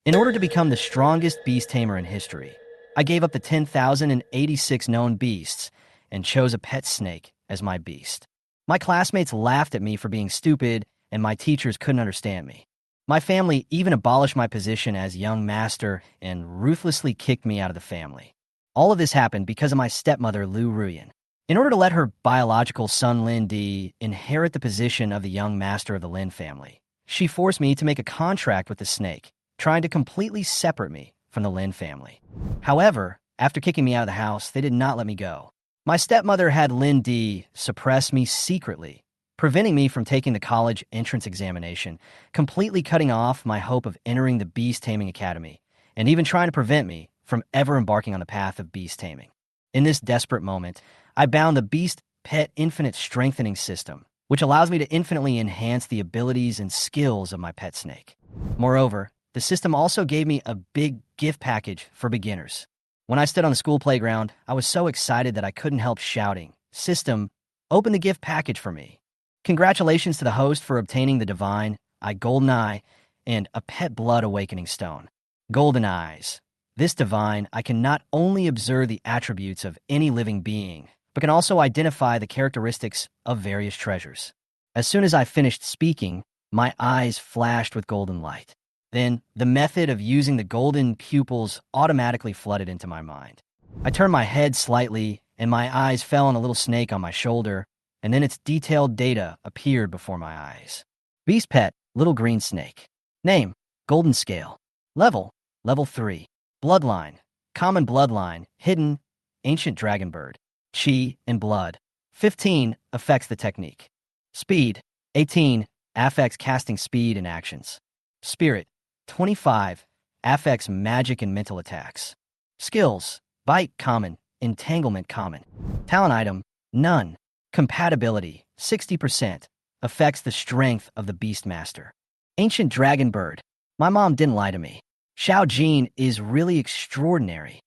In order to become the strongest beast tamer in history, I gave up the 10,086 known beasts and chose a pet snake as my beast. My classmates laughed at me for being stupid, and my teachers couldn't understand me. My family even abolished my position as young master and ruthlessly kicked me out of the family. All of this happened because of my stepmother, Liu Ruyan. In order to let her biological son, Lindy, inherit the position of the young master of the Lin family, she forced me to make a contract with the snake, trying to completely separate me from the Lin family. However, after kicking me out of the house, they did not let me go. My stepmother had Lindy suppress me secretly, preventing me from taking the college entrance examination, completely cutting off my hope of entering the Beast Taming Academy, and even trying to prevent me from ever embarking on the path of beast taming. In this desperate moment, I bound the Beast Pet Infinite Strengthening System, which allows me to infinitely enhance the abilities and skills of my pet snake. Moreover, the system also gave me a big gift package for beginners. When I stood on the school playground, I was so excited that I couldn't help shouting, "System, open the gift package for me." Congratulations to the host for obtaining the Divine Eye Golden Eye and a Pet Blood Awakening Stone. Golden Eyes. This Divine Eye can not only observe the attributes of any living being, but can also identify the characteristics of various treasures. As soon as I finished speaking, my eyes flashed with golden light. Then, the method of using the golden pupils automatically flooded into my mind. I turned my head slightly, and my eyes fell on a little snake on my shoulder, and then its detailed data appeared before my eyes. Beast Pet, Little Green Snake. Name, Golden Scale. Level 3. Bloodline, Common Bloodline, Hidden, Ancient Dragon Bird. Chi and Blood. 15 affects the technique. Speed, 18 affects casting speed and actions. Spirit, 25 affects magic and mental attacks. Skills, Bite Common, Entanglement Common. Talent item, None. Compatibility, 60%, affects the strength of the Beastmaster. Ancient Dragon Bird. My mom didn't lie to me. Xiao Jin is really extraordinary.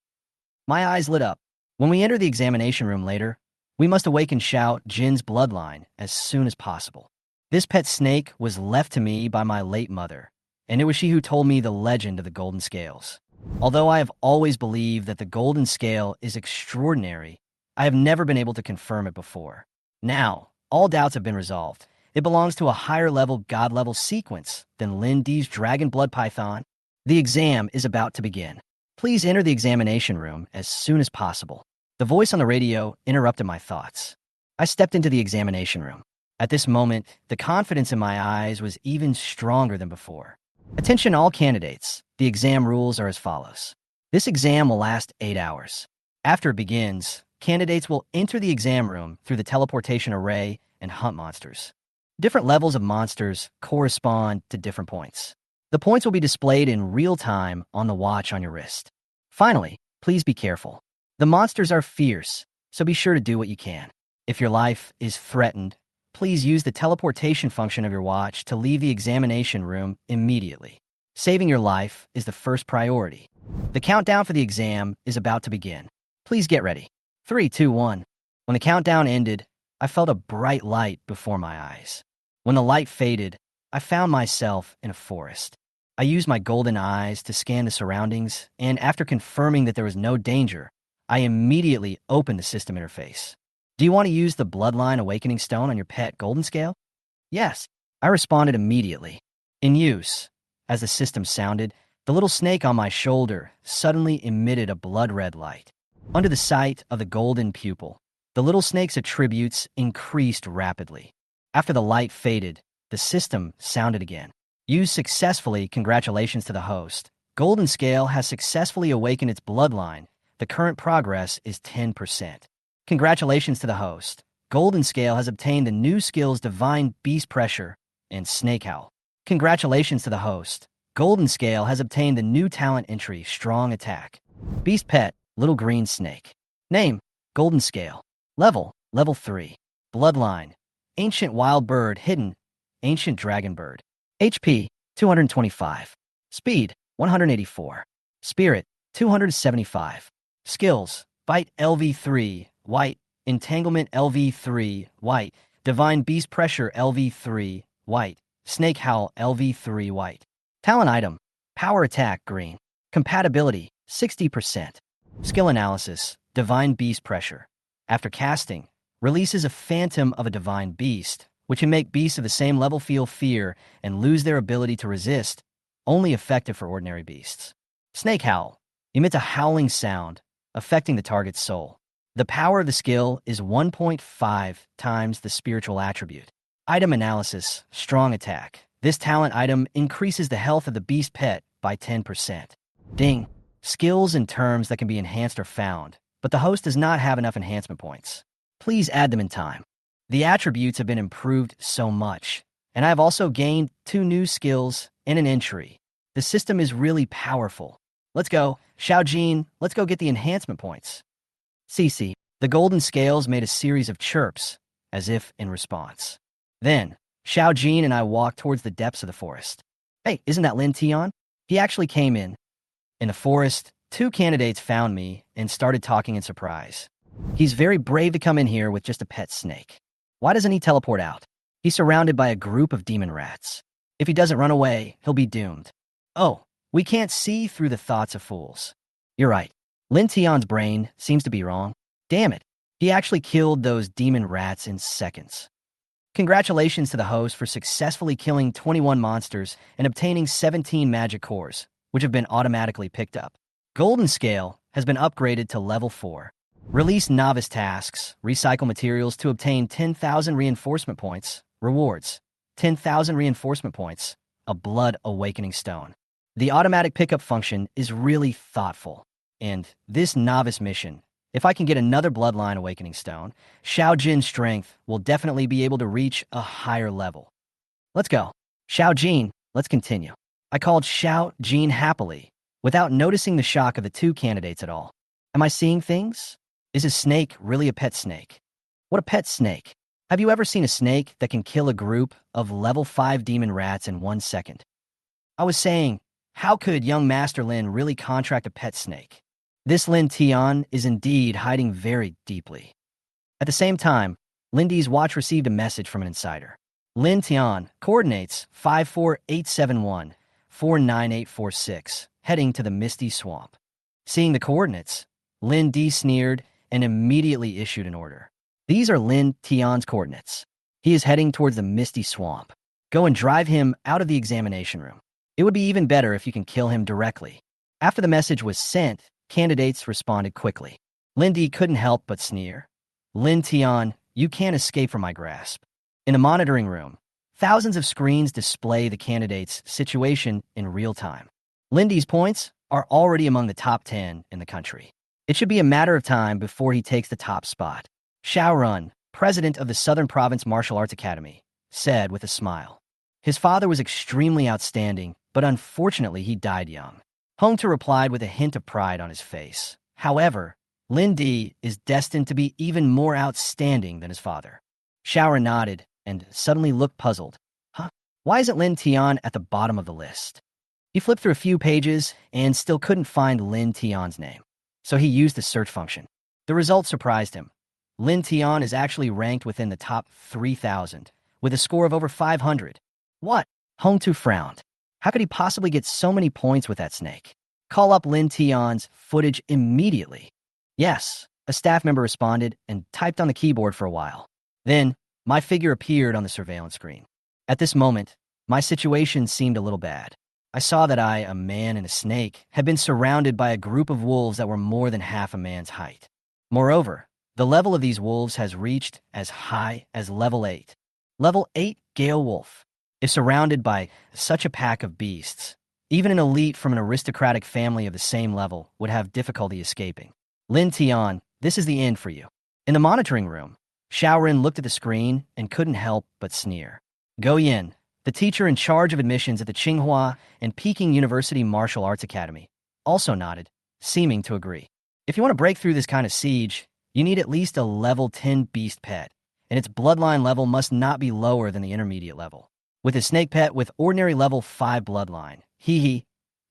My eyes lit up. When we enter the examination room later, we must awaken Xiao Jin's bloodline as soon as possible. This pet snake was left to me by my late mother, and it was she who told me the legend of the Golden Scales. Although I have always believed that the Golden Scale is extraordinary, I have never been able to confirm it before. Now, all doubts have been resolved. It belongs to a higher-level, god-level sequence than Lindy's Dragon Blood Python. The exam is about to begin. Please enter the examination room as soon as possible. The voice on the radio interrupted my thoughts. I stepped into the examination room. At this moment, the confidence in my eyes was even stronger than before. Attention all candidates. The exam rules are as follows. This exam will last 8 hours. After it begins, candidates will enter the exam room through the teleportation array and hunt monsters. Different levels of monsters correspond to different points. The points will be displayed in real time on the watch on your wrist. Finally, please be careful. The monsters are fierce, so be sure to do what you can. If your life is threatened, please use the teleportation function of your watch to leave the examination room immediately. Saving your life is the first priority. The countdown for the exam is about to begin. Please get ready. 3, 2, 1. When the countdown ended, I felt a bright light before my eyes. When the light faded, I found myself in a forest. I used my golden eyes to scan the surroundings, and after confirming that there was no danger, I immediately opened the system interface. Do you want to use the Bloodline Awakening Stone on your pet Golden Scale? Yes, I responded immediately. In use. As the system sounded, the little snake on my shoulder suddenly emitted a blood-red light. Under the sight of the golden pupil, the little snake's attributes increased rapidly. After the light faded, the system sounded again. Used successfully, congratulations to the host. Golden Scale has successfully awakened its bloodline. The current progress is 10%. Congratulations to the host. Golden Scale has obtained the new skills Divine Beast Pressure and Snake Howl. Congratulations to the host. Golden Scale has obtained the new talent entry Strong Attack. Beast Pet, Little Green Snake. Name, Golden Scale. Level 3. Bloodline, Ancient Wild Bird Hidden, Ancient Dragon Bird. HP, 225. Speed, 184. Spirit, 275. Skills, Bite LV3, White, Entanglement LV3, White, Divine Beast Pressure LV3, White, Snake Howl LV3, White. Talent item, Power attack, green. Compatibility, 60%. Skill analysis, divine beast pressure. After casting, releases a phantom of a divine beast, which can make beasts of the same level feel fear and lose their ability to resist, only effective for ordinary beasts. Snake howl, emits a howling sound, affecting the target's soul. The power of the skill is 1.5 times the spiritual attribute. Item analysis, strong attack. This talent item increases the health of the beast pet by 10%. Ding. Skills and terms that can be enhanced are found, but the host does not have enough enhancement points. Please add them in time. The attributes have been improved so much, and I have also gained 2 new skills and an entry. The system is really powerful. Let's go. Xiaojin, let's go get the enhancement points. Cece, the golden scales made a series of chirps, as if in response. Then, Xiaojin and I walked towards the depths of the forest. Hey, isn't that Lin Tian? He actually came in. In the forest, 2 candidates found me and started talking in surprise. He's very brave to come in here with just a pet snake. Why doesn't he teleport out? He's surrounded by a group of demon rats. If he doesn't run away, he'll be doomed. Oh, we can't see through the thoughts of fools. You're right. Lin Tian's brain seems to be wrong. Damn it. He actually killed those demon rats in seconds. Congratulations to the host for successfully killing 21 monsters and obtaining 17 magic cores, which have been automatically picked up. Golden Scale has been upgraded to level 4. Release novice tasks, recycle materials to obtain 10,000 reinforcement points, rewards, 10,000 reinforcement points, a blood awakening stone. The automatic pickup function is really thoughtful. And this novice mission, if I can get another bloodline awakening stone, Xiaojin's strength will definitely be able to reach a higher level. Let's go. Xiaojin, let's continue. I called Xiaojin happily, without noticing the shock of the 2 candidates at all. Am I seeing things? Is a snake really a pet snake? What a pet snake. Have you ever seen a snake that can kill a group of level 5 demon rats in 1 second? I was saying, how could young Master Lin really contract a pet snake? This Lin Tian is indeed hiding very deeply. At the same time, Lindy's watch received a message from an insider. Lin Tian, coordinates 54871-49846, heading to the Misty Swamp. Seeing the coordinates, Lindy sneered and immediately issued an order. These are Lin Tian's coordinates. He is heading towards the Misty Swamp. Go and drive him out of the examination room. It would be even better if you can kill him directly. After the message was sent, candidates responded quickly. Lindy couldn't help but sneer. Lin Tian, you can't escape from my grasp. In a monitoring room, thousands of screens display the candidate's situation in real time. Lindy's points are already among the top 10 in the country. It should be a matter of time before he takes the top spot. Xiaorun, president of the Southern Province Martial Arts Academy, said with a smile. His father was extremely outstanding, but unfortunately he died young. Hongtu replied with a hint of pride on his face. However, Lindy is destined to be even more outstanding than his father. Xiaorun nodded and suddenly looked puzzled. Huh? Why isn't Lin Tian at the bottom of the list? He flipped through a few pages and still couldn't find Lin Tian's name. So he used the search function. The results surprised him. Lin Tian is actually ranked within the top 3,000, with a score of over 500. What? Hongtu frowned. How could he possibly get so many points with that snake? Call up Lin Tian's footage immediately. Yes, a staff member responded and typed on the keyboard for a while. Then, my figure appeared on the surveillance screen. At this moment, my situation seemed a little bad. I saw that I, a man and a snake, had been surrounded by a group of wolves that were more than half a man's height. Moreover, the level of these wolves has reached as high as level 8. Level 8 Gale Wolf. If surrounded by such a pack of beasts, even an elite from an aristocratic family of the same level would have difficulty escaping. Lin Tian, this is the end for you. In the monitoring room, Xiaorun looked at the screen and couldn't help but sneer. Go Yin, the teacher in charge of admissions at the Tsinghua and Peking University Martial Arts Academy, also nodded, seeming to agree. If you want to break through this kind of siege, you need at least a level 10 beast pet, and its bloodline level must not be lower than the intermediate level. With a snake pet with ordinary level 5 bloodline, hee.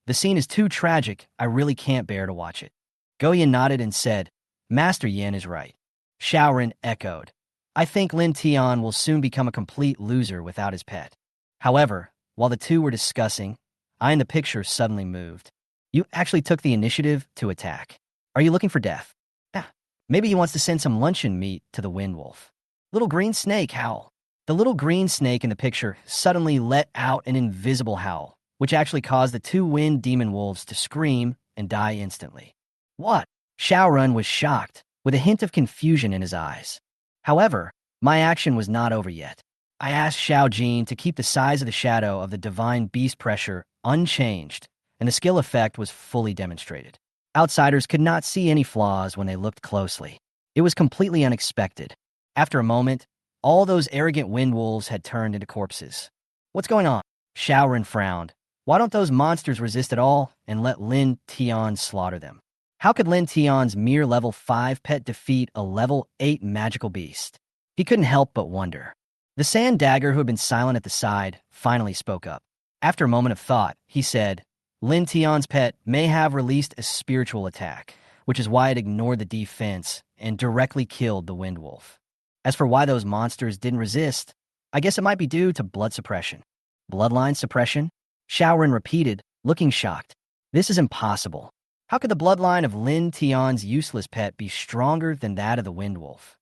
The scene is too tragic, I really can't bear to watch it. Goyin nodded and said, Master Yin is right. Xiaorun echoed. I think Lin Tian will soon become a complete loser without his pet. However, while the two were discussing, eye in the picture suddenly moved. You actually took the initiative to attack. Are you looking for death? Yeah. Maybe he wants to send some luncheon meat to the wind wolf. Little green snake howl. The little green snake in the picture suddenly let out an invisible howl, which actually caused the two wind demon wolves to scream and die instantly. What? Xiaorun was shocked, with a hint of confusion in his eyes. However, my action was not over yet. I asked Xiao Jin to keep the size of the shadow of the divine beast pressure unchanged, and the skill effect was fully demonstrated. Outsiders could not see any flaws when they looked closely. It was completely unexpected. After a moment, all those arrogant wind wolves had turned into corpses. What's going on? Xiaorun frowned. Why don't those monsters resist at all and let Lin Tian slaughter them? How could Lin Tian's mere level 5 pet defeat a level 8 magical beast? He couldn't help but wonder. The sand dagger, who had been silent at the side, finally spoke up. After a moment of thought, he said, Lin Tian's pet may have released a spiritual attack, which is why it ignored the defense and directly killed the wind wolf. As for why those monsters didn't resist, I guess it might be due to blood suppression. Bloodline suppression? Xiaorun repeated, looking shocked. This is impossible. How could the bloodline of Lin Tian's useless pet be stronger than that of the wind wolf?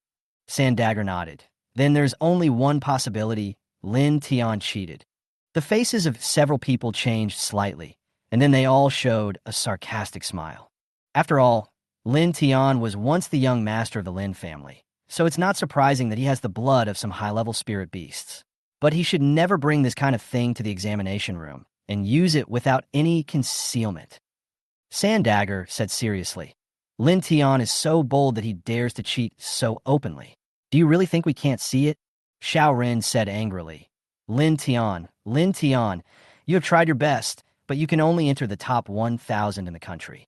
Sandagger nodded. Then there's only one possibility. Lin Tian cheated. The faces of several people changed slightly, and then they all showed a sarcastic smile. After all, Lin Tian was once the young master of the Lin family, so it's not surprising that he has the blood of some high-level spirit beasts. But he should never bring this kind of thing to the examination room and use it without any concealment. Sandagger said seriously, Lin Tian is so bold that he dares to cheat so openly. Do you really think we can't see it? Xiaorun said angrily. Lin Tian, you have tried your best, but you can only enter the top 1,000 in the country.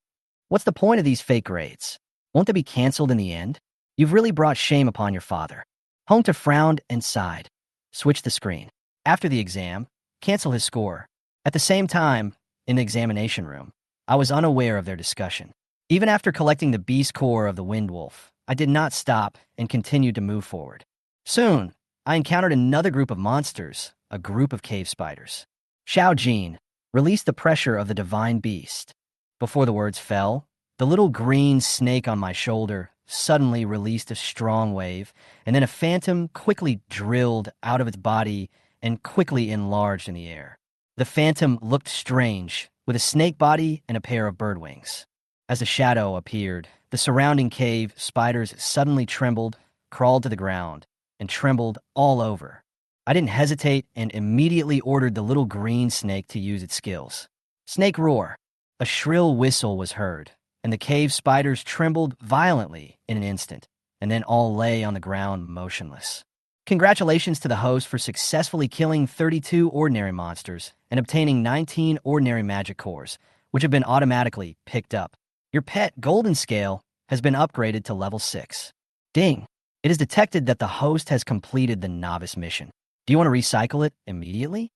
What's the point of these fake grades? Won't they be canceled in the end? You've really brought shame upon your father. Hongta frowned and sighed. Switch the screen. After the exam, cancel his score. At the same time, in the examination room, I was unaware of their discussion. Even after collecting the beast core of the wind wolf, I did not stop and continued to move forward. Soon, I encountered another group of monsters, a group of cave spiders. Xiao Jin released the pressure of the divine beast. Before the words fell, the little green snake on my shoulder suddenly released a strong wave, and then a phantom quickly drilled out of its body and quickly enlarged in the air. The phantom looked strange, with a snake body and a pair of bird wings. As the shadow appeared, the surrounding cave spiders suddenly trembled, crawled to the ground, and trembled all over. I didn't hesitate and immediately ordered the little green snake to use its skills. Snake roar. A shrill whistle was heard, and the cave spiders trembled violently in an instant, and then all lay on the ground motionless. Congratulations to the host for successfully killing 32 ordinary monsters and obtaining 19 ordinary magic cores, which have been automatically picked up. Your pet golden scale has been upgraded to level 6. Ding! It is detected that the host has completed the novice mission. Do you want to recycle it immediately?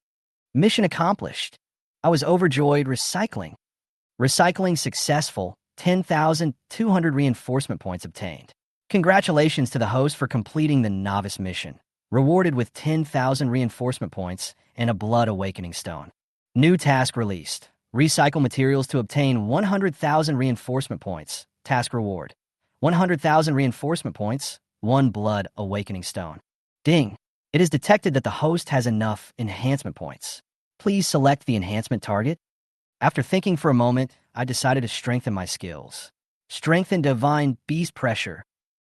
Mission accomplished. I was overjoyed recycling. Recycling successful, 10,200 reinforcement points obtained. Congratulations to the host for completing the novice mission, rewarded with 10,000 reinforcement points and a blood awakening stone. New task released. Recycle materials to obtain 100,000 reinforcement points. Task reward. 100,000 reinforcement points, 1 blood awakening stone. Ding! It is detected that the host has enough enhancement points. Please select the enhancement target. After thinking for a moment, I decided to strengthen my skills. Strengthen divine beast pressure.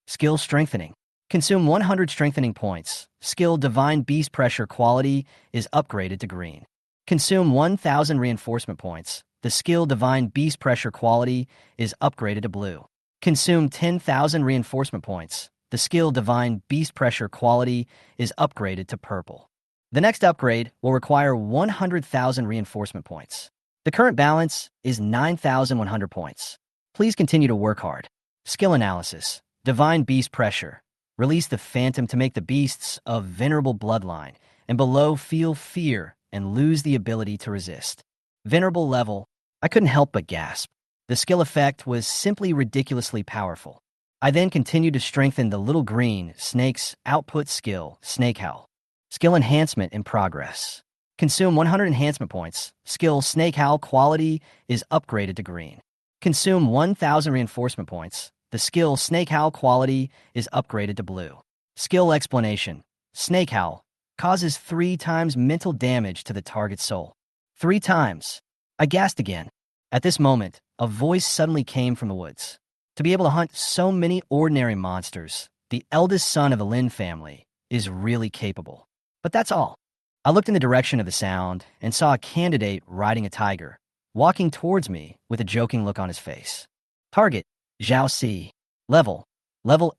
Skill strengthening. Consume 100 strengthening points. Skill divine beast pressure quality is upgraded to green. Consume 1,000 reinforcement points. The skill divine beast pressure quality is upgraded to blue. Consume 10,000 reinforcement points. The skill divine beast pressure quality is upgraded to purple. The next upgrade will require 100,000 reinforcement points. The current balance is 9,100 points. Please continue to work hard. Skill analysis. Divine beast pressure. Release the phantom to make the beasts of venerable bloodline and below feel fear and lose the ability to resist. Venerable level. I couldn't help but gasp. The skill effect was simply ridiculously powerful. I then continued to strengthen the little green snake's output skill, Snake Howl. Skill enhancement in progress. Consume 100 enhancement points. Skill Snake Howl quality is upgraded to green. Consume 1,000 reinforcement points. The skill Snake Howl quality is upgraded to blue. Skill Explanation. Snake Howl causes 3 times mental damage to the target's soul. 3 times. I gasped again. At this moment, a voice suddenly came from the woods. To be able to hunt so many ordinary monsters, the eldest son of the Lin family is really capable. But that's all. I looked in the direction of the sound and saw a candidate riding a tiger, walking towards me with a joking look on his face. Target, Zhao Si. Level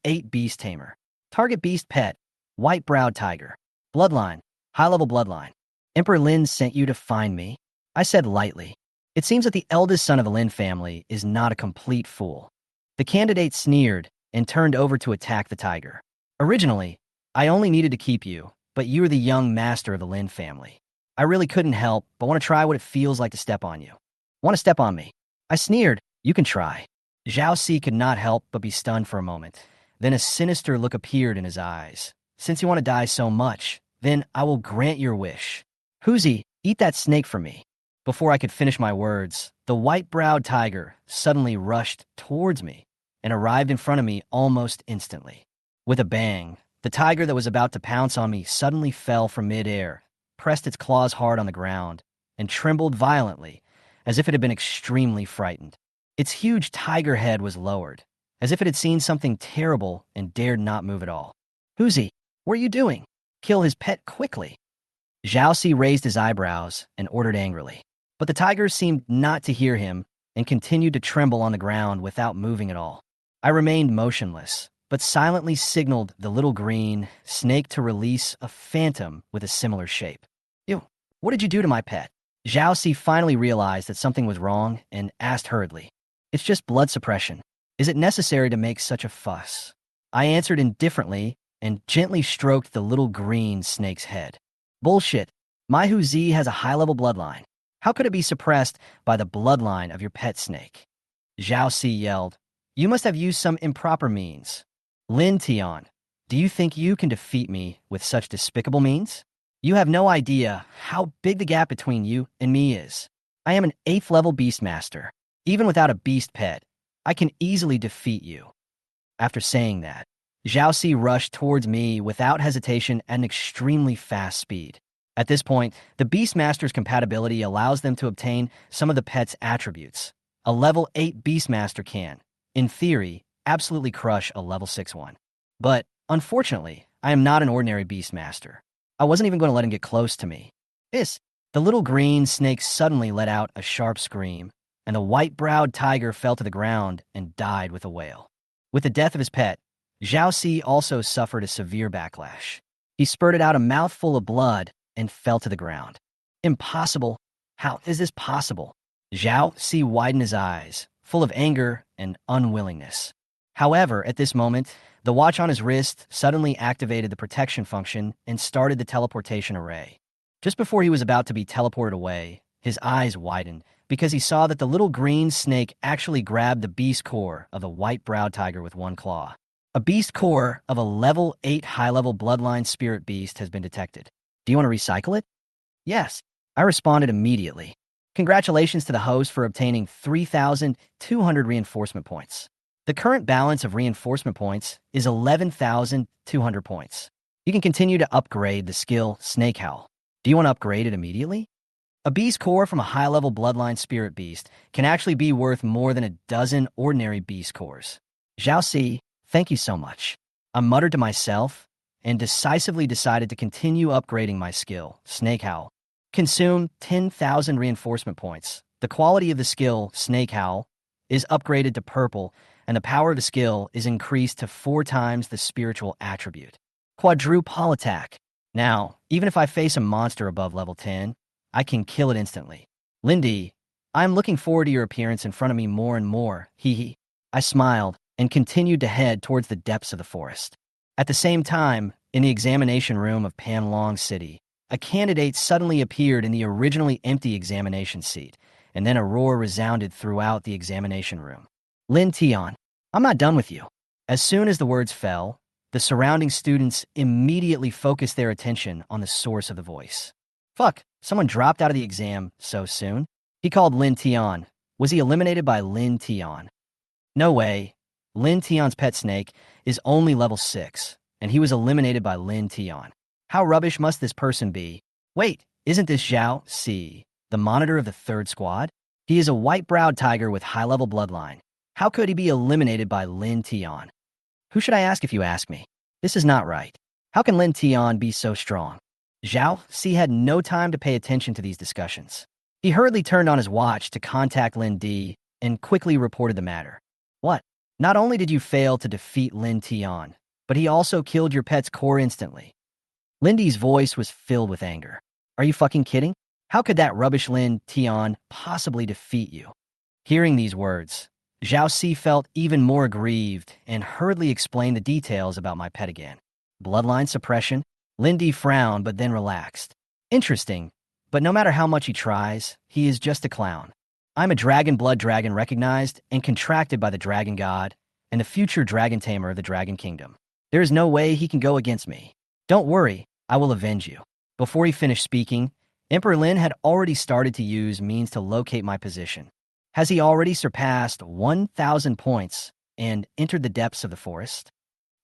8 Beast Tamer. Target Beast Pet, white-browed tiger. Bloodline, high-level bloodline. Emperor Lin sent you to find me? I said lightly. It seems that the eldest son of the Lin family is not a complete fool. The candidate sneered and turned over to attack the tiger. Originally, I only needed to keep you, but you're the young master of the Lin family. I really couldn't help, but want to try what it feels like to step on you. Want to step on me? I sneered. You can try. Zhao Si could not help but be stunned for a moment. Then a sinister look appeared in his eyes. Since you want to die so much, then I will grant your wish. Huzi, eat that snake for me. Before I could finish my words, the white-browed tiger suddenly rushed towards me and arrived in front of me almost instantly. With a bang, the tiger that was about to pounce on me suddenly fell from midair, pressed its claws hard on the ground, and trembled violently, as if it had been extremely frightened. Its huge tiger head was lowered, as if it had seen something terrible and dared not move at all. Huzi, what are you doing? Kill his pet quickly. Zhao Si raised his eyebrows and ordered angrily. But the tiger seemed not to hear him and continued to tremble on the ground without moving at all. I remained motionless, but silently signaled the little green snake to release a phantom with a similar shape. Ew, what did you do to my pet? Zhao Si finally realized that something was wrong and asked hurriedly. It's just blood suppression. Is it necessary to make such a fuss? I answered indifferently and gently stroked the little green snake's head. Bullshit. My Huzi has a high-level bloodline. How could it be suppressed by the bloodline of your pet snake? Zhao Si yelled. You must have used some improper means. Lin Tian, do you think you can defeat me with such despicable means? You have no idea how big the gap between you and me is. I am an 8th level beastmaster. Even without a beast pet, I can easily defeat you. After saying that, Zhao Si rushed towards me without hesitation at an extremely fast speed. At this point, the Beastmaster's compatibility allows them to obtain some of the pet's attributes. A level 8 Beastmaster can, in theory, absolutely crush a level 6 one. But, unfortunately, I am not an ordinary Beastmaster. I wasn't even going to let him get close to me. The little green snake suddenly let out a sharp scream, and the white-browed tiger fell to the ground and died with a wail. With the death of his pet, Zhao Si also suffered a severe backlash. He spurted out a mouthful of blood and fell to the ground. Impossible. How is this possible? Zhao Si widened his eyes, full of anger and unwillingness. However, at this moment, the watch on his wrist suddenly activated the protection function and started the teleportation array. Just before he was about to be teleported away, his eyes widened because he saw that the little green snake actually grabbed the beast core of the white-browed tiger with one claw. A beast core of a level 8 high-level bloodline spirit beast has been detected. Do you want to recycle it? Yes, I responded immediately. Congratulations to the host for obtaining 3,200 reinforcement points. The current balance of reinforcement points is 11,200 points. You can continue to upgrade the skill Snake Howl. Do you want to upgrade it immediately? A beast core from a high-level bloodline spirit beast can actually be worth more than a dozen ordinary beast cores. Zhao Si, thank you so much. I muttered to myself and decisively decided to continue upgrading my skill, Snake Howl. Consume 10,000 reinforcement points. The quality of the skill, Snake Howl, is upgraded to purple, and the power of the skill is increased to 4 times the spiritual attribute. Quadruple attack. Now, even if I face a monster above level 10, I can kill it instantly. Lindy, I'm looking forward to your appearance in front of me more and more, hee. I smiled and continued to head towards the depths of the forest. At the same time, in the examination room of Panlong City, a candidate suddenly appeared in the originally empty examination seat, and then a roar resounded throughout the examination room. Lin Tian, I'm not done with you. As soon as the words fell, the surrounding students immediately focused their attention on the source of the voice. Fuck, Someone dropped out of the exam so soon? He called Lin Tian. Was he eliminated by Lin Tian? No way. Lin Tian's pet snake is only level 6, and he was eliminated by Lin Tian. How rubbish must this person be? Wait, isn't this Zhao Si, the monitor of the 3rd squad? He is a white-browed tiger with high-level bloodline. How could he be eliminated by Lin Tian? Who should I ask if you ask me? This is not right. How can Lin Tian be so strong? Zhao Si had no time to pay attention to these discussions. He hurriedly turned on his watch to contact Lindy and quickly reported the matter. What? Not only did you fail to defeat Lin Tian, but he also killed your pet's core instantly. Lindy's voice was filled with anger. Are you fucking kidding? How could that rubbish Lin Tian possibly defeat you? Hearing these words, Zhao Si felt even more aggrieved and hurriedly explained the details about my pet again. Bloodline suppression? Lindy frowned but then relaxed. Interesting, but no matter how much he tries, he is just a clown. I'm a dragon blood dragon recognized and contracted by the dragon god and the future dragon tamer of the dragon kingdom. There is no way he can go against me. Don't worry, I will avenge you. Before he finished speaking, Emperor Lin had already started to use means to locate my position. Has he already surpassed 1,000 points and entered the depths of the forest?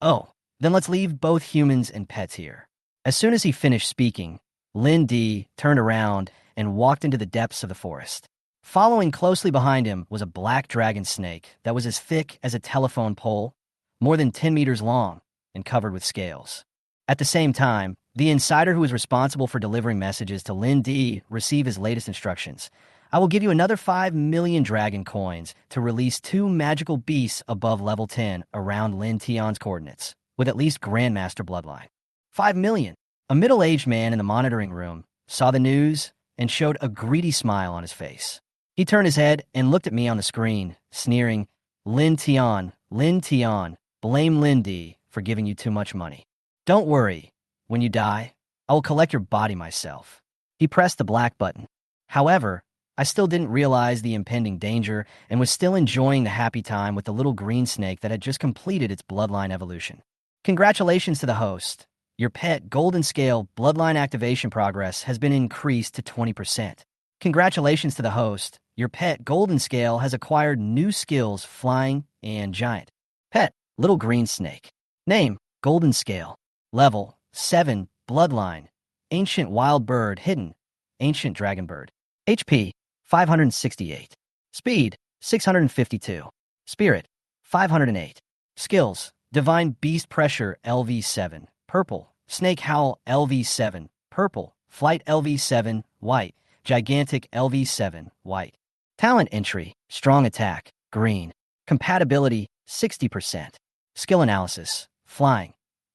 Oh, then let's leave both humans and pets here. As soon as he finished speaking, Lindy turned around and walked into the depths of the forest. Following closely behind him was a black dragon snake that was as thick as a telephone pole, more than 10 meters long, and covered with scales. At the same time, the insider who was responsible for delivering messages to Lindy received his latest instructions. I will give you another 5 million dragon coins to release 2 magical beasts above level 10 around Lin Tian's coordinates, with at least Grandmaster bloodline. 5 million. A middle-aged man in the monitoring room saw the news and showed a greedy smile on his face. He turned his head and looked at me on the screen, sneering, Lin Tian, blame Lindy for giving you too much money. Don't worry, when you die, I will collect your body myself. He pressed the black button. However, I still didn't realize the impending danger and was still enjoying the happy time with the little green snake that had just completed its bloodline evolution. Congratulations to the host. Your pet golden scale bloodline activation progress has been increased to 20%. Congratulations to the host. Your pet golden scale has acquired new skills flying and giant. Pet, little green snake. Name, golden scale. Level, 7, bloodline. Ancient wild bird hidden. Ancient dragon bird. HP, 568. Speed, 652. Spirit, 508. Skills, divine beast pressure LV7, purple. Snake howl LV7, purple. Flight LV7, white. Gigantic LV7, white. Talent entry, strong attack, green. Compatibility, 60%. Skill analysis, flying.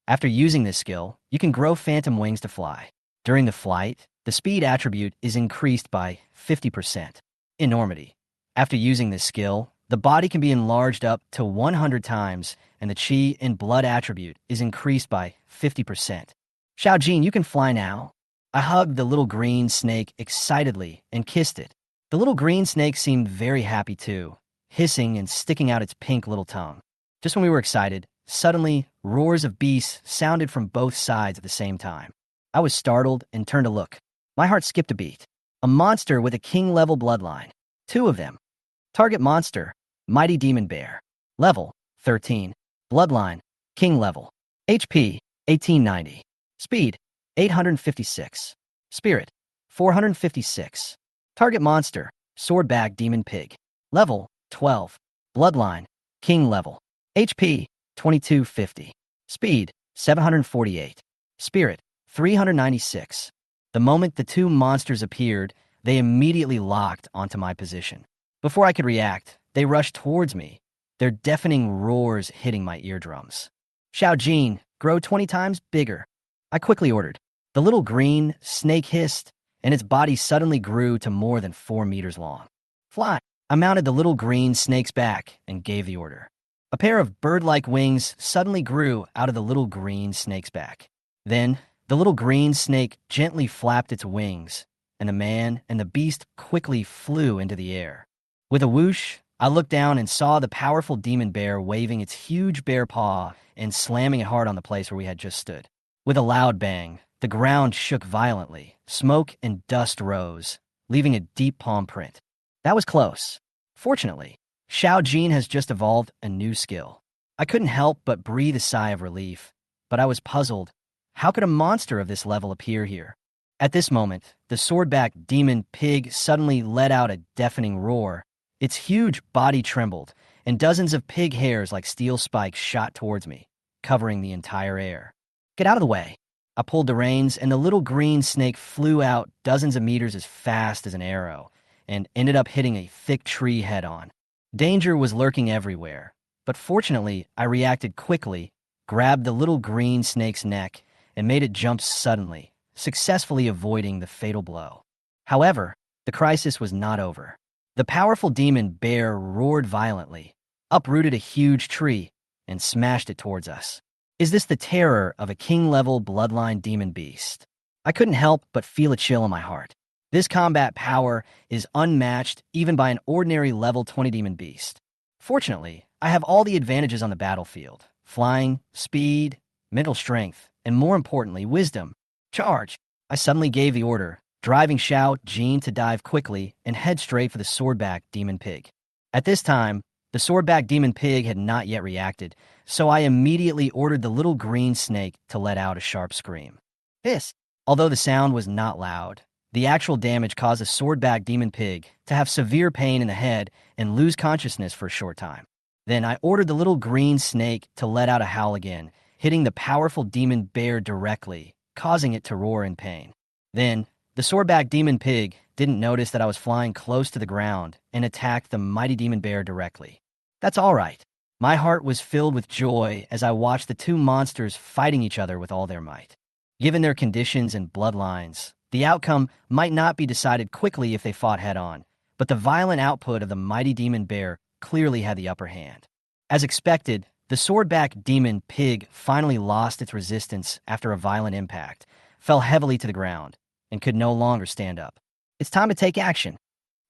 After using this skill, you can grow phantom wings to fly. During the flight, the speed attribute is increased by 50%. Enormity. After using this skill, the body can be enlarged up to 100 times, and the chi and blood attribute is increased by 50%. Xiaojin, you can fly now. I hugged the little green snake excitedly and kissed it. The little green snake seemed very happy too, hissing and sticking out its pink little tongue. Just when we were excited, suddenly, roars of beasts sounded from both sides at the same time. I was startled and turned to look. My heart skipped a beat. A monster with a king-level bloodline. 2 of them. Target monster, Mighty Demon Bear. Level, 13. Bloodline, king level. HP, 1890. Speed, 856. Spirit, 456. Target monster, Swordback Demon Pig. Level, 12. Bloodline, king level. HP, 2250. Speed, 748. Spirit, 396. The moment the 2 monsters appeared, they immediately locked onto my position. Before I could react, they rushed towards me, their deafening roars hitting my eardrums. Xiaojin, grow 20 times bigger. I quickly ordered. The little green snake hissed, and its body suddenly grew to more than 4 meters long. Fly! I mounted the little green snake's back and gave the order. A pair of bird-like wings suddenly grew out of the little green snake's back. Then, the little green snake gently flapped its wings, and the man and the beast quickly flew into the air. With a whoosh, I looked down and saw the powerful demon bear waving its huge bear paw and slamming it hard on the place where we had just stood. With a loud bang, The ground shook violently. Smoke and dust rose, leaving a deep palm print. That was close. Fortunately, Xiao Jin has just evolved a new skill. I couldn't help but breathe a sigh of relief, but I was puzzled. How could a monster of this level appear here? At this moment, the swordback demon pig suddenly let out a deafening roar. Its huge body trembled, and dozens of pig hairs like steel spikes shot towards me, covering the entire air. Get out of the way. I pulled the reins, and the little green snake flew out dozens of meters as fast as an arrow, and ended up hitting a thick tree head-on. Danger was lurking everywhere, but fortunately, I reacted quickly, grabbed the little green snake's neck, and made it jump suddenly, successfully avoiding the fatal blow. However, the crisis was not over. The powerful demon bear roared violently, uprooted a huge tree, and smashed it towards us. Is this the terror of a king-level bloodline demon beast? I couldn't help but feel a chill in my heart. This combat power is unmatched even by an ordinary level 20 demon beast. Fortunately, I have all the advantages on the battlefield: flying, speed, mental strength, and more importantly, wisdom. Charge! I suddenly gave the order, driving Xiao Jin to dive quickly and head straight for the swordback demon pig. At this time, the swordback demon pig had not yet reacted, so I immediately ordered the little green snake to let out a sharp scream. Hiss! Although the sound was not loud, the actual damage caused the swordback demon pig to have severe pain in the head and lose consciousness for a short time. Then I ordered the little green snake to let out a howl again, hitting the powerful demon bear directly, causing it to roar in pain. Then, the swordback demon pig didn't notice that I was flying close to the ground and attacked the mighty demon bear directly. That's all right. My heart was filled with joy as I watched the two monsters fighting each other with all their might. Given their conditions and bloodlines, the outcome might not be decided quickly if they fought head-on, but the violent output of the mighty demon bear clearly had the upper hand. As expected, the swordback demon pig finally lost its resistance after a violent impact, fell heavily to the ground, and could no longer stand up. It's time to take action.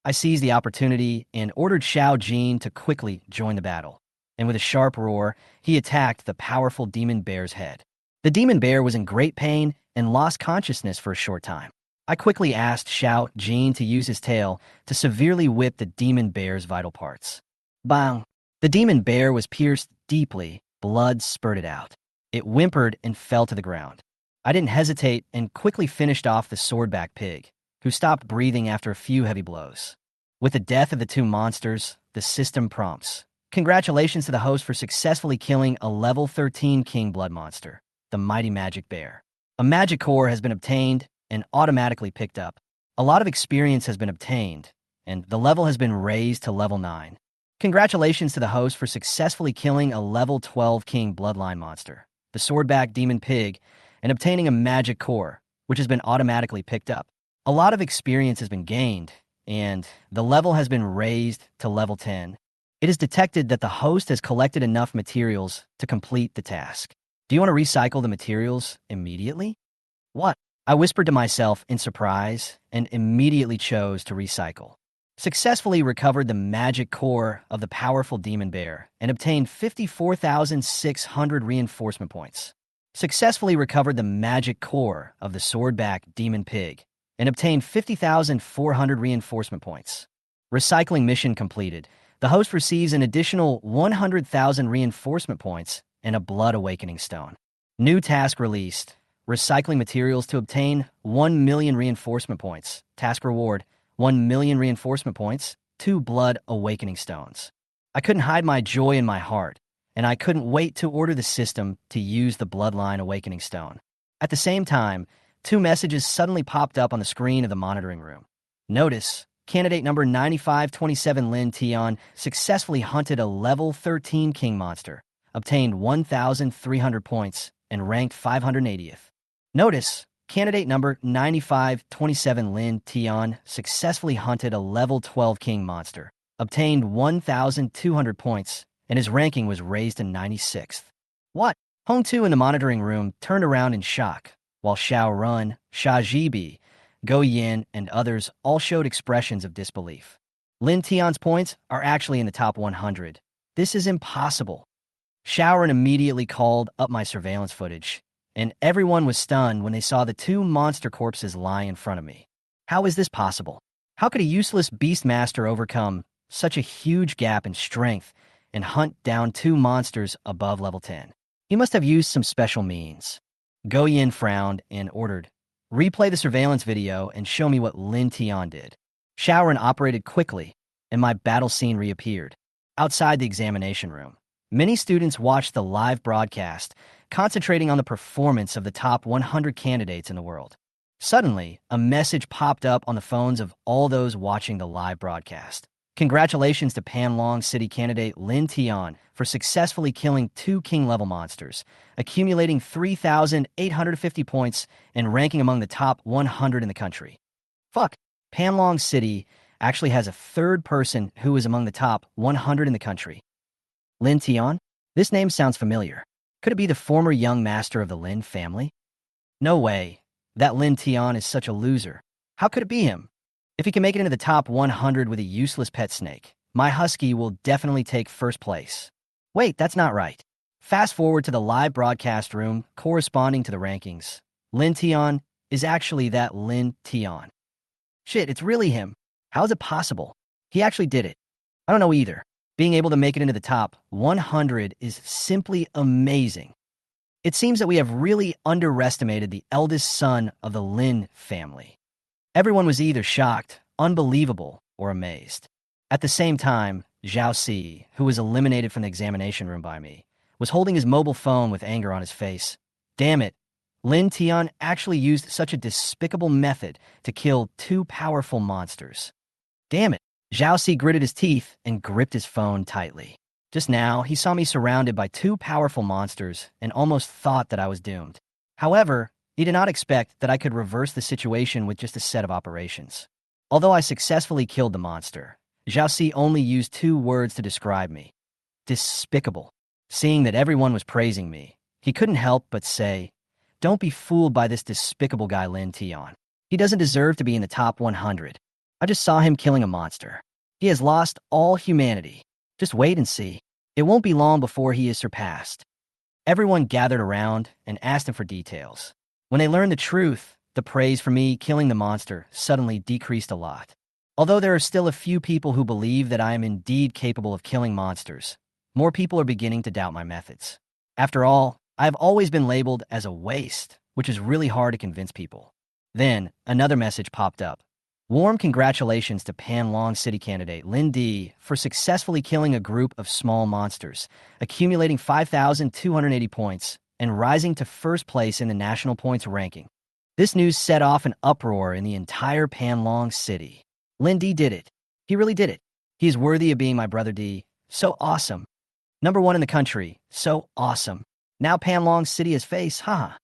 I seized the opportunity and ordered Xiao Jin to quickly join the battle. And with a sharp roar, he attacked the powerful demon bear's head. The demon bear was in great pain and lost consciousness for a short time. I quickly asked Xiao Jin to use his tail to severely whip the demon bear's vital parts. Bang! The demon bear was pierced deeply, blood spurted out. It whimpered and fell to the ground. I didn't hesitate and quickly finished off the swordback pig, who stopped breathing after a few heavy blows. With the death of the two monsters, the system prompts. Congratulations to the host for successfully killing a level 13 king blood monster, the mighty magic bear. A magic core has been obtained and automatically picked up. A lot of experience has been obtained, and the level has been raised to level 9. Congratulations to the host for successfully killing a level 12 king bloodline monster, the swordback demon pig, and obtaining a magic core, which has been automatically picked up. A lot of experience has been gained, and the level has been raised to level 10. It is detected that the host has collected enough materials to complete the task. Do you want to recycle the materials immediately? What? I whispered to myself in surprise and immediately chose to recycle. Successfully recovered the magic core of the powerful demon bear and obtained 54,600 reinforcement points. Successfully recovered the magic core of the swordback demon pig and obtained 50,400 reinforcement points. Recycling mission completed. The host receives an additional 100,000 reinforcement points and a blood awakening stone. New task released. Recycling materials to obtain 1 million reinforcement points. Task reward, 1 million reinforcement points, 2 blood awakening stones. I couldn't hide my joy in my heart, and I couldn't wait to order the system to use the bloodline awakening stone. At the same time, 2 messages suddenly popped up on the screen of the monitoring room. Notice, candidate number 9527 Lin Tian successfully hunted a level 13 king monster, obtained 1,300 points, and ranked 580th. Notice, candidate number 9527 Lin Tian successfully hunted a level 12 king monster, obtained 1,200 points, and his ranking was raised to 96th. What? Hong Tu in the monitoring room turned around in shock, while Xiao Run, Xia Jibi, Go Yin, and others all showed expressions of disbelief. Lin Tian's points are actually in the top 100. This is impossible. Xiao Run immediately called up my surveillance footage, and everyone was stunned when they saw the two monster corpses lie in front of me. How is this possible? How could a useless beast master overcome such a huge gap in strength and hunt down two monsters above level 10? He must have used some special means. Go Yin frowned and ordered, "Replay the surveillance video and show me what Lin Tian did." Shaoran operated quickly, and my battle scene reappeared. Outside the examination room, many students watched the live broadcast, concentrating on the performance of the top 100 candidates in the world. Suddenly, a message popped up on the phones of all those watching the live broadcast. "Congratulations to Panlong City candidate Lin Tian for successfully killing two king-level monsters, accumulating 3,850 points and ranking among the top 100 in the country." Fuck, Panlong City actually has a third person who is among the top 100 in the country. Lin Tian? This name sounds familiar. Could it be the former young master of the Lin family? No way. That Lin Tian is such a loser. How could it be him? If he can make it into the top 100 with a useless pet snake, my husky will definitely take first place. Wait, that's not right. Fast forward to the live broadcast room corresponding to the rankings. Lin Tian is actually that Lin Tian. Shit, it's really him. How is it possible? He actually did it. I don't know either. Being able to make it into the top 100 is simply amazing. It seems that we have really underestimated the eldest son of the Lin family. Everyone was either shocked, unbelievable, or amazed. At the same time, Zhao Si, who was eliminated from the examination room by me, was holding his mobile phone with anger on his face. Damn it, Lin Tian actually used such a despicable method to kill two powerful monsters. Damn it. Zhao Si gritted his teeth and gripped his phone tightly. Just now, he saw me surrounded by two powerful monsters and almost thought that I was doomed. However, he did not expect that I could reverse the situation with just a set of operations. Although I successfully killed the monster, Zhao Si only used two words to describe me: despicable. Seeing that everyone was praising me, he couldn't help but say, "Don't be fooled by this despicable guy Lin Tian. He doesn't deserve to be in the top 100. I just saw him killing a monster. He has lost all humanity. Just wait and see. It won't be long before he is surpassed." Everyone gathered around and asked him for details. When they learned the truth, the praise for me killing the monster suddenly decreased a lot. Although there are still a few people who believe that I am indeed capable of killing monsters, more people are beginning to doubt my methods. After all, I have always been labeled as a waste, which is really hard to convince people. Then, another message popped up. "Warm congratulations to Panlong City candidate Lindy for successfully killing a group of small monsters, accumulating 5,280 points and rising to first place in the national points ranking." This news set off an uproar in the entire Panlong City. Lindy did it. He really did it. He is worthy of being my brother D. So awesome. Number one in the country. So awesome. Now Panlong City has face, haha.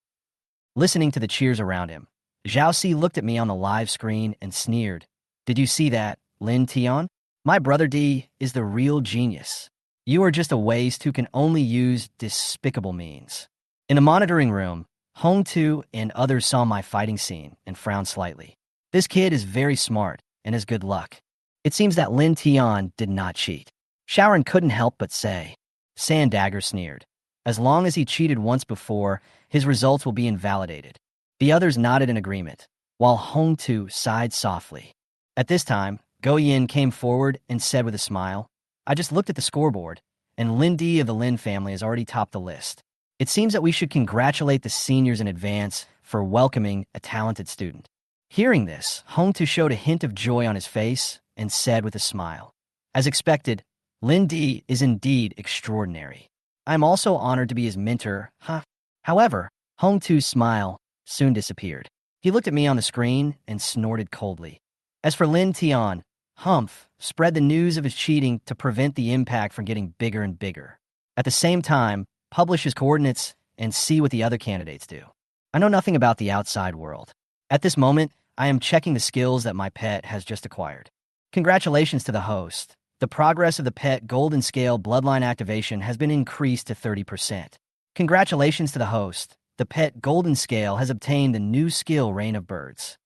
Listening to the cheers around him, Zhao Si looked at me on the live screen and sneered. "Did you see that, Lin Tian? My brother D is the real genius. You are just a waste who can only use despicable means." In the monitoring room, Hong Tu and others saw my fighting scene and frowned slightly. This kid is very smart and has good luck. It seems that Lin Tian did not cheat. Shaoran couldn't help but say. Sandagger sneered. As long as he cheated once before, his results will be invalidated. The others nodded in agreement, while Hong Tu sighed softly. At this time, Go Yin came forward and said with a smile, "I just looked at the scoreboard, and Lindy of the Lin family has already topped the list. It seems that we should congratulate the seniors in advance for welcoming a talented student." Hearing this, Hong Tu showed a hint of joy on his face and said with a smile, "As expected, Lindy is indeed extraordinary. I am also honored to be his mentor, huh?" However, Hong Tu's smile soon disappeared. He looked at me on the screen and snorted coldly. As for Lin Tian, Humph spread the news of his cheating to prevent the impact from getting bigger and bigger. At the same time, publish his coordinates and see what the other candidates do. I know nothing about the outside world. At this moment, I am checking the skills that my pet has just acquired. Congratulations to the host. The progress of the pet golden scale bloodline activation has been increased to 30%. Congratulations to the host. The pet golden scale has obtained the new skill Reign of Birds.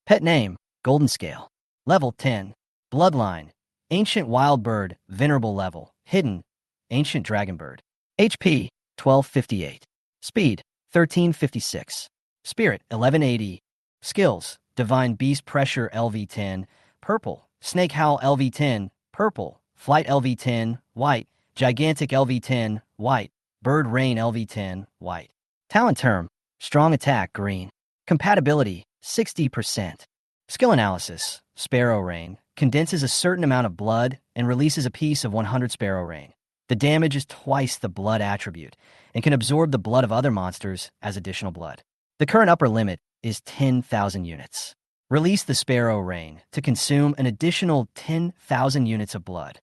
Pet name, golden scale. Level 10. Bloodline, ancient wild bird, venerable level. Hidden, ancient dragon bird. HP, 1258. Speed, 1356. Spirit, 1180. Skills, Divine Beast Pressure LV10, purple. Snake Howl LV10, purple. Flight LV10, white. Gigantic LV10, white. Bird Rain LV10, white. Talent term, Strong Attack, green. Compatibility, 60%. Skill analysis, Sparrow Rain. Condenses a certain amount of blood and releases a piece of 100 Sparrow Rain. The damage is twice the blood attribute and can absorb the blood of other monsters as additional blood. The current upper limit is 10,000 units. Release the Sparrow Rain to consume an additional 10,000 units of blood.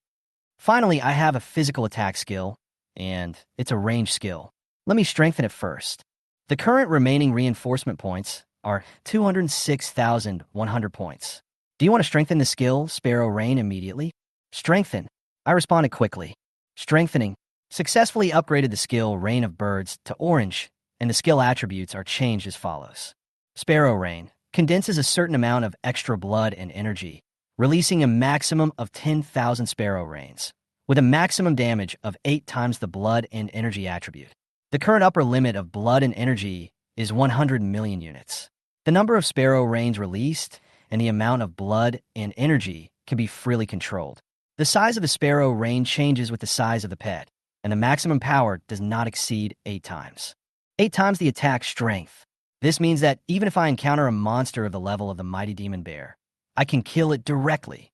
Finally, I have a physical attack skill, and it's a range skill. Let me strengthen it first. The current remaining reinforcement points are 206,100 points. Do you want to strengthen the skill, Sparrow Rain, immediately? Strengthen. I responded quickly. Strengthening. Successfully upgraded the skill Rain of Birds to orange, and the skill attributes are changed as follows. Sparrow Rain condenses a certain amount of extra blood and energy, releasing a maximum of 10,000 Sparrow Rains, with a maximum damage of 8 times the blood and energy attribute. The current upper limit of blood and energy is 100 million units. The number of Sparrow Rains released and the amount of blood and energy can be freely controlled. The size of the Sparrow Rain changes with the size of the pet, and the maximum power does not exceed 8 times. 8 times the attack strength. This means that even if I encounter a monster of the level of the mighty demon bear, I can kill it directly.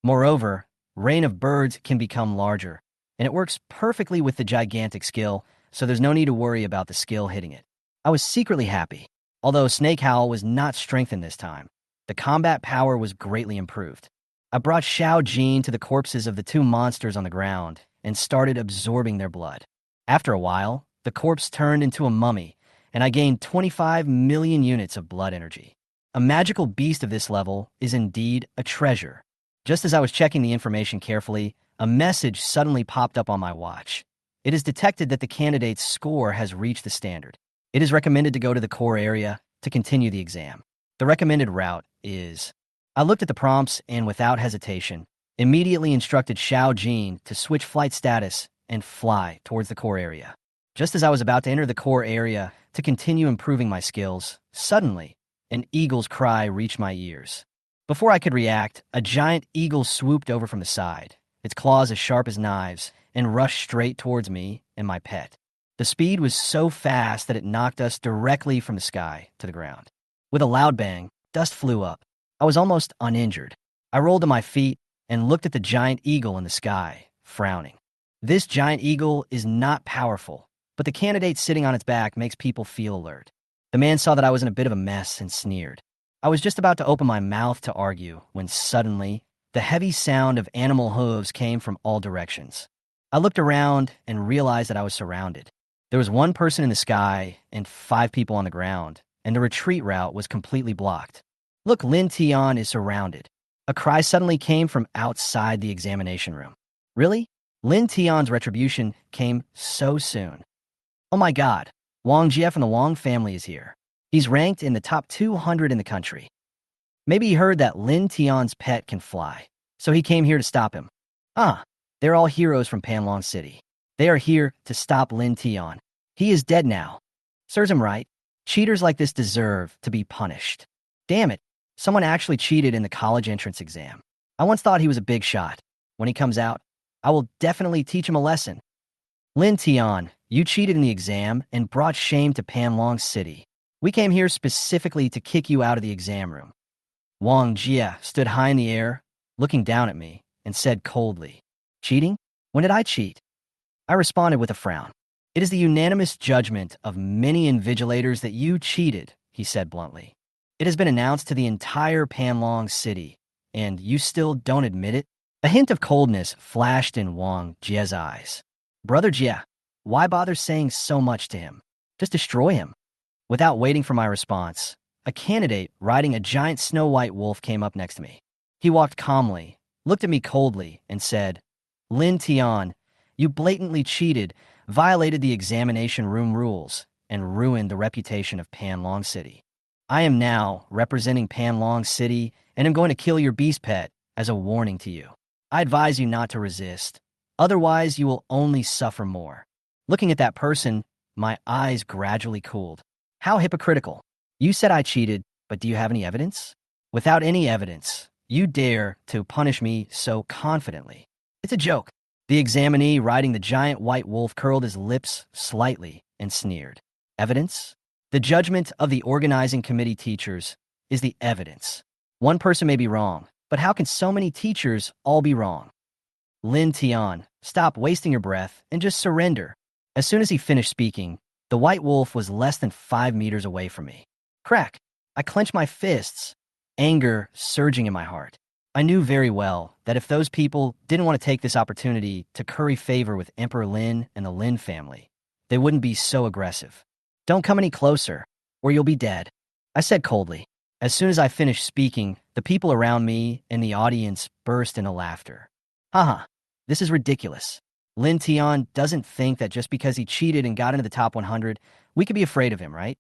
Moreover, Rain of Birds can become larger, and it works perfectly with the gigantic skill, so there's no need to worry about the skill hitting it. I was secretly happy. Although Snake Howl was not strengthened this time, the combat power was greatly improved. I brought Xiao Jin to the corpses of the 2 monsters on the ground and started absorbing their blood. After a while, the corpse turned into a mummy, and I gained 25 million units of blood energy. A magical beast of this level is indeed a treasure. Just as I was checking the information carefully, a message suddenly popped up on my watch. It is detected that the candidate's score has reached the standard. It is recommended to go to the core area to continue the exam. The recommended route is... I looked at the prompts and, without hesitation, immediately instructed Xiao Jin to switch flight status and fly towards the core area. Just as I was about to enter the core area to continue improving my skills, suddenly, an eagle's cry reached my ears. Before I could react, a giant eagle swooped over from the side, its claws as sharp as knives, and rushed straight towards me and my pet. The speed was so fast that it knocked us directly from the sky to the ground. With a loud bang, dust flew up. I was almost uninjured. I rolled to my feet and looked at the giant eagle in the sky, frowning. This giant eagle is not powerful, but the candidate sitting on its back makes people feel alert. The man saw that I was in a bit of a mess and sneered. I was just about to open my mouth to argue when suddenly, the heavy sound of animal hooves came from all directions. I looked around and realized that I was surrounded. There was 1 person in the sky and 5 people on the ground, and the retreat route was completely blocked. Look, Lin Tian is surrounded. A cry suddenly came from outside the examination room. Really? Lin Tian's retribution came so soon. Oh my god, Wang Jie from the Wang family is here. He's ranked in the top 200 in the country. Maybe he heard that Lin Tian's pet can fly, so he came here to stop him. They're all heroes from Panlong City. They are here to stop Lin Tian. He is dead now. Serves him right. Cheaters like this deserve to be punished. Damn it. Someone actually cheated in the college entrance exam. I once thought he was a big shot. When he comes out, I will definitely teach him a lesson. Lin Tian, you cheated in the exam and brought shame to Panlong City. We came here specifically to kick you out of the exam room. Wang Jie stood high in the air, looking down at me, and said coldly, Cheating? When did I cheat? I responded with a frown. It is the unanimous judgment of many invigilators that you cheated, he said bluntly. It has been announced to the entire Panlong City, and you still don't admit it? A hint of coldness flashed in Wang Jie's eyes. Brother Jie, why bother saying so much to him? Just destroy him. Without waiting for my response, a candidate riding a giant snow-white wolf came up next to me. He walked calmly, looked at me coldly, and said, Lin Tian, you blatantly cheated, violated the examination room rules, and ruined the reputation of Panlong City. I am now representing Panlong City and am going to kill your beast pet as a warning to you. I advise you not to resist. Otherwise, you will only suffer more. Looking at that person, My eyes gradually cooled. How hypocritical. You said I cheated, but do you have any evidence? Without any evidence, you dare to punish me so confidently. It's a joke. The examinee riding the giant white wolf curled his lips slightly and sneered. Evidence? The judgment of the organizing committee teachers is the evidence. One person may be wrong, but how can so many teachers all be wrong? Lin Tian, stop wasting your breath and just surrender. As soon as he finished speaking, the white wolf was less than 5 meters away from me. Crack! I clenched my fists, anger surging in my heart. I knew very well that if those people didn't want to take this opportunity to curry favor with Emperor Lin and the Lin family, they wouldn't be so aggressive. Don't come any closer, or you'll be dead, I said coldly. As soon as I finished speaking, the people around me and the audience burst into laughter. Haha, this is ridiculous. Lin Tian doesn't think that just because he cheated and got into the top 100, we could be afraid of him, right?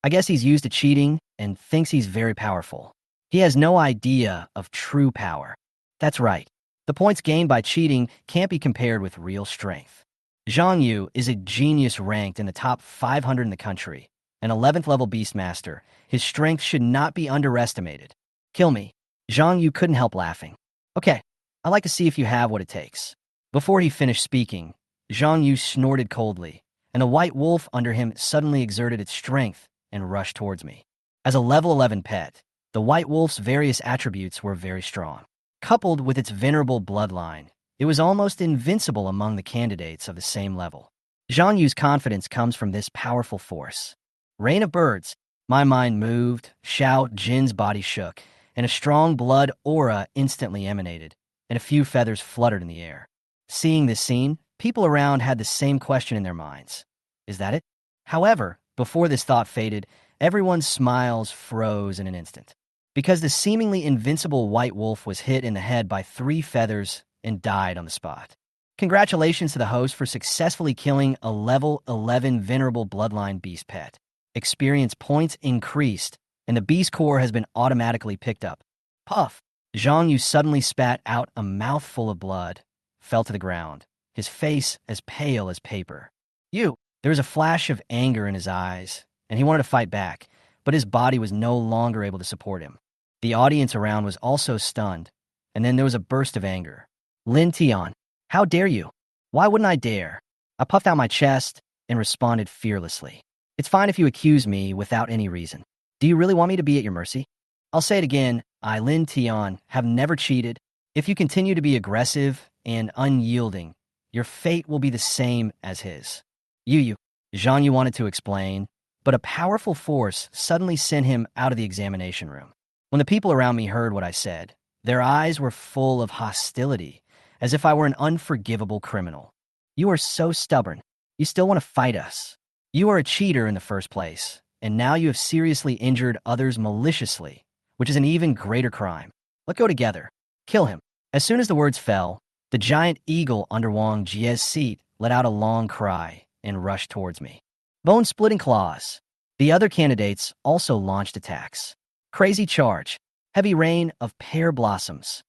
I guess he's used to cheating and thinks he's very powerful. He has no idea of true power. That's right. The points gained by cheating can't be compared with real strength. Zhang Yu is a genius ranked in the top 500 in the country, an 11th level beastmaster. His strength should not be underestimated. Kill me. Zhang Yu couldn't help laughing. Okay, I'd like to see if you have what it takes. Before he finished speaking, Zhang Yu snorted coldly, and a white wolf under him suddenly exerted its strength and rushed towards me. As a level 11 pet, the white wolf's various attributes were very strong. Coupled with its venerable bloodline, it was almost invincible among the candidates of the same level. Zhang Yu's confidence comes from this powerful force. Rain of birds. My mind moved, Xiao Jin's body shook, and a strong blood aura instantly emanated, and a few feathers fluttered in the air. Seeing this scene, people around had the same question in their minds. Is that it? However, before this thought faded, everyone's smiles froze in an instant. Because the seemingly invincible white wolf was hit in the head by 3 feathers and died on the spot. Congratulations to the host for successfully killing a level 11 venerable bloodline beast pet. Experience points increased, and the beast core has been automatically picked up. Puff! Zhang Yu suddenly spat out a mouthful of blood, fell to the ground, his face as pale as paper. You! There was a flash of anger in his eyes, and he wanted to fight back, but his body was no longer able to support him. The audience around was also stunned, and then there was a burst of anger. Lin Tian, how dare you? Why wouldn't I dare? I puffed out my chest and responded fearlessly. It's fine if you accuse me without any reason. Do you really want me to be at your mercy? I'll say it again, I, Lin Tian, have never cheated. If you continue to be aggressive and unyielding, your fate will be the same as his. You. Zhang Yu wanted to explain, but a powerful force suddenly sent him out of the examination room. When the people around me heard what I said, their eyes were full of hostility, as if I were an unforgivable criminal. You are so stubborn. You still want to fight us. You are a cheater in the first place, and now you have seriously injured others maliciously, which is an even greater crime. Let's go together. Kill him. As soon as the words fell, the giant eagle under Wang Jie's seat let out a long cry and rushed towards me. Bone-splitting claws. The other candidates also launched attacks. Crazy charge. Heavy rain of pear blossoms.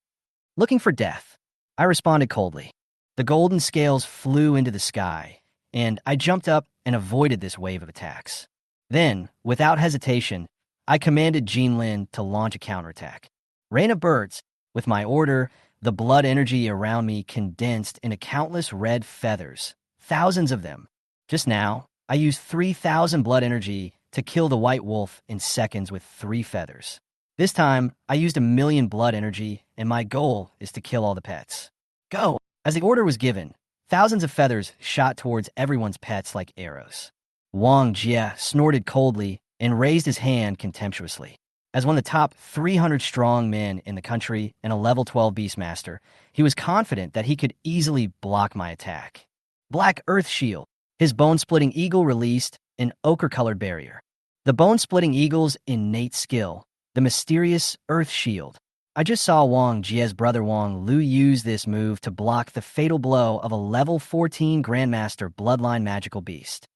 Looking for death. I responded coldly. The golden scales flew into the sky, and I jumped up and avoided this wave of attacks. Then, without hesitation, I commanded Jin Lin to launch a counterattack. Rain of birds. With my order, the blood energy around me condensed into countless red feathers, thousands of them. Just now, I used 3,000 blood energy to kill the white wolf in seconds with 3 feathers. This time, I used 1,000,000 blood energy, and my goal is to kill all the pets. Go! As the order was given, thousands of feathers shot towards everyone's pets like arrows. Wang Jie snorted coldly and raised his hand contemptuously. As one of the top 300 strong men in the country and a level 12 beastmaster, he was confident that he could easily block my attack. Black Earth Shield. His bone-splitting eagle released an ochre-colored barrier. The bone-splitting eagle's innate skill, the mysterious Earth Shield. I just saw Wang Jie's brother Wang Lu use this move to block the fatal blow of a level 14 Grandmaster Bloodline Magical Beast.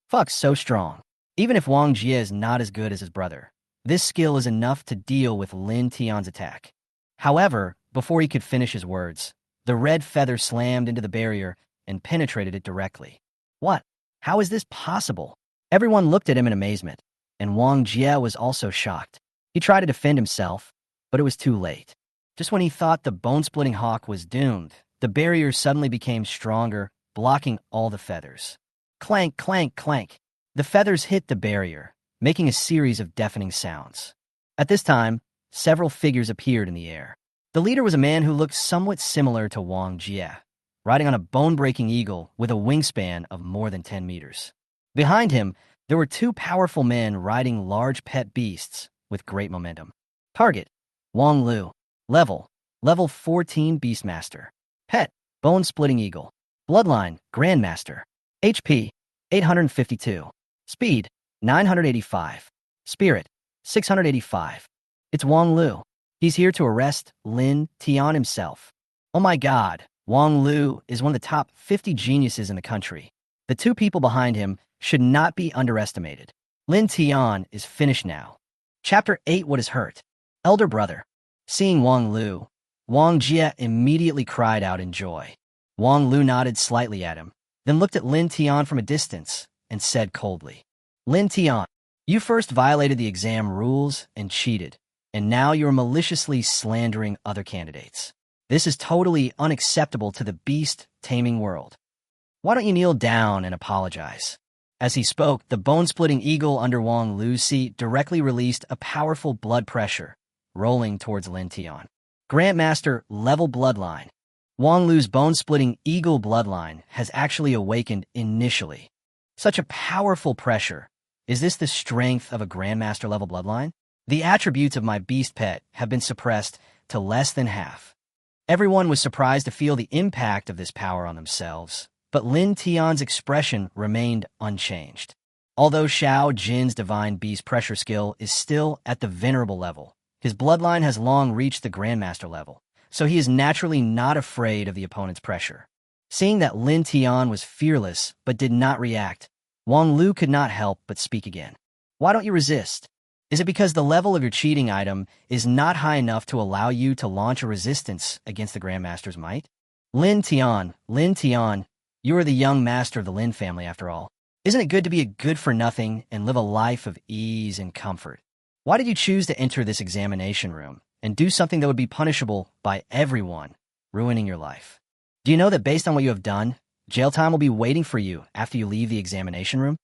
Fuck's so strong. Even if Wang Jie is not as good as his brother, this skill is enough to deal with Lin Tian's attack. However, before he could finish his words, the red feather slammed into the barrier and penetrated it directly. What? How is this possible? Everyone looked at him in amazement, and Wang Jie was also shocked. He tried to defend himself, but it was too late. Just when he thought the bone-splitting hawk was doomed, the barrier suddenly became stronger, blocking all the feathers. Clank, clank, clank. The feathers hit the barrier, making a series of deafening sounds. At this time, several figures appeared in the air. The leader was a man who looked somewhat similar to Wang Jie, riding on a bone-breaking eagle with a wingspan of more than 10 meters. Behind him, there were two powerful men riding large pet beasts with great momentum. Target: Wang Lu. Level 14 Beastmaster. Pet: Bone-splitting eagle. Bloodline: Grandmaster. HP: 852. Speed: 985. Spirit: 685. It's Wang Lu. He's here to arrest Lin Tian himself. Oh my god, Wang Lu is one of the top 50 geniuses in the country. The two people behind him should not be underestimated. Lin Tian is finished now. Chapter 8: What is hurt? Elder brother. Seeing Wang Lu, Wang Jie immediately cried out in joy. Wang Lu nodded slightly at him, then looked at Lin Tian from a distance and said coldly, Lin Tian, you first violated the exam rules and cheated, and now you're maliciously slandering other candidates. This is totally unacceptable to the beast taming world. Why don't you kneel down and apologize? As he spoke, the bone-splitting eagle under Wang Lu's seat directly released a powerful blood pressure, rolling towards Lin Tian. Grandmaster level bloodline. Wang Lu's bone-splitting eagle bloodline has actually awakened initially. Such a powerful pressure. Is this the strength of a Grandmaster level bloodline? The attributes of my beast pet have been suppressed to less than half. Everyone was surprised to feel the impact of this power on themselves, but Lin Tian's expression remained unchanged. Although Xiao Jin's divine beast pressure skill is still at the venerable level, his bloodline has long reached the Grandmaster level, so he is naturally not afraid of the opponent's pressure. Seeing that Lin Tian was fearless but did not react, Wang Lu could not help but speak again. Why don't you resist? Is it because the level of your cheating item is not high enough to allow you to launch a resistance against the Grandmaster's might? Lin Tian, you are the young master of the Lin family after all. Isn't it good to be a good-for-nothing and live a life of ease and comfort? Why did you choose to enter this examination room and do something that would be punishable by everyone, ruining your life? Do you know that based on what you have done, jail time will be waiting for you after you leave the examination room?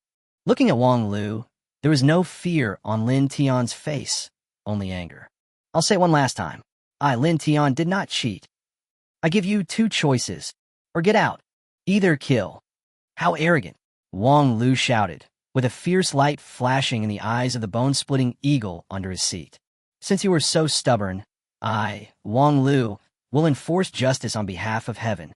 Looking at Wang Lu, there was no fear on Lin Tian's face, only anger. I'll say it one last time. I, Lin Tian, did not cheat. I give you two choices, or get out. Either kill. How arrogant, Wang Lu shouted, with a fierce light flashing in the eyes of the bone-splitting eagle under his seat. Since you were so stubborn, I, Wang Lu, will enforce justice on behalf of heaven.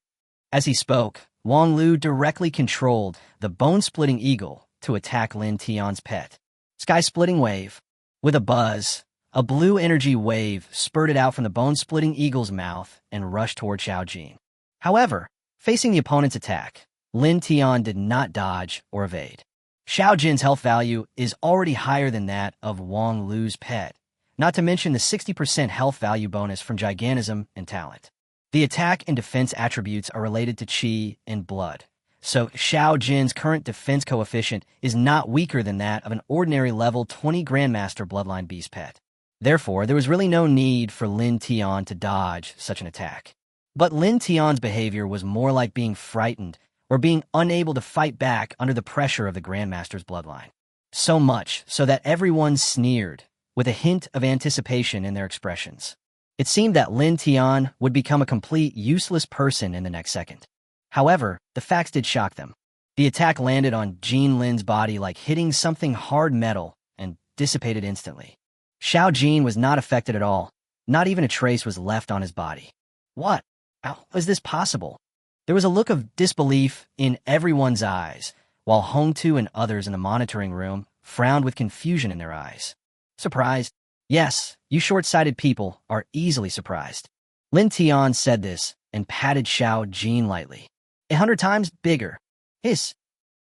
As he spoke, Wang Lu directly controlled the bone-splitting eagle to attack Lin Tian's pet. Sky-splitting wave. With a buzz, a blue energy wave spurted out from the bone-splitting eagle's mouth and rushed toward Xiao Jin. However, facing the opponent's attack, Lin Tian did not dodge or evade. Xiao Jin's health value is already higher than that of Wang Lu's pet, not to mention the 60% health value bonus from gigantism and talent. The attack and defense attributes are related to qi and blood, so Xiao Jin's current defense coefficient is not weaker than that of an ordinary level 20 Grandmaster bloodline beast pet. Therefore, there was really no need for Lin Tian to dodge such an attack. But Lin Tian's behavior was more like being frightened or being unable to fight back under the pressure of the Grandmaster's bloodline. So much so that everyone sneered, with a hint of anticipation in their expressions. It seemed that Lin Tian would become a complete useless person in the next second. However, the facts did shock them. The attack landed on Jin Lin's body like hitting something hard metal and dissipated instantly. Xiao Jin was not affected at all. Not even a trace was left on his body. What? How is this possible? There was a look of disbelief in everyone's eyes, while Hongtu and others in the monitoring room frowned with confusion in their eyes. Surprised? Yes, you short-sighted people are easily surprised. Lin Tian said this and patted Xiao Jin lightly. 100 times bigger. Hiss.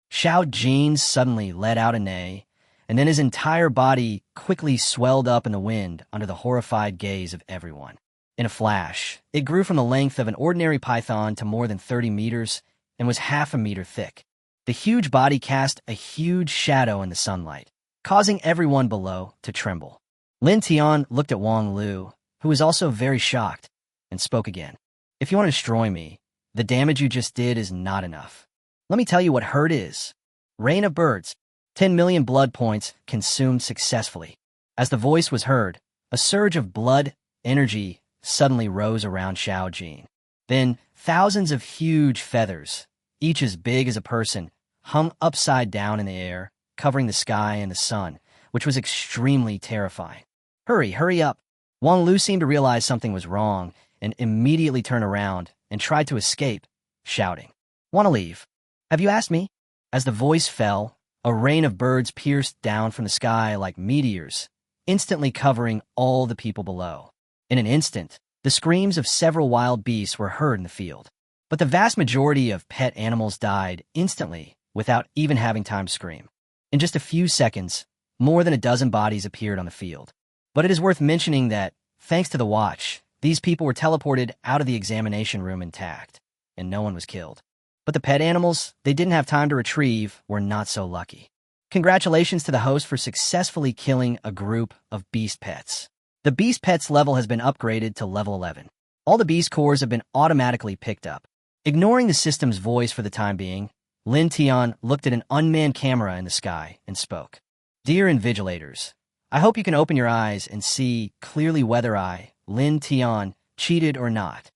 Xiao Jin suddenly let out a neigh, and then his entire body quickly swelled up in the wind under the horrified gaze of everyone. In a flash, it grew from the length of an ordinary python to more than 30 meters and was half a meter thick. The huge body cast a huge shadow in the sunlight, causing everyone below to tremble. Lin Tian looked at Wang Lu, who was also very shocked, and spoke again. If you want to destroy me, the damage you just did is not enough. Let me tell you what hurt is. Rain of birds, 10 million blood points consumed successfully. As the voice was heard, a surge of blood energy suddenly rose around Xiao Jin. Then, thousands of huge feathers, each as big as a person, hung upside down in the air, covering the sky and the sun, which was extremely terrifying. Hurry up. Wang Lu seemed to realize something was wrong and immediately turned around and tried to escape, shouting, "Want to leave? Have you asked me?" As the voice fell, a rain of birds pierced down from the sky like meteors, instantly covering all the people below. In an instant, the screams of several wild beasts were heard in the field. But the vast majority of pet animals died instantly without even having time to scream. In just a few seconds, more than a dozen bodies appeared on the field. But it is worth mentioning that, thanks to the watch, these people were teleported out of the examination room intact, and no one was killed. But the pet animals they didn't have time to retrieve were not so lucky. Congratulations to the host for successfully killing a group of beast pets. The beast pets level has been upgraded to level 11. All the beast cores have been automatically picked up. Ignoring the system's voice for the time being, Lin Tian looked at an unmanned camera in the sky and spoke. "Dear Invigilators, I hope you can open your eyes and see clearly whether I, Lin Tian, cheated or not.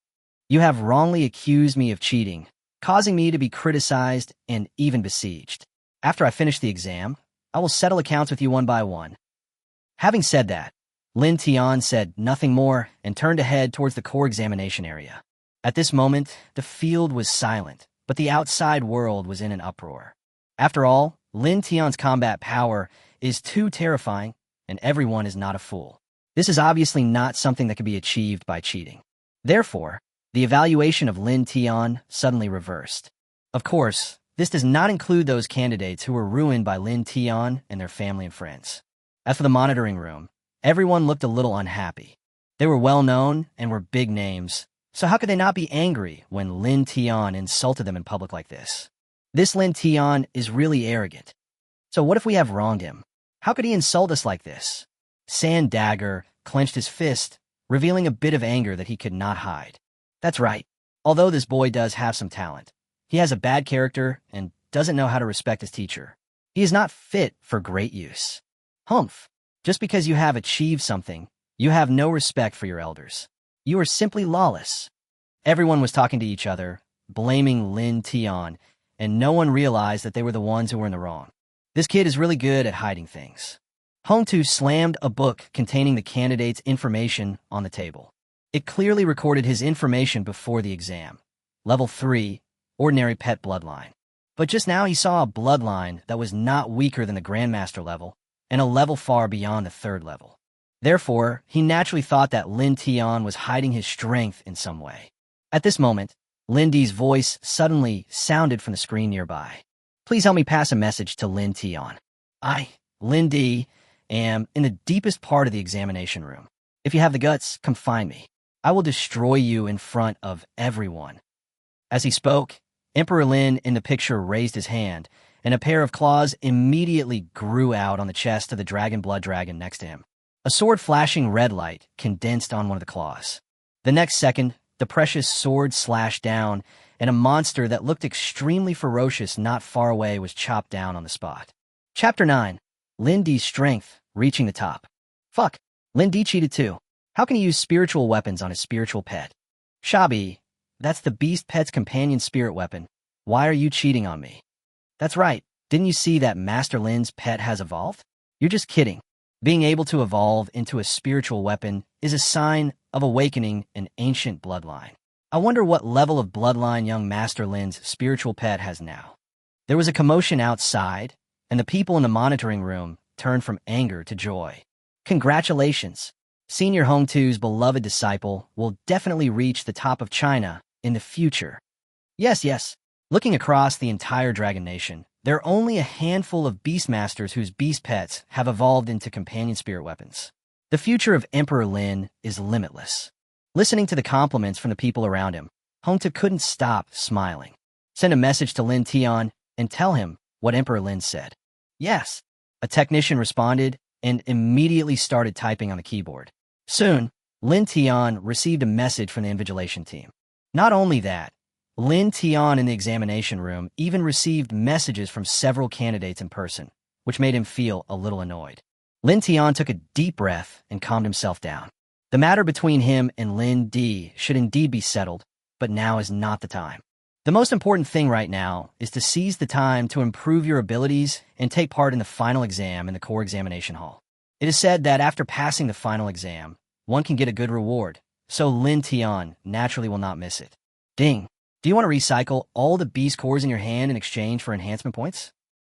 You have wrongly accused me of cheating, causing me to be criticized and even besieged. After I finish the exam, I will settle accounts with you one by one." Having said that, Lin Tian said nothing more and turned to head towards the core examination area. At this moment, the field was silent, but the outside world was in an uproar. After all, Lin Tian's combat power is too terrifying, and everyone is not a fool. This is obviously not something that can be achieved by cheating. Therefore, the evaluation of Lin Tian suddenly reversed. Of course, this does not include those candidates who were ruined by Lin Tian and their family and friends. As for the monitoring room, everyone looked a little unhappy. They were well-known and were big names, so how could they not be angry when Lin Tian insulted them in public like this? This Lin Tian is really arrogant. So what if we have wronged him? How could he insult us like this? Sand Dagger clenched his fist, revealing a bit of anger that he could not hide. That's right. Although this boy does have some talent, he has a bad character and doesn't know how to respect his teacher. He is not fit for great use. Humph. Just because you have achieved something, you have no respect for your elders. You are simply lawless. Everyone was talking to each other, blaming Lin Tian, and no one realized that they were the ones who were in the wrong. This kid is really good at hiding things. Hongtu slammed a book containing the candidate's information on the table. It clearly recorded his information before the exam. Level 3, ordinary pet bloodline. But just now he saw a bloodline that was not weaker than the Grandmaster level, and a level far beyond the 3rd level. Therefore, he naturally thought that Lin Tian was hiding his strength in some way. At this moment, Lindy's voice suddenly sounded from the screen nearby. "Please help me pass a message to Lin Tian. I, Lindy, am in the deepest part of the examination room. If you have the guts, come find me. I will destroy you in front of everyone." As he spoke, Emperor Lin in the picture raised his hand, and a pair of claws immediately grew out on the chest of the dragon blood dragon next to him. A sword flashing red light condensed on one of the claws. The next second, the precious sword slashed down, and a monster that looked extremely ferocious not far away was chopped down on the spot. Chapter 9. Lindy's strength reaching the top. Fuck, Lindy cheated too. How can he use spiritual weapons on his spiritual pet? Shabi, that's the beast pet's companion spirit weapon. Why are you cheating on me? That's right, didn't you see that Master Lin's pet has evolved? You're just kidding. Being able to evolve into a spiritual weapon is a sign of awakening an ancient bloodline. I wonder what level of bloodline young Master Lin's spiritual pet has now. There was a commotion outside, and the people in the monitoring room turned from anger to joy. Congratulations! Senior Hongtu's beloved disciple will definitely reach the top of China in the future. Yes. Looking across the entire Dragon Nation, there are only a handful of Beastmasters whose beast pets have evolved into companion spirit weapons. The future of Emperor Lin is limitless. Listening to the compliments from the people around him, Hongtu couldn't stop smiling. Send a message to Lin Tian. and tell him what Emperor Lin said. Yes. A technician responded and immediately started typing on the keyboard. Soon, Lin Tian received a message from the invigilation team. Not only that, Lin Tian in the examination room even received messages from several candidates in person, which made him feel a little annoyed. Lin Tian took a deep breath and calmed himself down. The matter between him and Lindy should indeed be settled, but now is not the time. The most important thing right now is to seize the time to improve your abilities and take part in the final exam in the core examination hall. It is said that after passing the final exam, one can get a good reward, so Lin Tian naturally will not miss it. Ding. Do you want to recycle all the beast cores in your hand in exchange for enhancement points?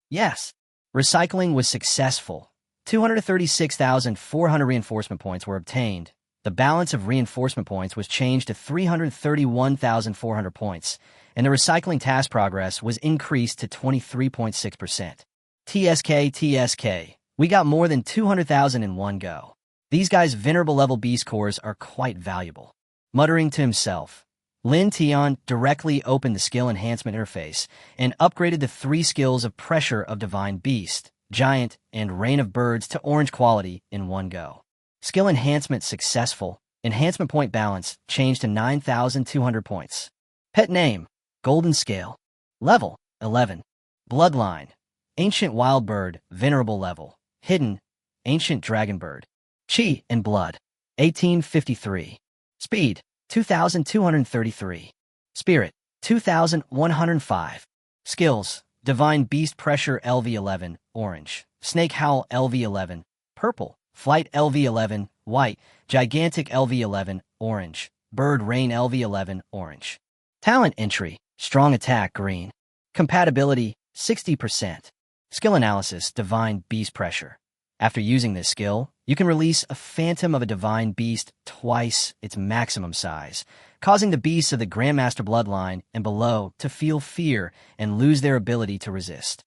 Yes. Recycling was successful. 236,400 reinforcement points were obtained. The balance of reinforcement points was changed to 331,400 points, and the recycling task progress was increased to 23.6%. TSK. We got more than 200,000 in one go. These guys' venerable level beast cores are quite valuable. Muttering to himself, Lin Tian directly opened the skill enhancement interface and upgraded the 3 skills of Pressure of Divine Beast, Giant, and Rain of Birds to orange quality in one go. Skill enhancement successful. Enhancement point balance changed to 9,200 points. Pet name, Golden Scale. Level, 11. Bloodline, Ancient Wild Bird, Venerable Level. Hidden, Ancient Dragon Bird. Chi and Blood, 1853. Speed, 2,233. Spirit, 2,105. Skills, Divine Beast Pressure LV11, Orange. Snake Howl LV11, Purple. Flight LV11, White. Gigantic LV11, Orange. Bird Rain LV11, Orange. Talent entry, Strong Attack, Green. Compatibility, 60%. Skill analysis, Divine Beast Pressure. After using this skill, you can release a phantom of a divine beast twice its maximum size, causing the beasts of the Grandmaster bloodline and below to feel fear and lose their ability to resist.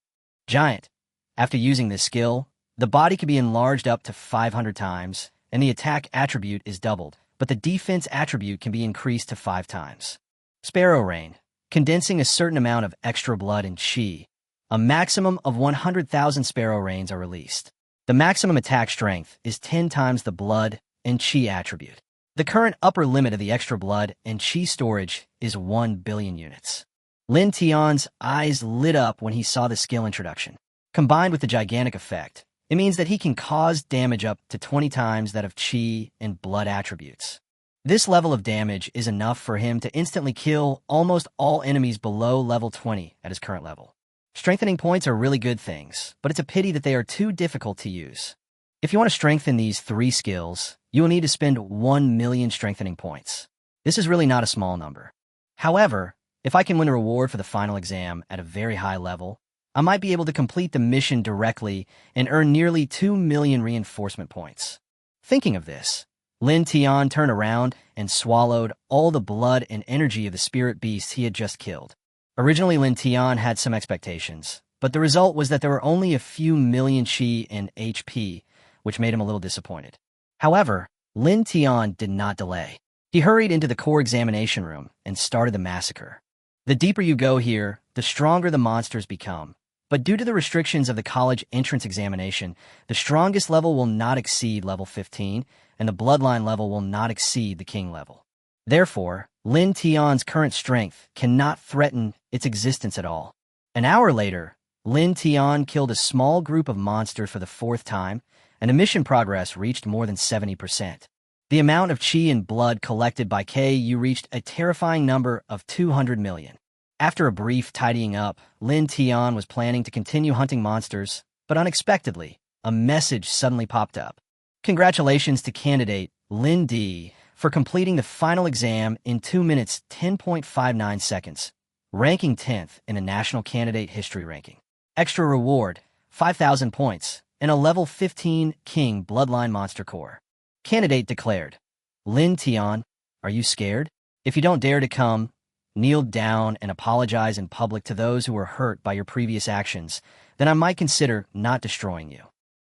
Giant. After using this skill, the body can be enlarged up to 500 times, and the attack attribute is doubled, but the defense attribute can be increased to 5 times. Sparrow Rain. Condensing a certain amount of extra blood and chi. A maximum of 100,000 Sparrow Rains are released. The maximum attack strength is 10 times the blood and chi attribute. The current upper limit of the extra blood and chi storage is 1 billion units. Lin Tian's eyes lit up when he saw the skill introduction. Combined with the gigantic effect, it means that he can cause damage up to 20 times that of chi and blood attributes. This level of damage is enough for him to instantly kill almost all enemies below level 20 at his current level. Strengthening points are really good things, but it's a pity that they are too difficult to use. If you want to strengthen these 3 skills, you will need to spend 1 million strengthening points. This is really not a small number. However, if I can win a reward for the final exam at a very high level, I might be able to complete the mission directly and earn nearly 2 million reinforcement points. Thinking of this, Lin Tian turned around and swallowed all the blood and energy of the spirit beasts he had just killed. Originally, Lin Tian had some expectations, but the result was that there were only a few million chi and HP, which made him a little disappointed. However, Lin Tian did not delay. He hurried into the core examination room and started the massacre. The deeper you go here, the stronger the monsters become. But due to the restrictions of the college entrance examination, the strongest level will not exceed level 15, and the bloodline level will not exceed the king level. Therefore, Lin Tian's current strength cannot threaten its existence at all. An hour later, Lin Tian killed a small group of monsters for the 4th time, and the mission progress reached more than 70%. The amount of chi and blood collected by KU reached a terrifying number of 200 million. After a brief tidying up, Lin Tian was planning to continue hunting monsters, but unexpectedly, a message suddenly popped up. Congratulations to candidate Lindy for completing the final exam in 2 minutes 10.59 seconds, ranking 10th in the National Candidate History Ranking. Extra reward, 5,000 points, and a level 15 King Bloodline Monster Core. Candidate declared. Lin Tian, are you scared? If you don't dare to come, kneel down and apologize in public to those who were hurt by your previous actions, then I might consider not destroying you.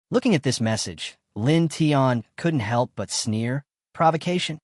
Looking at this message, Lin Tian couldn't help but sneer. Provocation.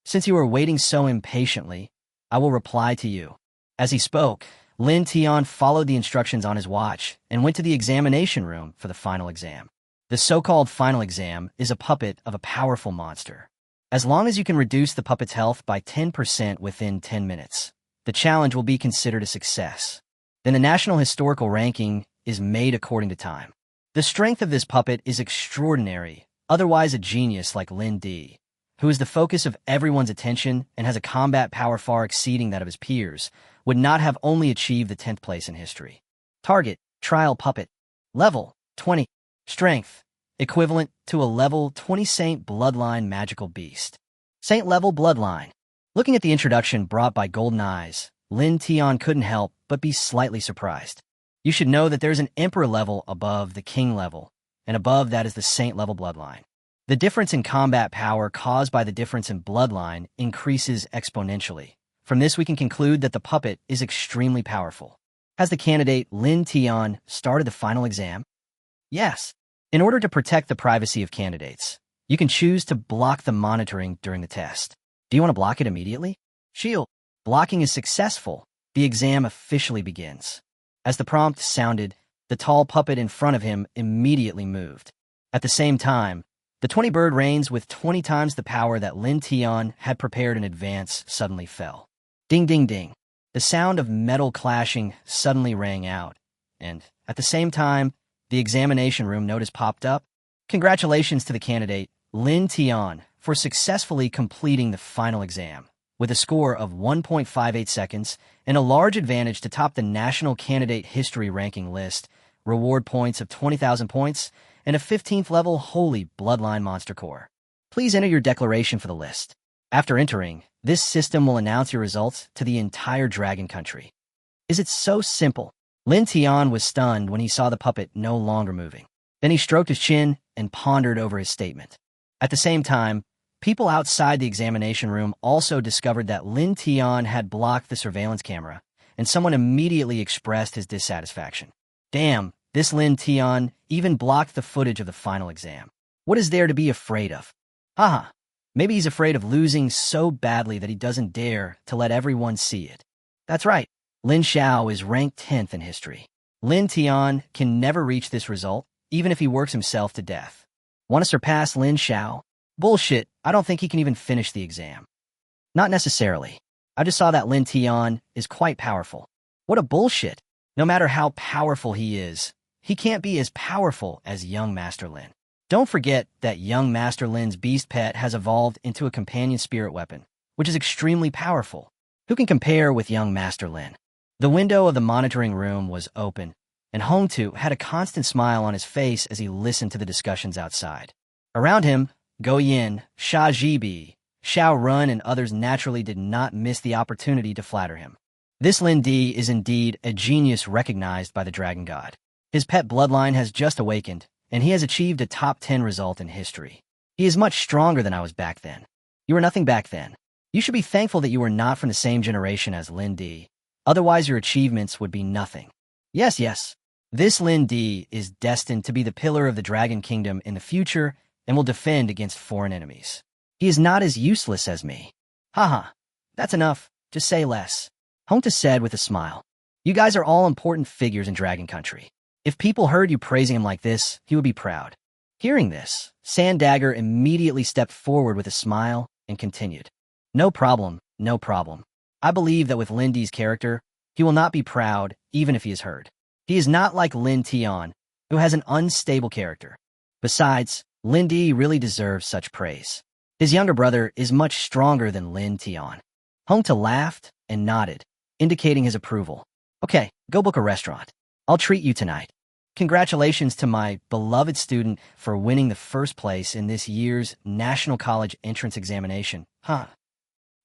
Since you are waiting so impatiently, I will reply to you. As he spoke, Lin Tian followed the instructions on his watch and went to the examination room for the final exam. The so-called final exam is a puppet of a powerful monster. As long as you can reduce the puppet's health by 10% within 10 minutes, the challenge will be considered a success. Then the national historical ranking is made according to time. The strength of this puppet is extraordinary, otherwise a genius like Lindy, who is the focus of everyone's attention and has a combat power far exceeding that of his peers, would not have only achieved the 10th place in history. Target, trial puppet. Level, 20. Strength, equivalent to a level 20 Saint Bloodline magical beast. Saint level Bloodline. Looking at the introduction brought by Golden Eyes, Lin Tian couldn't help but be slightly surprised. You should know that there's an Emperor level above the King level, and above that is the Saint level Bloodline. The difference in combat power caused by the difference in Bloodline increases exponentially. From this we can conclude that the puppet is extremely powerful. Has the candidate Lin Tian started the final exam? Yes. In order to protect the privacy of candidates, you can choose to block the monitoring during the test. Do you want to block it immediately? Shield. Blocking is successful. The exam officially begins. As the prompt sounded, the tall puppet in front of him immediately moved. At the same time, the 20 bird reins with 20 times the power that Lin Tian had prepared in advance suddenly fell. Ding, ding, ding. The sound of metal clashing suddenly rang out, and at the same time, the examination room notice popped up. Congratulations to the candidate, Lin Tian, for successfully completing the final exam, with a score of 1.58 seconds and a large advantage to top the National Candidate History Ranking list, reward points of 20,000 points, and a 15th level Holy Bloodline Monster Core. Please enter your declaration for the list. After entering, this system will announce your results to the entire Dragon Country. Is it so simple? Lin Tian was stunned when he saw the puppet no longer moving. Then he stroked his chin and pondered over his statement. At the same time, people outside the examination room also discovered that Lin Tian had blocked the surveillance camera, and someone immediately expressed his dissatisfaction. Damn, this Lin Tian even blocked the footage of the final exam. What is there to be afraid of? Haha, maybe he's afraid of losing so badly that he doesn't dare to let everyone see it. That's right, Lin Xiao is ranked 10th in history. Lin Tian can never reach this result, even if he works himself to death. Want to surpass Lin Xiao? Bullshit, I don't think he can even finish the exam. Not necessarily. I just saw that Lin Tian is quite powerful. What a bullshit. No matter how powerful he is, he can't be as powerful as young Master Lin. Don't forget that young Master Lin's beast pet has evolved into a companion spirit weapon, which is extremely powerful. Who can compare with young Master Lin? The window of the monitoring room was open, and Hongtu had a constant smile on his face as he listened to the discussions outside. Around him, Go Yin, Sha Jibi, Xiao Run, and others naturally did not miss the opportunity to flatter him. This Lindy is indeed a genius recognized by the Dragon God. His pet bloodline has just awakened, and he has achieved a top 10 result in history. He is much stronger than I was back then. You were nothing back then. You should be thankful that you were not from the same generation as Lindy. Otherwise, your achievements would be nothing. Yes. This Lindy is destined to be the pillar of the Dragon Kingdom in the future and will defend against foreign enemies. He is not as useless as me. Haha, that's enough. Just say less. Hongta said with a smile. You guys are all important figures in Dragon Country. If people heard you praising him like this, he would be proud. Hearing this, Sanddagger immediately stepped forward with a smile and continued. No problem. I believe that with Lindy's character, he will not be proud even if he is heard. He is not like Lin Tian, who has an unstable character. Besides, Lindy really deserves such praise. His younger brother is much stronger than Lin Tian. Hongta laughed and nodded, indicating his approval. Okay, go book a restaurant. I'll treat you tonight. Congratulations to my beloved student for winning the first place in this year's National College Entrance Examination.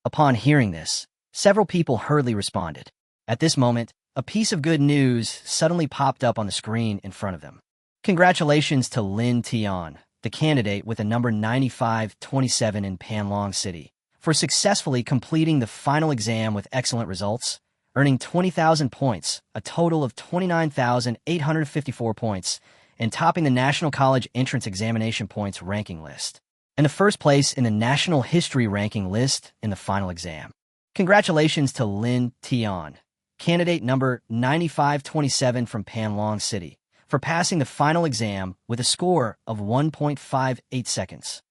Upon hearing this, several people hurriedly responded. At this moment, a piece of good news suddenly popped up on the screen in front of them. Congratulations to Lin Tian, the candidate with the number 9527 in Panlong City, for successfully completing the final exam with excellent results, earning 20,000 points, a total of 29,854 points, and topping the National College Entrance Examination points ranking list, and the first place in the National History Ranking list in the final exam. Congratulations to Lin Tian. candidate number 9527 from Panlong City, for passing the final exam with a score of 1.58 seconds.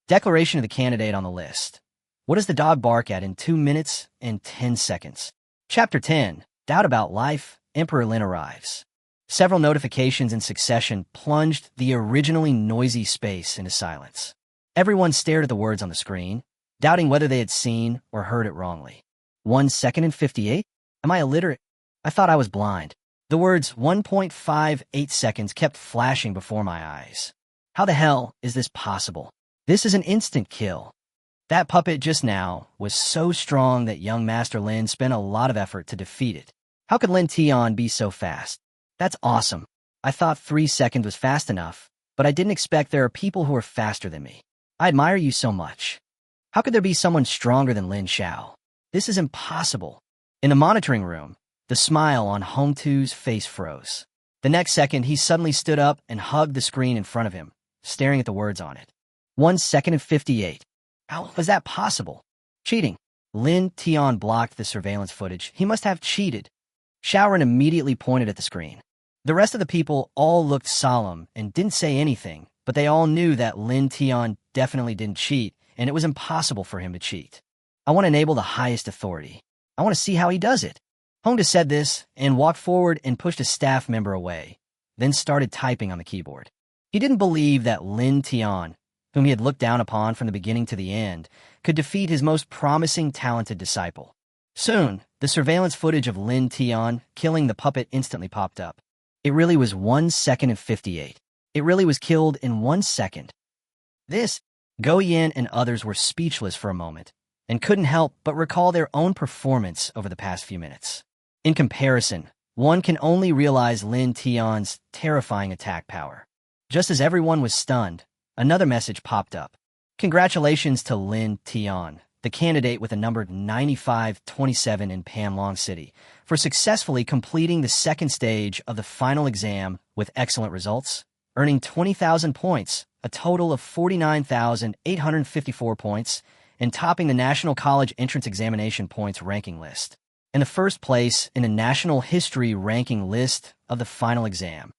Declaration of the candidate on the list. What does the dog bark at in 2 minutes and 10 seconds? Chapter 10. Doubt about life. Emperor Lin arrives. Several notifications in succession plunged the originally noisy space into silence. Everyone stared at the words on the screen, doubting whether they had seen or heard it wrongly. 1 second and 58? Am I illiterate? I thought I was blind. The words 1.58 seconds kept flashing before my eyes. How the hell is this possible? This is an instant kill. That puppet just now was so strong that young Master Lin spent a lot of effort to defeat it. How could Lin Tian be so fast? That's awesome. I thought 3 seconds was fast enough, but I didn't expect there are people who are faster than me. I admire you so much. How could there be someone stronger than Lin Xiao? This is impossible. In the monitoring room, the smile on Hong Tu's face froze. The next second, he suddenly stood up and hugged the screen in front of him, staring at the words on it. 1 second and 58. How was that possible? Cheating. Lin Tian blocked the surveillance footage. He must have cheated. Xiaoran immediately pointed at the screen. The rest of the people all looked solemn and didn't say anything, but they all knew that Lin Tian definitely didn't cheat, and it was impossible for him to cheat. I want to enable the highest authority. I want to see how he does it. Hongda said this and walked forward and pushed a staff member away, then started typing on the keyboard. He didn't believe that Lin Tian, whom he had looked down upon from the beginning to the end, could defeat his most promising, talented disciple. Soon, the surveillance footage of Lin Tian killing the puppet instantly popped up. It really was 1 second and 58. It really was killed in 1 second. This, Go Yin and others were speechless for a moment, and couldn't help but recall their own performance over the past few minutes. In comparison, one can only realize Lin Tian's terrifying attack power. Just as everyone was stunned, another message popped up. Congratulations to Lin Tian, the candidate with the number 9527 in Panlong City, for successfully completing the second stage of the final exam with excellent results, earning 20,000 points, a total of 49,854 points, and topping the National College Entrance Examination points ranking list, and the first place in the National History ranking list of the final exam.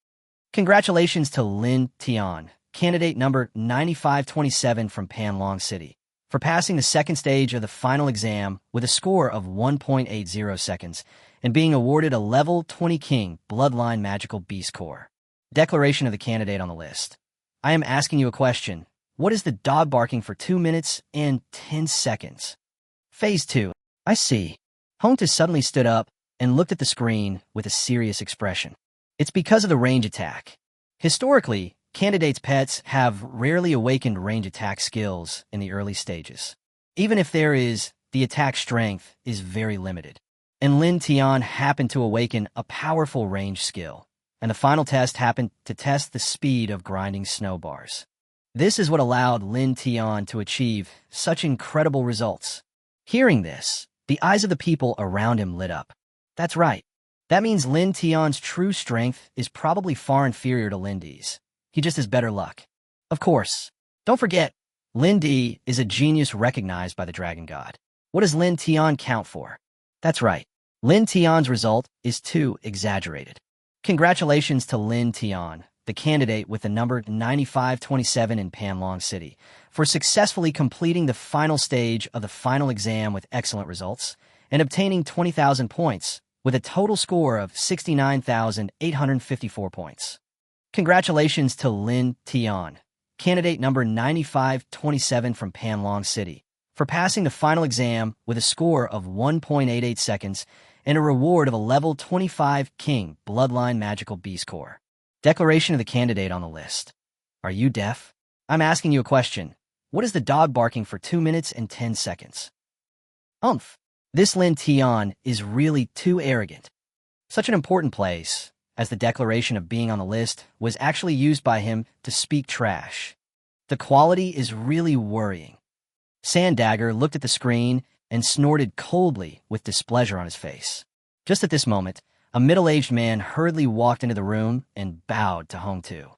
Congratulations to Lin Tian, candidate number 9527 from Panlong City, for passing the second stage of the final exam with a score of 1.80 seconds and being awarded a level 20 King Bloodline Magical Beast Core. Declaration of the candidate on the list. I am asking you a question. What is the dog barking for 2 minutes and 10 seconds? Phase 2. I see. Hongta suddenly stood up and looked at the screen with a serious expression. It's because of the range attack. Historically, candidates' pets have rarely awakened range attack skills in the early stages. Even if there is, the attack strength is very limited. And Lin Tian happened to awaken a powerful range skill, and the final test happened to test the speed of grinding snow bars. This is what allowed Lin Tian to achieve such incredible results. Hearing this, the eyes of the people around him lit up. That's right. That means Lin Tian's true strength is probably far inferior to Lindy's. He just has better luck. Of course. Don't forget, Lindy is a genius recognized by the Dragon God. What does Lin Tian count for? That's right. Lin Tian's result is too exaggerated. Congratulations to Lin Tian, the candidate with the number 9527 in Panlong City, for successfully completing the final stage of the final exam with excellent results and obtaining 20,000 points with a total score of 69,854 points. Congratulations to Lin Tian, candidate number 9527 from Panlong City, for passing the final exam with a score of 1.88 seconds and a reward of a level 25 King Bloodline Magical Beast Core. Declaration of the candidate on the list. Are you deaf? I'm asking you a question. What is the dog barking for 2 minutes and 10 seconds? Umph. This Lin Tian is really too arrogant. Such an important place, as the declaration of being on the list was actually used by him to speak trash. The quality is really worrying. Sandagger looked at the screen and snorted coldly with displeasure on his face. Just at this moment, a middle-aged man hurriedly walked into the room and bowed to Hongtu.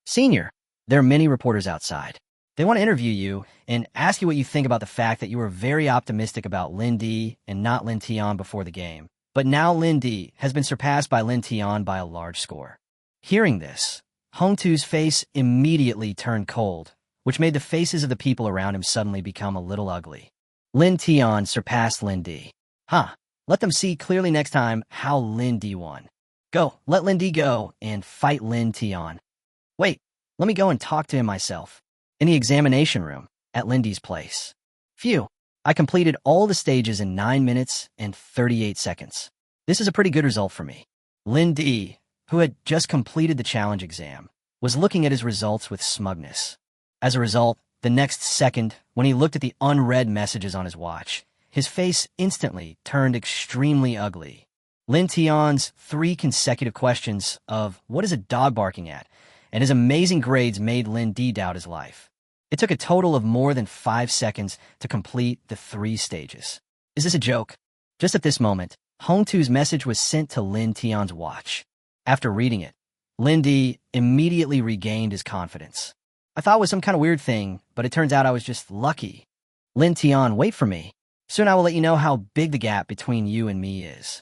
Senior, there are many reporters outside. They want to interview you and ask you what you think about the fact that you were very optimistic about Lindy and not Lin Tian before the game. But now Lindy has been surpassed by Lin Tian by a large score. Hearing this, Hongtu's face immediately turned cold, which made the faces of the people around him suddenly become a little ugly. Lin Tian surpassed Lindy. Let them see clearly next time how Lindy won. Go, let Lindy go and fight Lin Tian. Wait, let me go and talk to him myself. In the examination room, at Lindy's place. Phew, I completed all the stages in 9 minutes and 38 seconds. This is a pretty good result for me. Lindy, who had just completed the challenge exam, was looking at his results with smugness. As a result, the next second, when he looked at the unread messages on his watch, his face instantly turned extremely ugly. Lin Tian's 3 consecutive questions of "what is a dog barking at?" and his amazing grades made Lindy doubt his life. It took a total of more than 5 seconds to complete the 3 stages. Is this a joke? Just at this moment, Hongtu's message was sent to Lin Tian's watch. After reading it, Lindy immediately regained his confidence. I thought it was some kind of weird thing, but it turns out I was just lucky. Lin Tian, wait for me. Soon I will let you know how big the gap between you and me is.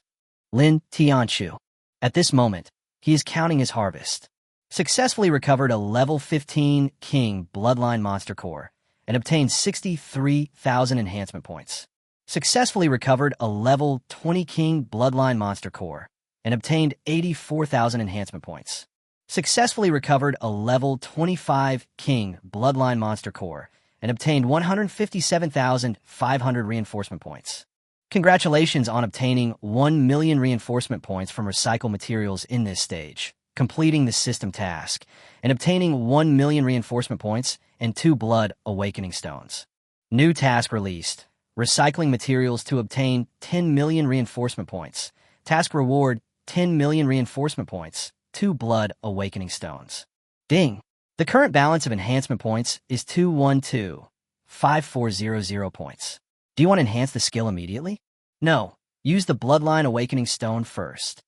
Lin Tianchu. At this moment, he is counting his harvest. Successfully recovered a level 15 King Bloodline Monster Core and obtained 63,000 enhancement points. Successfully recovered a level 20 King Bloodline Monster Core and obtained 84,000 enhancement points. Successfully recovered a level 25 King Bloodline Monster Core and obtained 157,500 reinforcement points. Congratulations on obtaining 1 million reinforcement points from recycled materials in this stage, completing the system task, and obtaining 1 million reinforcement points and 2 blood awakening stones. New task released. Recycling materials to obtain 10 million reinforcement points. Task reward, 10 million reinforcement points, 2 blood awakening stones. Ding! The current balance of enhancement points is 212,5400 points. Do you want to enhance the skill immediately? No. Use the Bloodline Awakening Stone first.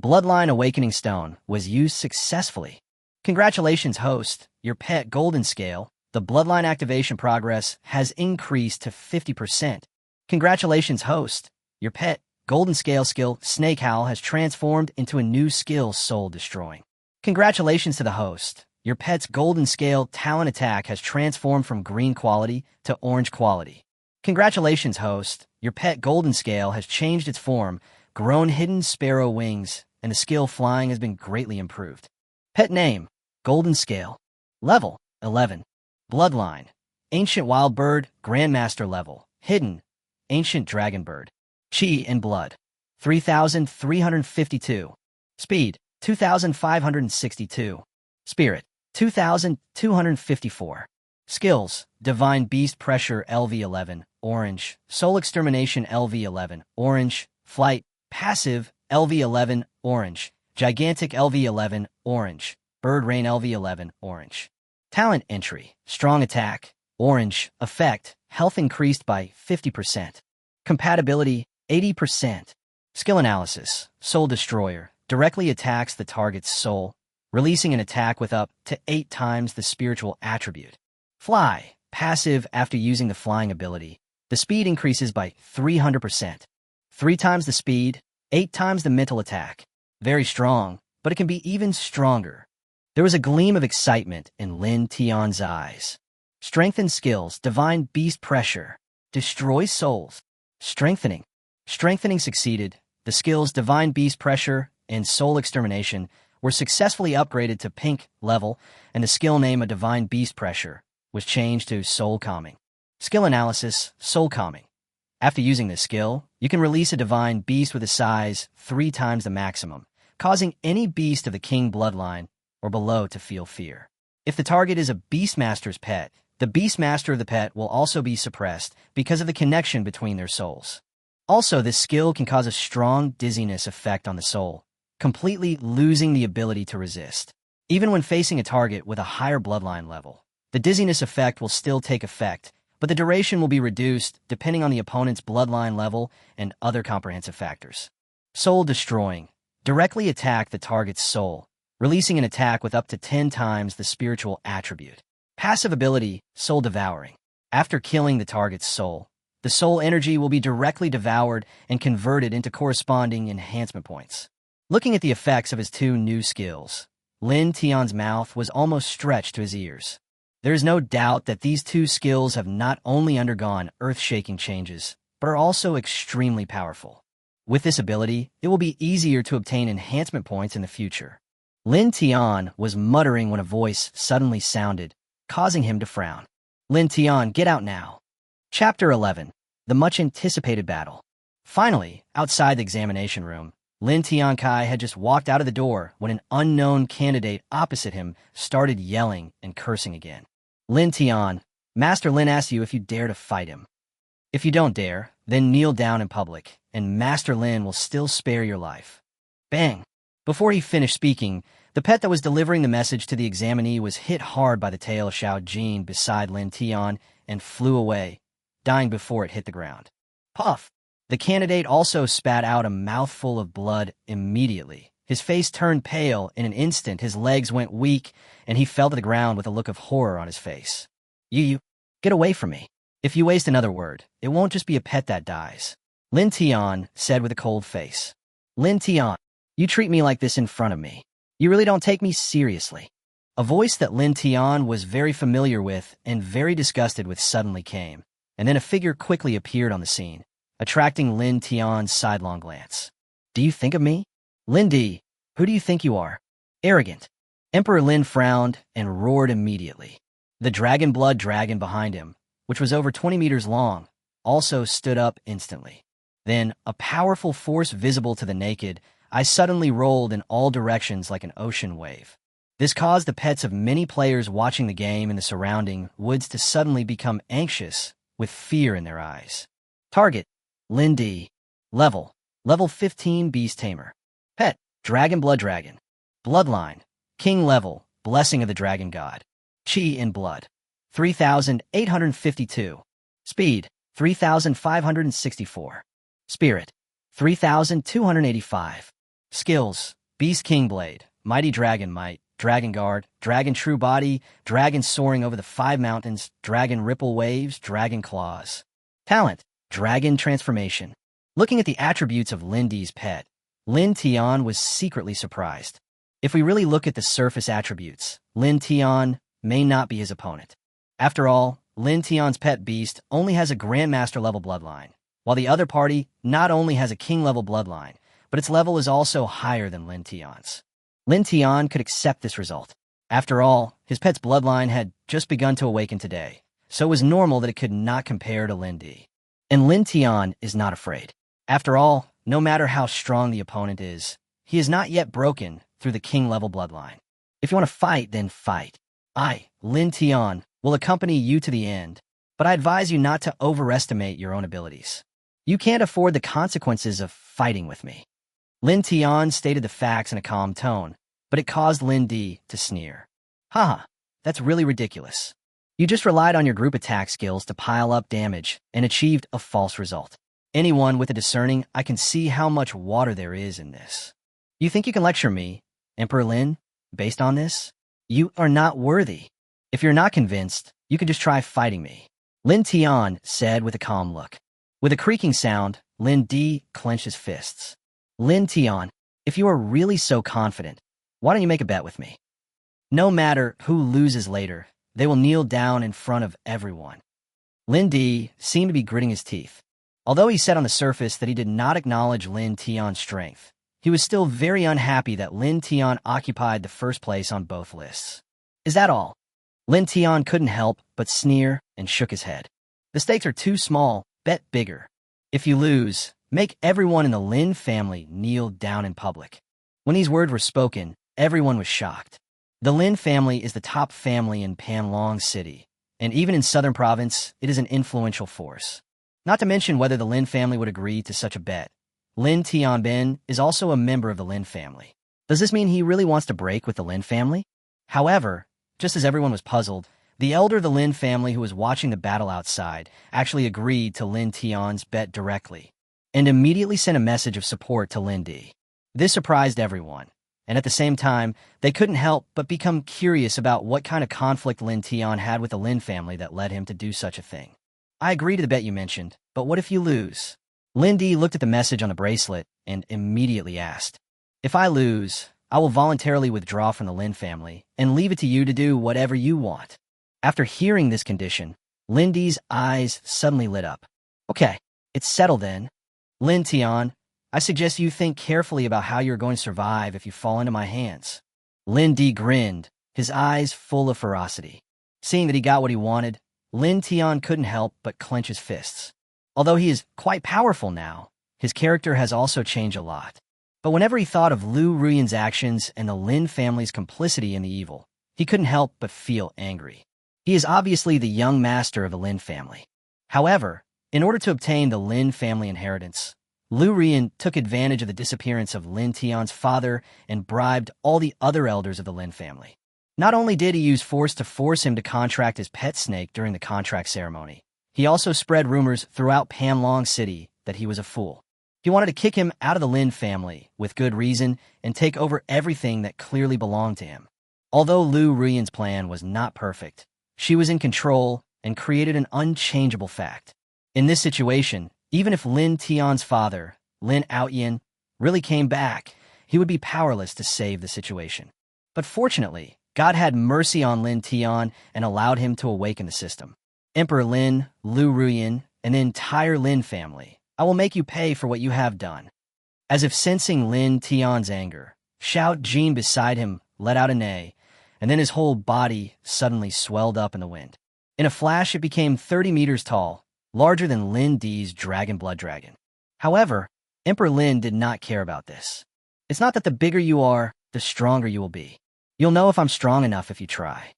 Bloodline Awakening Stone was used successfully. Congratulations, host. Your pet Golden Scale, the Bloodline activation progress has increased to 50%. Congratulations, host. Your pet Golden Scale skill Snake Howl has transformed into a new skill Soul Destroying. Congratulations to the host. Your pet's Golden Scale Talent Attack has transformed from green quality to orange quality. Congratulations, host. Your pet Golden Scale has changed its form, grown hidden sparrow wings, and the skill Flying has been greatly improved. Pet name, Golden Scale. Level, 11. Bloodline, Ancient Wild Bird, Grandmaster level. Hidden, Ancient Dragon Bird. Chi and Blood, 3,352. Speed, 2,562. Spirit, 2,254. Skills, Divine Beast Pressure LV11, orange. Soul Extermination LV11, orange. Flight, Passive LV11, orange. Gigantic LV11, orange. Bird Rain LV11, orange. Talent entry, Strong Attack, orange. Effect, health increased by 50%. Compatibility, 80%. Skill analysis, Soul Destroyer, directly attacks the target's soul, releasing an attack with up to 8 times the spiritual attribute. Fly, passive after using the flying ability. The speed increases by 300%. 3 times the speed, 8 times the mental attack. Very strong, but it can be even stronger. There was a gleam of excitement in Lin Tian's eyes. Strengthen skills, Divine Beast Pressure. Destroy souls. Strengthening. Strengthening succeeded. The skills Divine Beast Pressure and Soul Extermination were successfully upgraded to pink level, and the skill name of Divine Beast Pressure was changed to Soul Calming. Skill analysis, Soul Calming. After using this skill, you can release a divine beast with a size 3 times the maximum, causing any beast of the king bloodline or below to feel fear. If the target is a Beastmaster's pet, the Beastmaster of the pet will also be suppressed because of the connection between their souls. Also, this skill can cause a strong dizziness effect on the soul, completely losing the ability to resist. Even when facing a target with a higher bloodline level, the dizziness effect will still take effect, but the duration will be reduced depending on the opponent's bloodline level and other comprehensive factors. Soul Destroying. Directly attack the target's soul, releasing an attack with up to 10 times the spiritual attribute. Passive ability, Soul Devouring. After killing the target's soul, The soul energy will be directly devoured and converted into corresponding enhancement points. Looking at the effects of his two new skills, Lin Tian's mouth was almost stretched to his ears. There is no doubt that these two skills have not only undergone earth-shaking changes, but are also extremely powerful. With this ability, it will be easier to obtain enhancement points in the future. Lin Tian was muttering when a voice suddenly sounded, causing him to frown. Lin Tian, get out now. Chapter 11. The much-anticipated battle. Finally, outside the examination room, Lin Tiankai had just walked out of the door when an unknown candidate opposite him started yelling and cursing again. Lin Tian, Master Lin asks you if you dare to fight him. If you don't dare, then kneel down in public, and Master Lin will still spare your life. Bang! Before he finished speaking, the pet that was delivering the message to the examinee was hit hard by the tail of Xiao Jin beside Lin Tian and flew away, dying before it hit the ground. Puff! The candidate also spat out a mouthful of blood immediately. His face turned pale in an instant, his legs went weak, and he fell to the ground with a look of horror on his face. You, get away from me. If you waste another word, it won't just be a pet that dies. Lin Tian said with a cold face. Lin Tian, you treat me like this in front of me. You really don't take me seriously. A voice that Lin Tian was very familiar with and very disgusted with suddenly came, and then a figure quickly appeared on the scene, attracting Lin Tian's sidelong glance. Do you think of me? Lindy, who do you think you are? Arrogant. Emperor Lin frowned and roared immediately. The dragon blood dragon behind him, which was over 20 meters long, also stood up instantly. Then, a powerful force visible to the naked eye suddenly rolled in all directions like an ocean wave. This caused the pets of many players watching the game in the surrounding woods to suddenly become anxious with fear in their eyes. Target, Lindy. Level 15 Beast Tamer. Pet, Dragon Blood Dragon. Bloodline, King level, Blessing of the Dragon God. Chi in blood, 3,852. Speed, 3,564. Spirit, 3,285. Skills, Beast King Blade, Mighty Dragon Might, Dragon Guard, Dragon True Body, Dragon Soaring Over the 5 Mountains, Dragon Ripple Waves, Dragon Claws. Talent, Dragon Transformation. Looking at the attributes of Lindy's pet, Lin Tian was secretly surprised. If we really look at the surface attributes, Lin Tian may not be his opponent. After all, Lin Tian's pet beast only has a Grandmaster level bloodline, while the other party not only has a King level bloodline, but its level is also higher than Lin Tian's. Lin Tian could accept this result. After all, his pet's bloodline had just begun to awaken today, so it was normal that it could not compare to Lindy. And Lin Tian is not afraid. After all, no matter how strong the opponent is, he is not yet broken through the King-level bloodline. If you want to fight, then fight. I, Lin Tian, will accompany you to the end, but I advise you not to overestimate your own abilities. You can't afford the consequences of fighting with me. Lin Tian stated the facts in a calm tone, but it caused Lindy to sneer. Haha, that's really ridiculous. You just relied on your group attack skills to pile up damage and achieved a false result. Anyone with a discerning eye can see how much water there is in this. You think you can lecture me, Emperor Lin, based on this? You are not worthy. If you're not convinced, you can just try fighting me. Lin Tian said with a calm look. With a creaking sound, Lin Di clenched his fists. Lin Tian, if you are really so confident, why don't you make a bet with me? No matter who loses later, they will kneel down in front of everyone. Lin Di seemed to be gritting his teeth. Although he said on the surface that he did not acknowledge Lin Tian's strength, he was still very unhappy that Lin Tian occupied the first place on both lists. Is that all? Lin Tian couldn't help but sneer and shook his head. The stakes are too small, bet bigger. If you lose, make everyone in the Lin family kneel down in public. When these words were spoken, everyone was shocked. The Lin family is the top family in Panlong City, and even in Southern Province, it is an influential force. Not to mention whether the Lin family would agree to such a bet. Lin Tianben is also a member of the Lin family. Does this mean he really wants to break with the Lin family? However, just as everyone was puzzled, the elder of the Lin family who was watching the battle outside actually agreed to Lin Tian's bet directly, and immediately sent a message of support to Lindy. This surprised everyone, and at the same time, they couldn't help but become curious about what kind of conflict Lin Tian had with the Lin family that led him to do such a thing. I agree to the bet you mentioned, but what if you lose? Lindy looked at the message on the bracelet and immediately asked, If I lose, I will voluntarily withdraw from the Lin family and leave it to you to do whatever you want. After hearing this condition, Lindy's eyes suddenly lit up. Okay, it's settled then. Lin Tian, I suggest you think carefully about how you're going to survive if you fall into my hands. Lindy grinned, his eyes full of ferocity. Seeing that he got what he wanted, Lin Tian couldn't help but clench his fists. Although he is quite powerful now, his character has also changed a lot. But whenever he thought of Liu Ruyan's actions and the Lin family's complicity in the evil, he couldn't help but feel angry. He is obviously the young master of the Lin family. However, in order to obtain the Lin family inheritance, Liu Ruyan took advantage of the disappearance of Lin Tian's father and bribed all the other elders of the Lin family. Not only did he use force to force him to contract his pet snake during the contract ceremony, he also spread rumors throughout Panlong City that he was a fool. He wanted to kick him out of the Lin family, with good reason, and take over everything that clearly belonged to him. Although Liu Ruyan's plan was not perfect, she was in control and created an unchangeable fact. In this situation, even if Lin Tian's father, Lin Outyan, really came back, he would be powerless to save the situation. But fortunately, God had mercy on Lin Tian and allowed him to awaken the system. Emperor Lin, Liu Ruyan, and the entire Lin family, I will make you pay for what you have done. As if sensing Lin Tian's anger, Xiao Jin beside him let out a neigh, and then his whole body suddenly swelled up in the wind. In a flash, it became 30 meters tall, larger than Lin Di's dragon blood dragon. However, Emperor Lin did not care about this. It's not that the bigger you are, the stronger you will be. You'll know if I'm strong enough if you try.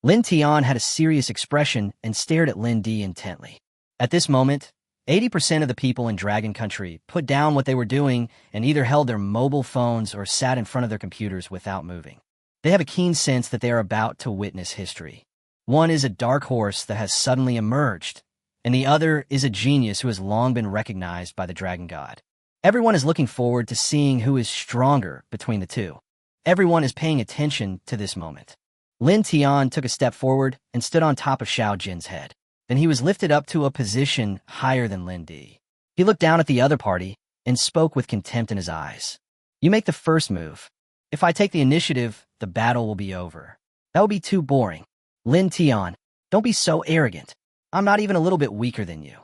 Lin Tian had a serious expression and stared at Lin Di intently. At this moment, 80% of the people in Dragon Country put down what they were doing and either held their mobile phones or sat in front of their computers without moving. They have a keen sense that they are about to witness history. One is a dark horse that has suddenly emerged, and the other is a genius who has long been recognized by the Dragon God. Everyone is looking forward to seeing who is stronger between the two. Everyone is paying attention to this moment. Lin Tian took a step forward and stood on top of Xiao Jin's head. Then he was lifted up to a position higher than Lin Di. He looked down at the other party and spoke with contempt in his eyes. You make the first move. If I take the initiative, the battle will be over. That would be too boring. Lin Tian, don't be so arrogant. I'm not even a little bit weaker than you.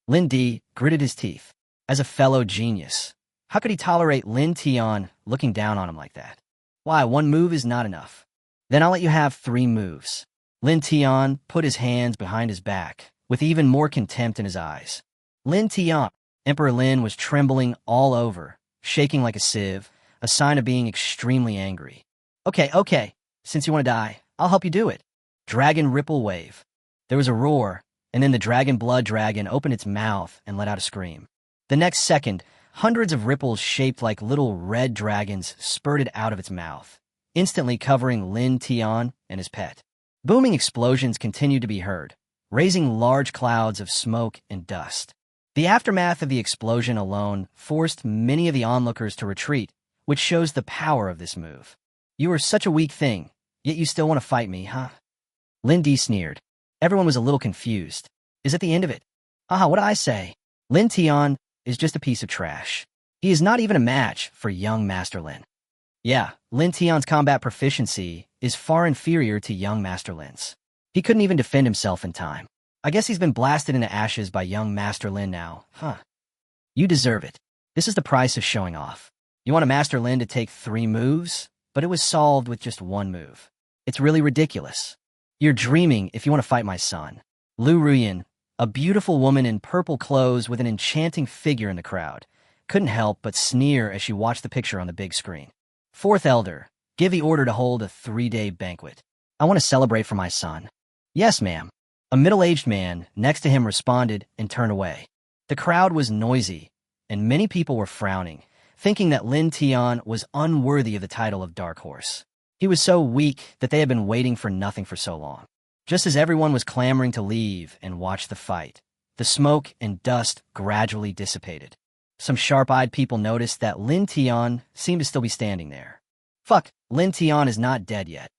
Lin Di gritted his teeth. As a fellow genius, how could he tolerate Lin Tian looking down on him like that? Why, one move is not enough. Then I'll let you have 3 moves. Lin Tian put his hands behind his back, with even more contempt in his eyes. Lin Tian, Emperor Lin was trembling all over, shaking like a sieve, a sign of being extremely angry. Okay, since you want to die, I'll help you do it. Dragon Ripple Wave. There was a roar, and then the dragon blood dragon opened its mouth and let out a scream. The next second, hundreds of ripples shaped like little red dragons spurted out of its mouth, instantly covering Lin Tian and his pet. Booming explosions continued to be heard, raising large clouds of smoke and dust. The aftermath of the explosion alone forced many of the onlookers to retreat, which shows the power of this move. You are such a weak thing, yet you still want to fight me, huh? Lindy sneered. Everyone was a little confused. Is it the end of it? What did I say? Lin Tian is just a piece of trash. He is not even a match for young Master Lin. Yeah, Lin Tian's combat proficiency is far inferior to young Master Lin's. He couldn't even defend himself in time. I guess he's been blasted into ashes by young Master Lin now, huh? You deserve it. This is the price of showing off. You want a Master Lin to take 3 moves, but it was solved with just 1 move. It's really ridiculous. You're dreaming if you want to fight my son. Liu Ruyan, a beautiful woman in purple clothes with an enchanting figure in the crowd, couldn't help but sneer as she watched the picture on the big screen. 4th Elder, give the order to hold a 3-day banquet. I want to celebrate for my son. Yes, ma'am. A middle-aged man next to him responded and turned away. The crowd was noisy, and many people were frowning, thinking that Lin Tian was unworthy of the title of Dark Horse. He was so weak that they had been waiting for nothing for so long. Just as everyone was clamoring to leave and watch the fight, the smoke and dust gradually dissipated. Some sharp-eyed people noticed that Lin Tian seemed to still be standing there. Fuck, Lin Tian is not dead yet.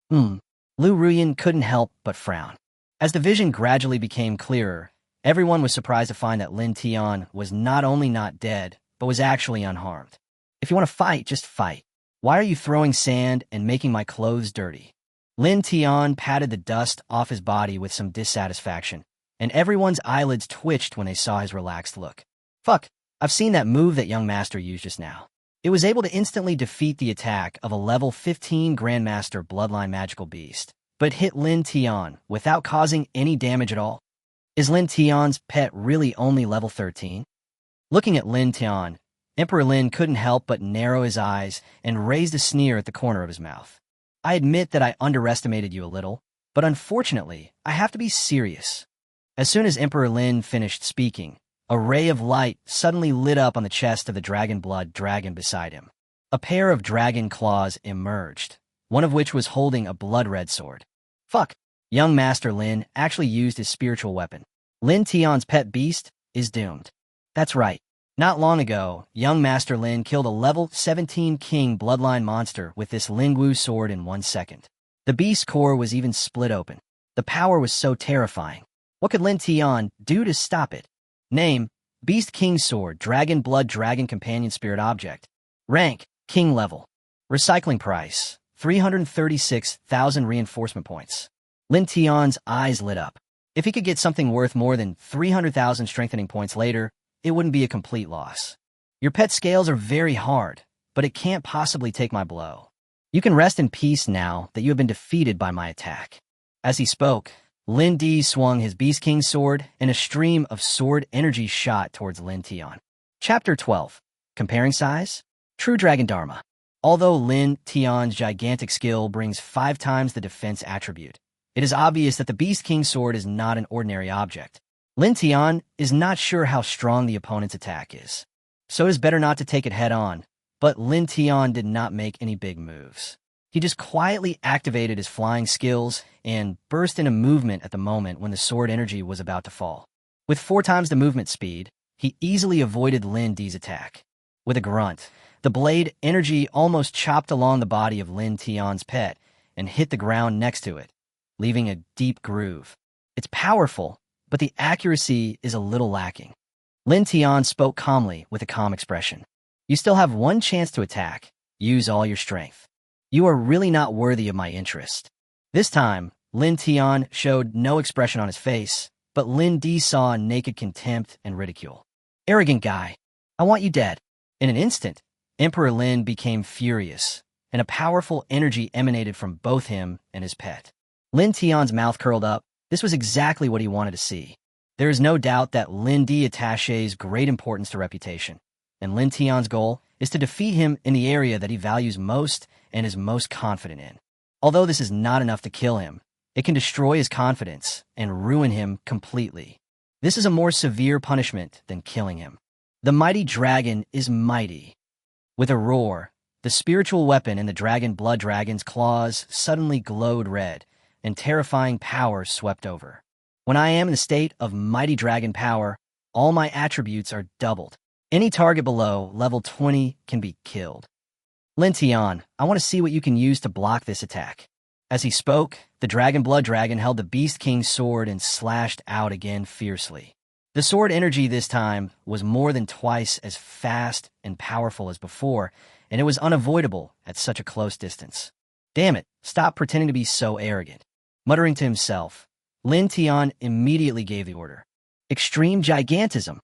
Liu Ruyan couldn't help but frown. As the vision gradually became clearer, everyone was surprised to find that Lin Tian was not only not dead, but was actually unharmed. If you want to fight, just fight. Why are you throwing sand and making my clothes dirty? Lin Tian patted the dust off his body with some dissatisfaction, and everyone's eyelids twitched when they saw his relaxed look. Fuck, I've seen that move that young master used just now. It was able to instantly defeat the attack of a level 15 Grandmaster Bloodline Magical Beast, but hit Lin Tian without causing any damage at all. Is Lin Tian's pet really only level 13? Looking at Lin Tian, Emperor Lin couldn't help but narrow his eyes and raised a sneer at the corner of his mouth. I admit that I underestimated you a little, but unfortunately, I have to be serious. As soon as Emperor Lin finished speaking, a ray of light suddenly lit up on the chest of the dragon blood dragon beside him. A pair of dragon claws emerged, one of which was holding a blood-red sword. Fuck, young Master Lin actually used his spiritual weapon. Lin Tian's pet beast is doomed. That's right. Not long ago, young Master Lin killed a level 17 king bloodline monster with this Lingwu sword in 1 second. The beast's core was even split open. The power was so terrifying. What could Lin Tian do to stop it? Name, Beast King Sword, Dragon Blood Dragon Companion Spirit Object. Rank, King Level. Recycling price, 336,000 reinforcement points. Lin Tian's eyes lit up. If he could get something worth more than 300,000 strengthening points later, it wouldn't be a complete loss. Your pet scales are very hard, but it can't possibly take my blow. You can rest in peace now that you have been defeated by my attack. As he spoke, Lindy swung his Beast King sword, and a stream of sword energy shot towards Lin Tian. Chapter 12. Comparing Size? True Dragon Dharma. Although Lin Tian's gigantic skill brings 5 times the defense attribute, it is obvious that the Beast King sword is not an ordinary object. Lin Tian is not sure how strong the opponent's attack is, so it is better not to take it head-on, but Lin Tian did not make any big moves. He just quietly activated his flying skills and burst into movement at the moment when the sword energy was about to fall. With 4 times the movement speed, he easily avoided Lin Di's attack. With a grunt, the blade energy almost chopped along the body of Lin Tian's pet and hit the ground next to it, leaving a deep groove. It's powerful, but the accuracy is a little lacking. Lin Tian spoke calmly with a calm expression. You still have 1 chance to attack. Use all your strength. You are really not worthy of my interest. This time, Lin Tian showed no expression on his face, but Lin Di saw naked contempt and ridicule. Arrogant guy. I want you dead. In an instant, Emperor Lin became furious, and a powerful energy emanated from both him and his pet. Lin Tian's mouth curled up. This was exactly what he wanted to see. There is no doubt that Lin Di attaches great importance to reputation, and Lin Tian's goal is to defeat him in the area that he values most and is most confident in. Although this is not enough to kill him, it can destroy his confidence and ruin him completely. This is a more severe punishment than killing him. The mighty dragon is mighty. With a roar, the spiritual weapon in the dragon blood dragon's claws suddenly glowed red, and terrifying power swept over. When I am in the state of mighty dragon power, all my attributes are doubled. Any target below level 20 can be killed. Lin Tian, I want to see what you can use to block this attack. As he spoke, the dragon blood dragon held the Beast King's sword and slashed out again fiercely. The sword energy this time was more than twice as fast and powerful as before, and it was unavoidable at such a close distance. Damn it, stop pretending to be so arrogant. Muttering to himself, Lin Tian immediately gave the order. Extreme Gigantism.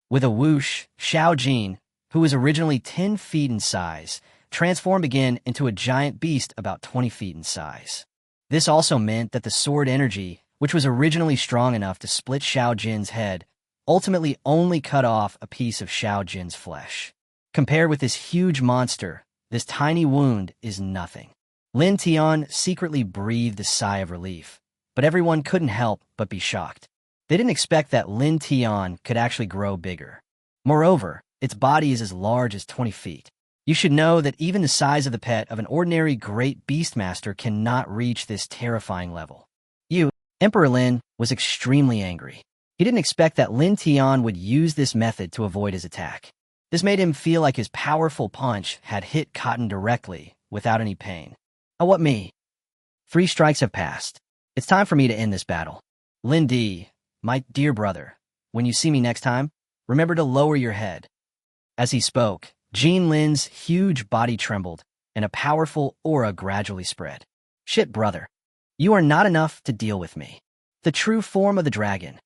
With a whoosh, Xiao Jin, who was originally 10 feet in size, transformed again into a giant beast about 20 feet in size. This also meant that the sword energy, which was originally strong enough to split Xiao Jin's head, ultimately only cut off a piece of Xiao Jin's flesh. Compared with this huge monster, this tiny wound is nothing. Lin Tian secretly breathed a sigh of relief, but everyone couldn't help but be shocked. They didn't expect that Lin Tian could actually grow bigger. Moreover, its body is as large as 20 feet. You should know that even the size of the pet of an ordinary great beastmaster cannot reach this terrifying level. Emperor Lin, was extremely angry. He didn't expect that Lin Tian would use this method to avoid his attack. This made him feel like his powerful punch had hit cotton directly, without any pain. Oh, what me? 3 strikes have passed. It's time for me to end this battle. Lindy, my dear brother, when you see me next time, remember to lower your head. As he spoke, Jean Lin's huge body trembled, and a powerful aura gradually spread. Shit, brother. You are not enough to deal with me. The true form of the dragon.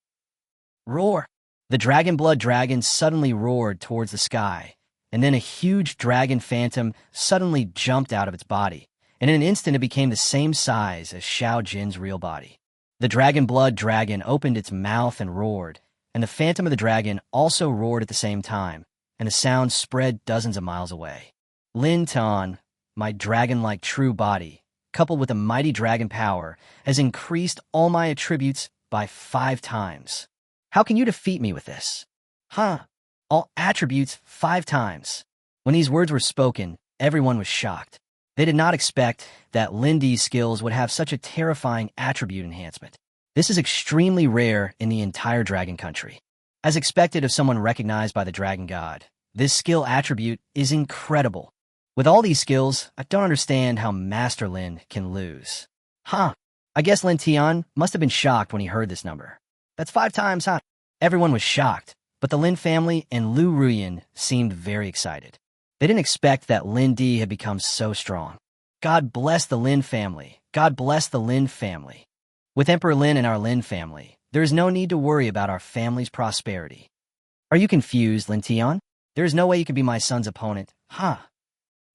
Roar. The dragon blood dragon suddenly roared towards the sky, and then a huge dragon phantom suddenly jumped out of its body, and in an instant it became the same size as Xiao Jin's real body. The dragon blood dragon opened its mouth and roared, and the phantom of the dragon also roared at the same time, and the sound spread dozens of miles away. Lin Tan, my dragon-like true body, coupled with a mighty dragon power, has increased all my attributes by 5 times. How can you defeat me with this? Huh? All attributes 5 times. When these words were spoken, everyone was shocked. They did not expect that Lindy's skills would have such a terrifying attribute enhancement. This is extremely rare in the entire dragon country. As expected of someone recognized by the dragon god, this skill attribute is incredible. With all these skills, I don't understand how Master Lin can lose. Huh? I guess Lin Tian must have been shocked when he heard this number. That's 5 times, huh? Everyone was shocked, but the Lin family and Liu Ruyan seemed very excited. They didn't expect that Lindy had become so strong. God bless the Lin family. God bless the Lin family. With Emperor Lin and our Lin family, there is no need to worry about our family's prosperity. Are you confused, Lin Tian? There is no way you could be my son's opponent, huh?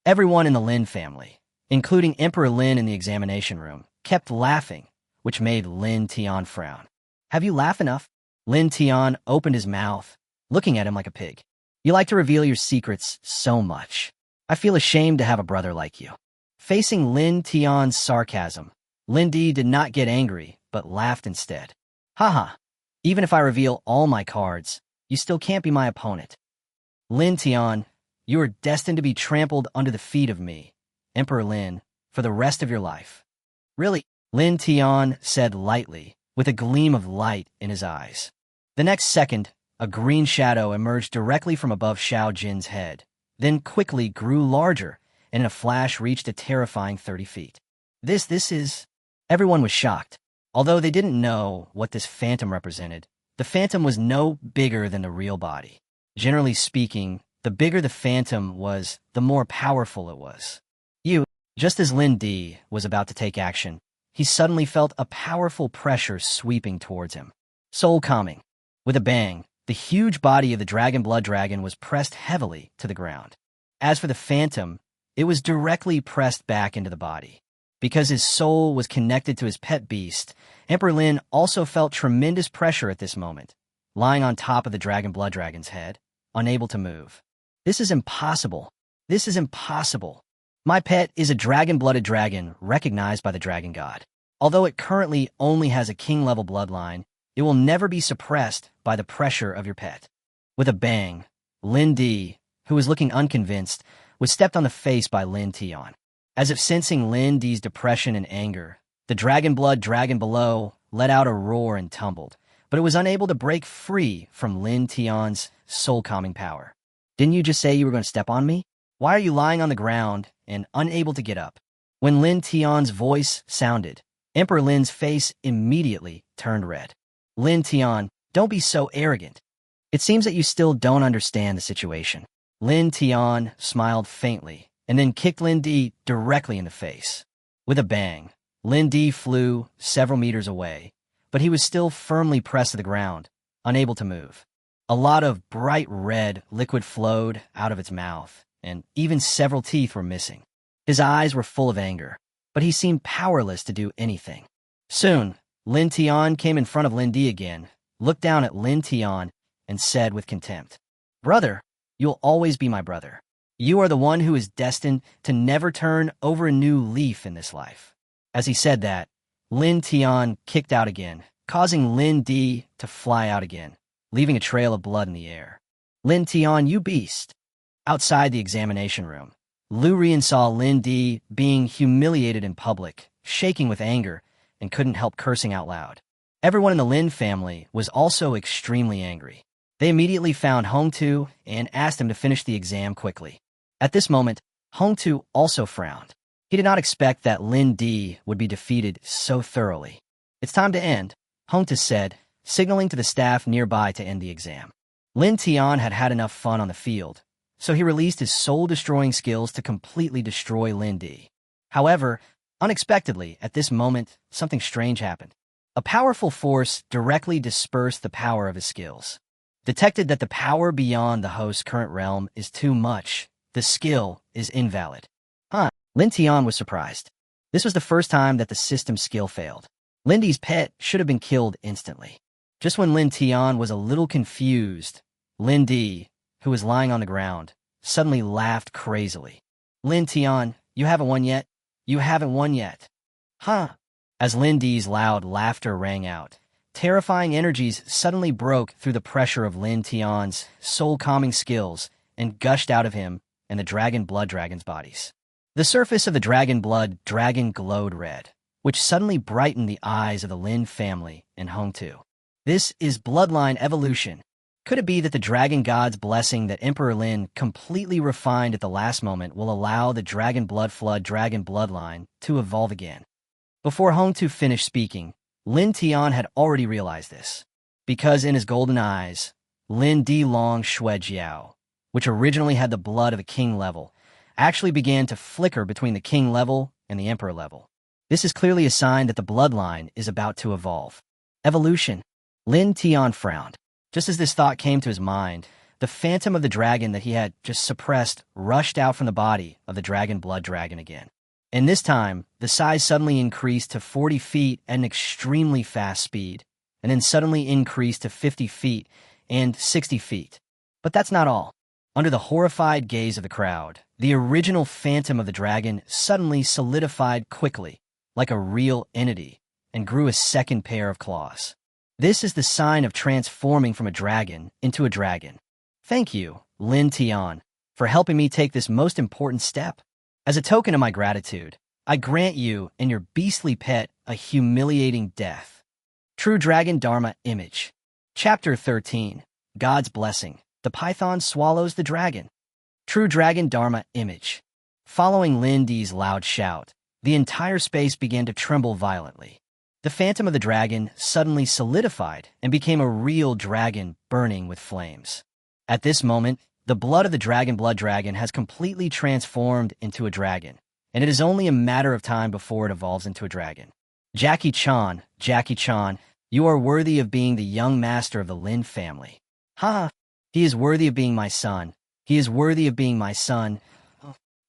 Everyone in the Lin family, including Emperor Lin in the examination room, kept laughing, which made Lin Tian frown. Have you laughed enough? Lin Tian opened his mouth, looking at him like a pig. You like to reveal your secrets so much. I feel ashamed to have a brother like you. Facing Lin Tian's sarcasm, Lindy did not get angry, but laughed instead. Haha, even if I reveal all my cards, you still can't be my opponent. Lin Tian, you are destined to be trampled under the feet of me, Emperor Lin, for the rest of your life. Really? Lin Tian said lightly, with a gleam of light in his eyes. The next second, a green shadow emerged directly from above Xiao Jin's head, then quickly grew larger, and in a flash reached a terrifying 30 feet. This is... Everyone was shocked. Although they didn't know what this phantom represented, the phantom was no bigger than the real body. Generally speaking, the bigger the phantom was, the more powerful it was. Just as Lindy was about to take action, he suddenly felt a powerful pressure sweeping towards him. Soul calming. With a bang, the huge body of the dragon blood dragon was pressed heavily to the ground. As for the phantom, it was directly pressed back into the body. Because his soul was connected to his pet beast, Emperor Lin also felt tremendous pressure at this moment, lying on top of the dragon blood dragon's head, unable to move. This is impossible. This is impossible. My pet is a dragon-blooded dragon recognized by the dragon god. Although it currently only has a king-level bloodline, it will never be suppressed by the pressure of your pet. With a bang, Lindy, who was looking unconvinced, was stepped on the face by Lin Tian. As if sensing Lindy's depression and anger, the dragon blood dragon below let out a roar and tumbled, but it was unable to break free from Lin Tian's soul-calming power. Didn't you just say you were going to step on me? Why are you lying on the ground and unable to get up? When Lin Tian's voice sounded, Emperor Lin's face immediately turned red. Lin Tian, don't be so arrogant. It seems that you still don't understand the situation. Lin Tian smiled faintly and then kicked Lindy directly in the face. With a bang, Lindy flew several meters away, but he was still firmly pressed to the ground, unable to move. A lot of bright red liquid flowed out of its mouth, and even several teeth were missing. His eyes were full of anger, but he seemed powerless to do anything. Soon, Lin Tian came in front of Lindy again, looked down at Lin Tian, and said with contempt, "Brother, you'll always be my brother. You are the one who is destined to never turn over a new leaf in this life." As he said that, Lin Tian kicked out again, causing Lindy to fly out again, leaving a trail of blood in the air. Lin Tian, you beast! Outside the examination room, Liu Ruyan saw Lindy being humiliated in public, shaking with anger, and couldn't help cursing out loud. Everyone in the Lin family was also extremely angry. They immediately found Hongtu and asked him to finish the exam quickly. At this moment, Hongtu also frowned. He did not expect that Lindy would be defeated so thoroughly. It's time to end. Hongta said, signaling to the staff nearby to end the exam. Lin Tian had had enough fun on the field, so he released his soul-destroying skills to completely destroy Lindy. However, unexpectedly, at this moment, something strange happened. A powerful force directly dispersed the power of his skills. Detected that the power beyond the host's current realm is too much. The skill is invalid. Lin Tian was surprised. This was the first time that the system's skill failed. Lindy's pet should have been killed instantly. Just when Lin Tian was a little confused, Lindy, who was lying on the ground, suddenly laughed crazily. Lin Tian, you haven't won yet? You haven't won yet. As Lindy's loud laughter rang out, terrifying energies suddenly broke through the pressure of Lin Tian's soul-calming skills and gushed out of him and the dragon blood dragon's bodies. The surface of the dragon blood dragon glowed red, which suddenly brightened the eyes of the Lin family and Hongtu. This is bloodline evolution. Could it be that the dragon god's blessing that Emperor Lin completely refined at the last moment will allow the dragon blood flood dragon bloodline to evolve again? Before Hongtu finished speaking, Lin Tian had already realized this, because in his golden eyes, Lin Di Long Shui Jiao, which originally had the blood of a king level, actually began to flicker between the king level and the emperor level. This is clearly a sign that the bloodline is about to evolve. Evolution. Lin Tian frowned. Just as this thought came to his mind, the phantom of the dragon that he had just suppressed rushed out from the body of the dragon blood dragon again. And this time, the size suddenly increased to 40 feet at an extremely fast speed, and then suddenly increased to 50 feet and 60 feet. But that's not all. Under the horrified gaze of the crowd, the original phantom of the dragon suddenly solidified quickly, like a real entity, and grew a second pair of claws. This is the sign of transforming from a dragon into a dragon. Thank you, Lin Tian, for helping me take this most important step. As a token of my gratitude, I grant you and your beastly pet a humiliating death. True Dragon Dharma Image. Chapter 13. God's Blessing. The Python Swallows the Dragon. True Dragon Dharma Image. Following Lindy's loud shout, the entire space began to tremble violently. The phantom of the dragon suddenly solidified and became a real dragon burning with flames. At this moment, the blood of the dragon blood dragon has completely transformed into a dragon, and it is only a matter of time before it evolves into a dragon. Jackie Chan, you are worthy of being the young master of the Lin family. He is worthy of being my son. He is worthy of being my son.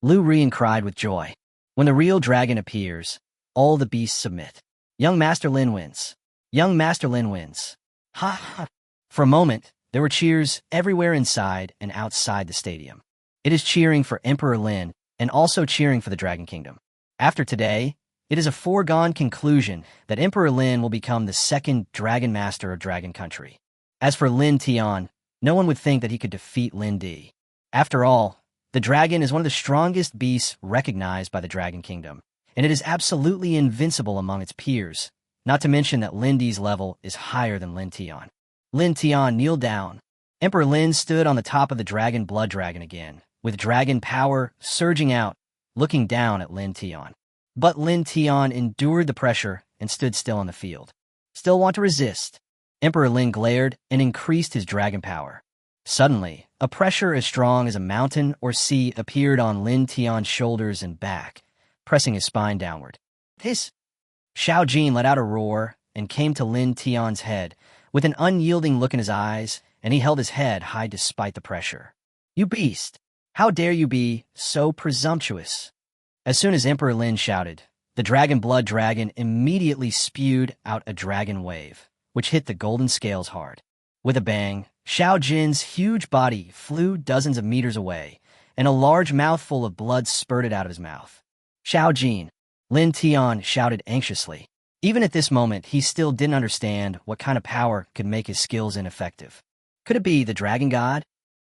Liu Ruyan cried with joy. When the real dragon appears, all the beasts submit. Young Master Lin wins. Young Master Lin wins. For a moment, there were cheers everywhere inside and outside the stadium. It is cheering for Emperor Lin and also cheering for the Dragon Kingdom. After today, it is a foregone conclusion that Emperor Lin will become the second Dragon Master of Dragon Country. As for Lin Tian, no one would think that he could defeat Lindy. After all, the dragon is one of the strongest beasts recognized by the Dragon Kingdom, and it is absolutely invincible among its peers, not to mention that Lindy's level is higher than Lin Tian. Lin Tian kneeled down. Emperor Lin stood on the top of the dragon blood dragon again, with dragon power surging out, looking down at Lin Tian. But Lin Tian endured the pressure and stood still on the field. Still want to resist? Emperor Lin glared and increased his dragon power. Suddenly, a pressure as strong as a mountain or sea appeared on Lin Tian's shoulders and back, pressing his spine downward. This! Xiao Jin let out a roar and came to Lin Tian's head with an unyielding look in his eyes, and he held his head high despite the pressure. You beast! How dare you be so presumptuous? As soon as Emperor Lin shouted, the dragon blood dragon immediately spewed out a dragon wave, which hit the golden scales hard. With a bang, Xiao Jin's huge body flew dozens of meters away, and a large mouthful of blood spurted out of his mouth. Xiao Jin, Lin Tian shouted anxiously. Even at this moment, he still didn't understand what kind of power could make his skills ineffective. Could it be the dragon god?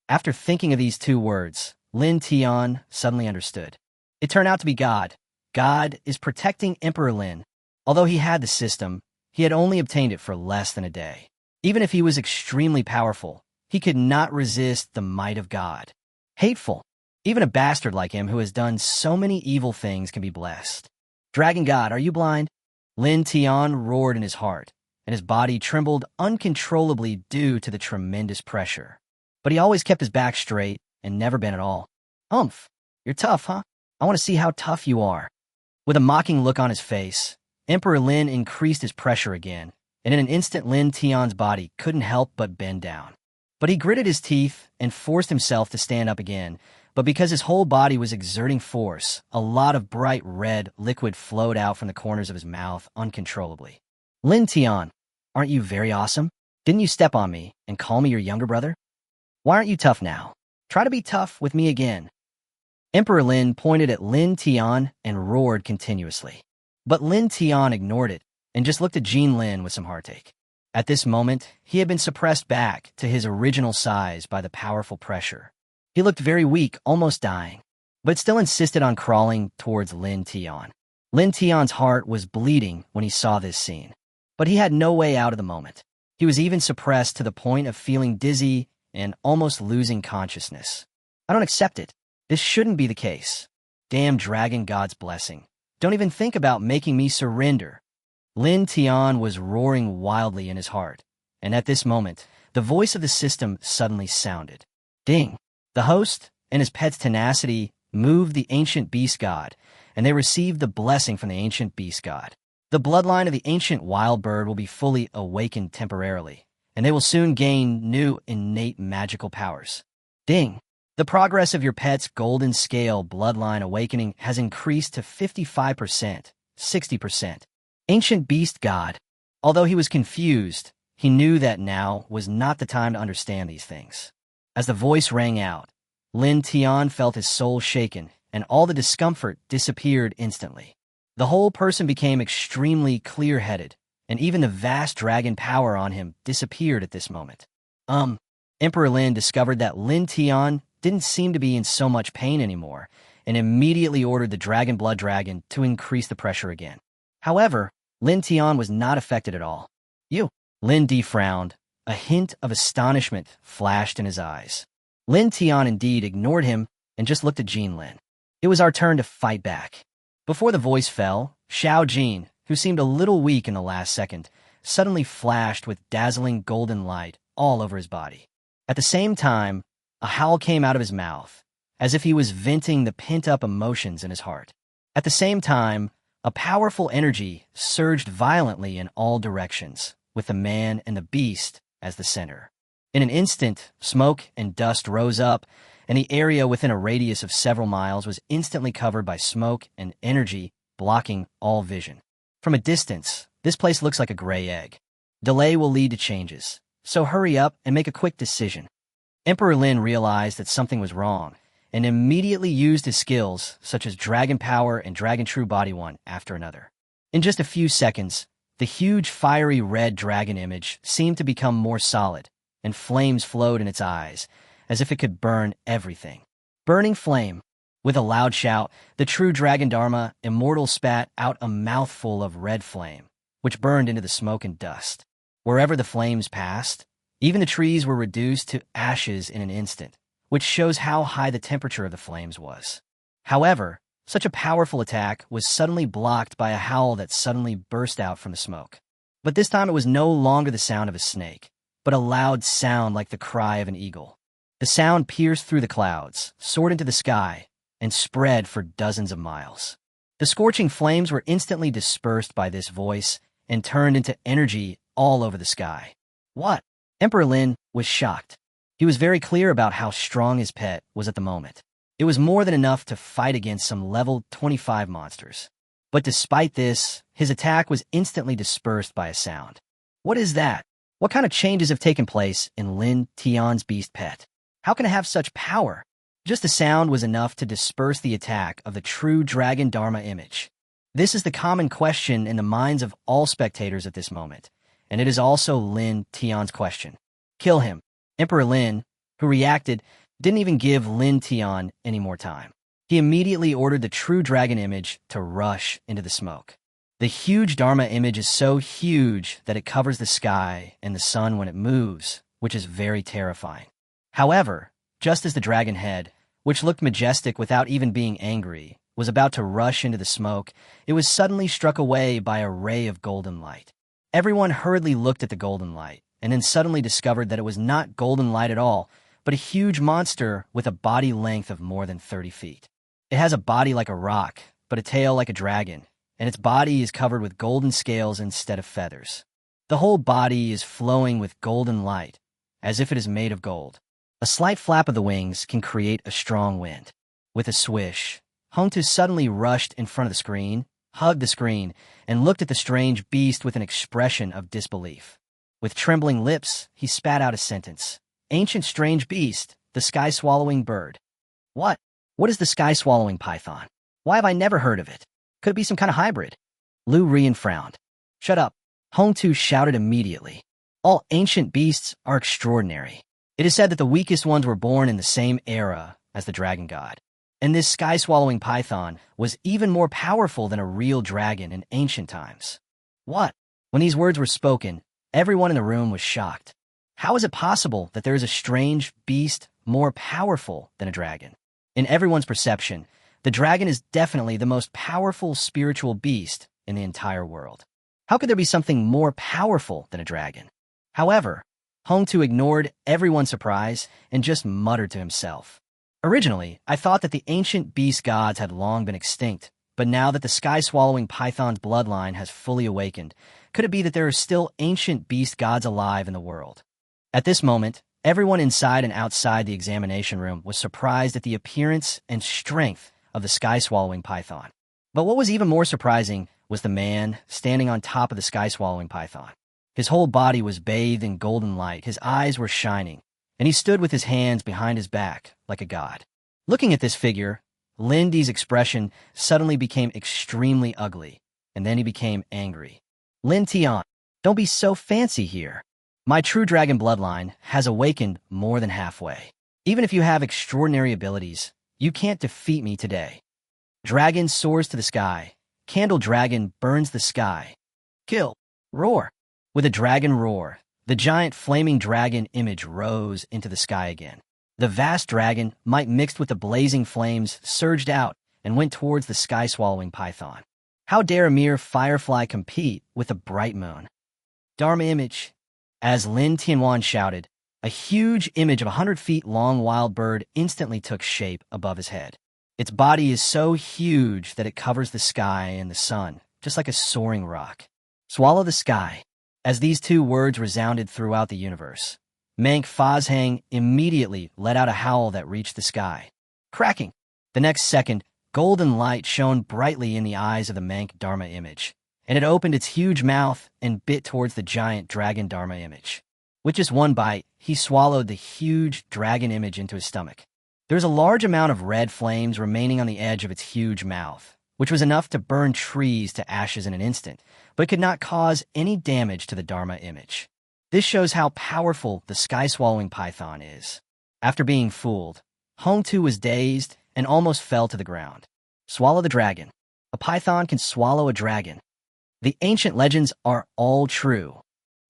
After thinking of these two words, Lin Tian suddenly understood. It turned out to be God. God is protecting Emperor Lin. Although he had the system, he had only obtained it for less than a day. Even if he was extremely powerful, he could not resist the might of God. Hateful. Even a bastard like him who has done so many evil things can be blessed. Dragon God, are you blind? Lin Tian roared in his heart, and his body trembled uncontrollably due to the tremendous pressure. But he always kept his back straight and never bent at all. "Umph, you're tough, huh? I want to see how tough you are." With a mocking look on his face, Emperor Lin increased his pressure again, and in an instant Lin Tian's body couldn't help but bend down. But he gritted his teeth and forced himself to stand up again, but because his whole body was exerting force, a lot of bright red liquid flowed out from the corners of his mouth uncontrollably. "Lin Tian, aren't you very awesome? Didn't you step on me and call me your younger brother? Why aren't you tough now? Try to be tough with me again." Emperor Lin pointed at Lin Tian and roared continuously. But Lin Tian ignored it and just looked at Jean Lin with some heartache. At this moment, he had been suppressed back to his original size by the powerful pressure. He looked very weak, almost dying, but still insisted on crawling towards Lin Tian. Lin Tian's heart was bleeding when he saw this scene, but he had no way out of the moment. He was even suppressed to the point of feeling dizzy and almost losing consciousness. "I don't accept it. This shouldn't be the case. Damn dragon god's blessing. Don't even think about making me surrender." Lin Tian was roaring wildly in his heart, and at this moment, the voice of the system suddenly sounded. Ding! The host and his pet's tenacity moved the ancient beast god, and they received the blessing from the ancient beast god. The bloodline of the ancient wild bird will be fully awakened temporarily, and they will soon gain new innate magical powers. Ding! The progress of your pet's golden scale bloodline awakening has increased to 55%, 60%. Ancient beast god. Although he was confused, he knew that now was not the time to understand these things. As the voice rang out, Lin Tian felt his soul shaken, and all the discomfort disappeared instantly. The whole person became extremely clear-headed, and even the vast dragon power on him disappeared at this moment. Emperor Lin discovered that Lin Tian didn't seem to be in so much pain anymore, and immediately ordered the dragon blood dragon to increase the pressure again. However, Lin Tian was not affected at all. "You." Lin Di frowned. A hint of astonishment flashed in his eyes. Lin Tian indeed ignored him and just looked at Jean Lin. It was our turn to fight back. Before the voice fell, Xiao Jin, who seemed a little weak in the last second, suddenly flashed with dazzling golden light all over his body. At the same time, a howl came out of his mouth, as if he was venting the pent-up emotions in his heart. At the same time, a powerful energy surged violently in all directions, with the man and the beast as the center. In an instant, smoke and dust rose up, and the area within a radius of several miles was instantly covered by smoke and energy, blocking all vision. From a distance, this place looks like a gray egg. Delay will lead to changes, so hurry up and make a quick decision. Emperor Lin realized that something was wrong, and immediately used his skills, such as Dragon Power and Dragon True Body one after another. In just a few seconds, the huge fiery red dragon image seemed to become more solid, and flames flowed in its eyes, as if it could burn everything. Burning flame. With a loud shout, the true Dragon Dharma immortal spat out a mouthful of red flame, which burned into the smoke and dust. Wherever the flames passed, even the trees were reduced to ashes in an instant, which shows how high the temperature of the flames was. However, such a powerful attack was suddenly blocked by a howl that suddenly burst out from the smoke. But this time it was no longer the sound of a snake, but a loud sound like the cry of an eagle. The sound pierced through the clouds, soared into the sky, and spread for dozens of miles. The scorching flames were instantly dispersed by this voice and turned into energy all over the sky. What? Emperor Lin was shocked. He was very clear about how strong his pet was at the moment. It was more than enough to fight against some level 25 monsters. But despite this, his attack was instantly dispersed by a sound. What is that? What kind of changes have taken place in Lin Tian's beast pet? How can it have such power? Just the sound was enough to disperse the attack of the true Dragon Dharma image. This is the common question in the minds of all spectators at this moment, and it is also Lin Tian's question. Kill him. Emperor Lin, who reacted, didn't even give Lin Tian any more time. He immediately ordered the true dragon image to rush into the smoke. The huge Dharma image is so huge that it covers the sky and the sun when it moves, which is very terrifying. However, just as the dragon head, which looked majestic without even being angry, was about to rush into the smoke, it was suddenly struck away by a ray of golden light. Everyone hurriedly looked at the golden light, and then suddenly discovered that it was not golden light at all, but a huge monster with a body length of more than 30 feet. It has a body like a rock, but a tail like a dragon, and its body is covered with golden scales instead of feathers. The whole body is flowing with golden light, as if it is made of gold. A slight flap of the wings can create a strong wind. With a swish, Hongtu suddenly rushed in front of the screen, hugged the screen, and looked at the strange beast with an expression of disbelief. With trembling lips, he spat out a sentence. Ancient strange beast, the sky-swallowing bird. What? What is the sky-swallowing python? Why have I never heard of it? Could it be some kind of hybrid? Liu Ruyan frowned. Shut up. Hongtu shouted immediately. All ancient beasts are extraordinary. It is said that the weakest ones were born in the same era as the dragon god. And this sky-swallowing python was even more powerful than a real dragon in ancient times. What? When these words were spoken, everyone in the room was shocked. How is it possible that there is a strange beast more powerful than a dragon? In everyone's perception, the dragon is definitely the most powerful spiritual beast in the entire world. How could there be something more powerful than a dragon? However, Hongtu ignored everyone's surprise and just muttered to himself. Originally, I thought that the ancient beast gods had long been extinct, but now that the sky-swallowing python's bloodline has fully awakened, could it be that there are still ancient beast gods alive in the world? At this moment, everyone inside and outside the examination room was surprised at the appearance and strength of the sky-swallowing python. But what was even more surprising was the man standing on top of the sky-swallowing python. His whole body was bathed in golden light, his eyes were shining, and he stood with his hands behind his back like a god. Looking at this figure, Lindy's expression suddenly became extremely ugly, and then he became angry. Lin Tian, don't be so fancy here. My true dragon bloodline has awakened more than halfway. Even if you have extraordinary abilities, you can't defeat me today. Dragon soars to the sky. Candle dragon burns the sky. Kill. Roar. With a dragon roar, the giant flaming dragon image rose into the sky again. The vast dragon, might mixed with the blazing flames, surged out and went towards the sky-swallowing python. How dare a mere firefly compete with a bright moon? Dharma image. As Lin Tianwan shouted, a huge image of 100 feet long wild bird instantly took shape above his head. Its body is so huge that it covers the sky and the sun, just like a soaring rock. Swallow the sky. As these two words resounded throughout the universe, Mank Fazhang immediately let out a howl that reached the sky. Cracking! The next second, golden light shone brightly in the eyes of the Mank Dharma image, and it opened its huge mouth and bit towards the giant dragon Dharma image. With just one bite, he swallowed the huge dragon image into his stomach. There was a large amount of red flames remaining on the edge of its huge mouth, which was enough to burn trees to ashes in an instant, but could not cause any damage to the Dharma image. This shows how powerful the sky-swallowing python is. After being fooled, Hongtu was dazed and almost fell to the ground. Swallow the dragon. A python can swallow a dragon. The ancient legends are all true.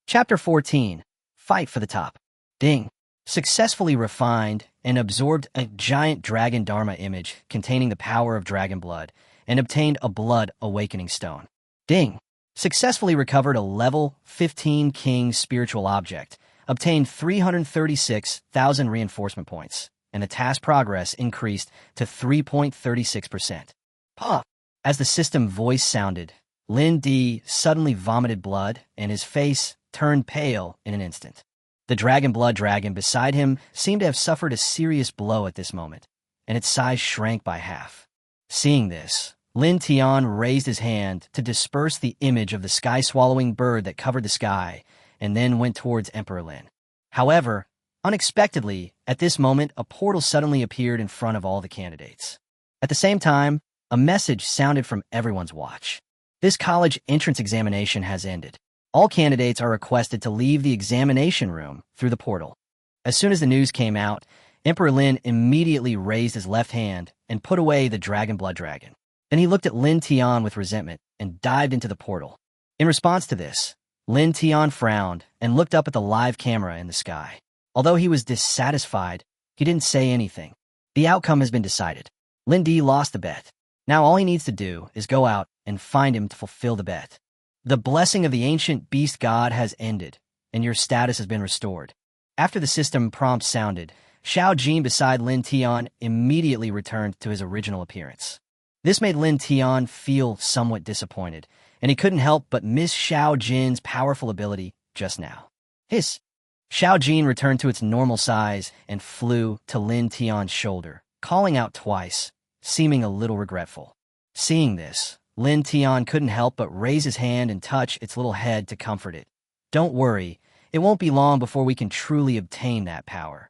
Chapter 14. Fight for the top. Ding. Successfully refined and absorbed a giant dragon Dharma image containing the power of dragon blood and obtained a blood awakening stone. Ding. Successfully recovered a level 15 king spiritual object, obtained 336,000 reinforcement points, and the task progress increased to 3.36%. Puff! As the system voice sounded, Lindy suddenly vomited blood, and his face turned pale in an instant. The dragon blood dragon beside him seemed to have suffered a serious blow at this moment, and its size shrank by half. Seeing this, Lin Tian raised his hand to disperse the image of the sky-swallowing bird that covered the sky, and then went towards Emperor Lin. However, unexpectedly, at this moment, a portal suddenly appeared in front of all the candidates. At the same time, a message sounded from everyone's watch. This college entrance examination has ended. All candidates are requested to leave the examination room through the portal. As soon as the news came out, Emperor Lin immediately raised his left hand and put away the dragon blood dragon. Then he looked at Lin Tian with resentment and dived into the portal. In response to this, Lin Tian frowned and looked up at the live camera in the sky. Although he was dissatisfied, he didn't say anything. The outcome has been decided. Lindy lost the bet. Now all he needs to do is go out and find him to fulfill the bet. The blessing of the ancient beast god has ended, and your status has been restored. After the system prompt sounded, Xiao Jin beside Lin Tian immediately returned to his original appearance. This made Lin Tian feel somewhat disappointed, and he couldn't help but miss Xiao Jin's powerful ability just now. Hiss! Xiao Jin returned to its normal size and flew to Lin Tian's shoulder, calling out twice, seeming a little regretful. Seeing this, Lin Tian couldn't help but raise his hand and touch its little head to comfort it. Don't worry, it won't be long before we can truly obtain that power.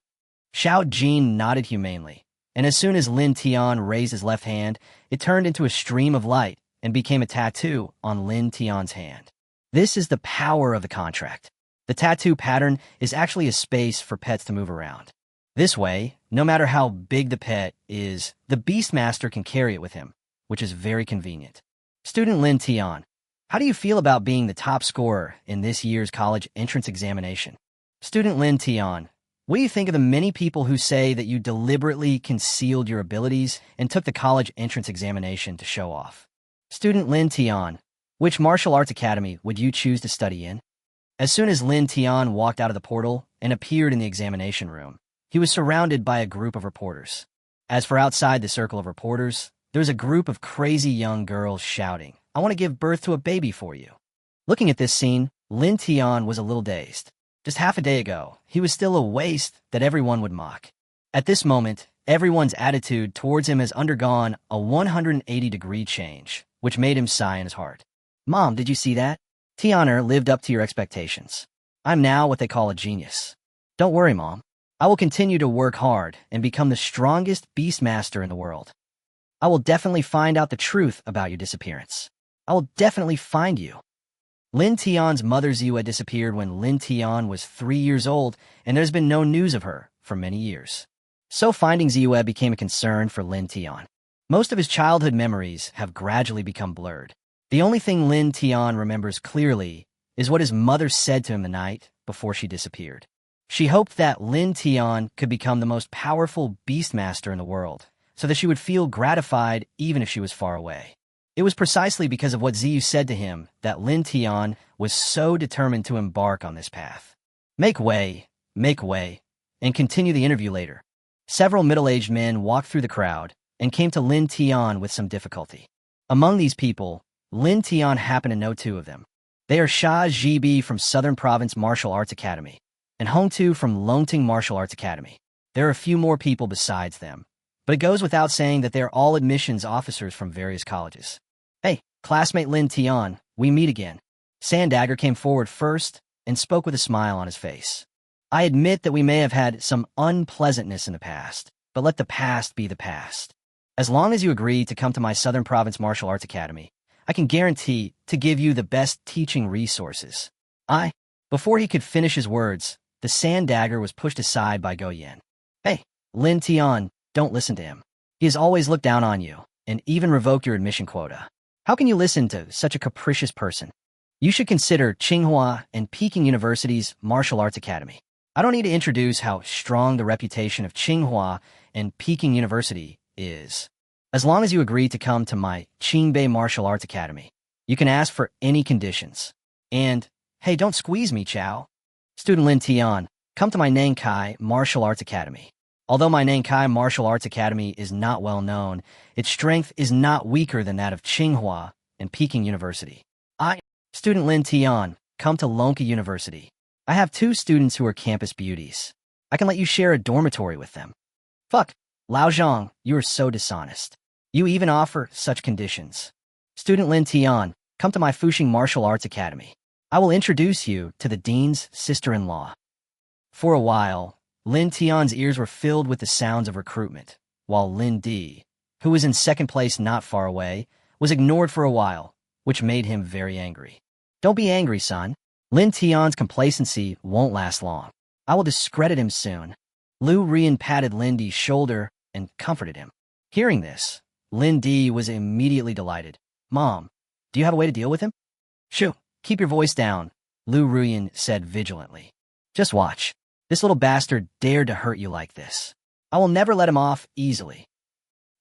Xiao Jin nodded humanely, and as soon as Lin Tian raised his left hand, it turned into a stream of light and became a tattoo on Lin Tian's hand. This is the power of the contract. The tattoo pattern is actually a space for pets to move around. This way, no matter how big the pet is, the Beastmaster can carry it with him, which is very convenient. Student Lin Tian, how do you feel about being the top scorer in this year's college entrance examination? Student Lin Tian, what do you think of the many people who say that you deliberately concealed your abilities and took the college entrance examination to show off? Student Lin Tian, which martial arts academy would you choose to study in? As soon as Lin Tian walked out of the portal and appeared in the examination room, he was surrounded by a group of reporters. As for outside the circle of reporters, there was a group of crazy young girls shouting, "I want to give birth to a baby for you." Looking at this scene, Lin Tian was a little dazed. Just half a day ago, he was still a waste that everyone would mock. At this moment, everyone's attitude towards him has undergone a 180-degree change, which made him sigh in his heart. Mom, did you see that? Tianer lived up to your expectations. I'm now what they call a genius. Don't worry, Mom. I will continue to work hard and become the strongest Beastmaster in the world. I will definitely find out the truth about your disappearance. I will definitely find you. Lin Tian's mother Ziyu disappeared when Lin Tian was 3 years old, and there's been no news of her for many years. So finding Ziyu became a concern for Lin Tian. Most of his childhood memories have gradually become blurred. The only thing Lin Tian remembers clearly is what his mother said to him the night before she disappeared. She hoped that Lin Tian could become the most powerful Beastmaster in the world, so that she would feel gratified even if she was far away. It was precisely because of what Ziyu said to him that Lin Tian was so determined to embark on this path. Make way, and continue the interview later. Several middle-aged men walked through the crowd and came to Lin Tian with some difficulty. Among these people, Lin Tian happened to know 2 of them. They are Sha Zibi from Southern Province Martial Arts Academy and Hong Tu from Longting Martial Arts Academy. There are a few more people besides them, but it goes without saying that they are all admissions officers from various colleges. Hey, classmate Lin Tian, we meet again. Sandagger came forward first and spoke with a smile on his face. I admit that we may have had some unpleasantness in the past, but let the past be the past. As long as you agree to come to my Southern Province Martial Arts Academy, I can guarantee to give you the best teaching resources. Before he could finish his words, the Sandagger was pushed aside by Go Yen. Hey, Lin Tian, don't listen to him. He has always looked down on you, and even revoked your admission quota. How can you listen to such a capricious person? You should consider Tsinghua and Peking University's Martial Arts Academy. I don't need to introduce how strong the reputation of Tsinghua and Peking University is. As long as you agree to come to my Qingbei Martial Arts Academy, you can ask for any conditions. And, hey, don't squeeze me, Chow. Student Lin Tian, come to my Nankai Martial Arts Academy. Although my Nankai Martial Arts Academy is not well known, its strength is not weaker than that of Tsinghua and Peking University. Student Lin Tian, come to Lonka University. I have 2 students who are campus beauties. I can let you share a dormitory with them. Fuck, Lao Zhang, you are so dishonest. You even offer such conditions. Student Lin Tian, come to my Fuxing Martial Arts Academy. I will introduce you to the dean's sister-in-law. For a while, Lin Tian's ears were filled with the sounds of recruitment, while Lindy, who was in second place not far away, was ignored for a while, which made him very angry. Don't be angry, son. Lin Tian's complacency won't last long. I will discredit him soon. Liu Ruyan patted Lindy's shoulder and comforted him. Hearing this, Lindy was immediately delighted. Mom, do you have a way to deal with him? Shoo, keep your voice down, Liu Ruyan said vigilantly. Just watch. This little bastard dared to hurt you like this. I will never let him off easily.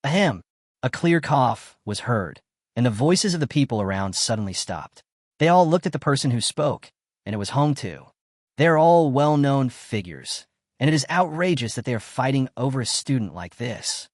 Ahem. A clear cough was heard, and the voices of the people around suddenly stopped. They all looked at the person who spoke, and it was Hongtu. They're all well-known figures, and it is outrageous that they are fighting over a student like this.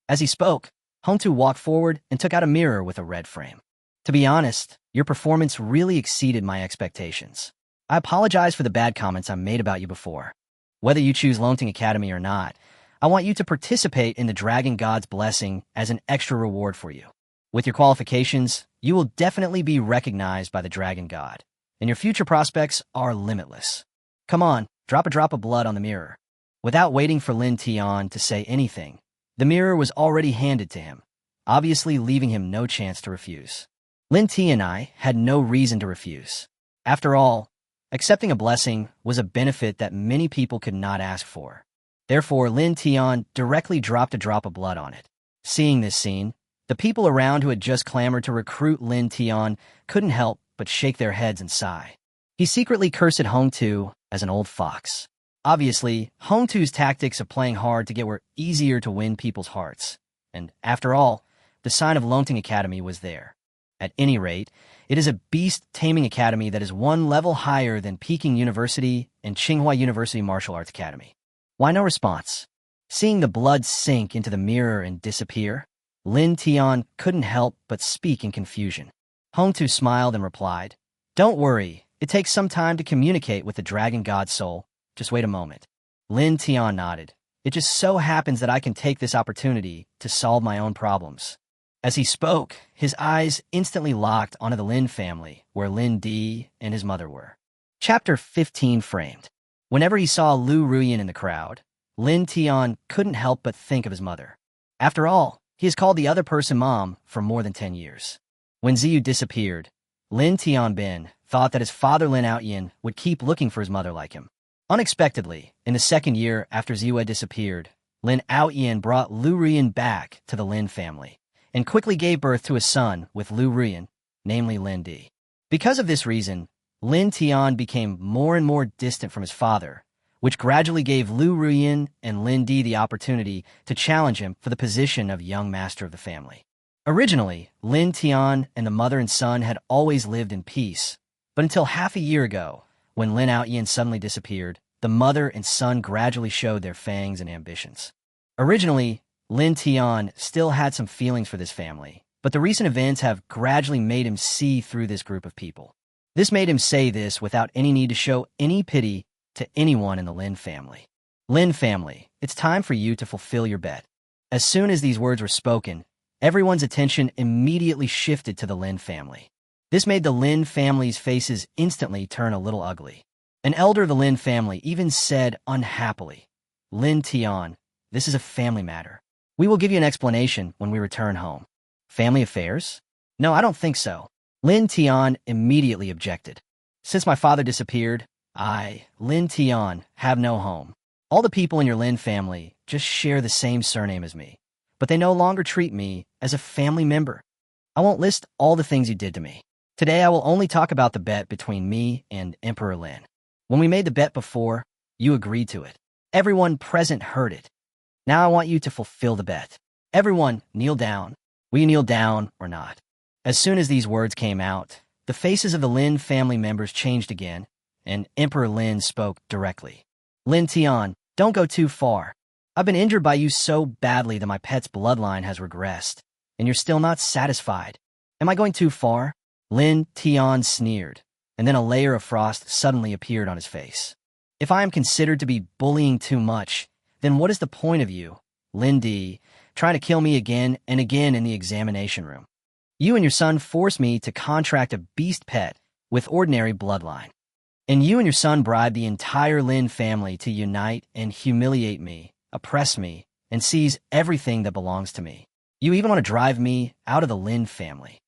As he spoke, Hongtu walked forward and took out a mirror with a red frame. To be honest, your performance really exceeded my expectations. I apologize for the bad comments I made about you before. Whether you choose Confronting Academy or not, I want you to participate in the Dragon God's blessing as an extra reward for you. With your qualifications, you will definitely be recognized by the Dragon God, and your future prospects are limitless. Come on, drop a drop of blood on the mirror. Without waiting for Lin Tian to say anything, the mirror was already handed to him, obviously leaving him no chance to refuse. Lin Tian and I had no reason to refuse. After all, accepting a blessing was a benefit that many people could not ask for. Therefore, Lin Tian directly dropped a drop of blood on it. Seeing this scene, the people around who had just clamored to recruit Lin Tian couldn't help but shake their heads and sigh. He secretly cursed Hongtu as an old fox. Obviously, Hongtu's tactics of playing hard to get were easier to win people's hearts. And after all, the sign of Confronting Academy was there. At any rate, it is a Beast Taming Academy that is one level higher than Peking University and Tsinghua University Martial Arts Academy. Why no response? Seeing the blood sink into the mirror and disappear, Lin Tian couldn't help but speak in confusion. Hongtu smiled and replied, "Don't worry, it takes some time to communicate with the Dragon God soul. Just wait a moment." Lin Tian nodded. "It just so happens that I can take this opportunity to solve my own problems." As he spoke, his eyes instantly locked onto the Lin family, where Lindy and his mother were. Chapter 15 framed. Whenever he saw Liu Ruyan in the crowd, Lin Tian couldn't help but think of his mother. After all, he has called the other person mom for more than 10 years. When Ziyu disappeared, Lin Tianbin thought that his father Lin Outyan would keep looking for his mother like him. Unexpectedly, in the second year after Ziyu had disappeared, Lin Outyan brought Liu Ruyan back to the Lin family and quickly gave birth to a son with Liu Ruyan, namely Lindy. Because of this reason, Lin Tian became more and more distant from his father, which gradually gave Liu Ruyan and Lindy the opportunity to challenge him for the position of young master of the family. Originally, Lin Tian and the mother and son had always lived in peace, but until half a year ago, when Lin Outyan suddenly disappeared, the mother and son gradually showed their fangs and ambitions. Originally, Lin Tian still had some feelings for this family, but the recent events have gradually made him see through this group of people. This made him say this without any need to show any pity to anyone in the Lin family. "Lin family, it's time for you to fulfill your bet." As soon as these words were spoken, everyone's attention immediately shifted to the Lin family. This made the Lin family's faces instantly turn a little ugly. An elder of the Lin family even said unhappily, "Lin Tian, this is a family matter. We will give you an explanation when we return home." "Family affairs? No, I don't think so." Lin Tian immediately objected. "Since my father disappeared, I, Lin Tian, have no home. All the people in your Lin family just share the same surname as me, but they no longer treat me as a family member. I won't list all the things you did to me. Today I will only talk about the bet between me and Emperor Lin. When we made the bet before, you agreed to it. Everyone present heard it. Now I want you to fulfill the bet. Everyone, kneel down. Will you kneel down or not?" As soon as these words came out, the faces of the Lin family members changed again, and Emperor Lin spoke directly. "Lin Tian, don't go too far. I've been injured by you so badly that my pet's bloodline has regressed, and you're still not satisfied. Am I going too far?" Lin Tian sneered, and then a layer of frost suddenly appeared on his face. "If I am considered to be bullying too much, then what is the point of you, Lindy, trying to kill me again and again in the examination room? You and your son forced me to contract a beast pet with ordinary bloodline. And you and your son bribed the entire Lin family to unite and humiliate me, oppress me, and seize everything that belongs to me. You even want to drive me out of the Lin family.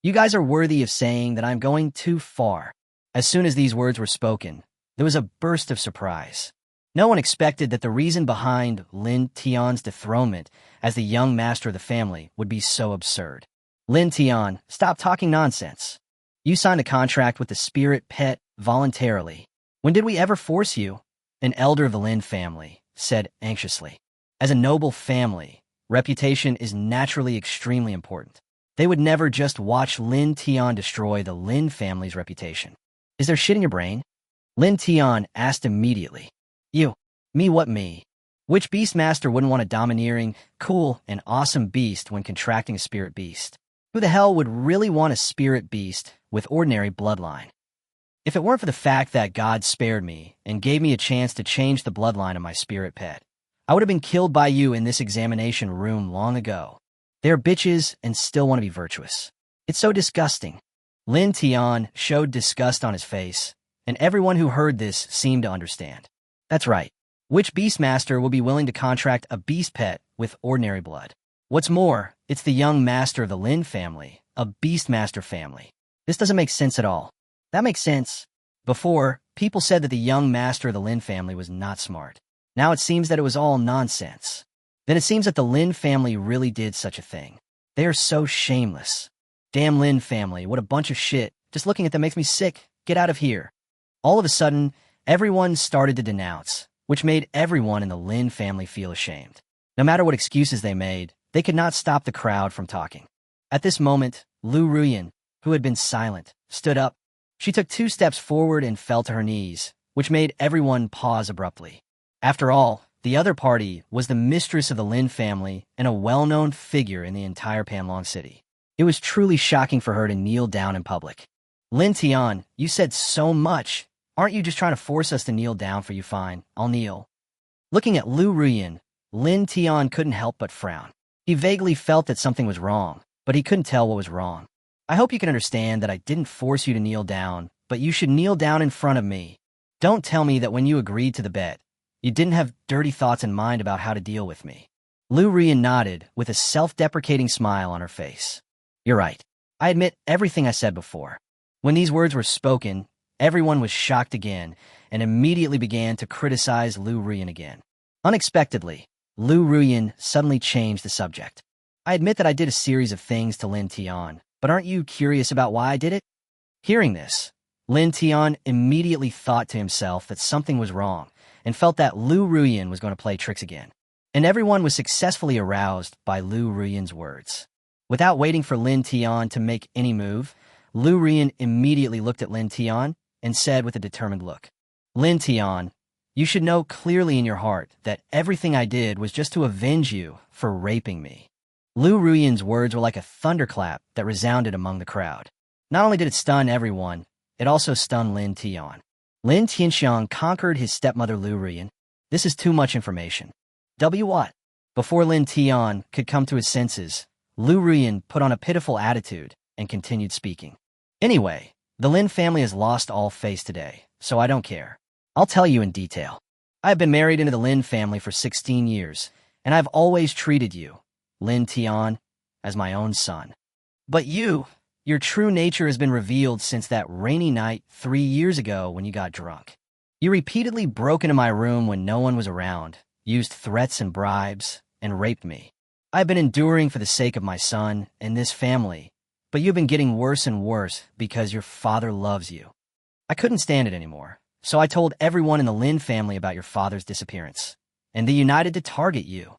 You guys are worthy of saying that I'm going too far." As soon as these words were spoken, there was a burst of surprise. No one expected that the reason behind Lin Tian's dethronement as the young master of the family would be so absurd. "Lin Tian, stop talking nonsense. You signed a contract with the spirit pet voluntarily. When did we ever force you?" An elder of the Lin family said anxiously. "As a noble family, reputation is naturally extremely important. They would never just watch Lin Tian destroy the Lin family's reputation. Is there shit in your brain? Lin Tian asked immediately. You. Me what me? Which beastmaster wouldn't want a domineering, cool, and awesome beast when contracting a spirit beast? Who the hell would really want a spirit beast with ordinary bloodline? If it weren't for the fact that God spared me and gave me a chance to change the bloodline of my spirit pet, I would have been killed by you in this examination room long ago. They're bitches and still want to be virtuous. It's so disgusting. Lin Tian showed disgust on his face, and everyone who heard this seemed to understand. That's right. Which beastmaster will be willing to contract a beast pet with ordinary blood? What's more, it's the young master of the Lin family, a beastmaster family. This doesn't make sense at all. That makes sense. Before, people said that the young master of the Lin family was not smart. Now it seems that it was all nonsense. Then it seems that the Lin family really did such a thing. They are so shameless. Damn Lin family, what a bunch of shit. Just looking at them makes me sick. Get out of here. All of a sudden, everyone started to denounce, which made everyone in the Lin family feel ashamed. No matter what excuses they made, they could not stop the crowd from talking. At this moment, Liu Ruyan, who had been silent, stood up. She took 2 steps forward and fell to her knees, which made everyone pause abruptly. After all, the other party was the mistress of the Lin family and a well-known figure in the entire Panlong city. It was truly shocking for her to kneel down in public. Lin Tian, you said so much. Aren't you just trying to force us to kneel down for you? Fine, I'll kneel. Looking at Liu Ruyan, Lin Tian couldn't help but frown. He vaguely felt that something was wrong, but he couldn't tell what was wrong. I hope you can understand that I didn't force you to kneel down, but you should kneel down in front of me. Don't tell me that when you agreed to the bet, you didn't have dirty thoughts in mind about how to deal with me. Liu Ruyan nodded with a self-deprecating smile on her face. You're right. I admit everything I said before. When these words were spoken, everyone was shocked again and immediately began to criticize Liu Ruyan again. Unexpectedly, Liu Ruyan suddenly changed the subject. I admit that I did a series of things to Lin Tian, but aren't you curious about why I did it? Hearing this, Lin Tian immediately thought to himself that something was wrong and felt that Liu Ruyan was going to play tricks again. And everyone was successfully aroused by Liu Ruyan's words. Without waiting for Lin Tian to make any move, Liu Ruyan immediately looked at Lin Tian and said with a determined look, Lin Tian, you should know clearly in your heart that everything I did was just to avenge you for raping me. Liu Ruyan's words were like a thunderclap that resounded among the crowd. Not only did it stun everyone, it also stunned Lin Tian. Lin Tianxiang conquered his stepmother Liu Ruyan. This is too much information. What? Before Lin Tian could come to his senses, Liu Ruyan put on a pitiful attitude and continued speaking. Anyway, the Lin family has lost all face today, so I don't care. I'll tell you in detail. I have been married into the Lin family for 16 years, and I've always treated you, Lin Tian, as my own son. But your true nature has been revealed since that rainy night 3 years ago when you got drunk. You repeatedly broke into my room when no one was around, used threats and bribes, and raped me. I've been enduring for the sake of my son and this family, but you've been getting worse and worse because your father loves you. I couldn't stand it anymore, so I told everyone in the Lin family about your father's disappearance, and they united to target you.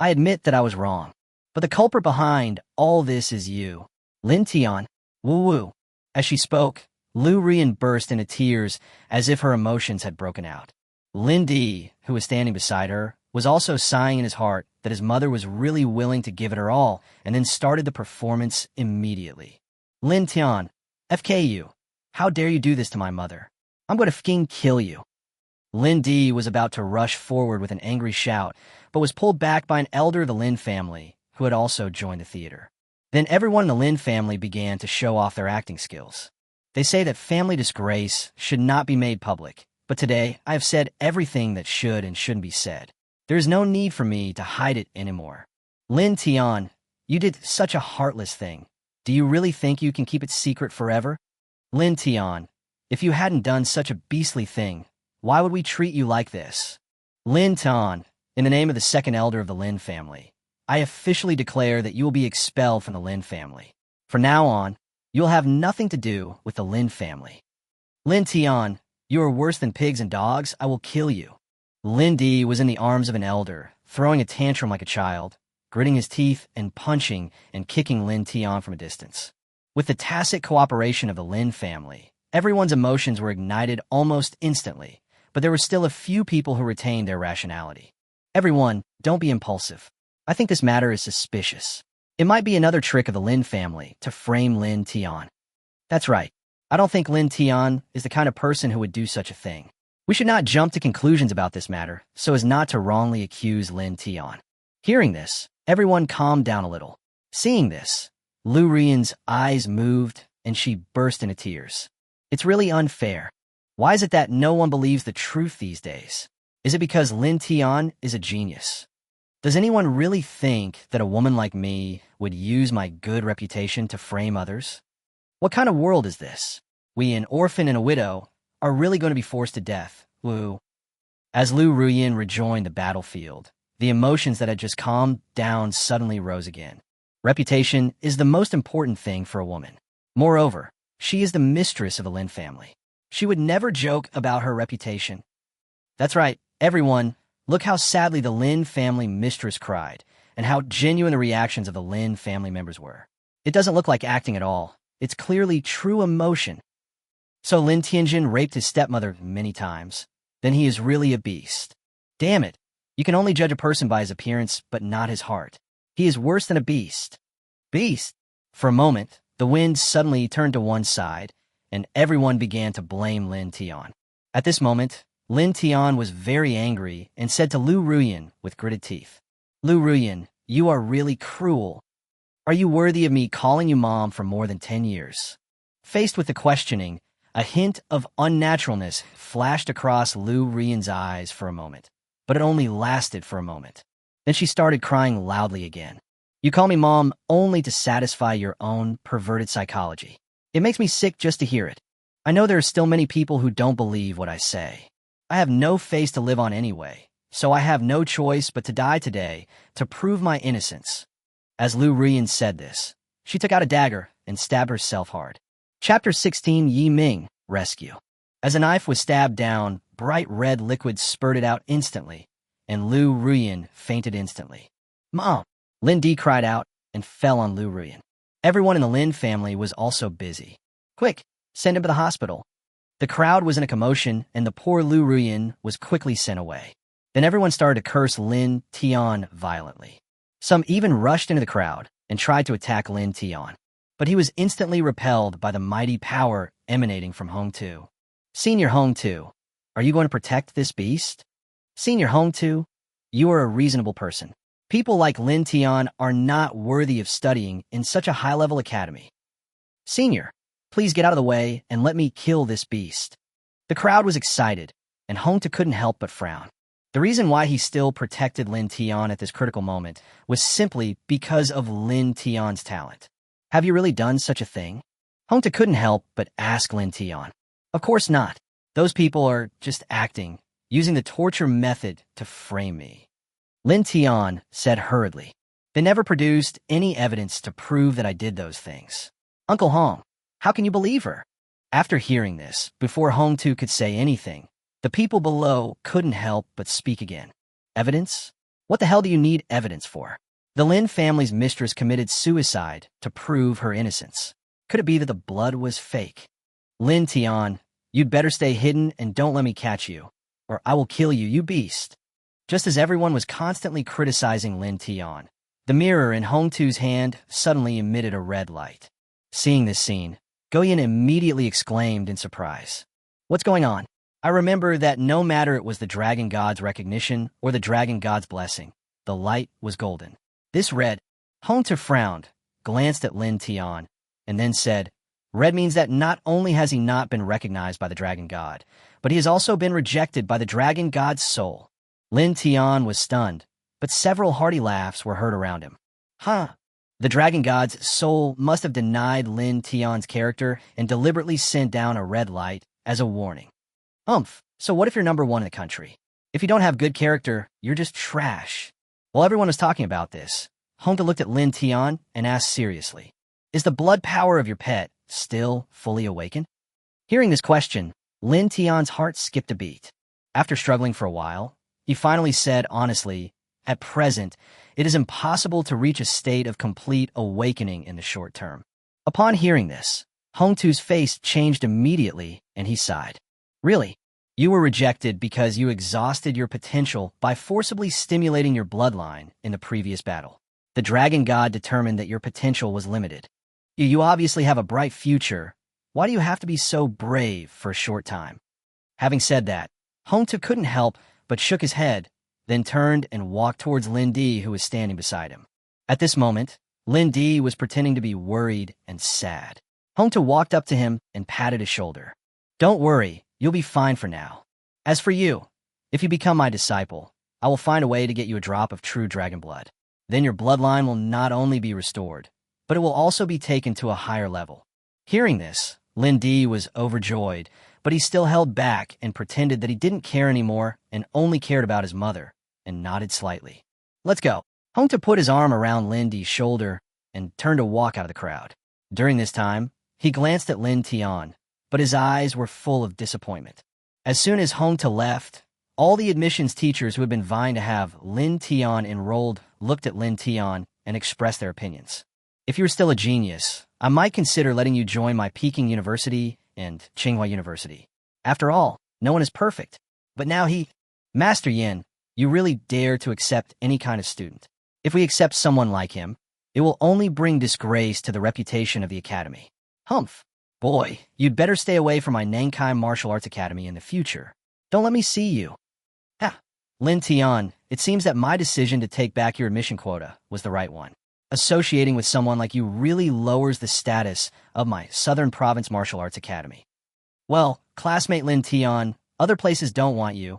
I admit that I was wrong, but the culprit behind all this is you, Lin Tian. Woo-woo. As she spoke, Liu Ruyan burst into tears as if her emotions had broken out. Lindy, who was standing beside her, was also sighing in his heart that his mother was really willing to give it her all and then started the performance immediately. Lin Tian, FKU, how dare you do this to my mother? I'm going to f***ing kill you. Lindy was about to rush forward with an angry shout, but was pulled back by an elder of the Lin family who had also joined the theater. Then everyone in the Lin family began to show off their acting skills. They say that family disgrace should not be made public, but today I have said everything that should and shouldn't be said. There is no need for me to hide it anymore. Lin Tian, you did such a heartless thing. Do you really think you can keep it secret forever? Lin Tian, if you hadn't done such a beastly thing, why would we treat you like this? Lin Tian, in the name of the second elder of the Lin family, I officially declare that you will be expelled from the Lin family. From now on, you will have nothing to do with the Lin family. Lin Tian, you are worse than pigs and dogs. I will kill you. Lindy was in the arms of an elder, throwing a tantrum like a child, gritting his teeth and punching and kicking Lin Tian from a distance. With the tacit cooperation of the Lin family, everyone's emotions were ignited almost instantly, but there were still a few people who retained their rationality. Everyone, don't be impulsive. I think this matter is suspicious. It might be another trick of the Lin family to frame Lin Tian. That's right. I don't think Lin Tian is the kind of person who would do such a thing. We should not jump to conclusions about this matter so as not to wrongly accuse Lin Tian. Hearing this, everyone calmed down a little. Seeing this, Liu Ruyan's eyes moved and she burst into tears. It's really unfair. Why is it that no one believes the truth these days? Is it because Lin Tian is a genius? Does anyone really think that a woman like me would use my good reputation to frame others? What kind of world is this? We, an orphan and a widow, are really going to be forced to death, Liu. As Liu Ruyan rejoined the battlefield, the emotions that had just calmed down suddenly rose again. Reputation is the most important thing for a woman. Moreover, she is the mistress of the Lin family. She would never joke about her reputation. That's right, everyone. Look how sadly the Lin family mistress cried, and how genuine the reactions of the Lin family members were. It doesn't look like acting at all. It's clearly true emotion. So Lin Tianjin raped his stepmother many times. Then he is really a beast. Damn it. You can only judge a person by his appearance, but not his heart. He is worse than a beast. Beast! For a moment, the wind suddenly turned to one side, and everyone began to blame Lin Tian. At this moment, Lin Tian was very angry and said to Liu Ruyan with gritted teeth, Liu Ruyan, you are really cruel. Are you worthy of me calling you mom for more than 10 years? Faced with the questioning, a hint of unnaturalness flashed across Liu Ruyan's eyes for a moment, but it only lasted for a moment. Then she started crying loudly again. You call me mom only to satisfy your own perverted psychology. It makes me sick just to hear it. I know there are still many people who don't believe what I say. I have no face to live on anyway, so I have no choice but to die today to prove my innocence. As Liu Ruyan said this, she took out a dagger and stabbed herself hard. Chapter 16, Yi Ming, Rescue. As a knife was stabbed down, bright red liquid spurted out instantly, and Liu Ruyan fainted instantly. Mom! Lindy cried out and fell on Liu Ruyan. Everyone in the Lin family was also busy. Quick, send him to the hospital. The crowd was in a commotion, and the poor Liu Ruyan was quickly sent away. Then everyone started to curse Lin Tian violently. Some even rushed into the crowd and tried to attack Lin Tian, but he was instantly repelled by the mighty power emanating from Hong Tu. Senior Hong Tu, are you going to protect this beast? Senior Hong Tu, you are a reasonable person. People like Lin Tian are not worthy of studying in such a high-level academy. Senior, please get out of the way and let me kill this beast. The crowd was excited, and Hong Tu couldn't help but frown. The reason why he still protected Lin Tian at this critical moment was simply because of Lin Tian's talent. Have you really done such a thing? Hong Tu couldn't help but ask Lin Tian. Of course not. Those people are just acting, using the torture method to frame me. Lin Tian said hurriedly. They never produced any evidence to prove that I did those things. Uncle Hong, how can you believe her? After hearing this, before Hong Tu could say anything, the people below couldn't help but speak again. Evidence? What the hell do you need evidence for? The Lin family's mistress committed suicide to prove her innocence. Could it be that the blood was fake? Lin Tian, you'd better stay hidden and don't let me catch you, or I will kill you, you beast. Just as everyone was constantly criticizing Lin Tian, the mirror in Hong Tu's hand suddenly emitted a red light. Seeing this scene, Goyen immediately exclaimed in surprise. What's going on? I remember that no matter it was the dragon god's recognition or the dragon god's blessing, the light was golden. This red, Hong Tu frowned, glanced at Lin Tian, and then said, red means that not only has he not been recognized by the dragon god, but he has also been rejected by the dragon god's soul. Lin Tian was stunned, but several hearty laughs were heard around him. Huh. The dragon god's soul must have denied Lin Tian's character and deliberately sent down a red light as a warning. So what if you're number one in the country? If you don't have good character, you're just trash. While everyone was talking about this, Hong Tu looked at Lin Tian and asked seriously, is the blood power of your pet still fully awakened? Hearing this question, Lin Tian's heart skipped a beat. After struggling for a while, he finally said honestly, At present, it is impossible to reach a state of complete awakening in the short term. Upon hearing this, Hongtu's face changed immediately, and he sighed. Really? You were rejected because you exhausted your potential by forcibly stimulating your bloodline in the previous battle. The dragon god determined that your potential was limited. You obviously have a bright future. Why do you have to be so brave for a short time? Having said that, Hongtu couldn't help but shook his head, then turned and walked towards Lindy, who was standing beside him. At this moment, Lindy was pretending to be worried and sad. Hongtu walked up to him and patted his shoulder. Don't worry, you'll be fine for now. As for you, if you become my disciple, I will find a way to get you a drop of true dragon blood. Then your bloodline will not only be restored, but it will also be taken to a higher level. Hearing this, Lindy was overjoyed, but he still held back and pretended that he didn't care anymore and only cared about his mother, and nodded slightly. Let's go. Hongtu put his arm around Lindy's shoulder and turned to walk out of the crowd. During this time, he glanced at Lin Tian, but his eyes were full of disappointment. As soon as Hongtu left, all the admissions teachers who had been vying to have Lin Tian enrolled looked at Lin Tian and expressed their opinions. If you're still a genius, I might consider letting you join my Peking University and Tsinghua University. After all, no one is perfect. But now Master Yin, you really dare to accept any kind of student. If we accept someone like him, it will only bring disgrace to the reputation of the academy. Humph. Boy, you'd better stay away from my Nankai Martial Arts Academy in the future. Don't let me see you. Lin Tian, it seems that my decision to take back your admission quota was the right one. Associating with someone like you really lowers the status of my Southern Province Martial Arts Academy. Well, classmate Lin Tian, other places don't want you,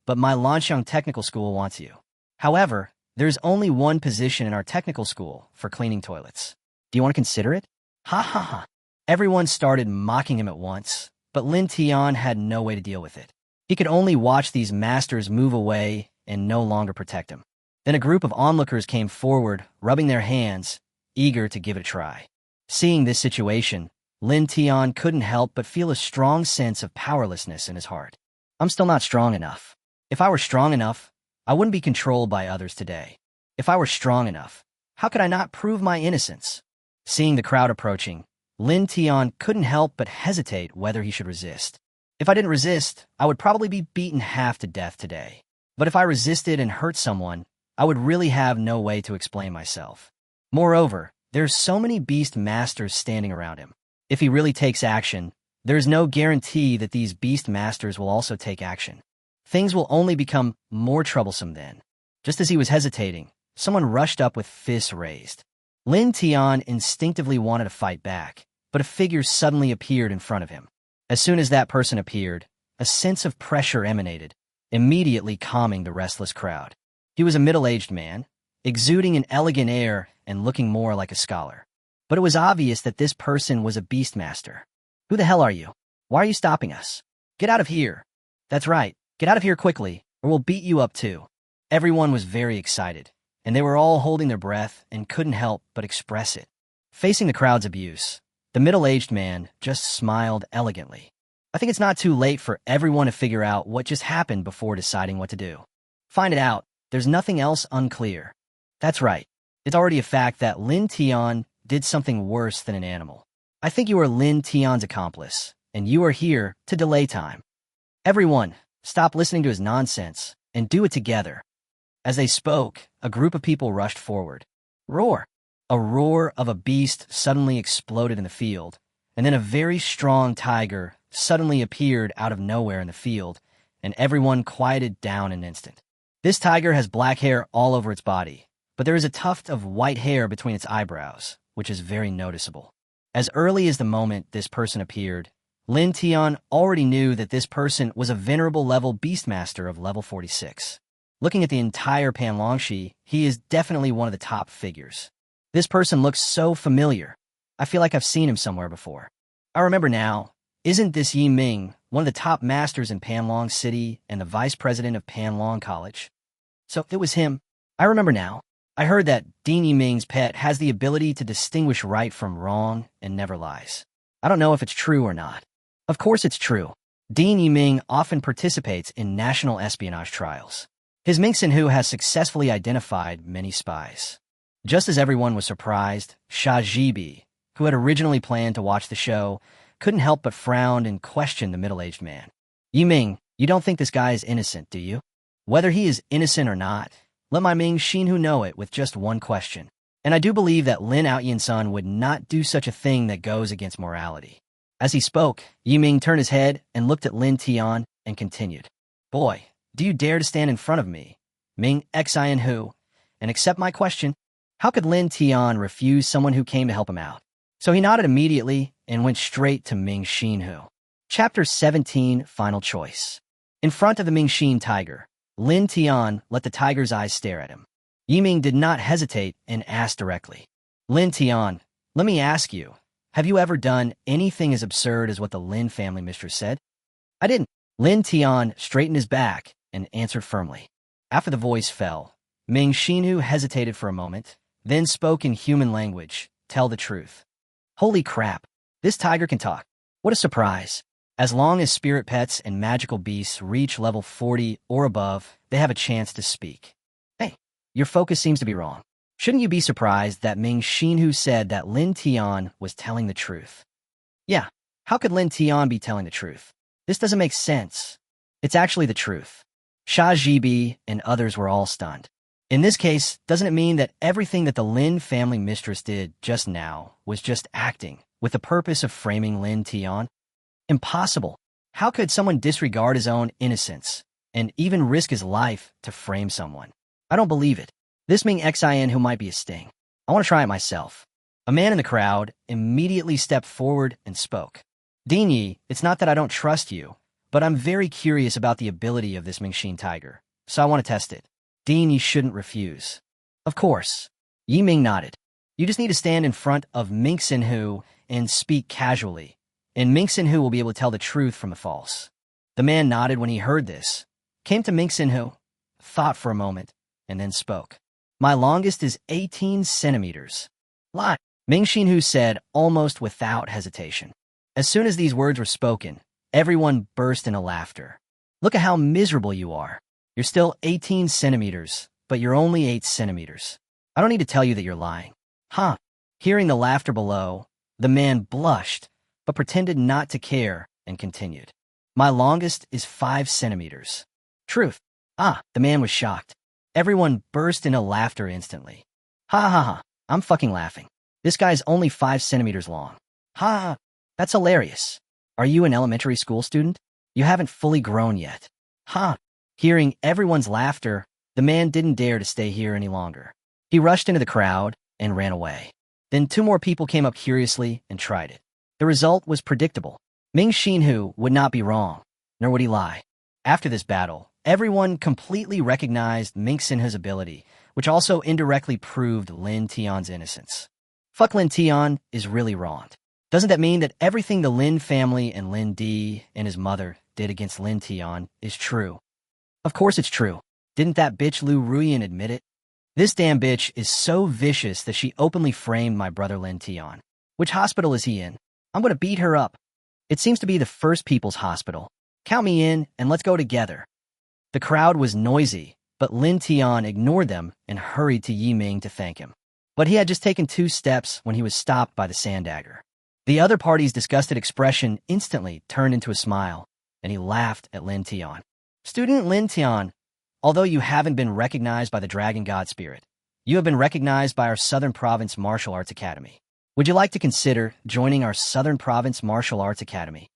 but my Lanxiang Technical School wants you. However, there's only one position in our technical school for cleaning toilets. Do you want to consider it? Ha ha ha. Everyone started mocking him at once, but Lin Tian had no way to deal with it. He could only watch these masters move away and no longer protect him. Then a group of onlookers came forward, rubbing their hands, eager to give it a try. Seeing this situation, Lin Tian couldn't help but feel a strong sense of powerlessness in his heart. I'm still not strong enough. If I were strong enough, I wouldn't be controlled by others today. If I were strong enough, how could I not prove my innocence? Seeing the crowd approaching, Lin Tian couldn't help but hesitate whether he should resist. If I didn't resist, I would probably be beaten half to death today. But if I resisted and hurt someone, I would really have no way to explain myself. Moreover, there's so many beast masters standing around him. If he really takes action, there's no guarantee that these beast masters will also take action. Things will only become more troublesome then. Just as he was hesitating, someone rushed up with fists raised. Lin Tian instinctively wanted to fight back, but a figure suddenly appeared in front of him. As soon as that person appeared, a sense of pressure emanated, immediately calming the restless crowd. He was a middle-aged man, exuding an elegant air and looking more like a scholar. But it was obvious that this person was a beastmaster. Who the hell are you? Why are you stopping us? Get out of here. That's right, get out of here quickly, or we'll beat you up too. Everyone was very excited, and they were all holding their breath and couldn't help but express it. Facing the crowd's abuse, the middle-aged man just smiled elegantly. I think it's not too late for everyone to figure out what just happened before deciding what to do. Find it out. There's nothing else unclear. That's right. It's already a fact that Lin Tian did something worse than an animal. I think you are Lin Tian's accomplice, and you are here to delay time. Everyone, stop listening to his nonsense and do it together. As they spoke, a group of people rushed forward. Roar! A roar of a beast suddenly exploded in the field, and then a very strong tiger suddenly appeared out of nowhere in the field, and everyone quieted down in an instant. This tiger has black hair all over its body, but there is a tuft of white hair between its eyebrows, which is very noticeable. As early as the moment this person appeared, Lin Tian already knew that this person was a venerable level beastmaster of level 46. Looking at the entire Panlongshi, he is definitely one of the top figures. This person looks so familiar. I feel like I've seen him somewhere before. I remember now. Isn't this Yi Ming, one of the top masters in Panlong City and the vice president of Panlong College? So it was him. I remember now. I heard that Dean Yi Ming's pet has the ability to distinguish right from wrong and never lies. I don't know if it's true or not. Of course it's true. Dean Yi Ming often participates in national espionage trials. His Ming Sinhu has successfully identified many spies. Just as everyone was surprised, Sha Jibi, who had originally planned to watch the show, couldn't help but frown and question the middle-aged man. Yiming, you don't think this guy is innocent, do you? Whether he is innocent or not, let my Ming Xinhu know it with just one question. And I do believe that Lin Outyin-sun would not do such a thing that goes against morality. As he spoke, Yiming turned his head and looked at Lin Tian and continued. Boy, do you dare to stand in front of me, Ming Xinhu, and accept my question? How could Lin Tian refuse someone who came to help him out? So he nodded immediately and went straight to Ming Xinhu. Chapter 17, Final Choice. In front of the Ming Xin tiger, Lin Tian let the tiger's eyes stare at him. Yiming did not hesitate and asked directly. Lin Tian, let me ask you, have you ever done anything as absurd as what the Lin family mistress said? I didn't. Lin Tian straightened his back and answered firmly. After the voice fell, Ming Xinhu hesitated for a moment, then spoke in human language, tell the truth. Holy crap, this tiger can talk. What a surprise. As long as spirit pets and magical beasts reach level 40 or above, they have a chance to speak. Hey, your focus seems to be wrong. Shouldn't you be surprised that Ming Xinhu said that Lin Tian was telling the truth? Yeah, how could Lin Tian be telling the truth? This doesn't make sense. It's actually the truth. Sha Jibi and others were all stunned. In this case, doesn't it mean that everything that the Lin family mistress did just now was just acting with the purpose of framing Lin Tian? Impossible. How could someone disregard his own innocence and even risk his life to frame someone? I don't believe it. This Ming Xin who might be a sting. I want to try it myself. A man in the crowd immediately stepped forward and spoke. Dinyi, it's not that I don't trust you, but I'm very curious about the ability of this Mingxin tiger, so I want to test it. Dinyi shouldn't refuse. Of course. Yiming nodded. You just need to stand in front of Ming Xinhu and speak casually, and Ming Xinhu will be able to tell the truth from the false. The man nodded when he heard this, came to Ming Xinhu, thought for a moment, and then spoke. My longest is 18 centimeters. Lie. Ming Xinhu said almost without hesitation. As soon as these words were spoken, everyone burst into laughter. Look at how miserable you are. You're still 18 centimeters, but you're only 8 centimeters. I don't need to tell you that you're lying. Huh. Hearing the laughter below, the man blushed, but pretended not to care and continued. My longest is 5 centimeters. Truth. Ah, the man was shocked. Everyone burst into laughter instantly. Ha ha ha, I'm fucking laughing. This guy's only 5 centimeters long. Ha ha, that's hilarious. Are you an elementary school student? You haven't fully grown yet. Ha. Hearing everyone's laughter, the man didn't dare to stay here any longer. He rushed into the crowd and ran away. Then 2 more people came up curiously and tried it. The result was predictable. Ming Xinhu would not be wrong, nor would he lie. After this battle, everyone completely recognized Ming Xinhu's ability, which also indirectly proved Lin Tian's innocence. Fuck Lin Tian is really wronged. Doesn't that mean that everything the Lin family and Lin Di and his mother did against Lin Tian is true? Of course it's true. Didn't that bitch Liu Ruyan admit it? This damn bitch is so vicious that she openly framed my brother Lin Tian. Which hospital is he in? I'm gonna beat her up. It seems to be the First People's Hospital. Count me in and let's go together. The crowd was noisy, but Lin Tian ignored them and hurried to Yiming to thank him. But he had just taken 2 steps when he was stopped by the sand dagger. The other party's disgusted expression instantly turned into a smile, and he laughed at Lin Tian. Student Lin Tian, although you haven't been recognized by the Dragon God Spirit, you have been recognized by our Southern Province Martial Arts Academy. Would you like to consider joining our Southern Province Martial Arts Academy?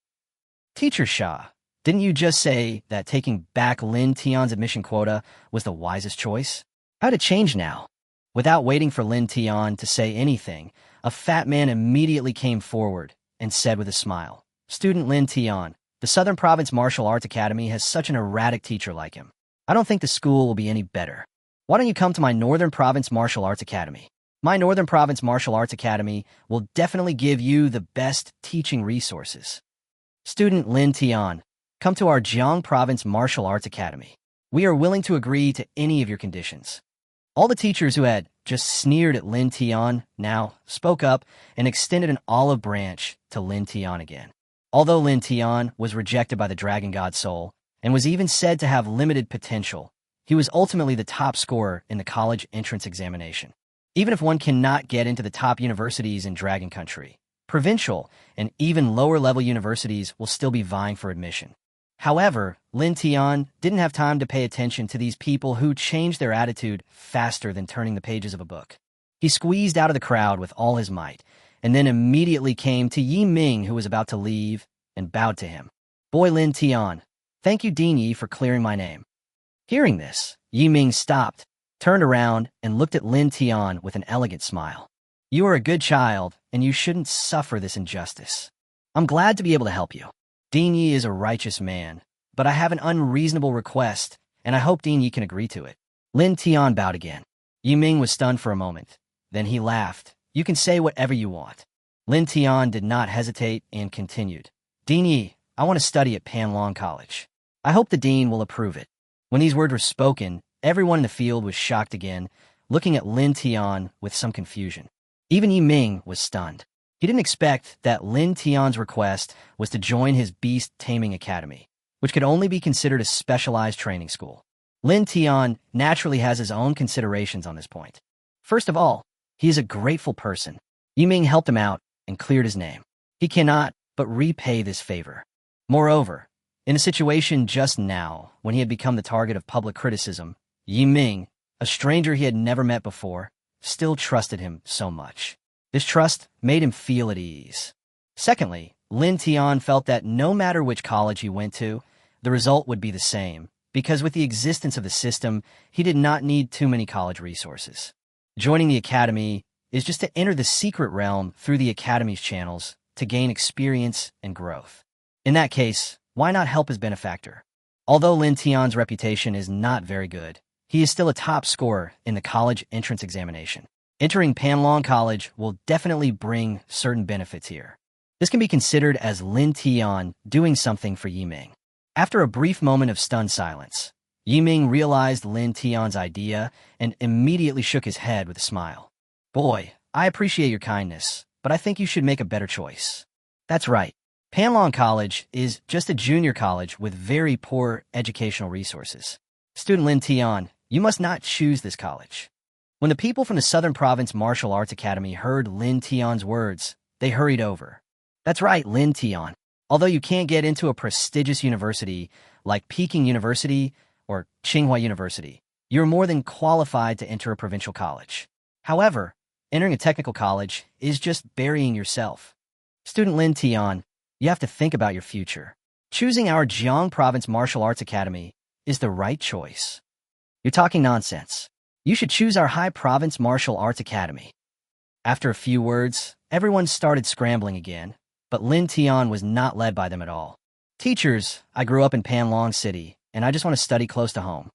Teacher Sha, didn't you just say that taking back Lin Tian's admission quota was the wisest choice? How'd it change now? Without waiting for Lin Tian to say anything, a fat man immediately came forward and said with a smile, Student Lin Tian, the Southern Province Martial Arts Academy has such an erratic teacher like him. I don't think the school will be any better. Why don't you come to my Northern Province Martial Arts Academy? My Northern Province Martial Arts Academy will definitely give you the best teaching resources. Student Lin Tian, come to our Jiang Province Martial Arts Academy. We are willing to agree to any of your conditions. All the teachers who had just sneered at Lin Tian now spoke up and extended an olive branch to Lin Tian again. Although Lin Tian was rejected by the Dragon God Soul and was even said to have limited potential, He was ultimately the top scorer in the college entrance examination. Even if one cannot get into the top universities in Dragon Country, provincial and even lower-level universities will still be vying for admission. However, Lin Tian didn't have time to pay attention to these people who changed their attitude faster than turning the pages of a book. He squeezed out of the crowd with all his might, and then immediately came to Yi Ming, who was about to leave, and bowed to him. "Boy Lin Tian, thank you Dean Yi for clearing my name." Hearing this, Yi Ming stopped, turned around, and looked at Lin Tian with an elegant smile. "You are a good child, and you shouldn't suffer this injustice. I'm glad to be able to help you. Dean Yi is a righteous man, but I have an unreasonable request, and I hope Dean Yi can agree to it." Lin Tian bowed again. Yi Ming was stunned for a moment. Then he laughed. "You can say whatever you want." Lin Tian did not hesitate and continued. "Dean Yi, I want to study at Panlong College. I hope the dean will approve it." When these words were spoken, everyone in the field was shocked again, looking at Lin Tian with some confusion. Even Yi Ming was stunned. He didn't expect that Lin Tian's request was to join his Beast Taming Academy, which could only be considered a specialized training school. Lin Tian naturally has his own considerations on this point. First of all, he is a grateful person. Yi Ming helped him out and cleared his name. He cannot but repay this favor. Moreover, in a situation just now, when he had become the target of public criticism, Yi Ming, a stranger he had never met before, still trusted him so much. This trust made him feel at ease. Secondly, Lin Tian felt that no matter which college he went to, the result would be the same, because with the existence of the system, he did not need too many college resources. Joining the academy is just to enter the secret realm through the academy's channels to gain experience and growth. In that case, why not help his benefactor? Although Lin Tian's reputation is not very good, he is still a top scorer in the college entrance examination. Entering Panlong College will definitely bring certain benefits here. This can be considered as Lin Tian doing something for Yi Ming. After a brief moment of stunned silence, Yi Ming realized Lin Tian's idea and immediately shook his head with a smile. "Boy, I appreciate your kindness, but I think you should make a better choice." That's right. Panlong College is just a junior college with very poor educational resources. Student Lin Tian, you must not choose this college. When the people from the Southern Province Martial Arts Academy heard Lin Tian's words, they hurried over. That's right, Lin Tian. Although you can't get into a prestigious university like Peking University or Tsinghua University, you're more than qualified to enter a provincial college. However, entering a technical college is just burying yourself. Student Lin Tian, you have to think about your future. Choosing our Jiang Province Martial Arts Academy is the right choice. You're talking nonsense. You should choose our High Province Martial Arts Academy. After a few words, everyone started scrambling again, but Lin Tian was not led by them at all. "Teachers, I grew up in Panlong City, and I just want to study close to home.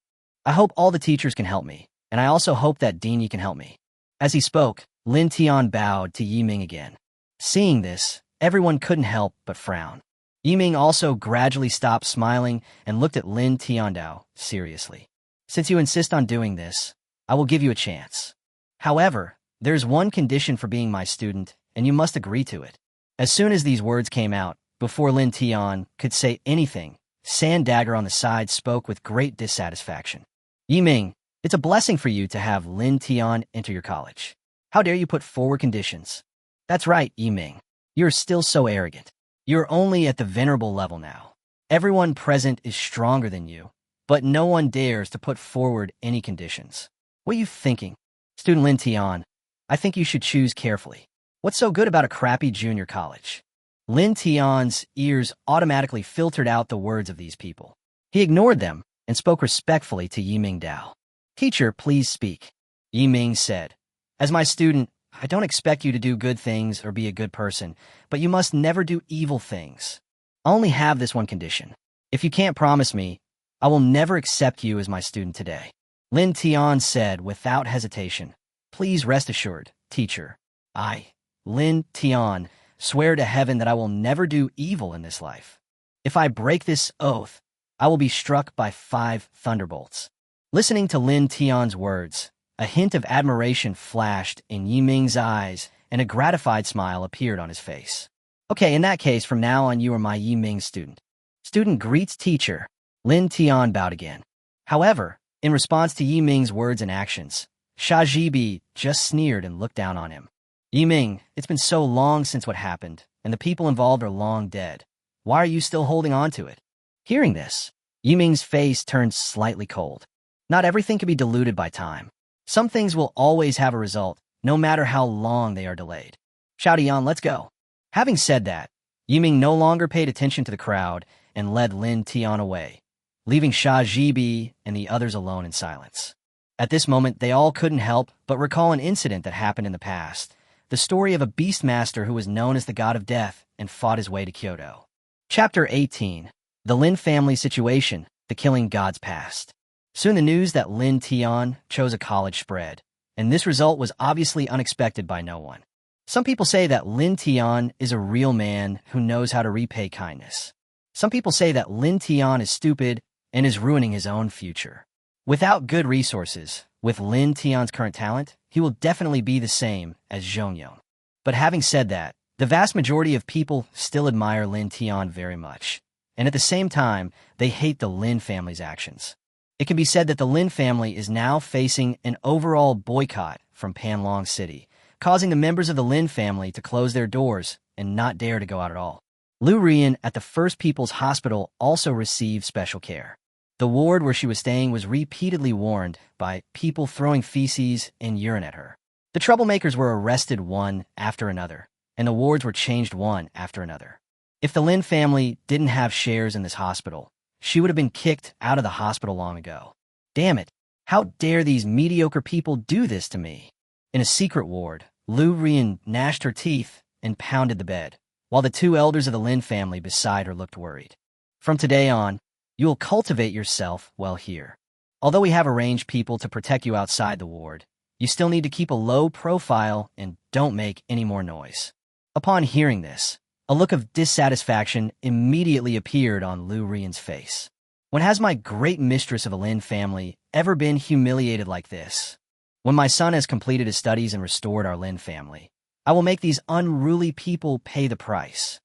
I hope all the teachers can help me, and I also hope that Dean Yi can help me." As he spoke, Lin Tian bowed to Yi Ming again. Seeing this, everyone couldn't help but frown. Yi Ming also gradually stopped smiling and looked at Lin Tiandao seriously. "Since you insist on doing this, I will give you a chance. However, there's one condition for being my student, and you must agree to it." As soon as these words came out, before Lin Tian could say anything, Sand Dagger on the side spoke with great dissatisfaction. "Yi Ming, it's a blessing for you to have Lin Tian enter your college. How dare you put forward conditions?" "That's right, Yi Ming. You're still so arrogant. You're only at the venerable level now. Everyone present is stronger than you, but no one dares to put forward any conditions. What are you thinking? Student Lin Tian, I think you should choose carefully. What's so good about a crappy junior college?" Lin Tian's ears automatically filtered out the words of these people. He ignored them and spoke respectfully to Yi Ming Dao. "Teacher, please speak." Yi Ming said, "As my student, I don't expect you to do good things or be a good person, but you must never do evil things. I only have this one condition. If you can't promise me, I will never accept you as my student today." Lin Tian said without hesitation, "Please rest assured, teacher. I, Lin Tian, swear to heaven that I will never do evil in this life. If I break this oath, I will be struck by 5 thunderbolts." Listening to Lin Tian's words, a hint of admiration flashed in Yi Ming's eyes and a gratified smile appeared on his face. "Okay, in that case, from now on you are my Yi Ming student." Student greets teacher. Lin Tian bowed again. However, In response to Yiming's words and actions, Shajibi just sneered and looked down on him. Yiming, it's been so long since what happened, and the people involved are long dead. Why are you still holding on to it? Hearing this, Yiming's face turned slightly cold. Not everything can be diluted by time. Some things will always have a result, no matter how long they are delayed. Xiaodian, let's go. Having said that, Yiming no longer paid attention to the crowd and led Lin Tian away, leaving Sha Jibi and the others alone in silence. At this moment, they all couldn't help but recall an incident that happened in the past, the story of a beastmaster who was known as the God of Death and fought his way to Kyoto. Chapter 18. The Lin family situation, the killing gods past. Soon the news that Lin Tian chose a college spread, and this result was obviously unexpected by no one. Some people say that Lin Tian is a real man who knows how to repay kindness. Some people say that Lin Tian is stupid and is ruining his own future. Without good resources, with Lin Tian's current talent, he will definitely be the same as Zhongyong. But having said that, the vast majority of people still admire Lin Tian very much, and at the same time, they hate the Lin family's actions. It can be said that the Lin family is now facing an overall boycott from Panlong City, causing the members of the Lin family to close their doors and not dare to go out at all. Liu Ruyan at the First People's Hospital also received special care. The ward where she was staying was repeatedly warned by people throwing feces and urine at her. The troublemakers were arrested one after another, and the wards were changed one after another. If the Lin family didn't have shares in this hospital, she would have been kicked out of the hospital long ago. Damn it, how dare these mediocre people do this to me? In a secret ward, Liu Ruyan gnashed her teeth and pounded the bed, while the two elders of the Lin family beside her looked worried. From today on, you will cultivate yourself well here. Although we have arranged people to protect you outside the ward, you still need to keep a low profile and don't make any more noise. Upon hearing this, a look of dissatisfaction immediately appeared on Liu Ruyan's face. When has my great mistress of the Lin family ever been humiliated like this? When my son has completed his studies and restored our Lin family, I will make these unruly people pay the price.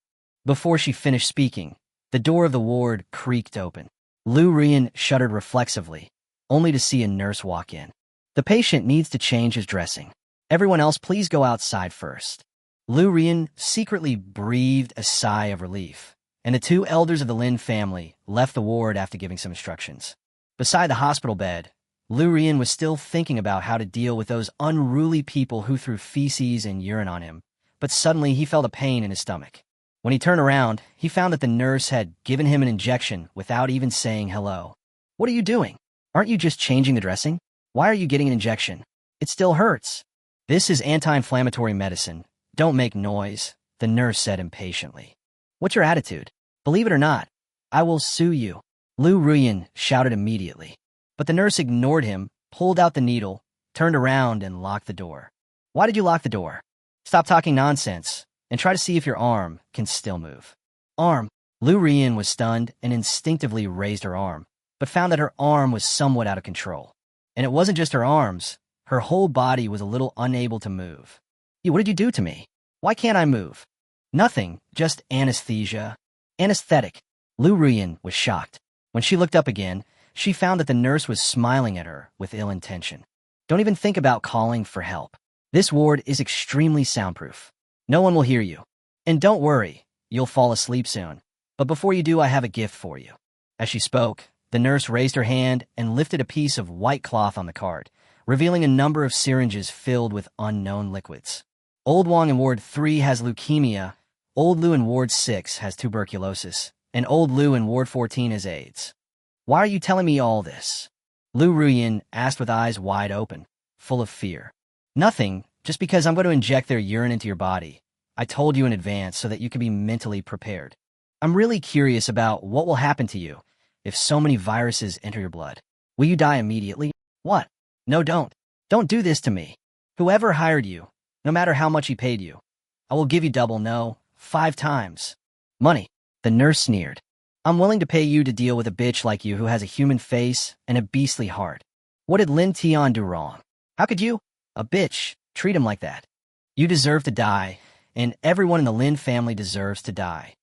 Before she finished speaking, the door of the ward creaked open. Liu Ruyan shuddered reflexively, only to see a nurse walk in. The patient needs to change his dressing. Everyone else, please go outside first. Liu Ruyan secretly breathed a sigh of relief, and the two elders of the Lin family left the ward after giving some instructions. Beside the hospital bed, Liu Ruyan was still thinking about how to deal with those unruly people who threw feces and urine on him, but suddenly he felt a pain in his stomach. When he turned around, he found that the nurse had given him an injection without even saying hello. What are you doing? Aren't you just changing the dressing? Why are you getting an injection? It still hurts. This is anti-inflammatory medicine. Don't make noise, the nurse said impatiently. What's your attitude? Believe it or not, I will sue you. Liu Ruyan shouted immediately. But the nurse ignored him, pulled out the needle, turned around and locked the door. Why did you lock the door? Stop talking nonsense, and try to see if your arm can still move. Arm. Liu Ruyan was stunned and instinctively raised her arm, but found that her arm was somewhat out of control. And it wasn't just her arms, her whole body was a little unable to move. What did you do to me? Why can't I move? Nothing, just anesthesia. Anesthetic. Liu Ruyan was shocked. When she looked up again, she found that the nurse was smiling at her with ill intention. Don't even think about calling for help. This ward is extremely soundproof. No one will hear you. And don't worry, you'll fall asleep soon. But before you do, I have a gift for you. As she spoke, the nurse raised her hand and lifted a piece of white cloth on the cart, revealing a number of syringes filled with unknown liquids. Old Wang in Ward 3 has leukemia, Old Liu in Ward 6 has tuberculosis, and Old Liu in Ward 14 has AIDS. Why are you telling me all this? Liu Ruyan asked with eyes wide open, full of fear. Nothing, just because I'm going to inject their urine into your body. I told you in advance so that you can be mentally prepared. I'm really curious about what will happen to you if so many viruses enter your blood. Will you die immediately? What? No, don't. Don't do this to me. Whoever hired you, no matter how much he paid you, I will give you double, no, 5 times. Money. The nurse sneered. I'm willing to pay you to deal with a bitch like you who has a human face and a beastly heart. What did Lin Tian do wrong? How could you, a bitch, treat him like that? You deserve to die, and everyone in the Lin family deserves to die.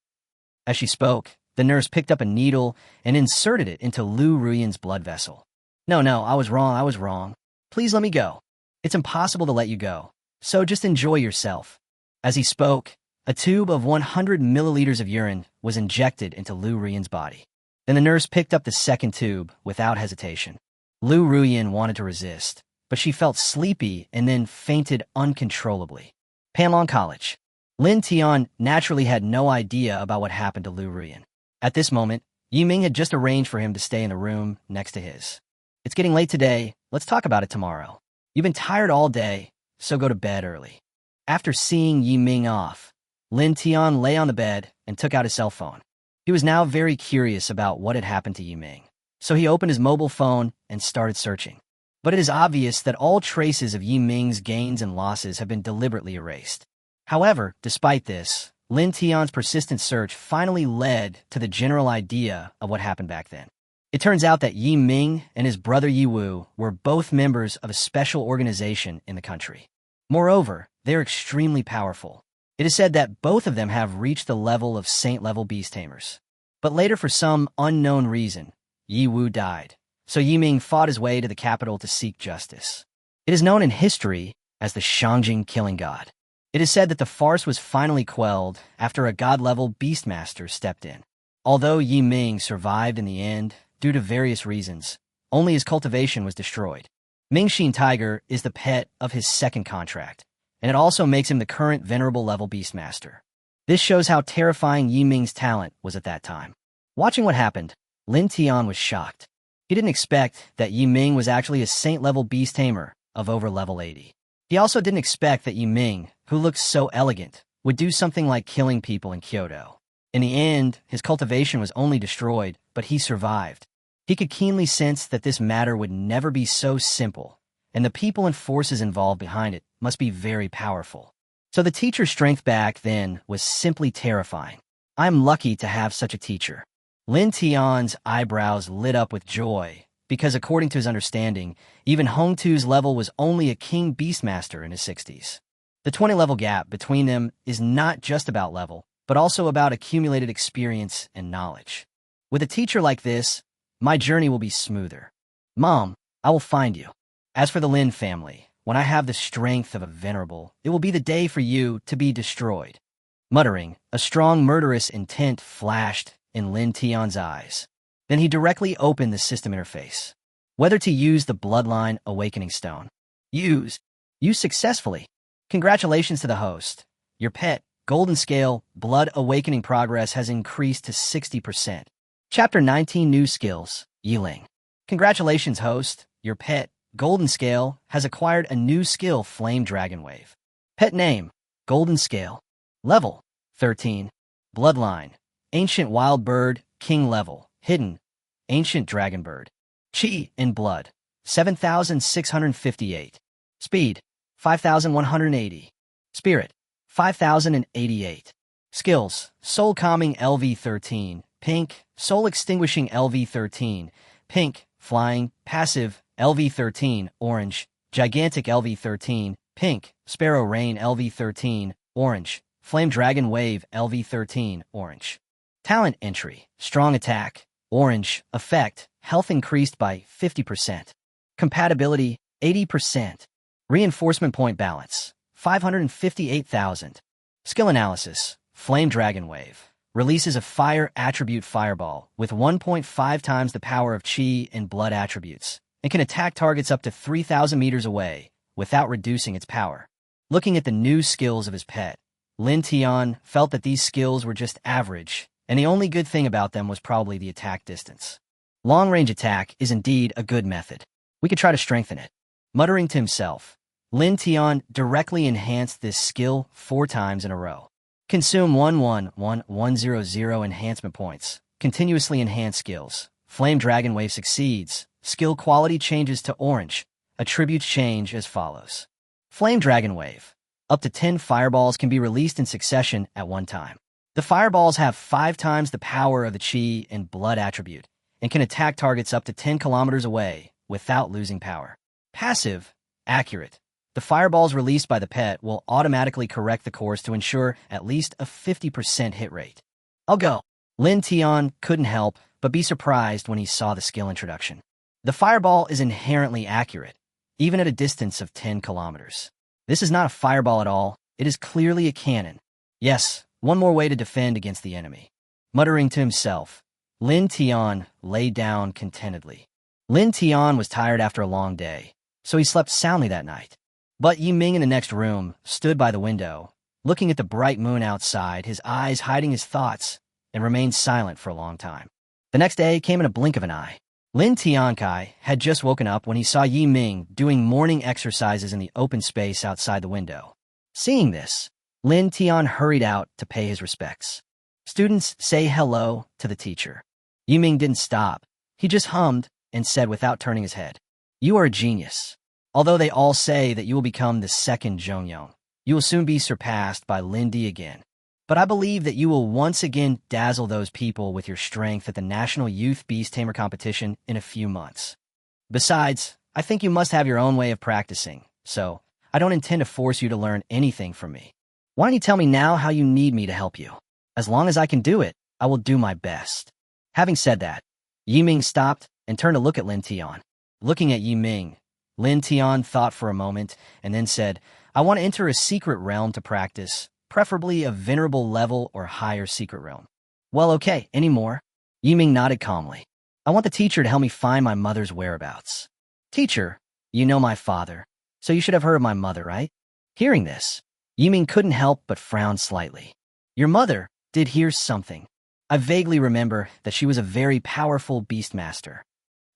As she spoke, the nurse picked up a needle and inserted it into Liu Ruyan's blood vessel. No, I was wrong. Please let me go. It's impossible to let you go. So just enjoy yourself. As he spoke, a tube of 100 milliliters of urine was injected into Liu Ruyan's body. Then the nurse picked up the second tube without hesitation. Liu Ruyan wanted to resist, but she felt sleepy and then fainted uncontrollably. Panlong College. Lin Tian naturally had no idea about what happened to Liu Ruyan. At this moment, Yiming had just arranged for him to stay in the room next to his. It's getting late today. Let's talk about it tomorrow. You've been tired all day, so go to bed early. After seeing Yiming off, Lin Tian lay on the bed and took out his cell phone. He was now very curious about what had happened to Yiming, so he opened his mobile phone and started searching. But it is obvious that all traces of Yiming's gains and losses have been deliberately erased. However, despite this, Lin Tian's persistent search finally led to the general idea of what happened back then. It turns out that Yiming and his brother Yiwu were both members of a special organization in the country. Moreover, they are extremely powerful. It is said that both of them have reached the level of saint-level beast tamers. But later, for some unknown reason, Yiwu died, so Yiming fought his way to the capital to seek justice. It is known in history as the Shangjing Killing God. It is said that the farce was finally quelled after a god-level beastmaster stepped in. Although Yiming survived in the end, due to various reasons, only his cultivation was destroyed. Mingxin Tiger is the pet of his second contract, and it also makes him the current venerable level beastmaster. This shows how terrifying Yiming's talent was at that time. Watching what happened, Lin Tian was shocked. He didn't expect that Yiming was actually a saint-level beast tamer of over level 80. He also didn't expect that Yiming, who looked so elegant, would do something like killing people in Kyoto. In the end, his cultivation was only destroyed, but he survived. He could keenly sense that this matter would never be so simple, and the people and forces involved behind it must be very powerful. So the teacher's strength back then was simply terrifying. I'm lucky to have such a teacher. Lin Tian's eyebrows lit up with joy, because according to his understanding, even Hongtu's level was only a king beastmaster in his 60s. The 20-level gap between them is not just about level, but also about accumulated experience and knowledge. With a teacher like this, my journey will be smoother. Mom, I will find you. As for the Lin family, when I have the strength of a venerable, it will be the day for you to be destroyed. Muttering, a strong murderous intent flashed in Lin Tian's eyes. Then he directly opened the system interface. Whether to use the bloodline awakening stone. Use successfully. Congratulations to the host. Your pet, Golden Scale, Blood Awakening progress has increased to 60%. Chapter 19 New Skills, Yiling. Congratulations, host. Your pet, Golden Scale, has acquired a new skill, Flame Dragon Wave. Pet name, Golden Scale. Level, 13. Bloodline, Ancient Wild Bird, King Level. Hidden, Ancient Dragon Bird. Chi in Blood, 7,658. Speed, 5,180. Spirit, 5,088. Skills, Soul Calming LV13, Pink, Soul Extinguishing LV13, Pink, Flying, Passive, LV13, Orange, Gigantic LV13, Pink, Sparrow Rain LV13, Orange, Flame Dragon Wave LV13, Orange. Talent Entry, Strong Attack, Orange, Effect, Health increased by 50%. Compatibility, 80%. Reinforcement Point Balance, 558,000. Skill Analysis, Flame Dragon Wave. Releases a fire attribute fireball with 1.5 times the power of Chi and Blood attributes, and can attack targets up to 3,000 meters away without reducing its power. Looking at the new skills of his pet, Lin Tian felt that these skills were just average, and the only good thing about them was probably the attack distance. Long-range attack is indeed a good method. We could try to strengthen it. Muttering to himself, Lin Tian directly enhanced this skill 4 times in a row. Consume 111,100 enhancement points. Continuously enhance skills. Flame Dragon Wave succeeds. Skill quality changes to orange. Attributes change as follows. Flame Dragon Wave. Up to 10 fireballs can be released in succession at one time. The fireballs have 5 times the power of the Chi and Blood attribute, and can attack targets up to 10 kilometers away without losing power. Passive, accurate. The fireballs released by the pet will automatically correct the course to ensure at least a 50% hit rate. I'll go. Lin Tian couldn't help but be surprised when he saw the skill introduction. The fireball is inherently accurate, even at a distance of 10 kilometers. This is not a fireball at all. It is clearly a cannon. Yes, one more way to defend against the enemy. Muttering to himself, Lin Tian lay down contentedly. Lin Tian was tired after a long day, so he slept soundly that night. But Yi Ming in the next room stood by the window, looking at the bright moon outside, his eyes hiding his thoughts, and remained silent for a long time. The next day came in a blink of an eye. Lin Tiankai had just woken up when he saw Yi Ming doing morning exercises in the open space outside the window. Seeing this, Lin Tian hurried out to pay his respects. Students say hello to the teacher. Yi Ming didn't stop. He just hummed and said without turning his head, "You are a genius. Although they all say that you will become the second Zhongyong, you will soon be surpassed by Lindy again. But I believe that you will once again dazzle those people with your strength at the National Youth Beast Tamer competition in a few months. Besides, I think you must have your own way of practicing, so I don't intend to force you to learn anything from me. Why don't you tell me now how you need me to help you? As long as I can do it, I will do my best." Having said that, Yi Ming stopped and turned to look at Lin Tian. Looking at Yi Ming, Lin Tian thought for a moment and then said, "I want to enter a secret realm to practice, preferably a venerable level or higher secret realm." "Well, okay, any more?" Yi Ming nodded calmly. "I want the teacher to help me find my mother's whereabouts." "Teacher, you know my father, so you should have heard of my mother, right?" Hearing this, Yi Ming couldn't help but frown slightly. "Your mother did hear something. I vaguely remember that she was a very powerful beastmaster."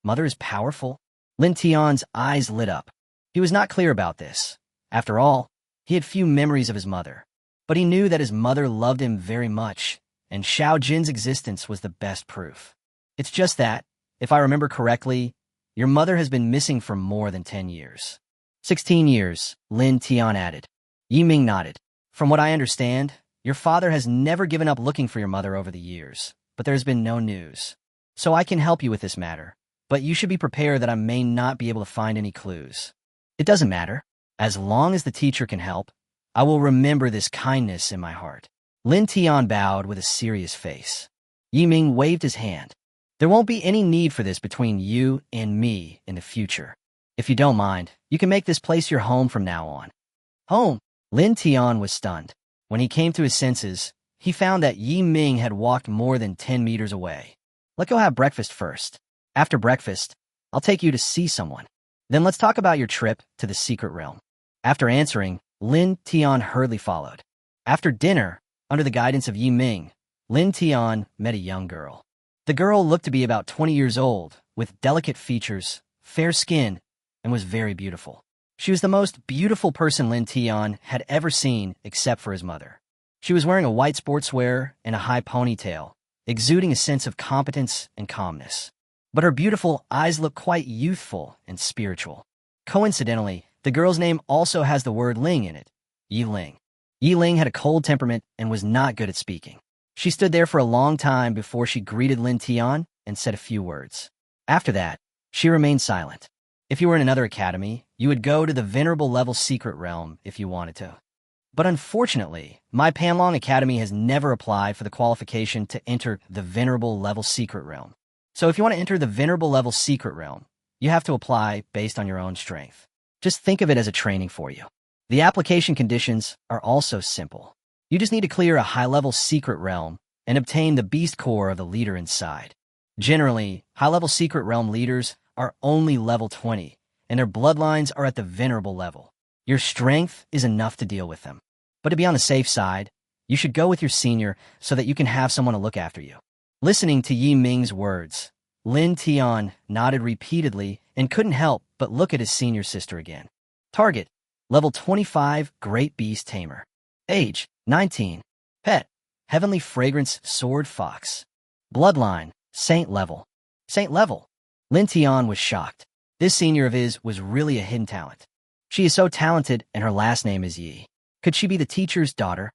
"Mother is powerful?" Lin Tian's eyes lit up. He was not clear about this. After all, he had few memories of his mother. But he knew that his mother loved him very much, and Xiao Jin's existence was the best proof. "It's just that, if I remember correctly, your mother has been missing for more than 10 years. 16 years, Lin Tian added. Yi Ming nodded. "From what I understand, your father has never given up looking for your mother over the years, but there has been no news. So I can help you with this matter, but you should be prepared that I may not be able to find any clues. It doesn't matter. As long as the teacher can help, I will remember this kindness in my heart." Lin Tian bowed with a serious face. Yi Ming waved his hand. "There won't be any need for this between you and me in the future. If you don't mind, you can make this place your home from now on." "Home?" Lin Tian was stunned. When he came to his senses, he found that Yi Ming had walked more than 10 meters away. "Let's go have breakfast first. After breakfast, I'll take you to see someone. Then let's talk about your trip to the secret realm." After answering, Lin Tian hurriedly followed. After dinner, under the guidance of Yi Ming, Lin Tian met a young girl. The girl looked to be about 20 years old, with delicate features, fair skin, and was very beautiful. She was the most beautiful person Lin Tian had ever seen except for his mother. She was wearing a white sportswear and a high ponytail, exuding a sense of competence and calmness. But her beautiful eyes looked quite youthful and spiritual. Coincidentally, the girl's name also has the word Ling in it, Yi Ling. Yi Ling had a cold temperament and was not good at speaking. She stood there for a long time before she greeted Lin Tian and said a few words. After that, she remained silent. If you were in another academy, you would go to the venerable level secret realm if you wanted to. But unfortunately, my Panlong Academy has never applied for the qualification to enter the venerable level secret realm. So if you want to enter the venerable level secret realm, you have to apply based on your own strength. Just think of it as a training for you. The application conditions are also simple. You just need to clear a high-level secret realm and obtain the beast core of the leader inside. Generally, high-level secret realm leaders are only level 20, and their bloodlines are at the venerable level. Your strength is enough to deal with them. But to be on the safe side, you should go with your senior so that you can have someone to look after you. Listening to Yi Ming's words, Lin Tian nodded repeatedly and couldn't help but look at his senior sister again. Target, level 25 Great Beast Tamer. Age, 19. Pet, Heavenly Fragrance Sword Fox. Bloodline, Saint level. Saint level. Lin Tian was shocked. This senior of his was really a hidden talent. She is so talented and her last name is Yi. Could she be the teacher's daughter?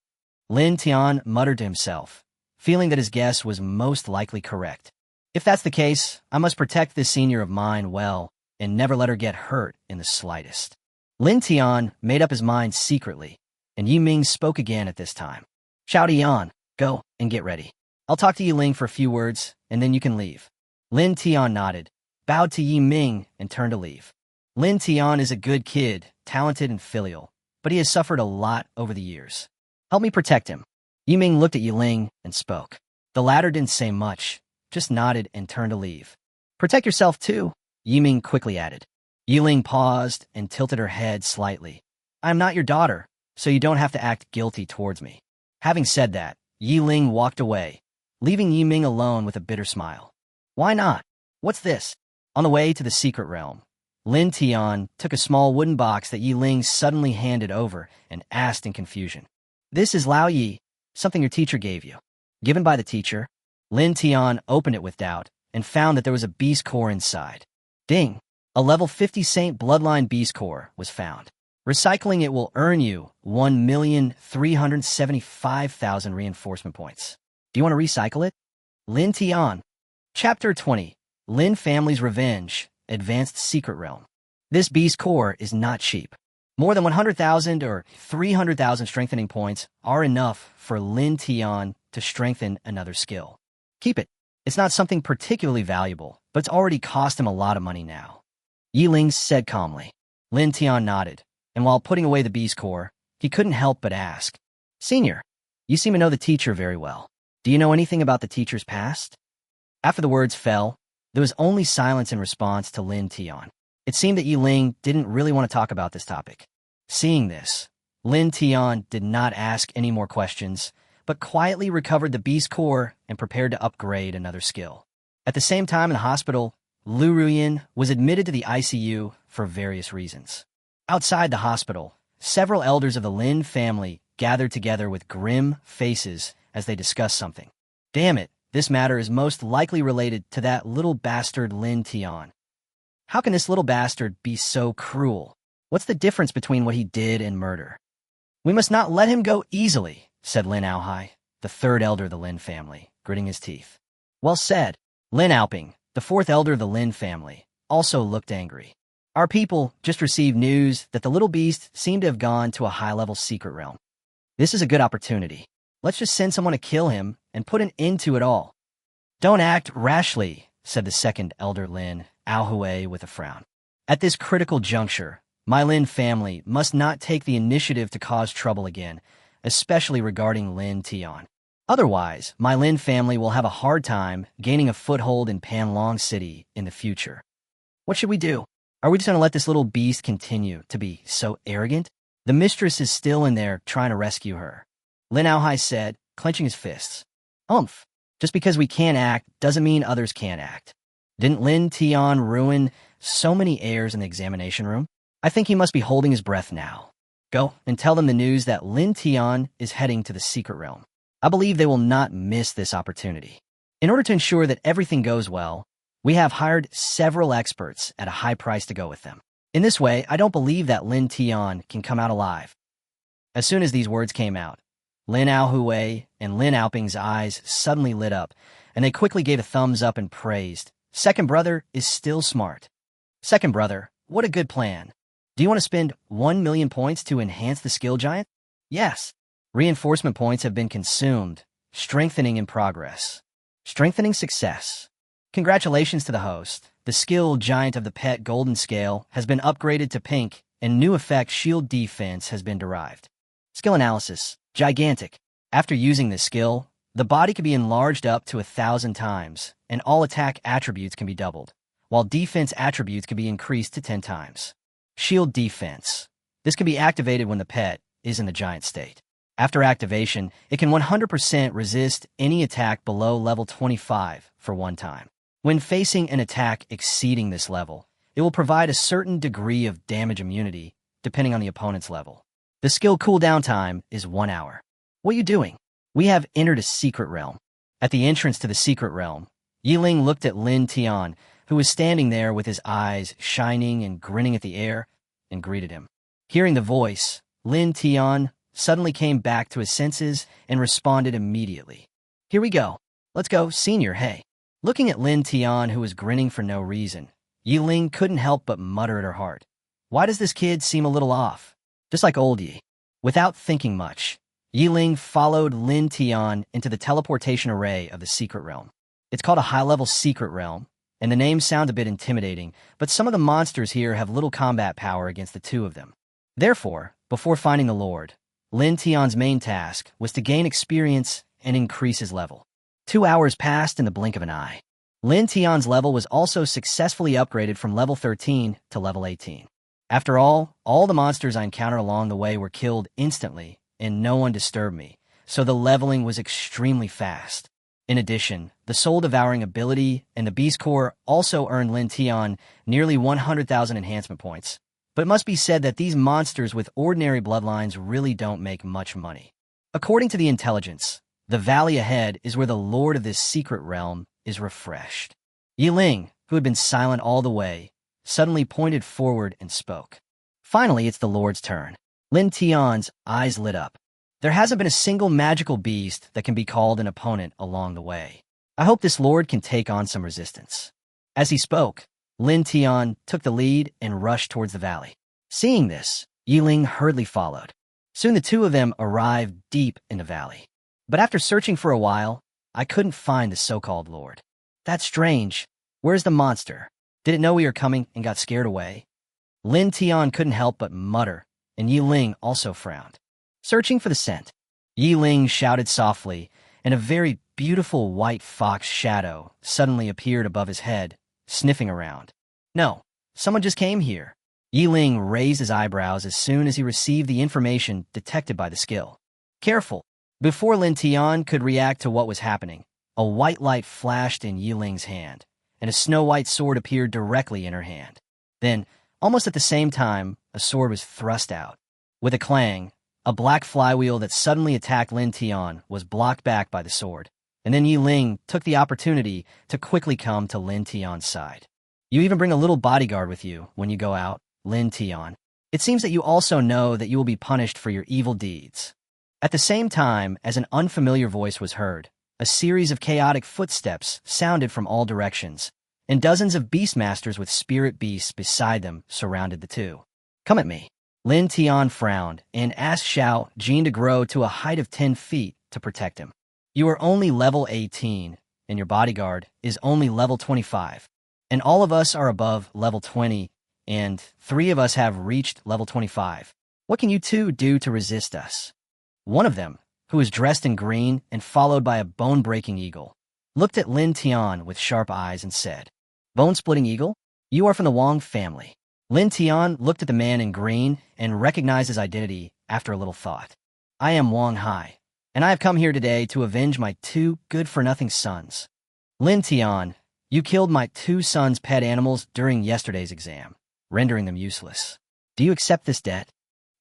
Lin Tian muttered to himself, feeling that his guess was most likely correct. If that's the case, I must protect this senior of mine well and never let her get hurt in the slightest. Lin Tian made up his mind secretly, and Yi Ming spoke again at this time. Xiao Tian, go and get ready. I'll talk to Yi Ling for a few words, and then you can leave. Lin Tian nodded, bowed to Yi Ming, and turned to leave. Lin Tian is a good kid, talented and filial, but he has suffered a lot over the years. Help me protect him. Yi Ming looked at Yi Ling and spoke. The latter didn't say much, just nodded and turned to leave. Protect yourself too, Yi Ming quickly added. Yi Ling paused and tilted her head slightly. I am not your daughter, so you don't have to act guilty towards me. Having said that, Yi Ling walked away, leaving Yi Ming alone with a bitter smile. Why not? What's this? On the way to the secret realm, Lin Tian took a small wooden box that Yi Ling suddenly handed over and asked in confusion. This is Lao Yi, something your teacher gave you. Given by the teacher, Lin Tian opened it with doubt and found that there was a beast core inside. Ding! A level 50 Saint bloodline beast core was found. Recycling it will earn you 1,375,000 reinforcement points. Do you want to recycle it? Lin Tian. Chapter 20. Lin Family's Revenge, Advanced Secret Realm. This beast core is not cheap. More than 100,000 or 300,000 strengthening points are enough for Lin Tian to strengthen another skill. Keep it. It's not something particularly valuable, but it's already cost him a lot of money now. Yi Ling said calmly. Lin Tian nodded, and while putting away the beast core, he couldn't help but ask, Senior, you seem to know the teacher very well. Do you know anything about the teacher's past? After the words fell, there was only silence in response to Lin Tian. It seemed that Yi Ling didn't really want to talk about this topic. Seeing this, Lin Tian did not ask any more questions, but quietly recovered the beast core and prepared to upgrade another skill. At the same time in the hospital, Liu Ruyan was admitted to the ICU for various reasons. Outside the hospital, several elders of the Lin family gathered together with grim faces as they discussed something. Damn it, this matter is most likely related to that little bastard Lin Tian. How can this little bastard be so cruel? What's the difference between what he did and murder? We must not let him go easily, said Lin Aohai, the third elder of the Lin family, gritting his teeth. Well said. Lin Aoping, the fourth elder of the Lin family, also looked angry. Our people just received news that the little beast seemed to have gone to a high-level secret realm. This is a good opportunity. Let's just send someone to kill him and put an end to it all. Don't act rashly, said the second elder Lin Aohui with a frown. At this critical juncture, my Lin family must not take the initiative to cause trouble again, especially regarding Lin Tian. Otherwise, my Lin family will have a hard time gaining a foothold in Panlong City in the future. What should we do? Are we just going to let this little beast continue to be so arrogant? The mistress is still in there trying to rescue her. Lin Aohai said, clenching his fists. Just because we can't act doesn't mean others can't act. Didn't Lin Tian ruin so many heirs in the examination room? I think he must be holding his breath now. Go and tell them the news that Lin Tian is heading to the secret realm. I believe they will not miss this opportunity. In order to ensure that everything goes well, we have hired several experts at a high price to go with them. In this way, I don't believe that Lin Tian can come out alive. As soon as these words came out, Lin Aohui and Lin Aoping's eyes suddenly lit up, and they quickly gave a thumbs up and praised. Second brother is still smart. Second brother, what a good plan. Do you want to spend 1 million points to enhance the skill giant? Yes. Reinforcement points have been consumed. Strengthening in progress. Strengthening success. Congratulations to the host. The skill giant of the pet golden scale has been upgraded to pink, and new effect shield defense has been derived. Skill analysis. Gigantic. After using this skill, the body can be enlarged up to 1,000 times, and all attack attributes can be doubled, while defense attributes can be increased to 10 times. Shield defense. This can be activated when the pet is in the giant state. After activation, it can 100% resist any attack below level 25 for one time. When facing an attack exceeding this level, it will provide a certain degree of damage immunity, depending on the opponent's level. The skill cooldown time is 1 hour. What are you doing? We have entered a secret realm. At the entrance to the secret realm, Yi Ling looked at Lin Tian, who was standing there with his eyes shining and grinning at the air, and greeted him. Hearing the voice, Lin Tian suddenly came back to his senses and responded immediately. Here we go. Let's go, senior, hey. Looking at Lin Tian, who was grinning for no reason, Yi Ling couldn't help but mutter at her heart. Why does this kid seem a little off? Just like old Yi. Without thinking much, Yi Ling followed Lin Tian into the teleportation array of the secret realm. It's called a high-level secret realm, and the names sound a bit intimidating, but some of the monsters here have little combat power against the two of them. Therefore, before finding the Lord, Lin Tian's main task was to gain experience and increase his level. 2 hours passed in the blink of an eye. Lin Tian's level was also successfully upgraded from level 13 to level 18. After all the monsters I encountered along the way were killed instantly, and no one disturbed me, so the leveling was extremely fast. In addition, the soul-devouring ability and the Beast Core also earned Lin Tian nearly 100,000 enhancement points. But it must be said that these monsters with ordinary bloodlines really don't make much money. According to the intelligence, the valley ahead is where the lord of this secret realm is refreshed. Yi Ling, who had been silent all the way, suddenly pointed forward and spoke. Finally, it's the Lord's turn. Lin Tian's eyes lit up. There hasn't been a single magical beast that can be called an opponent along the way. I hope this Lord can take on some resistance. As he spoke, Lin Tian took the lead and rushed towards the valley. Seeing this, Yi Ling hurriedly followed. Soon the two of them arrived deep in the valley. But after searching for a while, I couldn't find the so-called Lord. That's strange. Where's the monster? Did it know we were coming and got scared away? Lin Tian couldn't help but mutter, and Yi Ling also frowned. Searching for the scent, Yi Ling shouted softly, and a very beautiful white fox shadow suddenly appeared above his head, sniffing around. No, someone just came here. Yi Ling raised his eyebrows as soon as he received the information detected by the skill. Careful! Before Lin Tian could react to what was happening, a white light flashed in Yi Ling's hand, and a snow-white sword appeared directly in her hand. Then, almost at the same time, a sword was thrust out. With a clang, a black flywheel that suddenly attacked Lin Tian was blocked back by the sword, and then Yi Ling took the opportunity to quickly come to Lin Tian's side. You even bring a little bodyguard with you when you go out, Lin Tian. It seems that you also know that you will be punished for your evil deeds. At the same time as an unfamiliar voice was heard, a series of chaotic footsteps sounded from all directions, and dozens of beastmasters with spirit beasts beside them surrounded the two. Come at me. Lin Tian frowned and asked Xiao Jin to grow to a height of 10 feet to protect him. You are only level 18, and your bodyguard is only level 25, and all of us are above level 20, and 3 of us have reached level 25. What can you two do to resist us? One of them, who was dressed in green and followed by a bone-breaking eagle, looked at Lin Tian with sharp eyes and said, Bone-splitting eagle? You are from the Wang family. Lin Tian looked at the man in green and recognized his identity after a little thought. I am Wang Hai, and I have come here today to avenge my 2 good-for-nothing sons. Lin Tian, you killed my 2 sons' pet animals during yesterday's exam, rendering them useless. Do you accept this debt?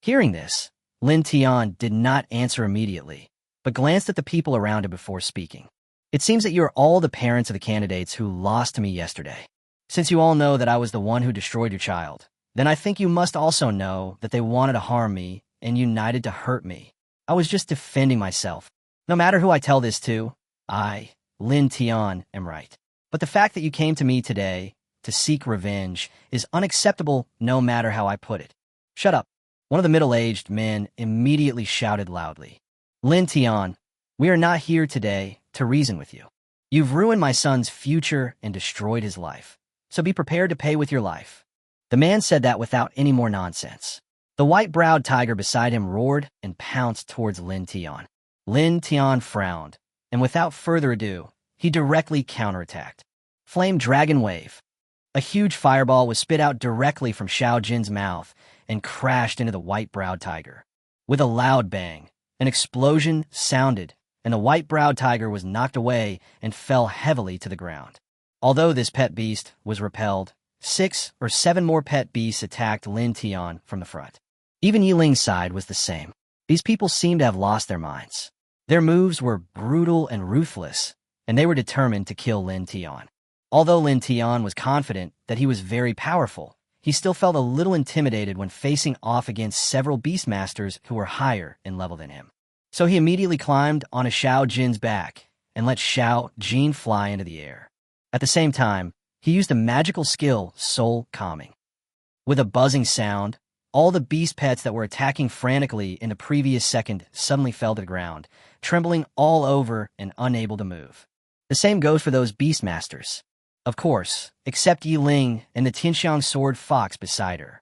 Hearing this, Lin Tian did not answer immediately, but glanced at the people around him before speaking. It seems that you are all the parents of the candidates who lost to me yesterday. Since you all know that I was the one who destroyed your child, then I think you must also know that they wanted to harm me and united to hurt me. I was just defending myself. No matter who I tell this to, I, Lin Tian, am right. But the fact that you came to me today to seek revenge is unacceptable no matter how I put it. Shut up. One of the middle-aged men immediately shouted loudly. Lin Tian, we are not here today to reason with you. You've ruined my son's future and destroyed his life. So be prepared to pay with your life. The man said that without any more nonsense. The white-browed tiger beside him roared and pounced towards Lin Tian. Lin Tian frowned, and without further ado, he directly counterattacked. Flame Dragon Wave. A huge fireball was spit out directly from Xiao Jin's mouth and crashed into the white-browed tiger. With a loud bang, an explosion sounded, and the white-browed tiger was knocked away and fell heavily to the ground. Although this pet beast was repelled, 6 or 7 more pet beasts attacked Lin Tian from the front. Even Yi Ling's side was the same. These people seemed to have lost their minds. Their moves were brutal and ruthless, and they were determined to kill Lin Tian. Although Lin Tian was confident that he was very powerful, he still felt a little intimidated when facing off against several beastmasters who were higher in level than him. So he immediately climbed on a Xiao Jin's back and let Xiao Jin fly into the air. At the same time, he used a magical skill, Soul Calming. With a buzzing sound, all the beast pets that were attacking frantically in the previous second suddenly fell to the ground, trembling all over and unable to move. The same goes for those beastmasters. Of course, except Yi Ling and the Tianxiang sword fox beside her.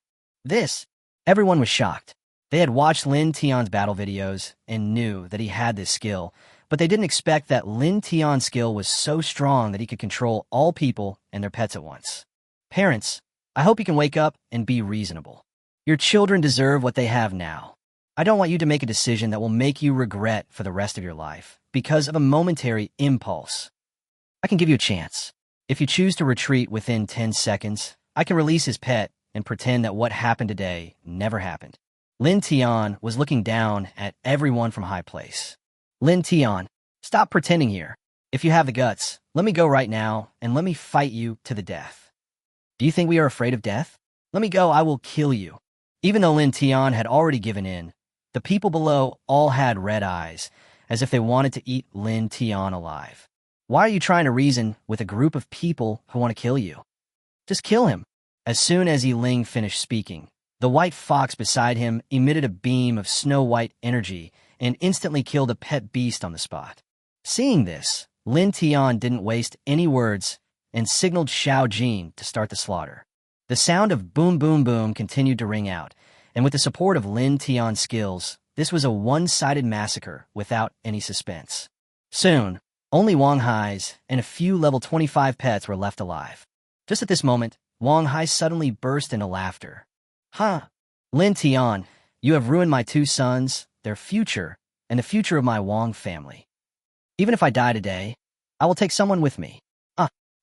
Everyone was shocked. They had watched Lin Tian's battle videos and knew that he had this skill, but they didn't expect that Lin Tian's skill was so strong that he could control all people and their pets at once. Parents, I hope you can wake up and be reasonable. Your children deserve what they have now. I don't want you to make a decision that will make you regret for the rest of your life because of a momentary impulse. I can give you a chance. If you choose to retreat within 10 seconds, I can release his pet and pretend that what happened today never happened. Lin Tian was looking down at everyone from high place. Lin Tian, stop pretending here. If you have the guts, let me go right now and let me fight you to the death. Do you think we are afraid of death? Let me go, I will kill you. Even though Lin Tian had already given in, the people below all had red eyes, as if they wanted to eat Lin Tian alive. Why are you trying to reason with a group of people who want to kill you? Just kill him. As soon as Yi Ling finished speaking, the white fox beside him emitted a beam of snow-white energy and instantly killed a pet beast on the spot. Seeing this, Lin Tian didn't waste any words and signaled Xiao Jin to start the slaughter. The sound of boom boom boom continued to ring out, and with the support of Lin Tian's skills, this was a one-sided massacre without any suspense. Soon, only Wang Hai's and a few level 25 pets were left alive. Just at this moment, Wang Hai suddenly burst into laughter. Huh? Lin Tian, you have ruined my 2 sons, their future, and the future of my Wang family. Even if I die today, I will take someone with me.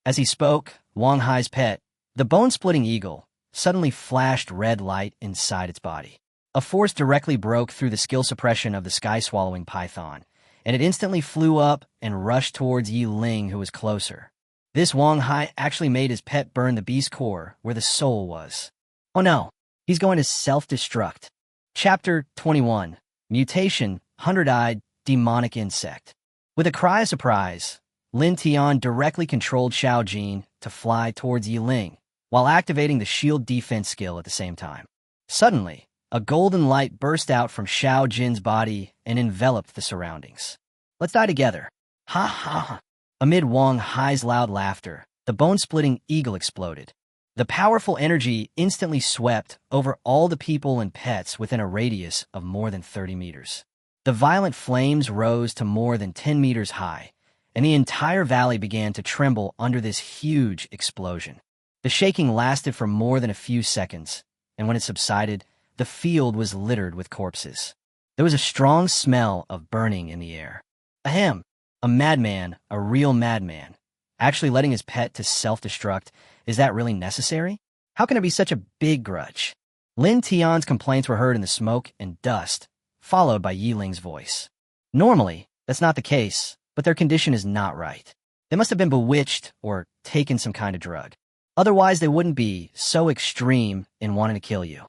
As he spoke, Wang Hai's pet, the bone-splitting eagle, suddenly flashed red light inside its body. A force directly broke through the skill suppression of the sky-swallowing python, and it instantly flew up and rushed towards Yi Ling, who was closer. This Wang Hai actually made his pet burn the beast core where the soul was. Oh no, he's going to self-destruct. Chapter 21, Mutation, 100-Eyed, Demonic Insect. With a cry of surprise, Lin Tian directly controlled Xiao Jin to fly towards Yi Ling, while activating the shield defense skill at the same time. Suddenly, a golden light burst out from Xiao Jin's body and enveloped the surroundings. Let's die together. Ha ha ha. Amid Wang Hai's loud laughter, the bone-splitting eagle exploded. The powerful energy instantly swept over all the people and pets within a radius of more than 30 meters. The violent flames rose to more than 10 meters high, and the entire valley began to tremble under this huge explosion. The shaking lasted for more than a few seconds, and when it subsided, the field was littered with corpses. There was a strong smell of burning in the air. Ahem! A madman, a real madman. Actually letting his pet to self-destruct, is that really necessary? How can it be such a big grudge? Lin Tian's complaints were heard in the smoke and dust, followed by Yi Ling's voice. Normally, that's not the case, but their condition is not right. They must have been bewitched or taken some kind of drug. Otherwise, they wouldn't be so extreme in wanting to kill you.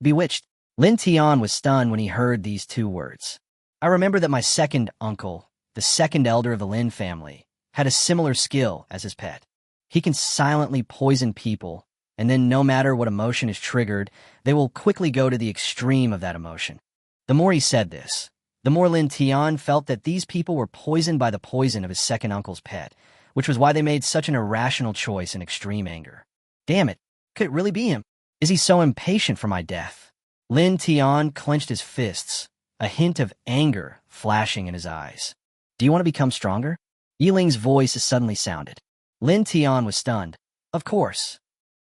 Bewitched. Lin Tian was stunned when he heard these 2 words. I remember that my second uncle, the second elder of the Lin family, had a similar skill as his pet. He can silently poison people, and then no matter what emotion is triggered, they will quickly go to the extreme of that emotion. The more he said this, the more Lin Tian felt that these people were poisoned by the poison of his second uncle's pet, which was why they made such an irrational choice in extreme anger. Damn it, could it really be him? Is he so impatient for my death? Lin Tian clenched his fists, a hint of anger flashing in his eyes. Do you want to become stronger? Yi Ling's voice suddenly sounded. Lin Tian was stunned. Of course.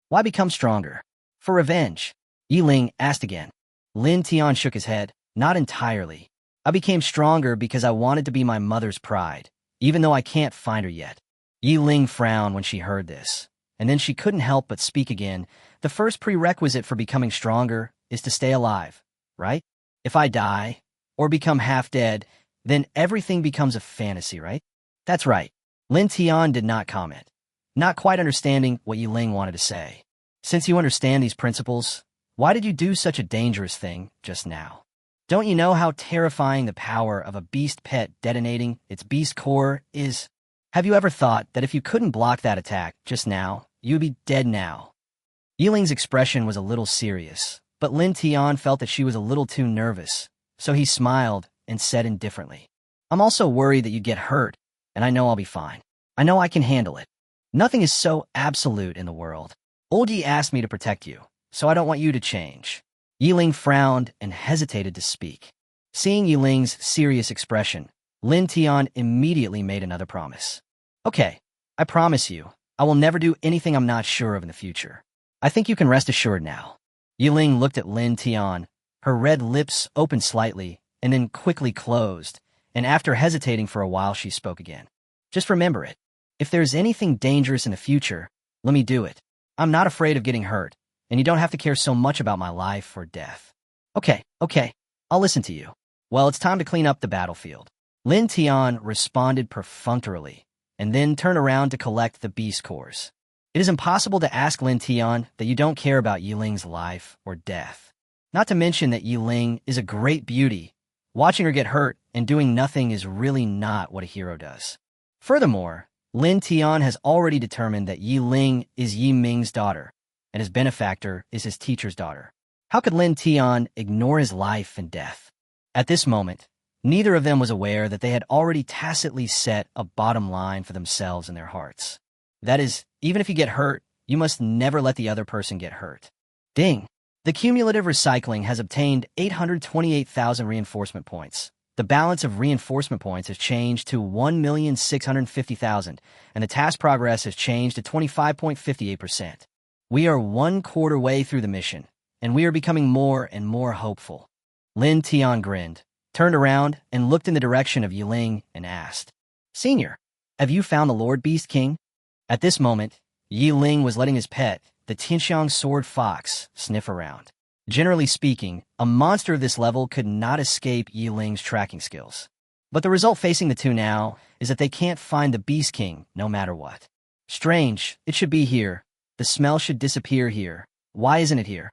Why become stronger? For revenge. Yi Ling asked again. Lin Tian shook his head. Not entirely. I became stronger because I wanted to be my mother's pride, even though I can't find her yet. Yi Ling frowned when she heard this, and then she couldn't help but speak again. The first prerequisite for becoming stronger is to stay alive, right? If I die, or become half dead, then everything becomes a fantasy, right? That's right. Lin Tian did not comment, not quite understanding what Yi Ling wanted to say. Since you understand these principles, why did you do such a dangerous thing just now? Don't you know how terrifying the power of a beast pet detonating its beast core is? Have you ever thought that if you couldn't block that attack just now, you would be dead now? Yi Ling's expression was a little serious, but Lin Tian felt that she was a little too nervous, so he smiled and said indifferently, I'm also worried that you'd get hurt, and I know I'll be fine. I know I can handle it. Nothing is so absolute in the world. Old Yi asked me to protect you, so I don't want you to change. Yiling frowned and hesitated to speak. Seeing Yiling's serious expression, Lin Tian immediately made another promise. Okay, I promise you, I will never do anything I'm not sure of in the future. I think you can rest assured now. Yiling looked at Lin Tian. Her red lips opened slightly and then quickly closed, and after hesitating for a while, she spoke again. Just remember it. If there's anything dangerous in the future, let me do it. I'm not afraid of getting hurt, and you don't have to care so much about my life or death. Okay, I'll listen to you. Well, it's time to clean up the battlefield. Lin Tian responded perfunctorily, and then turned around to collect the beast cores. It is impossible to ask Lin Tian that you don't care about Yiling's life or death. Not to mention that Yiling is a great beauty. Watching her get hurt and doing nothing is really not what a hero does. Furthermore, Lin Tian has already determined that Yiling is Yi Ming's daughter, and his benefactor is his teacher's daughter. How could Lin Tian ignore his life and death? At this moment, neither of them was aware that they had already tacitly set a bottom line for themselves in their hearts. That is, even if you get hurt, you must never let the other person get hurt. Ding! The cumulative recycling has obtained 828,000 reinforcement points. The balance of reinforcement points has changed to 1,650,000, and the task progress has changed to 25.58%. We are 1/4 way through the mission, and we are becoming more and more hopeful. Lin Tian grinned, turned around, and looked in the direction of Yiling and asked, Senior, have you found the Lord Beast King? At this moment, Yiling was letting his pet, the Tianxiang sword fox, sniff around. Generally speaking, a monster of this level could not escape Yiling's tracking skills. But the result facing the two now is that they can't find the Beast King no matter what. Strange, it should be here. The smell should disappear here. Why isn't it here?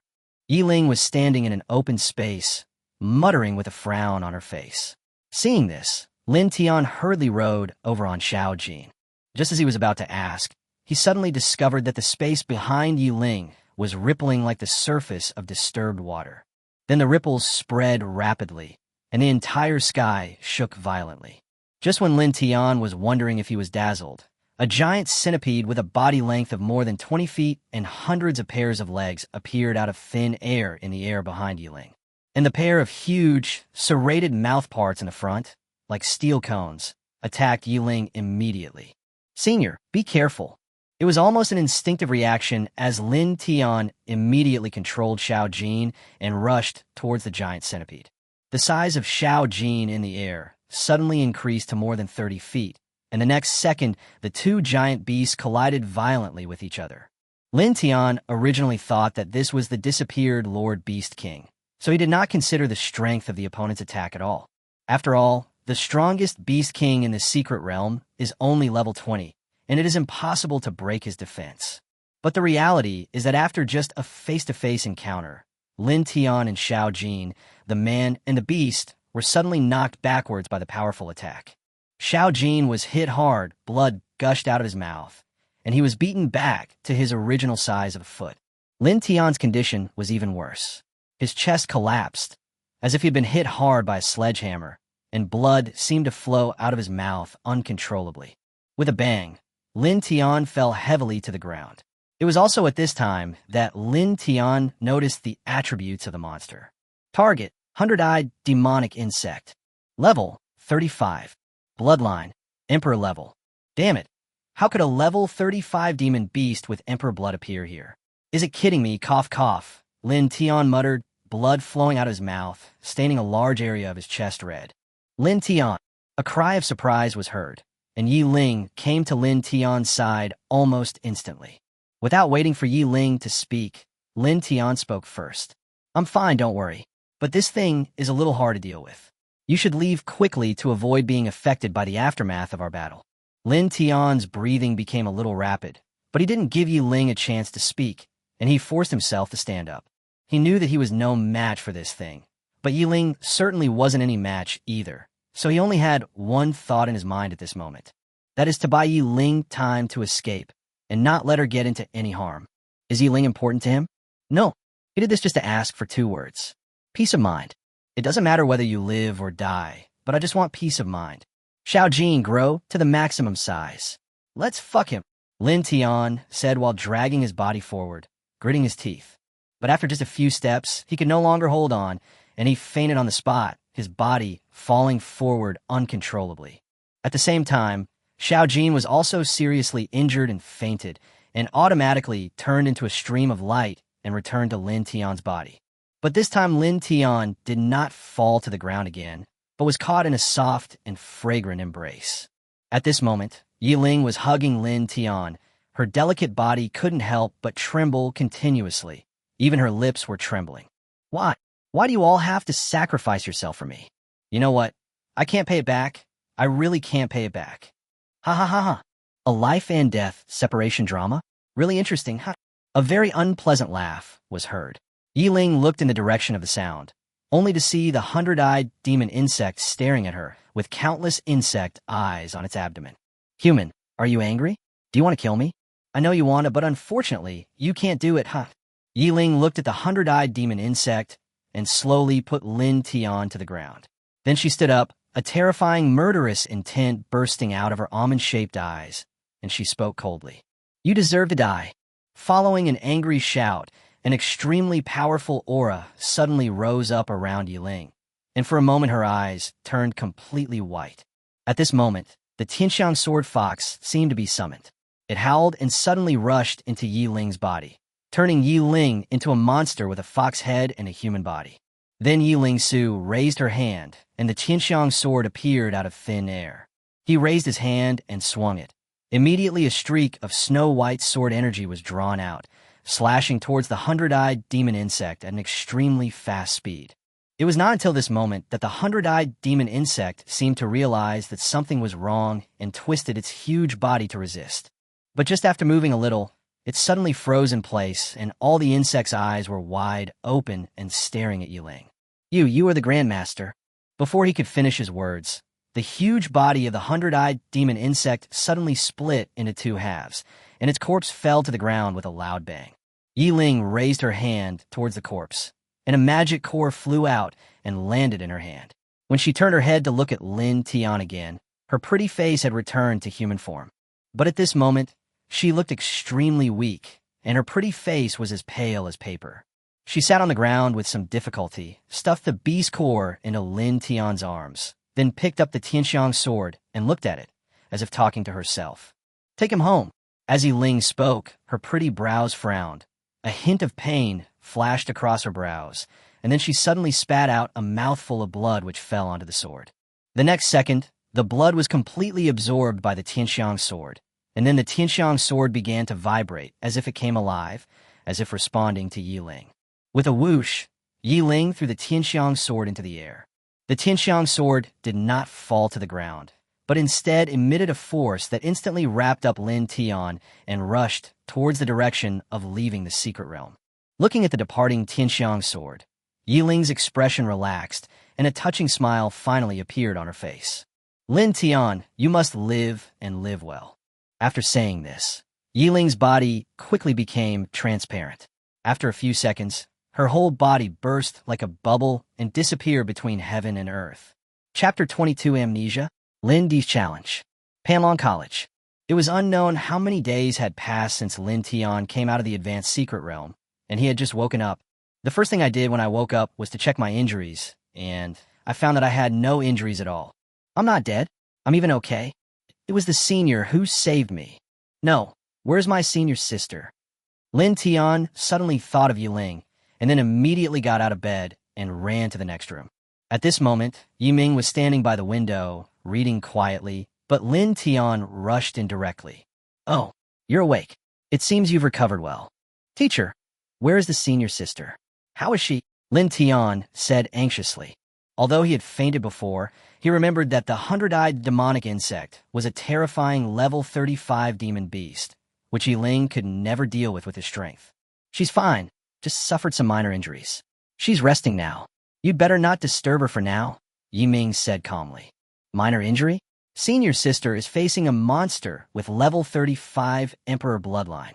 Yiling was standing in an open space, muttering with a frown on her face. Seeing this, Lin Tian hurriedly rode over on Xiao Jin. Just as he was about to ask, he suddenly discovered that the space behind Yiling was rippling like the surface of disturbed water. Then the ripples spread rapidly, and the entire sky shook violently. Just when Lin Tian was wondering if he was dazzled, a giant centipede with a body length of more than 20 feet and hundreds of pairs of legs appeared out of thin air in the air behind Yiling. And the pair of huge, serrated mouth parts in the front, like steel cones, attacked Yiling immediately. Senior, be careful. It was almost an instinctive reaction as Lin Tian immediately controlled Xiao Jin and rushed towards the giant centipede. The size of Xiao Jin in the air suddenly increased to more than 30 feet, and the next second, the two giant beasts collided violently with each other. Lin Tian originally thought that this was the disappeared Lord Beast King, so he did not consider the strength of the opponent's attack at all. After all, the strongest Beast King in the secret realm is only level 20, and it is impossible to break his defense. But the reality is that after just a face-to-face encounter, Lin Tian and Xiao Jin, the man and the beast, were suddenly knocked backwards by the powerful attack. Xiao Jin was hit hard, blood gushed out of his mouth, and he was beaten back to his original size of a foot. Lin Tian's condition was even worse. His chest collapsed, as if he had been hit hard by a sledgehammer, and blood seemed to flow out of his mouth uncontrollably. With a bang, Lin Tian fell heavily to the ground. It was also at this time that Lin Tian noticed the attributes of the monster. Target, 100-eyed demonic insect. Level, 35. Bloodline, Emperor level. Damn it. How could a level 35 demon beast with Emperor blood appear here? Is it kidding me? Cough, cough. Lin Tian muttered, blood flowing out of his mouth, staining a large area of his chest red. Lin Tian. A cry of surprise was heard, and Yiling came to Lin Tian's side almost instantly. Without waiting for Yiling to speak, Lin Tian spoke first. I'm fine, don't worry, but this thing is a little hard to deal with. You should leave quickly to avoid being affected by the aftermath of our battle. Lin Tian's breathing became a little rapid, but he didn't give Yiling a chance to speak, and he forced himself to stand up. He knew that he was no match for this thing, but Yiling certainly wasn't any match either, so he only had one thought in his mind at this moment. That is to buy Yiling time to escape, and not let her get into any harm. Is Yiling important to him? No, he did this just to ask for 2 words. Peace of mind. It doesn't matter whether you live or die, but I just want peace of mind. Xiao Jin, grow to the maximum size. Let's fuck him. Lin Tian said while dragging his body forward, gritting his teeth. But after just a few steps, he could no longer hold on, and he fainted on the spot, his body falling forward uncontrollably. At the same time, Xiao Jin was also seriously injured and fainted, and automatically turned into a stream of light and returned to Lin Tian's body. But this time Lin Tian did not fall to the ground again, but was caught in a soft and fragrant embrace. At this moment, Yi Ling was hugging Lin Tian. Her delicate body couldn't help but tremble continuously. Even her lips were trembling. Why? Why do you all have to sacrifice yourself for me? You know what? I can't pay it back. I really can't pay it back. Ha ha ha ha. A life and death separation drama? Really interesting, huh? A very unpleasant laugh was heard. Yi Ling looked in the direction of the sound, only to see the 100-eyed demon insect staring at her with countless insect eyes on its abdomen. Human, are you angry? Do you want to kill me? I know you want to, but unfortunately, you can't do it, huh? Yi Ling looked at the 100-eyed demon insect and slowly put Lin Tian to the ground. Then she stood up, a terrifying, murderous intent bursting out of her almond-shaped eyes, and she spoke coldly. You deserve to die. Following an angry shout, an extremely powerful aura suddenly rose up around Yi Ling, and for a moment her eyes turned completely white. At this moment, the Tianxiang sword fox seemed to be summoned. It howled and suddenly rushed into Yi Ling's body, turning Yi Ling into a monster with a fox head and a human body. Then Yi Ling Su raised her hand, and the Tianxiang sword appeared out of thin air. He raised his hand and swung it. Immediately a streak of snow-white sword energy was drawn out, slashing towards the 100-eyed demon insect at an extremely fast speed. It was not until this moment that the 100-eyed demon insect seemed to realize that something was wrong and twisted its huge body to resist. But just after moving a little, it suddenly froze in place, and all the insect's eyes were wide open and staring at Yi Ling. You are the Grandmaster. Before he could finish his words, the huge body of the 100-eyed demon insect suddenly split into two halves, and its corpse fell to the ground with a loud bang. Yi Ling raised her hand towards the corpse, and a magic core flew out and landed in her hand. When she turned her head to look at Lin Tian again, her pretty face had returned to human form. But at this moment, she looked extremely weak, and her pretty face was as pale as paper. She sat on the ground with some difficulty, stuffed the beast core into Lin Tian's arms, then picked up the Tianxiang sword and looked at it, as if talking to herself. Take him home. As Yi Ling spoke, her pretty brows frowned. A hint of pain flashed across her brows, and then she suddenly spat out a mouthful of blood which fell onto the sword. The next second, the blood was completely absorbed by the Tianxiang sword, and then the Tianxiang sword began to vibrate as if it came alive, as if responding to Yi Ling. With a whoosh, Yi Ling threw the Tianxiang sword into the air. The Tianxiang sword did not fall to the ground, but instead emitted a force that instantly wrapped up Lin Tian and rushed towards the direction of leaving the secret realm. Looking at the departing Tianxiang sword, Yi Ling's expression relaxed, and a touching smile finally appeared on her face. Lin Tian, you must live and live well. After saying this, Yi Ling's body quickly became transparent. After a few seconds, her whole body burst like a bubble and disappeared between heaven and earth. Chapter 22 Amnesia, Lindy's Challenge. Panlong College. It was unknown how many days had passed since Lin Tian came out of the advanced secret realm, and he had just woken up. The first thing I did when I woke up was to check my injuries, and I found that I had no injuries at all. I'm not dead. I'm even okay. It was the senior who saved me. No, where's my senior sister? Lin Tian suddenly thought of Yi Ling, and then immediately got out of bed and ran to the next room. At this moment, Yi Ming was standing by the window, reading quietly, but Lin Tian rushed in directly. Oh, you're awake. It seems you've recovered well. Teacher, where is the senior sister? How is she? Lin Tian said anxiously. Although he had fainted before, he remembered that the 100-eyed demonic insect was a terrifying level 35 demon beast, which Yi Ling could never deal with his strength. She's fine, just suffered some minor injuries. She's resting now. You'd better not disturb her for now, Yi Ming said calmly. Minor injury? Senior sister is facing a monster with level 35 Emperor bloodline.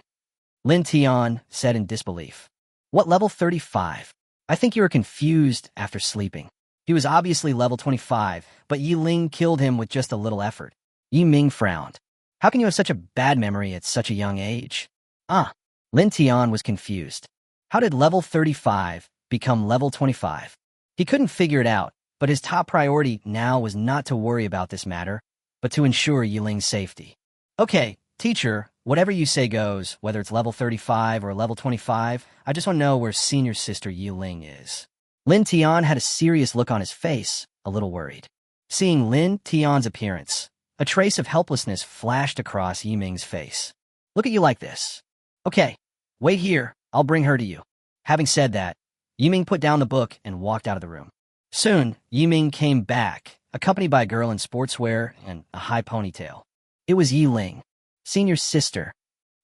Lin Tian said in disbelief. What level 35? I think you were confused after sleeping. He was obviously level 25, but Yi Ling killed him with just a little effort. Yi Ming frowned. How can you have such a bad memory at such a young age? Ah, Lin Tian was confused. How did level 35 become level 25? He couldn't figure it out, but his top priority now was not to worry about this matter, but to ensure Yiling's safety. Okay, teacher, whatever you say goes, whether it's level 35 or level 25, I just want to know where senior sister Yiling is. Lin Tian had a serious look on his face, a little worried. Seeing Lin Tian's appearance, a trace of helplessness flashed across Yiming's face. Look at you like this. Okay, wait here, I'll bring her to you. Having said that, Yiming put down the book and walked out of the room. Soon, Yiming came back, accompanied by a girl in sportswear and a high ponytail. It was Yiling, senior sister.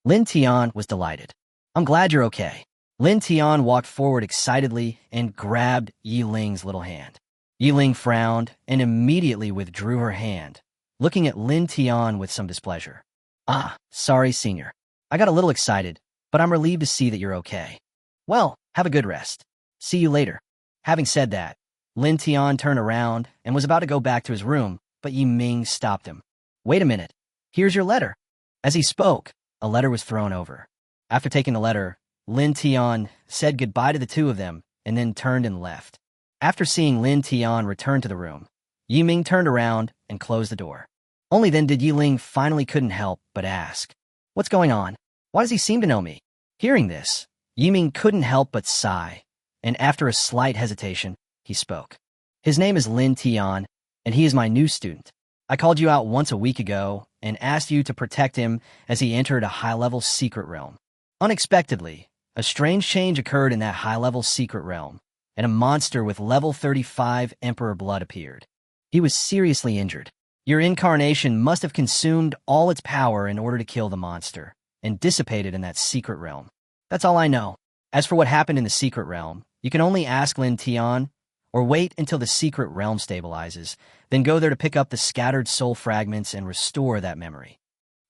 Lin Tian was delighted. I'm glad you're okay. Lin Tian walked forward excitedly and grabbed Yiling's little hand. Yiling frowned and immediately withdrew her hand, looking at Lin Tian with some displeasure. Ah, sorry, senior. I got a little excited, but I'm relieved to see that you're okay. Well, have a good rest. See you later. Having said that, Lin Tian turned around and was about to go back to his room, but Yiming stopped him. Wait a minute. Here's your letter. As he spoke, a letter was thrown over. After taking the letter, Lin Tian said goodbye to the two of them and then turned and left. After seeing Lin Tian return to the room, Yiming turned around and closed the door. Only then did Yiling finally couldn't help but ask, "What's going on? Why does he seem to know me?" Hearing this, Yiming couldn't help but sigh, and after a slight hesitation, he spoke. His name is Lin Tian, and he is my new student. I called you out once a week ago and asked you to protect him as he entered a high-level secret realm. Unexpectedly, a strange change occurred in that high-level secret realm, and a monster with level 35 Emperor blood appeared. He was seriously injured. Your incarnation must have consumed all its power in order to kill the monster, and dissipated in that secret realm. That's all I know. As for what happened in the secret realm, you can only ask Lin Tian, or wait until the secret realm stabilizes, then go there to pick up the scattered soul fragments and restore that memory.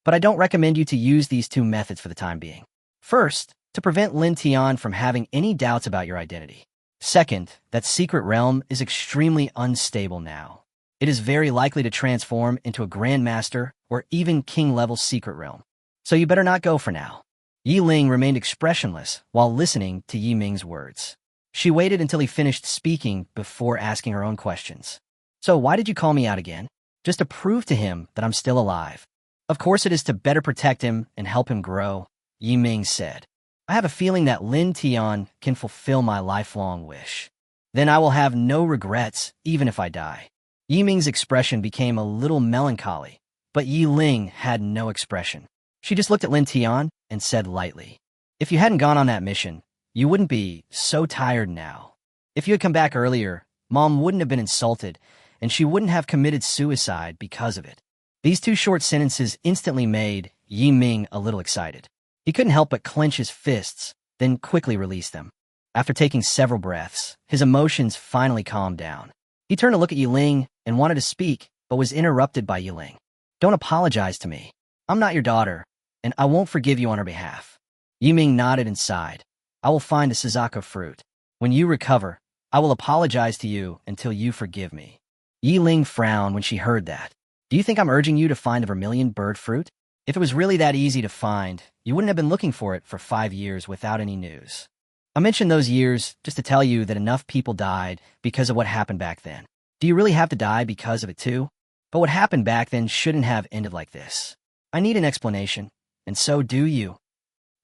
But I don't recommend you to use these two methods for the time being. First, to prevent Lin Tian from having any doubts about your identity. Second, that secret realm is extremely unstable now. It is very likely to transform into a grandmaster or even king-level secret realm. So you better not go for now. Yiling remained expressionless while listening to Yiming's words. She waited until he finished speaking before asking her own questions. So why did you call me out again? Just to prove to him that I'm still alive. Of course it is to better protect him and help him grow, Yiming said. I have a feeling that Lin Tian can fulfill my lifelong wish. Then I will have no regrets, even if I die. Yiming's expression became a little melancholy, but Yiling had no expression. She just looked at Lin Tian and said lightly, "If you hadn't gone on that mission, you wouldn't be so tired now. If you had come back earlier, Mom wouldn't have been insulted, and she wouldn't have committed suicide because of it." These two short sentences instantly made Yiming a little excited. He couldn't help but clench his fists, then quickly release them. After taking several breaths, his emotions finally calmed down. He turned to look at Yiling and wanted to speak, but was interrupted by Yiling. "Don't apologize to me. I'm not your daughter, and I won't forgive you on her behalf." Yiming nodded and sighed. "I will find the Suzaku fruit. When you recover, I will apologize to you until you forgive me." Yiling frowned when she heard that. "Do you think I'm urging you to find the vermilion bird fruit? If it was really that easy to find, you wouldn't have been looking for it for 5 years without any news. I mentioned those years just to tell you that enough people died because of what happened back then. Do you really have to die because of it too? But what happened back then shouldn't have ended like this. I need an explanation, and so do you,"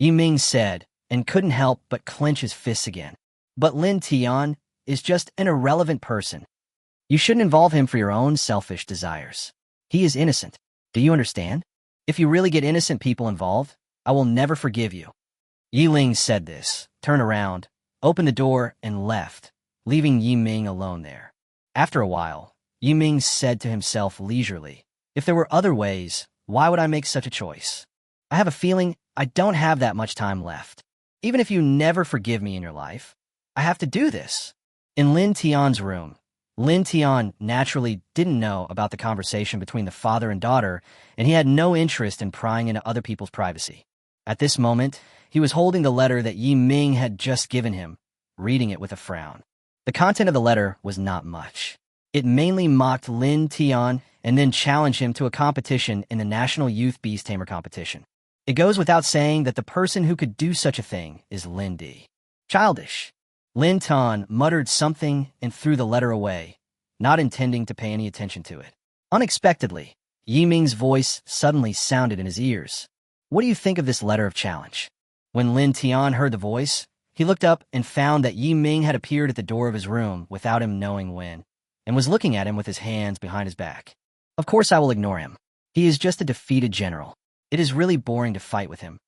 Yiming said, and couldn't help but clench his fists again. "But Lin Tian is just an irrelevant person. You shouldn't involve him for your own selfish desires. He is innocent. Do you understand? If you really get innocent people involved, I will never forgive you." Yiling said this, turned around, opened the door, and left, leaving Yiming alone there. After a while, Yiming said to himself leisurely, "If there were other ways, why would I make such a choice? I have a feeling I don't have that much time left. Even if you never forgive me in your life, I have to do this." In Lin Tian's room, Lin Tian naturally didn't know about the conversation between the father and daughter, and he had no interest in prying into other people's privacy. At this moment, he was holding the letter that Yiming had just given him, reading it with a frown. The content of the letter was not much. It mainly mocked Lin Tian and then challenge him to a competition in the National Youth Beast Tamer competition. It goes without saying that the person who could do such a thing is Lindy. Childish. Lin Tan muttered something and threw the letter away, not intending to pay any attention to it. Unexpectedly, Yiming's voice suddenly sounded in his ears. What do you think of this letter of challenge? When Lin Tian heard the voice, he looked up and found that Yiming had appeared at the door of his room without him knowing when, and was looking at him with his hands behind his back. Of course I will ignore him. He is just a defeated general. It is really boring to fight with him.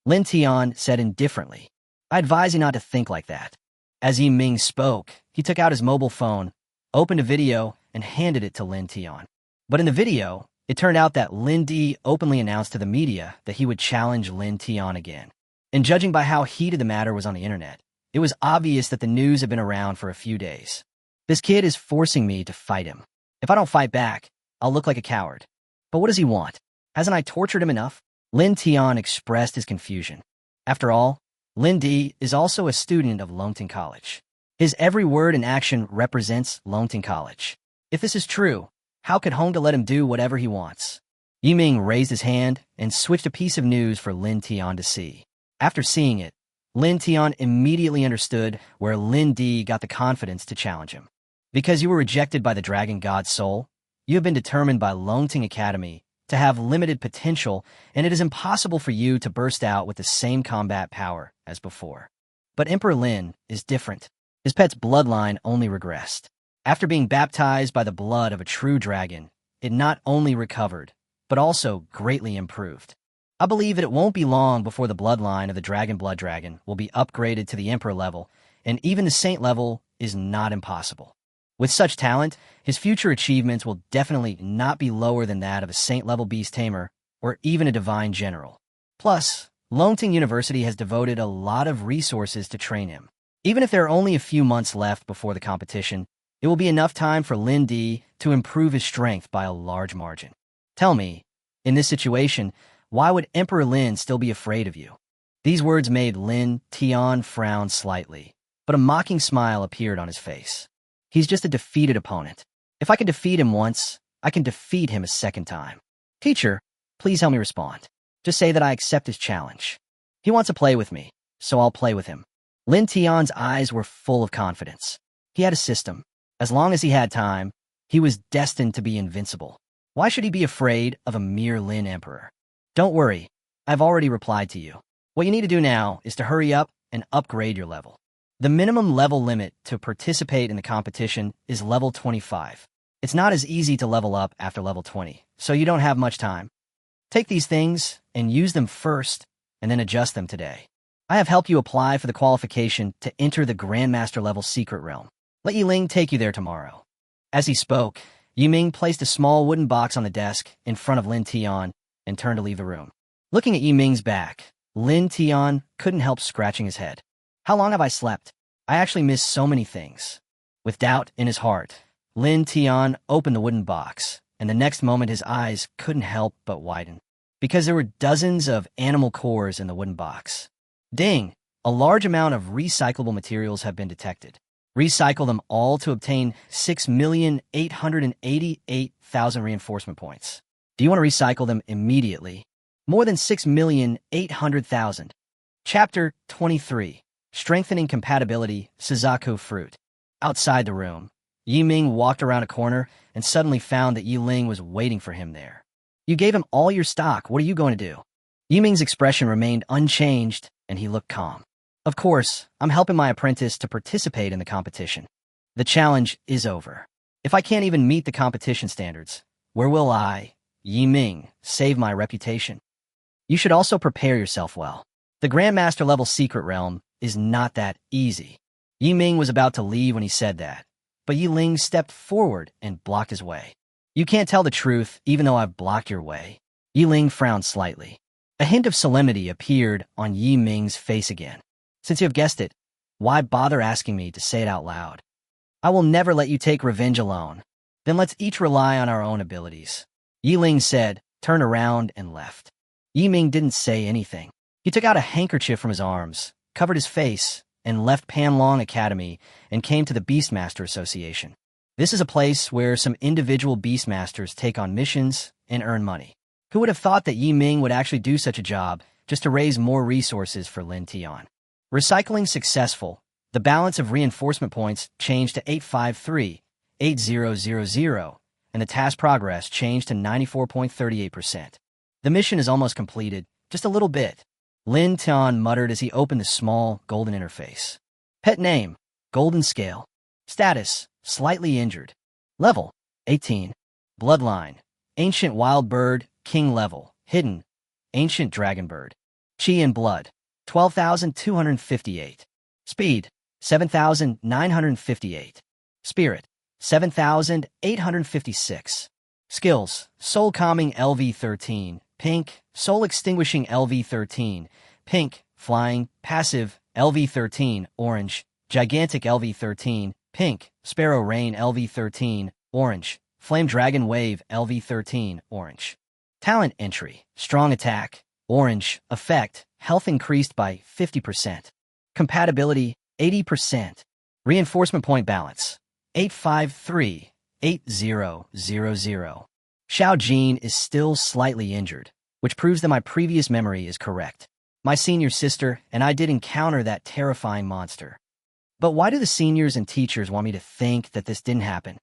Lin Tian said indifferently. I advise you not to think like that. As Yiming spoke, he took out his mobile phone, opened a video, and handed it to Lin Tian. But in the video, it turned out that Lindy openly announced to the media that he would challenge Lin Tian again. And judging by how heated the matter was on the internet, it was obvious that the news had been around for a few days. This kid is forcing me to fight him. If I don't fight back, I'll look like a coward. But what does he want? Hasn't I tortured him enough? Lin Tian expressed his confusion. After all, Lindy is also a student of Longting College. His every word and action represents Longting College. If this is true, how could Honga let him do whatever he wants? Yiming raised his hand and switched a piece of news for Lin Tian to see. After seeing it, Lin Tian immediately understood where Lindy got the confidence to challenge him. Because you were rejected by the Dragon God's soul, you have been determined by Longting Academy to have limited potential, and it is impossible for you to burst out with the same combat power as before. But Emperor Lin is different. His pet's bloodline only regressed. After being baptized by the blood of a true dragon, it not only recovered, but also greatly improved. I believe that it won't be long before the bloodline of the Dragon Blood Dragon will be upgraded to the Emperor level, and even the Saint level is not impossible. With such talent, his future achievements will definitely not be lower than that of a Saint-level Beast Tamer or even a Divine General. Plus, Longting University has devoted a lot of resources to train him. Even if there are only a few months left before the competition, it will be enough time for Lindy to improve his strength by a large margin. Tell me, in this situation, why would Emperor Lin still be afraid of you? These words made Lin Tian frown slightly, but a mocking smile appeared on his face. He's just a defeated opponent. If I can defeat him once, I can defeat him a second time. Teacher, please help me respond. Just say that I accept his challenge. He wants to play with me, so I'll play with him. Lin Tian's eyes were full of confidence. He had a system. As long as he had time, he was destined to be invincible. Why should he be afraid of a mere Lin Emperor? Don't worry, I've already replied to you. What you need to do now is to hurry up and upgrade your level. The minimum level limit to participate in the competition is level 25. It's not as easy to level up after level 20, so you don't have much time. Take these things and use them first, and then adjust them today. I have helped you apply for the qualification to enter the Grandmaster level secret realm. Let Yiling take you there tomorrow. As he spoke, Yiming placed a small wooden box on the desk in front of Lin Tian and turned to leave the room. Looking at Yiming's back, Lin Tian couldn't help scratching his head. How long have I slept? I actually missed so many things. With doubt in his heart, Lin Tian opened the wooden box, and the next moment his eyes couldn't help but widen, because there were dozens of animal cores in the wooden box. Ding! A large amount of recyclable materials have been detected. Recycle them all to obtain 6,888,000 reinforcement points. Do you want to recycle them immediately? More than 6,800,000. Chapter 23. Strengthening Compatibility, Suzaku Fruit. Outside the room, Yiming walked around a corner and suddenly found that Yiling was waiting for him there. You gave him all your stock. What are you going to do? Yiming's expression remained unchanged, and he looked calm. Of course, I'm helping my apprentice to participate in the competition. The challenge is over. If I can't even meet the competition standards, where will I, Yiming, save my reputation? You should also prepare yourself well. The Grandmaster level secret realm is not that easy. Yiming was about to leave when he said that, but Yiling stepped forward and blocked his way. You can't tell the truth even though I've blocked your way. Yiling frowned slightly. A hint of solemnity appeared on Yiming's face again. Since you have guessed it, why bother asking me to say it out loud? I will never let you take revenge alone. Then let's each rely on our own abilities. Yiling said, turned around and left. Yiming didn't say anything. He took out a handkerchief from his arms, covered his face, and left Panlong Academy and came to the Beastmaster Association. This is a place where some individual Beastmasters take on missions and earn money. Who would have thought that Yi Ming would actually do such a job just to raise more resources for Lin Tian? Recycling successful. The balance of reinforcement points changed to 853, 8000, and the task progress changed to 94.38%. The mission is almost completed, just a little bit. Lin Tian muttered as he opened the small, golden interface. Pet name, Golden Scale. Status, slightly injured. Level, 18. Bloodline, Ancient Wild Bird, King level. Hidden, Ancient Dragon Bird. Chi and Blood, 12,258. Speed, 7,958. Spirit, 7,856. Skills, Soul Calming LV13, Pink, Soul Extinguishing LV13, Pink, Flying, Passive, LV13, Orange, Gigantic LV13, Pink, Sparrow Rain LV13, Orange, Flame Dragon Wave LV13, Orange. Talent Entry, Strong Attack, Orange, Effect, Health increased by 50%. Compatibility, 80%. Reinforcement Point Balance, 853, 8000. Xiao Jin is still slightly injured, which proves that my previous memory is correct. My senior sister and I did encounter that terrifying monster. But why do the seniors and teachers want me to think that this didn't happen?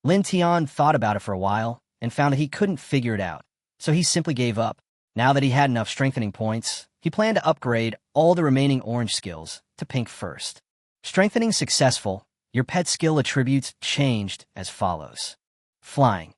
Lin Tian thought about it for a while and found that he couldn't figure it out, so he simply gave up. Now that he had enough strengthening points, he planned to upgrade all the remaining orange skills to pink first. Strengthening successful, your pet skill attributes changed as follows. Flying.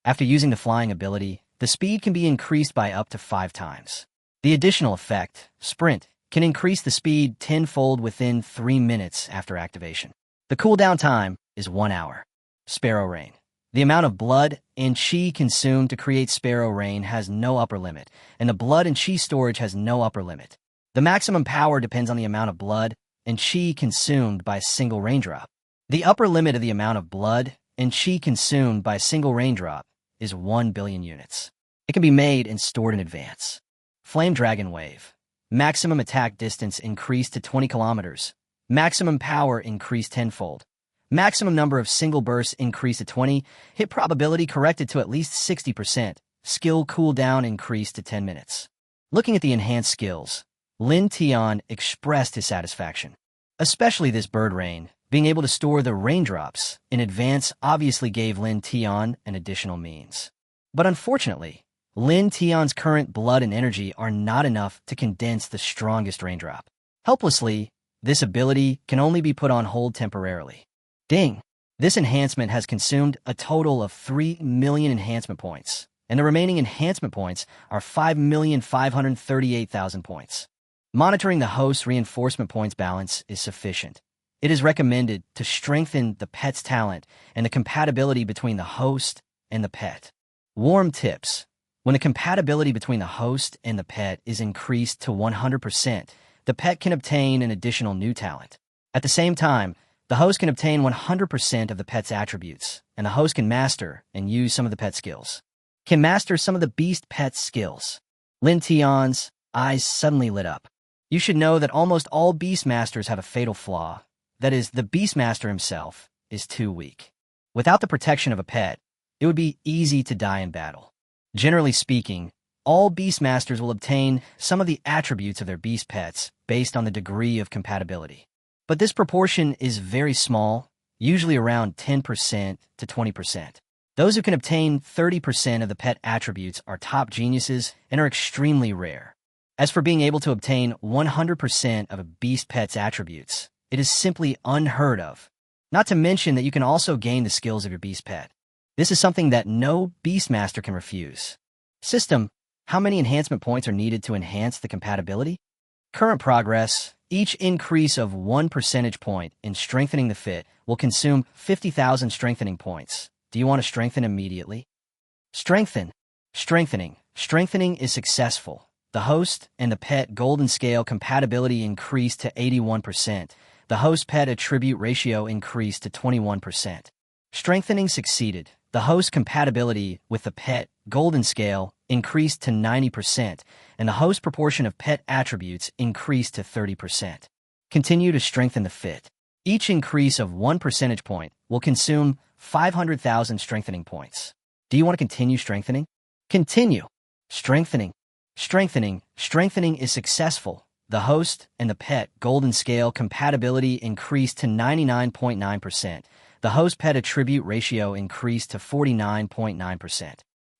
After using the flying ability, the speed can be increased by up to 5 times. The additional effect, Sprint, can increase the speed 10-fold within 3 minutes after activation. The cooldown time is 1 hour. Sparrow Rain. The amount of blood and chi consumed to create Sparrow Rain has no upper limit, and the blood and chi storage has no upper limit. The maximum power depends on the amount of blood and chi consumed by a single raindrop. The upper limit of the amount of blood and chi consumed by a single raindrop is 1 billion units. It can be made and stored in advance. Flame Dragon Wave. Maximum attack distance increased to 20 kilometers. Maximum power increased 10-fold. Maximum number of single bursts increased to 20. Hit probability corrected to at least 60%. Skill cooldown increased to 10 minutes. Looking at the enhanced skills, Lin Tian expressed his satisfaction. Especially this bird rain. Being able to store the raindrops in advance obviously gave Lin Tian an additional means. But unfortunately, Lin Tian's current blood and energy are not enough to condense the strongest raindrop. Helplessly, this ability can only be put on hold temporarily. Ding! This enhancement has consumed a total of 3 million enhancement points, and the remaining enhancement points are 5,538,000 points. Monitoring the host's reinforcement points balance is sufficient. It is recommended to strengthen the pet's talent and the compatibility between the host and the pet. Warm tips. When the compatibility between the host and the pet is increased to 100%, the pet can obtain an additional new talent. At the same time, the host can obtain 100% of the pet's attributes, and the host can master and use some of the pet skills. Can master some of the beast pet's skills. Lin Tian's eyes suddenly lit up. You should know that almost all Beastmasters have a fatal flaw. That is, the Beastmaster himself is too weak. Without the protection of a pet, it would be easy to die in battle. Generally speaking, all Beastmasters will obtain some of the attributes of their beast pets based on the degree of compatibility. But this proportion is very small, usually around 10% to 20%. Those who can obtain 30% of the pet attributes are top geniuses and are extremely rare. As for being able to obtain 100% of a beast pet's attributes, it is simply unheard of. Not to mention that you can also gain the skills of your beast pet. This is something that no Beastmaster can refuse. System, how many enhancement points are needed to enhance the compatibility? Current progress, each increase of 1 percentage point in strengthening the fit will consume 50,000 strengthening points. Do you want to strengthen immediately? Strengthen. Strengthening. Strengthening is successful. The host and the pet golden scale compatibility increased to 81%. The host-pet attribute ratio increased to 21%. Strengthening succeeded. The host compatibility with the pet golden scale increased to 90%, and the host proportion of pet attributes increased to 30%. Continue to strengthen the fit. Each increase of 1 percentage point will consume 500,000 strengthening points. Do you want to continue strengthening? Continue. Strengthening. Strengthening is successful. The host and the pet golden scale compatibility increased to 99.9%. The host-pet attribute ratio increased to 49.9%.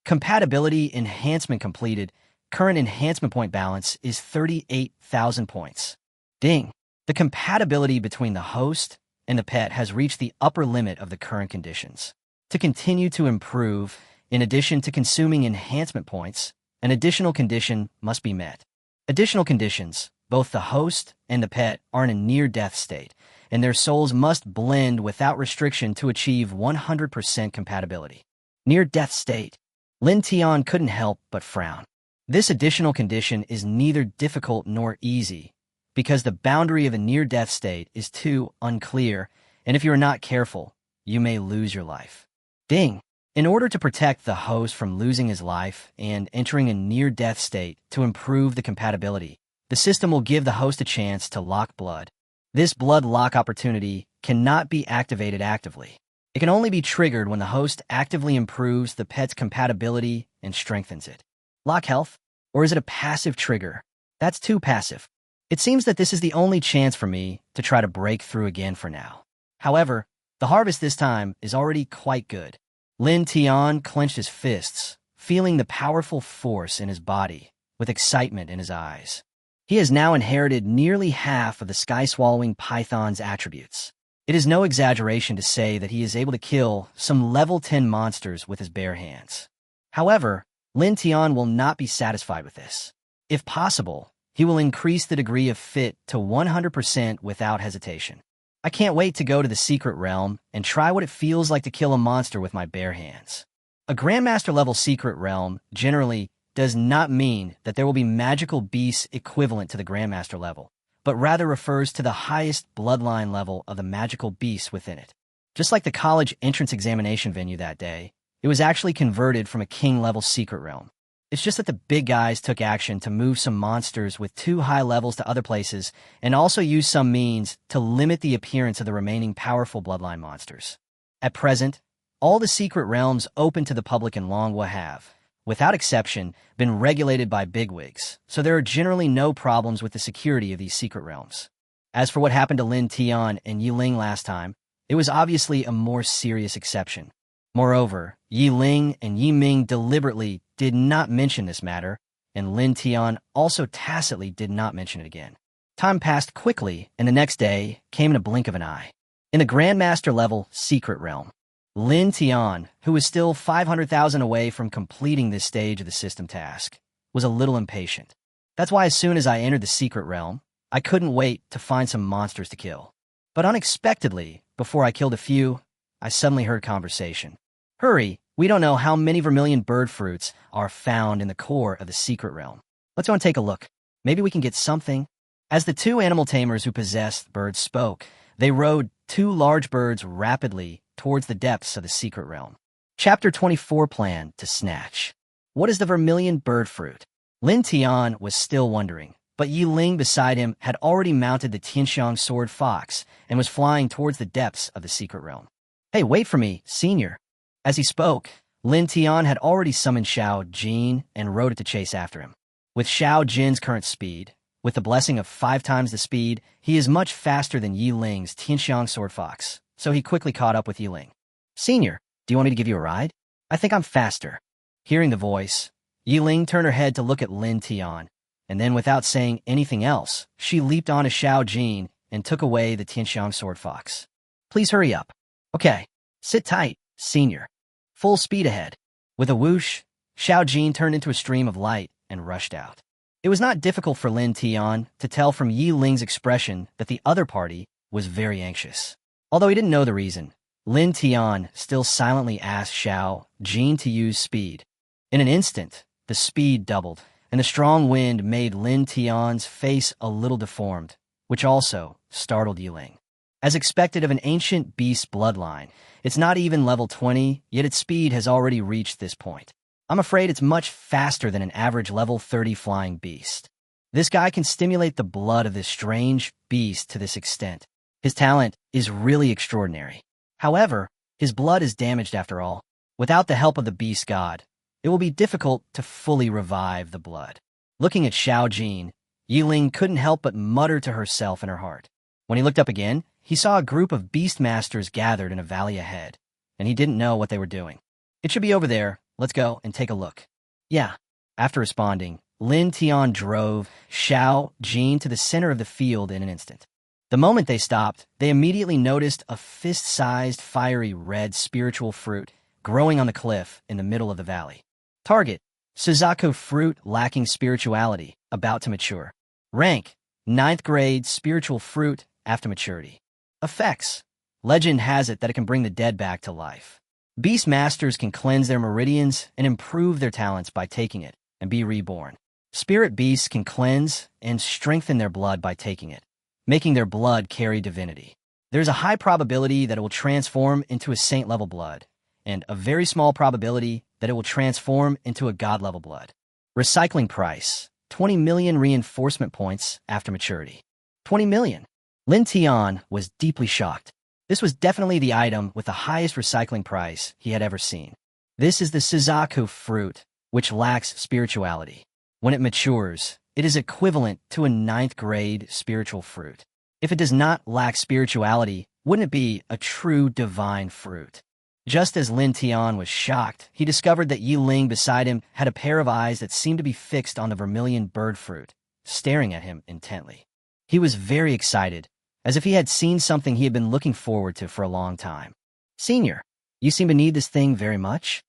Compatibility enhancement completed. Current enhancement point balance is 38,000 points. Ding! The compatibility between the host and the pet has reached the upper limit of the current conditions. To continue to improve, in addition to consuming enhancement points, an additional condition must be met. Additional conditions, both the host and the pet are in a near-death state, and their souls must blend without restriction to achieve 100% compatibility. Near-death state. Lin Tian couldn't help but frown. This additional condition is neither difficult nor easy, because the boundary of a near-death state is too unclear, and if you are not careful, you may lose your life. Ding! In order to protect the host from losing his life and entering a near-death state to improve the compatibility, the system will give the host a chance to lock blood. This blood lock opportunity cannot be activated actively. It can only be triggered when the host actively improves the pet's compatibility and strengthens it. Lock health? Or is it a passive trigger? That's too passive. It seems that this is the only chance for me to try to break through again for now. However, the harvest this time is already quite good. Lin Tian clenched his fists, feeling the powerful force in his body, with excitement in his eyes. He has now inherited nearly half of the sky-swallowing python's attributes. It is no exaggeration to say that he is able to kill some level 10 monsters with his bare hands. However, Lin Tian will not be satisfied with this. If possible, he will increase the degree of fit to 100% without hesitation. I can't wait to go to the secret realm and try what it feels like to kill a monster with my bare hands. A Grandmaster level secret realm generally does not mean that there will be magical beasts equivalent to the Grandmaster level, but rather refers to the highest bloodline level of the magical beasts within it. Just like the college entrance examination venue that day, it was actually converted from a king-level secret realm. It's just that the big guys took action to move some monsters with too high levels to other places and also used some means to limit the appearance of the remaining powerful bloodline monsters. At present, all the secret realms open to the public in Manhwa have, without exception, been regulated by bigwigs, so there are generally no problems with the security of these secret realms. As for what happened to Lin Tian and Yi Ling last time, it was obviously a more serious exception. Moreover, Yi Ling and Yi Ming deliberately did not mention this matter, and Lin Tian also tacitly did not mention it again. Time passed quickly, and the next day came in a blink of an eye. In the Grandmaster level secret realm, Lin Tian, who was still 500,000 away from completing this stage of the system task, was a little impatient. That's why as soon as I entered the secret realm, I couldn't wait to find some monsters to kill. But unexpectedly, before I killed a few, I suddenly heard conversation. Hurry, we don't know how many vermilion bird fruits are found in the core of the secret realm. Let's go and take a look. Maybe we can get something. As the two animal tamers who possessed birds spoke, they rode two large birds rapidly towards the depths of the secret realm. Chapter 24 Plan to Snatch. What is the vermilion bird fruit? Lin Tian was still wondering, but Yi Ling beside him had already mounted the Tianxiang sword fox and was flying towards the depths of the secret realm. Hey, wait for me, senior. As he spoke, Lin Tian had already summoned Shao Jin and rode it to chase after him. With Shao Jin's current speed, with the blessing of 5 times the speed, he is much faster than Yi Ling's Tianxiang sword fox, so he quickly caught up with Yi Ling. Senior, do you want me to give you a ride? I think I'm faster. Hearing the voice, Yi Ling turned her head to look at Lin Tian, and then without saying anything else, she leaped onto Shao Jin and took away the Tianxiang sword fox. Please hurry up. Okay, sit tight, senior. Full speed ahead. With a whoosh, Shao Jin turned into a stream of light and rushed out. It was not difficult for Lin Tian to tell from Yi Ling's expression that the other party was very anxious. Although he didn't know the reason, Lin Tian still silently asked Shao Jin to use speed. In an instant, the speed doubled, and the strong wind made Lin Tian's face a little deformed, which also startled Yi Ling. As expected of an ancient beast bloodline, it's not even level 20, yet its speed has already reached this point. I'm afraid it's much faster than an average level 30 flying beast. This guy can stimulate the blood of this strange beast to this extent. His talent is really extraordinary. However, His blood is damaged after all. Without the help of the beast god, it will be difficult to fully revive the blood. Looking at Xiao Jin, Yiling couldn't help but mutter to herself in her heart. When he looked up again, he saw a group of beast masters gathered in a valley ahead, and he didn't know what they were doing. It should be over there. Let's go and take a look. Yeah. After responding, Lin Tian drove Xiao Jin to the center of the field in an instant. The moment they stopped, they immediately noticed a fist-sized, fiery red spiritual fruit growing on the cliff in the middle of the valley. Target: Suzaku fruit lacking spirituality, about to mature. Rank: 9th grade spiritual fruit after maturity. Effects: legend has it that it can bring the dead back to life. Beast masters can cleanse their meridians and improve their talents by taking it and be reborn. Spirit beasts can cleanse and strengthen their blood by taking it, making their blood carry divinity. There's a high probability that it will transform into a saint-level blood, and a very small probability that it will transform into a god-level blood. Recycling price: 20 million reinforcement points after maturity. 20 million. Lin Tian was deeply shocked. This was definitely the item with the highest recycling price he had ever seen. This is the Suzaku fruit, which lacks spirituality. When it matures, it is equivalent to a 9th grade spiritual fruit. If it does not lack spirituality, wouldn't it be a true divine fruit? Just as Lin Tian was shocked, he discovered that Yiling beside him had a pair of eyes that seemed to be fixed on the vermilion bird fruit, staring at him intently. He was very excited, as if he had seen something he had been looking forward to for a long time. "Senior, you seem to need this thing very much?"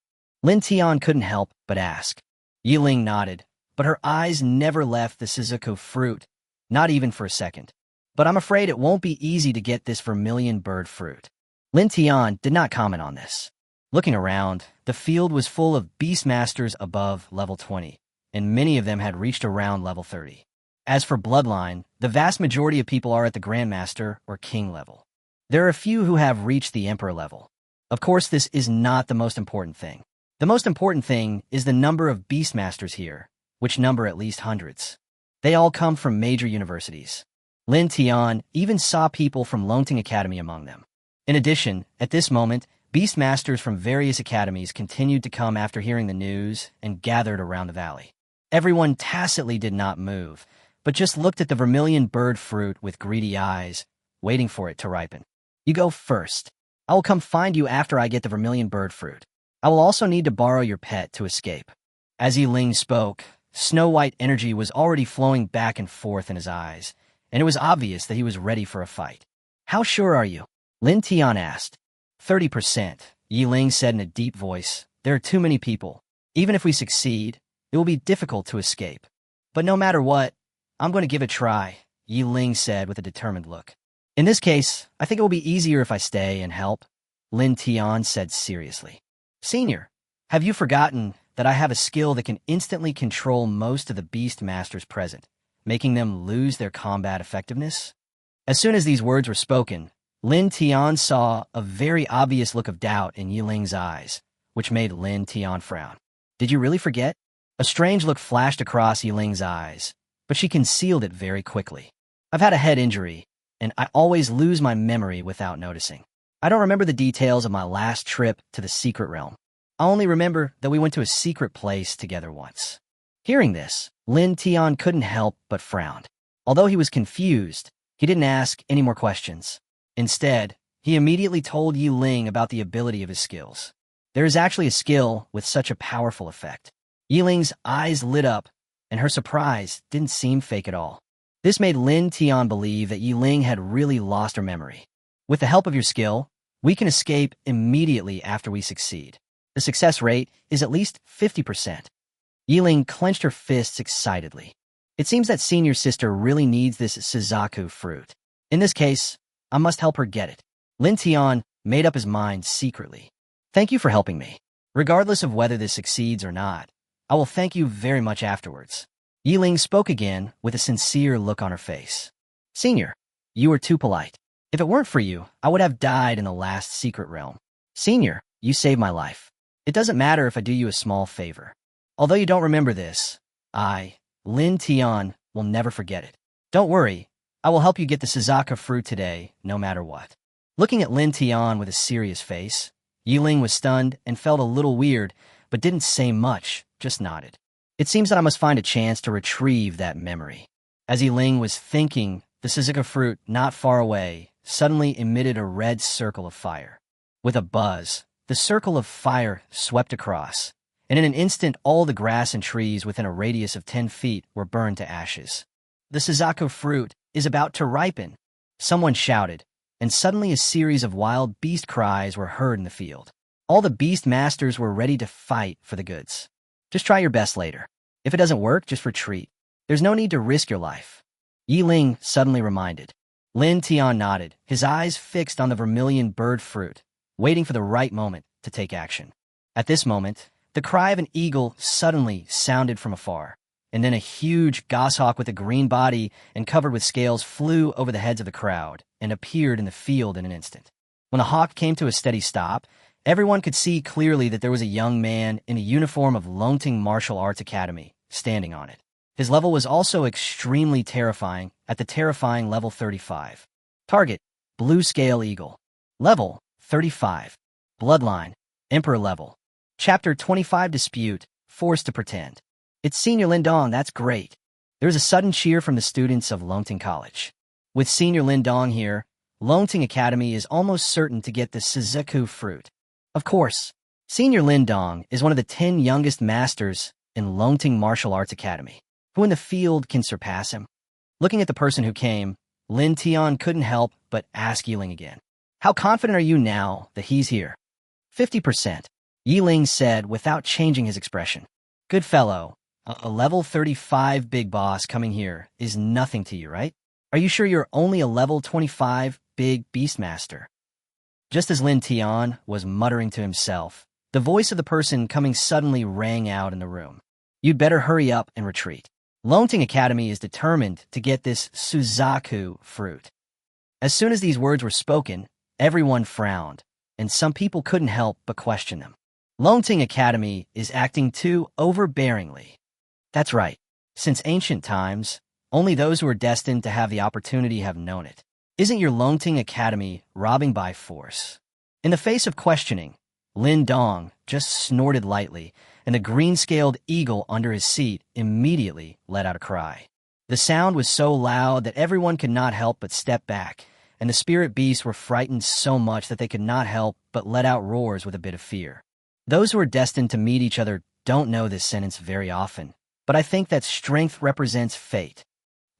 Lin Tian couldn't help but ask. Yiling nodded, but her eyes never left the Suzaku fruit, not even for a second. "But I'm afraid it won't be easy to get this vermilion bird fruit." Lin Tian did not comment on this. Looking around, the field was full of beastmasters above level 20, and many of them had reached around level 30. As for bloodline, the vast majority of people are at the grandmaster or king level. There are a few who have reached the emperor level. Of course, this is not the most important thing. The most important thing is the number of beastmasters here, which number at least hundreds. They all come from major universities. Lin Tian even saw people from Confronting Academy among them. In addition, at this moment, beastmasters from various academies continued to come after hearing the news and gathered around the valley. Everyone tacitly did not move, but just looked at the vermilion bird fruit with greedy eyes, waiting for it to ripen. "You go first. I will come find you after I get the vermilion bird fruit. I will also need to borrow your pet to escape." As Yiling spoke, snow-white energy was already flowing back and forth in his eyes, and it was obvious that he was ready for a fight. "How sure are you?" Lin Tian asked. 30%, Yiling said in a deep voice. "There are too many people. Even if we succeed, it will be difficult to escape. But no matter what, I'm going to give it a try," Yiling said with a determined look. "In this case, I think it will be easier if I stay and help," Lin Tian said seriously. "Senior, have you forgotten that I have a skill that can instantly control most of the beast masters present, making them lose their combat effectiveness?" As soon as these words were spoken, Lin Tian saw a very obvious look of doubt in Yiling's eyes, which made Lin Tian frown. "Did you really forget?" A strange look flashed across Yiling's eyes, but she concealed it very quickly. "I've had a head injury, and I always lose my memory without noticing. I don't remember the details of my last trip to the secret realm. I only remember that we went to a secret place together once." Hearing this, Lin Tian couldn't help but frowned. Although he was confused, he didn't ask any more questions. Instead, he immediately told Yiling about the ability of his skills. There is actually a skill with such a powerful effect. Yiling's eyes lit up, and her surprise didn't seem fake at all. This made Lin Tian believe that Yiling had really lost her memory. "With the help of your skill, we can escape immediately after we succeed. The success rate is at least 50%. Yiling clenched her fists excitedly. It seems that senior sister really needs this Suzaku fruit. In this case, I must help her get it. Lin Tian made up his mind secretly. "Thank you for helping me. Regardless of whether this succeeds or not, I will thank you very much afterwards." Yiling spoke again with a sincere look on her face. "Senior, you are too polite. If it weren't for you, I would have died in the last secret realm. Senior, you saved my life. It doesn't matter if I do you a small favor. Although you don't remember this, I, Lin Tian, will never forget it. Don't worry, I will help you get the Suzaku fruit today, no matter what." Looking at Lin Tian with a serious face, Yiling was stunned and felt a little weird, but didn't say much, just nodded. It seems that I must find a chance to retrieve that memory. As Yiling was thinking, the Suzuka fruit, not far away, suddenly emitted a red circle of fire. With a buzz, the circle of fire swept across, and in an instant all the grass and trees within a radius of 10 feet were burned to ashes. The Suzaku fruit is about to ripen, someone shouted, and suddenly a series of wild beast cries were heard in the field. All the beast masters were ready to fight for the goods. Just try your best later. If it doesn't work, just retreat. There's no need to risk your life. Yiling suddenly reminded. Lin Tian nodded, his eyes fixed on the vermilion bird fruit, waiting for the right moment to take action. At this moment, the cry of an eagle suddenly sounded from afar, and then a huge goshawk with a green body and covered with scales flew over the heads of the crowd and appeared in the field in an instant. When the hawk came to a steady stop, everyone could see clearly that there was a young man in a uniform of Confronting Martial Arts Academy standing on it. His level was also extremely terrifying at the terrifying level 35. Target, Blue Scale Eagle. Level, 35. Bloodline, Emperor level. Chapter 25 Dispute, Forced to Pretend. It's Senior Lindong, that's great. There was a sudden cheer from the students of Longting College. With Senior Lindong here, Longting Academy is almost certain to get the Suzaku fruit. Of course, Senior Lindong is one of the 10 youngest masters in Longting Martial Arts Academy. Who in the field can surpass him? Looking at the person who came, Lin Tian couldn't help but ask Yiling again. How confident are you now that he's here? 50%, Yiling said without changing his expression. Good fellow, a level 35 big boss coming here is nothing to you, right? Are you sure you're only a level 25 big beastmaster? Just as Lin Tian was muttering to himself, the voice of the person coming suddenly rang out in the room. You'd better hurry up and retreat. Longting Academy is determined to get this Suzaku fruit. As soon as these words were spoken, everyone frowned, and some people couldn't help but question them. Longting Academy is acting too overbearingly. That's right. Since ancient times, only those who are destined to have the opportunity have known it. Isn't your Longting Academy robbing by force? In the face of questioning, Lin Dong just snorted lightly, and the green-scaled eagle under his seat immediately let out a cry. The sound was so loud that everyone could not help but step back, and the spirit beasts were frightened so much that they could not help but let out roars with a bit of fear. Those who are destined to meet each other don't know this sentence very often, but I think that strength represents fate.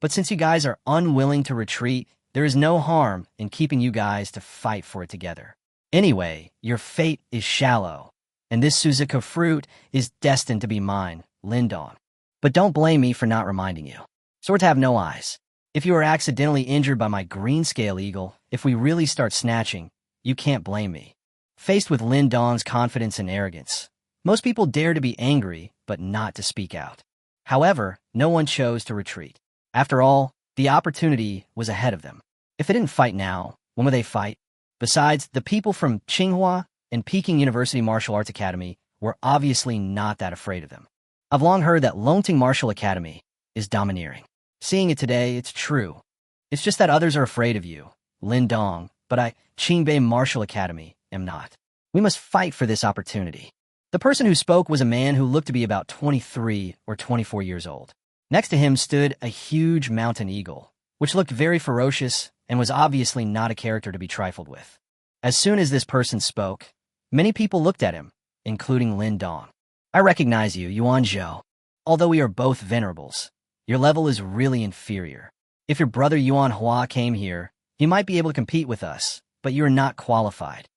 But since you guys are unwilling to retreat, there is no harm in keeping you guys to fight for it together. Anyway, your fate is shallow, and this Suzuka fruit is destined to be mine, Lindong. But don't blame me for not reminding you. Swords have no eyes. If you are accidentally injured by my green scale eagle, if we really start snatching, you can't blame me. Faced with Lindong's confidence and arrogance, most people dare to be angry, but not to speak out. However, no one chose to retreat. After all, the opportunity was ahead of them. If they didn't fight now, when would they fight? Besides, the people from Tsinghua and Peking University Martial Arts Academy were obviously not that afraid of them. I've long heard that Longting Martial Academy is domineering. Seeing it today, it's true. It's just that others are afraid of you, Lindong, but I, Qingbei Martial Academy, am not. We must fight for this opportunity. The person who spoke was a man who looked to be about 23 or 24 years old. Next to him stood a huge mountain eagle, which looked very ferocious and was obviously not a character to be trifled with. As soon as this person spoke, many people looked at him, including Lindong. I recognize you, Yuan Zhou. Although we are both venerables, your level is really inferior. If your brother Yuan Hua came here, he might be able to compete with us, but you are not qualified.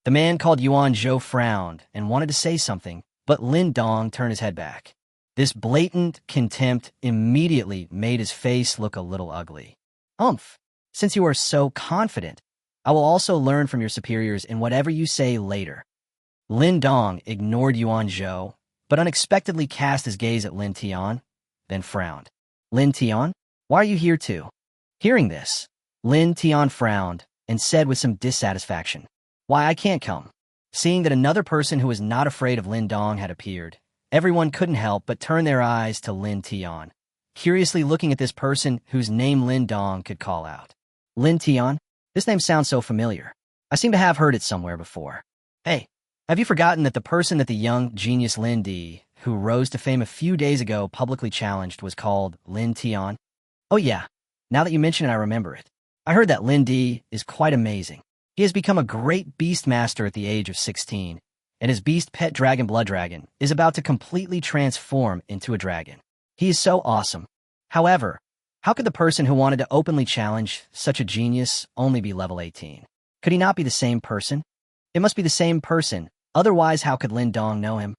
The man called Yuan Zhou frowned and wanted to say something, but Lindong turned his head back. This blatant contempt immediately made his face look a little ugly. Since you are so confident, I will also learn from your superiors in whatever you say later. Lindong ignored Yuan Zhou, but unexpectedly cast his gaze at Lin Tian, then frowned. Lin Tian, why are you here too? Hearing this, Lin Tian frowned and said with some dissatisfaction, why I can't come. Seeing that another person who was not afraid of Lindong had appeared, everyone couldn't help but turn their eyes to Lin Tian, curiously looking at this person whose name Lindong could call out. Lin Tian? This name sounds so familiar. I seem to have heard it somewhere before. Hey, have you forgotten that the person that the young genius Lindy, who rose to fame a few days ago, publicly challenged was called Lin Tian? Oh yeah, now that you mention it, I remember it. I heard that Lindy is quite amazing. He has become a great beast master at the age of 16, and his beast pet dragon Blood Dragon is about to completely transform into a dragon. He is so awesome. However, how could the person who wanted to openly challenge such a genius only be level 18? Could he not be the same person? It must be the same person, otherwise how could Lin Dong know him?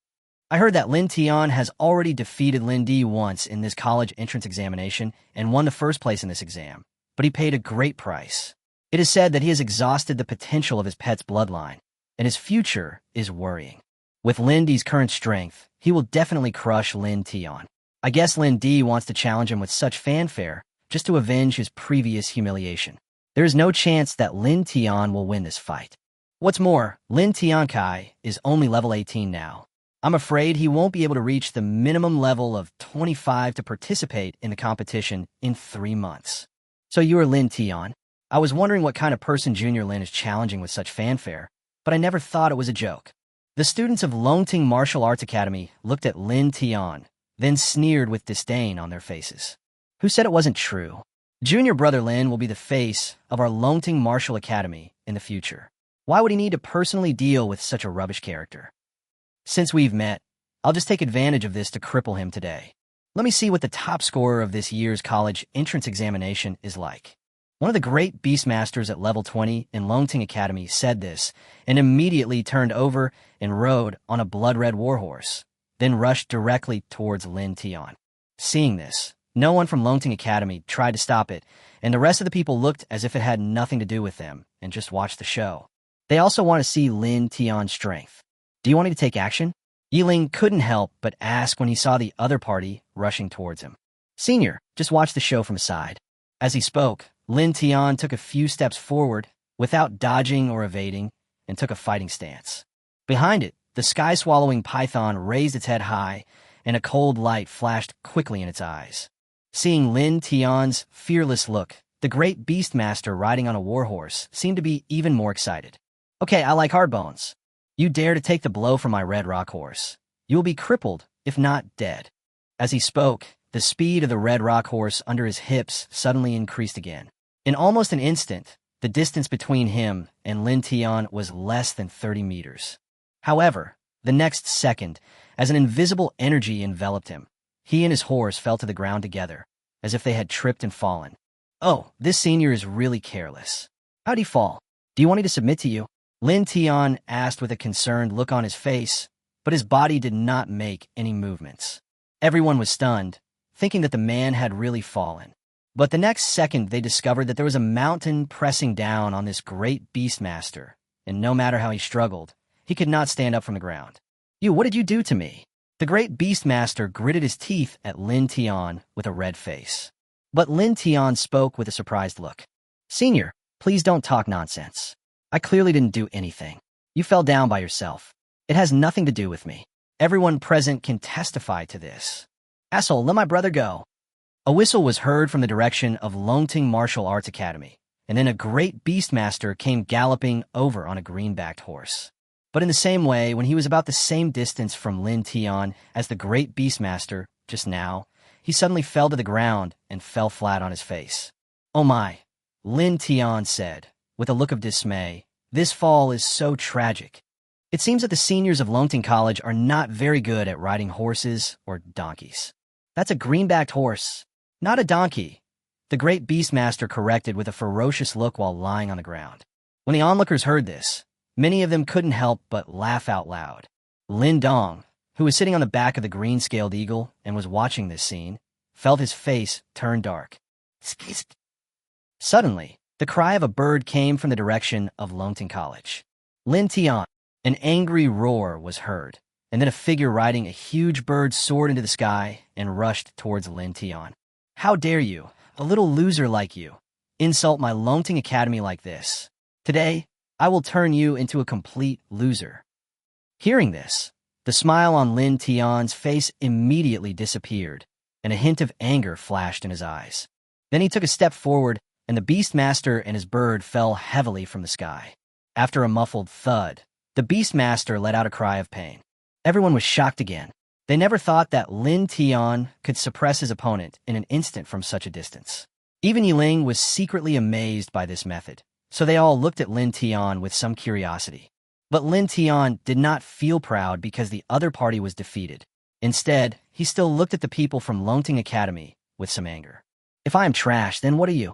I heard that Lin Tian has already defeated Lindy once in this college entrance examination and won the first place in this exam, but he paid a great price. It is said that he has exhausted the potential of his pet's bloodline, and his future is worrying. With Lindy's current strength, he will definitely crush Lin Tian. I guess Lin D wants to challenge him with such fanfare just to avenge his previous humiliation. There is no chance that Lin Tian will win this fight. What's more, Lin Tiankai is only level 18 now. I'm afraid he won't be able to reach the minimum level of 25 to participate in the competition in 3 months. So you are Lin Tian? I was wondering what kind of person Junior Lin is challenging with such fanfare, but I never thought it was a joke. The students of Longting Martial Arts Academy looked at Lin Tian, then sneered with disdain on their faces. Who said it wasn't true? Junior brother Lin will be the face of our Longting Martial Academy in the future. Why would he need to personally deal with such a rubbish character? Since we've met, I'll just take advantage of this to cripple him today. Let me see what the top scorer of this year's college entrance examination is like. One of the great Beastmasters at level 20 in Longting Academy said this and immediately turned over and rode on a blood-red warhorse, then rushed directly towards Lin Tian. Seeing this, no one from Longting Academy tried to stop it, and the rest of the people looked as if it had nothing to do with them and just watched the show. They also want to see Lin Tian's strength. Do you want me to take action? Yiling couldn't help but ask when he saw the other party rushing towards him. Senior, just watch the show from aside. As he spoke, Lin Tian took a few steps forward without dodging or evading and took a fighting stance. Behind it, the sky-swallowing python raised its head high and a cold light flashed quickly in its eyes. Seeing Lin Tian's fearless look, the great Beastmaster riding on a warhorse seemed to be even more excited. Okay, I like hard bones. You dare to take the blow from my red rock horse. You will be crippled, if not dead. As he spoke, the speed of the red rock horse under his hips suddenly increased again. In almost an instant, the distance between him and Lin Tian was less than 30 meters. However, the next second, as an invisible energy enveloped him, he and his horse fell to the ground together, as if they had tripped and fallen. Oh, this senior is really careless. How'd he fall? Do you want me to submit to you? Lin Tian asked with a concerned look on his face, but his body did not make any movements. Everyone was stunned, thinking that the man had really fallen. But the next second they discovered that there was a mountain pressing down on this great Beastmaster, and no matter how he struggled, he could not stand up from the ground. What did you do to me? The great Beastmaster gritted his teeth at Lin Tian with a red face. But Lin Tian spoke with a surprised look. Senior, please don't talk nonsense. I clearly didn't do anything. You fell down by yourself. It has nothing to do with me. Everyone present can testify to this. Asshole, let my brother go. A whistle was heard from the direction of Longting Martial Arts Academy, and then a great Beastmaster came galloping over on a green-backed horse. But in the same way, when he was about the same distance from Lin Tian as the great Beastmaster just now, he suddenly fell to the ground and fell flat on his face. Oh my, Lin Tian said, with a look of dismay. This fall is so tragic. It seems that the seniors of Longting College are not very good at riding horses or donkeys. That's a green-backed horse, not a donkey. The great Beastmaster corrected with a ferocious look while lying on the ground. When the onlookers heard this, many of them couldn't help but laugh out loud. Lin Dong, who was sitting on the back of the green-scaled eagle and was watching this scene, felt his face turn dark. Suddenly, the cry of a bird came from the direction of Longting College. Lin Tian, an angry roar was heard, and then a figure riding a huge bird soared into the sky and rushed towards Lin Tian. How dare you, a little loser like you, insult my Longting Academy like this? Today, I will turn you into a complete loser. Hearing this, the smile on Lin Tian's face immediately disappeared, and a hint of anger flashed in his eyes. Then he took a step forward, and the Beastmaster and his bird fell heavily from the sky. After a muffled thud, The Beastmaster let out a cry of pain. Everyone was shocked again. They never thought that Lin Tian could suppress his opponent in an instant from such a distance. Even Yiling was secretly amazed by this method, so they all looked at Lin Tian with some curiosity. But Lin Tian did not feel proud because the other party was defeated. Instead, he still looked at the people from Confronting Academy with some anger. If I am trash, then what are you?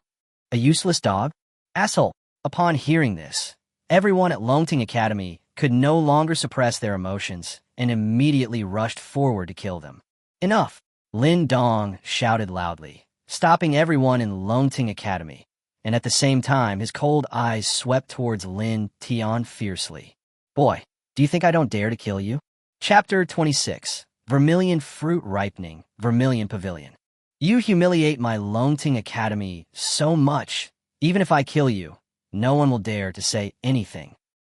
A useless dog? Asshole! Upon hearing this, everyone at Confronting Academy could no longer suppress their emotions and immediately rushed forward to kill them. Enough! Lin Dong shouted loudly, stopping everyone in Confronting Academy, and at the same time his cold eyes swept towards Lin Tian fiercely. Boy, do you think I don't dare to kill you? Chapter 26. Vermilion Fruit Ripening, Vermilion Pavilion. You humiliate my Confronting Academy so much, even if I kill you, no one will dare to say anything.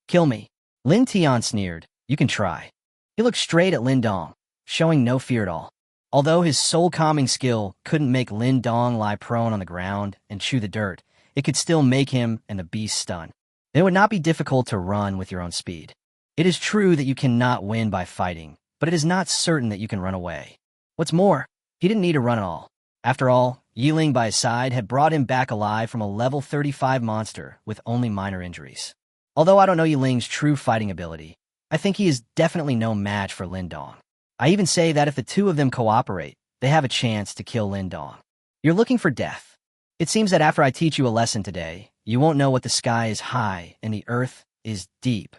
Kill me. Lin Tian sneered. You can try. He looked straight at Lin Dong, showing no fear at all. Although his soul-calming skill couldn't make Lin Dong lie prone on the ground and chew the dirt, it could still make him and the beast stun. It would not be difficult to run with your own speed. It is true that you cannot win by fighting, but it is not certain that you can run away. What's more, he didn't need to run at all. After all, Yiling by his side had brought him back alive from a level 35 monster with only minor injuries. Although I don't know Yiling's true fighting ability, I think he is definitely no match for Lin Dong. I even say that if the two of them cooperate, they have a chance to kill Lin Dong. You're looking for death. It seems that after I teach you a lesson today, you won't know what the sky is high and the earth is deep.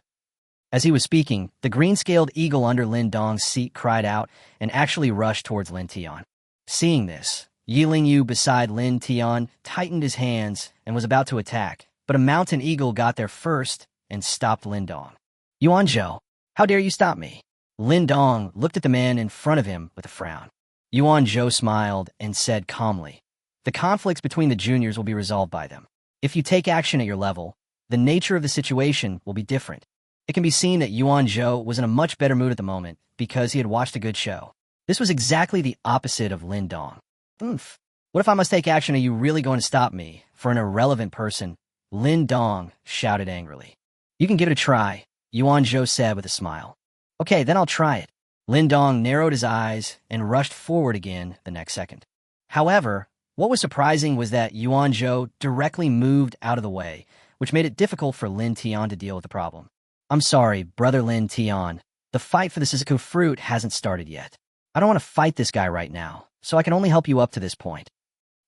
As he was speaking, the green-scaled eagle under Lin Dong's seat cried out and actually rushed towards Lin Tian. Seeing this, Yiling Yu beside Lin Tian tightened his hands and was about to attack, but a mountain eagle got there first and stopped Lin Dong. Yuan Zhou, how dare you stop me? Lin Dong looked at the man in front of him with a frown. Yuan Zhou smiled and said calmly, the conflicts between the juniors will be resolved by them. If you take action at your level, the nature of the situation will be different. It can be seen that Yuan Zhou was in a much better mood at the moment because he had watched a good show. This was exactly the opposite of Lin Dong. Oomph. What if I must take action? Are you really going to stop me for an irrelevant person? Lin Dong shouted angrily. You can give it a try, Yuan Zhou said with a smile. Okay, then I'll try it. Lin Dong narrowed his eyes and rushed forward again the next second. However, what was surprising was that Yuan Zhou directly moved out of the way, which made it difficult for Lin Tian to deal with the problem. I'm sorry, brother Lin Tian. The fight for the Shizuku fruit hasn't started yet. I don't want to fight this guy right now, so I can only help you up to this point.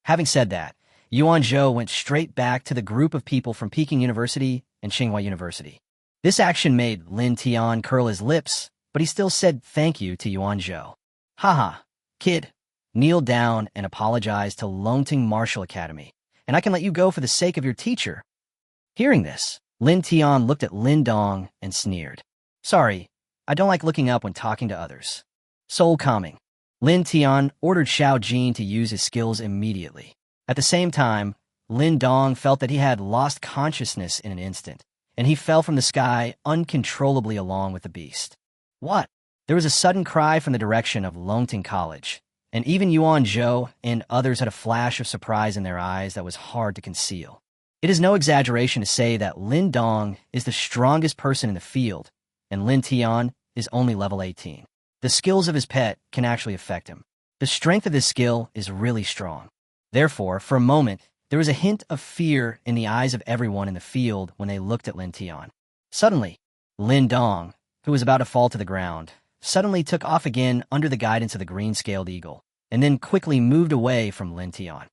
Having said that, Yuan Zhou went straight back to the group of people from Peking University and Tsinghua University. This action made Lin Tian curl his lips, but he still said thank you to Yuan Zhou. Haha, kid, kneel down and apologize to Confronting Martial Academy, and I can let you go for the sake of your teacher. Hearing this, Lin Tian looked at Lin Dong and sneered. Sorry, I don't like looking up when talking to others. Soul calming. Lin Tian ordered Xiao Jin to use his skills immediately. At the same time, Lin Dong felt that he had lost consciousness in an instant, and he fell from the sky uncontrollably along with the beast. What? There was a sudden cry from the direction of Confronting College, and even Yuan Zhou and others had a flash of surprise in their eyes that was hard to conceal. It is no exaggeration to say that Lin Dong is the strongest person in the field, and Lin Tian is only level 18. The skills of his pet can actually affect him. The strength of this skill is really strong. Therefore, for a moment, there was a hint of fear in the eyes of everyone in the field when they looked at Lin Tian. Suddenly, Lin Dong, who was about to fall to the ground, suddenly took off again under the guidance of the green-scaled eagle, and then quickly moved away from Lin Tian.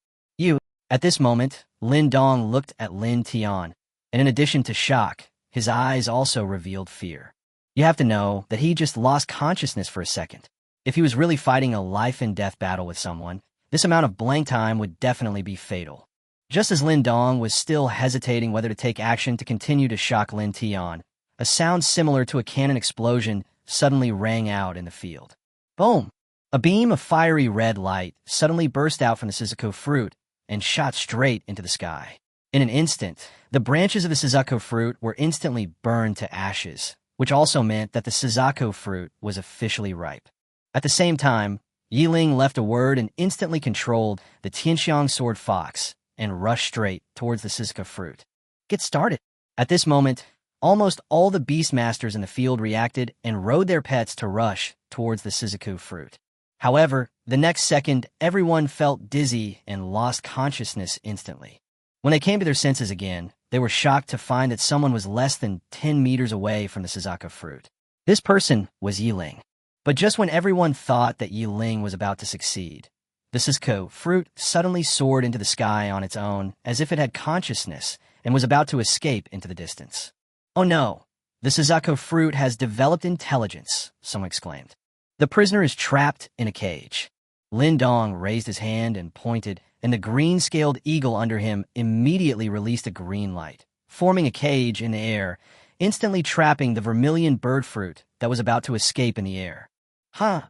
At this moment, Lin Dong looked at Lin Tian, and in addition to shock, his eyes also revealed fear. You have to know that he just lost consciousness for a second. If he was really fighting a life-and-death battle with someone, this amount of blank time would definitely be fatal. Just as Lin Dong was still hesitating whether to take action to continue to shock Lin Tian, a sound similar to a cannon explosion suddenly rang out in the field. Boom! A beam of fiery red light suddenly burst out from the Shizuku fruit and shot straight into the sky. In an instant, the branches of the Shizuku fruit were instantly burned to ashes, which also meant that the Shizuku fruit was officially ripe. At the same time, Yiling left a word and instantly controlled the Tianxiang sword fox and rushed straight towards the Shizuku fruit. Get started. At this moment, Almost all the Beastmasters in the field reacted and rode their pets to rush towards the Shizuku fruit. However, the next second, everyone felt dizzy and lost consciousness instantly. When they came to their senses again, they were shocked to find that someone was less than 10 meters away from the Shizuku fruit. This person was Yiling. But just when everyone thought that Yiling was about to succeed, the Shizuku fruit suddenly soared into the sky on its own as if it had consciousness and was about to escape into the distance. "Oh no, the Shizuku fruit has developed intelligence," someone exclaimed. "The prisoner is trapped in a cage." Lindong raised his hand and pointed, and the green-scaled eagle under him immediately released a green light, forming a cage in the air, instantly trapping the vermilion bird fruit that was about to escape in the air. "Huh.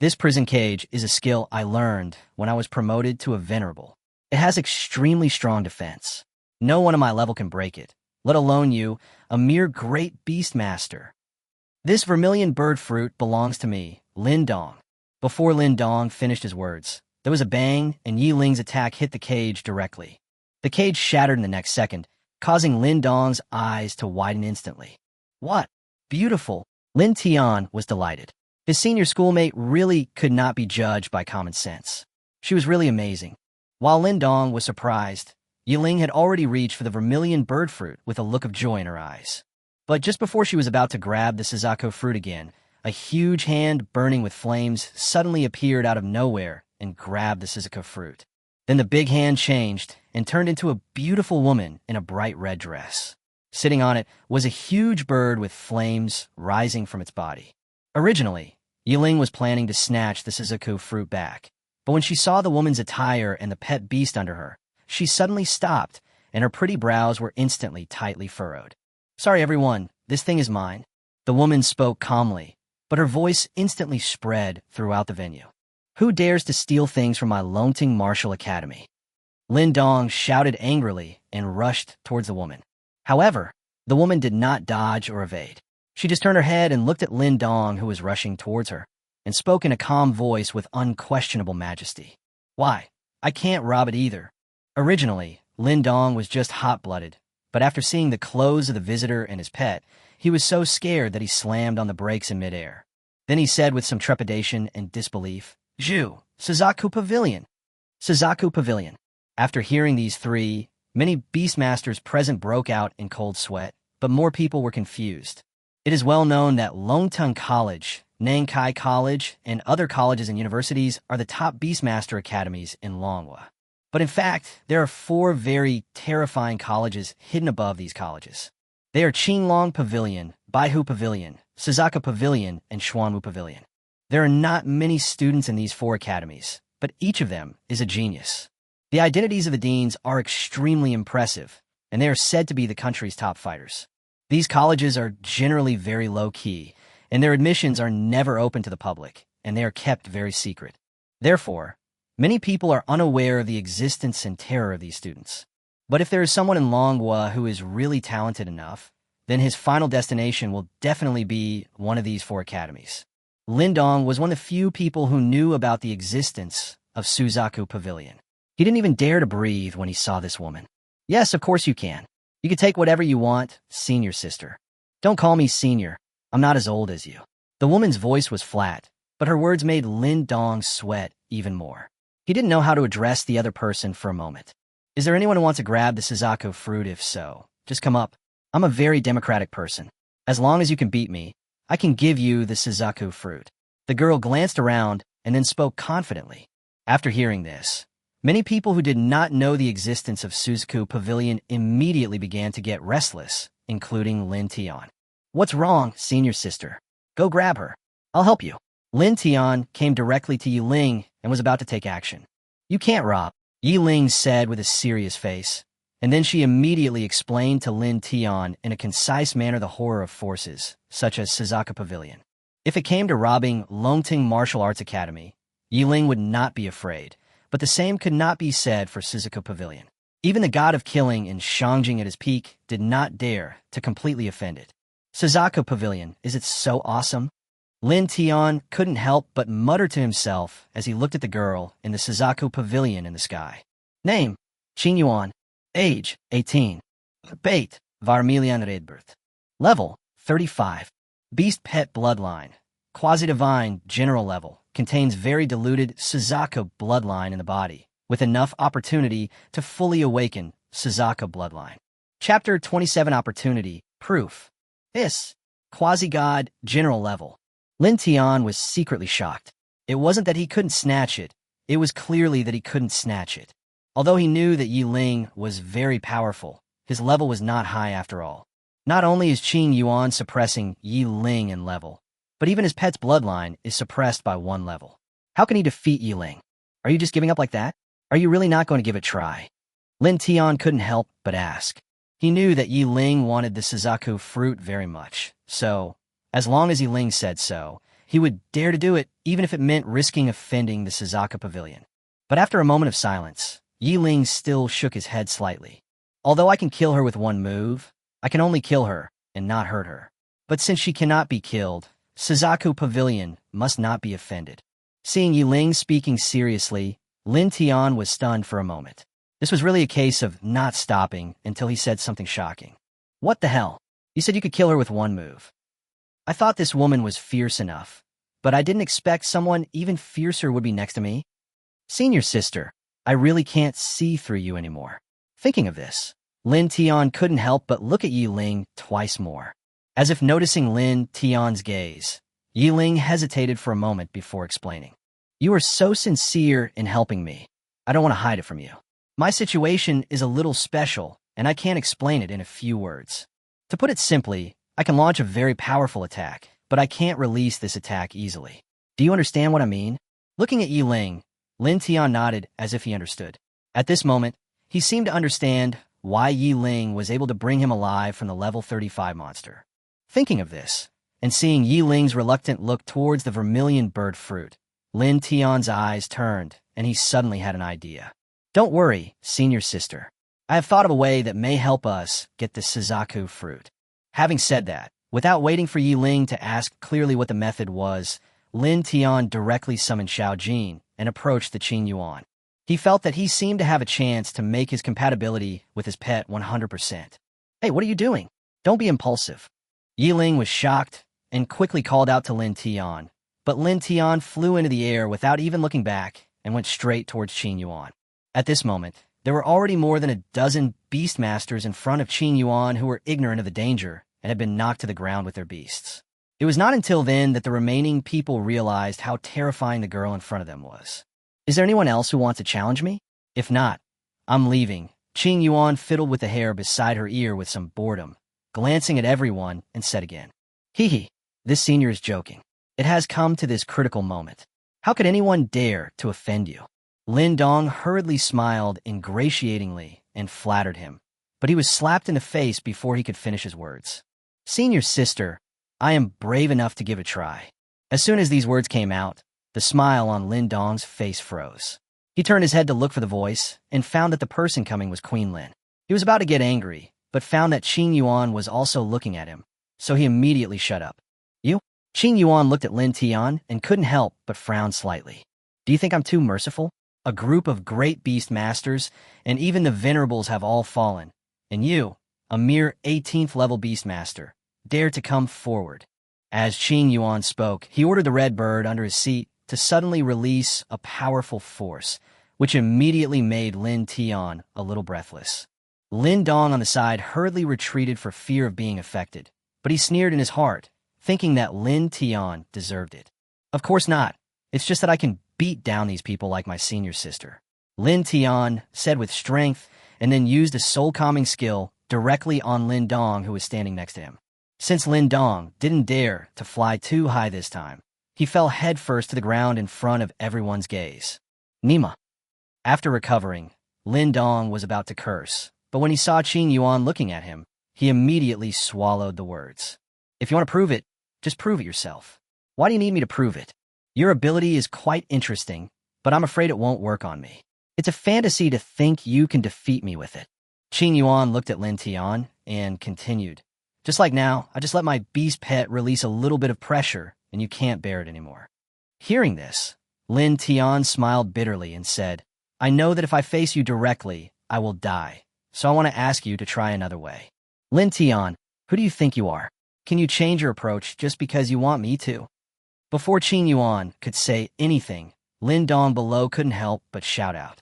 This prison cage is a skill I learned when I was promoted to a venerable. It has extremely strong defense. No one on my level can break it, let alone you, a mere great beastmaster. This vermilion bird fruit belongs to me, Lindong." Before Lindong finished his words, there was a bang, and Yiling's attack hit the cage directly. The cage shattered in the next second, causing Lindong's eyes to widen instantly. "What? Beautiful!" Lin Tian was delighted. His senior schoolmate really could not be judged by common sense. She was really amazing. While Lindong was surprised, Yiling had already reached for the vermilion bird fruit with a look of joy in her eyes. But just before she was about to grab the Shizuku fruit again, a huge hand burning with flames suddenly appeared out of nowhere and grabbed the Shizuku fruit. Then the big hand changed and turned into a beautiful woman in a bright red dress. Sitting on it was a huge bird with flames rising from its body. Originally, Yiling was planning to snatch the Shizuku fruit back, but when she saw the woman's attire and the pet beast under her, she suddenly stopped, and her pretty brows were instantly tightly furrowed. "Sorry, everyone, this thing is mine." The woman spoke calmly, but her voice instantly spread throughout the venue. "Who dares to steal things from my Confronting Martial Academy?" Lindong shouted angrily and rushed towards the woman. However, the woman did not dodge or evade. She just turned her head and looked at Lindong, who was rushing towards her, and spoke in a calm voice with unquestionable majesty. "Why, I can't rob it either." Originally, Lindong was just hot-blooded, but after seeing the clothes of the visitor and his pet, he was so scared that he slammed on the brakes in midair. Then he said with some trepidation and disbelief, "Zhu, Shizuku Pavilion." Shizuku Pavilion. After hearing these three, many Beastmasters present broke out in cold sweat, but more people were confused. It is well known that Longtung College, Nankai College, and other colleges and universities are the top Beastmaster academies in Manhwa. But in fact, there are 4 very terrifying colleges hidden above these colleges. They are Qinglong Pavilion, Baihu Pavilion, Shizuku Pavilion, and Xuanwu Pavilion. There are not many students in these 4 academies, but each of them is a genius. The identities of the deans are extremely impressive, and they are said to be the country's top fighters. These colleges are generally very low-key, and their admissions are never open to the public, and they are kept very secret. Therefore, many people are unaware of the existence and terror of these students. But if there is someone in Manhwa who is really talented enough, then his final destination will definitely be one of these 4 academies. Lindong was one of the few people who knew about the existence of Shizuku Pavilion. He didn't even dare to breathe when he saw this woman. "Yes, of course you can. You can take whatever you want, senior sister." "Don't call me senior. I'm not as old as you." The woman's voice was flat, but her words made Lindong sweat even more. He didn't know how to address the other person for a moment. "Is there anyone who wants to grab the Shizuku fruit? If so, just come up. I'm a very democratic person. As long as you can beat me, I can give you the Shizuku fruit." The girl glanced around and then spoke confidently. After hearing this, many people who did not know the existence of Shizuku Pavilion immediately began to get restless, including Lin Tian. "What's wrong, senior sister? Go grab her. I'll help you." Lin Tian came directly to Yiling and was about to take action. "You can't rob," Yiling said with a serious face, and then she immediately explained to Lin Tian in a concise manner the horror of forces, such as Shizuku Pavilion. If it came to robbing Longting Martial Arts Academy, Yiling would not be afraid, but the same could not be said for Shizuku Pavilion. Even the god of killing in Shangjing at his peak did not dare to completely offend it. "Shizuku Pavilion, is it so awesome?" Lin Tian couldn't help but mutter to himself as he looked at the girl in the Shizuku Pavilion in the sky. Name, Qin Yuan. Age, 18. Bait, Varmilian Redbirth. Level 35. Beast Pet Bloodline. Quasi-divine general level. Contains very diluted Suzaku bloodline in the body, with enough opportunity to fully awaken Suzaku bloodline. Chapter 27 Opportunity. Proof. This. Quasi-god general level. Lin Tian was secretly shocked. It wasn't that he couldn't snatch it. It was clearly that he couldn't snatch it. Although he knew that Yi Ling was very powerful, his level was not high after all. Not only is Qing Yuan suppressing Yi Ling in level, but even his pet's bloodline is suppressed by 1 level. How can he defeat Yi Ling? Are you just giving up like that? Are you really not going to give it a try? Lin Tian couldn't help but ask. He knew that Yi Ling wanted the Suzaku fruit very much, so, as long as Yi Ling said so, he would dare to do it even if it meant risking offending the Suzaku pavilion. But after a moment of silence, Yi Ling still shook his head slightly. Although I can kill her with 1 move, I can only kill her and not hurt her. But since she cannot be killed, Suzaku Pavilion must not be offended. Seeing Yi Ling speaking seriously, Lin Tian was stunned for a moment. This was really a case of not stopping until he said something shocking. What the hell? You said you could kill her with 1 move. I thought this woman was fierce enough, but I didn't expect someone even fiercer would be next to me. Senior sister, I really can't see through you anymore. Thinking of this, Lin Tian couldn't help but look at Yi Ling twice more. As if noticing Lin Tian's gaze, Yi Ling hesitated for a moment before explaining. You are so sincere in helping me. I don't want to hide it from you. My situation is a little special, and I can't explain it in a few words. To put it simply, I can launch a very powerful attack, but I can't release this attack easily. Do you understand what I mean? Looking at Yi Ling, Lin Tian nodded as if he understood. At this moment, he seemed to understand why Yi Ling was able to bring him alive from the level 35 monster. Thinking of this, and seeing Yi Ling's reluctant look towards the vermilion bird fruit, Lin Tian's eyes turned, and he suddenly had an idea. Don't worry, senior sister. I have thought of a way that may help us get the Suzaku fruit. Having said that, without waiting for Yi Ling to ask clearly what the method was, Lin Tian directly summoned Xiao Jin and approached the Qing Yuan. He felt that he seemed to have a chance to make his compatibility with his pet 100%. Hey, what are you doing? Don't be impulsive. Yi Ling was shocked and quickly called out to Lin Tian, but Lin Tian flew into the air without even looking back and went straight towards Qing Yuan. At this moment, there were already more than a dozen beastmasters in front of Qing Yuan who were ignorant of the danger and had been knocked to the ground with their beasts. It was not until then that the remaining people realized how terrifying the girl in front of them was. Is there anyone else who wants to challenge me? If not, I'm leaving. Qing Yuan fiddled with the hair beside her ear with some boredom, glancing at everyone, and said again, Hee hee, this senior is joking. It has come to this critical moment. How could anyone dare to offend you? Lin Dong hurriedly smiled ingratiatingly and flattered him, but he was slapped in the face before he could finish his words. Senior sister, I am brave enough to give it a try. As soon as these words came out, the smile on Lin Dong's face froze. He turned his head to look for the voice and found that the person coming was Queen Lin. He was about to get angry, but found that Qing Yuan was also looking at him, so he immediately shut up. You? Qing Yuan looked at Lin Tian and couldn't help but frown slightly. Do you think I'm too merciful? A group of great beast masters, and even the venerables have all fallen. And you, a mere 18th level beast master, dare to come forward. As Qing Yuan spoke, he ordered the red bird under his seat to suddenly release a powerful force, which immediately made Lin Tian a little breathless. Lin Dong on the side hurriedly retreated for fear of being affected, but he sneered in his heart, thinking that Lin Tian deserved it. Of course not. It's just that I can beat down these people like my senior sister. Lin Tian said with strength, and then used a soul-calming skill directly on Lin Dong, who was standing next to him. Since Lin Dong didn't dare to fly too high this time, he fell headfirst to the ground in front of everyone's gaze. Nima. After recovering, Lin Dong was about to curse, but when he saw Qing Yuan looking at him, he immediately swallowed the words. If you want to prove it, just prove it yourself. Why do you need me to prove it? Your ability is quite interesting, but I'm afraid it won't work on me. It's a fantasy to think you can defeat me with it. Qing Yuan looked at Lin Tian and continued. Just like now, I just let my beast pet release a little bit of pressure, and you can't bear it anymore. Hearing this, Lin Tian smiled bitterly and said, I know that if I face you directly, I will die, so I want to ask you to try another way. Lin Tian, Who do you think you are? Can you change your approach just because you want me to? Before Qin Yuan could say anything, Lin Dong below couldn't help but shout out.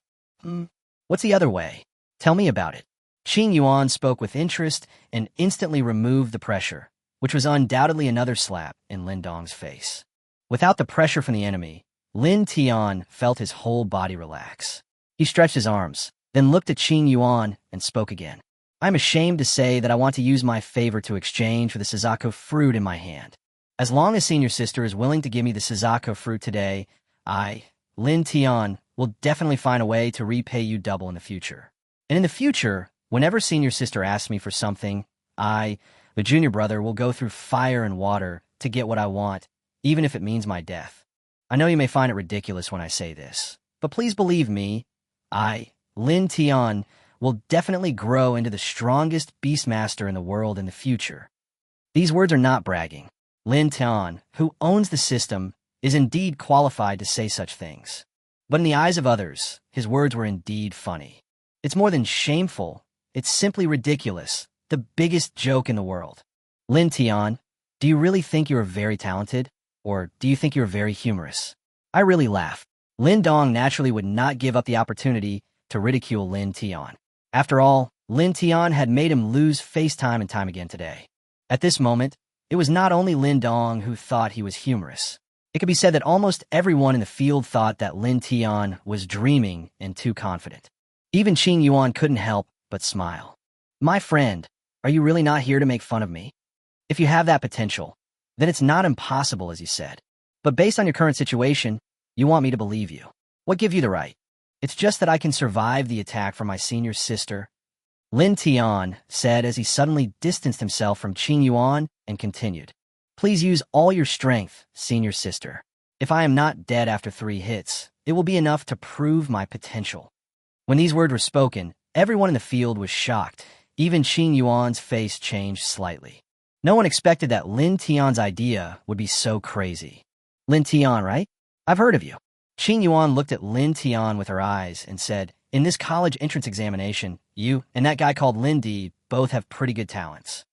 What's the other way? Tell me about it. Qin Yuan spoke with interest and instantly removed the pressure, which was undoubtedly another slap in Lin Dong's face. Without the pressure from the enemy, Lin Tian felt his whole body relax. He stretched his arms, then looked at Qin Yuan and spoke again. I'm ashamed to say that I want to use my favor to exchange for the Suzaku fruit in my hand. As long as Senior Sister is willing to give me the Suzaku fruit today, I, Lin Tian, will definitely find a way to repay you double in the future. And in the future, whenever Senior Sister asks me for something, I, the junior brother, will go through fire and water to get what I want, even if it means my death. I know you may find it ridiculous when I say this, but please believe me, I, Lin Tian, will definitely grow into the strongest beastmaster in the world in the future. These words are not bragging. Lin Tian, who owns the system, is indeed qualified to say such things. But in the eyes of others, his words were indeed funny. It's more than shameful, it's simply ridiculous, the biggest joke in the world. Lin Tian, do you really think you are very talented? Or do you think you are very humorous? I really laugh. Lin Dong naturally would not give up the opportunity to ridicule Lin Tian. After all, Lin Tian had made him lose face time and time again today. At this moment, it was not only Lin Dong who thought he was humorous. It could be said that almost everyone in the field thought that Lin Tian was dreaming and too confident. Even Qin Yuan couldn't help but smile. My friend, are you really not here to make fun of me? If you have that potential, then it's not impossible, as you said. But based on your current situation, you want me to believe you. What gives you the right? It's just that I can survive the attack from my senior sister. Lin Tian said as he suddenly distanced himself from Qin Yuan and continued. Please use all your strength, senior sister. If I am not dead after 3 hits, it will be enough to prove my potential. When these words were spoken, everyone in the field was shocked. Even Qin Yuan's face changed slightly. No one expected that Lin Tian's idea would be so crazy. Lin Tian, right? I've heard of you. Qin Yuan looked at Lin Tian with her eyes and said, in this college entrance examination, you and that guy called Lindy both have pretty good talents.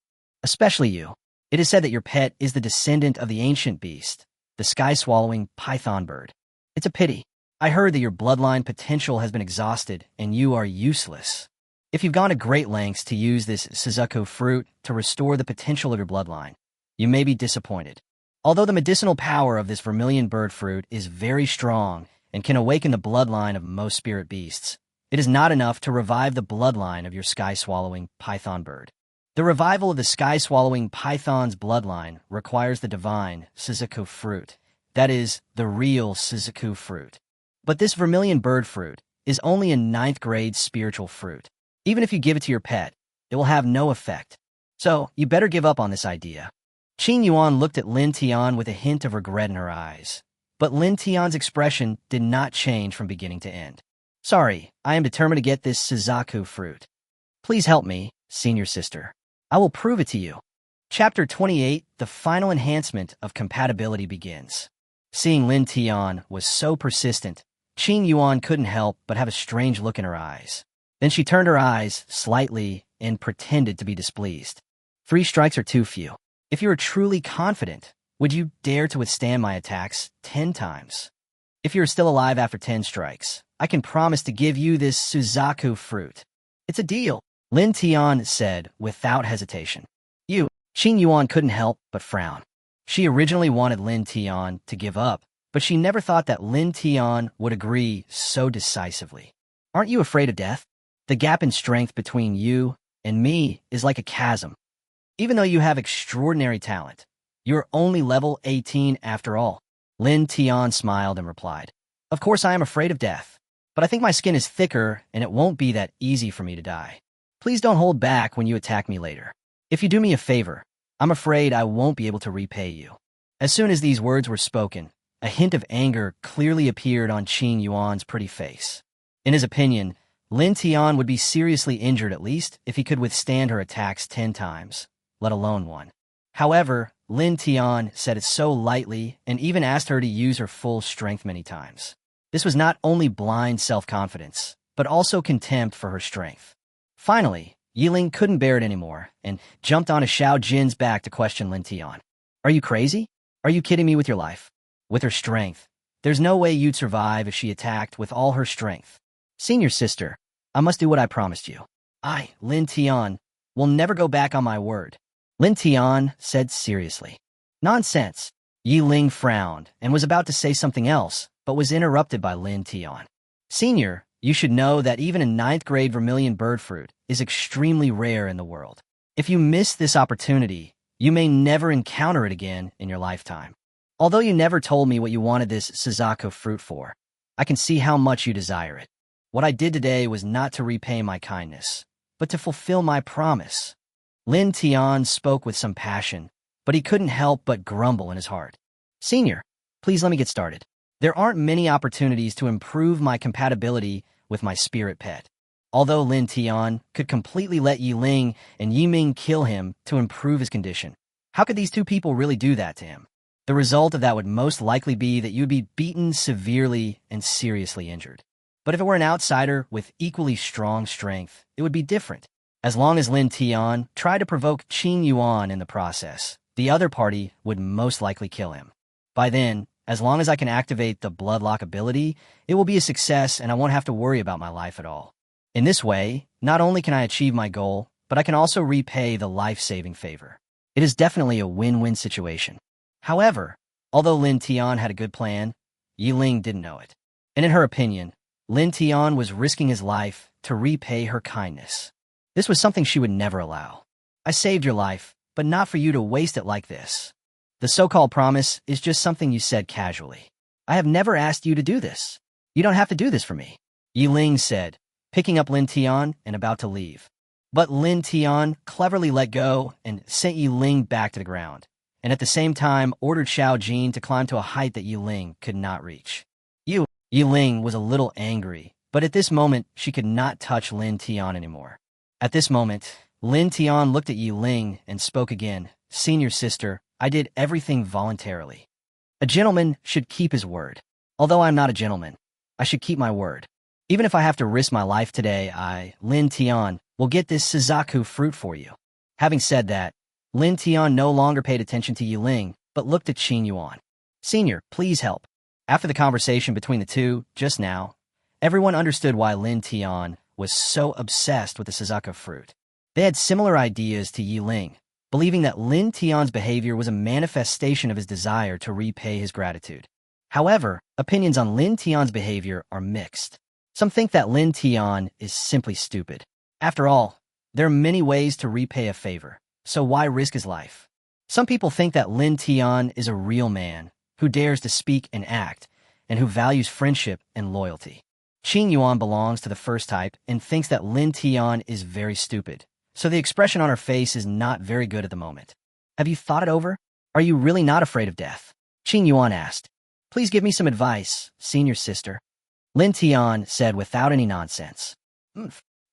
Especially you. It is said that your pet is the descendant of the ancient beast, the sky-swallowing python bird. It's a pity. I heard that your bloodline potential has been exhausted and you are useless. If you've gone to great lengths to use this Suzaku fruit to restore the potential of your bloodline, you may be disappointed. Although the medicinal power of this vermilion bird fruit is very strong and can awaken the bloodline of most spirit beasts, it is not enough to revive the bloodline of your sky-swallowing python bird. The revival of the sky-swallowing python's bloodline requires the divine Suzaku fruit, that is, the real Suzaku fruit. But this vermilion bird fruit is only a 9th grade spiritual fruit. Even if you give it to your pet, it will have no effect. So, you better give up on this idea. Qin Yuan looked at Lin Tian with a hint of regret in her eyes. But Lin Tian's expression did not change from beginning to end. Sorry, I am determined to get this Suzaku fruit. Please help me, senior sister. I will prove it to you. Chapter 28, the final enhancement of compatibility begins. Seeing Lin Tian was so persistent, Qin Yuan couldn't help but have a strange look in her eyes. Then she turned her eyes slightly and pretended to be displeased. 3 strikes are too few. If you are truly confident, would you dare to withstand my attacks 10 times? If you are still alive after 10 strikes, I can promise to give you this Suzaku fruit. It's a deal, Lin Tian said without hesitation. Qin Yuan couldn't help but frown. She originally wanted Lin Tian to give up, but she never thought that Lin Tian would agree so decisively. Aren't you afraid of death? The gap in strength between you and me is like a chasm. Even though you have extraordinary talent, you're only level 18 after all. Lin Tian smiled and replied, Of course I am afraid of death, but I think my skin is thicker and it won't be that easy for me to die. Please don't hold back when you attack me later. If you do me a favor, I'm afraid I won't be able to repay you. As soon as these words were spoken, a hint of anger clearly appeared on Qin Yuan's pretty face. In his opinion, Lin Tian would be seriously injured at least if he could withstand her attacks 10 times, let alone 1. However, Lin Tian said it so lightly and even asked her to use her full strength many times. This was not only blind self-confidence, but also contempt for her strength. Finally, Yiling couldn't bear it anymore and jumped onto Xiao Jin's back to question Lin Tian. Are you crazy? Are you kidding me with your life? With her strength, there's no way you'd survive if she attacked with all her strength. Senior sister, I must do what I promised you. I, Lin Tian, will never go back on my word. Lin Tian said seriously. Nonsense. Yiling frowned and was about to say something else, but was interrupted by Lin Tian. Senior, you should know that even a 9th grade vermilion bird fruit is extremely rare in the world. If you miss this opportunity, you may never encounter it again in your lifetime. Although you never told me what you wanted this Suzaku fruit for, I can see how much you desire it. What I did today was not to repay my kindness, but to fulfill my promise. Lin Tian spoke with some passion, but he couldn't help but grumble in his heart. Senior, please let me get started. There aren't many opportunities to improve my compatibility with my spirit pet. Although Lin Tian could completely let Yiling and Yiming kill him to improve his condition, how could these two people really do that to him? The result of that would most likely be that you'd be beaten severely and seriously injured. But if it were an outsider with equally strong strength, it would be different. As long as Lin Tian tried to provoke Qing Yuan in the process, the other party would most likely kill him. By then, as long as I can activate the Bloodlock ability, it will be a success and I won't have to worry about my life at all. In this way, not only can I achieve my goal, but I can also repay the life-saving favor. It is definitely a win-win situation. However, although Lin Tian had a good plan, Yiling didn't know it. And in her opinion, Lin Tian was risking his life to repay her kindness. This was something she would never allow. I saved your life, but not for you to waste it like this. The so-called promise is just something you said casually. I have never asked you to do this. You don't have to do this for me, Yiling said, picking up Lin Tian and about to leave. But Lin Tian cleverly let go and sent Yiling back to the ground, and at the same time ordered Xiao Jin to climb to a height that Yiling could not reach. Yiling was a little angry, but at this moment she could not touch Lin Tian anymore. At this moment, Lin Tian looked at Yiling and spoke again. Senior sister, I did everything voluntarily. A gentleman should keep his word. Although I'm not a gentleman, I should keep my word. Even if I have to risk my life today, Lin Tian, will get this Suzaku fruit for you. Having said that, Lin Tian no longer paid attention to Yiling, but looked at Qing Yuan. Senior, please help. After the conversation between the two, just now, everyone understood why Lin Tian was so obsessed with the Suzaku fruit. They had similar ideas to Yiling, believing that Lin Tian's behavior was a manifestation of his desire to repay his gratitude. However, opinions on Lin Tian's behavior are mixed. Some think that Lin Tian is simply stupid. After all, there are many ways to repay a favor, so why risk his life? Some people think that Lin Tian is a real man who dares to speak and act, and who values friendship and loyalty. Qing Yuan belongs to the first type and thinks that Lin Tian is very stupid, so the expression on her face is not very good at the moment. Have you thought it over? Are you really not afraid of death? Qing Yuan asked. Please give me some advice, senior sister. Lin Tian said without any nonsense.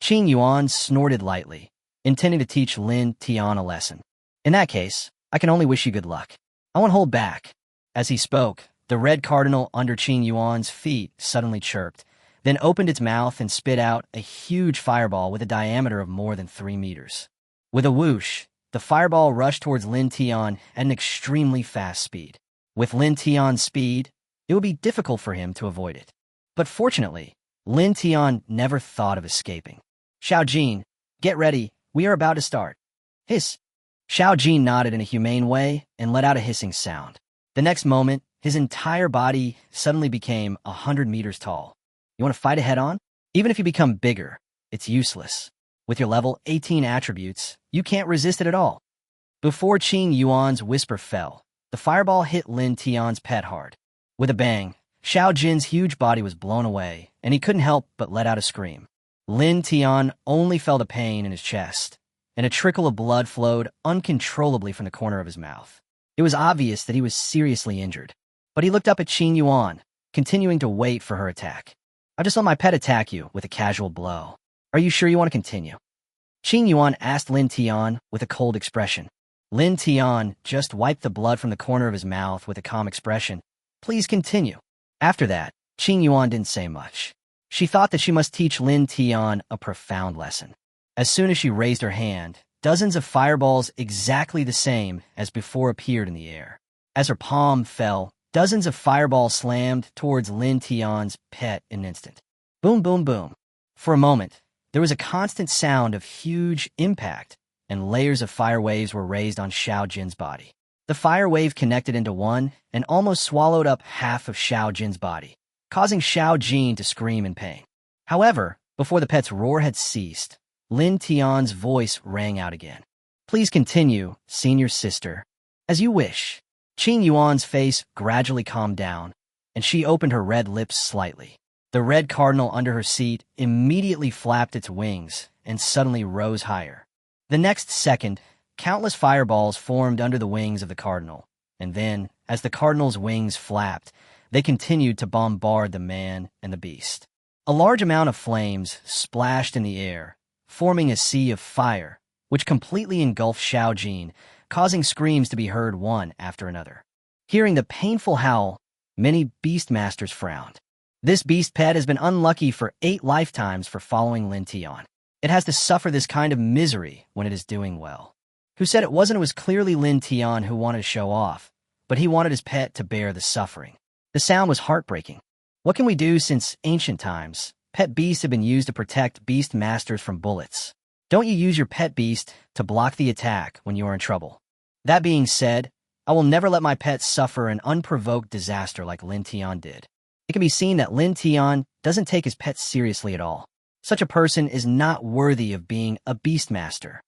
Qing Yuan snorted lightly, intending to teach Lin Tian a lesson. In that case, I can only wish you good luck. I won't hold back. As he spoke, the red cardinal under Qing Yuan's feet suddenly chirped, then opened its mouth and spit out a huge fireball with a diameter of more than 3 meters. With a whoosh, the fireball rushed towards Lin Tian at an extremely fast speed. With Lin Tian's speed, it would be difficult for him to avoid it. But fortunately, Lin Tian never thought of escaping. Xiao Jin, get ready, we are about to start. Hiss. Xiao Jin nodded in a humane way and let out a hissing sound. The next moment, his entire body suddenly became 100 meters tall. You want to fight it head-on? Even if you become bigger, it's useless. With your level 18 attributes, you can't resist it at all. Before Qing Yuan's whisper fell, the fireball hit Lin Tian's pet hard. With a bang, Xiao Jin's huge body was blown away, and he couldn't help but let out a scream. Lin Tian only felt a pain in his chest, and a trickle of blood flowed uncontrollably from the corner of his mouth. It was obvious that he was seriously injured, but he looked up at Qing Yuan, continuing to wait for her attack. I just let my pet attack you with a casual blow. Are you sure you want to continue? Qing Yuan asked Lin Tian with a cold expression. Lin Tian just wiped the blood from the corner of his mouth with a calm expression. Please continue. After that, Qing Yuan didn't say much. She thought that she must teach Lin Tian a profound lesson. As soon as she raised her hand, dozens of fireballs exactly the same as before appeared in the air. As her palm fell, dozens of fireballs slammed towards Lin Tian's pet in an instant. Boom, boom, boom. For a moment, there was a constant sound of huge impact, and layers of fire waves were raised on Xiao Jin's body. The fire wave connected into one and almost swallowed up half of Xiao Jin's body, causing Xiao Jin to scream in pain. However, before the pet's roar had ceased, Lin Tian's voice rang out again. Please continue, senior sister. As you wish. Qing Yuan's face gradually calmed down, and she opened her red lips slightly. The red cardinal under her seat immediately flapped its wings and suddenly rose higher. The next second, countless fireballs formed under the wings of the cardinal, and then, as the cardinal's wings flapped, they continued to bombard the man and the beast. A large amount of flames splashed in the air, forming a sea of fire, which completely engulfed Xiao Jin, causing screams to be heard one after another. Hearing the painful howl, many beastmasters frowned. This beast pet has been unlucky for 8 lifetimes for following Lin Tian. It has to suffer this kind of misery when it is doing well. Who said it wasn't? It was clearly Lin Tian who wanted to show off, but he wanted his pet to bear the suffering. The sound was heartbreaking. What can we do since ancient times? Pet beasts have been used to protect beast masters from bullets. Don't you use your pet beast to block the attack when you are in trouble. That being said, I will never let my pet suffer an unprovoked disaster like Lin Tian did. It can be seen that Lin Tian doesn't take his pet seriously at all. Such a person is not worthy of being a beastmaster.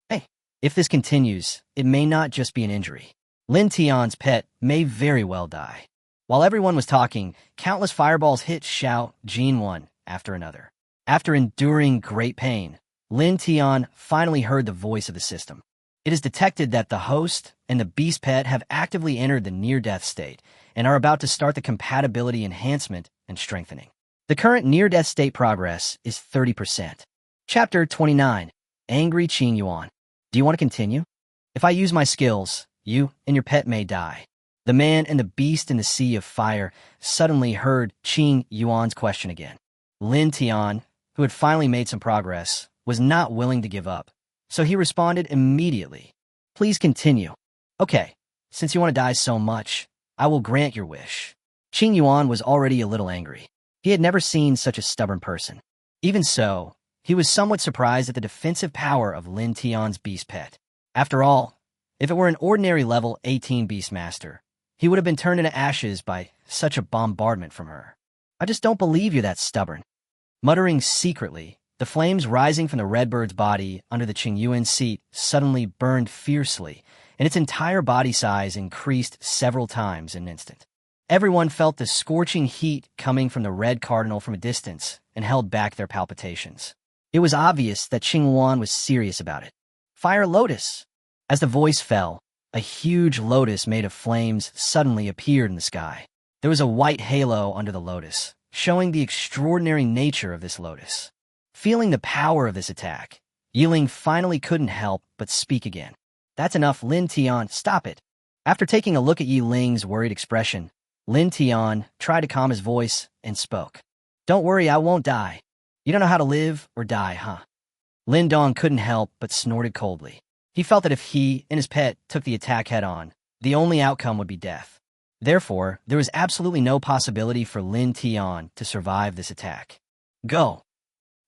Hey, if this continues, it may not just be an injury. Lin Tian's pet may very well die. While everyone was talking, countless fireballs hit Xiao Jin one after another. After enduring great pain, Lin Tian finally heard the voice of the system. It is detected that the host and the beast pet have actively entered the near-death state and are about to start the compatibility enhancement and strengthening. The current near-death state progress is 30%. Chapter 29. Angry Qing Yuan. Do you want to continue? If I use my skills, you and your pet may die. The man and the beast in the sea of fire suddenly heard Qing Yuan's question again. Lin Tian, who had finally made some progress, was not willing to give up, so he responded immediately. Please continue. Okay, since you want to die so much, I will grant your wish. Qing Yuan was already a little angry. He had never seen such a stubborn person. Even so, he was somewhat surprised at the defensive power of Lin Tian's beast pet. After all, if it were an ordinary level 18 beastmaster, he would have been turned into ashes by such a bombardment from her. I just don't believe you're that stubborn. Muttering secretly, the flames rising from the redbird's body under the Qing Yuan seat suddenly burned fiercely, and its entire body size increased several times in an instant. Everyone felt the scorching heat coming from the red cardinal from a distance and held back their palpitations. It was obvious that Qing Yuan was serious about it. Fire Lotus! As the voice fell, a huge lotus made of flames suddenly appeared in the sky. There was a white halo under the lotus, showing the extraordinary nature of this lotus. Feeling the power of this attack, Yiling finally couldn't help but speak again. That's enough, Lin Tian, stop it. After taking a look at Yiling's worried expression, Lin Tian tried to calm his voice and spoke. Don't worry, I won't die. You don't know how to live or die, huh? Lin Dong couldn't help but snorted coldly. He felt that if he and his pet took the attack head-on, the only outcome would be death. Therefore, there was absolutely no possibility for Lin Tian to survive this attack. Go!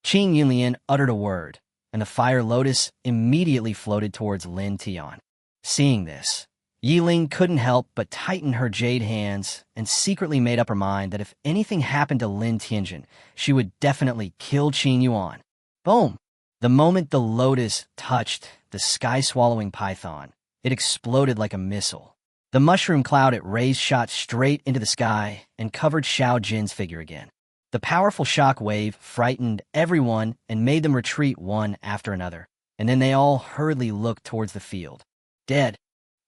Qing Yunlian uttered a word, and the fire lotus immediately floated towards Lin Tian. Seeing this, Yiling couldn't help but tighten her jade hands and secretly made up her mind that if anything happened to Lin Tianjin, she would definitely kill Qing Yuan. Boom! The moment the lotus touched the sky-swallowing python, it exploded like a missile. The mushroom cloud it raised shot straight into the sky and covered Xiao Jin's figure again. The powerful shock wave frightened everyone and made them retreat one after another, and then they all hurriedly looked towards the field. Dead.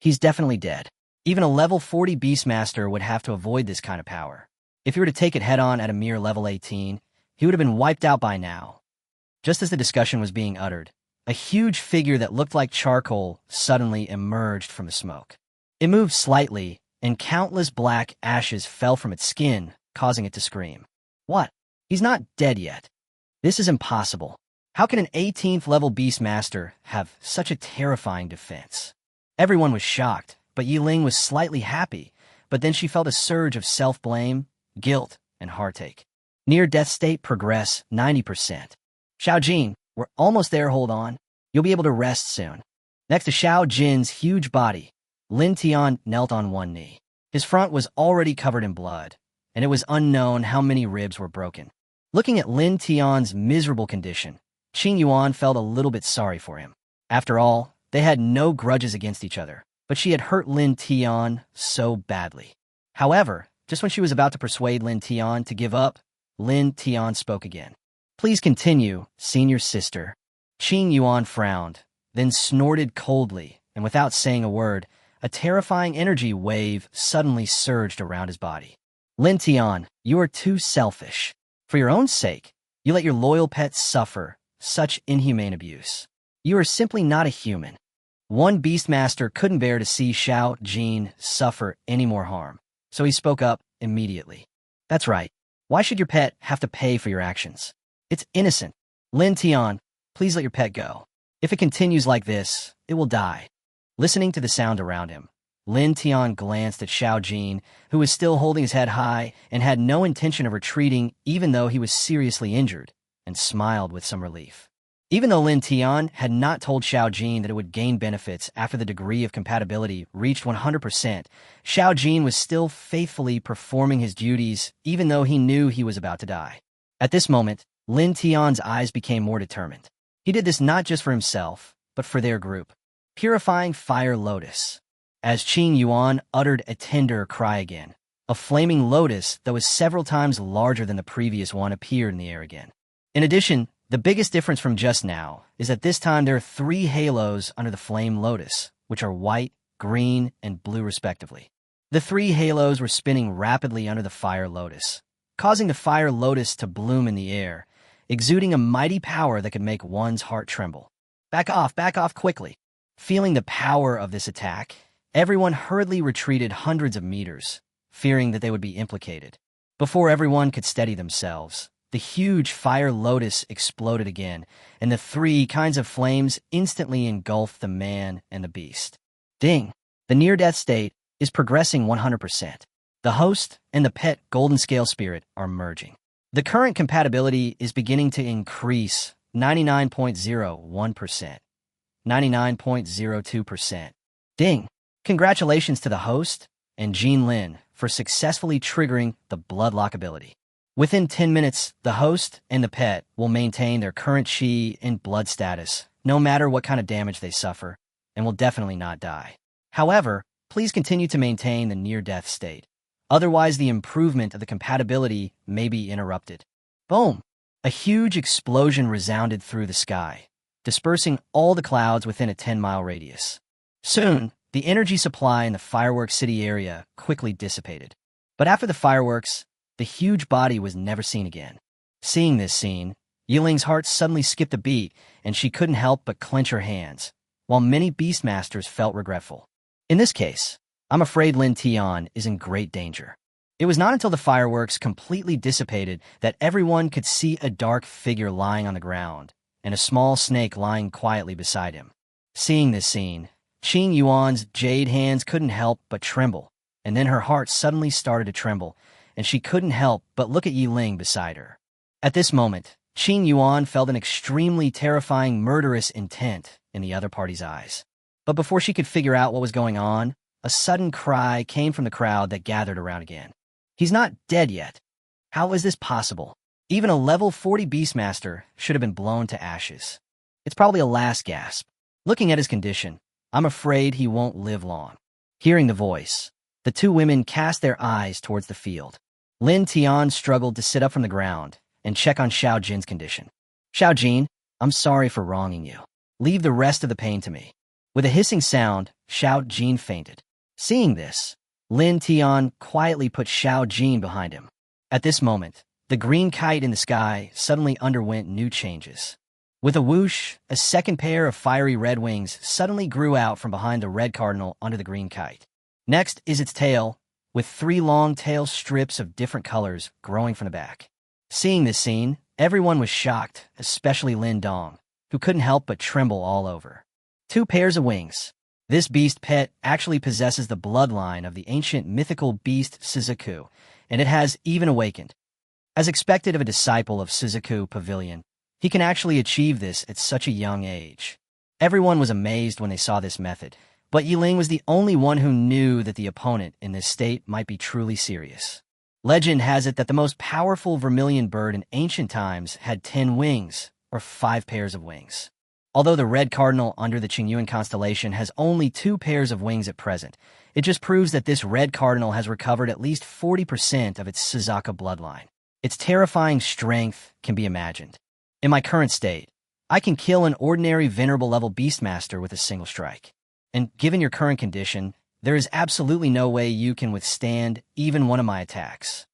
He's definitely dead. Even a level 40 Beastmaster would have to avoid this kind of power. If he were to take it head-on at a mere level 18, he would have been wiped out by now. Just as the discussion was being uttered, a huge figure that looked like charcoal suddenly emerged from the smoke. It moved slightly, and countless black ashes fell from its skin, causing it to scream. What? He's not dead yet. This is impossible. How can an 18th level Beastmaster have such a terrifying defense? Everyone was shocked, but Yiling was slightly happy, but then she felt a surge of self-blame, guilt, and heartache. Near-death state progress 90%. Xiao Jin, we're almost there, hold on. You'll be able to rest soon. Next to Xiao Jin's huge body, Lin Tian knelt on one knee. His front was already covered in blood, and it was unknown how many ribs were broken. Looking at Lin Tian's miserable condition, Qing Yuan felt a little bit sorry for him. After all, they had no grudges against each other, but she had hurt Lin Tian so badly. However, just when she was about to persuade Lin Tian to give up, Lin Tian spoke again. Please continue, senior sister. Qing Yuan frowned, then snorted coldly, and without saying a word, a terrifying energy wave suddenly surged around his body. Lin Tian, you are too selfish. For your own sake, you let your loyal pet suffer such inhumane abuse. You are simply not a human. One Beastmaster couldn't bear to see Xiao Jin suffer any more harm, so he spoke up immediately. That's right. Why should your pet have to pay for your actions? It's innocent. Lin Tian, please let your pet go. If it continues like this, it will die. Listening to the sound around him, Lin Tian glanced at Xiao Jin, who was still holding his head high and had no intention of retreating even though he was seriously injured, and smiled with some relief. Even though Lin Tian had not told Xiao Jin that it would gain benefits after the degree of compatibility reached 100%, Xiao Jin was still faithfully performing his duties even though he knew he was about to die. At this moment, Lin Tian's eyes became more determined. He did this not just for himself, but for their group. Purifying Fire Lotus. As Qing Yuan uttered a tender cry again, a flaming lotus that was several times larger than the previous one appeared in the air again. In addition, the biggest difference from just now is that this time there are 3 halos under the flame lotus, which are white, green, and blue respectively. The 3 halos were spinning rapidly under the fire lotus, causing the fire lotus to bloom in the air, exuding a mighty power that could make one's heart tremble. Back off quickly. Feeling the power of this attack, everyone hurriedly retreated hundreds of meters, fearing that they would be implicated. Before everyone could steady themselves, the huge fire lotus exploded again, and the 3 kinds of flames instantly engulfed the man and the beast. Ding! The near-death state is progressing 100%. The host and the pet golden scale spirit are merging. The current compatibility is beginning to increase 99.01%, 99.02%. Ding! Congratulations to the host and Jean Lin for successfully triggering the bloodlock ability. Within 10 minutes, the host and the pet will maintain their current chi and blood status, no matter what kind of damage they suffer, and will definitely not die. However, please continue to maintain the near-death state. Otherwise, the improvement of the compatibility may be interrupted. Boom! A huge explosion resounded through the sky, dispersing all the clouds within a 10-mile radius. Soon, the energy supply in the fireworks city area quickly dissipated. But after the fireworks, the huge body was never seen again. Seeing this scene, Yiling's heart suddenly skipped a beat, and she couldn't help but clench her hands, while many Beastmasters felt regretful. In this case, I'm afraid Lin Tian is in great danger. It was not until the fireworks completely dissipated that everyone could see a dark figure lying on the ground, and a small snake lying quietly beside him. Seeing this scene, Qing Yuan's jade hands couldn't help but tremble, and then her heart suddenly started to tremble, and she couldn't help but look at Yiling beside her. At this moment, Qing Yuan felt an extremely terrifying murderous intent in the other party's eyes. But before she could figure out what was going on, a sudden cry came from the crowd that gathered around again. He's not dead yet. How is this possible? Even a level 40 Beastmaster should have been blown to ashes. It's probably a last gasp. Looking at his condition, I'm afraid he won't live long. Hearing the voice, the 2 women cast their eyes towards the field. Lin Tian struggled to sit up from the ground and check on Xiao Jin's condition. Xiao Jin, I'm sorry for wronging you. Leave the rest of the pain to me. With a hissing sound, Xiao Jin fainted. Seeing this, Lin Tian quietly put Xiao Jin behind him. At this moment, the green kite in the sky suddenly underwent new changes. With a whoosh, a second pair of fiery red wings suddenly grew out from behind the red cardinal under the green kite. Next is its tail, with 3 long tail strips of different colors growing from the back. Seeing this scene, Everyone was shocked, especially Lin Dong, who couldn't help but tremble all over. 2 pairs of wings. This beast pet actually possesses the bloodline of the ancient mythical beast Suzaku, and it has even awakened. As expected of a disciple of Suzaku Pavilion, he can actually achieve this at such a young age. Everyone was amazed when they saw this method, but Yiling was the only one who knew that the opponent in this state might be truly serious. Legend has it that the most powerful vermilion bird in ancient times had 10 wings, or 5 pairs of wings. Although the red cardinal under the Qingyuan constellation has only 2 pairs of wings at present, it just proves that this red cardinal has recovered at least 40% of its Suzaku bloodline. Its terrifying strength can be imagined. In my current state, I can kill an ordinary venerable level beastmaster with a single strike. And given your current condition, there is absolutely no way you can withstand even one of my attacks.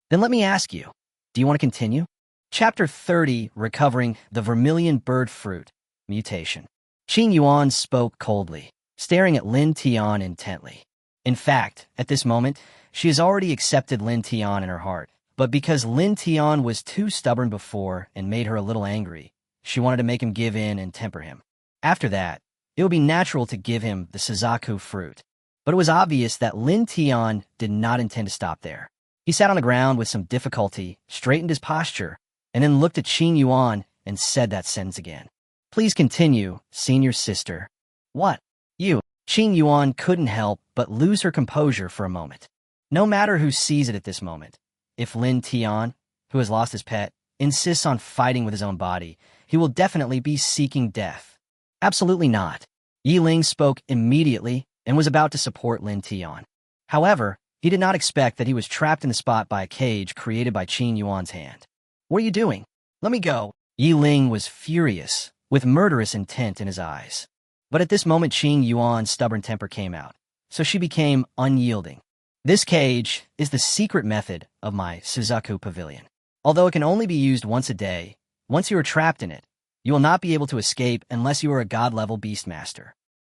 Then let me ask you, do you want to continue? Chapter 30, Recovering the Vermilion Bird Fruit. Mutation. Qing Yuan spoke coldly, staring at Lin Tian intently. In fact, at this moment, she has already accepted Lin Tian in her heart, but because Lin Tian was too stubborn before and made her a little angry, she wanted to make him give in and temper him. After that, it would be natural to give him the Suzaku fruit. But it was obvious that Lin Tian did not intend to stop there. He sat on the ground with some difficulty, straightened his posture, and then looked at Qing Yuan and said that sentence again. Please continue, senior sister. What? You? Qing Yuan couldn't help but lose her composure for a moment. No matter who sees it at this moment, if Lin Tian, who has lost his pet, insists on fighting with his own body, he will definitely be seeking death. Absolutely not. Yiling spoke immediately and was about to support Lin Tian. However, he did not expect that he was trapped in the spot by a cage created by Qing Yuan's hand. What are you doing? Let me go. Yiling was furious, with murderous intent in his eyes. But at this moment Qing Yuan's stubborn temper came out, so she became unyielding. This cage is the secret method of my Suzaku Pavilion. Although it can only be used once a day, once you are trapped in it, you will not be able to escape unless you are a god-level beastmaster.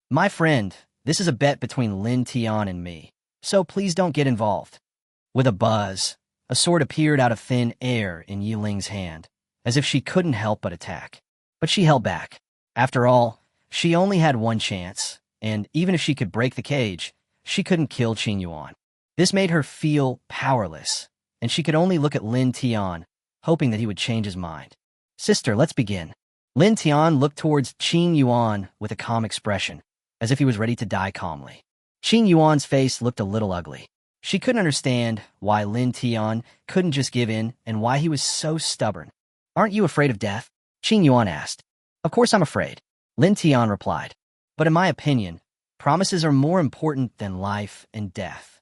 My friend, this is a bet between Lin Tian and me, so please don't get involved. With a buzz, a sword appeared out of thin air in Yiling's hand, as if she couldn't help but attack. But she held back. After all, she only had one chance, and even if she could break the cage, she couldn't kill Qing Yuan. This made her feel powerless, and she could only look at Lin Tian, hoping that he would change his mind. Sister, let's begin. Lin Tian looked towards Qing Yuan with a calm expression, as if he was ready to die calmly. Qing Yuan's face looked a little ugly. She couldn't understand why Lin Tian couldn't just give in and why he was so stubborn. Aren't you afraid of death? Qing Yuan asked. Of course I'm afraid, Lin Tian replied. But in my opinion, promises are more important than life and death.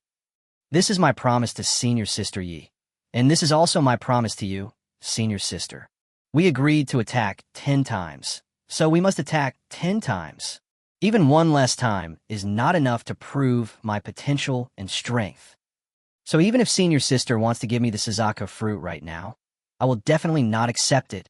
This is my promise to senior sister Yi, and this is also my promise to you, senior sister. We agreed to attack 10 times, so we must attack 10 times. Even one less time is not enough to prove my potential and strength. So even if senior sister wants to give me the Suzaku fruit right now, I will definitely not accept it.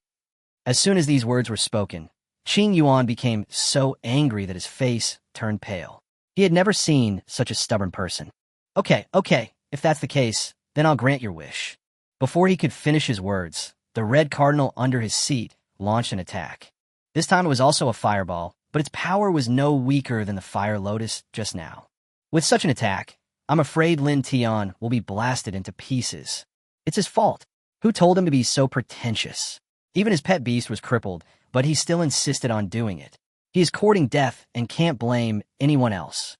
As soon as these words were spoken, Qing Yuan became so angry that his face turned pale. He had never seen such a stubborn person. Okay, if that's the case, then I'll grant your wish. Before he could finish his words, the red cardinal under his seat launched an attack. This time it was also a fireball, but its power was no weaker than the fire lotus just now. With such an attack, I'm afraid Lin Tian will be blasted into pieces. It's his fault. Who told him to be so pretentious? Even his pet beast was crippled, but he still insisted on doing it. He is courting death and can't blame anyone else.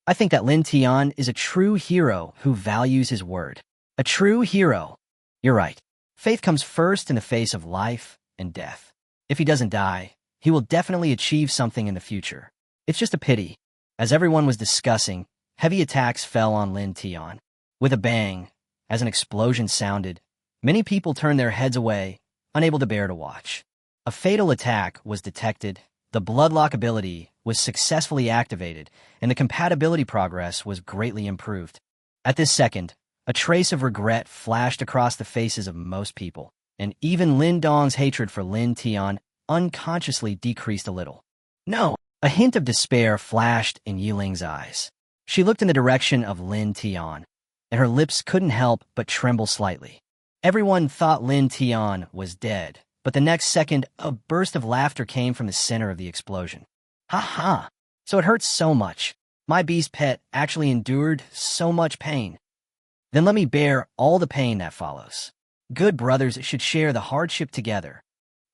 I think that Lin Tian is a true hero who values his word. A true hero. You're right. Faith comes first in the face of life and death. If he doesn't die, he will definitely achieve something in the future. It's just a pity. As everyone was discussing, heavy attacks fell on Lin Tian. With a bang, as an explosion sounded, many people turned their heads away, unable to bear to watch. A fatal attack was detected, the bloodlock ability was successfully activated, and the compatibility progress was greatly improved. At this second, a trace of regret flashed across the faces of most people, and even Lin Dong's hatred for Lin Tian unconsciously decreased a little. No! A hint of despair flashed in Yiling's eyes. She looked in the direction of Lin Tian, and her lips couldn't help but tremble slightly. Everyone thought Lin Tian was dead, but the next second, a burst of laughter came from the center of the explosion. Ha ha! So it hurts so much. My beast pet actually endured so much pain. Then let me bear all the pain that follows. Good brothers should share the hardship together.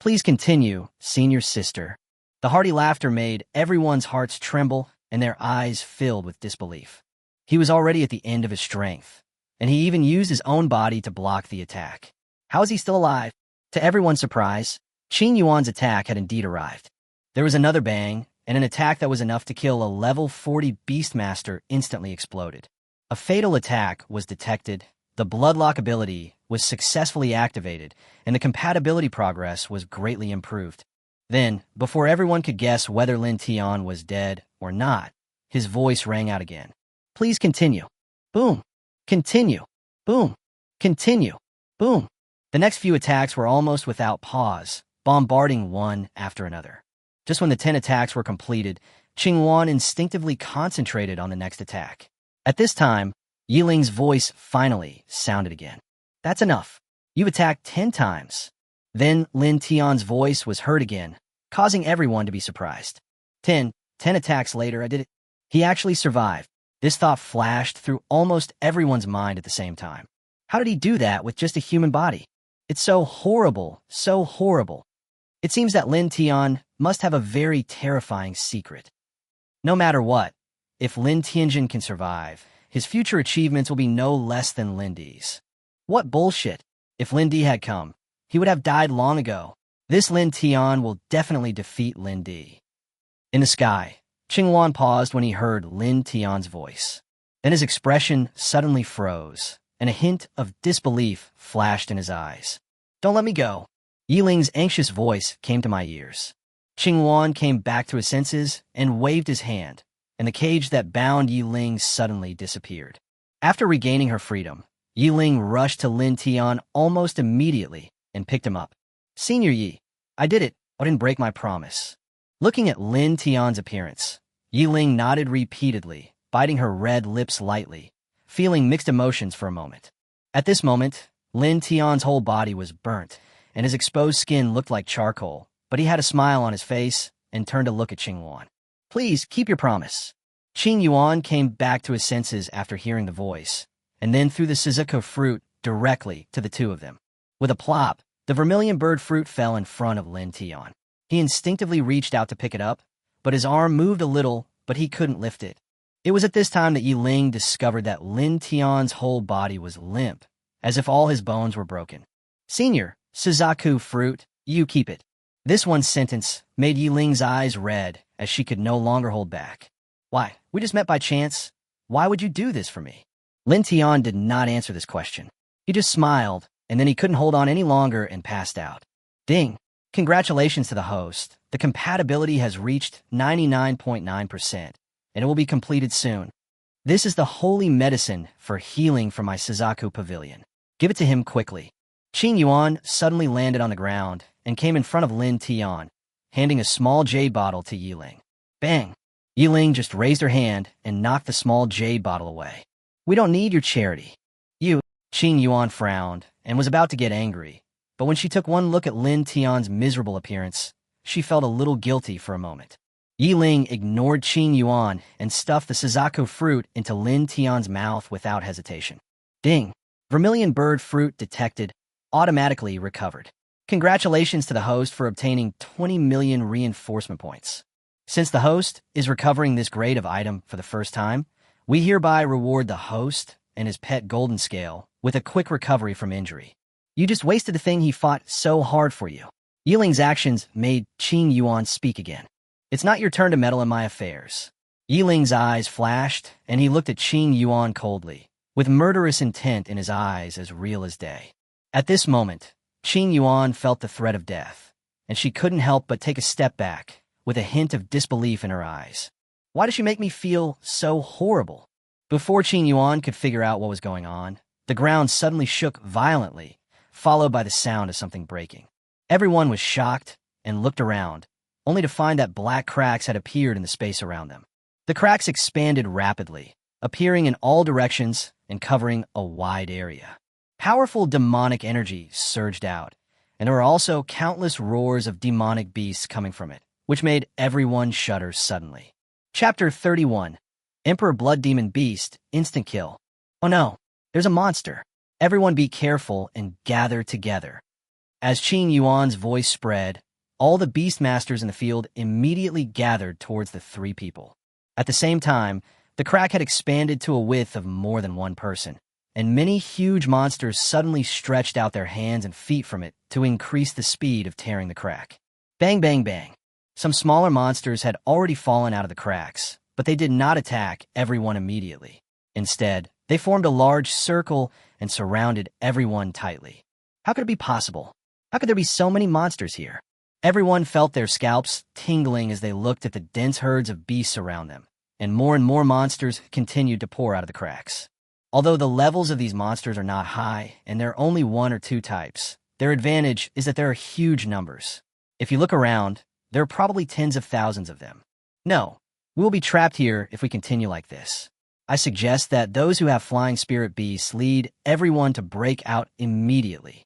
Please continue, senior sister. The hearty laughter made everyone's hearts tremble and their eyes filled with disbelief. He was already at the end of his strength, and he even used his own body to block the attack. How is he still alive? To everyone's surprise, Qing Yuan's attack had indeed arrived. There was another bang, and an attack that was enough to kill a level 40 Beastmaster instantly exploded. A fatal attack was detected, the Bloodlock ability was successfully activated, and the compatibility progress was greatly improved. Then, before everyone could guess whether Lin Tian was dead or not, his voice rang out again. Please continue. Boom. Continue. Boom. Continue. Boom. The next few attacks were almost without pause, bombarding one after another. Just when the 10 attacks were completed, Qing Yuan instinctively concentrated on the next attack. At this time, Yiling's voice finally sounded again. That's enough. You've attacked 10 times. Then Lin Tian's voice was heard again, causing everyone to be surprised. 10 attacks later, I did it. He actually survived. This thought flashed through almost everyone's mind at the same time. How did he do that with just a human body? It's so horrible, so horrible. It seems that Lin Tian must have a very terrifying secret. No matter what, if Lin Tianjin can survive, his future achievements will be no less than Lindy's. What bullshit. If Lindy had come, he would have died long ago. This Lin Tian will definitely defeat Lindy. In the sky, Qing Yuan paused when he heard Lin Tian's voice. Then his expression suddenly froze, and a hint of disbelief flashed in his eyes. Don't let me go. Yiling's anxious voice came to my ears. Qing Yuan came back to his senses and waved his hand, and the cage that bound Yiling suddenly disappeared. After regaining her freedom, Yiling rushed to Lin Tian almost immediately and picked him up. Senior Yi, I did it. I didn't break my promise. Looking at Lin Tian's appearance, Yiling nodded repeatedly, biting her red lips lightly, feeling mixed emotions for a moment. At this moment, Lin Tian's whole body was burnt, and his exposed skin looked like charcoal, but he had a smile on his face and turned to look at Qing Yuan. Please, keep your promise. Qing Yuan came back to his senses after hearing the voice, and then threw the Suzuka fruit directly to the two of them. With a plop, the vermilion bird fruit fell in front of Lin Tian. He instinctively reached out to pick it up, but his arm moved a little, but he couldn't lift it. It was at this time that Yiling discovered that Lin Tian's whole body was limp, as if all his bones were broken. Senior, Suzaku fruit, you keep it. This one sentence made Yiling's eyes red as she could no longer hold back. Why, we just met by chance. Why would you do this for me? Lin Tian did not answer this question. He just smiled, and then he couldn't hold on any longer and passed out. Ding! Congratulations to the host. The compatibility has reached 99.9%, and it will be completed soon. This is the holy medicine for healing from my Suzaku pavilion. Give it to him quickly. Qing Yuan suddenly landed on the ground and came in front of Lin Tian, handing a small jade bottle to Yiling. Bang! Yiling just raised her hand and knocked the small jade bottle away. We don't need your charity. Qing Yuan frowned and was about to get angry, but when she took one look at Lin Tian's miserable appearance, she felt a little guilty for a moment. Yiling ignored Qing Yuan and stuffed the Suzaku fruit into Lin Tian's mouth without hesitation. Ding! Vermilion bird fruit detected, automatically recovered. Congratulations to the host for obtaining 20 million reinforcement points. Since the host is recovering this grade of item for the first time, we hereby reward the host and his pet golden scale with a quick recovery from injury. You just wasted the thing he fought so hard for you. Yiling's actions made Qing Yuan speak again. It's not your turn to meddle in my affairs. Yiling's eyes flashed, and he looked at Qing Yuan coldly, with murderous intent in his eyes as real as day. At this moment, Qing Yuan felt the threat of death, and she couldn't help but take a step back, with a hint of disbelief in her eyes. Why does she make me feel so horrible? Before Qing Yuan could figure out what was going on, the ground suddenly shook violently, followed by the sound of something breaking. Everyone was shocked and looked around, only to find that black cracks had appeared in the space around them. The cracks expanded rapidly, appearing in all directions and covering a wide area. Powerful demonic energy surged out, and there were also countless roars of demonic beasts coming from it, which made everyone shudder suddenly. Chapter 31. Emperor Blood Demon Beast, Instant Kill. Oh no, there's a monster. Everyone be careful and gather together. As Qing Yuan's voice spread, all the beastmasters in the field immediately gathered towards the three people. At the same time, the crack had expanded to a width of more than one person, and many huge monsters suddenly stretched out their hands and feet from it to increase the speed of tearing the crack. Bang, bang, bang. Some smaller monsters had already fallen out of the cracks, but they did not attack everyone immediately. Instead, they formed a large circle and surrounded everyone tightly. How could it be possible? How could there be so many monsters here? Everyone felt their scalps tingling as they looked at the dense herds of beasts around them, and more monsters continued to pour out of the cracks. Although the levels of these monsters are not high, and there are only one or two types, their advantage is that there are huge numbers. If you look around, there are probably tens of thousands of them. No, we will be trapped here if we continue like this. I suggest that those who have flying spirit beasts lead everyone to break out immediately.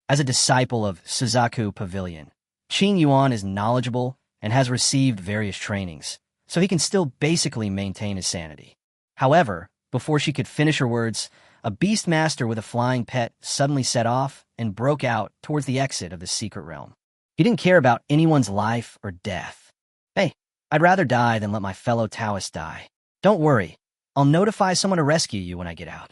As a disciple of Suzaku Pavilion, Qing Yuan is knowledgeable and has received various trainings, so he can still basically maintain his sanity. However, before she could finish her words, a beastmaster with a flying pet suddenly set off and broke out towards the exit of the secret realm. He didn't care about anyone's life or death. Hey, I'd rather die than let my fellow Taoists die. Don't worry, I'll notify someone to rescue you when I get out.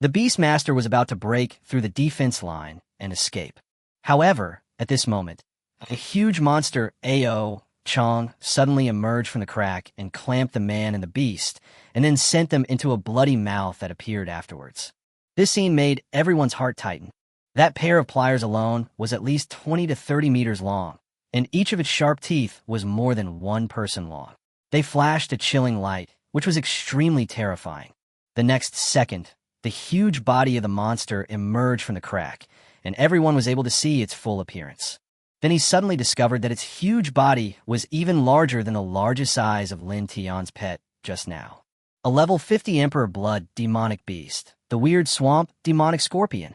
The beastmaster was about to break through the defense line and escape. However, at this moment, a huge monster, Ao Chong, suddenly emerged from the crack and clamped the man and the beast, and then sent them into a bloody mouth that appeared afterwards. This scene made everyone's heart tighten. That pair of pliers alone was at least 20 to 30 meters long, and each of its sharp teeth was more than one person long. They flashed a chilling light, which was extremely terrifying. The next second, the huge body of the monster emerged from the crack, and everyone was able to see its full appearance. Then he suddenly discovered that its huge body was even larger than the largest eyes of Lin Tian's pet just now. A level 50 Emperor Blood demonic beast, the weird swamp demonic scorpion.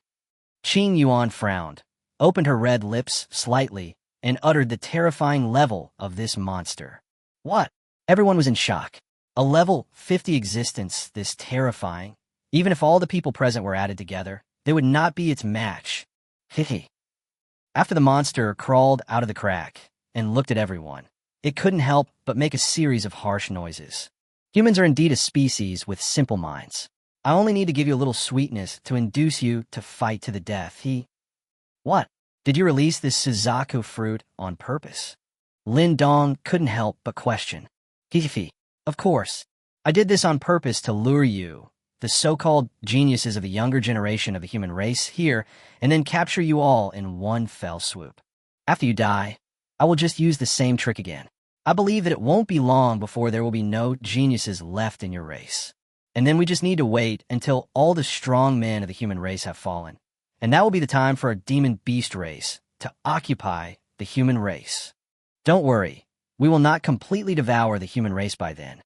Qing Yuan frowned, opened her red lips slightly, and uttered the terrifying level of this monster. What? Everyone was in shock. A level 50 existence this terrifying. Even if all the people present were added together, they would not be its match. Hehe. After the monster crawled out of the crack and looked at everyone, it couldn't help but make a series of harsh noises. Humans are indeed a species with simple minds. I only need to give you a little sweetness to induce you to fight to the death. What? Did you release this Suzaku fruit on purpose? Lin Dong couldn't help but question. Hihi. Of course. I did this on purpose to lure you, the so-called geniuses of the younger generation of the human race, here, and then capture you all in one fell swoop. After you die, I will just use the same trick again. I believe that it won't be long before there will be no geniuses left in your race. And then we just need to wait until all the strong men of the human race have fallen. And that will be the time for a demon beast race to occupy the human race. Don't worry, we will not completely devour the human race by then.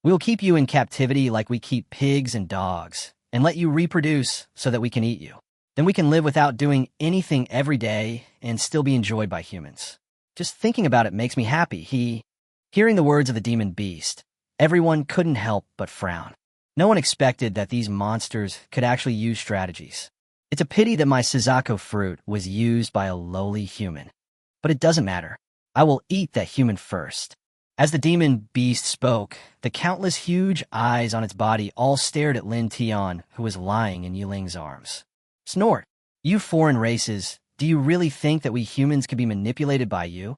We will keep you in captivity like we keep pigs and dogs, and let you reproduce so that we can eat you. Then we can live without doing anything every day and still be enjoyed by humans. Just thinking about it makes me happy. Hearing the words of the demon beast, everyone couldn't help but frown. No one expected that these monsters could actually use strategies. It's a pity that my Suzaku fruit was used by a lowly human. But it doesn't matter. I will eat that human first. As the demon beast spoke, the countless huge eyes on its body all stared at Lin Tian, who was lying in Yuling's arms. Snort, you foreign races, do you really think that we humans can be manipulated by you?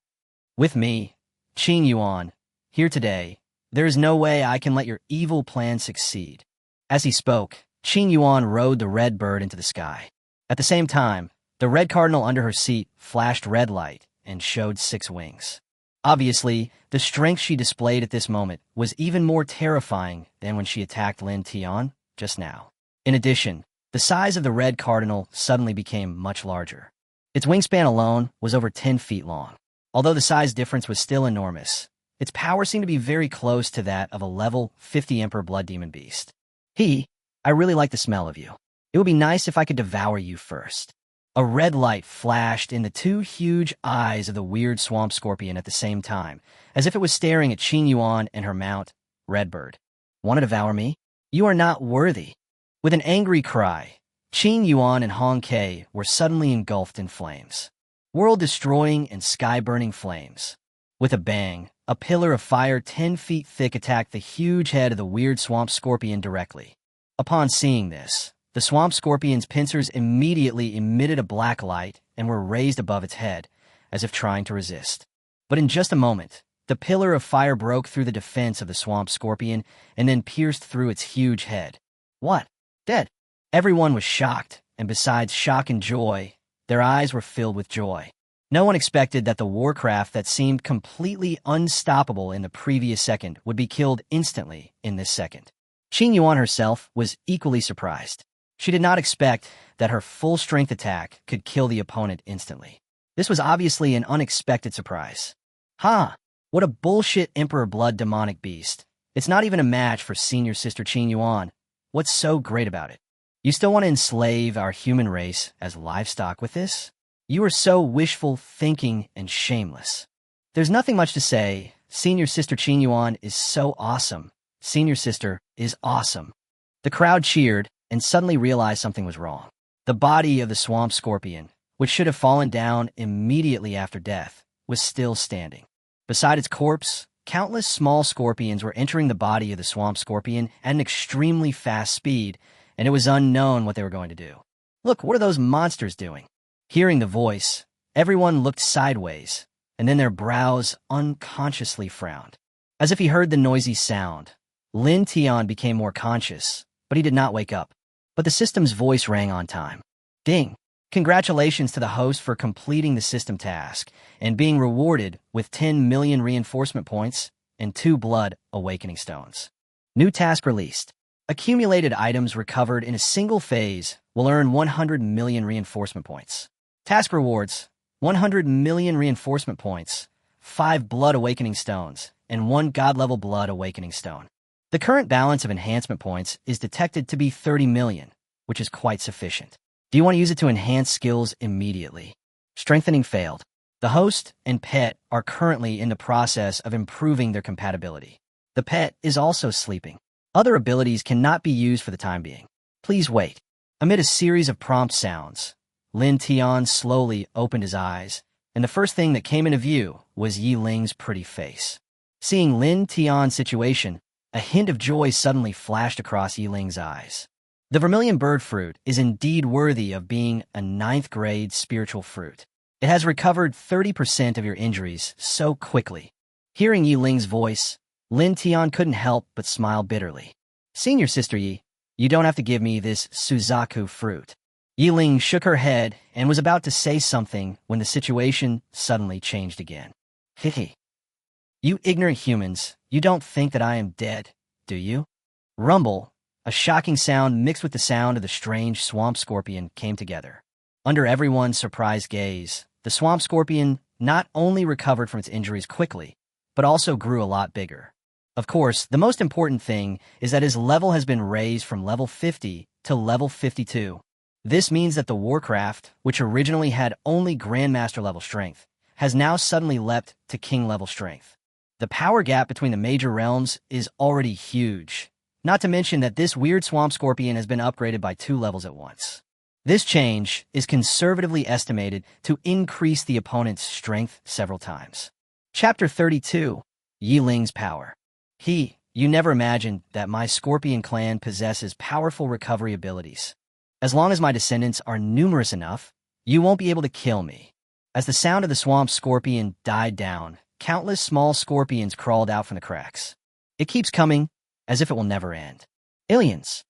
With me, Qing Yuan, here today, there is no way I can let your evil plan succeed. As he spoke, Qing Yuan rode the red bird into the sky. At the same time, the red cardinal under her seat flashed red light and showed 6 wings. Obviously, the strength she displayed at this moment was even more terrifying than when she attacked Lin Tian just now. In addition, the size of the red cardinal suddenly became much larger. Its wingspan alone was over 10 feet long. Although the size difference was still enormous, its power seemed to be very close to that of a level 50 Emperor Blood Demon Beast. I really like the smell of you. It would be nice if I could devour you first. A red light flashed in the two huge eyes of the weird swamp scorpion at the same time, as if it was staring at Qin Yuan and her mount, Redbird. Want to devour me? You are not worthy. With an angry cry, Qin Yuan and Hong Kei were suddenly engulfed in flames. World-destroying and sky-burning flames. With a bang, a pillar of fire 10 feet thick attacked the huge head of the weird swamp scorpion directly. Upon seeing this, the swamp scorpion's pincers immediately emitted a black light and were raised above its head, as if trying to resist. But in just a moment, the pillar of fire broke through the defense of the swamp scorpion and then pierced through its huge head. What? Dead? Everyone was shocked, and besides shock and joy, their eyes were filled with joy. No one expected that the warcraft that seemed completely unstoppable in the previous second would be killed instantly in this second. Qin Yuan herself was equally surprised. She did not expect that her full-strength attack could kill the opponent instantly. This was obviously an unexpected surprise. Ha! What a bullshit Emperor Blood demonic beast. It's not even a match for senior sister Qin Yuan. What's so great about it? You still want to enslave our human race as livestock with this? You are so wishful thinking and shameless. There's nothing much to say. Senior sister Qin Yuan is so awesome. Senior sister is awesome. The crowd cheered and suddenly realized something was wrong. The body of the swamp scorpion, which should have fallen down immediately after death, was still standing. Beside its corpse, countless small scorpions were entering the body of the swamp scorpion at an extremely fast speed, and it was unknown what they were going to do. Look, what are those monsters doing? Hearing the voice, everyone looked sideways, and then their brows unconsciously frowned. As if he heard the noisy sound, Lin Tian became more conscious, but he did not wake up. But the system's voice rang on time. Ding! Congratulations to the host for completing the system task and being rewarded with 10 million reinforcement points and 2 blood awakening stones. New task released. Accumulated items recovered in a single phase will earn 100 million reinforcement points. Task rewards: 100 million reinforcement points, 5 blood awakening stones, and 1 god-level blood awakening stone. The current balance of enhancement points is detected to be 30 million, which is quite sufficient. Do you want to use it to enhance skills immediately? Strengthening failed. The host and pet are currently in the process of improving their compatibility. The pet is also sleeping. Other abilities cannot be used for the time being. Please wait. Amid a series of prompt sounds, Lin Tian slowly opened his eyes, and the first thing that came into view was Yi Ling's pretty face. Seeing Lin Tian's situation, a hint of joy suddenly flashed across Yi Ling's eyes. The vermilion bird fruit is indeed worthy of being a 9th grade spiritual fruit. It has recovered 30% of your injuries so quickly. Hearing Yi Ling's voice, Lin Tian couldn't help but smile bitterly. Senior sister Yi, you don't have to give me this Suzaku fruit. Yi Ling shook her head and was about to say something when the situation suddenly changed again. Hehe. You ignorant humans, you don't think that I am dead, do you? Rumble, a shocking sound mixed with the sound of the strange swamp scorpion, came together. Under everyone's surprised gaze, the swamp scorpion not only recovered from its injuries quickly, but also grew a lot bigger. Of course, the most important thing is that his level has been raised from level 50 to level 52. This means that the Warcraft, which originally had only Grandmaster level strength, has now suddenly leapt to King level strength. The power gap between the major realms is already huge, not to mention that this weird swamp scorpion has been upgraded by 2 levels at once. This change is conservatively estimated to increase the opponent's strength several times. Chapter 32, Yi Ling's Power. You never imagined that my Scorpion clan possesses powerful recovery abilities. As long as my descendants are numerous enough, you won't be able to kill me. As the sound of the swamp scorpion died down, countless small scorpions crawled out from the cracks. It keeps coming, as if it will never end. Aliens.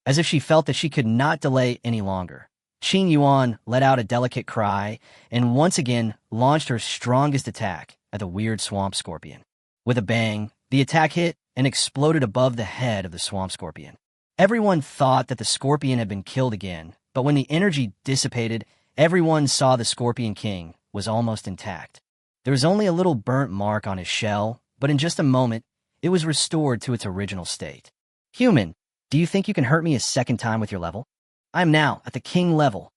As if she felt that she could not delay any longer, Qin Yuan let out a delicate cry and once again launched her strongest attack at the weird swamp scorpion. With a bang, the attack hit and exploded above the head of the swamp scorpion. Everyone thought that the scorpion had been killed again, but when the energy dissipated, everyone saw the Scorpion King was almost intact. There was only a little burnt mark on his shell, but in just a moment, it was restored to its original state. Human, Do you think you can hurt me a second time with your level? I am now at the king level.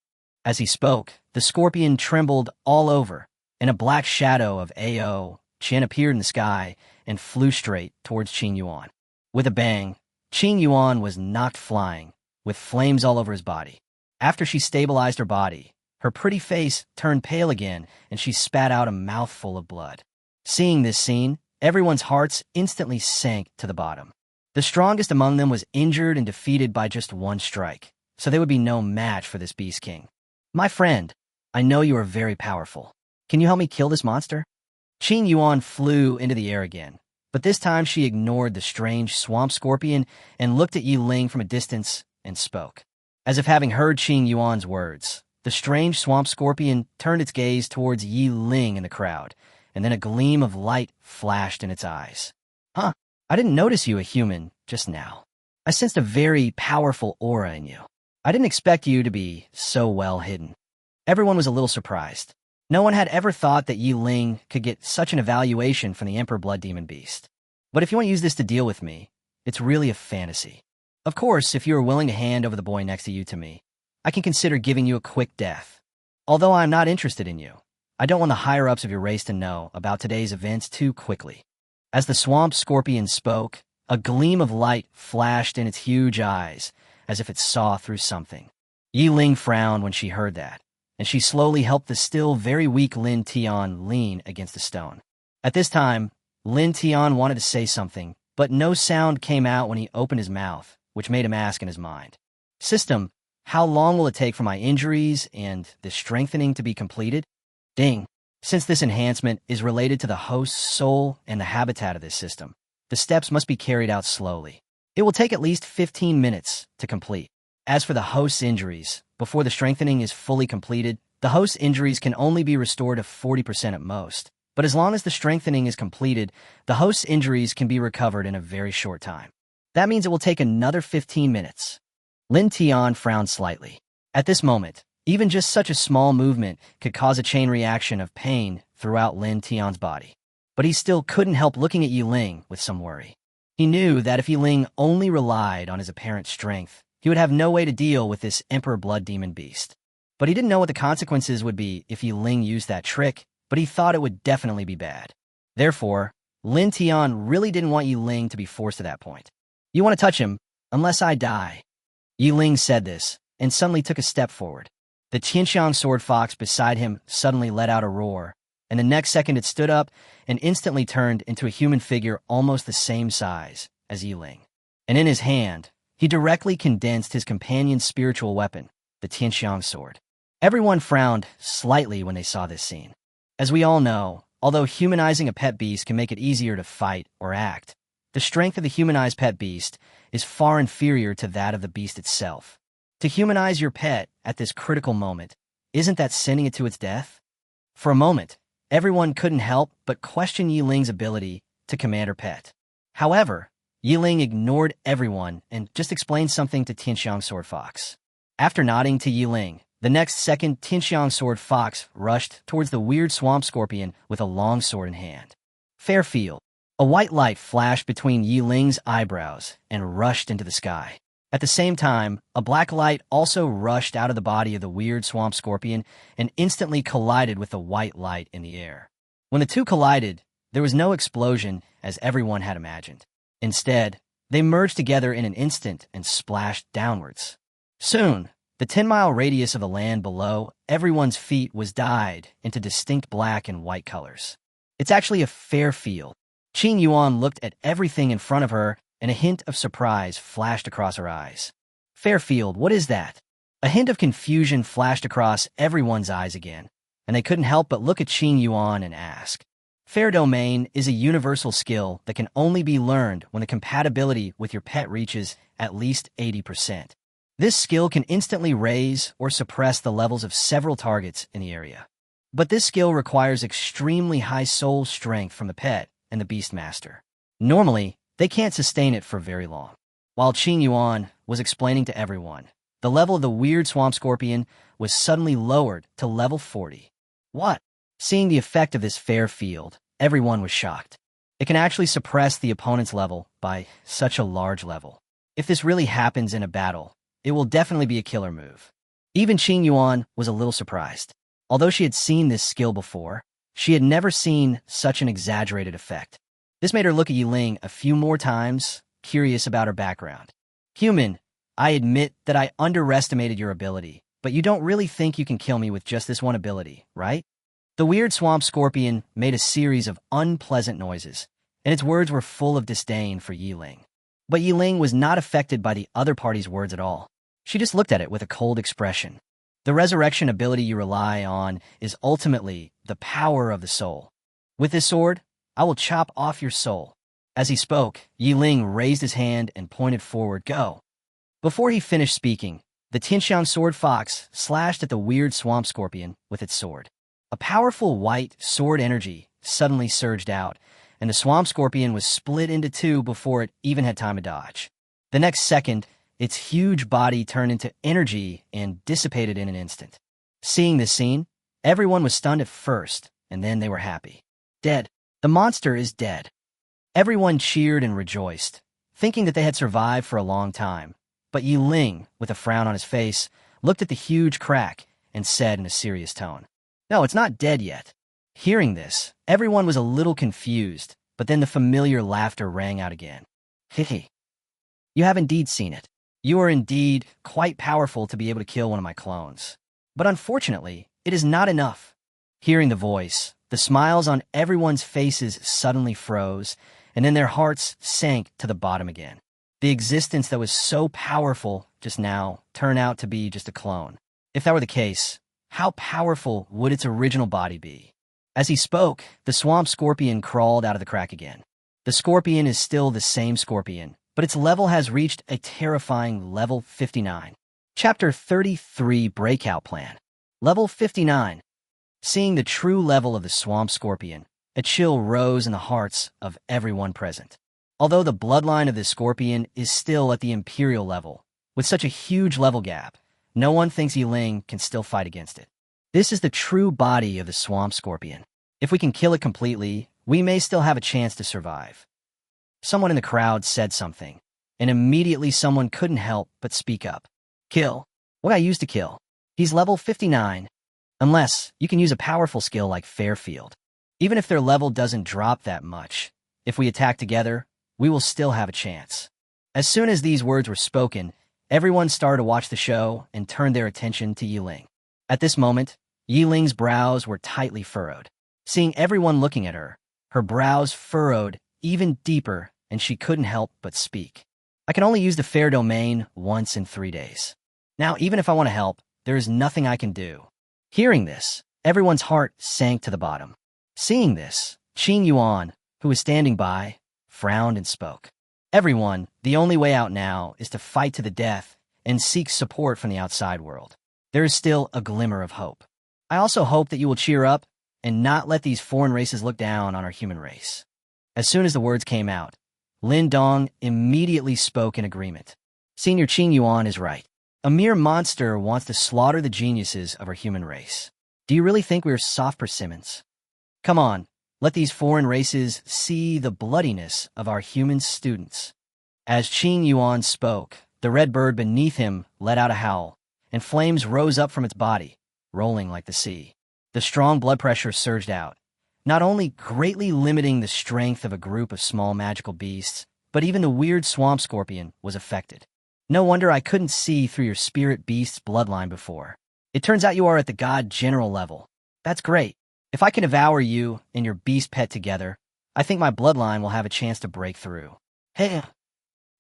As he spoke, the scorpion trembled all over, and a black shadow of Ao Chen appeared in the sky and flew straight towards Qing Yuan. With a bang, Qing Yuan was knocked flying, with flames all over his body. After she stabilized her body, her pretty face turned pale again, and she spat out a mouthful of blood. Seeing this scene, everyone's hearts instantly sank to the bottom. The strongest among them was injured and defeated by just one strike, so they would be no match for this Beast King. My friend, I know you are very powerful. Can you help me kill this monster? Qing Yuan flew into the air again, but this time she ignored the strange swamp scorpion and looked at Yi Ling from a distance and spoke. As if having heard Qing Yuan's words, the strange swamp scorpion turned its gaze towards Yi Ling in the crowd, and then a gleam of light flashed in its eyes. Huh, I didn't notice you a human just now. I sensed a very powerful aura in you. I didn't expect you to be so well hidden. Everyone was a little surprised. No one had ever thought that Yi Ling could get such an evaluation from the Emperor Blood Demon Beast. But if you want to use this to deal with me, it's really a fantasy. Of course, if you are willing to hand over the boy next to you to me, I can consider giving you a quick death. Although I am not interested in you, I don't want the higher-ups of your race to know about today's events too quickly. As the swamp scorpion spoke, a gleam of light flashed in its huge eyes, as if it saw through something. Yi Ling frowned when she heard that, and she slowly helped the still very weak Lin Tian lean against a stone. At this time, Lin Tian wanted to say something, but no sound came out when he opened his mouth, which made him ask in his mind, "System, how long will it take for my injuries and the strengthening to be completed?" Ding. Since this enhancement is related to the host's soul and the habitat of this system, the steps must be carried out slowly. It will take at least 15 minutes to complete. As for the host's injuries, before the strengthening is fully completed, the host's injuries can only be restored to 40% at most. But as long as the strengthening is completed, the host's injuries can be recovered in a very short time. That means it will take another 15 minutes. Lin Tian frowned slightly. At this moment, even just such a small movement could cause a chain reaction of pain throughout Lin Tian's body. But he still couldn't help looking at Yi Ling with some worry. He knew that if Yi Ling only relied on his apparent strength, he would have no way to deal with this Emperor Blood Demon Beast. But he didn't know what the consequences would be if Yi Ling used that trick, but he thought it would definitely be bad. Therefore, Lin Tian really didn't want Yi Ling to be forced to that point. "You want to touch him, unless I die." Yi Ling said this, and suddenly took a step forward. The Tianxiang sword fox beside him suddenly let out a roar, and the next second it stood up and instantly turned into a human figure almost the same size as Yi Ling. And in his hand, he directly condensed his companion's spiritual weapon, the Tianxiang sword. Everyone frowned slightly when they saw this scene. As we all know, although humanizing a pet beast can make it easier to fight or act, the strength of the humanized pet beast is far inferior to that of the beast itself. To humanize your pet at this critical moment, isn't that sending it to its death? For a moment, everyone couldn't help but question Yi Ling's ability to command her pet. However, Yi Ling ignored everyone and just explained something to Tianxiang Sword Fox. After nodding to Yi Ling, the next second Tianxiang Sword Fox rushed towards the weird swamp scorpion with a long sword in hand. Fairfield. A white light flashed between Yi Ling's eyebrows and rushed into the sky. At the same time, a black light also rushed out of the body of the weird swamp scorpion and instantly collided with the white light in the air. When the two collided, there was no explosion as everyone had imagined. Instead, they merged together in an instant and splashed downwards. Soon, the 10-mile radius of the land below everyone's feet was dyed into distinct black and white colors. It's actually a fair field. Qing Yuan looked at everything in front of her, and a hint of surprise flashed across her eyes. Fairfield, what is that? A hint of confusion flashed across everyone's eyes again, and they couldn't help but look at Qing Yuan and ask. Fair Domain is a universal skill that can only be learned when the compatibility with your pet reaches at least 80%. This skill can instantly raise or suppress the levels of several targets in the area. But this skill requires extremely high soul strength from the pet and the Beastmaster. Normally, they can't sustain it for very long. While Qing Yuan was explaining to everyone, the level of the weird swamp scorpion was suddenly lowered to level 40. What? Seeing the effect of this fair field, everyone was shocked. It can actually suppress the opponent's level by such a large level. If this really happens in a battle, it will definitely be a killer move. Even Qing Yuan was a little surprised. Although she had seen this skill before, she had never seen such an exaggerated effect. This made her look at Yiling a few more times, curious about her background. Human, I admit that I underestimated your ability, but you don't really think you can kill me with just this one ability, right? The weird swamp scorpion made a series of unpleasant noises, and its words were full of disdain for Yiling. But Yiling was not affected by the other party's words at all. She just looked at it with a cold expression. The resurrection ability you rely on is ultimately the power of the soul. With this sword, I will chop off your soul. As he spoke, Yiling raised his hand and pointed forward. Go. Before he finished speaking, the Tianxiang sword fox slashed at the weird swamp scorpion with its sword. A powerful white sword energy suddenly surged out, and the swamp scorpion was split into two before it even had time to dodge. The next second, its huge body turned into energy and dissipated in an instant. Seeing this scene, everyone was stunned at first, and then they were happy. Dead. The monster is dead. Everyone cheered and rejoiced, thinking that they had survived for a long time. But Yiling, with a frown on his face, looked at the huge crack and said in a serious tone, "No, it's not dead yet." Hearing this, everyone was a little confused, but then the familiar laughter rang out again. Hehe. You have indeed seen it. You are indeed quite powerful to be able to kill one of my clones. But unfortunately, it is not enough. Hearing the voice, the smiles on everyone's faces suddenly froze, and then their hearts sank to the bottom again. The existence that was so powerful just now turned out to be just a clone. If that were the case, how powerful would its original body be? As he spoke, the swamp scorpion crawled out of the crack again. The scorpion is still the same scorpion, but its level has reached a terrifying level 59. Chapter 33 Breakout Plan. Level 59. Seeing the true level of the swamp scorpion, a chill rose in the hearts of everyone present. Although the bloodline of the scorpion is still at the imperial level, with such a huge level gap, no one thinks Yiling can still fight against it. This is the true body of the swamp scorpion. If we can kill it completely, we may still have a chance to survive. Someone in the crowd said something, and immediately someone couldn't help but speak up. Kill. What I used to kill. He's level 59. Unless you can use a powerful skill like Fairfield. Even if their level doesn't drop that much, if we attack together, we will still have a chance. As soon as these words were spoken, everyone started to watch the show and turned their attention to Yiling. At this moment, Yiling's brows were tightly furrowed. Seeing everyone looking at her, her brows furrowed even deeper, and she couldn't help but speak. I can only use the fair domain once in 3 days. Now, even if I want to help, there is nothing I can do. Hearing this, everyone's heart sank to the bottom. Seeing this, Qing Yuan, who was standing by, frowned and spoke. Everyone, the only way out now is to fight to the death and seek support from the outside world. There is still a glimmer of hope. I also hope that you will cheer up and not let these foreign races look down on our human race. As soon as the words came out, Lin Dong immediately spoke in agreement. Senior Qing Yuan is right. A mere monster wants to slaughter the geniuses of our human race. Do you really think we're soft persimmons? Come on, let these foreign races see the bloodiness of our human students. As Qing Yuan spoke, the red bird beneath him let out a howl, and flames rose up from its body, rolling like the sea. The strong blood pressure surged out, not only greatly limiting the strength of a group of small magical beasts, but even the weird swamp scorpion was affected. No wonder I couldn't see through your spirit beast's bloodline before. It turns out you are at the god general level. That's great. If I can devour you and your beast pet together, I think my bloodline will have a chance to break through. Hey,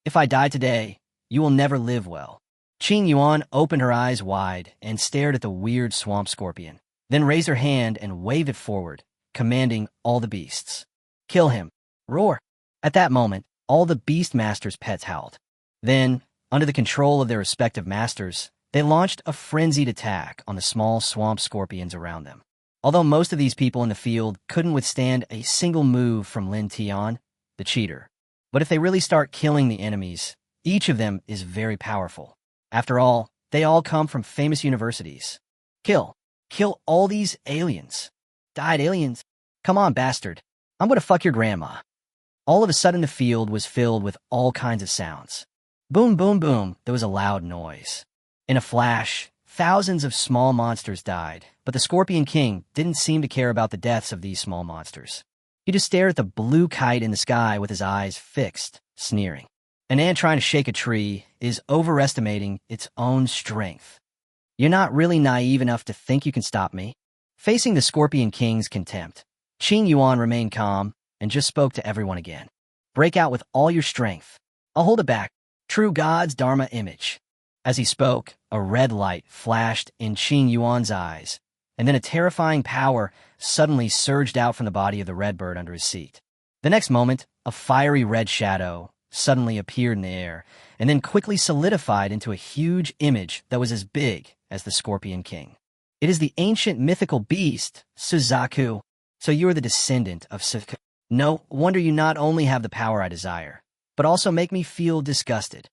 if I die today, you will never live well. Qing Yuan opened her eyes wide and stared at the weird swamp scorpion, then raised her hand and waved it forward, commanding all the beasts. Kill him. Roar. At that moment, all the beast masters' pets howled. Then, under the control of their respective masters, they launched a frenzied attack on the small swamp scorpions around them. Although most of these people in the field couldn't withstand a single move from Lin Tian, the cheater. But if they really start killing the enemies, each of them is very powerful. After all, they all come from famous universities. Kill. Kill all these aliens. Died aliens. Come on, bastard. I'm gonna fuck your grandma. All of a sudden the field was filled with all kinds of sounds. Boom, boom, boom, there was a loud noise. In a flash, thousands of small monsters died, but the Scorpion King didn't seem to care about the deaths of these small monsters. He just stared at the blue kite in the sky with his eyes fixed, sneering. An ant trying to shake a tree is overestimating its own strength. You're not really naive enough to think you can stop me. Facing the Scorpion King's contempt, Qing Yuan remained calm and just spoke to everyone again. Break out with all your strength. I'll hold it back. True God's Dharma image. As he spoke, a red light flashed in Qing Yuan's eyes, and then a terrifying power suddenly surged out from the body of the red bird under his seat. The next moment, a fiery red shadow suddenly appeared in the air, and then quickly solidified into a huge image that was as big as the Scorpion King. It is the ancient mythical beast, Suzaku. So you are the descendant of Suzaku. No wonder you not only have the power I desire, but also make me feel disgusted.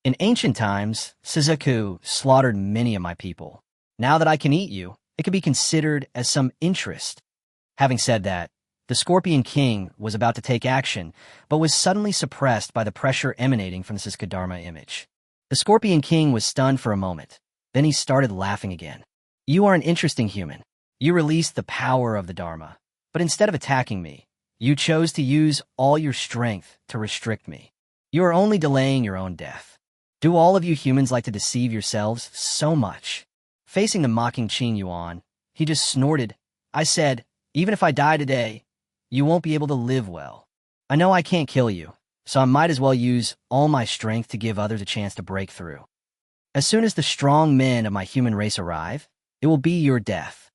In ancient times, Suzaku slaughtered many of my people. Now that I can eat you, it could be considered as some interest. Having said that, the Scorpion King was about to take action, but was suddenly suppressed by the pressure emanating from the Suzaku Dharma image. The Scorpion King was stunned for a moment. Then he started laughing again. You are an interesting human. You released the power of the Dharma, but instead of attacking me, you chose to use all your strength to restrict me. You are only delaying your own death. Do all of you humans like to deceive yourselves so much? Facing the mocking Qing Yuan, he just snorted. I said, even if I die today, you won't be able to live well. I know I can't kill you, so I might as well use all my strength to give others a chance to break through. As soon as the strong men of my human race arrive, it will be your death.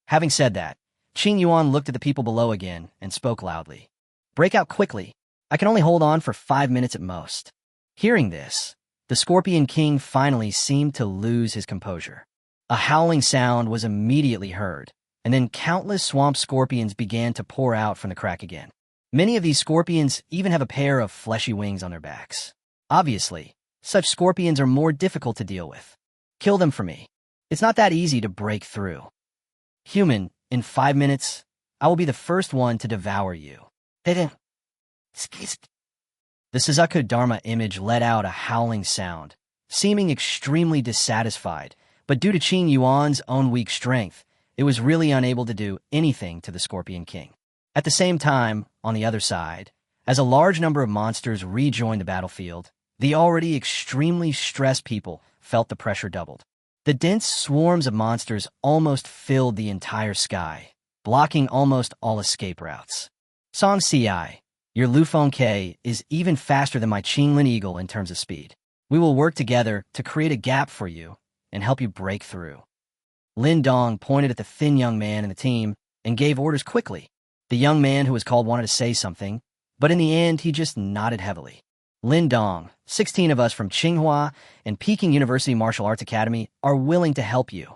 Having said that, Qing Yuan looked at the people below again and spoke loudly. Break out quickly. I can only hold on for 5 minutes at most. Hearing this, the Scorpion King finally seemed to lose his composure. A howling sound was immediately heard, and then countless swamp scorpions began to pour out from the crack again. Many of these scorpions even have a pair of fleshy wings on their backs. Obviously, such scorpions are more difficult to deal with. Kill them for me. It's not that easy to break through. Human, in 5 minutes, I will be the first one to devour you. The Suzaku Dharma image let out a howling sound, seeming extremely dissatisfied, but due to Qing Yuan's own weak strength, it was really unable to do anything to the Scorpion King. At the same time, on the other side, as a large number of monsters rejoined the battlefield, the already extremely stressed people felt the pressure doubled. The dense swarms of monsters almost filled the entire sky, blocking almost all escape routes. Song Ci, your Lufeng K is even faster than my Qinglin Eagle in terms of speed. We will work together to create a gap for you and help you break through. Lin Dong pointed at the thin young man in the team and gave orders quickly. The young man who was called wanted to say something, but in the end he just nodded heavily. Lin Dong, 16 of us from Tsinghua and Peking University Martial Arts Academy are willing to help you.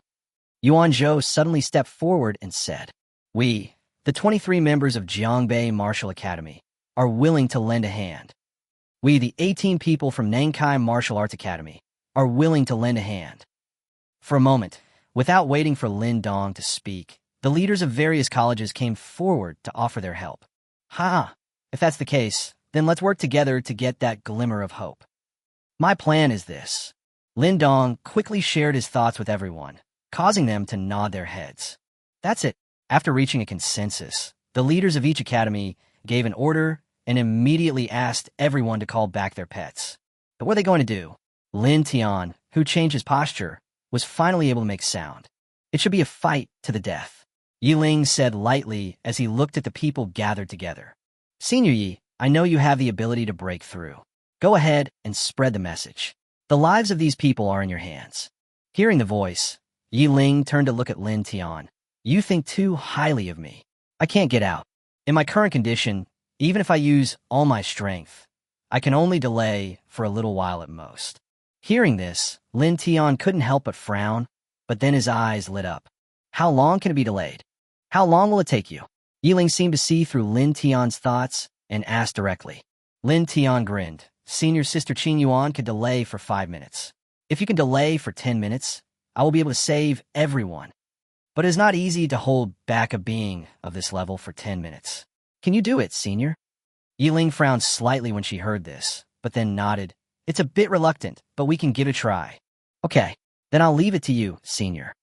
Yuan Zhou suddenly stepped forward and said, We, the 23 members of Jiangbei Martial Academy, are willing to lend a hand. We, the 18 people from Nankai Martial Arts Academy, are willing to lend a hand. For a moment, without waiting for Lin Dong to speak, the leaders of various colleges came forward to offer their help. If that's the case, then let's work together to get that glimmer of hope. My plan is this. Lin Dong quickly shared his thoughts with everyone, causing them to nod their heads. That's it. After reaching a consensus, the leaders of each academy gave an order and immediately asked everyone to call back their pets. But what are they going to do? Lin Tian, who changed his posture, was finally able to make sound. It should be a fight to the death. Yi Ling said lightly as he looked at the people gathered together. Senior Yi, I know you have the ability to break through. Go ahead and spread the message. The lives of these people are in your hands. Hearing the voice, Yi Ling turned to look at Lin Tian. You think too highly of me. I can't get out. In my current condition, even if I use all my strength, I can only delay for a little while at most. Hearing this, Lin Tian couldn't help but frown, but then his eyes lit up. How long can it be delayed? How long will it take you? Yi Ling seemed to see through Lin Tian's thoughts and asked directly. Lin Tian grinned. Senior Sister Qing Yuan could delay for 5 minutes. If you can delay for 10 minutes, I will be able to save everyone. But it is not easy to hold back a being of this level for 10 minutes. Can you do it, Senior? Yi Ling frowned slightly when she heard this, but then nodded. It's a bit reluctant, but we can give it a try. Okay, then I'll leave it to you, senior.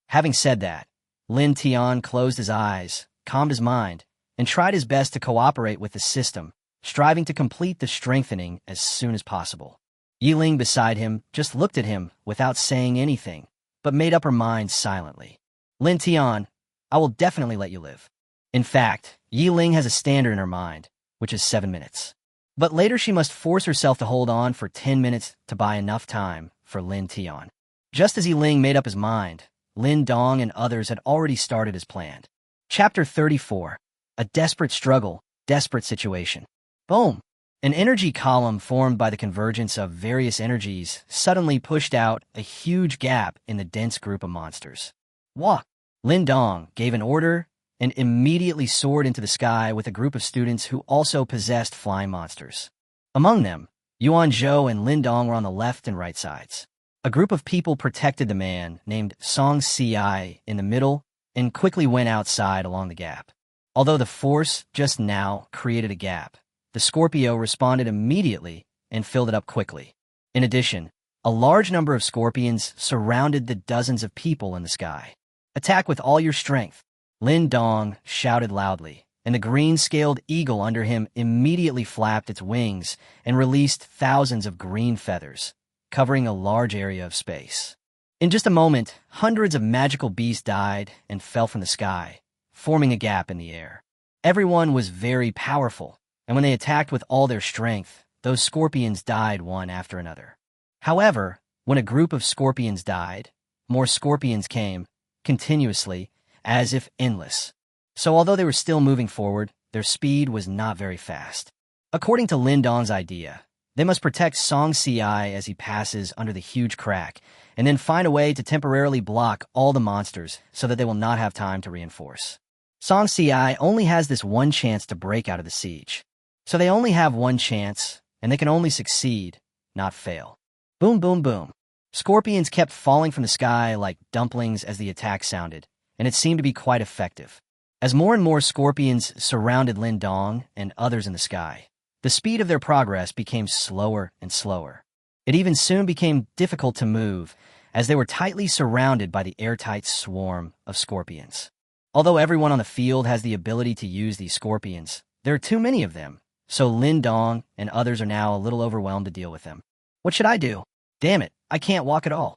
Having said that, Lin Tian closed his eyes, calmed his mind, and tried his best to cooperate with the system, striving to complete the strengthening as soon as possible. Yiling beside him just looked at him without saying anything, but made up her mind silently. Lin Tian, I will definitely let you live. In fact, Yiling has a standard in her mind, which is 7 minutes. But later she must force herself to hold on for 10 minutes to buy enough time for Lin Tian. Just as Yiling made up his mind, Lin Dong and others had already started as planned. Chapter 34. A desperate struggle, desperate situation. Boom! An energy column formed by the convergence of various energies suddenly pushed out a huge gap in the dense group of monsters. Wah! Lin Dong gave an order and immediately soared into the sky with a group of students who also possessed flying monsters. Among them, Yuan Zhou and Lin Dong were on the left and right sides. A group of people protected the man named Song Ci in the middle and quickly went outside along the gap. Although the force just now created a gap, the Scorpio responded immediately and filled it up quickly. In addition, a large number of scorpions surrounded the dozens of people in the sky. Attack with all your strength, Lin Dong shouted loudly, and the green-scaled eagle under him immediately flapped its wings and released thousands of green feathers, covering a large area of space. In just a moment, hundreds of magical beasts died and fell from the sky, forming a gap in the air. Everyone was very powerful, and when they attacked with all their strength, those scorpions died one after another. However, when a group of scorpions died, more scorpions came, continuously, as if endless. So although they were still moving forward, their speed was not very fast. According to Lin Dong's idea, they must protect Song Ci as he passes under the huge crack, and then find a way to temporarily block all the monsters so that they will not have time to reinforce. Song Ci only has this one chance to break out of the siege. So they only have one chance, and they can only succeed, not fail. Boom, boom, boom. Scorpions kept falling from the sky like dumplings as the attack sounded, and it seemed to be quite effective. As more and more scorpions surrounded Lin Dong and others in the sky, the speed of their progress became slower and slower. It even soon became difficult to move, as they were tightly surrounded by the airtight swarm of scorpions. Although everyone on the field has the ability to use these scorpions, there are too many of them, so Lin Dong and others are now a little overwhelmed to deal with them. What should I do? Damn it, I can't walk at all.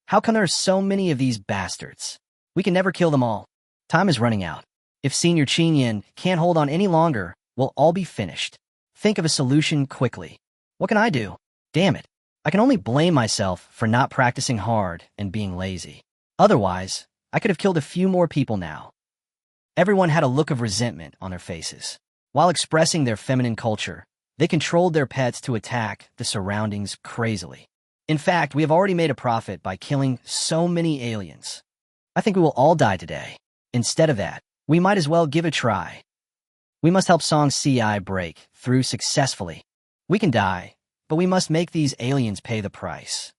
How come there are so many of these bastards? We can never kill them all. Time is running out. If Senior Qingyan can't hold on any longer, we'll all be finished. Think of a solution quickly. What can I do? Damn it. I can only blame myself for not practicing hard and being lazy. Otherwise, I could have killed a few more people now. Everyone had a look of resentment on their faces. While expressing their feminine culture, they controlled their pets to attack the surroundings crazily. In fact, we have already made a profit by killing so many aliens. I think we will all die today. Instead of that, we might as well give it a try. We must help Song Ci break through successfully. We can die, but we must make these aliens pay the price.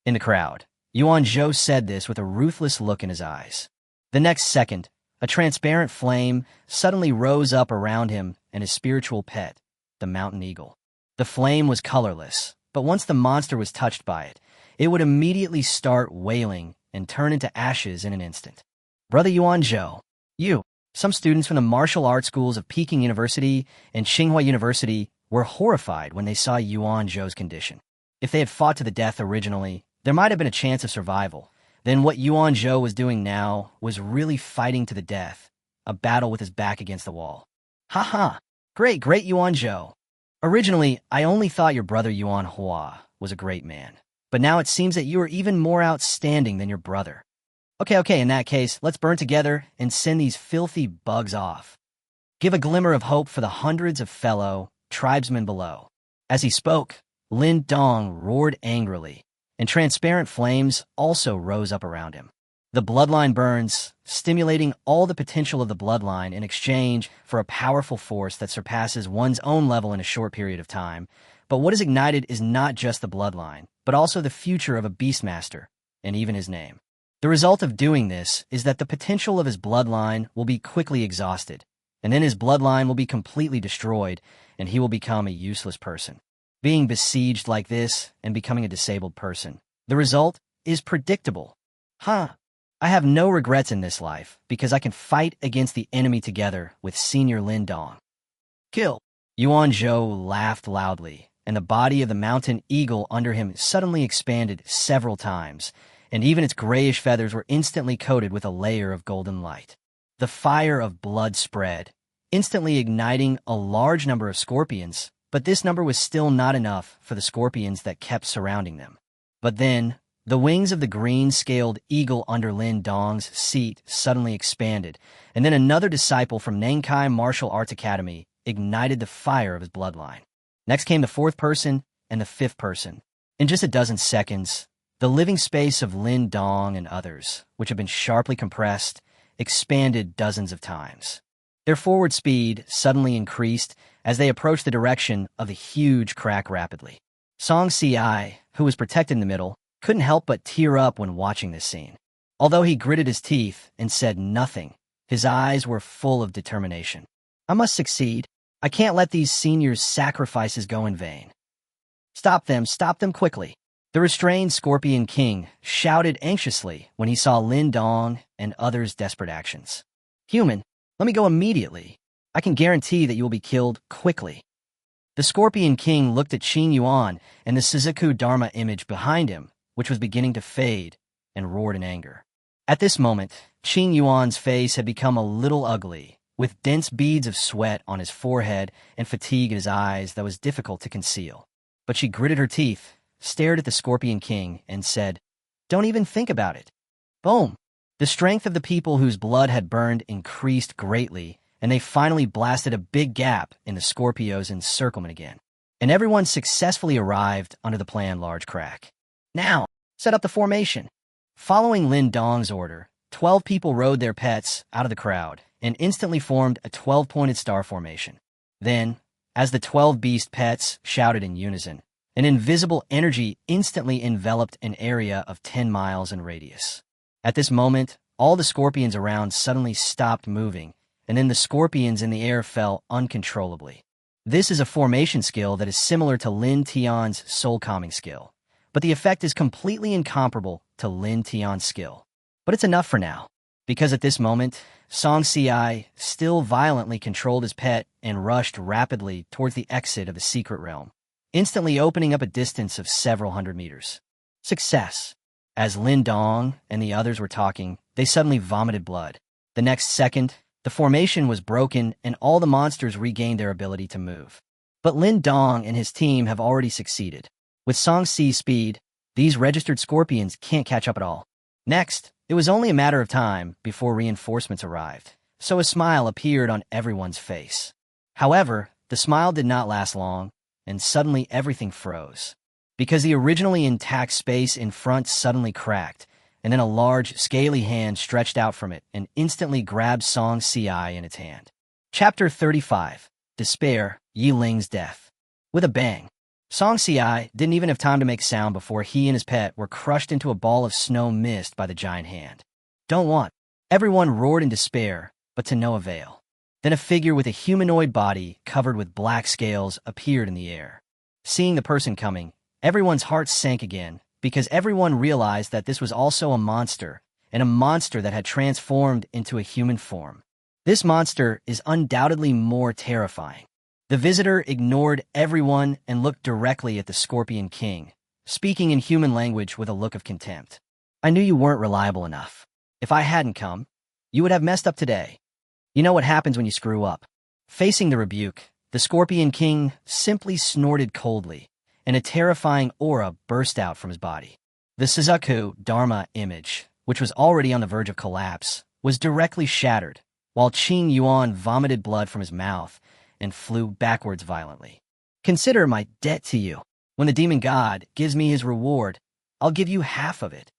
In the crowd, Yuan Zhou said this with a ruthless look in his eyes. The next second, a transparent flame suddenly rose up around him and his spiritual pet, the mountain eagle. The flame was colorless, but once the monster was touched by it, it would immediately start wailing and turn into ashes in an instant. Brother Yuan Zhou, some students from the martial arts schools of Peking University and Tsinghua University were horrified when they saw Yuan Zhou's condition. If they had fought to the death originally, there might have been a chance of survival. Then what Yuan Zhou was doing now was really fighting to the death, a battle with his back against the wall. Ha! Great Yuan Zhou. Originally, I only thought your brother Yuan Hua was a great man, but now it seems that you are even more outstanding than your brother. Okay, in that case, let's burn together and send these filthy bugs off. Give a glimmer of hope for the hundreds of fellow tribesmen below. As he spoke, Lin Dong roared angrily, and transparent flames also rose up around him. The bloodline burns, stimulating all the potential of the bloodline in exchange for a powerful force that surpasses one's own level in a short period of time. But what is ignited is not just the bloodline, but also the future of a beastmaster, and even his name. The result of doing this is that the potential of his bloodline will be quickly exhausted, and then his bloodline will be completely destroyed, and he will become a useless person. being besieged like this and becoming a disabled person. The result is predictable. I have no regrets in this life because I can fight against the enemy together with Senior Lin Dong. Kill. Yuan Zhou laughed loudly, and the body of the mountain eagle under him suddenly expanded several times, and even its grayish feathers were instantly coated with a layer of golden light. The fire of blood spread, instantly igniting a large number of scorpions, but this number was still not enough for the scorpions that kept surrounding them. But then, the wings of the green-scaled eagle under Lin Dong's seat suddenly expanded, and then another disciple from Nankai Martial Arts Academy ignited the fire of his bloodline. Next came the fourth person and the fifth person. In just a dozen seconds, the living space of Lin Dong and others, which had been sharply compressed, expanded dozens of times. Their forward speed suddenly increased as they approached the direction of the huge crack rapidly. Song Si, who was protected in the middle, couldn't help but tear up when watching this scene. Although he gritted his teeth and said nothing, his eyes were full of determination. I must succeed. I can't let these seniors' sacrifices go in vain. Stop them quickly. The restrained Scorpion King shouted anxiously when he saw Lin Dong and others' desperate actions. Human, let me go immediately. I can guarantee that you will be killed quickly. The Scorpion King looked at Qing Yuan and the Suzaku Dharma image behind him, which was beginning to fade, and roared in anger. At this moment, Qing Yuan's face had become a little ugly, with dense beads of sweat on his forehead and fatigue in his eyes that was difficult to conceal. But she gritted her teeth, stared at the Scorpion King, and said, "Don't even think about it." Boom! The strength of the people whose blood had burned increased greatly, and they finally blasted a big gap in the Scorpio's encirclement again. And everyone successfully arrived under the planned large crack. Now, set up the formation. Following Lin Dong's order, 12 people rode their pets out of the crowd and instantly formed a 12-pointed star formation. Then, as the 12 beast pets shouted in unison, an invisible energy instantly enveloped an area of 10 miles in radius. At this moment, all the scorpions around suddenly stopped moving, and then the scorpions in the air fell uncontrollably. This is a formation skill that is similar to Lin Tian's soul calming skill, but the effect is completely incomparable to Lin Tian's skill. But it's enough for now, because at this moment, Song Si still violently controlled his pet and rushed rapidly towards the exit of the secret realm, instantly opening up a distance of several hundred meters. Success! As Lin Dong and the others were talking, they suddenly vomited blood. The next second, the formation was broken and all the monsters regained their ability to move. But Lin Dong and his team have already succeeded. With Song Si's speed, these registered scorpions can't catch up at all. Next, it was only a matter of time before reinforcements arrived, so a smile appeared on everyone's face. However, the smile did not last long, and suddenly everything froze. Because the originally intact space in front suddenly cracked, and then a large, scaly hand stretched out from it and instantly grabbed Song Si in its hand. Chapter 35. Despair, Yi Ling's Death. With a bang, Song Si didn't even have time to make sound before he and his pet were crushed into a ball of snow mist by the giant hand. Don't want. Everyone roared in despair, but to no avail. Then a figure with a humanoid body covered with black scales appeared in the air. Seeing the person coming, everyone's hearts sank again, because everyone realized that this was also a monster, and a monster that had transformed into a human form. This monster is undoubtedly more terrifying. The visitor ignored everyone and looked directly at the Scorpion King, speaking in human language with a look of contempt. I knew you weren't reliable enough. If I hadn't come, you would have messed up today. You know what happens when you screw up. Facing the rebuke, the Scorpion King simply snorted coldly, and a terrifying aura burst out from his body. The Suzaku Dharma image, which was already on the verge of collapse, was directly shattered, while Qing Yuan vomited blood from his mouth and flew backwards violently. Consider my debt to you. When the demon god gives me his reward, I'll give you half of it.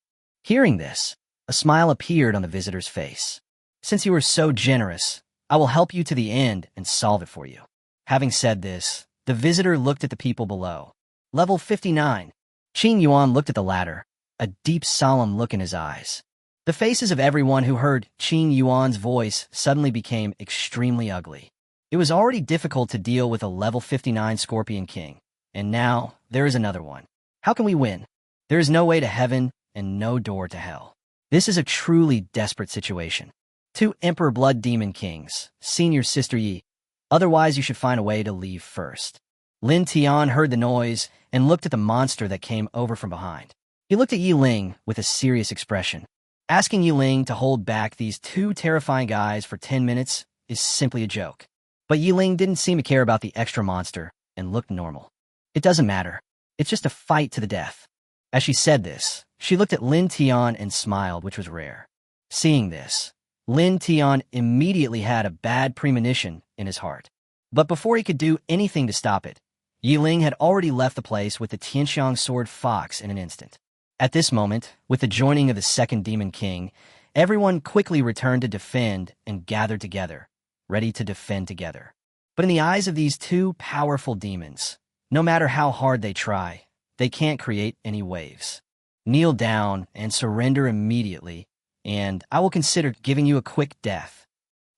Hearing this, a smile appeared on the visitor's face. Since you are so generous, I will help you to the end and solve it for you. Having said this, the visitor looked at the people below. Level 59. Qing Yuan looked at the latter, a deep solemn look in his eyes. The faces of everyone who heard Qing Yuan's voice suddenly became extremely ugly. It was already difficult to deal with a level 59 Scorpion King, And now, there is another one. How can we win? There is no way to heaven and no door to hell. This is a truly desperate situation. Two Emperor Blood Demon Kings, Senior Sister Yi. Otherwise, you should find a way to leave first. Lin Tian heard the noise and looked at the monster that came over from behind. He looked at Yi Ling with a serious expression. Asking Yi Ling to hold back these two terrifying guys for 10 minutes is simply a joke. But Yi Ling didn't seem to care about the extra monster and looked normal. It doesn't matter. It's just a fight to the death. As she said this, she looked at Lin Tian and smiled, which was rare. Seeing this, Lin Tian immediately had a bad premonition in his heart. But before he could do anything to stop it, Yi Ling had already left the place with the Tianxiang sword fox in an instant. At this moment, with the joining of the second Demon King, everyone quickly returned to defend and gathered together, ready to defend together. But in the eyes of these two powerful demons, no matter how hard they try, they can't create any waves. Kneel down and surrender immediately, and I will consider giving you a quick death.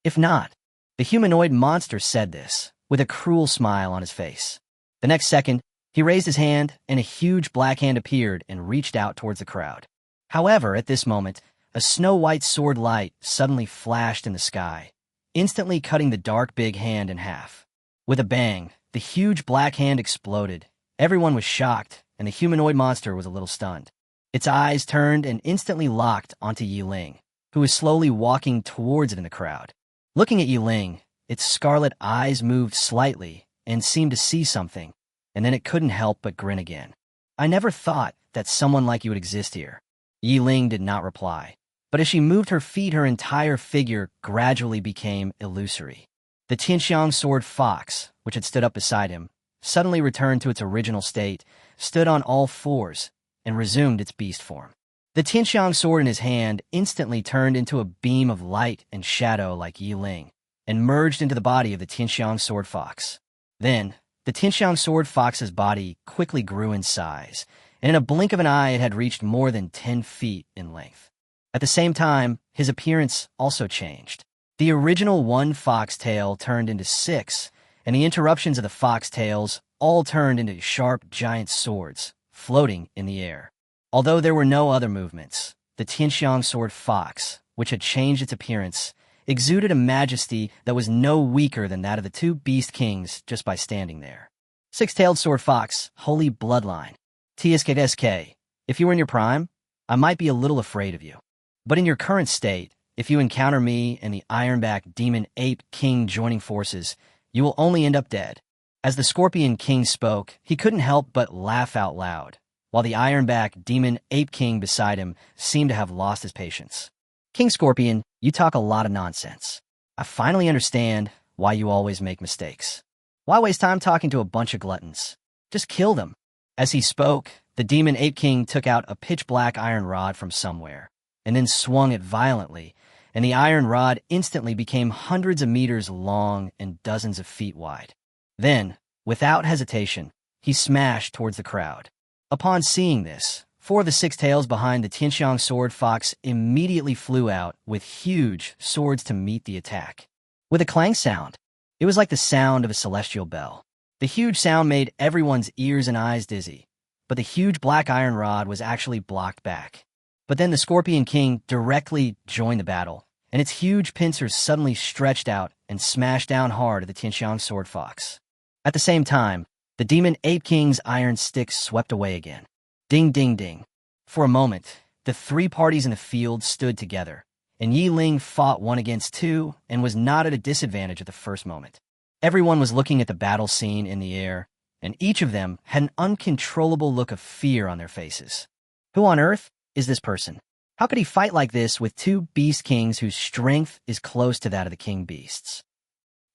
If not, the humanoid monster said this, with a cruel smile on his face. The next second, he raised his hand, and a huge black hand appeared and reached out towards the crowd. However, at this moment, a snow-white sword light suddenly flashed in the sky, instantly cutting the dark big hand in half. With a bang, the huge black hand exploded. Everyone was shocked, and the humanoid monster was a little stunned. Its eyes turned and instantly locked onto Yi Ling, who was slowly walking towards it in the crowd. Looking at Yi Ling, its scarlet eyes moved slightly and seemed to see something, and then it couldn't help but grin again. I never thought that someone like you would exist here. Yi Ling did not reply, but as she moved her feet, her entire figure gradually became illusory. The Tianxiang sword fox, which had stood up beside him, suddenly returned to its original state, stood on all fours, and resumed its beast form. The Tianxiang sword in his hand instantly turned into a beam of light and shadow like Yi Ling, and merged into the body of the Tianxiang sword fox. Then, the Tianxiang sword fox's body quickly grew in size, and in a blink of an eye it had reached more than 10 feet in length. At the same time, his appearance also changed. The original one fox tail turned into 6, and the interruptions of the fox tails all turned into sharp giant swords, floating in the air. Although there were no other movements, the Tianxiang sword fox, which had changed its appearance, exuded a majesty that was no weaker than that of the two beast kings just by standing there. Six-tailed sword fox, holy bloodline. TSK, if you were in your prime, I might be a little afraid of you. But in your current state, if you encounter me and the Ironback Demon Ape King joining forces, you will only end up dead. As the Scorpion King spoke, he couldn't help but laugh out loud, while the Ironback Demon Ape King beside him seemed to have lost his patience. King Scorpion, you talk a lot of nonsense. I finally understand why you always make mistakes. Why waste time talking to a bunch of gluttons? Just kill them. As he spoke, the Demon Ape King took out a pitch-black iron rod from somewhere, and then swung it violently, and the iron rod instantly became hundreds of meters long and dozens of feet wide. Then, without hesitation, he smashed towards the crowd. Upon seeing this, 4 of the 6 tails behind the Tianxiang sword fox immediately flew out with huge swords to meet the attack. With a clang sound, it was like the sound of a celestial bell. The huge sound made everyone's ears and eyes dizzy, but the huge black iron rod was actually blocked back. But then the Scorpion King directly joined the battle, and its huge pincers suddenly stretched out and smashed down hard at the Tianxiang sword fox. At the same time, the Demon Ape King's iron stick swept away again. Ding, ding, ding. For a moment, the 3 parties in the field stood together, and Yi Ling fought 1 against 2 and was not at a disadvantage at the first moment. Everyone was looking at the battle scene in the air, and each of them had an uncontrollable look of fear on their faces. Who on earth is this person? How could he fight like this with 2 beast kings whose strength is close to that of the king beasts?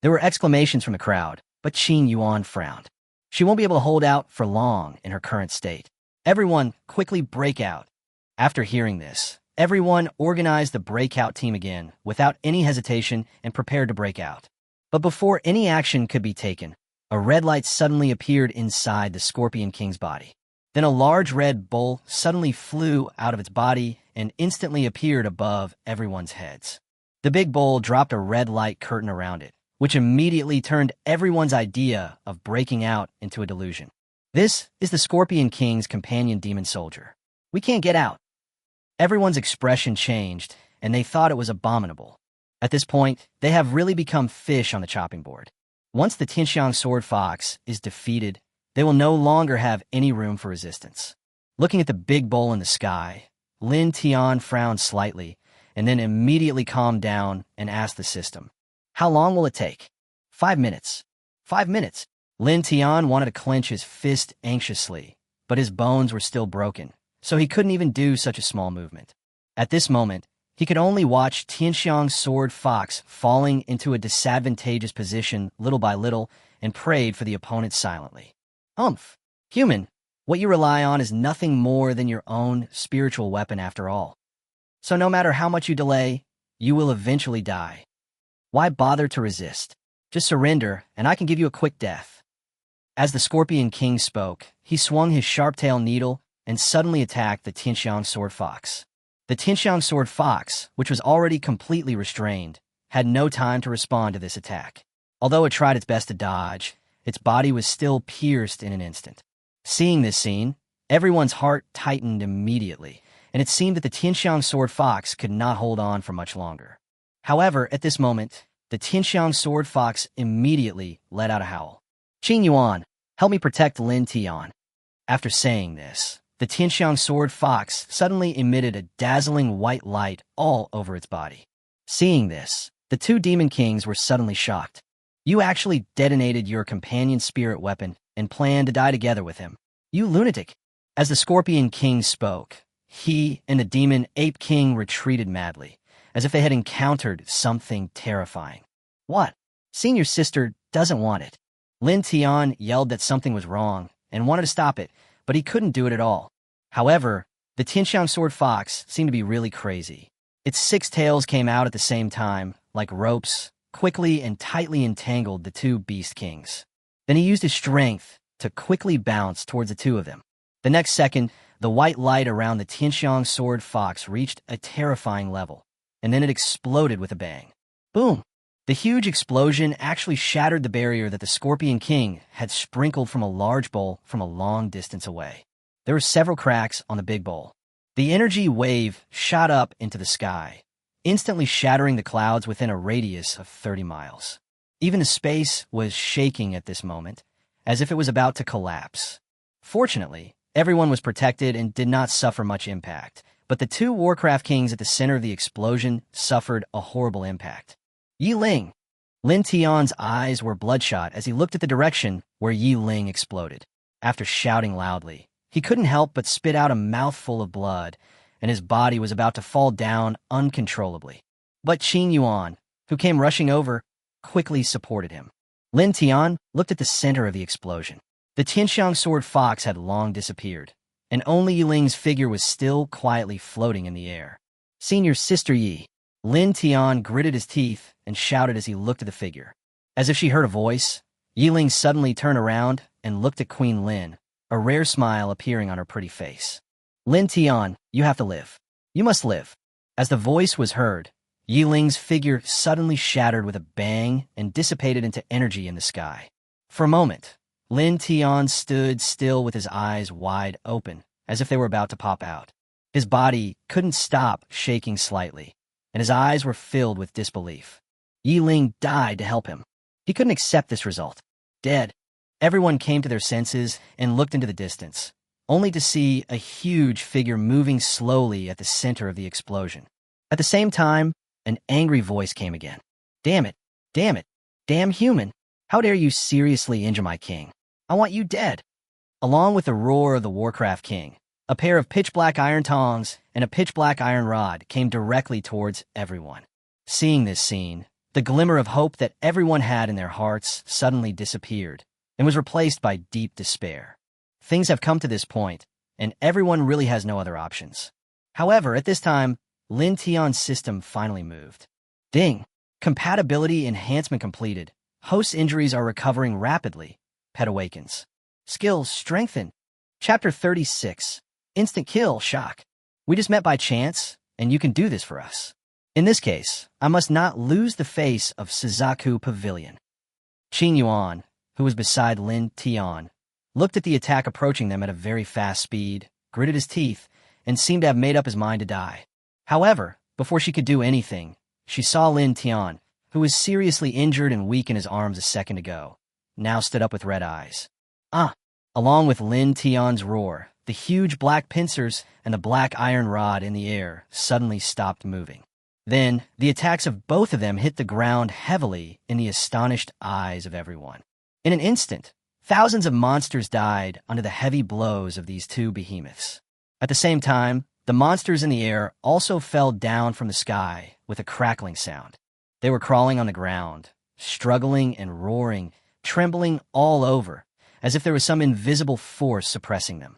There were exclamations from the crowd, but Qin Yuan frowned. She won't be able to hold out for long in her current state. Everyone quickly break out. After hearing this, everyone organized the breakout team again without any hesitation and prepared to break out. But before any action could be taken, a red light suddenly appeared inside the Scorpion King's body. Then a large red bull suddenly flew out of its body and instantly appeared above everyone's heads. The big bull dropped a red light curtain around it, which immediately turned everyone's idea of breaking out into a delusion. This is the Scorpion King's companion demon soldier. We can't get out. Everyone's expression changed, and they thought it was abominable. At this point, they have really become fish on the chopping board. Once the Tianxiang Sword Fox is defeated, they will no longer have any room for resistance. Looking at the big bowl in the sky, Lin Tian frowned slightly, and then immediately calmed down and asked the system, "How long will it take?" 5 minutes. 5 minutes. Lin Tian wanted to clench his fist anxiously, but his bones were still broken, so he couldn't even do such a small movement. At this moment, he could only watch Tianxiang's Sword Fox falling into a disadvantageous position little by little and prayed for the opponent silently. Humph! Human, what you rely on is nothing more than your own spiritual weapon after all. So no matter how much you delay, you will eventually die. Why bother to resist? Just surrender, and I can give you a quick death. As the Scorpion King spoke, he swung his sharp-tailed needle and suddenly attacked the Tianxiang Sword Fox. The Tianxiang Sword Fox, which was already completely restrained, had no time to respond to this attack. Although it tried its best to dodge, its body was still pierced in an instant. Seeing this scene, everyone's heart tightened immediately, and it seemed that the Tianxiang Sword Fox could not hold on for much longer. However, at this moment, the Tianxiang Sword Fox immediately let out a howl. "Qing Yuan, help me protect Lin Tian." After saying this, the Tianxiang Sword Fox suddenly emitted a dazzling white light all over its body. Seeing this, the two Demon Kings were suddenly shocked. "You actually detonated your companion spirit weapon and planned to die together with him. You lunatic." As the Scorpion King spoke, he and the Demon Ape King retreated madly, as if they had encountered something terrifying. "What? Senior sister doesn't want it." Lin Tian yelled that something was wrong and wanted to stop it, but he couldn't do it at all. However, the Tianxiang Sword Fox seemed to be really crazy. Its 6 tails came out at the same time, like ropes, quickly and tightly entangled the two Beast Kings. Then he used his strength to quickly bounce towards the two of them. The next second, the white light around the Tianxiang Sword Fox reached a terrifying level, and then it exploded with a bang. Boom! The huge explosion actually shattered the barrier that the Scorpion King had sprinkled from a large bowl from a long distance away. There were several cracks on the big bowl. The energy wave shot up into the sky, instantly shattering the clouds within a radius of 30 miles. Even the space was shaking at this moment, as if it was about to collapse. Fortunately, everyone was protected and did not suffer much impact, but the two Warcraft Kings at the center of the explosion suffered a horrible impact. Yi Ling! Lin Tian's eyes were bloodshot as he looked at the direction where Yi Ling exploded. After shouting loudly, he couldn't help but spit out a mouthful of blood, and his body was about to fall down uncontrollably. But Qing Yuan, who came rushing over, quickly supported him. Lin Tian looked at the center of the explosion. The Tianxiang Sword Fox had long disappeared, and only Yi Ling's figure was still quietly floating in the air. "Senior Sister Yi." Lin Tian gritted his teeth and shouted as he looked at the figure. As if she heard a voice, Yi Ling suddenly turned around and looked at Queen Lin, a rare smile appearing on her pretty face. "Lin Tian, you have to live. You must live." As the voice was heard, Yi Ling's figure suddenly shattered with a bang and dissipated into energy in the sky. For a moment, Lin Tian stood still with his eyes wide open, as if they were about to pop out. His body couldn't stop shaking slightly, and his eyes were filled with disbelief. Yi Ling died to help him. He couldn't accept this result. Dead. Everyone came to their senses and looked into the distance, only to see a huge figure moving slowly at the center of the explosion. At the same time, an angry voice came again. "Damn it! Damn it! Damn human! How dare you seriously injure my king? I want you dead!" Along with the roar of the Warcraft King, a pair of pitch-black iron tongs and a pitch-black iron rod came directly towards everyone. Seeing this scene, the glimmer of hope that everyone had in their hearts suddenly disappeared and was replaced by deep despair. Things have come to this point, and everyone really has no other options. However, at this time, Lin Tian's system finally moved. Ding! Compatibility enhancement completed. Host injuries are recovering rapidly. Pet awakens. Skills strengthen. Chapter 36. Instant kill, shock. We just met by chance, and you can do this for us. In this case, I must not lose the face of Suzaku Pavilion. Qing Yuan, who was beside Lin Tian, looked at the attack approaching them at a very fast speed, gritted his teeth, and seemed to have made up his mind to die. However, before she could do anything, she saw Lin Tian, who was seriously injured and weak in his arms a second ago, now stood up with red eyes. Ah! Along with Lin Tian's roar, the huge black pincers and the black iron rod in the air suddenly stopped moving. Then, the attacks of both of them hit the ground heavily in the astonished eyes of everyone. In an instant, thousands of monsters died under the heavy blows of these two behemoths. At the same time, the monsters in the air also fell down from the sky with a crackling sound. They were crawling on the ground, struggling and roaring, trembling all over, as if there was some invisible force suppressing them.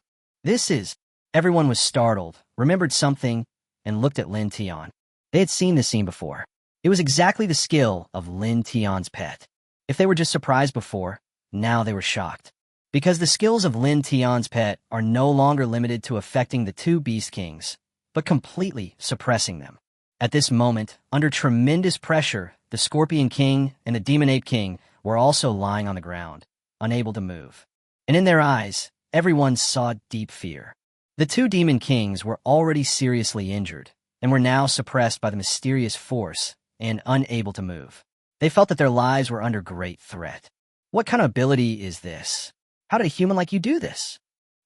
Everyone was startled, remembered something, and looked at Lin Tian. They had seen this scene before. It was exactly the skill of Lin Tian's pet. If they were just surprised before, now they were shocked. Because the skills of Lin Tian's pet are no longer limited to affecting the two Beast Kings, but completely suppressing them. At this moment, under tremendous pressure, the Scorpion King and the Demon Ape King were also lying on the ground, unable to move. And in their eyes, everyone saw deep fear. The two Demon Kings were already seriously injured, and were now suppressed by the mysterious force and unable to move. They felt that their lives were under great threat. What kind of ability is this? How did a human like you do this?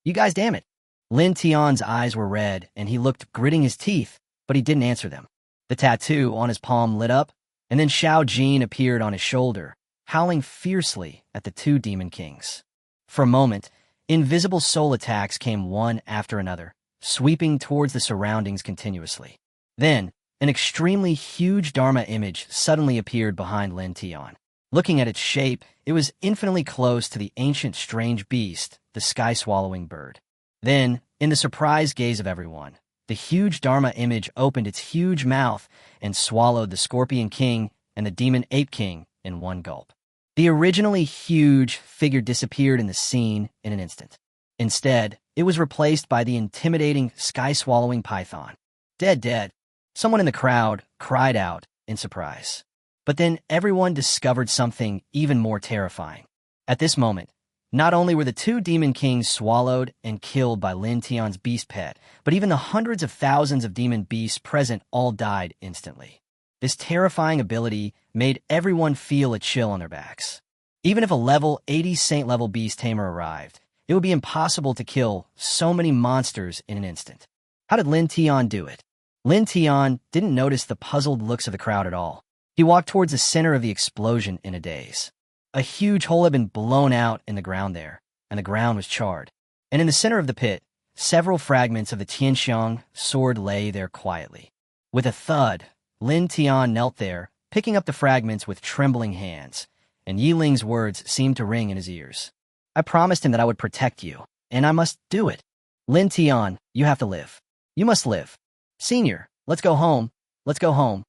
You guys, damn it. Lin Tian's eyes were red, and he looked gritting his teeth, but he didn't answer them. The tattoo on his palm lit up, and then Xiao Jin appeared on his shoulder, howling fiercely at the two Demon Kings. For a moment, invisible soul attacks came one after another, sweeping towards the surroundings continuously. Then, an extremely huge Dharma image suddenly appeared behind Lin Tian. Looking at its shape, it was infinitely close to the ancient strange beast, the sky-swallowing bird. Then, in the surprised gaze of everyone, the huge Dharma image opened its huge mouth and swallowed the Scorpion King and the Demon Ape King in one gulp. The originally huge figure disappeared in the scene in an instant. Instead, it was replaced by the intimidating sky-swallowing python. Dead. Someone in the crowd cried out in surprise. But then everyone discovered something even more terrifying. At this moment, not only were the two Demon Kings swallowed and killed by Lin Tian's beast pet, but even the hundreds of thousands of demon beasts present all died instantly. This terrifying ability made everyone feel a chill on their backs. Even if a level 80 saint-level beast tamer arrived, it would be impossible to kill so many monsters in an instant. How did Lin Tian do it? Lin Tian didn't notice the puzzled looks of the crowd at all. He walked towards the center of the explosion in a daze. A huge hole had been blown out in the ground there, and the ground was charred. And in the center of the pit, several fragments of the Tianxiang sword lay there quietly. With a thud, Lin Tian knelt there, picking up the fragments with trembling hands, and Yi Ling's words seemed to ring in his ears. I promised him that I would protect you, and I must do it. Lin Tian, you have to live. You must live. Senior, let's go home. Let's go home.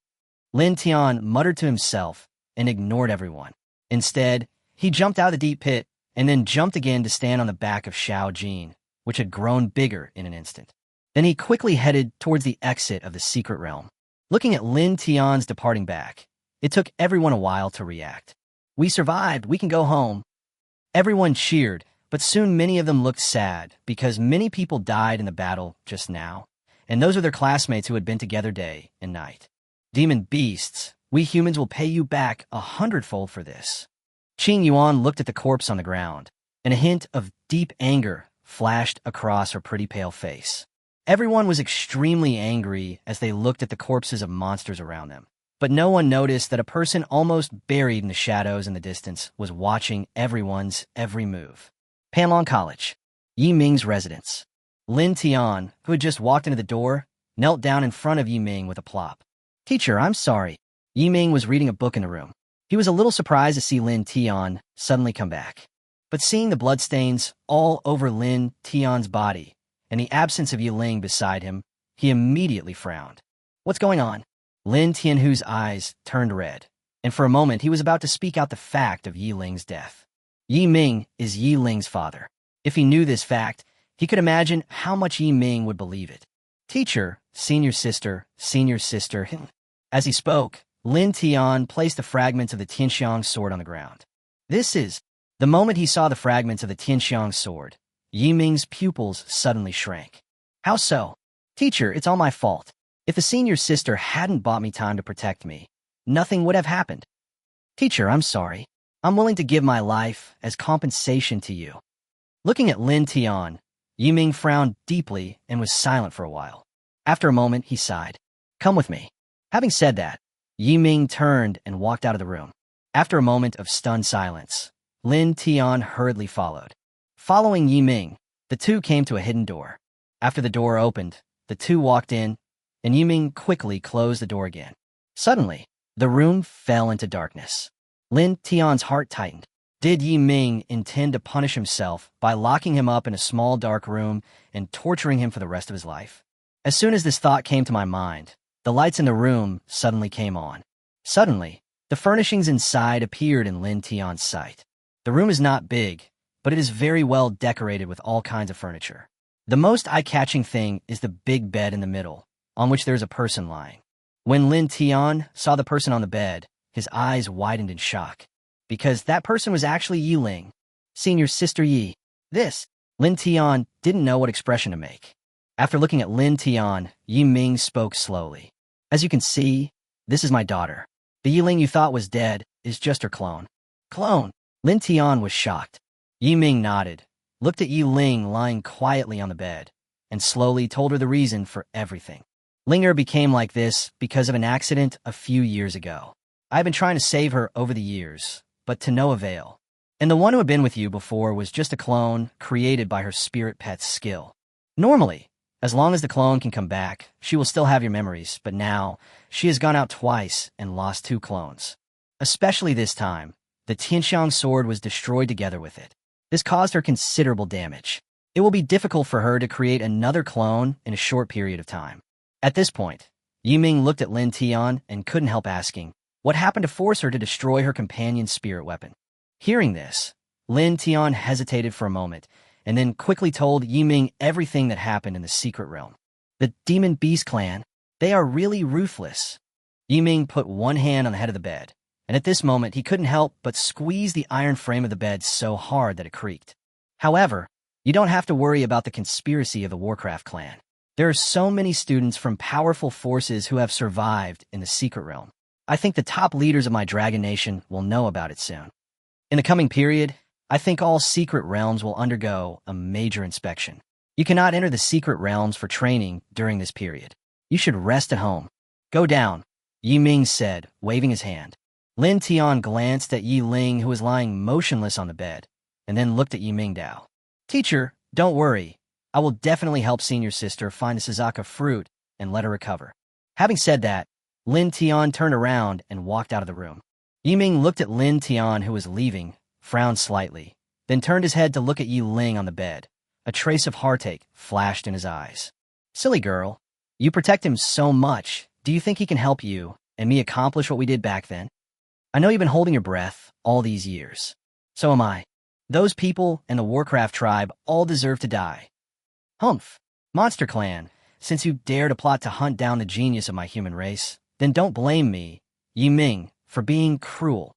Lin Tian muttered to himself and ignored everyone. Instead, he jumped out of the deep pit and then jumped again to stand on the back of Xiao Jin, which had grown bigger in an instant. Then he quickly headed towards the exit of the secret realm. Looking at Lin Tian's departing back, it took everyone a while to react. We survived, we can go home. Everyone cheered, but soon many of them looked sad because many people died in the battle just now, and those were their classmates who had been together day and night. Demon beasts, we humans will pay you back 100-fold for this. Qing Yuan looked at the corpse on the ground, and a hint of deep anger flashed across her pretty pale face. Everyone was extremely angry as they looked at the corpses of monsters around them, but no one noticed that a person almost buried in the shadows in the distance was watching everyone's every move. Panlong College, Yi Ming's residence. Lin Tian, who had just walked into the door, knelt down in front of Yi Ming with a plop. Teacher, I'm sorry. Yi Ming was reading a book in the room. He was a little surprised to see Lin Tian suddenly come back. But seeing the bloodstains all over Lin Tian's body and the absence of Yi Ling beside him, he immediately frowned. What's going on? Lin Tianhu's eyes turned red, and for a moment he was about to speak out the fact of Yi Ling's death. Yi Ming is Yi Ling's father. If he knew this fact, he could imagine how much Yi Ming would believe it. Teacher, senior sister. As he spoke, Lin Tian placed the fragments of the Tianxiang sword on the ground. The moment he saw the fragments of the Tianxiang sword, Yi Ming's pupils suddenly shrank. How so? Teacher, it's all my fault. If the senior sister hadn't bought me time to protect me, nothing would have happened. Teacher, I'm sorry. I'm willing to give my life as compensation to you. Looking at Lin Tian, Yi Ming frowned deeply and was silent for a while. After a moment, he sighed. Come with me. Having said that, Yi Ming turned and walked out of the room. After a moment of stunned silence, Lin Tian hurriedly followed. Following Yi Ming, the two came to a hidden door. After the door opened, the two walked in, and Yi Ming quickly closed the door again. Suddenly, the room fell into darkness. Lin Tian's heart tightened. Did Yi Ming intend to punish himself by locking him up in a small dark room and torturing him for the rest of his life? As soon as this thought came to my mind, the lights in the room suddenly came on. Suddenly, the furnishings inside appeared in Lin Tian's sight. The room is not big, but it is very well decorated with all kinds of furniture. The most eye-catching thing is the big bed in the middle, on which there is a person lying. When Lin Tian saw the person on the bed, his eyes widened in shock, because that person was actually Yi Ling, senior sister Yi. Lin Tian didn't know what expression to make. After looking at Lin Tian, Yi Ming spoke slowly. As you can see, this is my daughter. The Yi Ling you thought was dead is just her clone. Clone? Lin Tian was shocked. Yi Ming nodded, looked at Yi Ling lying quietly on the bed, and slowly told her the reason for everything. Linger became like this because of an accident a few years ago. I've been trying to save her over the years, but to no avail. And the one who had been with you before was just a clone created by her spirit pet's skill. Normally, as long as the clone can come back, she will still have your memories, but now, she has gone out twice and lost 2 clones. Especially this time, the Tianxiang sword was destroyed together with it. This caused her considerable damage. It will be difficult for her to create another clone in a short period of time. At this point, Yi Ming looked at Lin Tian and couldn't help asking, what happened to force her to destroy her companion's spirit weapon? Hearing this, Lin Tian hesitated for a moment, and then quickly told Yi Ming everything that happened in the secret realm. The Demon Beast clan, they are really ruthless. Yi Ming put one hand on the head of the bed, and at this moment he couldn't help but squeeze the iron frame of the bed so hard that it creaked. However, you don't have to worry about the conspiracy of the Warcraft clan. There are so many students from powerful forces who have survived in the secret realm. I think the top leaders of my Dragon Nation will know about it soon. In the coming period, I think all secret realms will undergo a major inspection. You cannot enter the secret realms for training during this period. You should rest at home. Go down, Yi Ming said, waving his hand. Lin Tian glanced at Yi Ling, who was lying motionless on the bed, and then looked at Yi Ming Dao. Teacher, don't worry. I will definitely help senior sister find the Suzaka fruit and let her recover. Having said that, Lin Tian turned around and walked out of the room. Yi Ming looked at Lin Tian, who was leaving, frowned slightly, then turned his head to look at Yi Ling on the bed. A trace of heartache flashed in his eyes. Silly girl, you protect him so much. Do you think he can help you and me accomplish what we did back then? I know you've been holding your breath all these years. So am I. Those people and the Warcraft tribe all deserve to die. Humph, Monster Clan, since you dare to plot to hunt down the genius of my human race, then don't blame me, Yi Ming, for being cruel.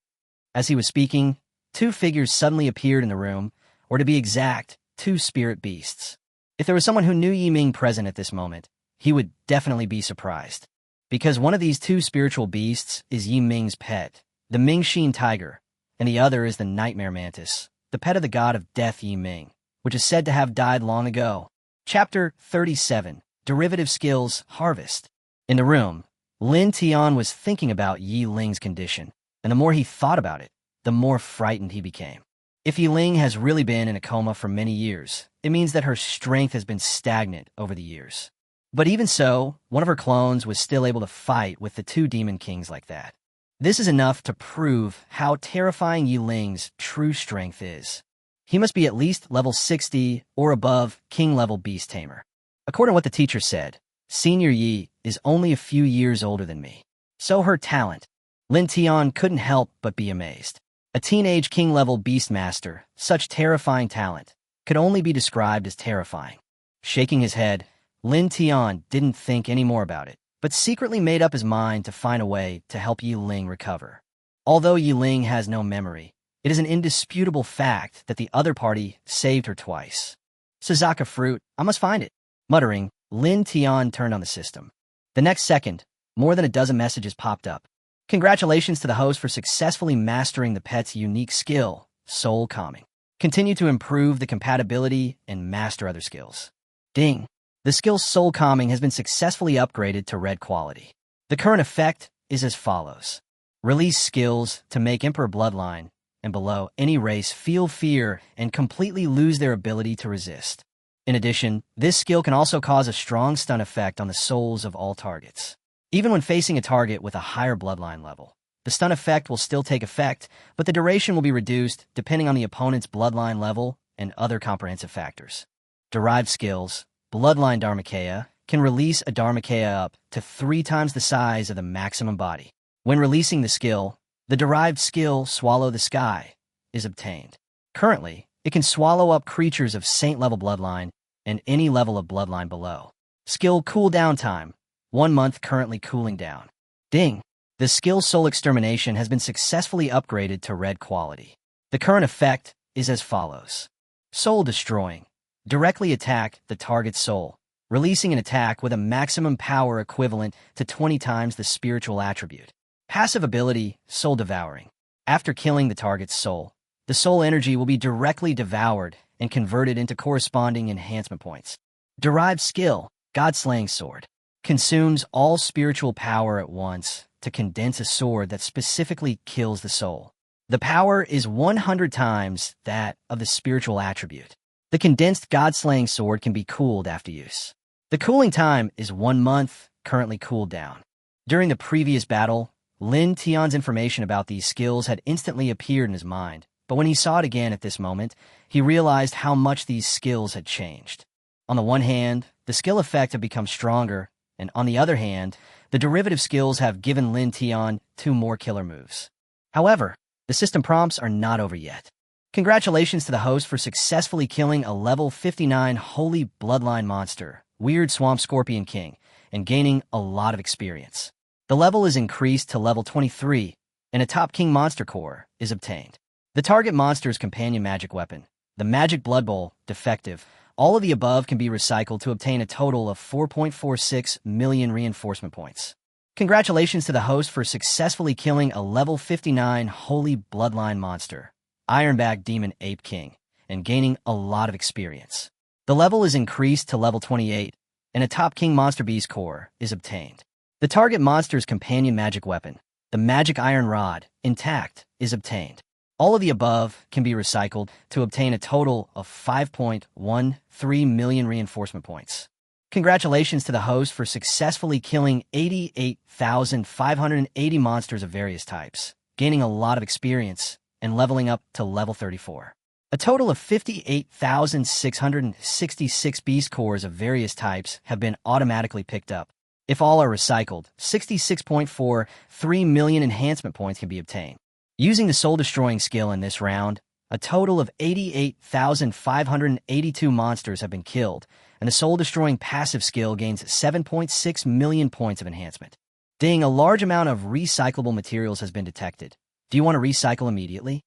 As he was speaking, 2 figures suddenly appeared in the room, or to be exact, 2 spirit beasts. If there was someone who knew Yi Ming present at this moment, he would definitely be surprised. Because one of these 2 spiritual beasts is Yi Ming's pet, the Mingxin tiger, and the other is the nightmare mantis, the pet of the god of death Yi Ming, which is said to have died long ago. Chapter 37, Derivative Skills Harvest. In the room, Lin Tian was thinking about Yi Ling's condition, and the more he thought about it, the more frightened he became. If Yi Ling has really been in a coma for many years, it means that her strength has been stagnant over the years. But even so, one of her clones was still able to fight with the 2 demon kings like that. This is enough to prove how terrifying Yi Ling's true strength is. He must be at least level 60 or above king-level beast tamer. According to what the teacher said, Senior Yi is only a few years older than me. So her talent. Lin Tian couldn't help but be amazed. A teenage king-level beastmaster, such terrifying talent, could only be described as terrifying. Shaking his head, Lin Tian didn't think any more about it, but secretly made up his mind to find a way to help Yi Ling recover. Although Yi Ling has no memory, It is an indisputable fact that the other party saved her twice. Suzaka fruit, I must find it. Muttering, Lin Tian turned on the system. The next second, more than a dozen messages popped up. Congratulations to the host for successfully mastering the pet's unique skill, soul calming. Continue to improve the compatibility and master other skills. Ding. The skill soul calming has been successfully upgraded to red quality. The current effect is as follows. Release skills to make Emperor bloodline and below any race feel fear and completely lose their ability to resist. In addition, this skill can also cause a strong stun effect on the souls of all targets. Even when facing a target with a higher bloodline level, the stun effect will still take effect, but the duration will be reduced depending on the opponent's bloodline level and other comprehensive factors. Derived skills, Bloodline Dharmakaya, can release a Dharmakaya up to 3 times the size of the maximum body. When releasing the skill, the derived skill Swallow the Sky is obtained. Currently, it can swallow up creatures of Saint-level bloodline and any level of bloodline below. Skill cooldown time, 1 month currently cooling down. Ding! The skill Soul Extermination has been successfully upgraded to red quality. The current effect is as follows. Soul Destroying. Directly attack the target's soul, releasing an attack with a maximum power equivalent to 20 times the spiritual attribute. Passive ability, Soul Devouring. After killing the target's soul, the soul energy will be directly devoured and converted into corresponding enhancement points. Derived skill, God-Slaying Sword. Consumes all spiritual power at once to condense a sword that specifically kills the soul. The power is 100 times that of the spiritual attribute. The condensed God-Slaying Sword can be cooled after use. The cooling time is 1 month, currently cooled down. During the previous battle, Lin Tian's information about these skills had instantly appeared in his mind, but when he saw it again at this moment, he realized how much these skills had changed. On the one hand, the skill effect had become stronger, and on the other hand, the derivative skills have given Lin Tian 2 more killer moves. However, the system prompts are not over yet. Congratulations to the host for successfully killing a level 59 Holy Bloodline monster, Weird Swamp Scorpion King, and gaining a lot of experience. The level is increased to level 23, and a Top King monster core is obtained. The target monster's companion magic weapon, the Magic Blood Bowl, defective. All of the above can be recycled to obtain a total of 4.46 million reinforcement points. Congratulations to the host for successfully killing a level 59 Holy Bloodline monster, Ironback Demon Ape King, and gaining a lot of experience. The level is increased to level 28, and a Top King Monster Beast core is obtained. The target monster's companion magic weapon, the Magic Iron Rod, intact, is obtained. All of the above can be recycled to obtain a total of 5.13 million reinforcement points. Congratulations to the host for successfully killing 88,580 monsters of various types, gaining a lot of experience, and leveling up to level 34. A total of 58,666 beast cores of various types have been automatically picked up. If all are recycled, 66.43 million enhancement points can be obtained. Using the soul-destroying skill in this round, a total of 88,582 monsters have been killed, and the soul-destroying passive skill gains 7.6 million points of enhancement. Ding, a large amount of recyclable materials has been detected. Do you want to recycle immediately?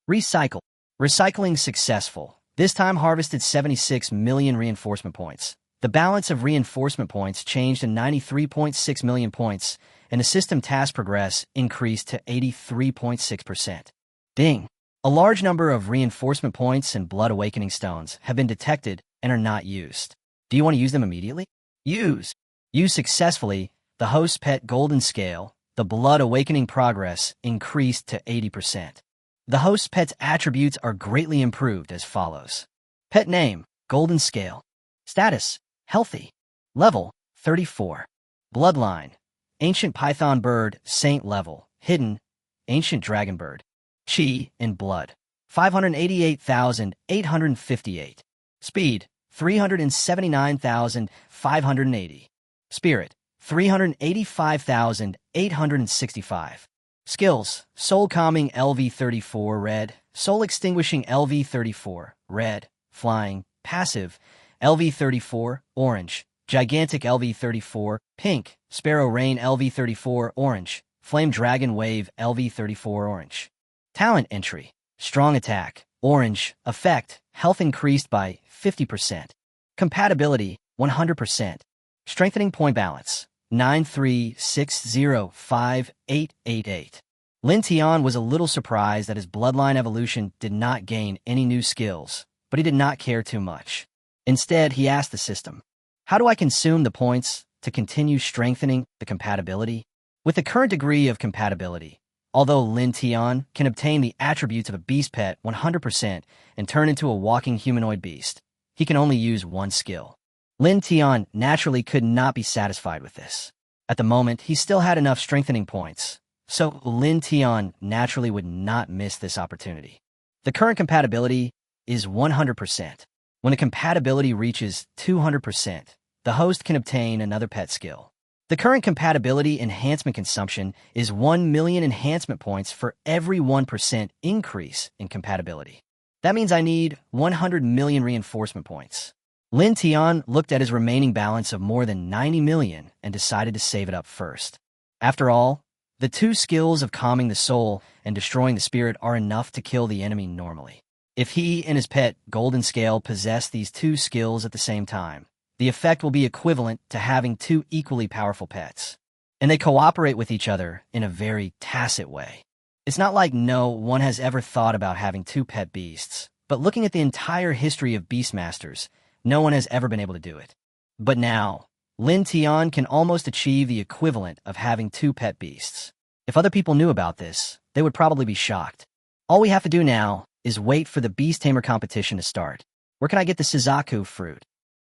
Recycle. Recycling successful. This time harvested 76 million reinforcement points. The balance of reinforcement points changed to 93.6 million points, and the system task progress increased to 83.6%. Ding. A large number of reinforcement points and blood awakening stones have been detected and are not used. Do you want to use them immediately? Use. Use successfully. The host's pet golden scale, the blood awakening progress, increased to 80%. The host's pet's attributes are greatly improved as follows. Pet name, golden scale. Status, healthy. Level, 34. Bloodline, ancient python bird, saint level. Hidden, ancient dragon bird. Chi in blood, 588,858. Speed, 379,580. Spirit, 385,865. Skills, Soul Calming LV34 red, Soul Extinguishing LV34 red, Flying, Passive, LV34 orange, Gigantic LV34 pink, Sparrow Rain LV34 orange, Flame Dragon Wave LV34 orange. Talent entry, Strong attack, orange, effect, health increased by 50%. Compatibility, 100%. Strengthening point balance, 936058888. Lin Tian was a little surprised that his bloodline evolution did not gain any new skills, but he did not care too much. Instead, he asked the system, how do I consume the points to continue strengthening the compatibility? With the current degree of compatibility, although Lin Tian can obtain the attributes of a beast pet 100% and turn into a walking humanoid beast, he can only use one skill. Lin Tian naturally could not be satisfied with this. At the moment, he still had enough strengthening points, so Lin Tian naturally would not miss this opportunity. The current compatibility is 100%. When the compatibility reaches 200%, the host can obtain another pet skill. The current compatibility enhancement consumption is 1 million enhancement points for every 1% increase in compatibility. That means I need 100 million reinforcement points. Lin Tian looked at his remaining balance of more than 90 million and decided to save it up first. After all, the two skills of calming the soul and destroying the spirit are enough to kill the enemy normally. If he and his pet, Golden Scale, possess these two skills at the same time, the effect will be equivalent to having two equally powerful pets. And they cooperate with each other in a very tacit way. It's not like no one has ever thought about having two pet beasts, but looking at the entire history of Beastmasters, no one has ever been able to do it. But now, Lin Tian can almost achieve the equivalent of having two pet beasts. If other people knew about this, they would probably be shocked. All we have to do now is wait for the Beast Tamer competition to start. Where can I get the Suzaku fruit?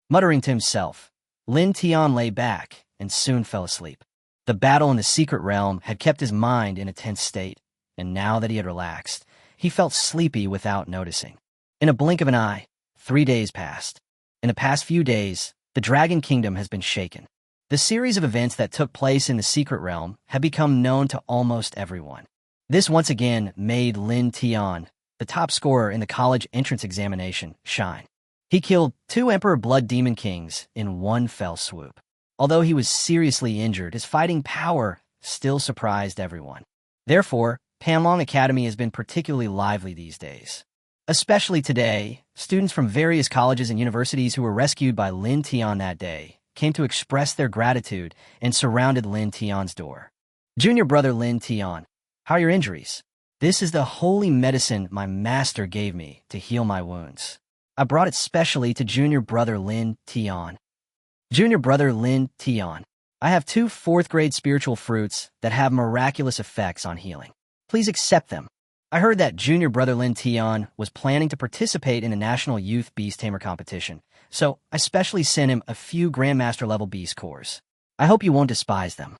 Muttering to himself, Lin Tian lay back and soon fell asleep. The battle in the secret realm had kept his mind in a tense state, and now that he had relaxed, he felt sleepy without noticing. In a blink of an eye, 3 days passed. In the past few days, the Dragon Kingdom has been shaken. The series of events that took place in the secret realm had become known to almost everyone. This once again made Lin Tian, the top scorer in the college entrance examination, shine. He killed 2 Emperor Blood Demon Kings in one fell swoop. Although he was seriously injured, his fighting power still surprised everyone. Therefore, Panlong Academy has been particularly lively these days. Especially today, students from various colleges and universities who were rescued by Lin Tian that day came to express their gratitude and surrounded Lin Tian's door. Junior brother Lin Tian, how are your injuries? This is the holy medicine my master gave me to heal my wounds. I brought it specially to junior brother Lin Tian. Junior brother Lin Tian, I have 2 4th-grade spiritual fruits that have miraculous effects on healing. Please accept them. I heard that junior brother Lin Tian was planning to participate in the National Youth Beast Tamer competition, so I specially sent him a few Grandmaster-level beast cores. I hope you won't despise them.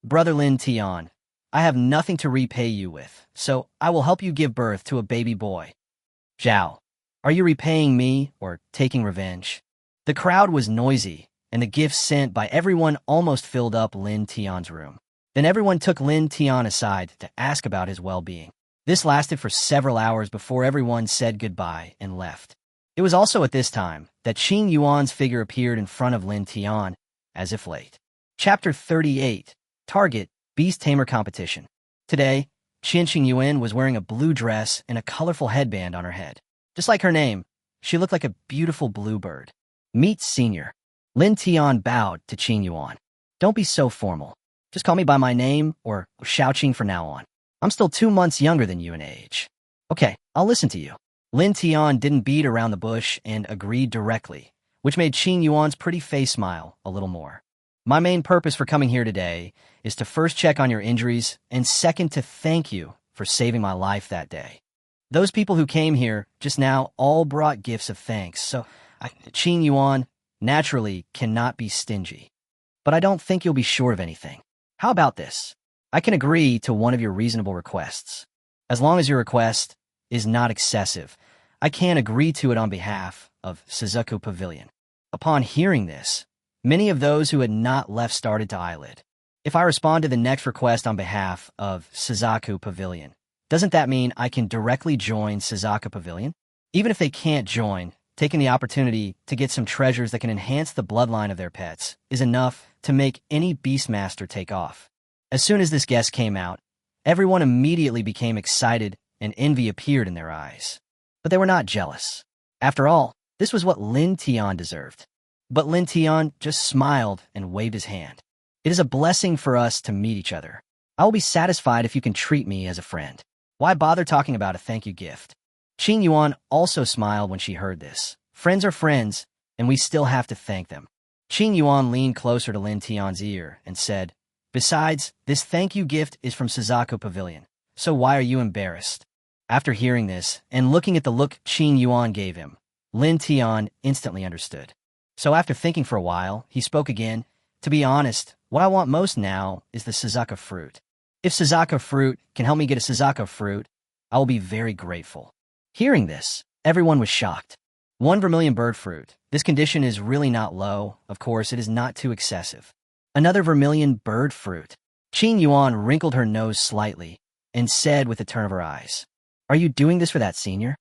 Brother Lin Tian, I have nothing to repay you with, so I will help you give birth to a baby boy. Zhao, are you repaying me or taking revenge? The crowd was noisy, and the gifts sent by everyone almost filled up Lin Tian's room. Then everyone took Lin Tian aside to ask about his well-being. This lasted for several hours before everyone said goodbye and left. It was also at this time that Qing Yuan's figure appeared in front of Lin Tian, as if late. Chapter 38. Target, Beast Tamer Competition. Today, Qing Yuan was wearing a blue dress and a colorful headband on her head. Just like her name, she looked like a beautiful bluebird. Meet Senior. Lin Tian bowed to Qing Yuan. Don't be so formal. Just call me by my name or Xiaoqing from now on. I'm still 2 months younger than you in age. Okay, I'll listen to you. Lin Tian didn't beat around the bush and agreed directly, which made Qing Yuan's pretty face smile a little more. My main purpose for coming here today is to first check on your injuries and second to thank you for saving my life that day. Those people who came here just now all brought gifts of thanks, so Qing Yuan naturally cannot be stingy. But I don't think you'll be short of anything. How about this? I can agree to one of your reasonable requests. As long as your request is not excessive, I can agree to it on behalf of Suzaku Pavilion. Upon hearing this, many of those who had not left started to eyelid. If I respond to the next request on behalf of Suzaku Pavilion, doesn't that mean I can directly join Suzaku Pavilion? Even if they can't join, taking the opportunity to get some treasures that can enhance the bloodline of their pets is enough to make any Beastmaster take off. As soon as this guest came out, everyone immediately became excited and envy appeared in their eyes. But they were not jealous. After all, this was what Lin Tian deserved. But Lin Tian just smiled and waved his hand. It is a blessing for us to meet each other. I will be satisfied if you can treat me as a friend. Why bother talking about a thank you gift? Qing Yuan also smiled when she heard this. Friends are friends, and we still have to thank them. Qing Yuan leaned closer to Lin Tian's ear and said, "Besides, this thank you gift is from Suzaku Pavilion, so why are you embarrassed?" After hearing this, and looking at the look Qing Yuan gave him, Lin Tian instantly understood. So after thinking for a while, he spoke again. "To be honest, what I want most now is the Suzaku fruit. If Suzaku fruit can help me get a Suzaku fruit, I will be very grateful." Hearing this, everyone was shocked. 1 vermilion bird fruit. This condition is really not low. Of course, it is not too excessive. Another vermilion bird fruit. Qing Yuan wrinkled her nose slightly and said with a turn of her eyes, "Are you doing this for that senior?"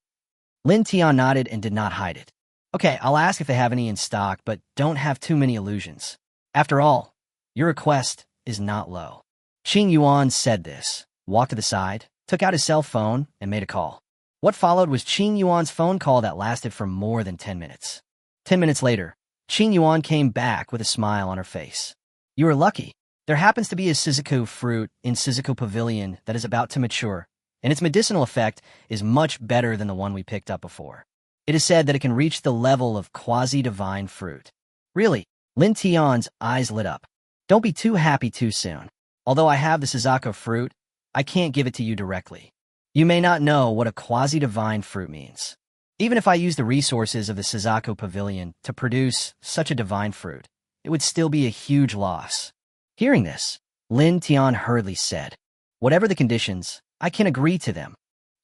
Lin Tian nodded and did not hide it. "Okay, I'll ask if they have any in stock, but don't have too many illusions. After all, your request is not low." Qing Yuan said this, walked to the side, took out his cell phone, and made a call. What followed was Qing Yuan's phone call that lasted for more than 10 minutes. 10 minutes later, Qing Yuan came back with a smile on her face. "You are lucky. There happens to be a Suzaku fruit in Suzaku Pavilion that is about to mature, and its medicinal effect is much better than the one we picked up before. It is said that it can reach the level of quasi-divine fruit." Really? Lin Tian's eyes lit up. "Don't be too happy too soon. Although I have the Suzaku fruit, I can't give it to you directly. You may not know what a quasi-divine fruit means. Even if I use the resources of the Suzaku Pavilion to produce such a divine fruit, it would still be a huge loss." Hearing this, Lin Tian hurriedly said, "Whatever the conditions, I can agree to them."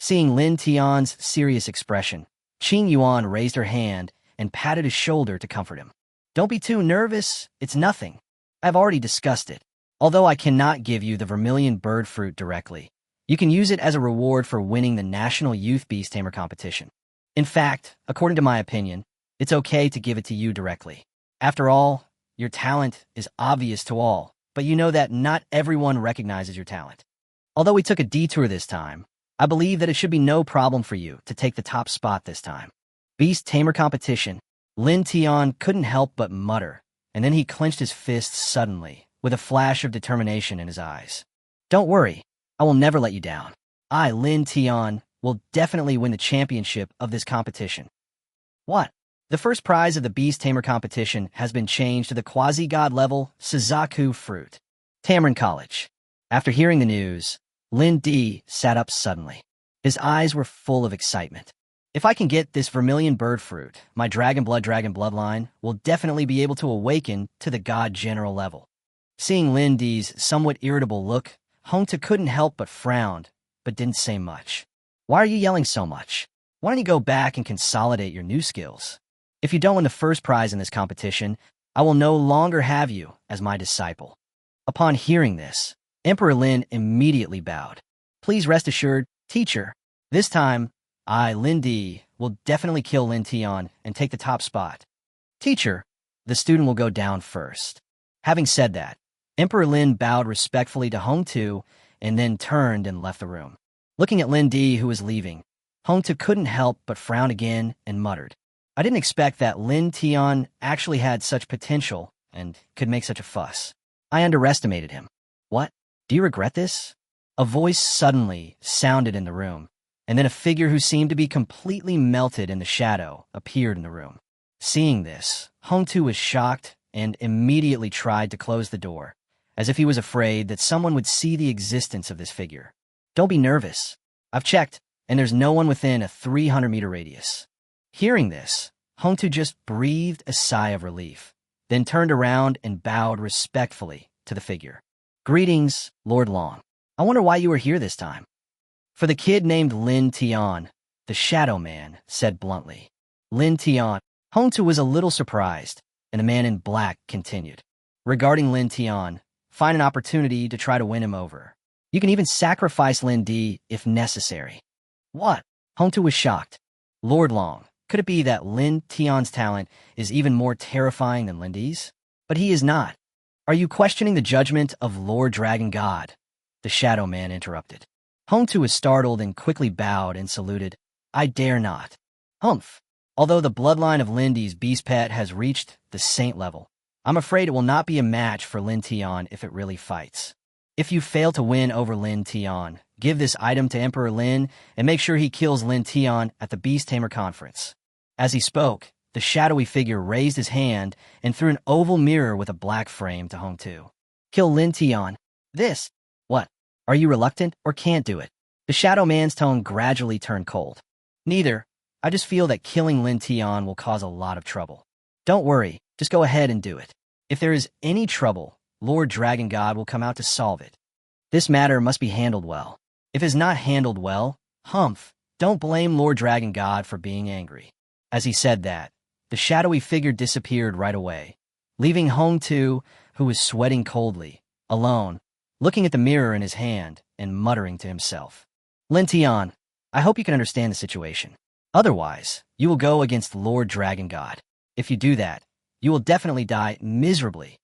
Seeing Lin Tian's serious expression, Qing Yuan raised her hand and patted his shoulder to comfort him. "Don't be too nervous. It's nothing. I've already discussed it. Although I cannot give you the vermilion bird fruit directly, you can use it as a reward for winning the National Youth Beast Tamer competition. In fact, according to my opinion, it's okay to give it to you directly. After all, your talent is obvious to all, but you know that not everyone recognizes your talent. Although we took a detour this time, I believe that it should be no problem for you to take the top spot this time." Beast Tamer competition. Lin Tian couldn't help but mutter, and then he clenched his fists suddenly, with a flash of determination in his eyes. "Don't worry. I will never let you down. I, Lin Tian, will definitely win the championship of this competition." What? The first prize of the Beast Tamer competition has been changed to the quasi-god level Suzaku fruit. Tamarin College. After hearing the news, Lindy sat up suddenly. His eyes were full of excitement. "If I can get this vermilion bird fruit, my dragon bloodline will definitely be able to awaken to the god general level." Seeing Lindy's somewhat irritable look, Hongta couldn't help but frowned, but didn't say much. "Why are you yelling so much? Why don't you go back and consolidate your new skills? If you don't win the first prize in this competition, I will no longer have you as my disciple." Upon hearing this, Emperor Lin immediately bowed. "Please rest assured, teacher, this time, I, Lindy, will definitely kill Lin Tian and take the top spot. Teacher, the student will go down first." Having said that, Emperor Lin bowed respectfully to Hongtu and then turned and left the room. Looking at Lindy, who was leaving, Hongtu couldn't help but frown again and muttered, "I didn't expect that Lin Tian actually had such potential and could make such a fuss. I underestimated him. What? Do you regret this?" A voice suddenly sounded in the room, and then a figure who seemed to be completely melted in the shadow appeared in the room. Seeing this, Hongtu was shocked and immediately tried to close the door, as if he was afraid that someone would see the existence of this figure. "Don't be nervous. I've checked, and there's no one within a 300-meter radius." Hearing this, Hongtu just breathed a sigh of relief, then turned around and bowed respectfully to the figure. "Greetings, Lord Long. I wonder why you were here this time." For the kid named Lin Tian, the Shadow Man said bluntly. "Lin Tian." Hongtu was a little surprised, and the man in black continued. "Regarding Lin Tian, find an opportunity to try to win him over. You can even sacrifice Lindy if necessary." "What?" Hongtu was shocked. "Lord Long, could it be that Lin Tian's talent is even more terrifying than Lindy's? But he is not. Are you questioning the judgment of Lord Dragon God?" The Shadow Man interrupted. Hongtu was startled and quickly bowed and saluted. I dare not. Humph. Although the bloodline of Lindy's beast pet has reached the saint level, I'm afraid it will not be a match for Lin Tian if it really fights. If you fail to win over Lin Tian, give this item to Emperor Lin and make sure he kills Lin Tian at the Beast Tamer conference. As he spoke, the shadowy figure raised his hand and threw an oval mirror with a black frame to Hongtu. Kill Lin Tian. This. What? Are you reluctant or can't do it? The shadow man's tone gradually turned cold. Neither. I just feel that killing Lin Tian will cause a lot of trouble. Don't worry, just go ahead and do it. If there is any trouble, Lord Dragon God will come out to solve it. This matter must be handled well. If it is not handled well, humph, don't blame Lord Dragon God for being angry. As he said that, the shadowy figure disappeared right away, leaving Hongtu, who was sweating coldly, alone, looking at the mirror in his hand and muttering to himself. Lin Tian, I hope you can understand the situation. Otherwise, you will go against Lord Dragon God. If you do that, you will definitely die miserably.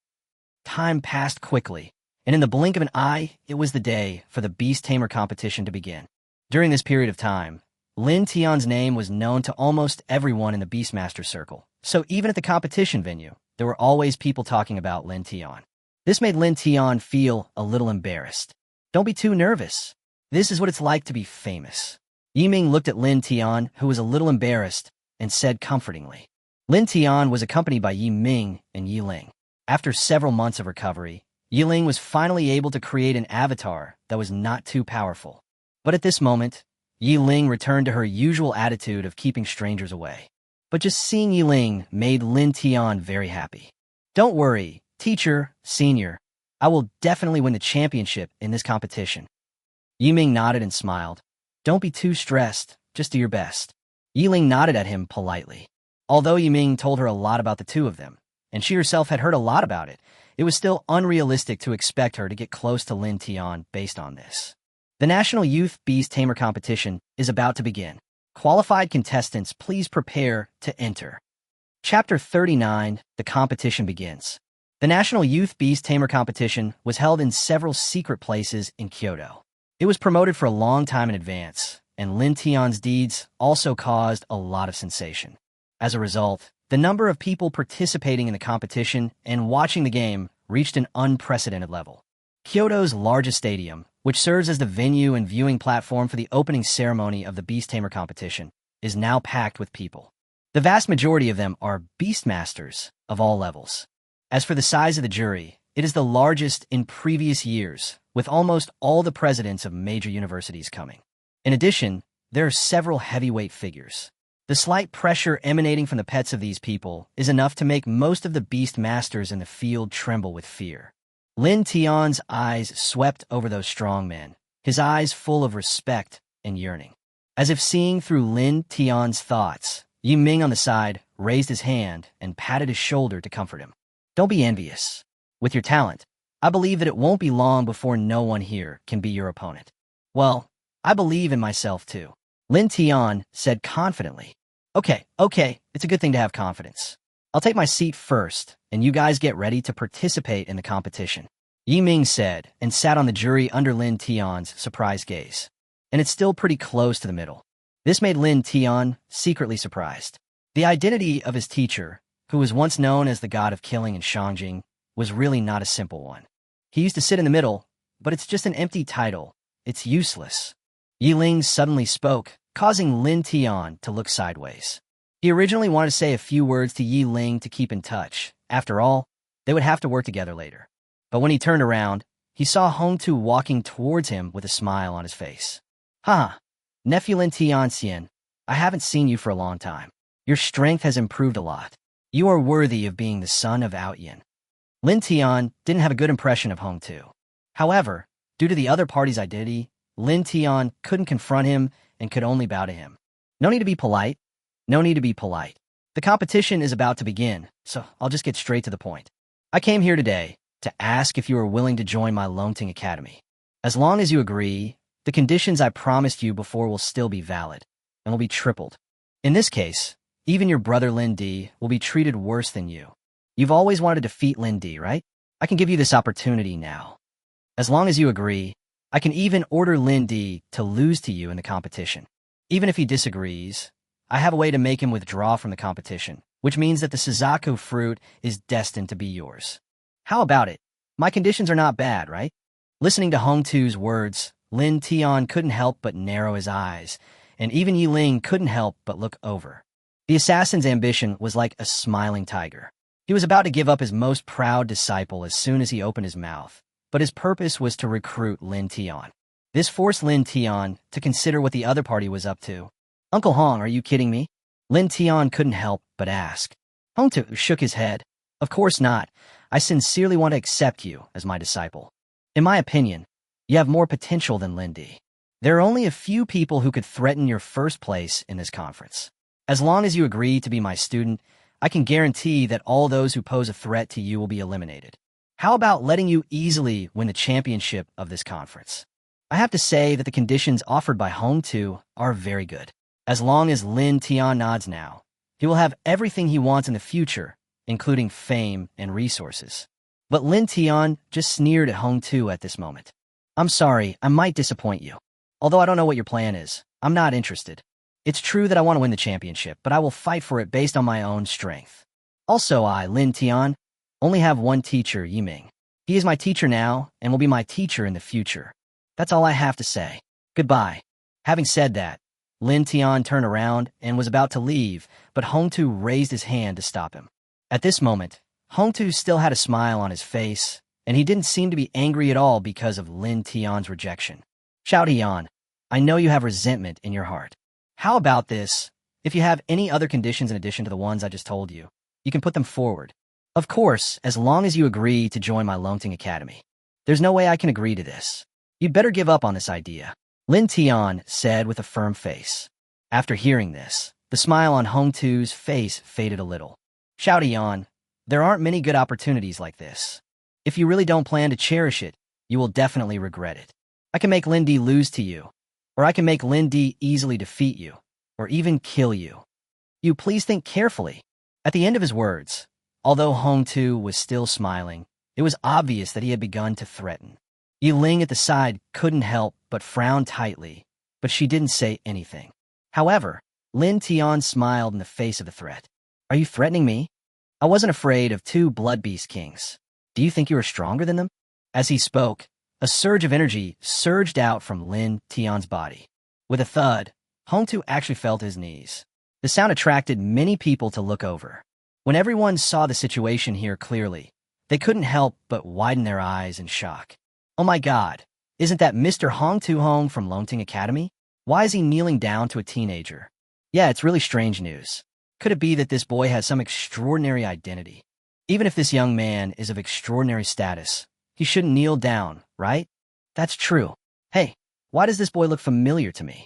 Time passed quickly, and in the blink of an eye, it was the day for the Beast Tamer competition to begin. During this period of time, Lin Tian's name was known to almost everyone in the Beastmaster circle, so even at the competition venue, there were always people talking about Lin Tian. This made Lin Tian feel a little embarrassed. Don't be too nervous. This is what it's like to be famous. Yiming looked at Lin Tian, who was a little embarrassed, and said comfortingly. Lin Tian was accompanied by Yiming and Yiling. After several months of recovery, Yiling was finally able to create an avatar that was not too powerful. But at this moment, Yiling returned to her usual attitude of keeping strangers away. But just seeing Yiling made Lin Tian very happy. Don't worry, teacher, senior. I will definitely win the championship in this competition. Yiming nodded and smiled. Don't be too stressed, just do your best. Yiling nodded at him politely. Although Yiming told her a lot about the two of them, and she herself had heard a lot about it, it was still unrealistic to expect her to get close to Lin Tian based on this. The National Youth Beast Tamer competition is about to begin. Qualified contestants, please prepare to enter. Chapter 39, the competition begins. The National Youth Beast Tamer competition was held in several secret places in Kyoto. It was promoted for a long time in advance, and Lin Tian's deeds also caused a lot of sensation. As a result, the number of people participating in the competition and watching the game reached an unprecedented level. Kyoto's largest stadium, which serves as the venue and viewing platform for the opening ceremony of the Beast Tamer competition, is now packed with people. The vast majority of them are Beastmasters of all levels. As for the size of the jury, it is the largest in previous years, with almost all the presidents of major universities coming. In addition, there are several heavyweight figures. The slight pressure emanating from the pets of these people is enough to make most of the beast masters in the field tremble with fear. Lin Tian's eyes swept over those strong men, his eyes full of respect and yearning. As if seeing through Lin Tian's thoughts, Yiming on the side raised his hand and patted his shoulder to comfort him. Don't be envious. With your talent, I believe that it won't be long before no one here can be your opponent. Well, I believe in myself too. Lin Tian said confidently. Okay, it's a good thing to have confidence. I'll take my seat first, and you guys get ready to participate in the competition. Yiming said, and sat on the jury under Lin Tian's surprised gaze. And it's still pretty close to the middle. This made Lin Tian secretly surprised. The identity of his teacher, who was once known as the god of killing in Shangjing, was really not a simple one. He used to sit in the middle, but it's just an empty title. It's useless. Yiling suddenly spoke, causing Lin Tian to look sideways. He originally wanted to say a few words to Yiling to keep in touch. After all, they would have to work together later. But when he turned around, he saw Hongtu walking towards him with a smile on his face. Ha! Nephew Lin Tianxian, I haven't seen you for a long time. Your strength has improved a lot. You are worthy of being the son of Outyin. Lin Tian didn't have a good impression of Hongtu. However, due to the other party's identity, Lin Tian couldn't confront him and could only bow to him. No need to be polite. No need to be polite. The competition is about to begin, so I'll just get straight to the point. I came here today to ask if you are willing to join my Confronting Academy. As long as you agree, the conditions I promised you before will still be valid, and will be tripled. In this case, even your brother Lindy will be treated worse than you. You've always wanted to defeat Lindy, right? I can give you this opportunity now. As long as you agree, I can even order Lindy to lose to you in the competition. Even if he disagrees, I have a way to make him withdraw from the competition, which means that the Suzaku fruit is destined to be yours. How about it? My conditions are not bad, right? Listening to Hong Tu's words, Lin Tian couldn't help but narrow his eyes, and even Yi Ling couldn't help but look over. The assassin's ambition was like a smiling tiger. He was about to give up his most proud disciple as soon as he opened his mouth, but his purpose was to recruit Lin Tian. This forced Lin Tian to consider what the other party was up to. Uncle Hong, are you kidding me? Lin Tian couldn't help but ask. Hong Tu shook his head. Of course not. I sincerely want to accept you as my disciple. In my opinion, you have more potential than Lindy. There are only a few people who could threaten your first place in this conference. As long as you agree to be my student, I can guarantee that all those who pose a threat to you will be eliminated. How about letting you easily win the championship of this conference? I have to say that the conditions offered by Hong Tu are very good. As long as Lin Tian nods now, he will have everything he wants in the future, including fame and resources. But Lin Tian just sneered at Hong Tu at this moment. I'm sorry, I might disappoint you. Although I don't know what your plan is, I'm not interested. It's true that I want to win the championship, but I will fight for it based on my own strength. Also, I, Lin Tian, only have one teacher, Yiming. He is my teacher now and will be my teacher in the future. That's all I have to say. Goodbye. Having said that, Lin Tian turned around and was about to leave, but Hong Tu raised his hand to stop him. At this moment, Hong Tu still had a smile on his face, and he didn't seem to be angry at all because of Lin Tian's rejection. Xiao Tian, I know you have resentment in your heart. How about this? If you have any other conditions in addition to the ones I just told you, you can put them forward. Of course, as long as you agree to join my Confronting Academy. There's no way I can agree to this. You'd better give up on this idea, Lin Tian said with a firm face. After hearing this, the smile on Hong Tu's face faded a little. Xiao Tian, there aren't many good opportunities like this. If you really don't plan to cherish it, you will definitely regret it. I can make Lindy lose to you, or I can make Lindy easily defeat you, or even kill you. You please think carefully. At the end of his words, although Hong Tu was still smiling, it was obvious that he had begun to threaten. Yi Ling at the side couldn't help but frown tightly, but she didn't say anything. However, Lin Tian smiled in the face of the threat. Are you threatening me? I wasn't afraid of two blood beast kings. Do you think you are stronger than them? As he spoke, a surge of energy surged out from Lin Tian's body. With a thud, Hong Tu actually fell to his knees. The sound attracted many people to look over. When everyone saw the situation here clearly, they couldn't help but widen their eyes in shock. Oh my God, isn't that Mr. Hong Tu Hong from Confronting Academy? Why is he kneeling down to a teenager? Yeah, it's really strange news. Could it be that this boy has some extraordinary identity? Even if this young man is of extraordinary status, he shouldn't kneel down, right? That's true. Hey, why does this boy look familiar to me?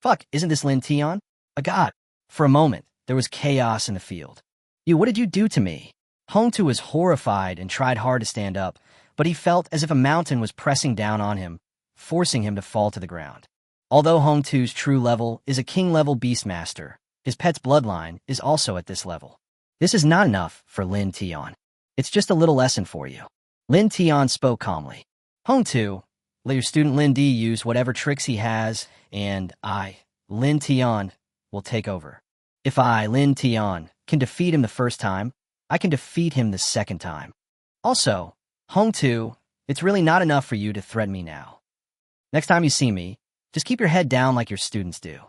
Fuck, isn't this Lin Tian? A god. For a moment, there was chaos in the field. What did you do to me? Hong Tu was horrified and tried hard to stand up, but he felt as if a mountain was pressing down on him, forcing him to fall to the ground. Although Hong Tu's true level is a king-level beastmaster, his pet's bloodline is also at this level. This is not enough for Lin Tian. It's just a little lesson for you. Lin Tian spoke calmly. Hong Tu, let your student Lindy use whatever tricks he has, and I, Lin Tian, will take over. If I, Lin Tian, can defeat him the first time, I can defeat him the second time. Also, Hong Tu, it's really not enough for you to threaten me now. Next time you see me, just keep your head down like your students do.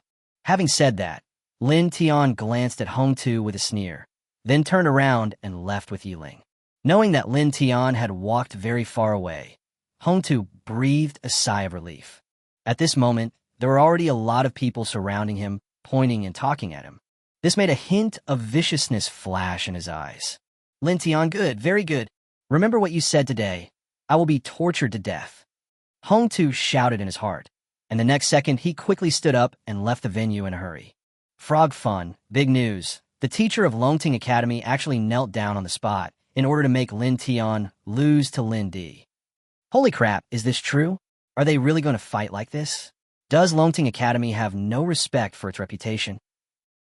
Having said that, Lin Tian glanced at Hong Tu with a sneer, then turned around and left with Yi Ling. Knowing that Lin Tian had walked very far away, Hong Tu breathed a sigh of relief. At this moment, there were already a lot of people surrounding him, pointing and talking at him. This made a hint of viciousness flash in his eyes. Lin Tian, good, very good. Remember what you said today. I will be tortured to death. Hong Tu shouted in his heart, and the next second he quickly stood up and left the venue in a hurry. Frog fun, big news. The teacher of Confronting Academy actually knelt down on the spot in order to make Lin Tian lose to Lindy. Holy crap, is this true? Are they really going to fight like this? Does Confronting Academy have no respect for its reputation?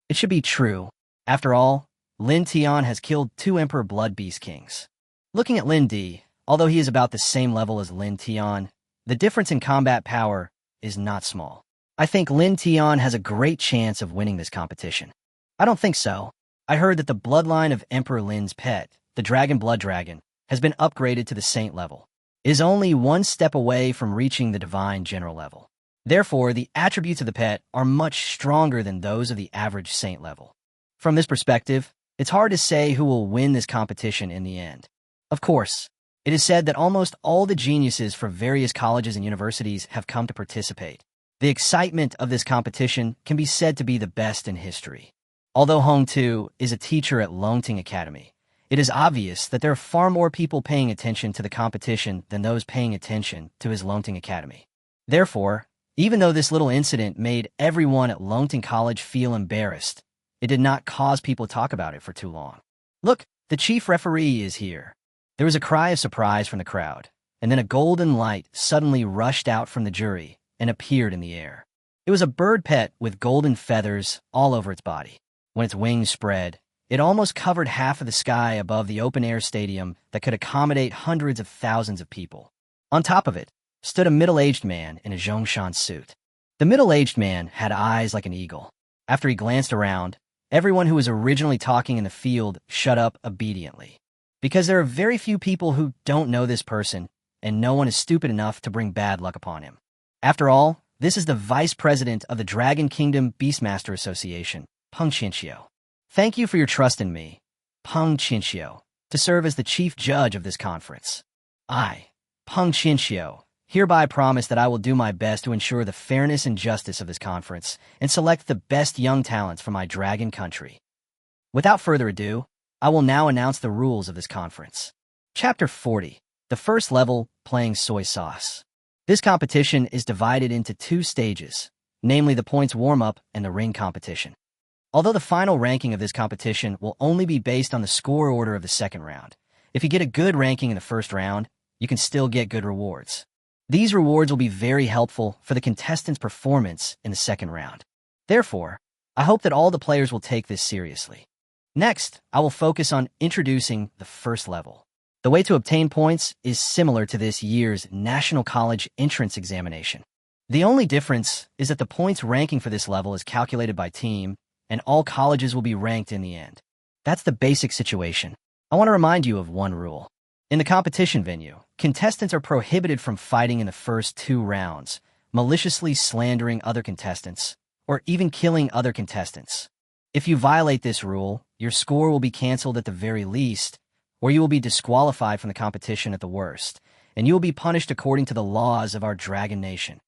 It should be true. After all, Lin Tian has killed 2 Emperor Blood Beast Kings. Looking at Lindy, although he is about the same level as Lin Tian, The difference in combat power is not small. I think Lin Tian has a great chance of winning this competition. I don't think so. I heard that the bloodline of Emperor Lin's pet, the Dragon Blood Dragon, has been upgraded to the Saint level. It is only one step away from reaching the Divine General level. Therefore, the attributes of the pet are much stronger than those of the average Saint level. From this perspective, it's hard to say who will win this competition in the end. Of course, it is said that almost all the geniuses from various colleges and universities have come to participate. The excitement of this competition can be said to be the best in history. Although Hong Tu is a teacher at Confronting Academy, it is obvious that there are far more people paying attention to the competition than those paying attention to his Confronting Academy. Therefore, even though this little incident made everyone at Confronting College feel embarrassed, it did not cause people to talk about it for too long. Look, the chief referee is here. There was a cry of surprise from the crowd, and then a golden light suddenly rushed out from the jury and appeared in the air. It was a bird pet with golden feathers all over its body. When its wings spread, it almost covered half of the sky above the open-air stadium that could accommodate hundreds of thousands of people. On top of it stood a middle-aged man in a Zhongshan suit. The middle-aged man had eyes like an eagle. After he glanced around, everyone who was originally talking in the field shut up obediently. Because there are very few people who don't know this person, and no one is stupid enough to bring bad luck upon him. After all, this is the vice president of the Dragon Kingdom Beastmaster Association, Peng Qinxiu. Thank you for your trust in me, Peng Qinxiu, to serve as the chief judge of this conference. I, Peng Qinxiu, hereby promise that I will do my best to ensure the fairness and justice of this conference and select the best young talents from my dragon country. Without further ado, I will now announce the rules of this conference. Chapter 40. The first level, playing soy sauce. This competition is divided into two stages, namely the points warm-up and the ring competition. Although the final ranking of this competition will only be based on the score order of the second round, if you get a good ranking in the first round, you can still get good rewards. These rewards will be very helpful for the contestants' performance in the second round. Therefore, I hope that all the players will take this seriously. Next, I will focus on introducing the first level. The way to obtain points is similar to this year's National College Entrance Examination. The only difference is that the points ranking for this level is calculated by team, and all colleges will be ranked in the end. That's the basic situation. I want to remind you of one rule. In the competition venue, contestants are prohibited from fighting in the first 2 rounds, maliciously slandering other contestants, or even killing other contestants. If you violate this rule, your score will be canceled at the very least, or you will be disqualified from the competition at the worst, and you will be punished according to the laws of our dragon nation.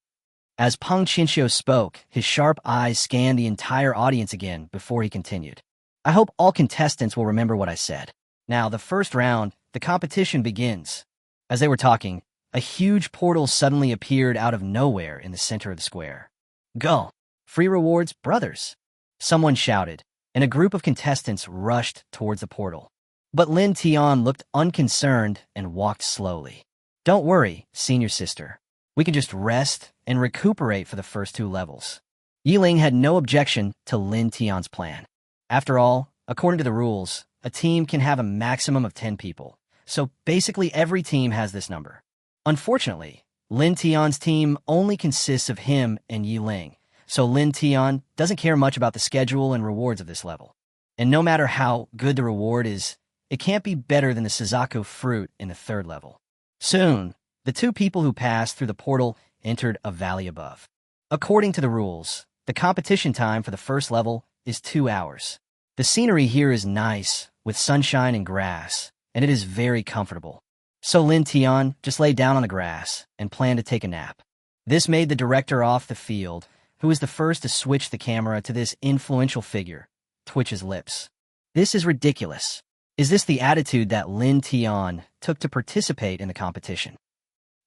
As Peng Qinxiu spoke, his sharp eyes scanned the entire audience again before he continued. I hope all contestants will remember what I said. Now, the first round, the competition begins. As they were talking, a huge portal suddenly appeared out of nowhere in the center of the square. Go! Free rewards, brothers! Someone shouted, and a group of contestants rushed towards the portal. But Lin Tian looked unconcerned and walked slowly. Don't worry, senior sister. We can just rest and recuperate for the first 2 levels. Yiling had no objection to Lin Tian's plan. After all, according to the rules, a team can have a maximum of 10 people, so basically every team has this number. Unfortunately, Lin Tian's team only consists of him and Yiling, so Lin Tian doesn't care much about the schedule and rewards of this level. And no matter how good the reward is, it can't be better than the Suzaku fruit in the 3rd level. Soon, the 2 people who passed through the portal entered a valley above. According to the rules, the competition time for the first level is 2 hours. The scenery here is nice, with sunshine and grass, and it is very comfortable. So Lin Tian just lay down on the grass and planned to take a nap. This made the director off the field, who was the first to switch the camera to this influential figure, twitch his lips. This is ridiculous. Is this the attitude that Lin Tian took to participate in the competition?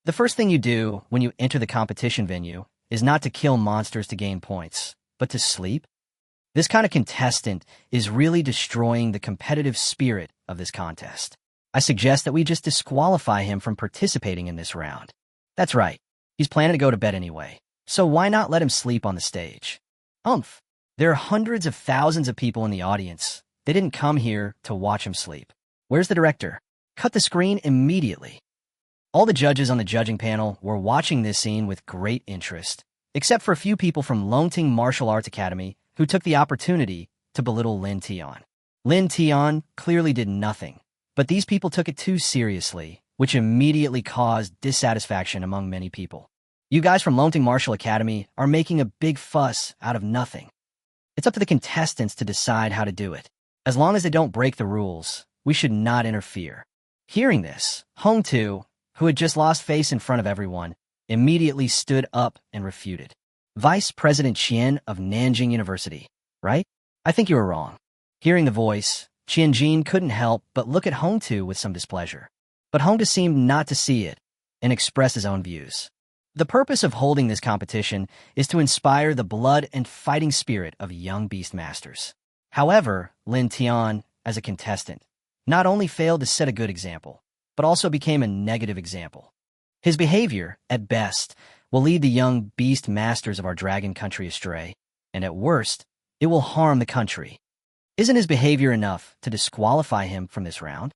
The first thing you do when you enter the competition venue is not to kill monsters to gain points, but to sleep. This kind of contestant is really destroying the competitive spirit of this contest. I suggest that we just disqualify him from participating in this round. That's right. He's planning to go to bed anyway, so why not let him sleep on the stage? Umph. There are hundreds of thousands of people in the audience. They didn't come here to watch him sleep. Where's the director? Cut the screen immediately. All the judges on the judging panel were watching this scene with great interest, except for a few people from Longting Martial Arts Academy who took the opportunity to belittle Lin Tian. Lin Tian clearly did nothing, but these people took it too seriously, which immediately caused dissatisfaction among many people. You guys from Longting Martial Academy are making a big fuss out of nothing. It's up to the contestants to decide how to do it. As long as they don't break the rules, we should not interfere. Hearing this, Hong Tu, who had just lost face in front of everyone, immediately stood up and refuted. Vice President Qian of Nanjing University, right? I think you were wrong. Hearing the voice, Qianjin couldn't help but look at Hong Tu with some displeasure. But Hong Tu seemed not to see it and expressed his own views. The purpose of holding this competition is to inspire the blood and fighting spirit of young beast masters. However, Lin Tian, as a contestant, not only failed to set a good example, but also became a negative example. His behavior, at best, will lead the young beast masters of our dragon country astray, and at worst, it will harm the country. Isn't his behavior enough to disqualify him from this round?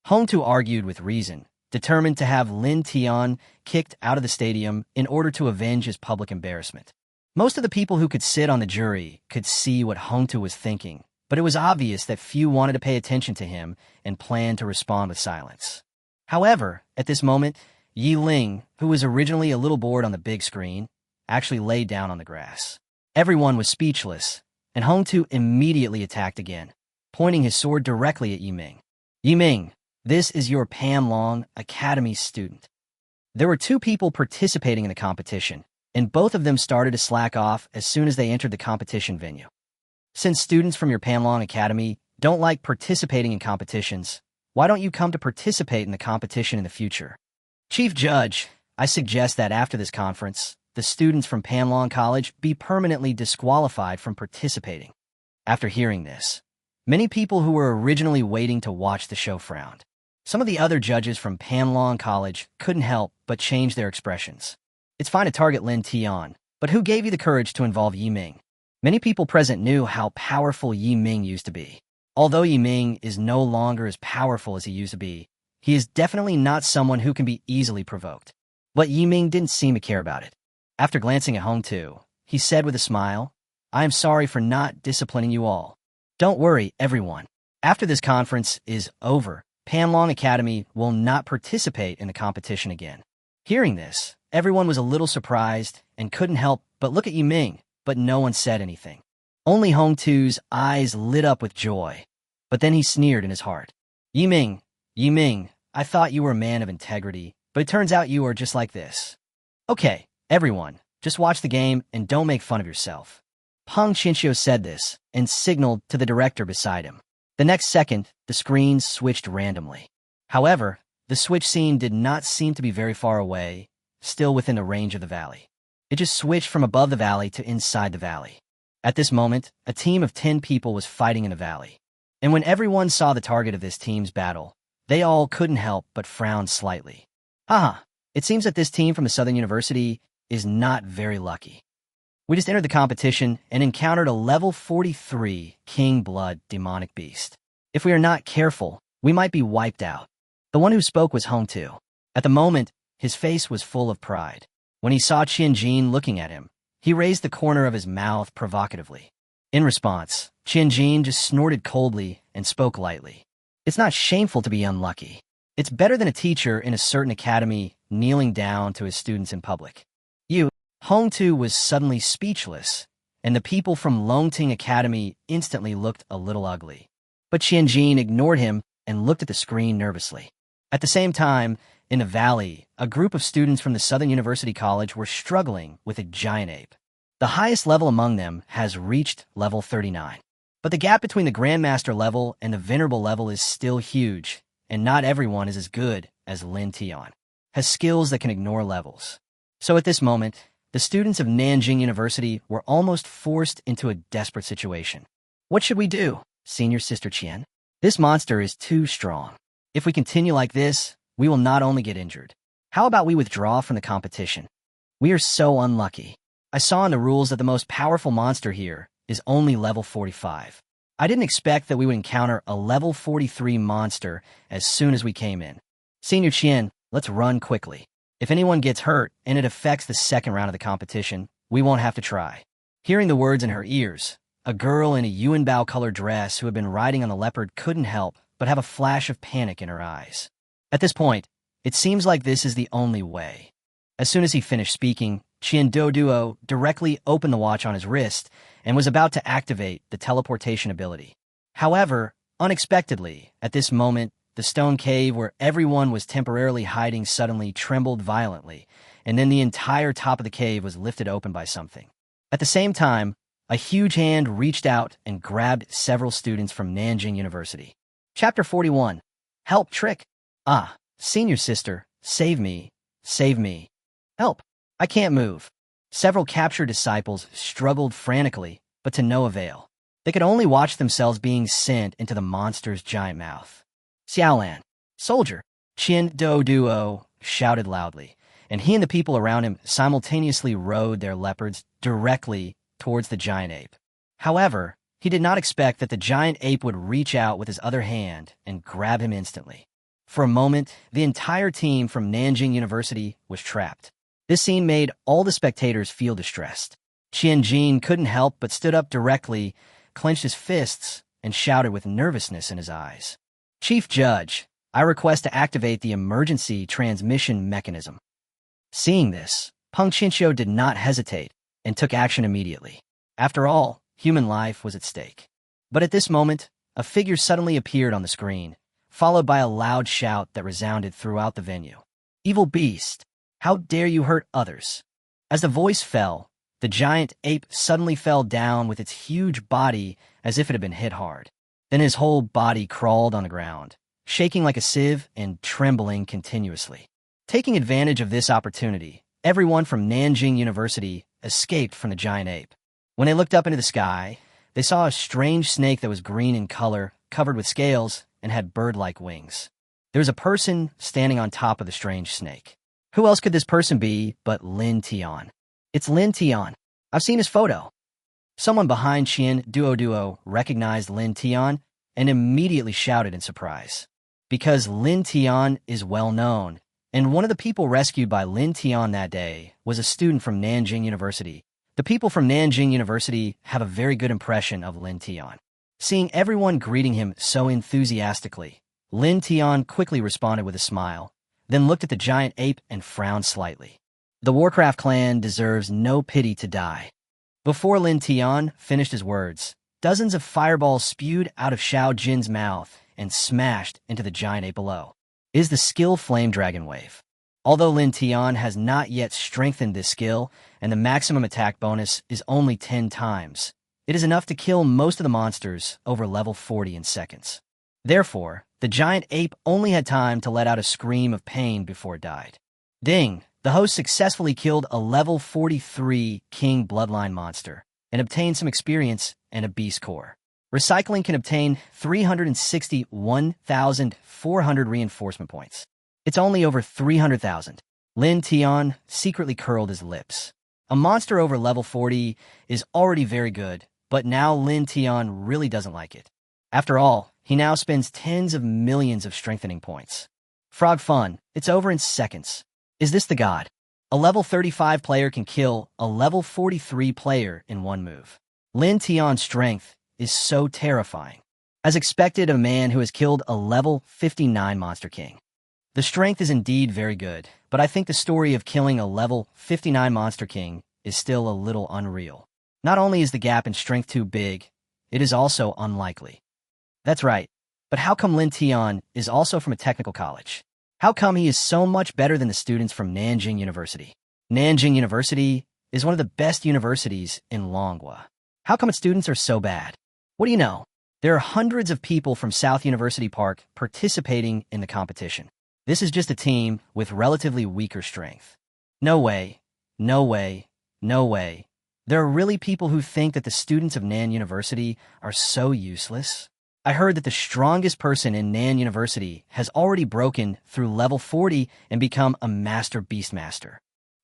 Hong Tu argued with reason, determined to have Lin Tian kicked out of the stadium in order to avenge his public embarrassment. Most of the people who could sit on the jury could see what Hong Tu was thinking, but it was obvious that few wanted to pay attention to him and planned to respond with silence. However, at this moment, Yi Ling, who was originally a little bored on the big screen, actually laid down on the grass. Everyone was speechless, and Hong Tu immediately attacked again, pointing his sword directly at Yi Ming. Yi Ming, this is your Panlong Academy student. There were 2 people participating in the competition, and both of them started to slack off as soon as they entered the competition venue. Since students from your Panlong Academy don't like participating in competitions, why don't you come to participate in the competition in the future? Chief Judge, I suggest that after this conference, the students from Panlong College be permanently disqualified from participating. After hearing this, many people who were originally waiting to watch the show frowned. Some of the other judges from Panlong College couldn't help but change their expressions. It's fine to target Lin Tian, but who gave you the courage to involve Yi Ming? Many people present knew how powerful Yi Ming used to be. Although Yi Ming is no longer as powerful as he used to be, he is definitely not someone who can be easily provoked. But Yi Ming didn't seem to care about it. After glancing at Hong Tu, he said with a smile, I am sorry for not disciplining you all. Don't worry, everyone. After this conference is over, Panlong Academy will not participate in the competition again. Hearing this, everyone was a little surprised and couldn't help but look at Yi Ming, but no one said anything. Only Hong Tu's eyes lit up with joy, but then he sneered in his heart. Yi Ming, I thought you were a man of integrity, but it turns out you are just like this. Okay, everyone, just watch the game and don't make fun of yourself. Peng Chinchio said this and signaled to the director beside him. The next second, the screens switched randomly. However, the switch scene did not seem to be very far away, still within the range of the valley. It just switched from above the valley to inside the valley. At this moment, a team of 10 people was fighting in the valley. And when everyone saw the target of this team's battle, they all couldn't help but frown slightly. Haha, it seems that this team from the Southern University is not very lucky. We just entered the competition and encountered a level 43 King Blood demonic beast. If we are not careful, we might be wiped out. The one who spoke was Hong Tu. At the moment, his face was full of pride. When he saw Qianjin looking at him, he raised the corner of his mouth provocatively. In response, Qianjin just snorted coldly and spoke lightly. It's not shameful to be unlucky. It's better than a teacher in a certain academy kneeling down to his students in public. Hong Tu was suddenly speechless, and the people from Longting Academy instantly looked a little ugly. But Qianjin ignored him and looked at the screen nervously. At the same time, in the valley, a group of students from the Southern University College were struggling with a giant ape. The highest level among them has reached level 39. But the gap between the Grandmaster level and the Venerable level is still huge, and not everyone is as good as Lin Tian, has skills that can ignore levels. So at this moment, the students of Nanjing University were almost forced into a desperate situation. What should we do, Senior Sister Qian? This monster is too strong. If we continue like this, we will not only get injured. How about we withdraw from the competition? We are so unlucky. I saw in the rules that the most powerful monster here is only level 45. I didn't expect that we would encounter a level 43 monster as soon as we came in. Senior Qian, Let's run quickly. If anyone gets hurt and it affects the second round of the competition, we won't have to try. Hearing the words in her ears, a girl in a Yuanbao-colored dress who had been riding on the leopard couldn't help but have a flash of panic in her eyes. At this point, it seems like this is the only way. As soon as he finished speaking, Qian Duo directly opened the watch on his wrist and was about to activate the teleportation ability. However, unexpectedly, at this moment, the stone cave where everyone was temporarily hiding suddenly trembled violently, and then the entire top of the cave was lifted open by something. At the same time, a huge hand reached out and grabbed several students from Nanjing University. Chapter 41. Help Trick. Ah, senior sister, save me, save me. Help, I can't move. Several captured disciples struggled frantically, but to no avail. They could only watch themselves being sent into the monster's giant mouth. Xiaolan, soldier, Qian Duo shouted loudly, and he and the people around him simultaneously rode their leopards directly towards the giant ape. However, he did not expect that the giant ape would reach out with his other hand and grab him instantly. For a moment, the entire team from Nanjing University was trapped. This scene made all the spectators feel distressed. Qian Jin couldn't help but stood up directly, clenched his fists, and shouted with nervousness in his eyes. Chief Judge, I request to activate the emergency transmission mechanism. Seeing this, Peng Qinxiu did not hesitate and took action immediately. After all, human life was at stake. But at this moment, a figure suddenly appeared on the screen, followed by a loud shout that resounded throughout the venue. Evil beast, how dare you hurt others? As the voice fell, the giant ape suddenly fell down with its huge body as if it had been hit hard. Then his whole body crawled on the ground, shaking like a sieve and trembling continuously. Taking advantage of this opportunity, everyone from Nanjing University escaped from the giant ape. When they looked up into the sky, they saw a strange snake that was green in color, covered with scales, and had bird-like wings. There was a person standing on top of the strange snake. Who else could this person be but Lin Tian? It's Lin Tian. I've seen his photo. Someone behind Qian Duo recognized Lin Tian and immediately shouted in surprise. Because Lin Tian is well known, and one of the people rescued by Lin Tian that day was a student from Nanjing University. The people from Nanjing University have a very good impression of Lin Tian. Seeing everyone greeting him so enthusiastically, Lin Tian quickly responded with a smile, then looked at the giant ape and frowned slightly. The Warcraft clan deserves no pity to die. Before Lin Tian finished his words, dozens of fireballs spewed out of Xiao Jin's mouth and smashed into the giant ape below. It is the skill Flame Dragon Wave. Although Lin Tian has not yet strengthened this skill, and the maximum attack bonus is only 10 times, it is enough to kill most of the monsters over level 40 in seconds. Therefore, the giant ape only had time to let out a scream of pain before it died. Ding! The host successfully killed a level 43 King Bloodline monster and obtained some experience and a beast core. Recycling can obtain 361,400 reinforcement points. It's only over 300,000. Lin Tian secretly curled his lips. A monster over level 40 is already very good, but now Lin Tian really doesn't like it. After all, he now spends tens of millions of strengthening points. Frog fun, it's over in seconds. Is this the god? A level 35 player can kill a level 43 player in one move. Lin Tian's strength is so terrifying. As expected, a man who has killed a level 59 Monster King. The strength is indeed very good, but I think the story of killing a level 59 Monster King is still a little unreal. Not only is the gap in strength too big, it is also unlikely. That's right, but how come Lin Tian is also from a technical college? How come he is so much better than the students from Nanjing University? Nanjing University is one of the best universities in Longwa. How come its students are so bad? What do you know? There are hundreds of people from South University Park participating in the competition. This is just a team with relatively weaker strength. No way, no way, no way. There are really people who think that the students of Nan University are so useless. I heard that the strongest person in Nan University has already broken through level 40 and become a Master Beastmaster.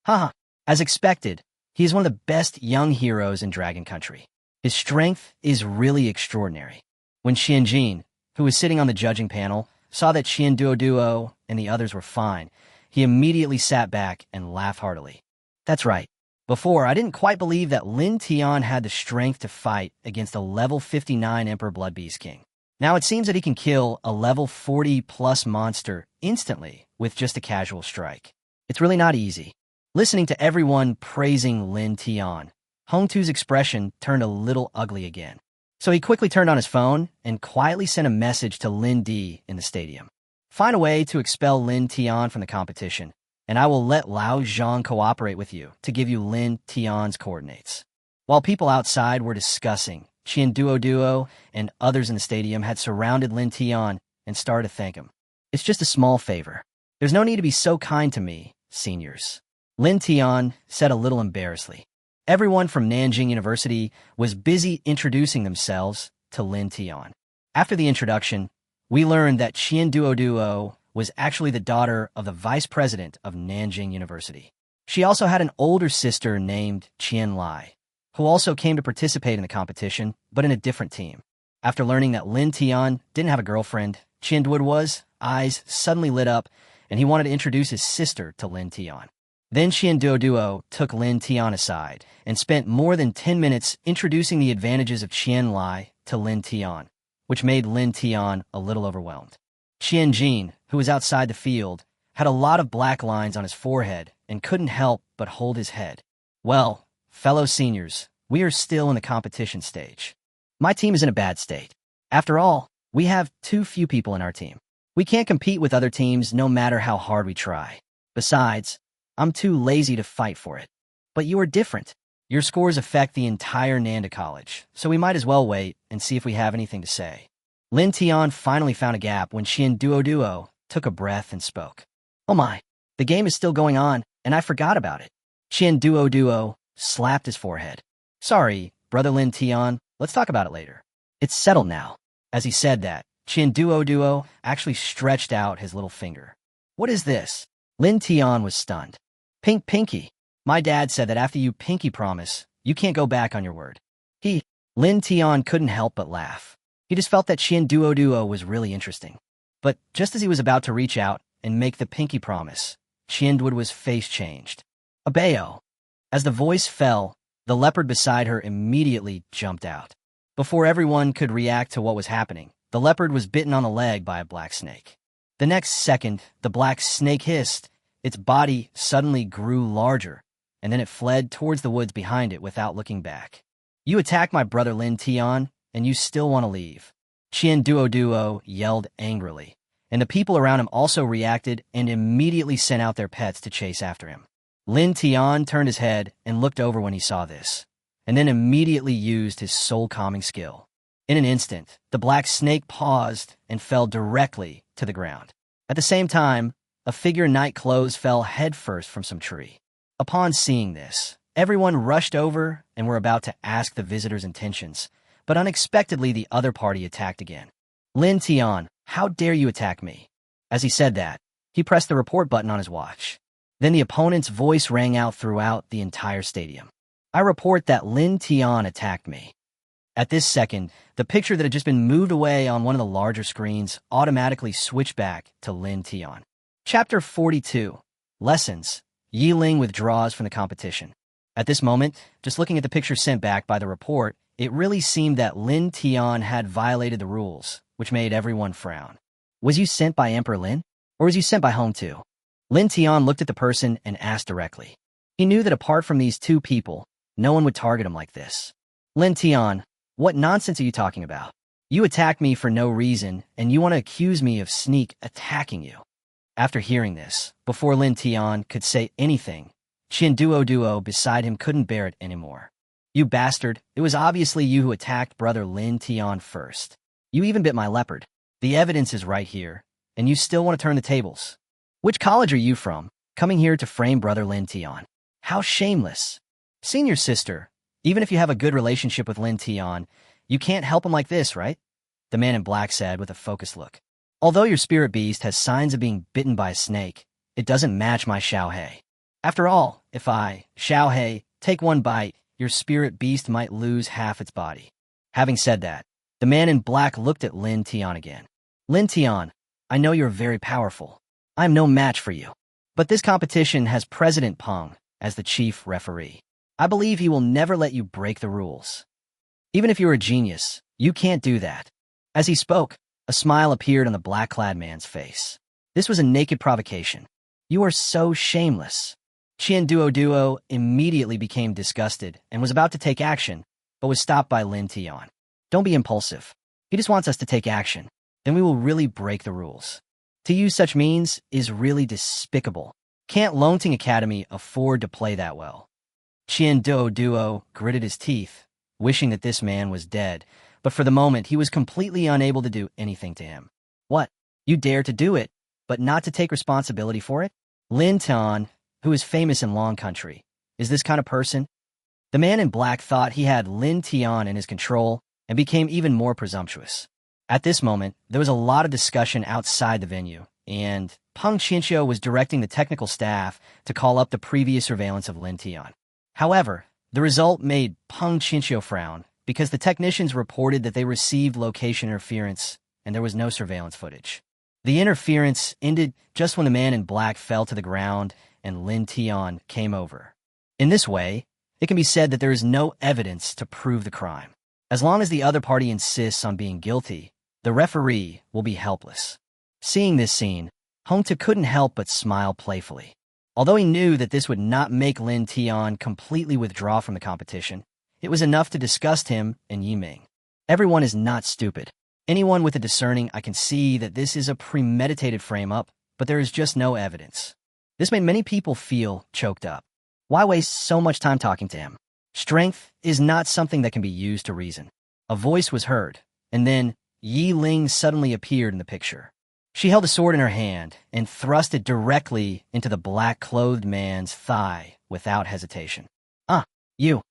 Haha, as expected, he is one of the best young heroes in Dragon Country. His strength is really extraordinary. When Xianjin, who was sitting on the judging panel, saw that Qian Duo and the others were fine, he immediately sat back and laughed heartily. That's right. Before, I didn't quite believe that Lin Tian had the strength to fight against a level 59 Emperor Bloodbeast King. Now it seems that he can kill a level 40-plus monster instantly with just a casual strike. It's really not easy. Listening to everyone praising Lin Tian, Hongtu's expression turned a little ugly again. So he quickly turned on his phone and quietly sent a message to Lindy in the stadium. Find a way to expel Lin Tian from the competition, and I will let Lao Zhang cooperate with you to give you Lin Tian's coordinates. While people outside were discussing, Qian Duo and others in the stadium had surrounded Lin Tian and started to thank him. It's just a small favor. There's no need to be so kind to me, seniors. Lin Tian said a little embarrassedly. Everyone from Nanjing University was busy introducing themselves to Lin Tian. After the introduction, we learned that Qian Duo was actually the daughter of the vice president of Nanjing University. She also had an older sister named Qian Lai, who also came to participate in the competition, but in a different team. After learning that Lin Tian didn't have a girlfriend, Qian Duo's eyes suddenly lit up, and he wanted to introduce his sister to Lin Tian. Then Qian Duo took Lin Tian aside and spent more than 10 minutes introducing the advantages of Qian Lai to Lin Tian, which made Lin Tian a little overwhelmed. Qian Jin, who was outside the field, had a lot of black lines on his forehead and couldn't help but hold his head. Well, fellow seniors, we are still in the competition stage. My team is in a bad state. After all, we have too few people in our team. We can't compete with other teams no matter how hard we try. Besides, I'm too lazy to fight for it. But you are different. Your scores affect the entire Nanda College, so we might as well wait and see if we have anything to say. Lin Tian finally found a gap when Qian Duo took a breath and spoke. Oh my, the game is still going on, and I forgot about it. Qian Duo slapped his forehead. Sorry, brother Lin Tian, let's talk about it later. It's settled now. As he said that, Qian Duo actually stretched out his little finger. What is this? Lin Tian was stunned. Pinky. My dad said that after you pinky promise, you can't go back on your word. Lin Tian couldn't help but laugh. He just felt that Qian Duo was really interesting. But just as he was about to reach out and make the pinky promise, Qian Duo's face changed. Abeo. As the voice fell, the leopard beside her immediately jumped out. Before everyone could react to what was happening, the leopard was bitten on the leg by a black snake. The next second, the black snake hissed. Its body suddenly grew larger, and then it fled towards the woods behind it without looking back. You attacked my brother Lin Tian, and you still want to leave. Qian Duo yelled angrily, and the people around him also reacted and immediately sent out their pets to chase after him. Lin Tian turned his head and looked over when he saw this, and then immediately used his soul-calming skill. In an instant, the black snake paused and fell directly to the ground. At the same time, a figure in night clothes fell headfirst from some tree. Upon seeing this, everyone rushed over and were about to ask the visitor's intentions, but unexpectedly the other party attacked again. Lin Tian, how dare you attack me? As he said that, he pressed the report button on his watch. Then the opponent's voice rang out throughout the entire stadium. I report that Lin Tian attacked me. At this second, the picture that had just been moved away on one of the larger screens automatically switched back to Lin Tian. Chapter 42. Lessons. Yi Ling withdraws from the competition. At this moment, just looking at the picture sent back by the report, it really seemed that Lin Tian had violated the rules, which made everyone frown. Was you sent by Emperor Lin? Or was you sent by Hongtu? Lin Tian looked at the person and asked directly. He knew that apart from these two people, no one would target him like this. Lin Tian, what nonsense are you talking about? You attacked me for no reason, and you want to accuse me of sneak attacking you. After hearing this, before Lin Tian could say anything, Qian Duo beside him couldn't bear it anymore. You bastard, it was obviously you who attacked brother Lin Tian first. You even bit my leopard. The evidence is right here, and you still want to turn the tables. Which college are you from, coming here to frame brother Lin Tian? How shameless. Senior sister, even if you have a good relationship with Lin Tian, you can't help him like this, right? The man in black said with a focused look. Although your spirit beast has signs of being bitten by a snake, it doesn't match my Xiaohei. After all, if I, Xiaohei, take one bite, your spirit beast might lose half its body. Having said that, the man in black looked at Lin Tian again. Lin Tian, I know you're very powerful. I am no match for you. But this competition has President Peng as the chief referee. I believe he will never let you break the rules. Even if you're a genius, you can't do that. As he spoke, a smile appeared on the black-clad man's face. This was a naked provocation. You are so shameless. Qian Duo immediately became disgusted and was about to take action, but was stopped by Lin Tian. Don't be impulsive. He just wants us to take action. Then we will really break the rules. To use such means is really despicable. Can't Confronting Academy afford to play that well? Qian Duo gritted his teeth, wishing that this man was dead, but for the moment he was completely unable to do anything to him. What? You dare to do it, but not to take responsibility for it? Lin Tian, who is famous in Long Country, is this kind of person? The man in black thought he had Lin Tian in his control and became even more presumptuous. At this moment, there was a lot of discussion outside the venue, and Peng Qinxiu was directing the technical staff to call up the previous surveillance of Lin Tian. However, the result made Peng Qinxiu frown because the technicians reported that they received location interference and there was no surveillance footage. The interference ended just when the man in black fell to the ground and Lin Tian came over. In this way, it can be said that there is no evidence to prove the crime. As long as the other party insists on being guilty, the referee will be helpless. Seeing this scene, Hongta couldn't help but smile playfully. Although he knew that this would not make Lin Tian completely withdraw from the competition, it was enough to disgust him and Yiming. Everyone is not stupid. Anyone with a discerning eye can see that this is a premeditated frame-up, but there is just no evidence. This made many people feel choked up. Why waste so much time talking to him? Strength is not something that can be used to reason. A voice was heard, and then Yi Ling suddenly appeared in the picture. She held a sword in her hand and thrust it directly into the black-clothed man's thigh without hesitation. You.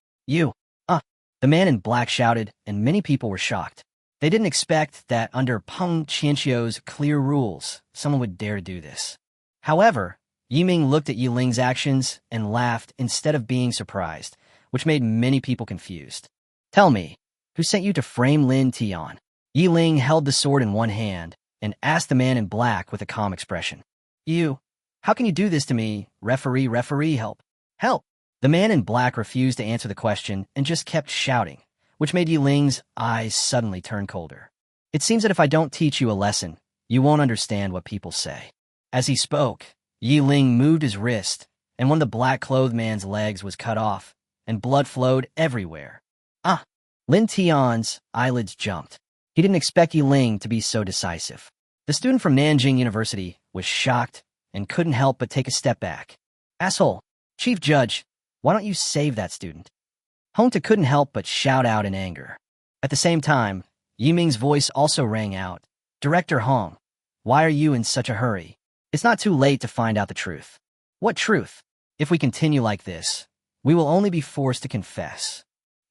The man in black shouted, and many people were shocked. They didn't expect that under Peng Qianxiu's clear rules, someone would dare to do this. However, Yiming looked at Yi Ling's actions and laughed instead of being surprised, which made many people confused. Tell me, who sent you to frame Lin Tian? Yi Ling held the sword in one hand and asked the man in black with a calm expression. You, how can you do this to me? Referee, help. Help! The man in black refused to answer the question and just kept shouting, which made Yi Ling's eyes suddenly turn colder. It seems that if I don't teach you a lesson, you won't understand what people say. As he spoke, Yi Ling moved his wrist, and one of the black-clothed man's legs was cut off, and blood flowed everywhere. Lin Tian's eyelids jumped. He didn't expect Yi Ling to be so decisive. The student from Nanjing University was shocked and couldn't help but take a step back. Asshole, Chief Judge, why don't you save that student? Hongta couldn't help but shout out in anger. At the same time, Yiming's voice also rang out. Director Hong, why are you in such a hurry? It's not too late to find out the truth. What truth? If we continue like this, we will only be forced to confess.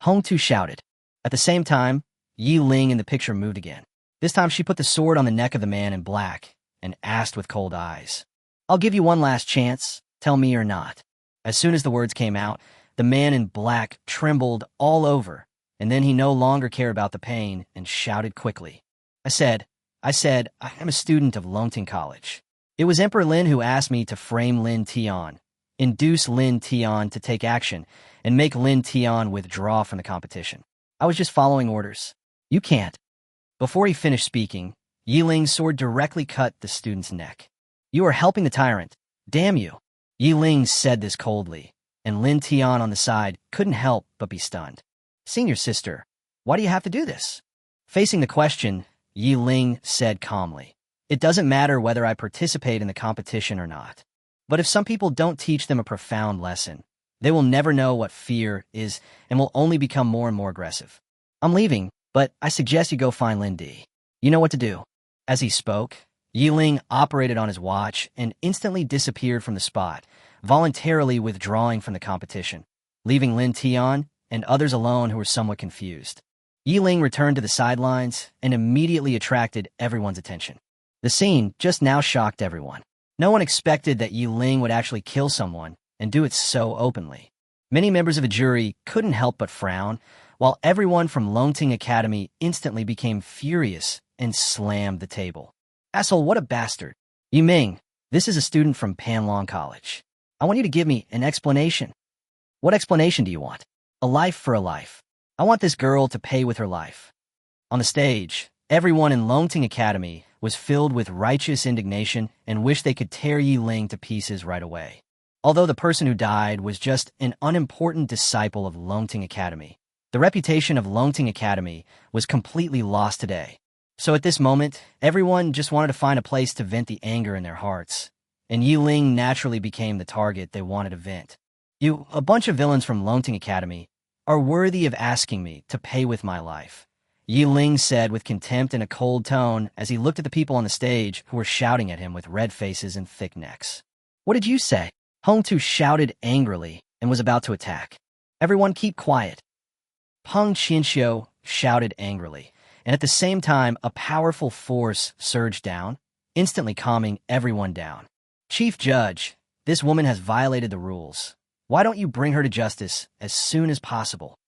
Hongtu shouted. At the same time, Yi Ling in the picture moved again. This time she put the sword on the neck of the man in black and asked with cold eyes. I'll give you one last chance, tell me or not. As soon as the words came out, the man in black trembled all over, and then he no longer cared about the pain and shouted quickly. I said, I am a student of Longting College. It was Emperor Lin who asked me to frame Lin Tian, induce Lin Tian to take action, and make Lin Tian withdraw from the competition. I was just following orders. You can't. Before he finished speaking, Yi Ling's sword directly cut the student's neck. You are helping the tyrant. Damn you. Yi Ling said this coldly, and Lin Tian on the side couldn't help but be stunned. Senior sister, why do you have to do this? Facing the question, Yi Ling said calmly, it doesn't matter whether I participate in the competition or not. But if some people don't teach them a profound lesson, they will never know what fear is and will only become more and more aggressive. I'm leaving, but I suggest you go find Lindy. You know what to do. As he spoke, Yi Ling operated on his watch and instantly disappeared from the spot, voluntarily withdrawing from the competition, leaving Lin Tian and others alone who were somewhat confused. Yi Ling returned to the sidelines and immediately attracted everyone's attention. The scene just now shocked everyone. No one expected that Yi Ling would actually kill someone and do it so openly. Many members of the jury couldn't help but frown, while everyone from Confronting Academy instantly became furious and slammed the table. Asshole, what a bastard. Yiming, This is a student from Panlong College. I want you to give me an explanation. What explanation do you want? A life for a life. I want this girl to pay with her life. On the stage, everyone in Longting Academy was filled with righteous indignation and wished they could tear Yi Ling to pieces right away. Although the person who died was just an unimportant disciple of Longting Academy, the reputation of Longting Academy was completely lost today. So at this moment, everyone just wanted to find a place to vent the anger in their hearts, and Yi Ling naturally became the target they wanted to vent. You, a bunch of villains from Longting Academy, are worthy of asking me to pay with my life, Yi Ling said with contempt in a cold tone as he looked at the people on the stage who were shouting at him with red faces and thick necks. What did you say? Hongtu shouted angrily and was about to attack. Everyone keep quiet. Peng Qianxiu shouted angrily, and at the same time a powerful force surged down, instantly calming everyone down. Chief Judge, this woman has violated the rules. Why don't you bring her to justice as soon as possible?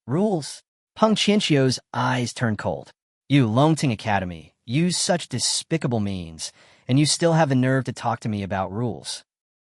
Rules? Peng Qianxiu's eyes turned cold. You, Longting Academy, use such despicable means, and you still have the nerve to talk to me about rules.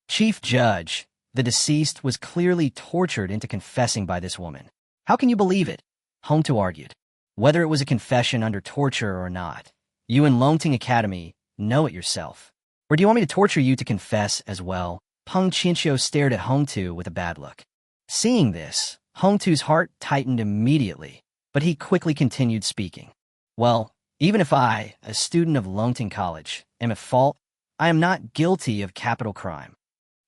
Chief Judge, the deceased was clearly tortured into confessing by this woman. How can you believe it? Hongtu argued. Whether it was a confession under torture or not, you in Longting Academy know it yourself. Or do you want me to torture you to confess as well? Peng Qianxiu stared at Hongtu with a bad look. Seeing this, Hongtu's heart tightened immediately, but he quickly continued speaking. Well, even if I, a student of Longting College, am at fault, I am not guilty of capital crime.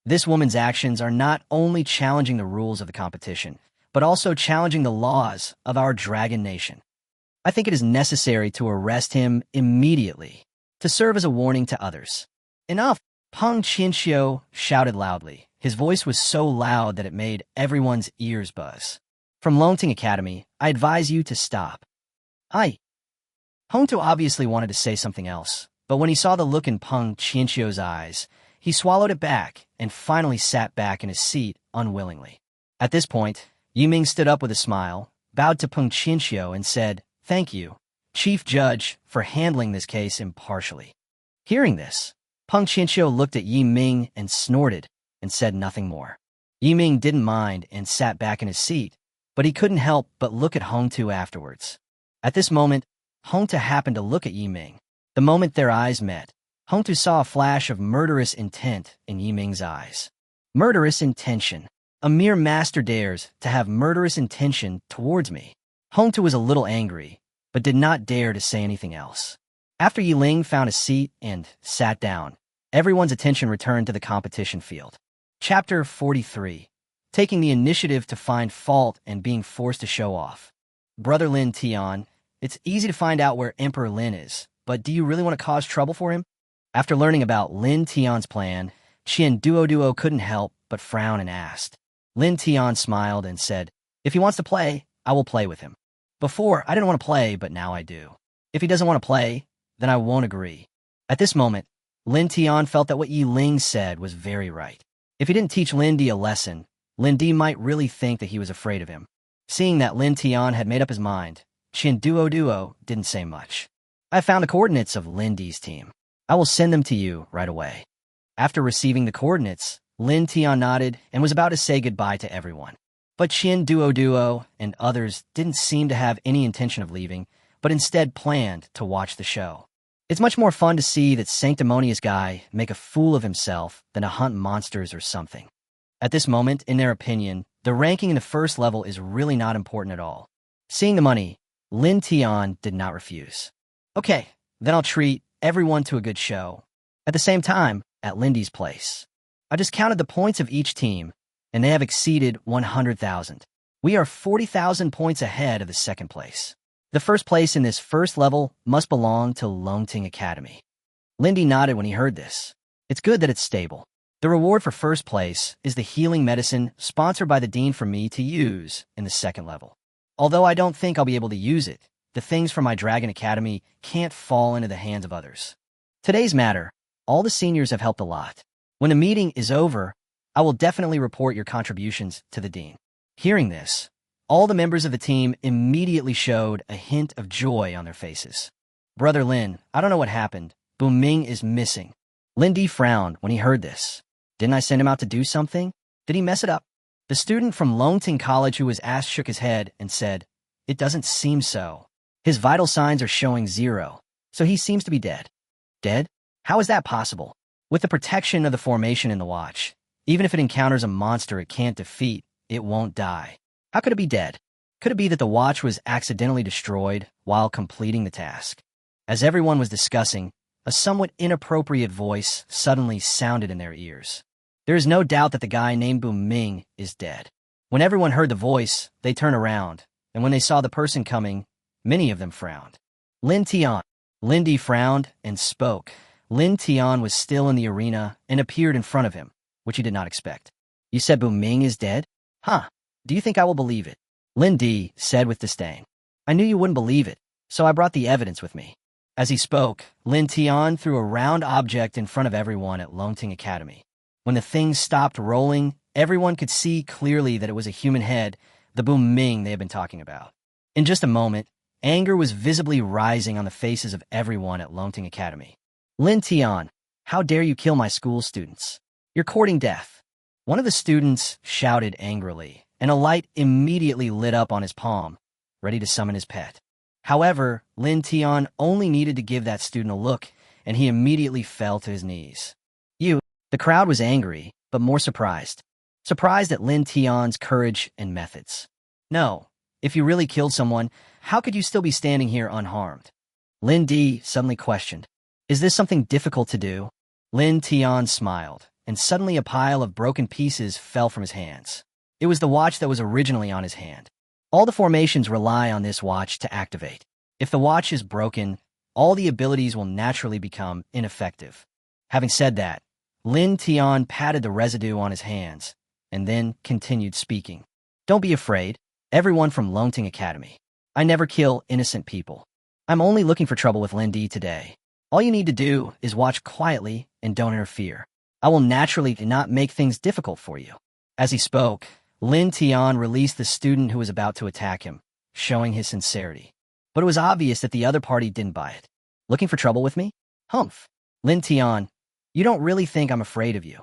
This woman's actions are not only challenging the rules of the competition, but also challenging the laws of our dragon nation. I think it is necessary to arrest him immediately, to serve as a warning to others. Enough! Peng Qianxiu shouted loudly. His voice was so loud that it made everyone's ears buzz. From Longting Academy, I advise you to stop. Hongtu obviously wanted to say something else, but when he saw the look in Peng Qianxiu's eyes, he swallowed it back and finally sat back in his seat unwillingly. At this point, Yiming stood up with a smile, bowed to Peng Qianxiu and said, "Thank you, Chief Judge, for handling this case impartially." Hearing this, Peng Qianxiu looked at Yiming and snorted and said nothing more. Yiming didn't mind and sat back in his seat, but he couldn't help but look at Hongtu afterwards. At this moment, Hongtu happened to look at Yiming. The moment their eyes met, Hongtu saw a flash of murderous intent in Yiming's eyes. Murderous intention. A mere master dares to have murderous intention towards me. Hongtu was a little angry, but did not dare to say anything else. After Yi Ling found a seat and sat down, everyone's attention returned to the competition field. Chapter 43. Taking the initiative to find fault and being forced to show off. Brother Lin Tian, it's easy to find out where Emperor Lin is, but do you really want to cause trouble for him? After learning about Lin Tian's plan, Qian Duo couldn't help but frown and asked. Lin Tian smiled and said, "If he wants to play, I will play with him. Before, I didn't want to play, but now I do. If he doesn't want to play, then I won't agree." At this moment, Lin Tian felt that what Yi Ling said was very right. If he didn't teach Lindy a lesson, Lindy might really think that he was afraid of him. Seeing that Lin Tian had made up his mind, Qian Duo didn't say much. "I found the coordinates of Lindy's team. I will send them to you right away." After receiving the coordinates, Lin Tian nodded and was about to say goodbye to everyone. But Qian Duo and others didn't seem to have any intention of leaving, but instead planned to watch the show. It's much more fun to see that sanctimonious guy make a fool of himself than to hunt monsters or something. At this moment, in their opinion, the ranking in the first level is really not important at all. Seeing the money, Lin Tian did not refuse. "Okay, then I'll treat everyone to a good show. At the same time, at Lindy's place. I just counted the points of each team, and they have exceeded 100,000. We are 40,000 points ahead of the second place. The first place in this first level must belong to Longting Academy." Lindy nodded when he heard this. It's good that it's stable. The reward for first place is the healing medicine sponsored by the dean for me to use in the second level. Although I don't think I'll be able to use it, the things from my Dragon Academy can't fall into the hands of others. Today's matter, all the seniors have helped a lot. When the meeting is over, I will definitely report your contributions to the dean. Hearing this, all the members of the team immediately showed a hint of joy on their faces. "Brother Lin, I don't know what happened. Ming is missing. Lindy frowned when he heard this. Didn't I send him out to do something? Did he mess it up? The student from Longting College who was asked shook his head and said, "It doesn't seem so. His vital signs are showing 0, so he seems to be dead." Dead? How is that possible? With the protection of the formation in the watch, even if it encounters a monster it can't defeat, it won't die. How could it be dead? Could it be that the watch was accidentally destroyed while completing the task? As everyone was discussing, a somewhat inappropriate voice suddenly sounded in their ears. There is no doubt that the guy named Ming is dead. When everyone heard the voice, they turned around, and when they saw the person coming, many of them frowned. Lin Tian. Lindy frowned and spoke. Lin Tian was still in the arena and appeared in front of him, which he did not expect. "You said Ming is dead? Huh. Do you think I will believe it?" Lindy said with disdain. "I knew you wouldn't believe it, so I brought the evidence with me." As he spoke, Lin Tian threw a round object in front of everyone at Longting Academy. When the thing stopped rolling, everyone could see clearly that it was a human head, the Ming they had been talking about. In just a moment, anger was visibly rising on the faces of everyone at Longting Academy. "Lin Tian, how dare you kill my school students? You're courting death." One of the students shouted angrily, and a light immediately lit up on his palm, ready to summon his pet. However, Lin Tian only needed to give that student a look, and he immediately fell to his knees. The crowd was angry, but more surprised. Surprised at Lin Tian's courage and methods. "No, if you really killed someone, how could you still be standing here unharmed?" Lin Di suddenly questioned. "Is this something difficult to do?" Lin Tian smiled, and suddenly a pile of broken pieces fell from his hands. It was the watch that was originally on his hand. All the formations rely on this watch to activate. If the watch is broken, all the abilities will naturally become ineffective. Having said that, Lin Tian patted the residue on his hands, and then continued speaking. "Don't be afraid, everyone from Longting Academy. I never kill innocent people. I'm only looking for trouble with Lindy today. All you need to do is watch quietly and don't interfere. I will naturally not make things difficult for you." As he spoke, Lin Tian released the student who was about to attack him, showing his sincerity. But it was obvious that the other party didn't buy it. "Looking for trouble with me? Humph. Lin Tian, you don't really think I'm afraid of you."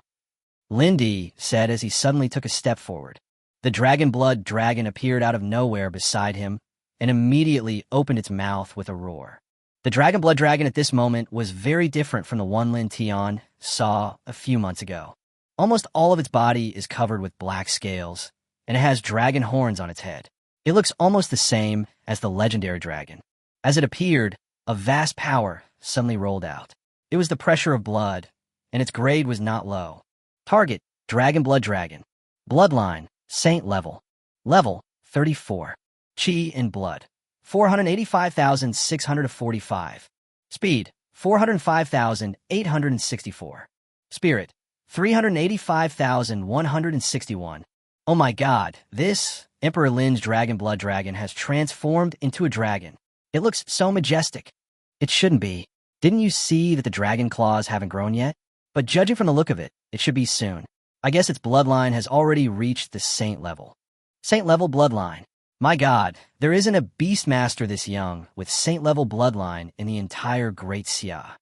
Lindy said as he suddenly took a step forward. The dragon blood dragon appeared out of nowhere beside him and immediately opened its mouth with a roar. The dragon blood dragon at this moment was very different from the one Lin Tian saw a few months ago. Almost all of its body is covered with black scales, and it has dragon horns on its head. It looks almost the same as the legendary dragon. As it appeared, a vast power suddenly rolled out. It was the pressure of blood, and its grade was not low. Target, Dragon Blood Dragon. Bloodline, Saint level. Level, 34. Chi in blood, 485,645. Speed, 405,864. Spirit, 385,161. Oh my god, this Emperor Lin's Dragon Blood Dragon has transformed into a dragon. It looks so majestic. It shouldn't be. Didn't you see that the dragon claws haven't grown yet? But judging from the look of it, it should be soon. I guess its bloodline has already reached the saint level. Saint level bloodline. My god, there isn't a beastmaster this young with saint level bloodline in the entire Great Xia.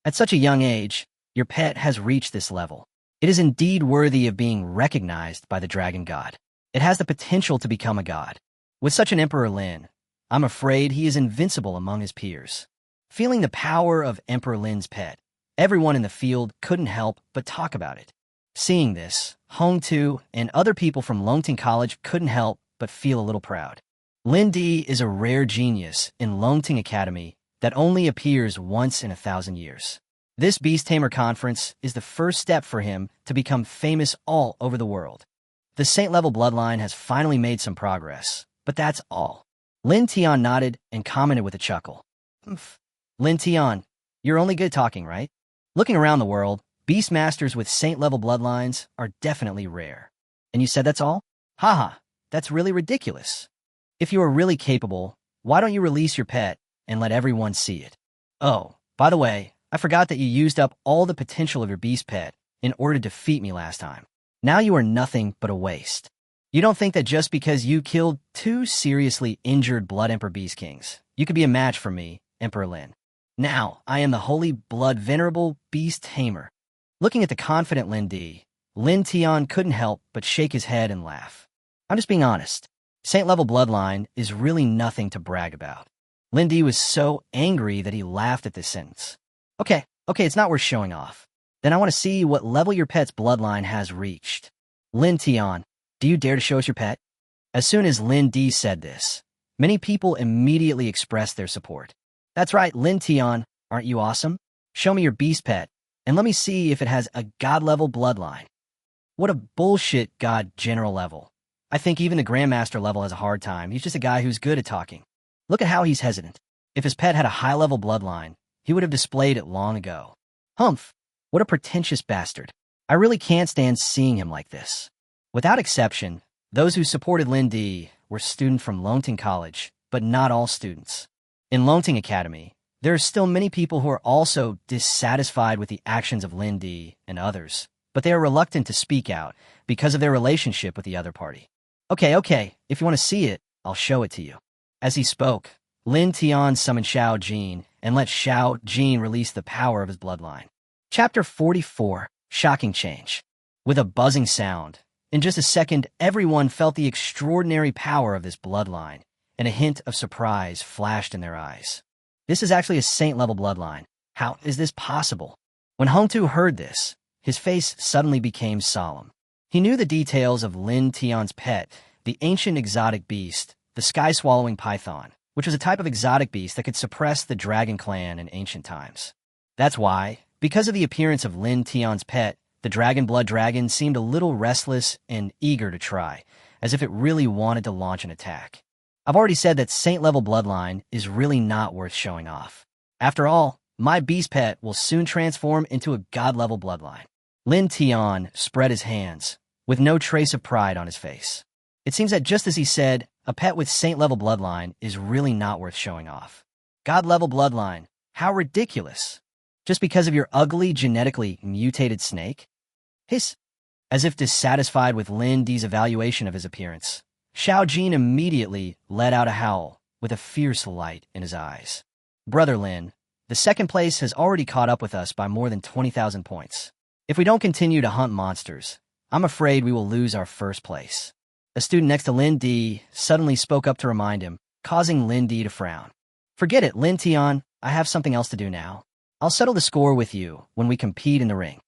At such a young age, your pet has reached this level. It is indeed worthy of being recognized by the dragon god. It has the potential to become a god. With such an Emperor Lin, I'm afraid he is invincible among his peers. Feeling the power of Emperor Lin's pet, everyone in the field couldn't help but talk about it. Seeing this, Hong Tu and other people from Longting College couldn't help but feel a little proud. Lindy is a rare genius in Longting Academy that only appears once in 1,000 years. This Beast Tamer conference is the first step for him to become famous all over the world. The saint-level bloodline has finally made some progress, but that's all. Lin Tian nodded and commented with a chuckle. Lin Tian, you're only good talking, right? Looking around the world, beastmasters with saint-level bloodlines are definitely rare. And you said that's all? Haha, that's really ridiculous. If you are really capable, why don't you release your pet and let everyone see it? Oh, by the way, I forgot that you used up all the potential of your beast pet in order to defeat me last time. Now you are nothing but a waste. You don't think that just because you killed 2 seriously injured Blood Emperor Beast Kings, you could be a match for me, Emperor Lin. Now, I am the holy blood venerable Beast Tamer. Looking at the confident Lindy, Lin Tian couldn't help but shake his head and laugh. I'm just being honest. Saint-level bloodline is really nothing to brag about. Lindy was so angry that he laughed at this sentence. Okay, it's not worth showing off. Then I want to see what level your pet's bloodline has reached. Lin Tian, do you dare to show us your pet? As soon as Lindy said this, many people immediately expressed their support. That's right, Lin Tian, aren't you awesome? Show me your beast pet, and let me see if it has a god-level bloodline. What a bullshit god general level. I think even the Grandmaster level has a hard time. He's just a guy who's good at talking. Look at how he's hesitant. If his pet had a high-level bloodline, he would have displayed it long ago. Humph, what a pretentious bastard. I really can't stand seeing him like this. Without exception, those who supported Lindy were students from Confronting College, but not all students. In Confronting Academy, there are still many people who are also dissatisfied with the actions of Lindy and others, but they are reluctant to speak out because of their relationship with the other party. Okay, if you want to see it, I'll show it to you. As he spoke, Lin Tian summoned Xiao Jin and let Xiao Jin release the power of his bloodline. Chapter 44, Shocking Change. With a buzzing sound, in just a second, everyone felt the extraordinary power of this bloodline, and a hint of surprise flashed in their eyes. This is actually a saint-level bloodline. How is this possible? When Hongtu heard this, his face suddenly became solemn. He knew the details of Lin Tian's pet, the ancient exotic beast, the sky-swallowing python, which was a type of exotic beast that could suppress the dragon clan in ancient times. That's why, because of the appearance of Lin Tian's pet, the dragon blood dragon seemed a little restless and eager to try, as if it really wanted to launch an attack. I've already said that saint-level bloodline is really not worth showing off. After all, my beast pet will soon transform into a god-level bloodline. Lin Tian spread his hands, with no trace of pride on his face. It seems that just as he said, a pet with saint-level bloodline is really not worth showing off. God-level bloodline, how ridiculous. Just because of your ugly, genetically mutated snake? Hiss. As if dissatisfied with Lindy's evaluation of his appearance, Xiao Jin immediately let out a howl, with a fierce light in his eyes. Brother Lin, the second place has already caught up with us by more than 20,000 points. If we don't continue to hunt monsters, I'm afraid we will lose our first place. A student next to Lindy suddenly spoke up to remind him, causing Lindy to frown. Forget it, Lin Tian, I have something else to do now. I'll settle the score with you when we compete in the ring.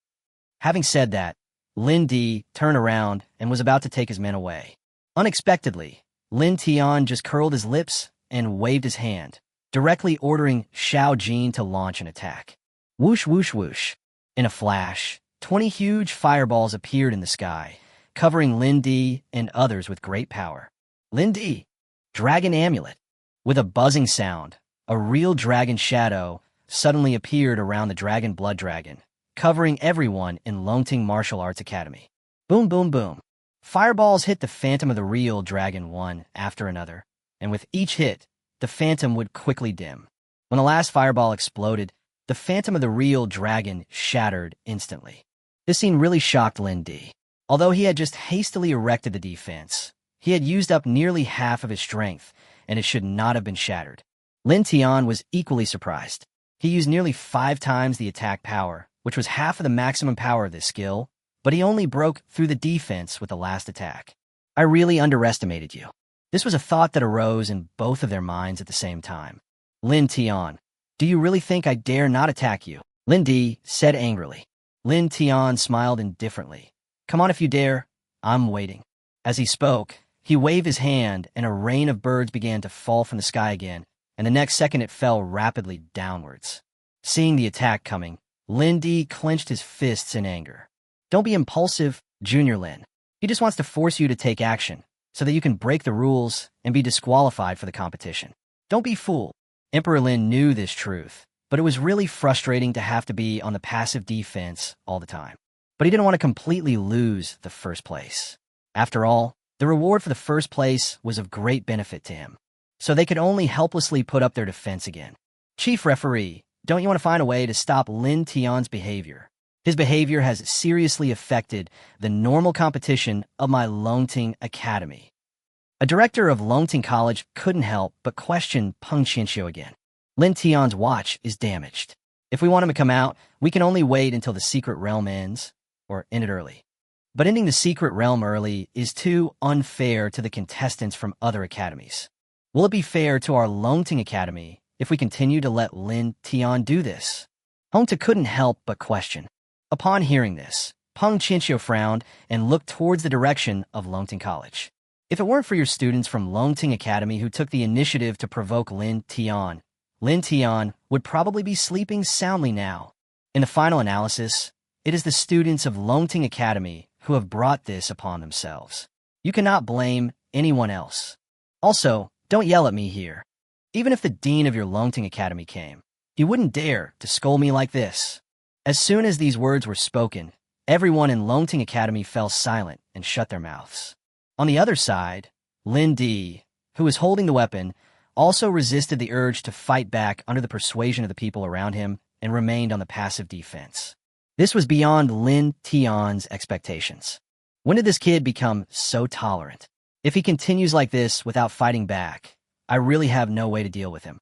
Having said that, Lindy turned around and was about to take his men away. Unexpectedly, Lin Tian just curled his lips and waved his hand, directly ordering Xiao Jin to launch an attack. Whoosh, whoosh, whoosh. In a flash, 20 huge fireballs appeared in the sky, covering Lindy and others with great power. Lindy, Dragon Amulet. With a buzzing sound, a real dragon shadow suddenly appeared around the dragon blood dragon, covering everyone in Confronting Martial Arts Academy. Boom, boom, boom. Fireballs hit the phantom of the real dragon one after another, and with each hit, the phantom would quickly dim. When the last fireball exploded, the phantom of the real dragon shattered instantly. This scene really shocked Lindy. Although he had just hastily erected the defense, he had used up nearly half of his strength, and it should not have been shattered. Lin Tian was equally surprised. He used nearly 5 times the attack power, which was half of the maximum power of this skill, but he only broke through the defense with the last attack. I really underestimated you. This was a thought that arose in both of their minds at the same time. Lin Tian, do you really think I dare not attack you? Lindy said angrily. Lin Tian smiled indifferently. Come on if you dare, I'm waiting. As he spoke, he waved his hand and a rain of birds began to fall from the sky again, and the next second it fell rapidly downwards. Seeing the attack coming, Lindy clenched his fists in anger. Don't be impulsive, Junior Lin. He just wants to force you to take action, so that you can break the rules and be disqualified for the competition. Don't be fooled. Emperor Lin knew this truth, but it was really frustrating to have to be on the passive defense all the time. But he didn't want to completely lose the first place. After all, the reward for the first place was of great benefit to him, so they could only helplessly put up their defense again. Chief Referee, don't you want to find a way to stop Lin Tian's behavior? His behavior has seriously affected the normal competition of my Confronting Academy. A director of Confronting College couldn't help but question Peng Qianxiu again. Lin Tian's watch is damaged. If we want him to come out, we can only wait until the secret realm ends, or end it early. But ending the secret realm early is too unfair to the contestants from other academies. Will it be fair to our Longting Academy if we continue to let Lin Tian do this? Hongta couldn't help but question. Upon hearing this, Peng Chinchio frowned and looked towards the direction of Longting College. If it weren't for your students from Longting Academy who took the initiative to provoke Lin Tian would probably be sleeping soundly now. In the final analysis, it is the students of Longting Academy who have brought this upon themselves. You cannot blame anyone else. Also, don't yell at me here. Even if the dean of your Longting Academy came, he wouldn't dare to scold me like this. As soon as these words were spoken, everyone in Longting Academy fell silent and shut their mouths. On the other side, Lindy, who was holding the weapon, also resisted the urge to fight back under the persuasion of the people around him and remained on the passive defense. This was beyond Lin Tian's expectations. When did this kid become so tolerant? If he continues like this without fighting back, I really have no way to deal with him.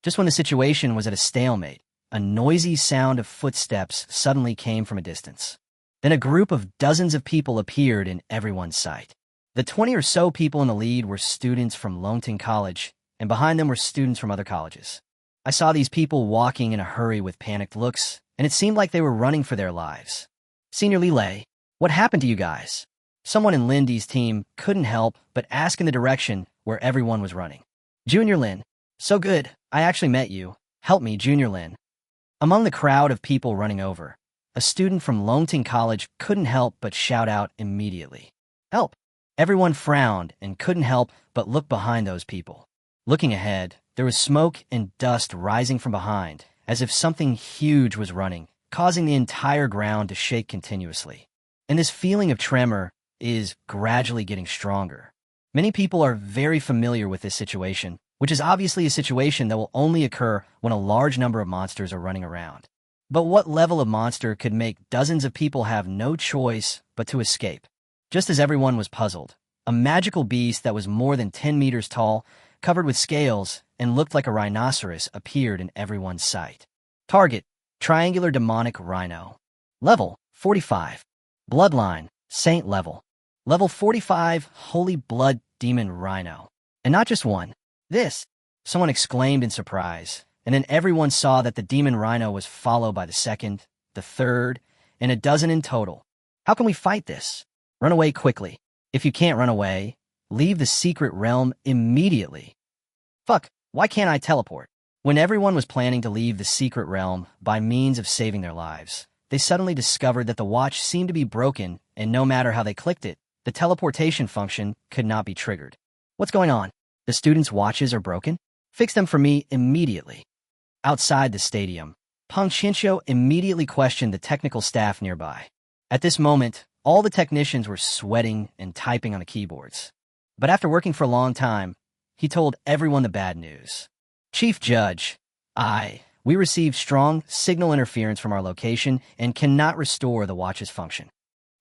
Just when the situation was at a stalemate, a noisy sound of footsteps suddenly came from a distance. Then a group of dozens of people appeared in everyone's sight. The 20 or so people in the lead were students from Longting College, and behind them were students from other colleges. I saw these people walking in a hurry with panicked looks, and it seemed like they were running for their lives. Senior Lilei, what happened to you guys? Someone in Lindy's team couldn't help but ask in the direction where everyone was running. Junior Lin, so good, I actually met you. Help me, Junior Lin. Among the crowd of people running over, a student from Longting College couldn't help but shout out immediately. Help! Everyone frowned and couldn't help but look behind those people. Looking ahead, there was smoke and dust rising from behind, as if something huge was running, causing the entire ground to shake continuously. And this feeling of tremor is gradually getting stronger. Many people are very familiar with this situation, which is obviously a situation that will only occur when a large number of monsters are running around. But what level of monster could make dozens of people have no choice but to escape? Just as everyone was puzzled, a magical beast that was more than 10 meters tall, covered with scales, and looked like a rhinoceros appeared in everyone's sight. Target, triangular demonic rhino. Level, 45. Bloodline, saint level. Level 45, holy blood demon rhino. And not just one. This, someone exclaimed in surprise, and then everyone saw that the demon rhino was followed by the second, the third, and a dozen in total. How can we fight this? Run away quickly. If you can't run away, leave the secret realm immediately. Fuck, why can't I teleport? When everyone was planning to leave the secret realm by means of saving their lives, they suddenly discovered that the watch seemed to be broken, and no matter how they clicked it, the teleportation function could not be triggered. What's going on? The students' watches are broken? Fix them for me immediately. Outside the stadium, Peng Chinchio immediately questioned the technical staff nearby. At this moment, all the technicians were sweating and typing on the keyboards. But after working for a long time, he told everyone the bad news. Chief Judge, we received strong signal interference from our location and cannot restore the watch's function.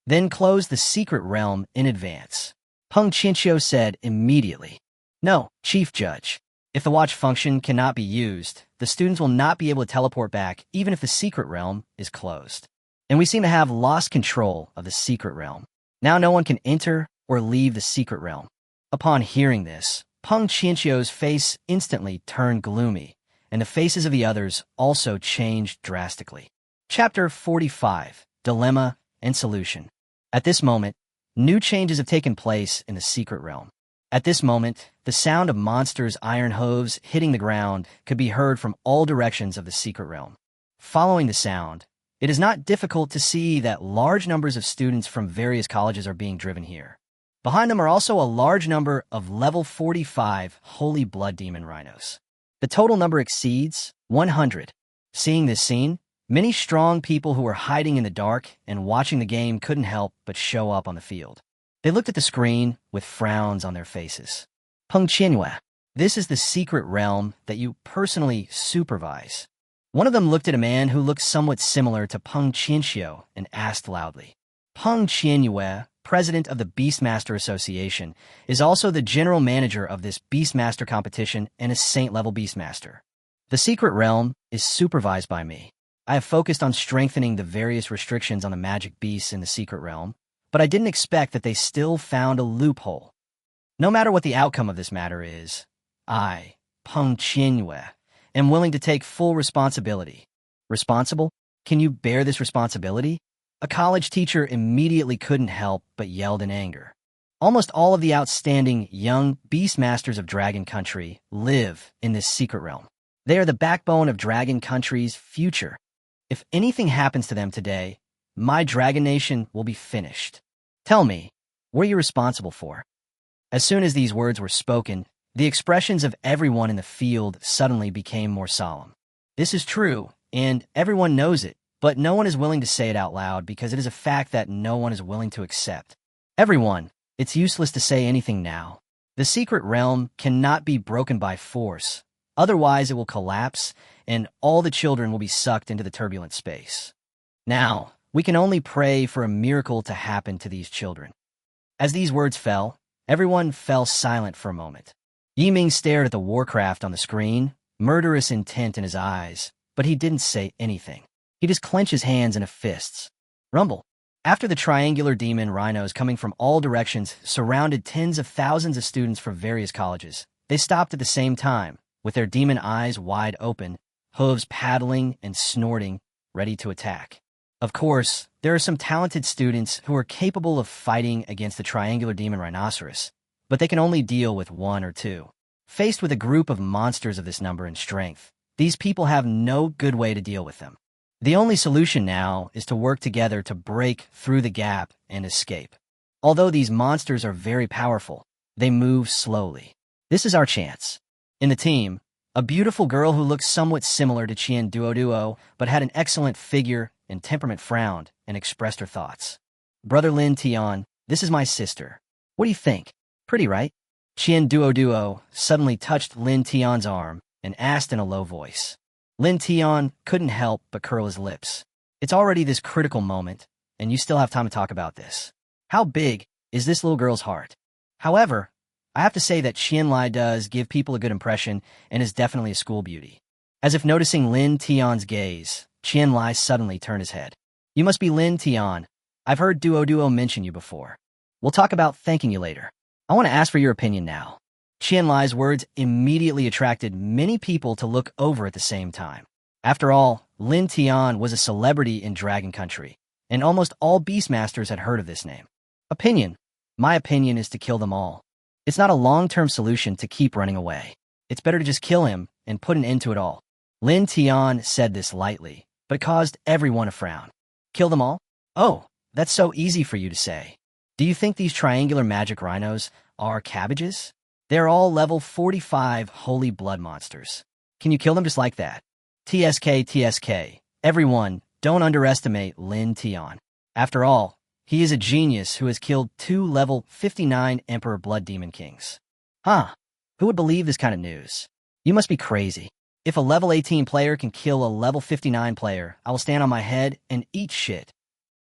Then close the secret realm in advance. Peng Chinchio said immediately. No, Chief Judge. If the watch function cannot be used, the students will not be able to teleport back even if the secret realm is closed. And we seem to have lost control of the secret realm. Now no one can enter or leave the secret realm. Upon hearing this, Peng Chinchio's face instantly turned gloomy, and the faces of the others also changed drastically. Chapter 45, Dilemma and Solution. At this moment, new changes have taken place in the secret realm. At this moment, the sound of monsters' iron hooves hitting the ground could be heard from all directions of the secret realm. Following the sound, it is not difficult to see that large numbers of students from various colleges are being driven here. Behind them are also a large number of level 45 holy blood demon rhinos. The total number exceeds 100. Seeing this scene, many strong people who were hiding in the dark and watching the game couldn't help but show up on the field. They looked at the screen with frowns on their faces. Peng Chinhua, this is the secret realm that you personally supervise. One of them looked at a man who looked somewhat similar to Peng Chinchio and asked loudly. Peng Chinhua, president of the Beastmaster Association, is also the general manager of this Beastmaster competition and a saint-level Beastmaster. The secret realm is supervised by me. I have focused on strengthening the various restrictions on the magic beasts in the secret realm, but I didn't expect that they still found a loophole. No matter what the outcome of this matter is, I, Peng Qianyue, am willing to take full responsibility. Responsible? Can you bear this responsibility? A college teacher immediately couldn't help but yelled in anger. Almost all of the outstanding young beast masters of Dragon Country live in this secret realm. They are the backbone of Dragon Country's future. If anything happens to them today, my Dragon Nation will be finished. Tell me, what are you responsible for? As soon as these words were spoken, the expressions of everyone in the field suddenly became more solemn. This is true, and everyone knows it, but no one is willing to say it out loud because it is a fact that no one is willing to accept. Everyone, it's useless to say anything now. The secret realm cannot be broken by force. Otherwise, it will collapse, and all the children will be sucked into the turbulent space. Now, we can only pray for a miracle to happen to these children. As these words fell, everyone fell silent for a moment. Yiming stared at the warcraft on the screen, murderous intent in his eyes, but he didn't say anything. He just clenched his hands into fists. Rumble. After the triangular demon rhinos coming from all directions surrounded tens of thousands of students from various colleges, they stopped at the same time, with their demon eyes wide open, hooves paddling and snorting, ready to attack. Of course, there are some talented students who are capable of fighting against the triangular demon rhinoceros, but they can only deal with one or two. Faced with a group of monsters of this number and strength, these people have no good way to deal with them. The only solution now is to work together to break through the gap and escape. Although these monsters are very powerful, they move slowly. This is our chance. In the team, a beautiful girl who looked somewhat similar to Qian Duo but had an excellent figure and temperament frowned and expressed her thoughts. Brother Lin Tian, this is my sister. What do you think? Pretty, right? Qian Duo suddenly touched Lin Tian's arm and asked in a low voice. Lin Tian couldn't help but curl his lips. It's already this critical moment, and you still have time to talk about this. How big is this little girl's heart? However, I have to say that Qianlai does give people a good impression and is definitely a school beauty. As if noticing Lin Tian's gaze, Qianlai suddenly turned his head. You must be Lin Tian. I've heard Duo mention you before. We'll talk about thanking you later. I want to ask for your opinion now. Qianlai's words immediately attracted many people to look over at the same time. After all, Lin Tian was a celebrity in Dragon Country, and almost all Beastmasters had heard of this name. Opinion. My opinion is to kill them all. It's not a long-term solution to keep running away. It's better to just kill him and put an end to it all. Lin Tian said this lightly, but it caused everyone to frown. Kill them all? Oh, that's so easy for you to say. Do you think these triangular magic rhinos are cabbages? They're all level 45 holy blood monsters. Can you kill them just like that? TSK. Everyone, don't underestimate Lin Tian. After all, he is a genius who has killed 2 level 59 Emperor Blood Demon Kings. Huh, who would believe this kind of news? You must be crazy. If a level 18 player can kill a level 59 player, I will stand on my head and eat shit.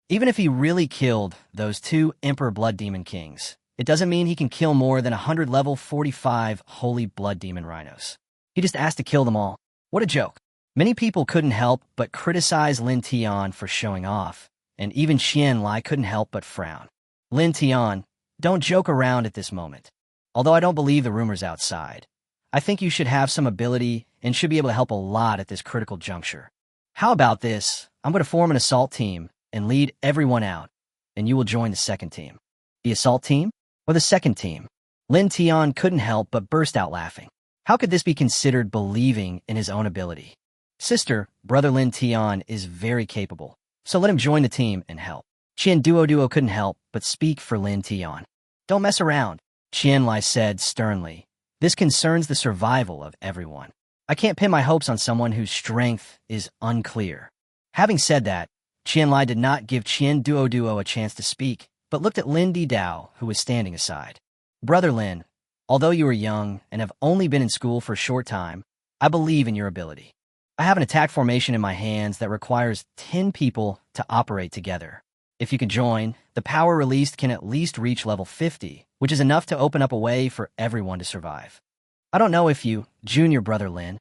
Even if he really killed those 2 Emperor Blood Demon Kings, it doesn't mean he can kill more than 100 level 45 holy blood demon rhinos. He just asked to kill them all. What a joke. Many people couldn't help but criticize Lin Tian for showing off, and even Qianlai couldn't help but frown. Lin Tian, don't joke around at this moment. Although I don't believe the rumors outside, I think you should have some ability and should be able to help a lot at this critical juncture. How about this? I'm going to form an assault team and lead everyone out, and you will join the second team. The assault team? Or the second team? Lin Tian couldn't help but burst out laughing. How could this be considered believing in his own ability? Sister, Brother Lin Tian is very capable, so let him join the team and help. Qian Duo couldn't help but speak for Lin Tian. Don't mess around, Qianlai said sternly. This concerns the survival of everyone. I can't pin my hopes on someone whose strength is unclear. Having said that, Qianlai did not give Qian Duo a chance to speak, but looked at Lindy Dao, who was standing aside. Brother Lin, although you are young and have only been in school for a short time, I believe in your ability. I have an attack formation in my hands that requires 10 people to operate together. If you can join, the power released can at least reach level 50, which is enough to open up a way for everyone to survive. I don't know if you, Junior Brother Lin,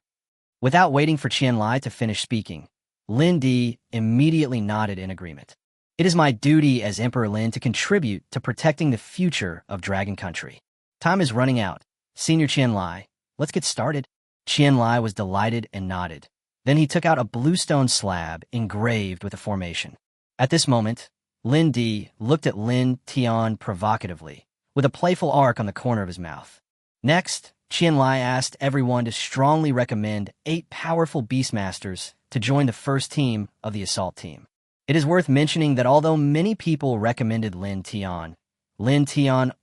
Without waiting for Qianlai to finish speaking, Lindy immediately nodded in agreement. It is my duty as Emperor Lin to contribute to protecting the future of Dragon Country. Time is running out. Senior Qianlai, let's get started. Qianlai was delighted and nodded. Then he took out a blue stone slab engraved with a formation. At this moment, Lindy looked at Lin Tian provocatively, with a playful arc on the corner of his mouth. Next, Qianlai asked everyone to strongly recommend 8 powerful Beastmasters to join the first team of the assault team. It is worth mentioning that although many people recommended Lin Tian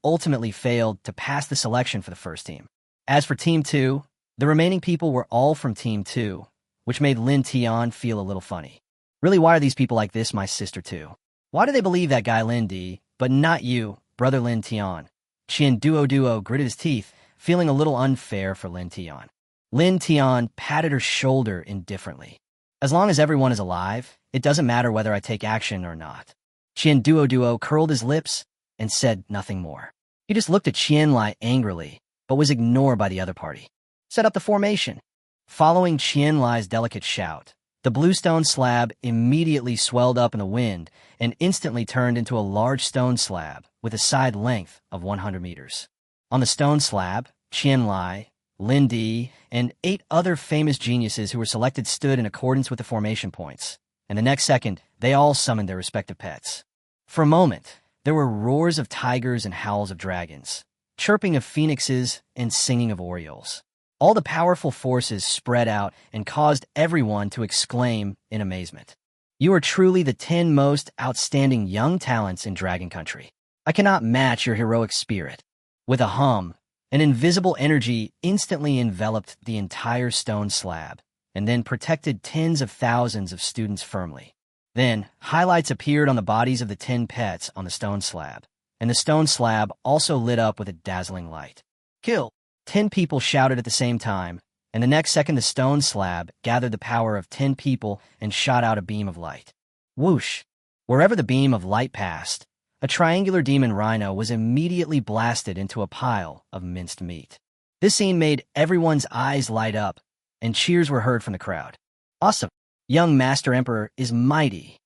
ultimately failed to pass the selection for the first team. As for Team 2, the remaining people were all from Team 2, which made Lin Tian feel a little funny. Really, why are these people like this, my sister too? Why do they believe that guy Lindy, but not you, brother Lin Tian? Qian Duo gritted his teeth, feeling a little unfair for Lin Tian. Lin Tian patted her shoulder indifferently. As long as everyone is alive, it doesn't matter whether I take action or not. Qian Duo curled his lips and said nothing more. He just looked at Qianlai angrily, but was ignored by the other party. Set up the formation. Following Qianlai's delicate shout, the blue stone slab immediately swelled up in the wind and instantly turned into a large stone slab with a side length of 100 meters. On the stone slab, Qianlai, Lindy, and 8 other famous geniuses who were selected stood in accordance with the formation points, and the next second, they all summoned their respective pets. For a moment, there were roars of tigers and howls of dragons, chirping of phoenixes and singing of orioles. All the powerful forces spread out and caused everyone to exclaim in amazement. You are truly the 10 most outstanding young talents in Dragon Country. I cannot match your heroic spirit. With a hum, an invisible energy instantly enveloped the entire stone slab and then protected tens of thousands of students firmly. Then, highlights appeared on the bodies of the 10 pets on the stone slab, and the stone slab also lit up with a dazzling light. Kill! 10 people shouted at the same time, and the next second the stone slab gathered the power of 10 people and shot out a beam of light. Whoosh! Wherever the beam of light passed, a triangular demon rhino was immediately blasted into a pile of minced meat. This scene made everyone's eyes light up, and cheers were heard from the crowd. Awesome! Young Master Emperor is mighty.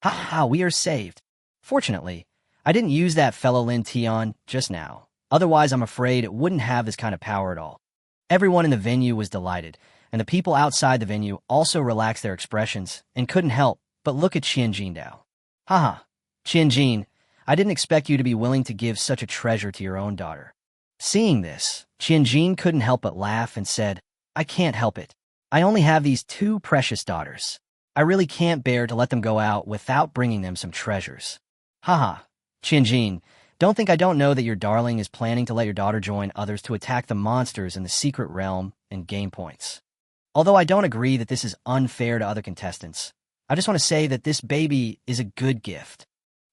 Ha ha, we are saved. Fortunately, I didn't use that fellow Lin Tian just now. Otherwise, I'm afraid it wouldn't have this kind of power at all. Everyone in the venue was delighted, and the people outside the venue also relaxed their expressions and couldn't help but look at Qianjin Dao. Haha, Qianjin, I didn't expect you to be willing to give such a treasure to your own daughter. Seeing this, Qianjin couldn't help but laugh and said, I can't help it. I only have these 2 precious daughters. I really can't bear to let them go out without bringing them some treasures. Haha, Qianjin, don't think I don't know that your darling is planning to let your daughter join others to attack the monsters in the secret realm and gain points. Although I don't agree that this is unfair to other contestants, I just want to say that this baby is a good gift.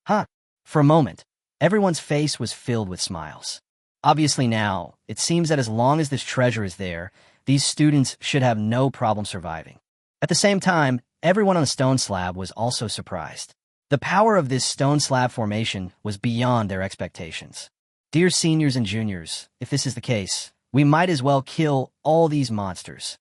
Huh. For a moment, everyone's face was filled with smiles. Obviously now, it seems that as long as this treasure is there, these students should have no problem surviving. At the same time, everyone on the stone slab was also surprised. The power of this stone slab formation was beyond their expectations. Dear seniors and juniors, if this is the case, we might as well kill all these monsters.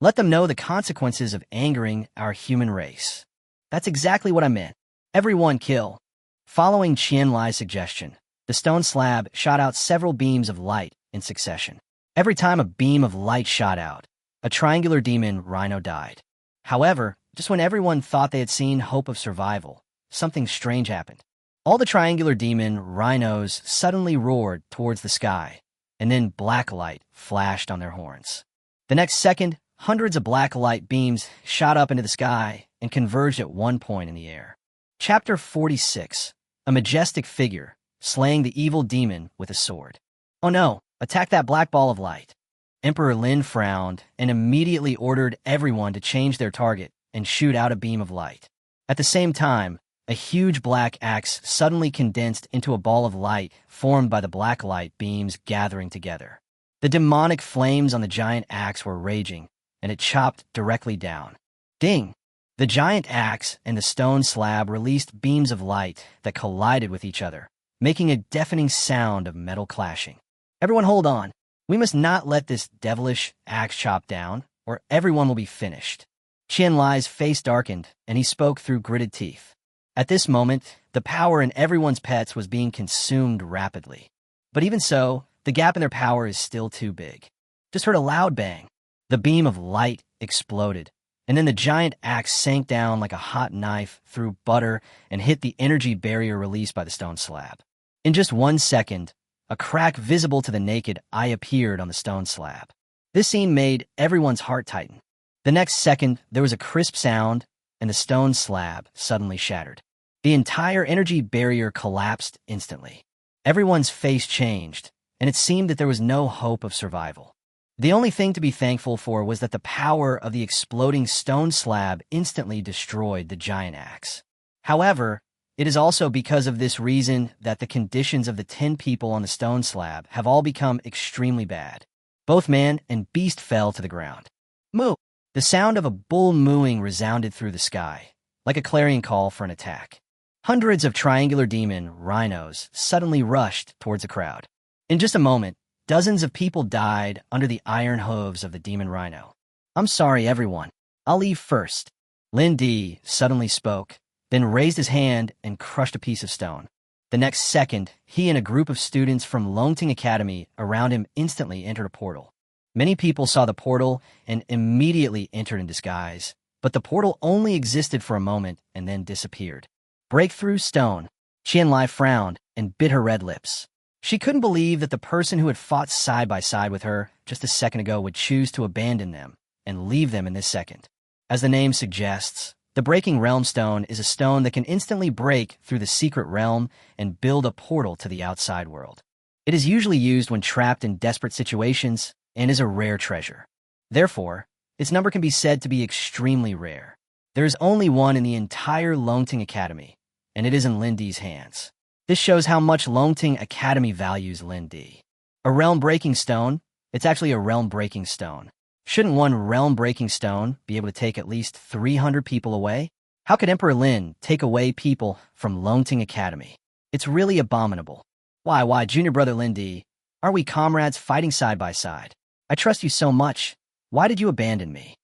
Let them know the consequences of angering our human race. That's exactly what I meant. Everyone kill. Following Qianlai's suggestion, the stone slab shot out several beams of light in succession. Every time a beam of light shot out, a triangular demon rhino died. However, just when everyone thought they had seen hope of survival, something strange happened. All the triangular demon rhinos suddenly roared towards the sky, and then black light flashed on their horns. The next second, hundreds of black light beams shot up into the sky and converged at one point in the air. Chapter 46. A majestic figure, slaying the evil demon with a sword. Oh no, attack that black ball of light. Emperor Lin frowned and immediately ordered everyone to change their target and shoot out a beam of light. At the same time, a huge black axe suddenly condensed into a ball of light formed by the black light beams gathering together. The demonic flames on the giant axe were raging, and it chopped directly down. Ding! The giant axe and the stone slab released beams of light that collided with each other, making a deafening sound of metal clashing. Everyone hold on. We must not let this devilish axe chop down. or everyone will be finished. Qian Lai's face darkened, and he spoke through gritted teeth. At this moment, the power in everyone's pets was being consumed rapidly. But even so, the gap in their power is still too big. Just heard a loud bang. The beam of light exploded, and then the giant axe sank down like a hot knife through butter and hit the energy barrier released by the stone slab. In just 1 second, a crack visible to the naked eye appeared on the stone slab. This scene made everyone's heart tighten. The next second, there was a crisp sound, and the stone slab suddenly shattered. The entire energy barrier collapsed instantly. Everyone's face changed, and it seemed that there was no hope of survival. The only thing to be thankful for was that the power of the exploding stone slab instantly destroyed the giant axe. However, it is also because of this reason that the conditions of the 10 people on the stone slab have all become extremely bad. Both man and beast fell to the ground. Moo! The sound of a bull mooing resounded through the sky, like a clarion call for an attack. Hundreds of triangular demon rhinos suddenly rushed towards the crowd. In just a moment, dozens of people died under the iron hooves of the demon rhino. I'm sorry, everyone. I'll leave first. Lindy suddenly spoke, then raised his hand and crushed a piece of stone. The next second, he and a group of students from Confronting Academy around him instantly entered a portal. Many people saw the portal and immediately entered in disguise, but the portal only existed for a moment and then disappeared. Breakthrough stone. Qian Lai frowned and bit her red lips. She couldn't believe that the person who had fought side by side with her just a second ago would choose to abandon them and leave them in this second. As the name suggests, the Breaking Realm Stone is a stone that can instantly break through the secret realm and build a portal to the outside world. It is usually used when trapped in desperate situations and is a rare treasure. Therefore, its number can be said to be extremely rare. There is only one in the entire Confronting Academy, and it is in Lindy's hands. This shows how much Confronting Academy values Lindy. A realm-breaking stone? It's actually a realm-breaking stone. Shouldn't one realm-breaking stone be able to take at least 300 people away? How could Emperor Lin take away people from Confronting Academy? It's really abominable. Why, junior brother Lindy? Are we comrades fighting side by side? I trust you so much. Why did you abandon me?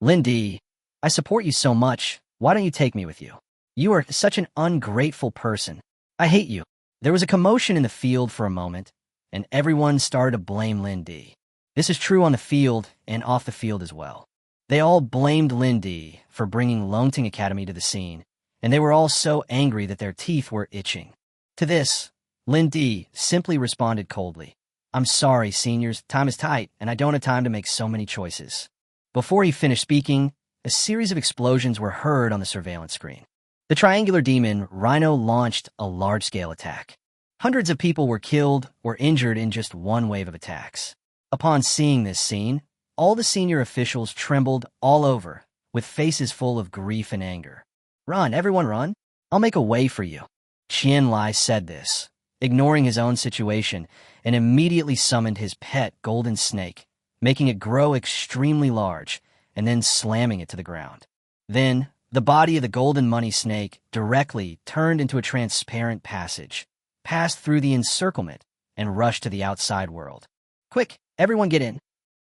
Lindy, I support you so much. Why don't you take me with you? You are such an ungrateful person. I hate you. There was a commotion in the field for a moment, and everyone started to blame Lindy. This is true on the field and off the field as well. They all blamed Lindy for bringing Confronting Academy to the scene, and they were all so angry that their teeth were itching. To this, Lindy simply responded coldly. I'm sorry, seniors, time is tight, and I don't have time to make so many choices. Before he finished speaking, a series of explosions were heard on the surveillance screen. The triangular demon Rhino launched a large-scale attack. Hundreds of people were killed or injured in just one wave of attacks. Upon seeing this scene, all the senior officials trembled all over, with faces full of grief and anger. Run, everyone run. I'll make a way for you. Qian Lai said this, ignoring his own situation, and immediately summoned his pet golden snake, making it grow extremely large, and then slamming it to the ground. Then, the body of the golden money snake directly turned into a transparent passage, passed through the encirclement, and rushed to the outside world. Quick, everyone get in.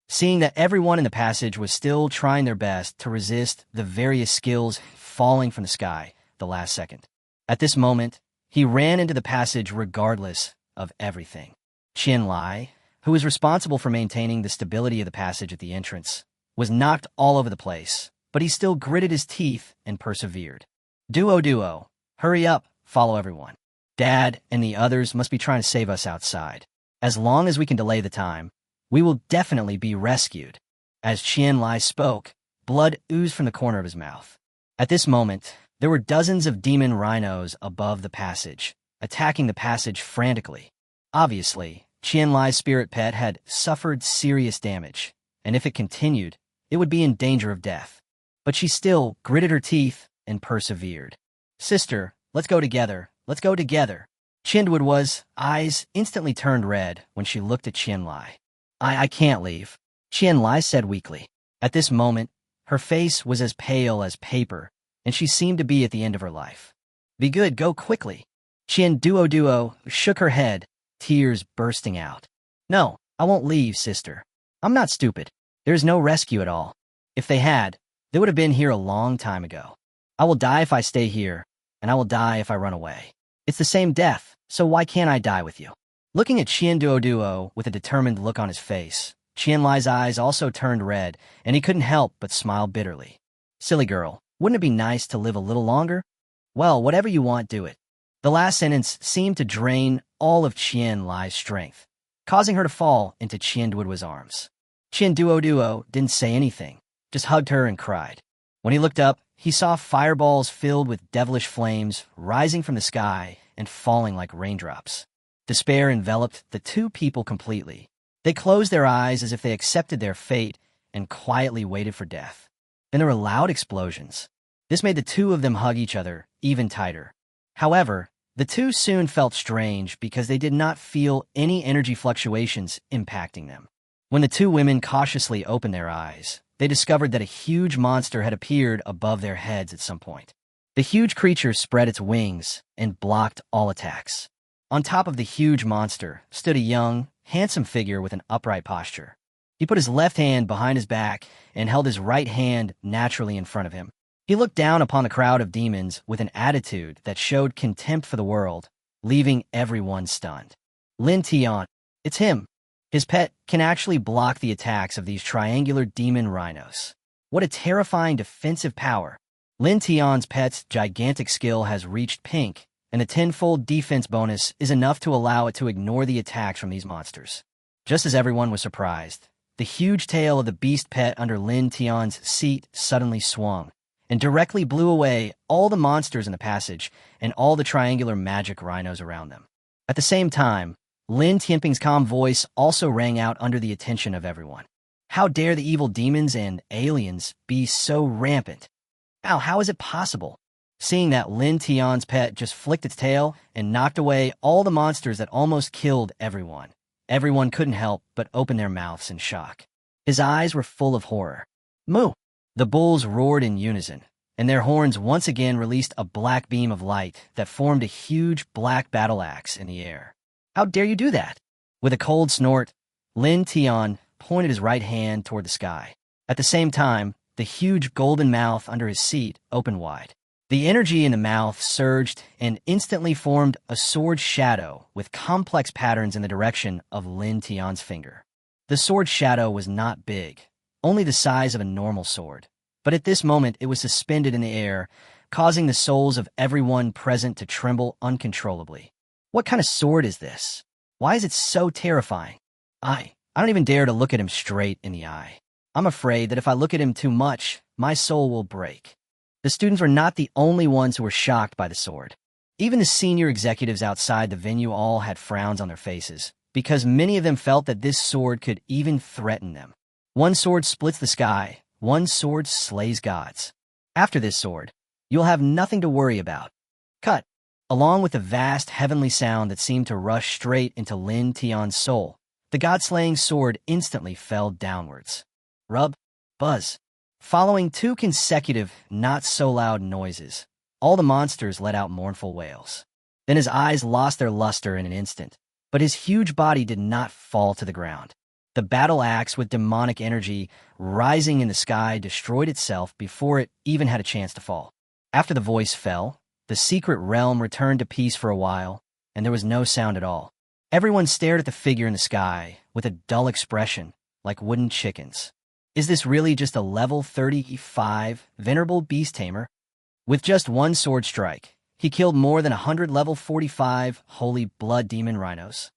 Seeing that everyone in the passage was still trying their best to resist the various skills falling from the sky the last second. At this moment, he ran into the passage regardless of everything. Qian Lai, who was responsible for maintaining the stability of the passage at the entrance, was knocked all over the place, but he still gritted his teeth and persevered. Duo, hurry up, follow everyone. Dad and the others must be trying to save us outside. As long as we can delay the time, we will definitely be rescued. As Qian Lai spoke, blood oozed from the corner of his mouth. At this moment, there were dozens of demon rhinos above the passage, attacking the passage frantically. Obviously, Qian Lai's spirit pet had suffered serious damage, and if it continued, it would be in danger of death. But she still gritted her teeth and persevered. Sister, let's go together. Let's go together. Chindwood's eyes instantly turned red when she looked at Qian Lai. I can't leave, Qian Lai said weakly. At this moment, her face was as pale as paper, and she seemed to be at the end of her life. Be good, go quickly. Qian Duo shook her head, tears bursting out. No, I won't leave, sister. I'm not stupid. There's no rescue at all. If they had, they would have been here a long time ago. I will die if I stay here, and I will die if I run away. It's the same death, so why can't I die with you? Looking at Qian Duoduo with a determined look on his face, Qianlai's eyes also turned red, and he couldn't help but smile bitterly. Silly girl, wouldn't it be nice to live a little longer? Well, whatever you want, do it. The last sentence seemed to drain all of Qianlai's strength, causing her to fall into Qian Duoduo's arms. Qian Duoduo didn't say anything, just hugged her and cried. When he looked up, he saw fireballs filled with devilish flames rising from the sky and falling like raindrops. Despair enveloped the two people completely. They closed their eyes as if they accepted their fate and quietly waited for death. Then there were loud explosions. This made the two of them hug each other even tighter. However, the two soon felt strange because they did not feel any energy fluctuations impacting them. When the two women cautiously opened their eyes, they discovered that a huge monster had appeared above their heads at some point. The huge creature spread its wings and blocked all attacks. On top of the huge monster stood a young, handsome figure with an upright posture. He put his left hand behind his back and held his right hand naturally in front of him. He looked down upon the crowd of demons with an attitude that showed contempt for the world, leaving everyone stunned. Lin Tian, it's him. His pet can actually block the attacks of these triangular demon rhinos. What a terrifying defensive power. Lin Tian's pet's gigantic skill has reached pink, and the tenfold defense bonus is enough to allow it to ignore the attacks from these monsters. Just as everyone was surprised, the huge tail of the beast pet under Lin Tian's seat suddenly swung, and directly blew away all the monsters in the passage and all the triangular magic rhinos around them. At the same time, Lin Tianping's calm voice also rang out under the attention of everyone. How dare the evil demons and aliens be so rampant? How is it possible? Seeing that Lin Tian's pet just flicked its tail and knocked away all the monsters that almost killed everyone. Everyone couldn't help but open their mouths in shock. His eyes were full of horror. Moo! The bulls roared in unison, and their horns once again released a black beam of light that formed a huge black battle axe in the air. How dare you do that? With a cold snort, Lin Tian pointed his right hand toward the sky. At the same time, the huge golden mouth under his seat opened wide. The energy in the mouth surged and instantly formed a sword shadow with complex patterns in the direction of Lin Tian's finger. The sword shadow was not big, only the size of a normal sword, but at this moment it was suspended in the air, causing the souls of everyone present to tremble uncontrollably. What kind of sword is this? Why is it so terrifying? I don't even dare to look at him straight in the eye. I'm afraid that if I look at him too much, my soul will break. The students were not the only ones who were shocked by the sword. Even the senior executives outside the venue all had frowns on their faces, because many of them felt that this sword could even threaten them. One sword splits the sky, one sword slays gods. After this sword, you'll have nothing to worry about. Cut. Along with the vast heavenly sound that seemed to rush straight into Lin Tian's soul, the god-slaying sword instantly fell downwards. Rub, buzz. Following two consecutive, not-so-loud noises, all the monsters let out mournful wails. Then his eyes lost their luster in an instant, but his huge body did not fall to the ground. The battle axe with demonic energy rising in the sky destroyed itself before it even had a chance to fall. After the voice fell, the secret realm returned to peace for a while, and there was no sound at all. Everyone stared at the figure in the sky with a dull expression, like wooden chickens. Is this really just a level 35 venerable beast tamer? With just one sword strike, he killed more than 100 level 45 holy blood demon rhinos.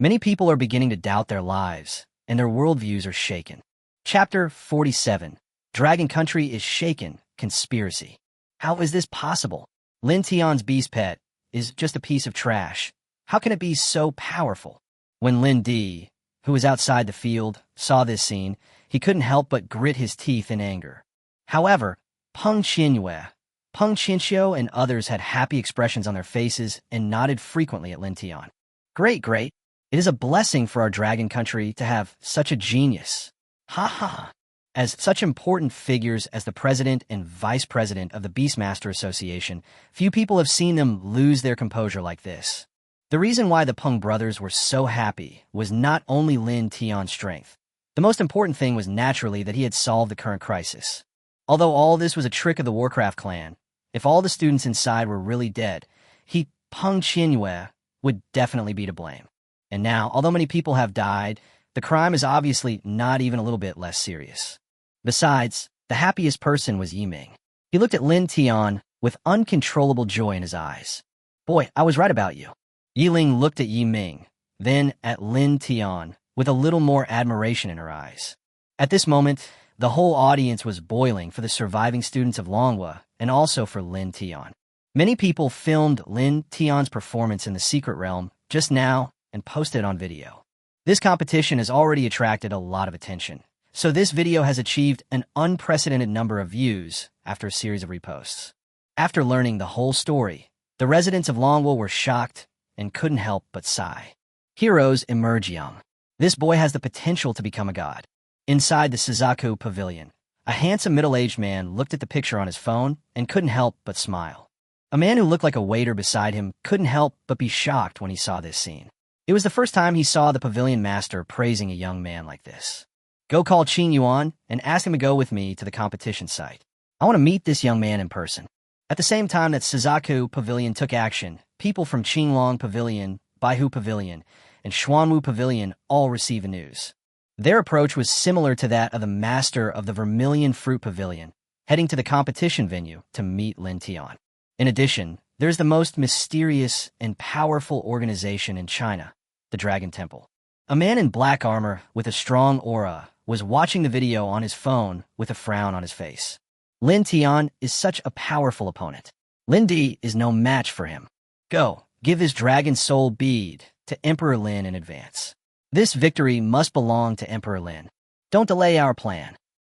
Many people are beginning to doubt their lives, and their worldviews are shaken. Chapter 47. Dragon Country is Shaken. Conspiracy. How is this possible? Lin Tian's beast pet is just a piece of trash. How can it be so powerful? When Lindy, who was outside the field, saw this scene, he couldn't help but grit his teeth in anger. However, Peng Qinxiu, and others had happy expressions on their faces and nodded frequently at Lin Tian. Great. It is a blessing for our dragon country to have such a genius. Ha ha. As such important figures as the president and vice president of the Beastmaster Association, few people have seen them lose their composure like this. The reason why the Peng brothers were so happy was not only Lin Tian's strength, The most important thing was naturally that he had solved the current crisis. Although all this was a trick of the Warcraft clan, if all the students inside were really dead, he, Peng Qianyue, would definitely be to blame. And now, although many people have died, the crime is obviously not even a little bit less serious. Besides, the happiest person was Yiming. He looked at Lin Tian with uncontrollable joy in his eyes. Boy, I was right about you. Yiling looked at Yiming, then at Lin Tian, with a little more admiration in her eyes. At this moment, the whole audience was boiling for the surviving students of Longwa and also for Lin Tian. Many people filmed Lin Tian's performance in the secret realm just now and posted it on video. This competition has already attracted a lot of attention, so this video has achieved an unprecedented number of views after a series of reposts. After learning the whole story, the residents of Longwa were shocked and couldn't help but sigh. Heroes emerge young. This boy has the potential to become a god. Inside the Suzaku Pavilion, a handsome middle-aged man looked at the picture on his phone and couldn't help but smile. A man who looked like a waiter beside him couldn't help but be shocked when he saw this scene. It was the first time he saw the pavilion master praising a young man like this. Go call Qin Yuan and ask him to go with me to the competition site. I want to meet this young man in person. At the same time that Suzaku Pavilion took action, people from Qinglong Pavilion, Baihu Pavilion, and Xuanwu Pavilion all received the news. Their approach was similar to that of the master of the Vermilion Fruit Pavilion, heading to the competition venue to meet Lin Tian. In addition, there's the most mysterious and powerful organization in China, the Dragon Temple. A man in black armor with a strong aura was watching the video on his phone with a frown on his face. Lin Tian is such a powerful opponent. Lindy is no match for him. Go, give his dragon soul bead to Emperor Lin in advance. This victory must belong to Emperor Lin. Don't delay our plan.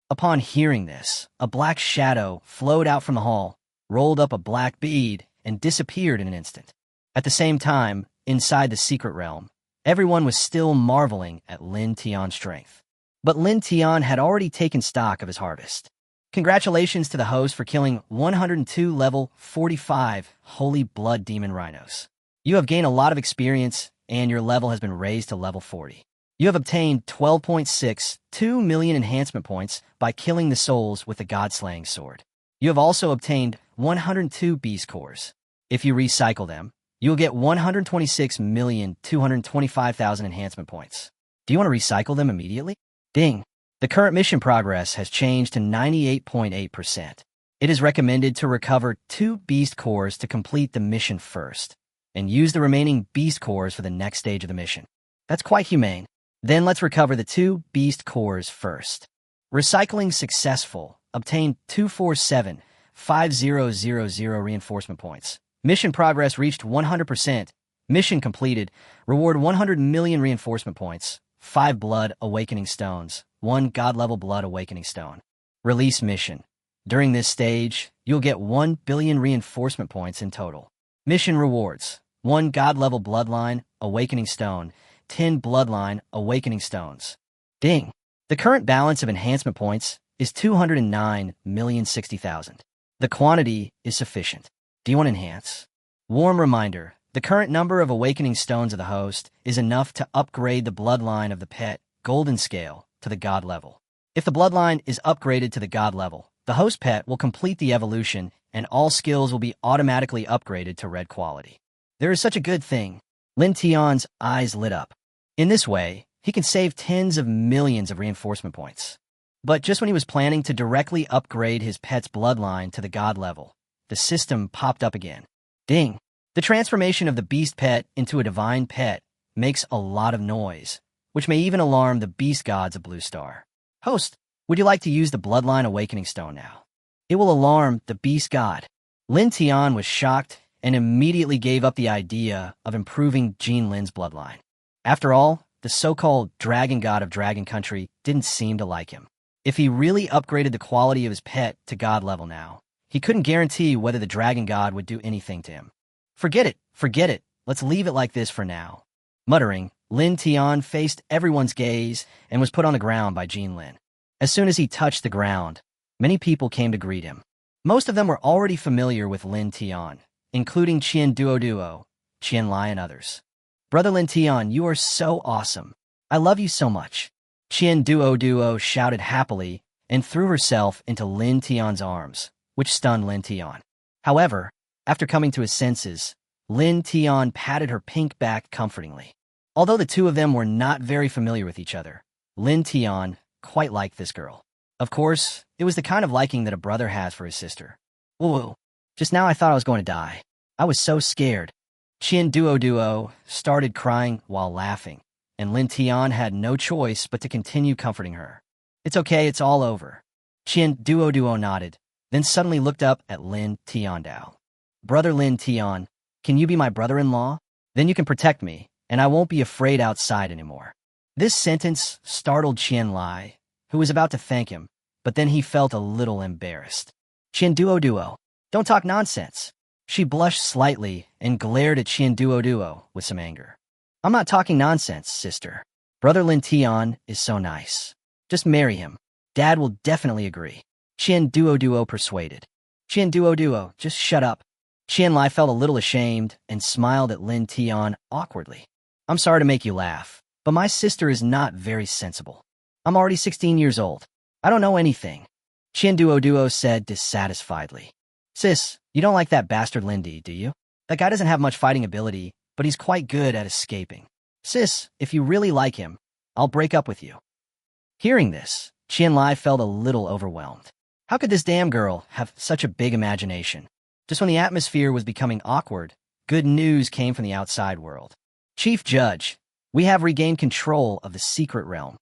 Upon hearing this, a black shadow flowed out from the hall, rolled up a black bead, and disappeared in an instant. At the same time, inside the secret realm, everyone was still marveling at Lin Tian's strength. But Lin Tian had already taken stock of his harvest. Congratulations to the host for killing 102 level 45 Holy Blood Demon Rhinos. You have gained a lot of experience, and your level has been raised to level 40. You have obtained 12.62 million enhancement points by killing the souls with the God-slaying sword. You have also obtained 102 beast cores. If you recycle them, you will get 126,225,000 enhancement points. Do you want to recycle them immediately? Ding! The current mission progress has changed to 98.8%. It is recommended to recover 2 beast cores to complete the mission first, and use the remaining beast cores for the next stage of the mission. That's quite humane. Then let's recover the 2 beast cores first. Recycling successful. Obtain 247,5000 reinforcement points. Mission progress reached 100%. Mission completed. Reward 100 million reinforcement points. 5 blood awakening stones. 1 god-level blood awakening stone. Release mission. During this stage, you'll get 1 billion reinforcement points in total. Mission rewards. 1 god-level bloodline awakening stone. 10 bloodline awakening stones. Ding! The current balance of enhancement points is 209,060,000. The quantity is sufficient. Do you want to enhance? Warm reminder, the current number of awakening stones of the host is enough to upgrade the bloodline of the pet golden scale to the god level. If the bloodline is upgraded to the god level, the host pet will complete the evolution and all skills will be automatically upgraded to red quality. There is such a good thing. Lin Tian's eyes lit up. In this way, he can save tens of millions of reinforcement points. But just when he was planning to directly upgrade his pet's bloodline to the god level, the system popped up again. Ding! The transformation of the beast pet into a divine pet makes a lot of noise, which may even alarm the beast gods of Blue Star. Host, would you like to use the bloodline awakening stone now? It will alarm the beast god. Lin Tian was shocked and immediately gave up the idea of improving Jean Lin's bloodline. After all, the so-called dragon god of Dragon Country didn't seem to like him. If he really upgraded the quality of his pet to god level now, he couldn't guarantee whether the dragon god would do anything to him. Forget it, let's leave it like this for now. Muttering, Lin Tian faced everyone's gaze and was put on the ground by Jean Lin. As soon as he touched the ground, many people came to greet him. Most of them were already familiar with Lin Tian, including Qian Duo, Qian Lai, and others. Brother Lin Tian, you are so awesome. I love you so much. Qian Duo shouted happily and threw herself into Lin Tian's arms, which stunned Lin Tian. However, after coming to his senses, Lin Tian patted her pink back comfortingly. Although the two of them were not very familiar with each other, Lin Tian quite liked this girl. Of course, it was the kind of liking that a brother has for his sister. Whoa, just now I thought I was going to die. I was so scared. Qian Duo started crying while laughing, and Lin Tian had no choice but to continue comforting her. It's okay, it's all over. Qian Duo nodded, then suddenly looked up at Lin Tiandao. Brother Lin Tian, can you be my brother-in-law? Then you can protect me, and I won't be afraid outside anymore. This sentence startled Qian Lai, who was about to thank him, but then he felt a little embarrassed. Qian Duo, don't talk nonsense. She blushed slightly and glared at Qian Duo with some anger. I'm not talking nonsense, sister. Brother Lin Tian is so nice. Just marry him. Dad will definitely agree. Qian Duo persuaded. Qian Duo, just shut up. Qian Lai felt a little ashamed and smiled at Lin Tian awkwardly. I'm sorry to make you laugh, but my sister is not very sensible. I'm already 16 years old. I don't know anything. Qian Duo said dissatisfiedly. Sis, you don't like that bastard Lindy, do you? That guy doesn't have much fighting ability, but he's quite good at escaping. Sis, if you really like him, I'll break up with you. Hearing this, Qian Lai felt a little overwhelmed. How could this damn girl have such a big imagination? Just when the atmosphere was becoming awkward, good news came from the outside world. Chief Judge, we have regained control of the secret realm.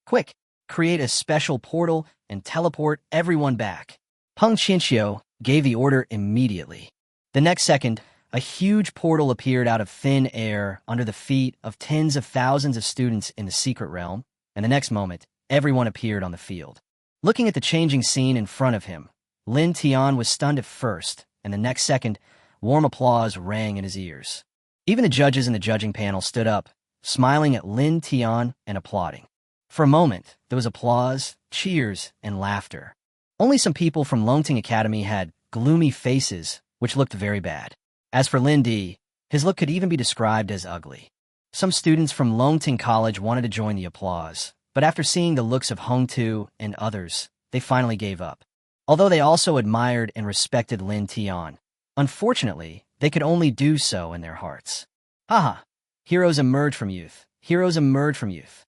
Quick, create a special portal and teleport everyone back. Peng Qinxiu gave the order immediately. The next second, a huge portal appeared out of thin air under the feet of tens of thousands of students in the secret realm, and the next moment, everyone appeared on the field. Looking at the changing scene in front of him, Lin Tian was stunned at first, and the next second, warm applause rang in his ears. Even the judges in the judging panel stood up, smiling at Lin Tian and applauding. For a moment, there was applause, cheers, and laughter. Only some people from Confronting Academy had gloomy faces, which looked very bad. As for Lindy, his look could even be described as ugly. Some students from Confronting College wanted to join the applause, but after seeing the looks of Hongtu and others, they finally gave up. Although they also admired and respected Lin Tian, unfortunately, they could only do so in their hearts. Haha, heroes emerge from youth. Heroes emerge from youth.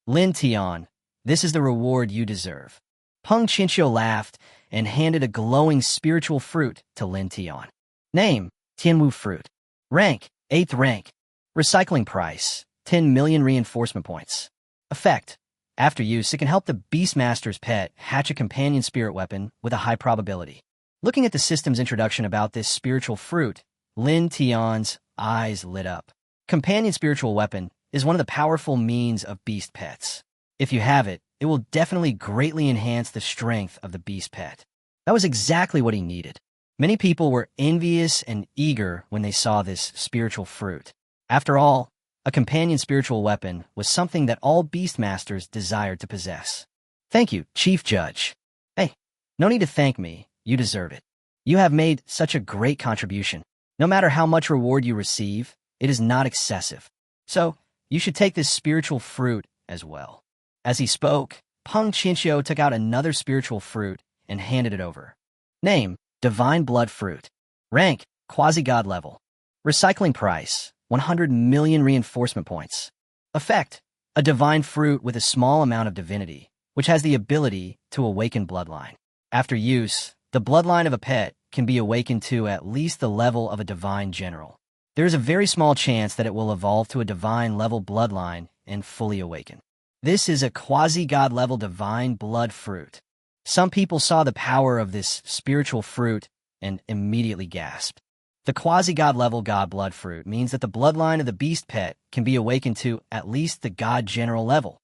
Lin Tian, this is the reward you deserve. Peng Qinxiu laughed and handed a glowing spiritual fruit to Lin Tian. Name, Tianwu fruit. Rank, 8th rank. Recycling price, 10 million reinforcement points. Effect, after use, it can help the Beastmaster's pet hatch a companion spirit weapon with a high probability. Looking at the system's introduction about this spiritual fruit, Lin Tian's eyes lit up. Companion spiritual weapon is one of the powerful means of beast pets. If you have it, it will definitely greatly enhance the strength of the beast pet. That was exactly what he needed. Many people were envious and eager when they saw this spiritual fruit. After all, a companion spiritual weapon was something that all Beastmasters desired to possess. Thank you, Chief Judge. Hey, no need to thank me. You deserve it. You have made such a great contribution. No matter how much reward you receive, it is not excessive. So, you should take this spiritual fruit as well. As he spoke, Peng Qinxiu took out another spiritual fruit and handed it over. Name, Divine Blood Fruit. Rank, Quasi-God level. Recycling price, 100 million reinforcement points. Effect, a divine fruit with a small amount of divinity, which has the ability to awaken bloodline. After use, the bloodline of a pet can be awakened to at least the level of a divine general. There is a very small chance that it will evolve to a divine level bloodline and fully awaken. This is a quasi-god level divine blood fruit. Some people saw the power of this spiritual fruit and immediately gasped. The quasi-god level god blood fruit means that the bloodline of the beast pet can be awakened to at least the god general level.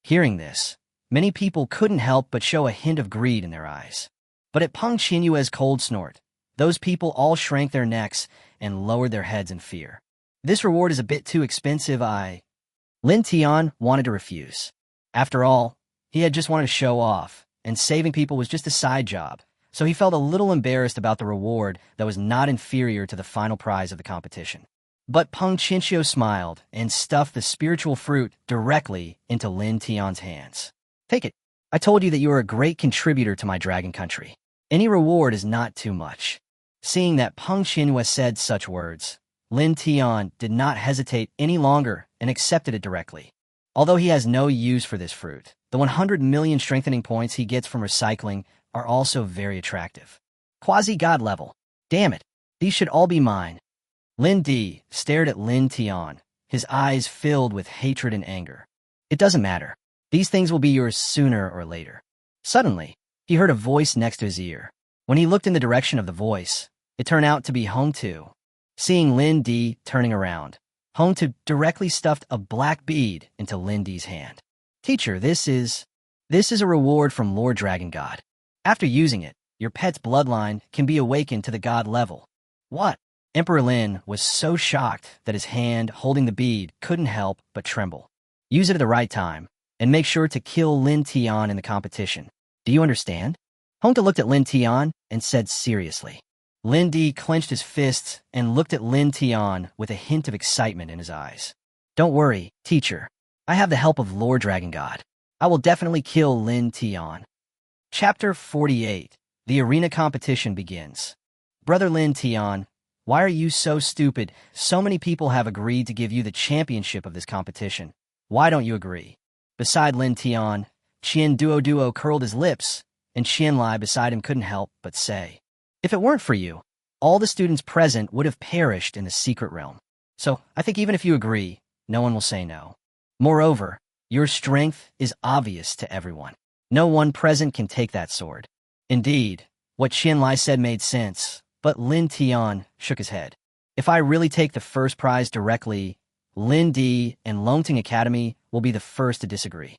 Hearing this, many people couldn't help but show a hint of greed in their eyes. But at Peng Qinyue's cold snort, those people all shrank their necks and lowered their heads in fear. This reward is a bit too expensive, Lin Tian wanted to refuse. After all, he had just wanted to show off, and saving people was just a side job, so he felt a little embarrassed about the reward that was not inferior to the final prize of the competition. But Peng Chinchio smiled and stuffed the spiritual fruit directly into Lin Tian's hands. Take it. I told you that you are a great contributor to my dragon country. Any reward is not too much. Seeing that Peng Chinhua said such words, Lin Tian did not hesitate any longer and accepted it directly. Although he has no use for this fruit, the 100 million strengthening points he gets from recycling are also very attractive. Quasi-god level. Damn it. These should all be mine. Lin Di stared at Lin Tian, his eyes filled with hatred and anger. It doesn't matter. These things will be yours sooner or later. Suddenly, he heard a voice next to his ear. When he looked in the direction of the voice, it turned out to be Hong Tu. Seeing Lin Di turning around, Hong Tu directly stuffed a black bead into Lin Di's hand. Teacher, this is a reward from Lord Dragon God. After using it, your pet's bloodline can be awakened to the god level. What? Emperor Lin was so shocked that his hand holding the bead couldn't help but tremble. Use it at the right time, and make sure to kill Lin Tian in the competition. Do you understand? Hongta looked at Lin Tian and said seriously. Lin Di clenched his fists and looked at Lin Tian with a hint of excitement in his eyes. Don't worry, teacher. I have the help of Lord Dragon God. I will definitely kill Lin Tian. Chapter 48. The arena competition begins. Brother Lin Tian, why are you so stupid? So many people have agreed to give you the championship of this competition. Why don't you agree? Beside Lin Tian, Qian Duo curled his lips, and Qianlai beside him couldn't help but say, if it weren't for you, all the students present would have perished in the secret realm. So I think even if you agree, no one will say no. Moreover, your strength is obvious to everyone. No one present can take that sword. Indeed, what Qianlai said made sense, but Lin Tian shook his head. If I really take the first prize directly, Lindy and Confronting Academy will be the first to disagree.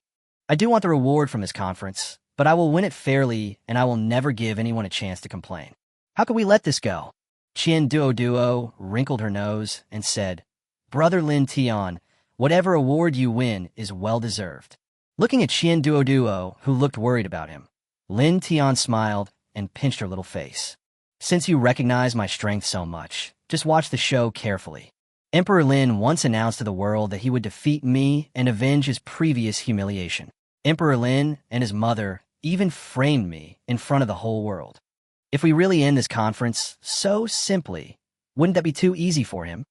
I do want the reward from this conference, but I will win it fairly and I will never give anyone a chance to complain. How could we let this go? Qian Duo wrinkled her nose and said, Brother Lin Tian, whatever award you win is well-deserved. Looking at Qian Duo, who looked worried about him, Lin Tian smiled and pinched her little face. Since you recognize my strength so much, just watch the show carefully. Emperor Lin once announced to the world that he would defeat me and avenge his previous humiliation. Emperor Lin and his mother even framed me in front of the whole world. If we really end this conference so simply, wouldn't that be too easy for him?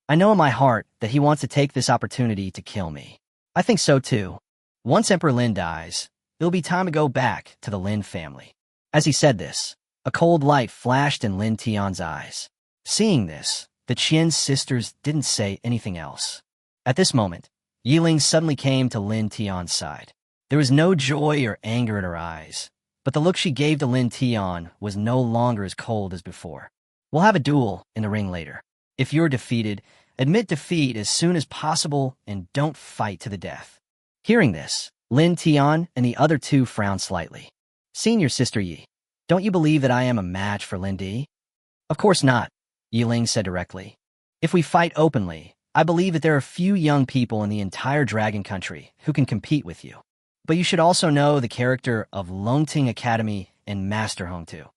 I know in my heart that he wants to take this opportunity to kill me. I think so too. Once Emperor Lin dies, it'll be time to go back to the Lin family. As he said this, a cold light flashed in Lin Tian's eyes. Seeing this, the Qian sisters didn't say anything else. At this moment, Yiling suddenly came to Lin Tian's side. There was no joy or anger in her eyes, but the look she gave to Lin Tian was no longer as cold as before. We'll have a duel in the ring later. If you're defeated, admit defeat as soon as possible and don't fight to the death. Hearing this, Lin Tian and the other two frowned slightly. Senior Sister Yi, don't you believe that I am a match for Lindy? Of course not, Yiling said directly. If we fight openly, I believe that there are few young people in the entire dragon country who can compete with you. But you should also know the character of Confronting Academy and Master Hongtu.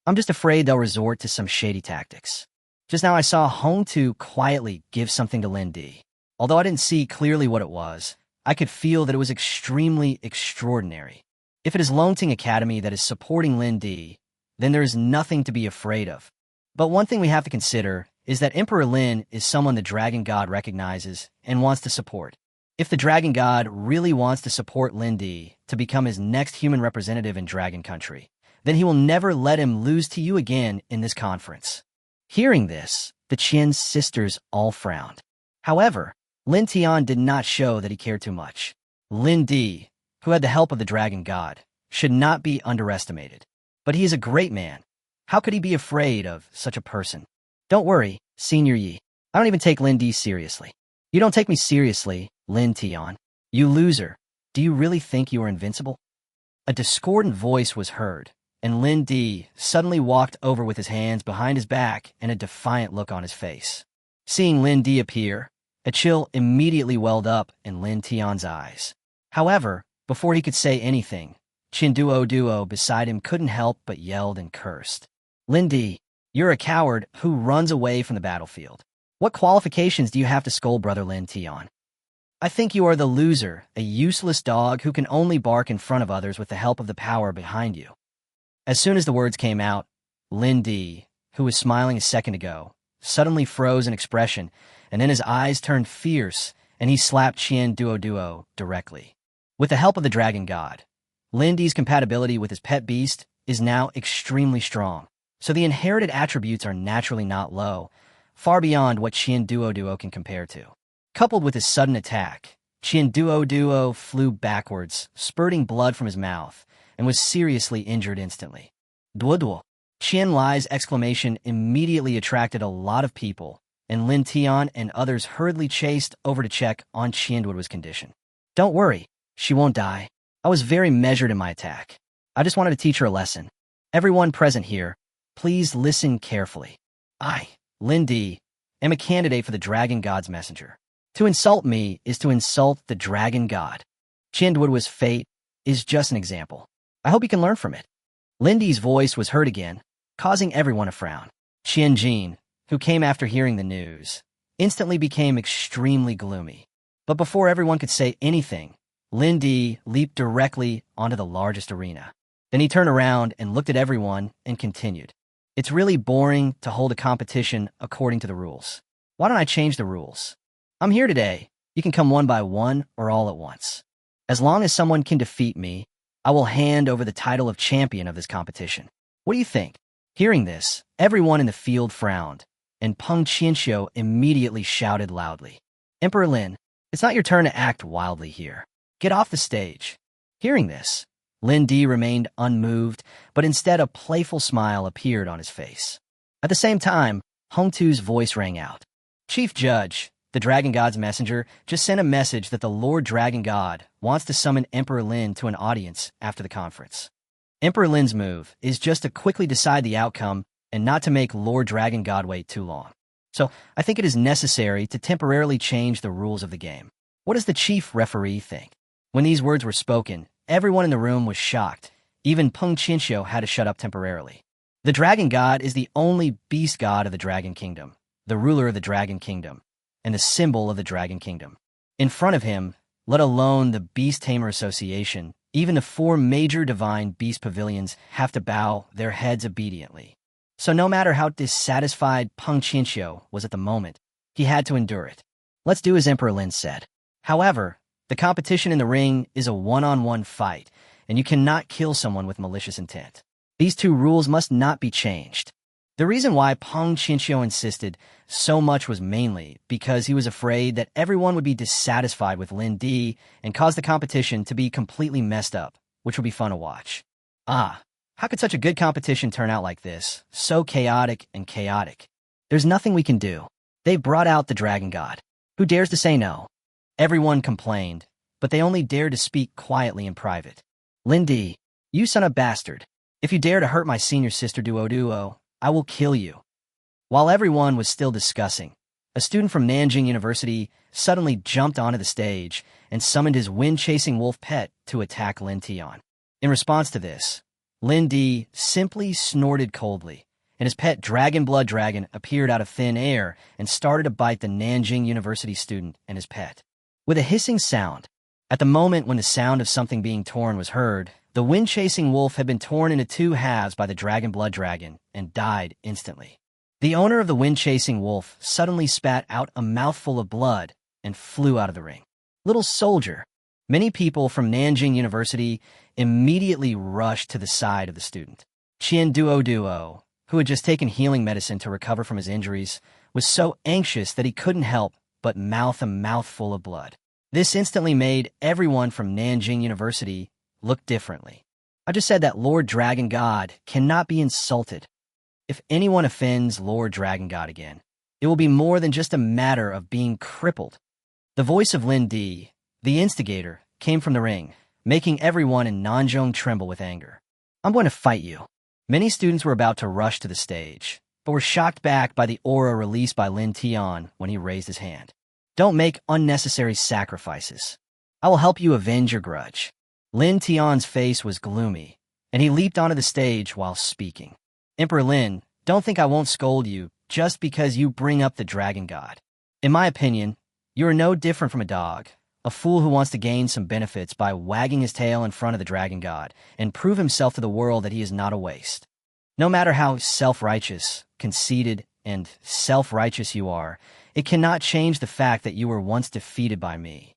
I'm just afraid they'll resort to some shady tactics. Just now I saw Hongtu quietly give something to Lindy. Although I didn't see clearly what it was, I could feel that it was extremely extraordinary. If it is Confronting Academy that is supporting Lindy, then there is nothing to be afraid of. But one thing we have to consider is that Emperor Lin is someone the Dragon God recognizes and wants to support. If the Dragon God really wants to support Lindy to become his next human representative in Dragon Country, then he will never let him lose to you again in this conference. Hearing this, the Qian sisters all frowned. However, Lin Tian did not show that he cared too much. Lindy, who had the help of the Dragon God, should not be underestimated. But he is a great man. How could he be afraid of such a person? Don't worry, Senior Yi. I don't even take Lindy seriously. You don't take me seriously, Lin Tian. You loser. Do you really think you are invincible? A discordant voice was heard, and Lindy suddenly walked over with his hands behind his back and a defiant look on his face. Seeing Lindy appear, a chill immediately welled up in Lin Tian's eyes. However, before he could say anything, Qian Duo beside him couldn't help but yelled and cursed. Lindy, you're a coward who runs away from the battlefield. What qualifications do you have to scold Brother Lin Tian? I think you are the loser, a useless dog who can only bark in front of others with the help of the power behind you. As soon as the words came out, Lindy, who was smiling a second ago, suddenly froze in expression, and then his eyes turned fierce, and he slapped Qian Duo directly. With the help of the dragon god, Lindy's compatibility with his pet beast is now extremely strong, so the inherited attributes are naturally not low, far beyond what Qian Duo can compare to. Coupled with his sudden attack, Qian Duo flew backwards, spurting blood from his mouth, and was seriously injured instantly. Duo. Qian Lai's exclamation immediately attracted a lot of people, and Lin Tian and others hurriedly chased over to check on Qian Duo's condition. Don't worry, she won't die. I was very measured in my attack. I just wanted to teach her a lesson. Everyone present here, please listen carefully. I, Lindy, am a candidate for the Dragon God's messenger. To insult me is to insult the Dragon God. Qian Duo's fate is just an example. I hope you can learn from it. Lindy's voice was heard again, causing everyone a frown. Qian Jin, who came after hearing the news, instantly became extremely gloomy. But before everyone could say anything, Lindy leaped directly onto the largest arena. Then he turned around and looked at everyone and continued. It's really boring to hold a competition according to the rules. Why don't I change the rules? I'm here today. You can come one by one or all at once. As long as someone can defeat me, I will hand over the title of champion of this competition. What do you think? Hearing this, everyone in the field frowned, and Peng Qianxiu immediately shouted loudly. Emperor Lin, it's not your turn to act wildly here. Get off the stage. Hearing this, Lin Di remained unmoved, but instead a playful smile appeared on his face. At the same time, Hong Tu's voice rang out. Chief Judge, the Dragon God's messenger, just sent a message that the Lord Dragon God wants to summon Emperor Lin to an audience after the conference. Emperor Lin's move is just to quickly decide the outcome and not to make Lord Dragon God wait too long. So I think it is necessary to temporarily change the rules of the game. What does the chief referee think? When these words were spoken, everyone in the room was shocked. Even Peng Qianxiu had to shut up temporarily. The Dragon God is the only beast god of the Dragon Kingdom, the ruler of the Dragon Kingdom, and the symbol of the Dragon Kingdom. In front of him, let alone the Beast Tamer Association, even the 4 major divine beast pavilions have to bow their heads obediently. So no matter how dissatisfied Peng Qianxiu was at the moment, he had to endure it. Let's do as Emperor Lin said. However, the competition in the ring is a one-on-one fight, and you cannot kill someone with malicious intent. These 2 rules must not be changed. The reason why Peng Qianxiu insisted so much was mainly because he was afraid that everyone would be dissatisfied with Lin Di and cause the competition to be completely messed up, which would be fun to watch. How could such a good competition turn out like this? So chaotic and chaotic. There's nothing we can do. They've brought out the Dragon God. Who dares to say no? Everyone complained, but they only dared to speak quietly in private. Lindy, you son of a bastard. If you dare to hurt my senior sister Duo, I will kill you. While everyone was still discussing, a student from Nanjing University suddenly jumped onto the stage and summoned his wind-chasing wolf pet to attack Lin Tian. In response to this, Lin Di simply snorted coldly, and his pet dragon blood dragon appeared out of thin air and started to bite the Nanjing University student and his pet. With a hissing sound, at the moment when the sound of something being torn was heard, the wind-chasing wolf had been torn into 2 halves by the dragon blood dragon and died instantly. The owner of the wind-chasing wolf suddenly spat out a mouthful of blood and flew out of the ring. Little soldier. Many people from Nanjing University immediately rushed to the side of the student. Qian Duo, who had just taken healing medicine to recover from his injuries, was so anxious that he couldn't help but mouth a mouthful of blood. This instantly made everyone from Nanjing University look differently. I just said that Lord Dragon God cannot be insulted. If anyone offends Lord Dragon God again, it will be more than just a matter of being crippled. The voice of Lin Di, the instigator, came from the ring, making everyone in Nanjing tremble with anger. I'm going to fight you. Many students were about to rush to the stage, but were shocked back by the aura released by Lin Tian when he raised his hand. Don't make unnecessary sacrifices. I will help you avenge your grudge. Lin Tian's face was gloomy, and he leaped onto the stage while speaking. Emperor Lin, don't think I won't scold you just because you bring up the dragon god. In my opinion, you are no different from a dog, a fool who wants to gain some benefits by wagging his tail in front of the dragon god and prove himself to the world that he is not a waste. No matter how self-righteous, conceited, and self-righteous you are, it cannot change the fact that you were once defeated by me.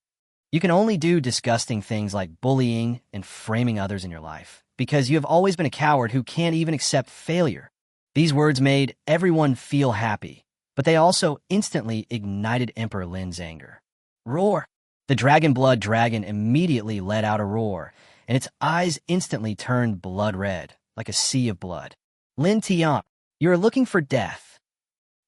You can only do disgusting things like bullying and framing others in your life, because you have always been a coward who can't even accept failure. These words made everyone feel happy, but they also instantly ignited Emperor Lin's anger. Roar! The dragon blood dragon immediately let out a roar, and its eyes instantly turned blood red, like a sea of blood. Lin Tian, you are looking for death.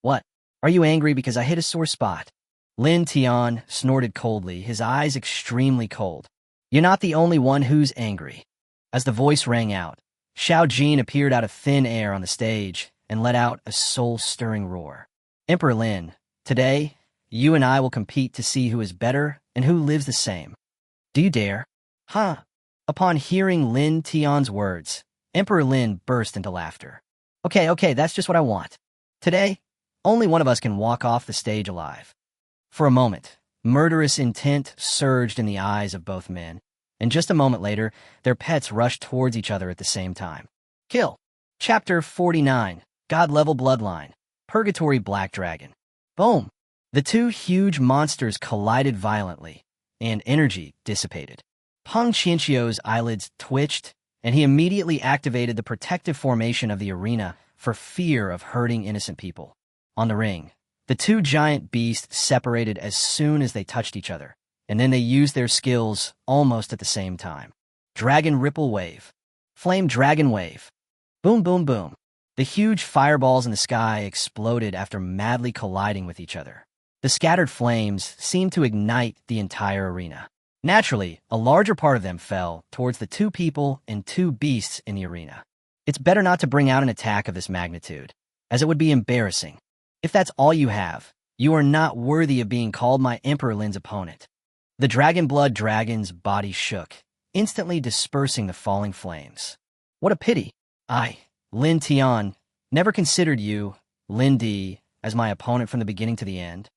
What? Are you angry because I hit a sore spot? Lin Tian snorted coldly, his eyes extremely cold. You're not the only one who's angry. As the voice rang out, Xiao Jin appeared out of thin air on the stage and let out a soul-stirring roar. Emperor Lin, today, you and I will compete to see who is better and who lives the same. Do you dare? Huh? Upon hearing Lin Tian's words, Emperor Lin burst into laughter. Okay, that's just what I want. Today, only one of us can walk off the stage alive. For a moment, murderous intent surged in the eyes of both men, and just a moment later, their pets rushed towards each other at the same time. Kill. Chapter 49, God-level bloodline, Purgatory Black Dragon. Boom! The two huge monsters collided violently, and energy dissipated. Peng Qianqiu's eyelids twitched, and he immediately activated the protective formation of the arena for fear of hurting innocent people. On the ring, the two giant beasts separated as soon as they touched each other, and then they used their skills almost at the same time. Dragon Ripple Wave. Flame Dragon Wave. Boom, boom, boom. The huge fireballs in the sky exploded after madly colliding with each other. The scattered flames seemed to ignite the entire arena. Naturally, a larger part of them fell towards the two people and two beasts in the arena. It's better not to bring out an attack of this magnitude, as it would be embarrassing. If that's all you have, you are not worthy of being called my Emperor Lin's opponent. The dragon blood dragon's body shook, instantly dispersing the falling flames. What a pity. I, Lin Tian, never considered you, Lindy, as my opponent from the beginning to the end,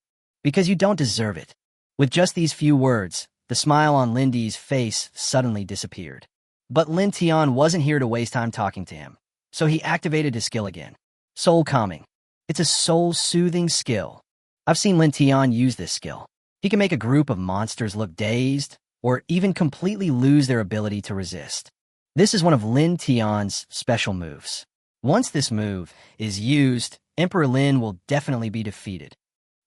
because you don't deserve it. With just these few words, the smile on Lindy's face suddenly disappeared. But Lin Tian wasn't here to waste time talking to him, so he activated his skill again. Soul Calming. It's a soul-soothing skill. I've seen Lin Tian use this skill. He can make a group of monsters look dazed, or even completely lose their ability to resist. This is one of Lin Tian's special moves. Once this move is used, Emperor Lin will definitely be defeated.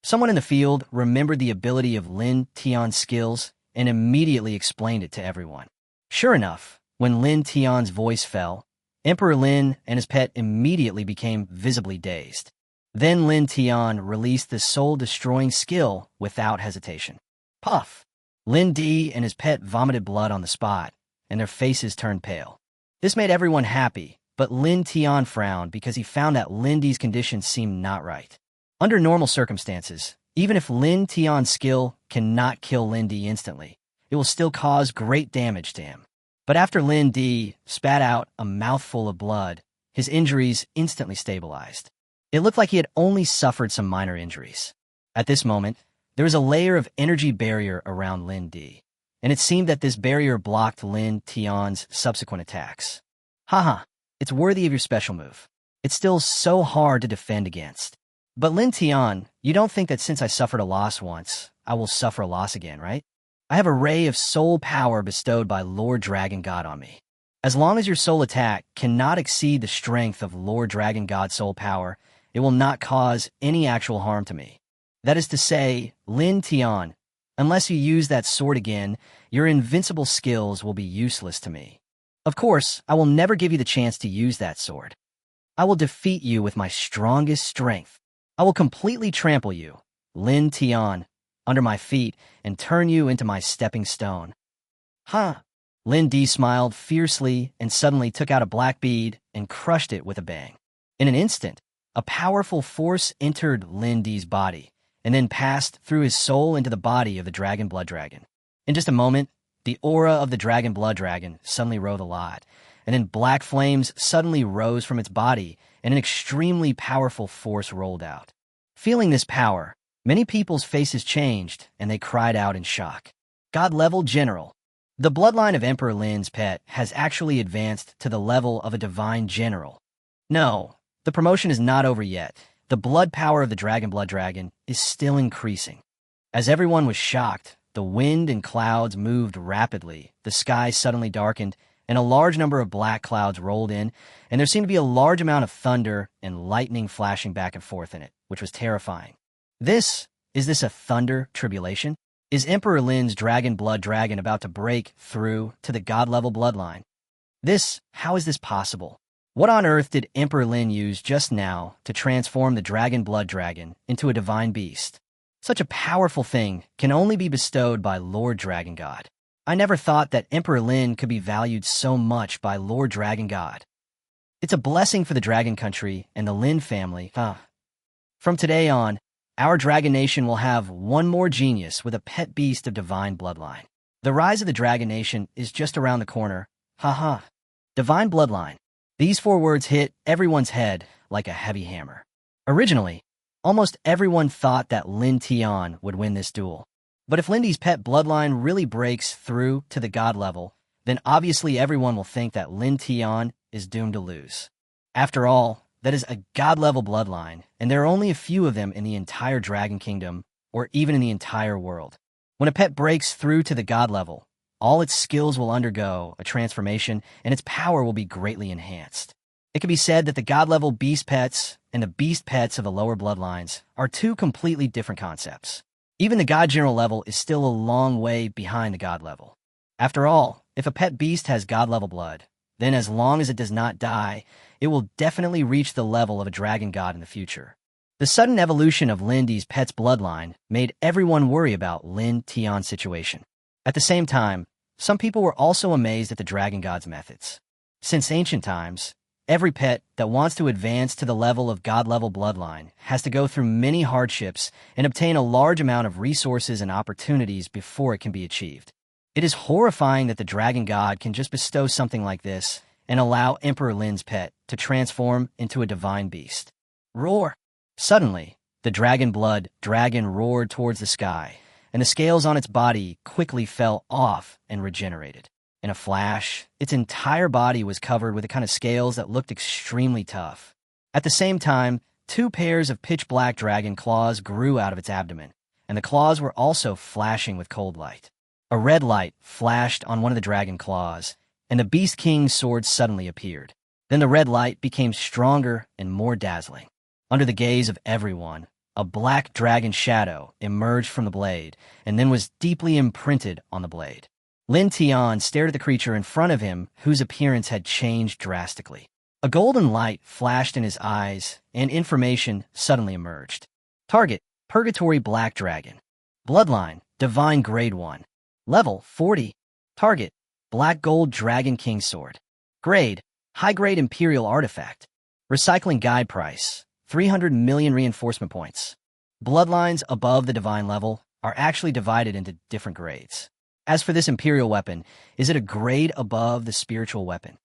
Someone in the field remembered the ability of Lin Tian's skills and immediately explained it to everyone. Sure enough, when Lin Tian's voice fell, Emperor Lin and his pet immediately became visibly dazed. Then Lin Tian released the soul-destroying skill without hesitation. Puff! Lindy and his pet vomited blood on the spot, and their faces turned pale. This made everyone happy, but Lin Tian frowned because he found that Lindy's condition seemed not right. Under normal circumstances, even if Lin Tian's skill cannot kill Lindy instantly, it will still cause great damage to him. But after Lindy spat out a mouthful of blood, his injuries instantly stabilized. It looked like he had only suffered some minor injuries. At this moment, there was a layer of energy barrier around Lindy, and it seemed that this barrier blocked Lin Tian's subsequent attacks. Haha, it's worthy of your special move. It's still so hard to defend against. But Lin Tian, you don't think that since I suffered a loss once, I will suffer a loss again, right? I have a ray of soul power bestowed by Lord Dragon God on me. As long as your soul attack cannot exceed the strength of Lord Dragon God's soul power, it will not cause any actual harm to me. That is to say, Lin Tian, unless you use that sword again, your invincible skills will be useless to me. Of course, I will never give you the chance to use that sword. I will defeat you with my strongest strength. I will completely trample you, Lin Tian, under my feet and turn you into my stepping stone. Huh? Lindy smiled fiercely and suddenly took out a black bead and crushed it with a bang. In an instant, a powerful force entered Lindy's body and then passed through his soul into the body of the dragon blood dragon. In just a moment, the aura of the dragon blood dragon suddenly rose a lot, and then black flames suddenly rose from its body and an extremely powerful force rolled out. Feeling this power, many people's faces changed, and they cried out in shock. God-level general. The bloodline of Emperor Lin's pet has actually advanced to the level of a divine general. No, the promotion is not over yet. The blood power of the Dragon Blood Dragon is still increasing. As everyone was shocked, the wind and clouds moved rapidly, the sky suddenly darkened, and a large number of black clouds rolled in, and there seemed to be a large amount of thunder and lightning flashing back and forth in it, which was terrifying. Is this a thunder tribulation? Is Emperor Lin's Dragon Blood Dragon about to break through to the god-level bloodline? How is this possible? What on earth did Emperor Lin use just now to transform the Dragon Blood Dragon into a divine beast? Such a powerful thing can only be bestowed by Lord Dragon God. I never thought that Emperor Lin could be valued so much by Lord Dragon God. It's a blessing for the Dragon Country and the Lin family. From today on, our Dragon Nation will have one more genius with a pet beast of divine bloodline. The rise of the Dragon Nation is just around the corner. Divine bloodline. These 4 words hit everyone's head like a heavy hammer. Originally, almost everyone thought that Lin Tian would win this duel. But if Lindy's pet bloodline really breaks through to the god level, then obviously everyone will think that Lin Tian is doomed to lose. After all, that is a god-level bloodline, and there are only a few of them in the entire Dragon Kingdom, or even in the entire world. When a pet breaks through to the god level, all its skills will undergo a transformation, and its power will be greatly enhanced. It can be said that the god-level beast pets and the beast pets of the lower bloodlines are 2 completely different concepts. Even the god general level is still a long way behind the god level. After all, if a pet beast has god-level blood, then as long as it does not die, it will definitely reach the level of a dragon god in the future. The sudden evolution of Lindy's pet's bloodline made everyone worry about Lin Tian's situation. At the same time, some people were also amazed at the dragon god's methods. Since ancient times, every pet that wants to advance to the level of god-level bloodline has to go through many hardships and obtain a large amount of resources and opportunities before it can be achieved. It is horrifying that the dragon god can just bestow something like this and allow Emperor Lin's pet to transform into a divine beast. Roar! Suddenly, the dragon blood dragon roared towards the sky, and the scales on its body quickly fell off and regenerated. In a flash, its entire body was covered with a kind of scales that looked extremely tough. At the same time, 2 pairs of pitch-black dragon claws grew out of its abdomen, and the claws were also flashing with cold light. A red light flashed on one of the dragon claws, and the Beast King's sword suddenly appeared. Then the red light became stronger and more dazzling. Under the gaze of everyone, a black dragon shadow emerged from the blade, and then was deeply imprinted on the blade. Lin Tian stared at the creature in front of him, whose appearance had changed drastically. A golden light flashed in his eyes, and information suddenly emerged. Target, Purgatory Black Dragon. Bloodline, Divine Grade 1. Level, 40. Target, Black Gold Dragon King Sword. Grade, High Grade Imperial Artifact. Recycling Guide Price, 300 million reinforcement points. Bloodlines above the divine level are actually divided into different grades. As for this Imperial weapon, is it a grade above the spiritual weapon?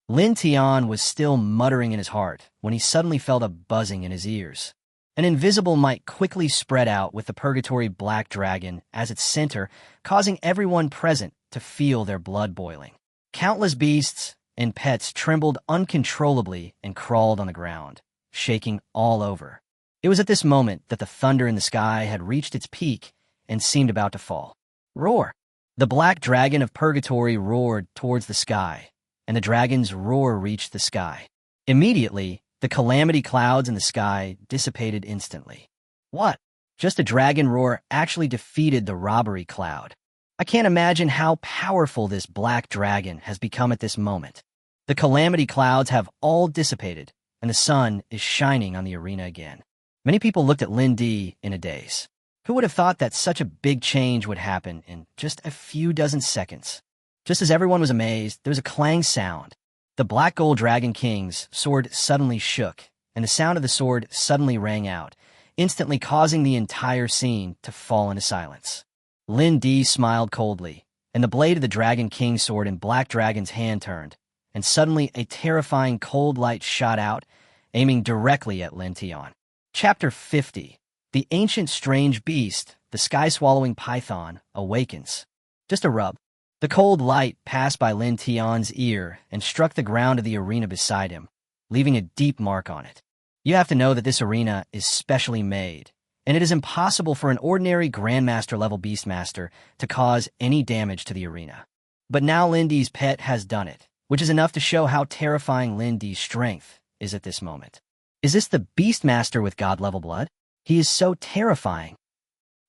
Lin Tian was still muttering in his heart when he suddenly felt a buzzing in his ears. An invisible might quickly spread out with the Purgatory Black Dragon as its center, causing everyone present to feel their blood boiling. Countless beasts and pets trembled uncontrollably and crawled on the ground, shaking all over. It was at this moment that the thunder in the sky had reached its peak and seemed about to fall. Roar! The Black Dragon of Purgatory roared towards the sky, and the dragon's roar reached the sky. Immediately, the calamity clouds in the sky dissipated instantly. What? Just a dragon roar actually defeated the robbery cloud. I can't imagine how powerful this black dragon has become at this moment. The calamity clouds have all dissipated, and the sun is shining on the arena again. Many people looked at Lindy in a daze. Who would have thought that such a big change would happen in just a few dozen seconds? Just as everyone was amazed, there was a clang sound. The Black Gold Dragon King's sword suddenly shook, and the sound of the sword suddenly rang out, instantly causing the entire scene to fall into silence. Lindy smiled coldly, and the blade of the Dragon King's sword in Black Dragon's hand turned, and suddenly a terrifying cold light shot out, aiming directly at Lin Tian. Chapter 50. The ancient strange beast, the sky-swallowing python, awakens. Just a rub. The cold light passed by Lin Tian's ear and struck the ground of the arena beside him, leaving a deep mark on it. You have to know that this arena is specially made, and it is impossible for an ordinary Grandmaster-level Beastmaster to cause any damage to the arena. But now Lindy's pet has done it, which is enough to show how terrifying Lindy's strength is at this moment. Is this the Beastmaster with God-level blood? He is so terrifying.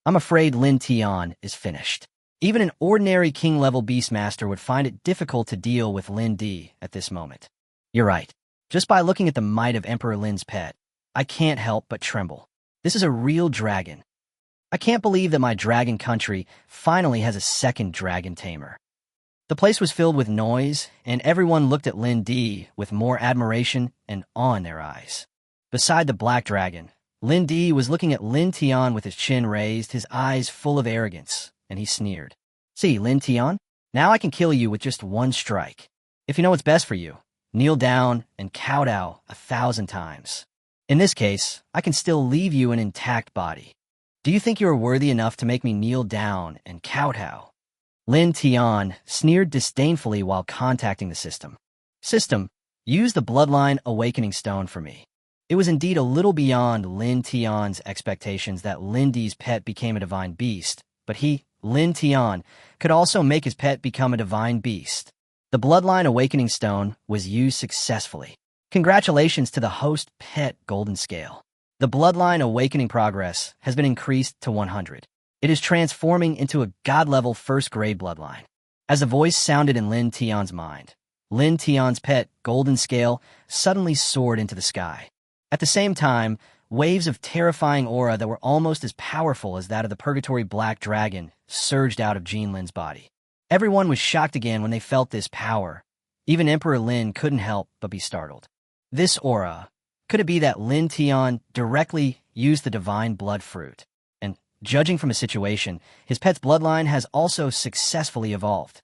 I'm afraid Lin Tian is finished. Even an ordinary king-level Beastmaster would find it difficult to deal with Lindy at this moment. You're right. Just by looking at the might of Emperor Lin's pet, I can't help but tremble. This is a real dragon. I can't believe that my dragon country finally has a second dragon tamer. The place was filled with noise, and everyone looked at Lindy with more admiration and awe in their eyes. Beside the black dragon, Lindy was looking at Lin Tian with his chin raised, his eyes full of arrogance, and he sneered. See, Lin Tian, now I can kill you with just one strike. If you know what's best for you, kneel down and kowtow 1,000 times. In this case, I can still leave you an intact body. Do you think you are worthy enough to make me kneel down and kowtow? Lin Tian sneered disdainfully while contacting the system. System, use the bloodline awakening stone for me. It was indeed a little beyond Lin Tian's expectations that Lindy's pet became a divine beast, but he, Lin Tian, could also make his pet become a divine beast. The bloodline awakening stone was used successfully. Congratulations to the host pet golden scale. The bloodline awakening progress has been increased to 100. It is transforming into a god-level first-grade bloodline. As the voice sounded in Lin Tian's mind, Lin Tian's pet golden scale suddenly soared into the sky. At the same time, waves of terrifying aura that were almost as powerful as that of the purgatory black dragon surged out of Jean Lin's body. Everyone was shocked again when they felt this power. Even Emperor Lin couldn't help but be startled. This aura, could it be that Lin Tian directly used the divine blood fruit? And, judging from the situation, his pet's bloodline has also successfully evolved.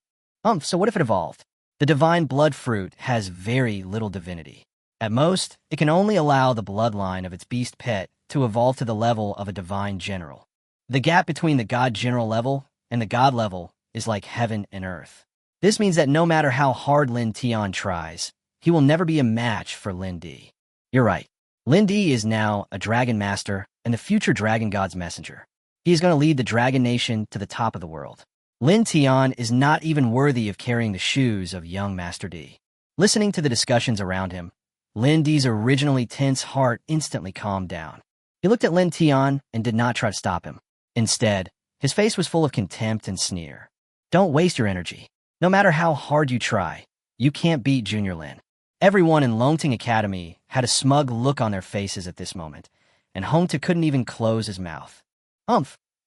So what if it evolved? The divine blood fruit has very little divinity. At most, it can only allow the bloodline of its beast pet to evolve to the level of a divine general. The gap between the god general level and the god level is like heaven and earth. This means that no matter how hard Lin Tian tries, he will never be a match for Lindy. You're right. Lindy is now a dragon master and the future dragon god's messenger. He is going to lead the dragon nation to the top of the world. Lin Tian is not even worthy of carrying the shoes of young Master D. Listening to the discussions around him, Lindy's originally tense heart instantly calmed down. He looked at Lin Tian and did not try to stop him. Instead, his face was full of contempt and sneer. Don't waste your energy. No matter how hard you try, you can't beat Junior Lin. Everyone in Confronting Academy had a smug look on their faces at this moment, and Hongta couldn't even close his mouth.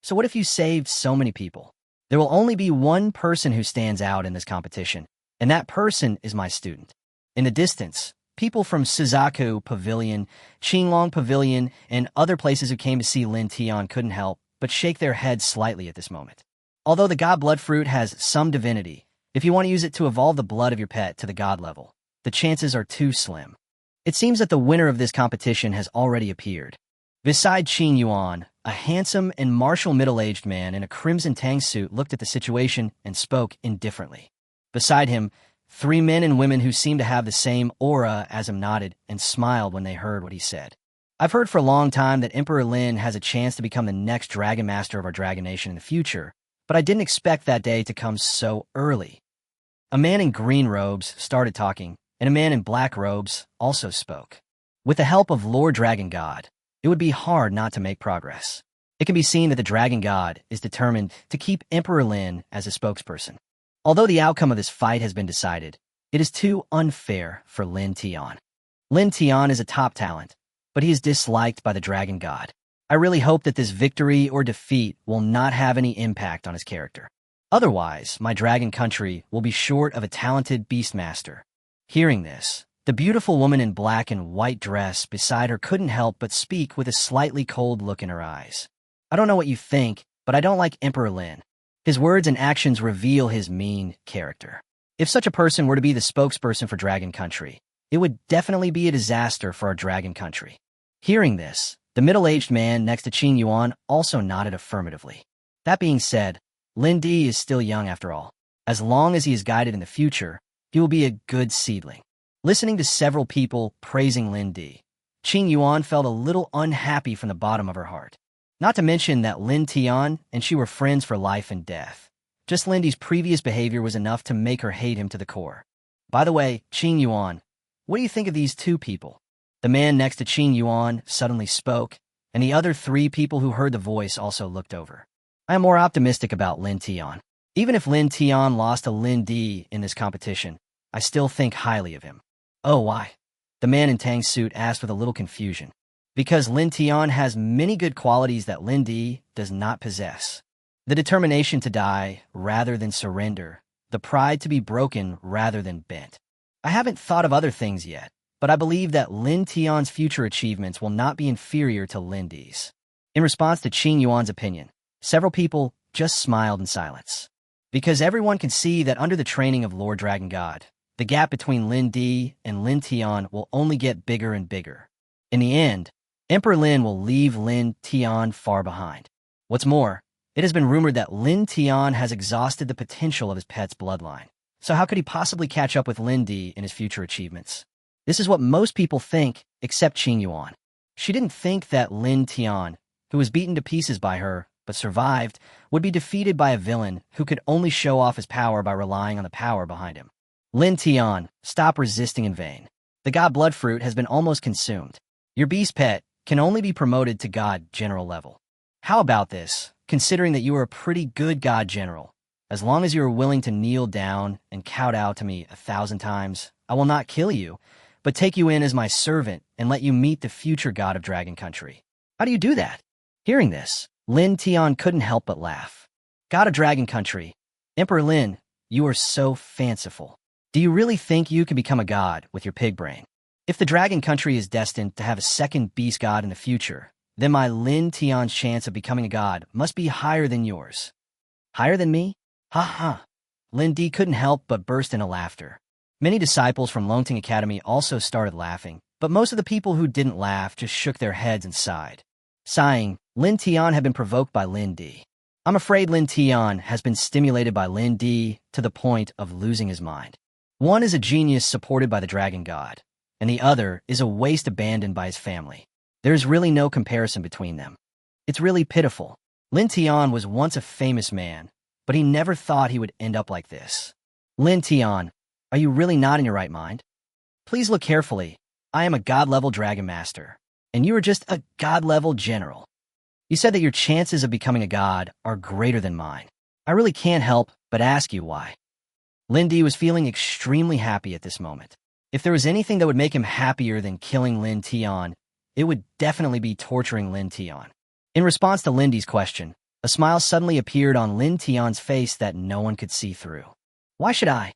So what if you saved so many people? There will only be one person who stands out in this competition, and that person is my student. In the distance, people from Suzaku Pavilion, Qinglong Pavilion, and other places who came to see Lin Tian couldn't help but shake their heads slightly at this moment. Although the god blood fruit has some divinity, if you want to use it to evolve the blood of your pet to the god level, the chances are too slim. It seems that the winner of this competition has already appeared. Beside Qin Yuan, a handsome and martial middle-aged man in a crimson tang suit looked at the situation and spoke indifferently. Beside him, 3 men and women who seemed to have the same aura as him nodded and smiled when they heard what he said. I've heard for a long time that Emperor Lin has a chance to become the next Dragon Master of our Dragon Nation in the future, but I didn't expect that day to come so early. A man in green robes started talking, and a man in black robes also spoke. With the help of Lord Dragon God, it would be hard not to make progress. It can be seen that the Dragon God is determined to keep Emperor Lin as a spokesperson. Although the outcome of this fight has been decided, it is too unfair for Lin Tian. Lin Tian is a top talent, but he is disliked by the Dragon God. I really hope that this victory or defeat will not have any impact on his character. Otherwise, my dragon country will be short of a talented beastmaster. Hearing this, the beautiful woman in black and white dress beside her couldn't help but speak with a slightly cold look in her eyes. I don't know what you think, but I don't like Emperor Lin. His words and actions reveal his mean character. If such a person were to be the spokesperson for Dragon Country, It would definitely be a disaster for our dragon country. Hearing this, the middle-aged man next to Qin Yuan also nodded affirmatively. That being said, Lindy is still young after all. As long as he is guided in the future, he will be a good seedling. Listening to several people praising Lindy, Qin Yuan felt a little unhappy from the bottom of her heart. Not to mention that Lin Tian and she were friends for life and death. Just Lindy's previous behavior was enough to make her hate him to the core. By the way, Qin Yuan, what do you think of these two people? The man next to Qin Yuan suddenly spoke, and the other three people who heard the voice also looked over. I am more optimistic about Lin Tian. Even if Lin Tian lost to Lin Di in this competition, I still think highly of him. Oh, why? The man in Tang's suit asked with a little confusion. Because Lin Tian has many good qualities that Lin Di does not possess. The determination to die rather than surrender, the pride to be broken rather than bent. I haven't thought of other things yet, but I believe that Lin Tian's future achievements will not be inferior to Lin Di's. In response to Qin Yuan's opinion, several people just smiled in silence. Because everyone can see that under the training of Lord Dragon God, the gap between Lin Di and Lin Tian will only get bigger and bigger. In the end, Emperor Lin will leave Lin Tian far behind. What's more, it has been rumored that Lin Tian has exhausted the potential of his pet's bloodline. So how could he possibly catch up with Lin Di in his future achievements? This is what most people think, except Qin Yuan. She didn't think that Lin Tian, who was beaten to pieces by her, but survived, would be defeated by a villain who could only show off his power by relying on the power behind him. Lin Tian, stop resisting in vain. The God Blood Fruit has been almost consumed. Your beast pet can only be promoted to God General level. How about this, considering that you are a pretty good God General? As long as you are willing to kneel down and kowtow to me 1,000 times, I will not kill you, but take you in as my servant and let you meet the future god of Dragon Country. How do you do that? Hearing this, Lin Tian couldn't help but laugh. God of Dragon Country, Emperor Lin, you are so fanciful. Do you really think you can become a god with your pig brain? If the Dragon Country is destined to have a second beast god in the future, then my Lin Tian's chance of becoming a god must be higher than yours. Higher than me? Ha ha. Lin Di couldn't help but burst into laughter. Many disciples from Confronting Academy also started laughing, but most of the people who didn't laugh just shook their heads and sighed. Sighing, Lin Tian had been provoked by Lin Di. I'm afraid Lin Tian has been stimulated by Lin Di to the point of losing his mind. One is a genius supported by the dragon god, and the other is a waste abandoned by his family. There's really no comparison between them. It's really pitiful. Lin Tian was once a famous man, but he never thought he would end up like this. Lin Tian, are you really not in your right mind? Please look carefully. I am a god-level dragon master, and you are just a god-level general. You said that your chances of becoming a god are greater than mine. I really can't help but ask you why. Lindy was feeling extremely happy at this moment. If there was anything that would make him happier than killing Lin Tian, it would definitely be torturing Lin Tian. In response to Lindy's question, a smile suddenly appeared on Lin Tian's face that no one could see through. Why should I?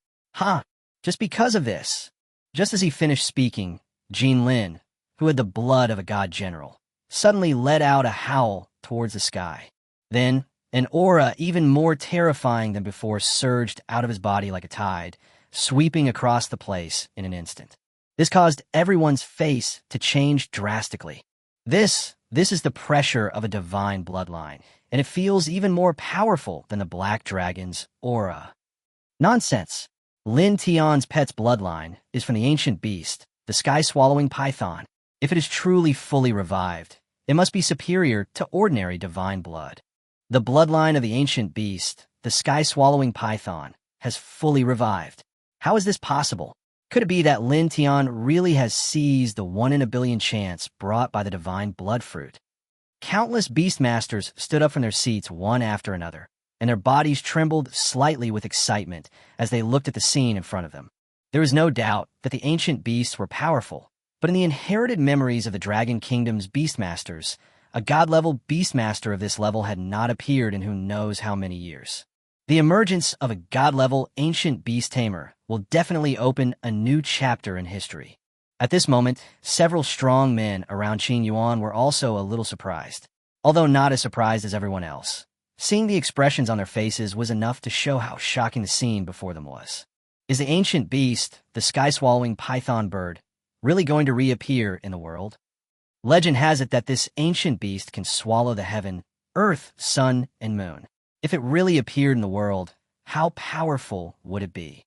Just because of this. Just as he finished speaking, Jean Lin, who had the blood of a god general, suddenly let out a howl towards the sky. Then, an aura even more terrifying than before surged out of his body like a tide, sweeping across the place in an instant. This caused everyone's face to change drastically. This is the pressure of a divine bloodline, and it feels even more powerful than the Black Dragon's aura. Nonsense. Lin Tian's pet's bloodline is from the ancient beast, the sky-swallowing python. If it is truly fully revived, it must be superior to ordinary divine blood. The bloodline of the ancient beast, the sky-swallowing python, has fully revived. How is this possible? Could it be that Lin Tian really has seized the 1 in a billion chance brought by the divine blood fruit? Countless beastmasters stood up from their seats one after another, and their bodies trembled slightly with excitement as they looked at the scene in front of them. There is no doubt that the ancient beasts were powerful, but in the inherited memories of the Dragon Kingdom's beastmasters, a god-level beastmaster of this level had not appeared in who knows how many years. The emergence of a god-level ancient beast tamer will definitely open a new chapter in history. At this moment, several strong men around Qin Yuan were also a little surprised, although not as surprised as everyone else. Seeing the expressions on their faces was enough to show how shocking the scene before them was. Is the ancient beast, the sky-swallowing python bird, really going to reappear in the world? Legend has it that this ancient beast can swallow the heaven, earth, sun, and moon. If it really appeared in the world, how powerful would it be?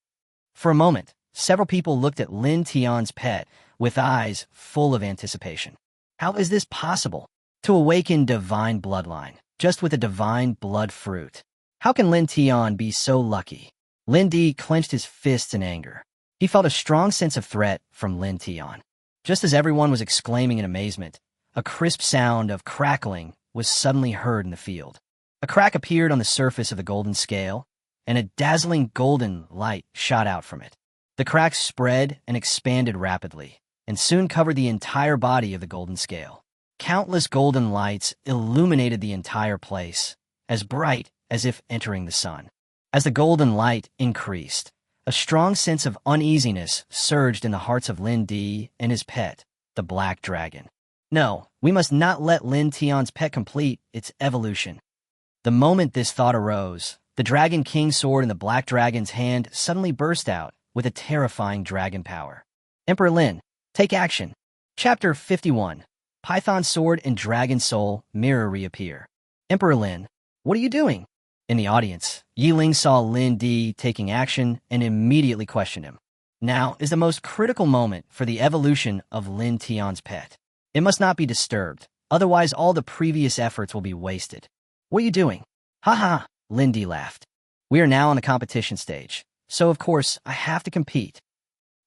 For a moment, several people looked at Lin Tian's pet with eyes full of anticipation. How is this possible? To awaken divine bloodline, just with a divine blood fruit. How can Lin Tian be so lucky? Lindy clenched his fists in anger. He felt a strong sense of threat from Lin Tian. Just as everyone was exclaiming in amazement, a crisp sound of crackling was suddenly heard in the field. A crack appeared on the surface of the golden scale, and a dazzling golden light shot out from it. The crack spread and expanded rapidly, and soon covered the entire body of the golden scale. Countless golden lights illuminated the entire place, as bright as if entering the sun. As the golden light increased, a strong sense of uneasiness surged in the hearts of Lindy and his pet, the black dragon. No, we must not let Lin Tian's pet complete its evolution. The moment this thought arose, the Dragon King sword in the black dragon's hand suddenly burst out with a terrifying dragon power. Emperor Lin, take action. Chapter 51. Python sword and dragon soul mirror reappear. Emperor Lin, what are you doing? In the audience, Yi Ling saw Lin Di taking action and immediately questioned him. Now is the most critical moment for the evolution of Lin Tian's pet. It must not be disturbed, otherwise all the previous efforts will be wasted. What are you doing? Ha ha, Lindy laughed. We are now on the competition stage, so of course I have to compete.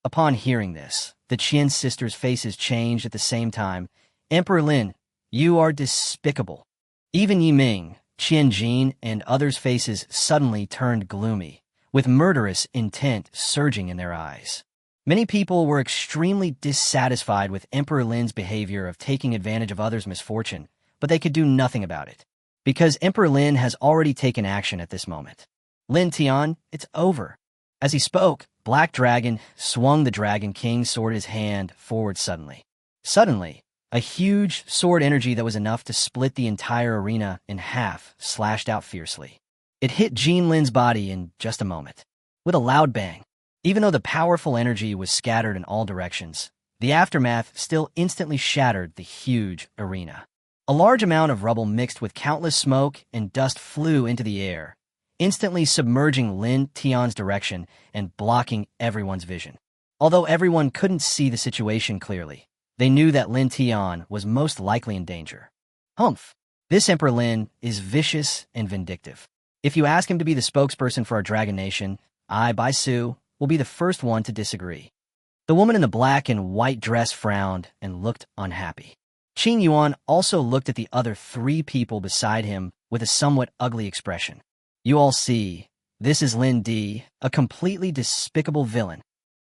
Upon hearing this, the Qian sisters' faces changed at the same time. Emperor Lin, you are despicable. Even Yi Ming, Qian Jin, and others' faces suddenly turned gloomy, with murderous intent surging in their eyes. Many people were extremely dissatisfied with Emperor Lin's behavior of taking advantage of others' misfortune, but they could do nothing about it, because Emperor Lin has already taken action at this moment. Lin Tian, it's over. As he spoke, Black Dragon swung the Dragon King's sword in his hand forward suddenly. Suddenly, a huge sword energy that was enough to split the entire arena in half slashed out fiercely. It hit Jean Lin's body in just a moment. With a loud bang, even though the powerful energy was scattered in all directions, the aftermath still instantly shattered the huge arena. A large amount of rubble mixed with countless smoke and dust flew into the air, instantly submerging Lin Tian's direction and blocking everyone's vision. Although everyone couldn't see the situation clearly, they knew that Lin Tian was most likely in danger. Humph! This Emperor Lin is vicious and vindictive. If you ask him to be the spokesperson for our Dragon Nation, I, Bai Su, will be the first one to disagree. The woman in the black and white dress frowned and looked unhappy. Qing Yuan also looked at the other three people beside him with a somewhat ugly expression. You all see, this is Lin Di, a completely despicable villain.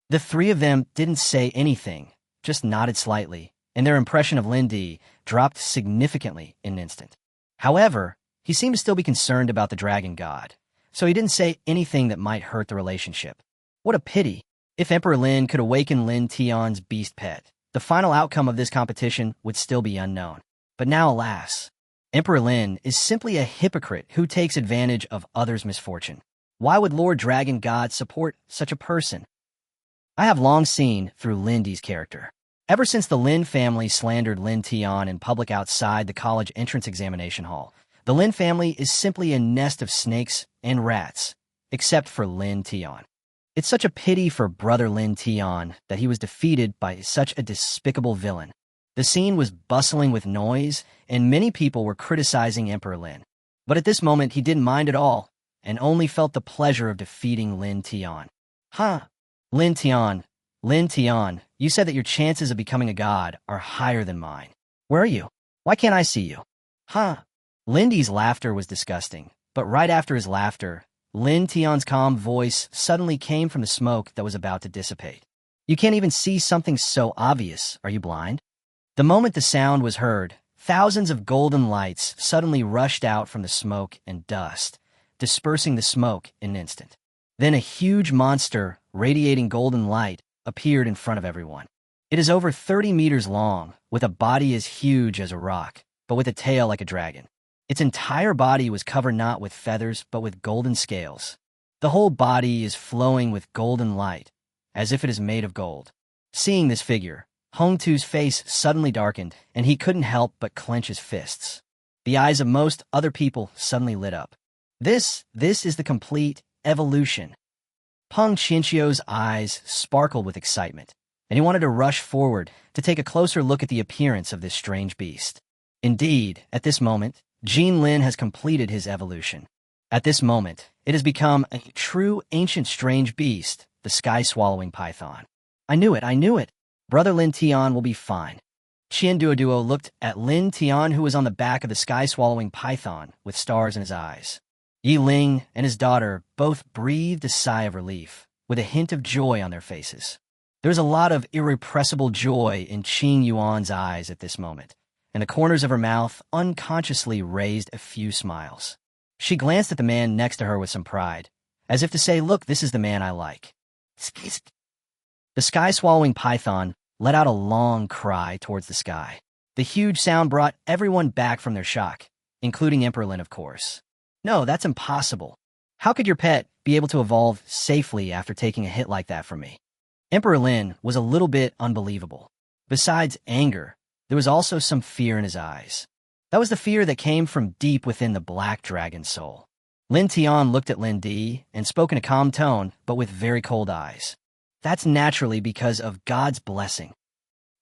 The three of them didn't say anything, just nodded slightly, and their impression of Lindy dropped significantly in an instant. However, he seemed to still be concerned about the dragon god, so he didn't say anything that might hurt the relationship. What a pity. If Emperor Lin could awaken Lin Tian's beast pet, the final outcome of this competition would still be unknown. But now, alas, Emperor Lin is simply a hypocrite who takes advantage of others' misfortune. Why would Lord Dragon God support such a person? I have long seen through Lindy's character. Ever since the Lin family slandered Lin Tian in public outside the college entrance examination hall, the Lin family is simply a nest of snakes and rats, except for Lin Tian. It's such a pity for brother Lin Tian that he was defeated by such a despicable villain. The scene was bustling with noise, and many people were criticizing Emperor Lin. But at this moment, he didn't mind at all, and only felt the pleasure of defeating Lin Tian. Huh? Lin Tian, you said that your chances of becoming a god are higher than mine. Where are you? Why can't I see you? Huh? Lindy's laughter was disgusting, but right after his laughter, Lin Tian's calm voice suddenly came from the smoke that was about to dissipate. You can't even see something so obvious. Are you blind? The moment the sound was heard, thousands of golden lights suddenly rushed out from the smoke and dust, dispersing the smoke in an instant. Then a huge monster, radiating golden light, appeared in front of everyone. It is over 30 meters long, with a body as huge as a rock, but with a tail like a dragon. Its entire body was covered not with feathers, but with golden scales. The whole body is flowing with golden light, as if it is made of gold. Seeing this figure, Hongtu's face suddenly darkened, and he couldn't help but clench his fists. The eyes of most other people suddenly lit up. This is the complete evolution. Peng Qianqiu's eyes sparkled with excitement, and he wanted to rush forward to take a closer look at the appearance of this strange beast. Indeed, at this moment, Jin Lin has completed his evolution. At this moment, it has become a true ancient strange beast, the sky-swallowing python. I knew it. Brother Lin Tian will be fine. Qian Duoduo looked at Lin Tian, who was on the back of the sky-swallowing python with stars in his eyes. Yi Ling and his daughter both breathed a sigh of relief, with a hint of joy on their faces. There was a lot of irrepressible joy in Qing Yuan's eyes at this moment, and the corners of her mouth unconsciously raised a few smiles. She glanced at the man next to her with some pride, as if to say, "Look, this is the man I like." The sky-swallowing python let out a long cry towards the sky. The huge sound brought everyone back from their shock, including Emperor Lin, of course. "No, that's impossible. How could your pet be able to evolve safely after taking a hit like that from me?" Emperor Lin was a little bit unbelievable. Besides anger, there was also some fear in his eyes. That was the fear that came from deep within the black dragon's soul. Lin Tian looked at Lindy and spoke in a calm tone, but with very cold eyes. "That's naturally because of God's blessing."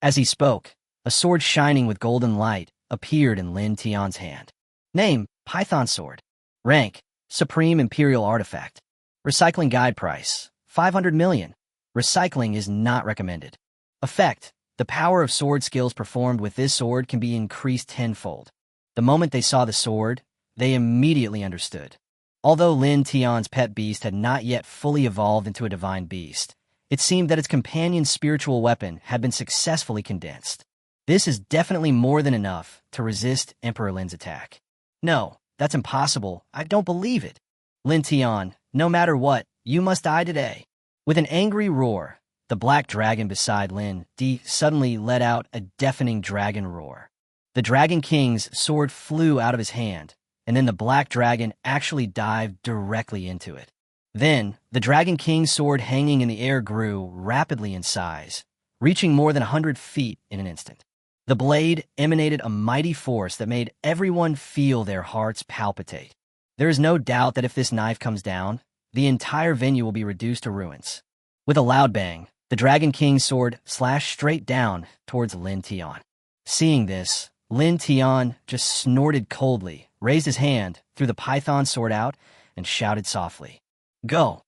As he spoke, a sword shining with golden light appeared in Lin Tian's hand. Name, Python Sword. Rank, Supreme Imperial Artifact. Recycling Guide Price, 500 million. Recycling is not recommended. Effect, the power of sword skills performed with this sword can be increased tenfold. The moment they saw the sword, they immediately understood. Although Lin Tian's pet beast had not yet fully evolved into a divine beast, it seemed that its companion's spiritual weapon had been successfully condensed. This is definitely more than enough to resist Emperor Lin's attack. "No, that's impossible. I don't believe it. Lin Tian, no matter what, you must die today." With an angry roar, the black dragon beside Lin Di suddenly let out a deafening dragon roar. The Dragon King's sword flew out of his hand, and then the black dragon actually dived directly into it. Then, the Dragon King's sword hanging in the air grew rapidly in size, reaching more than 100 feet in an instant. The blade emanated a mighty force that made everyone feel their hearts palpitate. There is no doubt that if this knife comes down, the entire venue will be reduced to ruins. With a loud bang, the Dragon King's sword slashed straight down towards Lin Tian. Seeing this, Lin Tian just snorted coldly, raised his hand, threw the python sword out, and shouted softly, "Go!"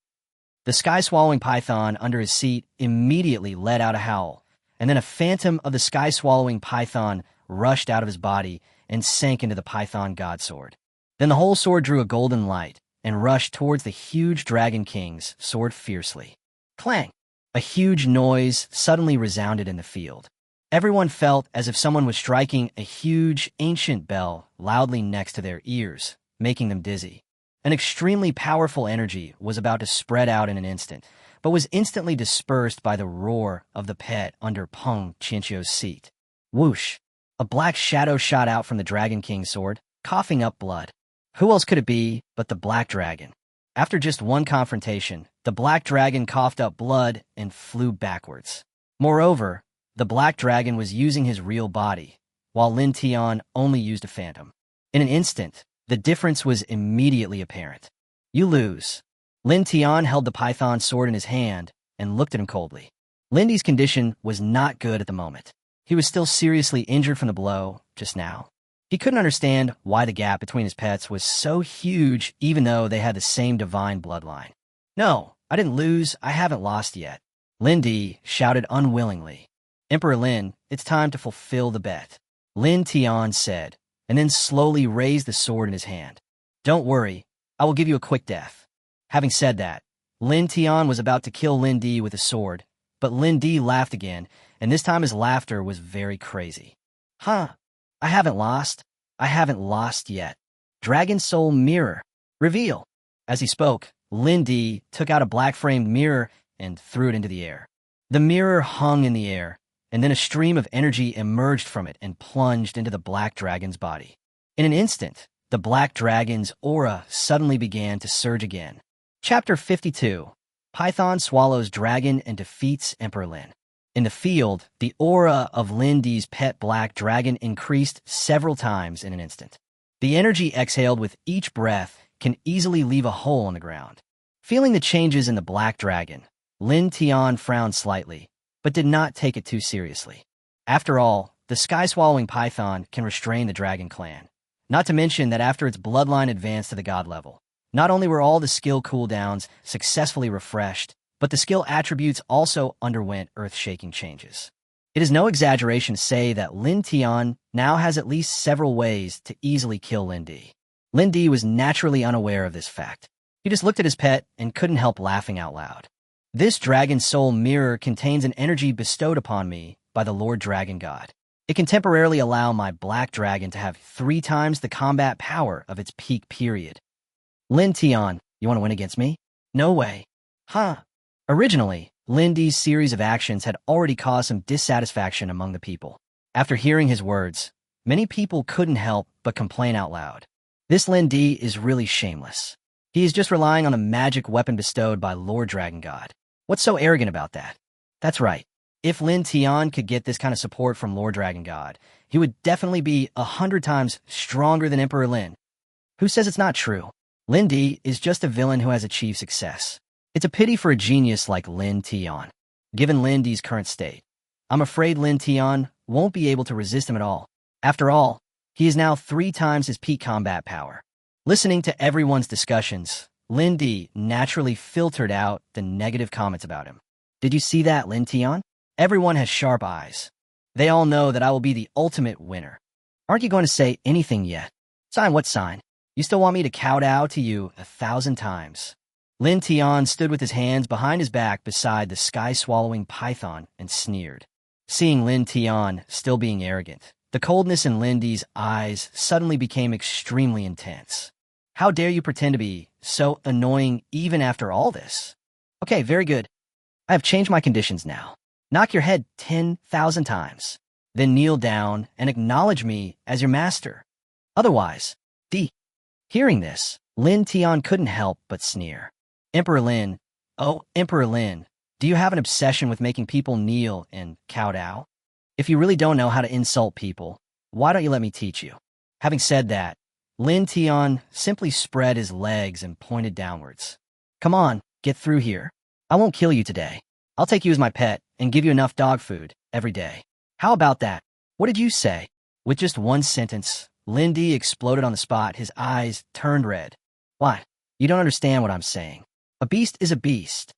The sky-swallowing python under his seat immediately let out a howl, and then a phantom of the sky-swallowing python rushed out of his body and sank into the python god sword. Then the whole sword drew a golden light and rushed towards the huge Dragon King's sword fiercely. Clang! A huge noise suddenly resounded in the field. Everyone felt as if someone was striking a huge, ancient bell loudly next to their ears, making them dizzy. An extremely powerful energy was about to spread out in an instant, but was instantly dispersed by the roar of the pet under Peng Qianqiu's seat. Whoosh! A black shadow shot out from the Dragon King's sword, coughing up blood. Who else could it be but the Black Dragon? After just one confrontation, the Black Dragon coughed up blood and flew backwards. Moreover, the Black Dragon was using his real body, while Lin Tian only used a phantom. In an instant, the difference was immediately apparent. "You lose." Lin Tian held the python sword in his hand and looked at him coldly. Lindy's condition was not good at the moment. He was still seriously injured from the blow just now. He couldn't understand why the gap between his pets was so huge even though they had the same divine bloodline. "No, I didn't lose. I haven't lost yet." Lindy shouted unwillingly. "Emperor Lin, it's time to fulfill the bet," Lin Tian said, and then slowly raised the sword in his hand. "Don't worry, I will give you a quick death." Having said that, Lin Tian was about to kill Lindy with a sword, but Lindy laughed again, and this time his laughter was very crazy. "Huh, I haven't lost. I haven't lost yet. Dragon Soul Mirror. Reveal." As he spoke, Lindy took out a black-framed mirror and threw it into the air. The mirror hung in the air, and then a stream of energy emerged from it and plunged into the black dragon's body. In an instant, the black dragon's aura suddenly began to surge again. Chapter 52. Python swallows dragon and defeats Emperor Lin. In the field, the aura of Lindy's pet black dragon increased several times in an instant. The energy exhaled with each breath can easily leave a hole in the ground. Feeling the changes in the black dragon, Lin Tian frowned slightly, but did not take it too seriously. After all, the sky-swallowing python can restrain the dragon clan. Not to mention that after its bloodline advanced to the god level, not only were all the skill cooldowns successfully refreshed, but the skill attributes also underwent earth-shaking changes. It is no exaggeration to say that Lin Tian now has at least several ways to easily kill Lindy. Lindy was naturally unaware of this fact. He just looked at his pet and couldn't help laughing out loud. This dragon soul mirror contains an energy bestowed upon me by the Lord Dragon God. It can temporarily allow my black dragon to have 3 times the combat power of its peak period. Lin Tian, you want to win against me? No way. Huh. Originally, Lindy's series of actions had already caused some dissatisfaction among the people. After hearing his words, many people couldn't help but complain out loud. This Lindy is really shameless. He is just relying on the magic weapon bestowed by Lord Dragon God. What's so arrogant about that? That's right. If Lin Tian could get this kind of support from Lord Dragon God, he would definitely be 100 times stronger than Emperor Lin. Who says it's not true? Lindy is just a villain who has achieved success. It's a pity for a genius like Lin Tian. Given Lindy's current state, I'm afraid Lin Tian won't be able to resist him at all. After all, he is now 3 times his peak combat power. Listening to everyone's discussions, Lindy naturally filtered out the negative comments about him. Did you see that, Lin Tian? Everyone has sharp eyes. They all know that I will be the ultimate winner. Aren't you going to say anything yet? Sign what sign? You still want me to kowtow to you 1,000 times? Lin Tian stood with his hands behind his back beside the sky-swallowing python and sneered. Seeing Lin Tian still being arrogant, the coldness in Lindy's eyes suddenly became extremely intense. How dare you pretend to be so annoying even after all this? Okay, very good. I have changed my conditions now. Knock your head 10,000 times. Then kneel down and acknowledge me as your master. Otherwise, Hearing this, Lin Tian couldn't help but sneer. Emperor Lin, oh, Emperor Lin, do you have an obsession with making people kneel and kowtow? If you really don't know how to insult people, why don't you let me teach you? Having said that, Lin Tian simply spread his legs and pointed downwards. Come on, get through here. I won't kill you today. I'll take you as my pet and give you enough dog food every day. How about that? What did you say? With just one sentence, Lindy exploded on the spot, his eyes turned red. What? You don't understand what I'm saying. A beast is a beast.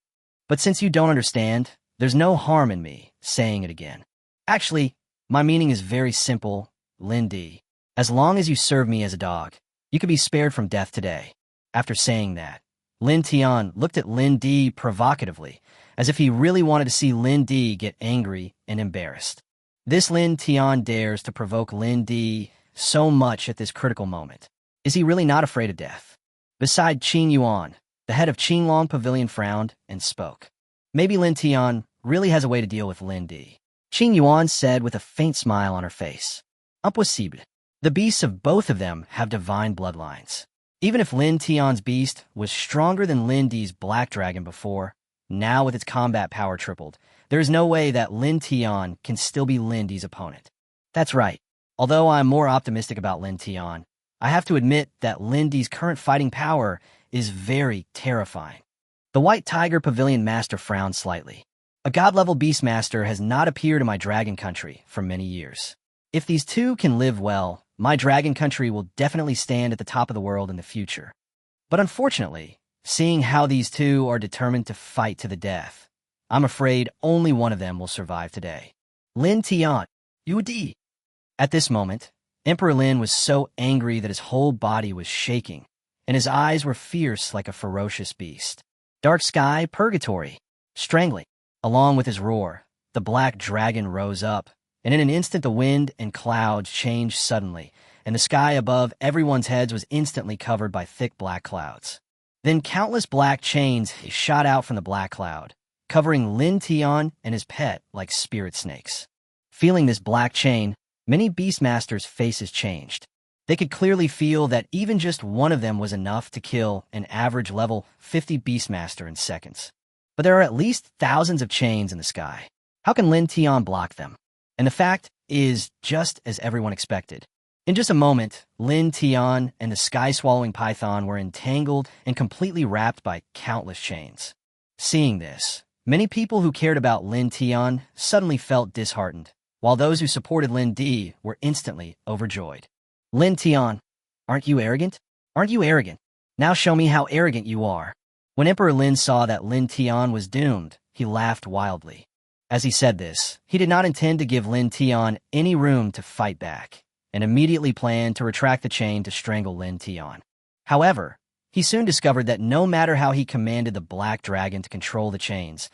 But since you don't understand, there's no harm in me saying it again. Actually, my meaning is very simple, Lindy. As long as you serve me as a dog, you could be spared from death today. After saying that, Lin Tian looked at Lindy provocatively, as if he really wanted to see Lindy get angry and embarrassed. This Lin Tian dares to provoke Lindy so much at this critical moment. Is he really not afraid of death? Beside Qing Yuan, the head of Qinglong Pavilion frowned and spoke. Maybe Lin Tian really has a way to deal with Lindy. Qing Yuan said with a faint smile on her face. Impossible. The beasts of both of them have divine bloodlines. Even if Lin Tian's beast was stronger than Lindy's black dragon before, now with its combat power tripled, there is no way that Lin Tian can still be Lindy's opponent. That's right. Although I'm more optimistic about Lin Tian, I have to admit that Lindy's current fighting power is very terrifying. The White Tiger Pavilion Master frowned slightly. A god-level Beastmaster has not appeared in my dragon country for many years. If these two can live well, my dragon country will definitely stand at the top of the world in the future. But unfortunately, seeing how these two are determined to fight to the death, I'm afraid only one of them will survive today. Lin Tian, UD. At this moment, Emperor Lin was so angry that his whole body was shaking, and his eyes were fierce like a ferocious beast. Dark sky, purgatory, strangling. Along with his roar, the black dragon rose up, and in an instant the wind and clouds changed suddenly, and the sky above everyone's heads was instantly covered by thick black clouds. Then countless black chains shot out from the black cloud, covering Lin Tian and his pet like spirit snakes. Feeling this black chain, many Beastmasters' faces changed. They could clearly feel that even just one of them was enough to kill an average level 50 Beastmaster in seconds. But there are at least thousands of chains in the sky. How can Lin Tian block them? And the fact is just as everyone expected. In just a moment, Lin Tian and the sky-swallowing python were entangled and completely wrapped by countless chains. Seeing this, many people who cared about Lin Tian suddenly felt disheartened, while those who supported Lindy were instantly overjoyed. Lin Tian, aren't you arrogant? Aren't you arrogant? Now show me how arrogant you are. When Emperor Lin saw that Lin Tian was doomed, he laughed wildly. As he said this, he did not intend to give Lin Tian any room to fight back, and immediately planned to retract the chain to strangle Lin Tian. However, he soon discovered that no matter how he commanded the Black Dragon to control the chains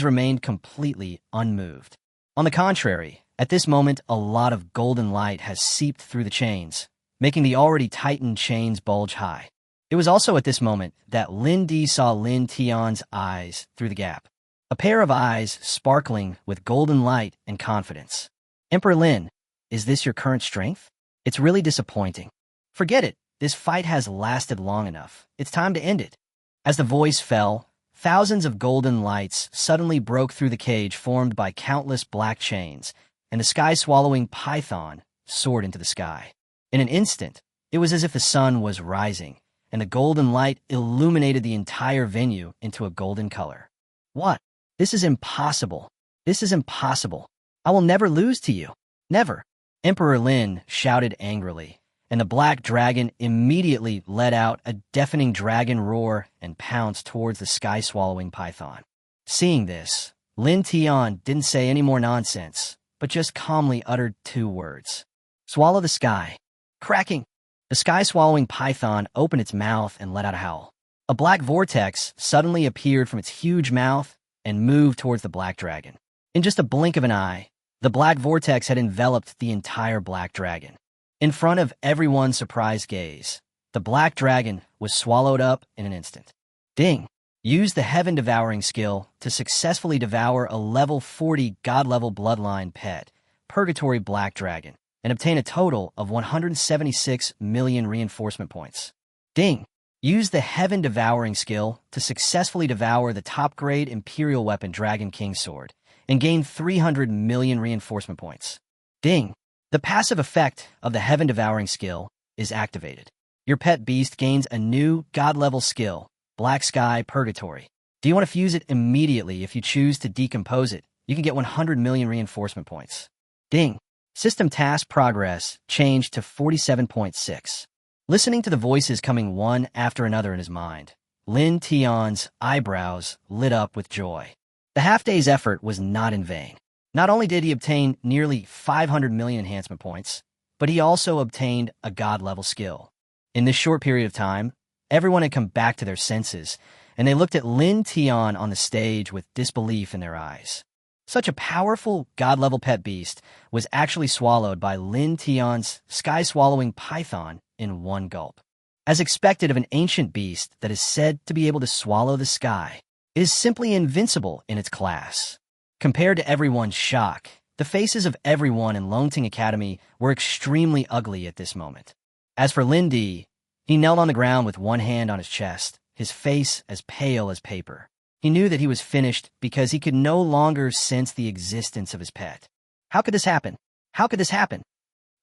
remained completely unmoved. On the contrary, at this moment a lot of golden light has seeped through the chains, making the already tightened chains bulge high. It was also at this moment that Lindy saw Lin Tian's eyes through the gap. A pair of eyes sparkling with golden light and confidence. Emperor Lin, is this your current strength? It's really disappointing. Forget it. This fight has lasted long enough. It's time to end it. As the voice fell, thousands of golden lights suddenly broke through the cage formed by countless black chains, and the sky-swallowing python soared into the sky. In an instant, it was as if the sun was rising, and the golden light illuminated the entire venue into a golden color. What? This is impossible. This is impossible. I will never lose to you. Never. Emperor Lin shouted angrily, and the black dragon immediately let out a deafening dragon roar and pounced towards the sky-swallowing python. Seeing this, Lin Tian didn't say any more nonsense, but just calmly uttered 2 words. Swallow the sky. Cracking. The sky-swallowing python opened its mouth and let out a howl. A black vortex suddenly appeared from its huge mouth and moved towards the black dragon. In just a blink of an eye, the black vortex had enveloped the entire black dragon. In front of everyone's surprised gaze, the black dragon was swallowed up in an instant. Ding! Use the heaven-devouring skill to successfully devour a level 40 god-level bloodline pet, Purgatory Black Dragon, and obtain a total of 176 million reinforcement points. Ding! Use the heaven-devouring skill to successfully devour the top-grade Imperial Weapon Dragon King Sword, and gain 300 million reinforcement points. Ding! The passive effect of the heaven-devouring skill is activated. Your pet beast gains a new god-level skill, Black Sky Purgatory. Do you want to fuse it immediately? If you choose to decompose it, you can get 100 million reinforcement points. Ding! System task progress changed to 47.6. Listening to the voices coming one after another in his mind, Lin Tian's eyebrows lit up with joy. The half-day's effort was not in vain. Not only did he obtain nearly 500 million enhancement points, but he also obtained a god-level skill. In this short period of time, everyone had come back to their senses, and they looked at Lin Tian on the stage with disbelief in their eyes. Such a powerful god-level pet beast was actually swallowed by Lin Tian's sky-swallowing python in one gulp. As expected of an ancient beast that is said to be able to swallow the sky, it is simply invincible in its class. Compared to everyone's shock, the faces of everyone in Confronting Academy were extremely ugly at this moment. As for Lindy, he knelt on the ground with one hand on his chest, his face as pale as paper. He knew that he was finished because he could no longer sense the existence of his pet. How could this happen? How could this happen?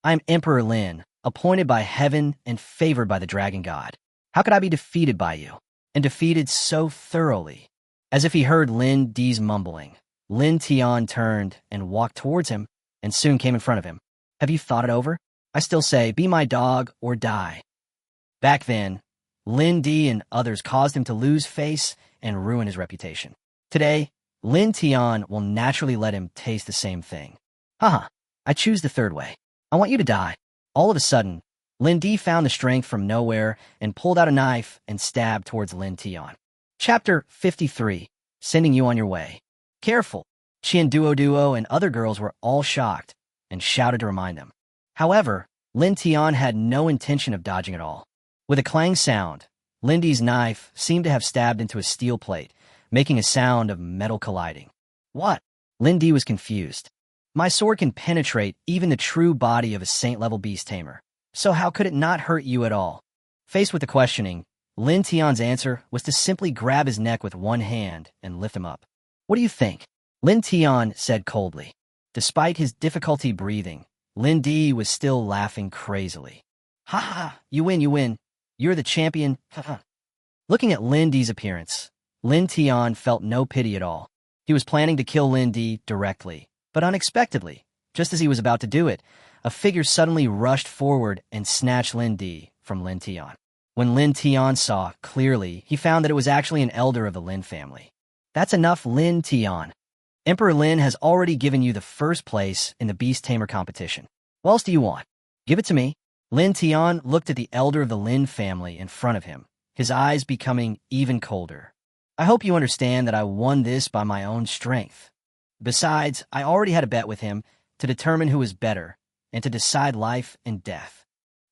I am Emperor Lin, appointed by heaven and favored by the dragon god. How could I be defeated by you? And defeated so thoroughly? As if he heard Lindy's mumbling, Lin Tian turned and walked towards him and soon came in front of him. Have you thought it over? I still say, be my dog or die. Back then, Lindy and others caused him to lose face and ruin his reputation. Today, Lin Tian will naturally let him taste the same thing. Haha, I choose the third way. I want you to die. All of a sudden, Lindy found the strength from nowhere and pulled out a knife and stabbed towards Lin Tian. Chapter 53, Sending You on Your Way. Careful. Qian Duo and other girls were all shocked and shouted to remind them. However, Lin Tian had no intention of dodging at all. With a clang sound, Lindy's knife seemed to have stabbed into a steel plate, making a sound of metal colliding. What? Lindy was confused. My sword can penetrate even the true body of a saint-level beast tamer. So how could it not hurt you at all? Faced with the questioning, Lin Tian's answer was to simply grab his neck with one hand and lift him up. What do you think? Lin Tian said coldly. Despite his difficulty breathing, Lindy was still laughing crazily. Ha ha, you win, you win. You're the champion. Ha ha. Looking at Lindy's appearance, Lin Tian felt no pity at all. He was planning to kill Lindy directly, but unexpectedly, just as he was about to do it, a figure suddenly rushed forward and snatched Lindy from Lin Tian. When Lin Tian saw clearly, he found that it was actually an elder of the Lin family. That's enough, Lin Tian. Emperor Lin has already given you the first place in the Beast Tamer competition. What else do you want? Give it to me. Lin Tian looked at the elder of the Lin family in front of him, his eyes becoming even colder. I hope you understand that I won this by my own strength. Besides, I already had a bet with him to determine who was better and to decide life and death.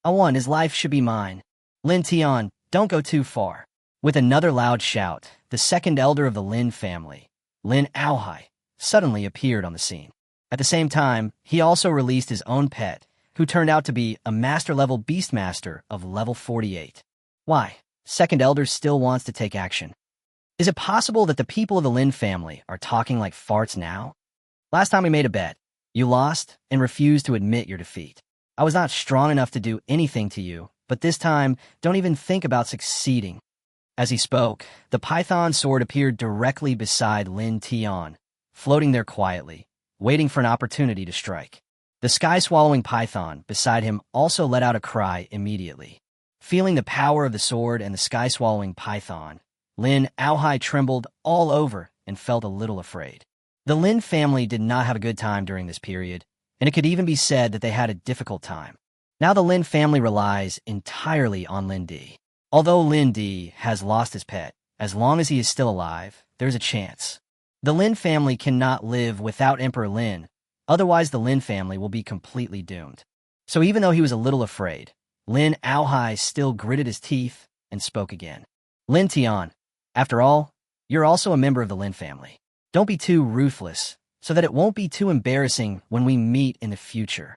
I won, his life should be mine. Lin Tian, don't go too far. With another loud shout, the second elder of the Lin family, Lin Aohai, suddenly appeared on the scene. At the same time, he also released his own pet, who turned out to be a master-level beastmaster of level 48. Why? Second elder still wants to take action. Is it possible that the people of the Lin family are talking like farts now? Last time we made a bet, you lost and refused to admit your defeat. I was not strong enough to do anything to you, but this time, don't even think about succeeding. As he spoke, the python sword appeared directly beside Lin Tian, floating there quietly, waiting for an opportunity to strike. The sky-swallowing python beside him also let out a cry immediately. Feeling the power of the sword and the sky-swallowing python, Lin Aohai trembled all over and felt a little afraid. The Lin family did not have a good time during this period, and it could even be said that they had a difficult time. Now the Lin family relies entirely on Lindy. Although Lindy has lost his pet, as long as he is still alive, there's a chance. The Lin family cannot live without Emperor Lin, otherwise the Lin family will be completely doomed. So even though he was a little afraid, Lin Aohai still gritted his teeth and spoke again. Lin Tian, after all, you're also a member of the Lin family. Don't be too ruthless, so that it won't be too embarrassing when we meet in the future.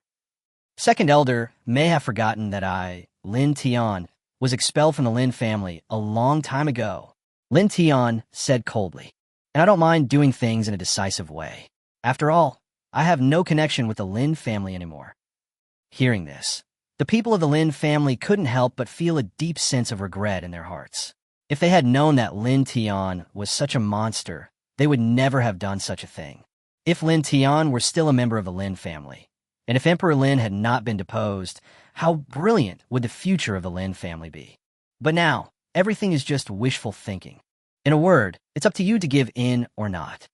Second elder may have forgotten that I, Lin Tian, was expelled from the Lin family a long time ago. Lin Tian said coldly, and I don't mind doing things in a decisive way. After all, I have no connection with the Lin family anymore. Hearing this, the people of the Lin family couldn't help but feel a deep sense of regret in their hearts. If they had known that Lin Tian was such a monster, they would never have done such a thing. If Lin Tian were still a member of the Lin family, and if Emperor Lin had not been deposed, how brilliant would the future of the Lin family be? But now, everything is just wishful thinking. In a word, it's up to you to give in or not.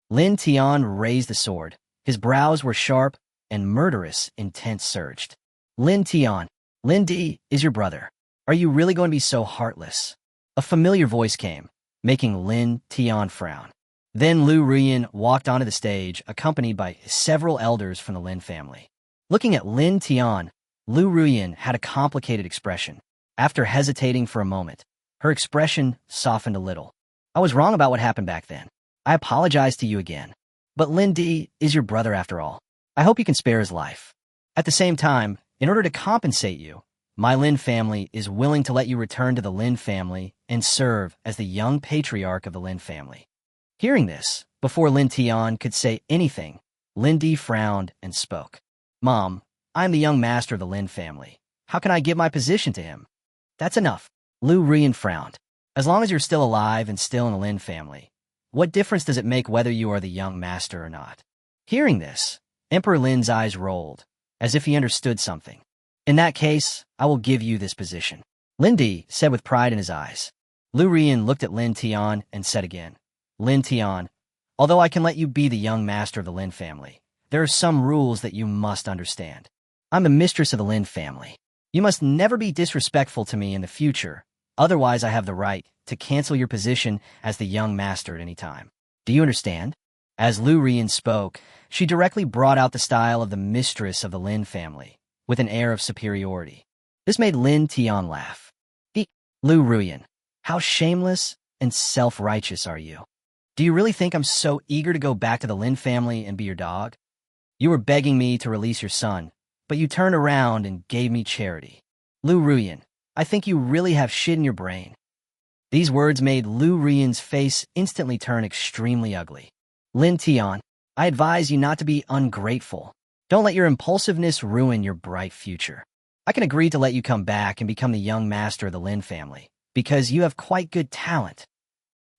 Lin Tian raised the sword. His brows were sharp, and murderous intent surged. Lin Tian, Lindy is your brother. Are you really going to be so heartless? A familiar voice came, making Lin Tian frown. Then Liu Ruyan walked onto the stage, accompanied by several elders from the Lin family. Looking at Lin Tian, Liu Ruyan had a complicated expression. After hesitating for a moment, her expression softened a little. I was wrong about what happened back then. I apologize to you again. But Lindy is your brother after all. I hope you can spare his life. At the same time, in order to compensate you, my Lin family is willing to let you return to the Lin family and serve as the young patriarch of the Lin family. Hearing this, before Lin Tian could say anything, Lindy frowned and spoke. Mom, I am the young master of the Lin family. How can I give my position to him? That's enough. Liu Ruyan frowned. As long as you're still alive and still in the Lin family, what difference does it make whether you are the young master or not? Hearing this, Emperor Lin's eyes rolled, as if he understood something. In that case, I will give you this position. Lindy said with pride in his eyes. Liu Ruyan looked at Lin Tian and said again, Lin Tian, although I can let you be the young master of the Lin family, there are some rules that you must understand. I'm the mistress of the Lin family. You must never be disrespectful to me in the future, otherwise I have the right to cancel your position as the young master at any time. Do you understand? As Liu Ruyan spoke, she directly brought out the style of the mistress of the Lin family, with an air of superiority. This made Lin Tian laugh. Liu Ruyan, how shameless and self-righteous are you? Do you really think I'm so eager to go back to the Lin family and be your dog? You were begging me to release your son, but you turned around and gave me charity. Liu Ruyan, I think you really have shit in your brain." These words made Liu Ruyan's face instantly turn extremely ugly. "Lin Tian, I advise you not to be ungrateful. Don't let your impulsiveness ruin your bright future. I can agree to let you come back and become the young master of the Lin family, because you have quite good talent.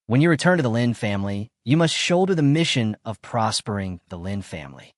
When you return to the Lin family, you must shoulder the mission of prospering the Lin family.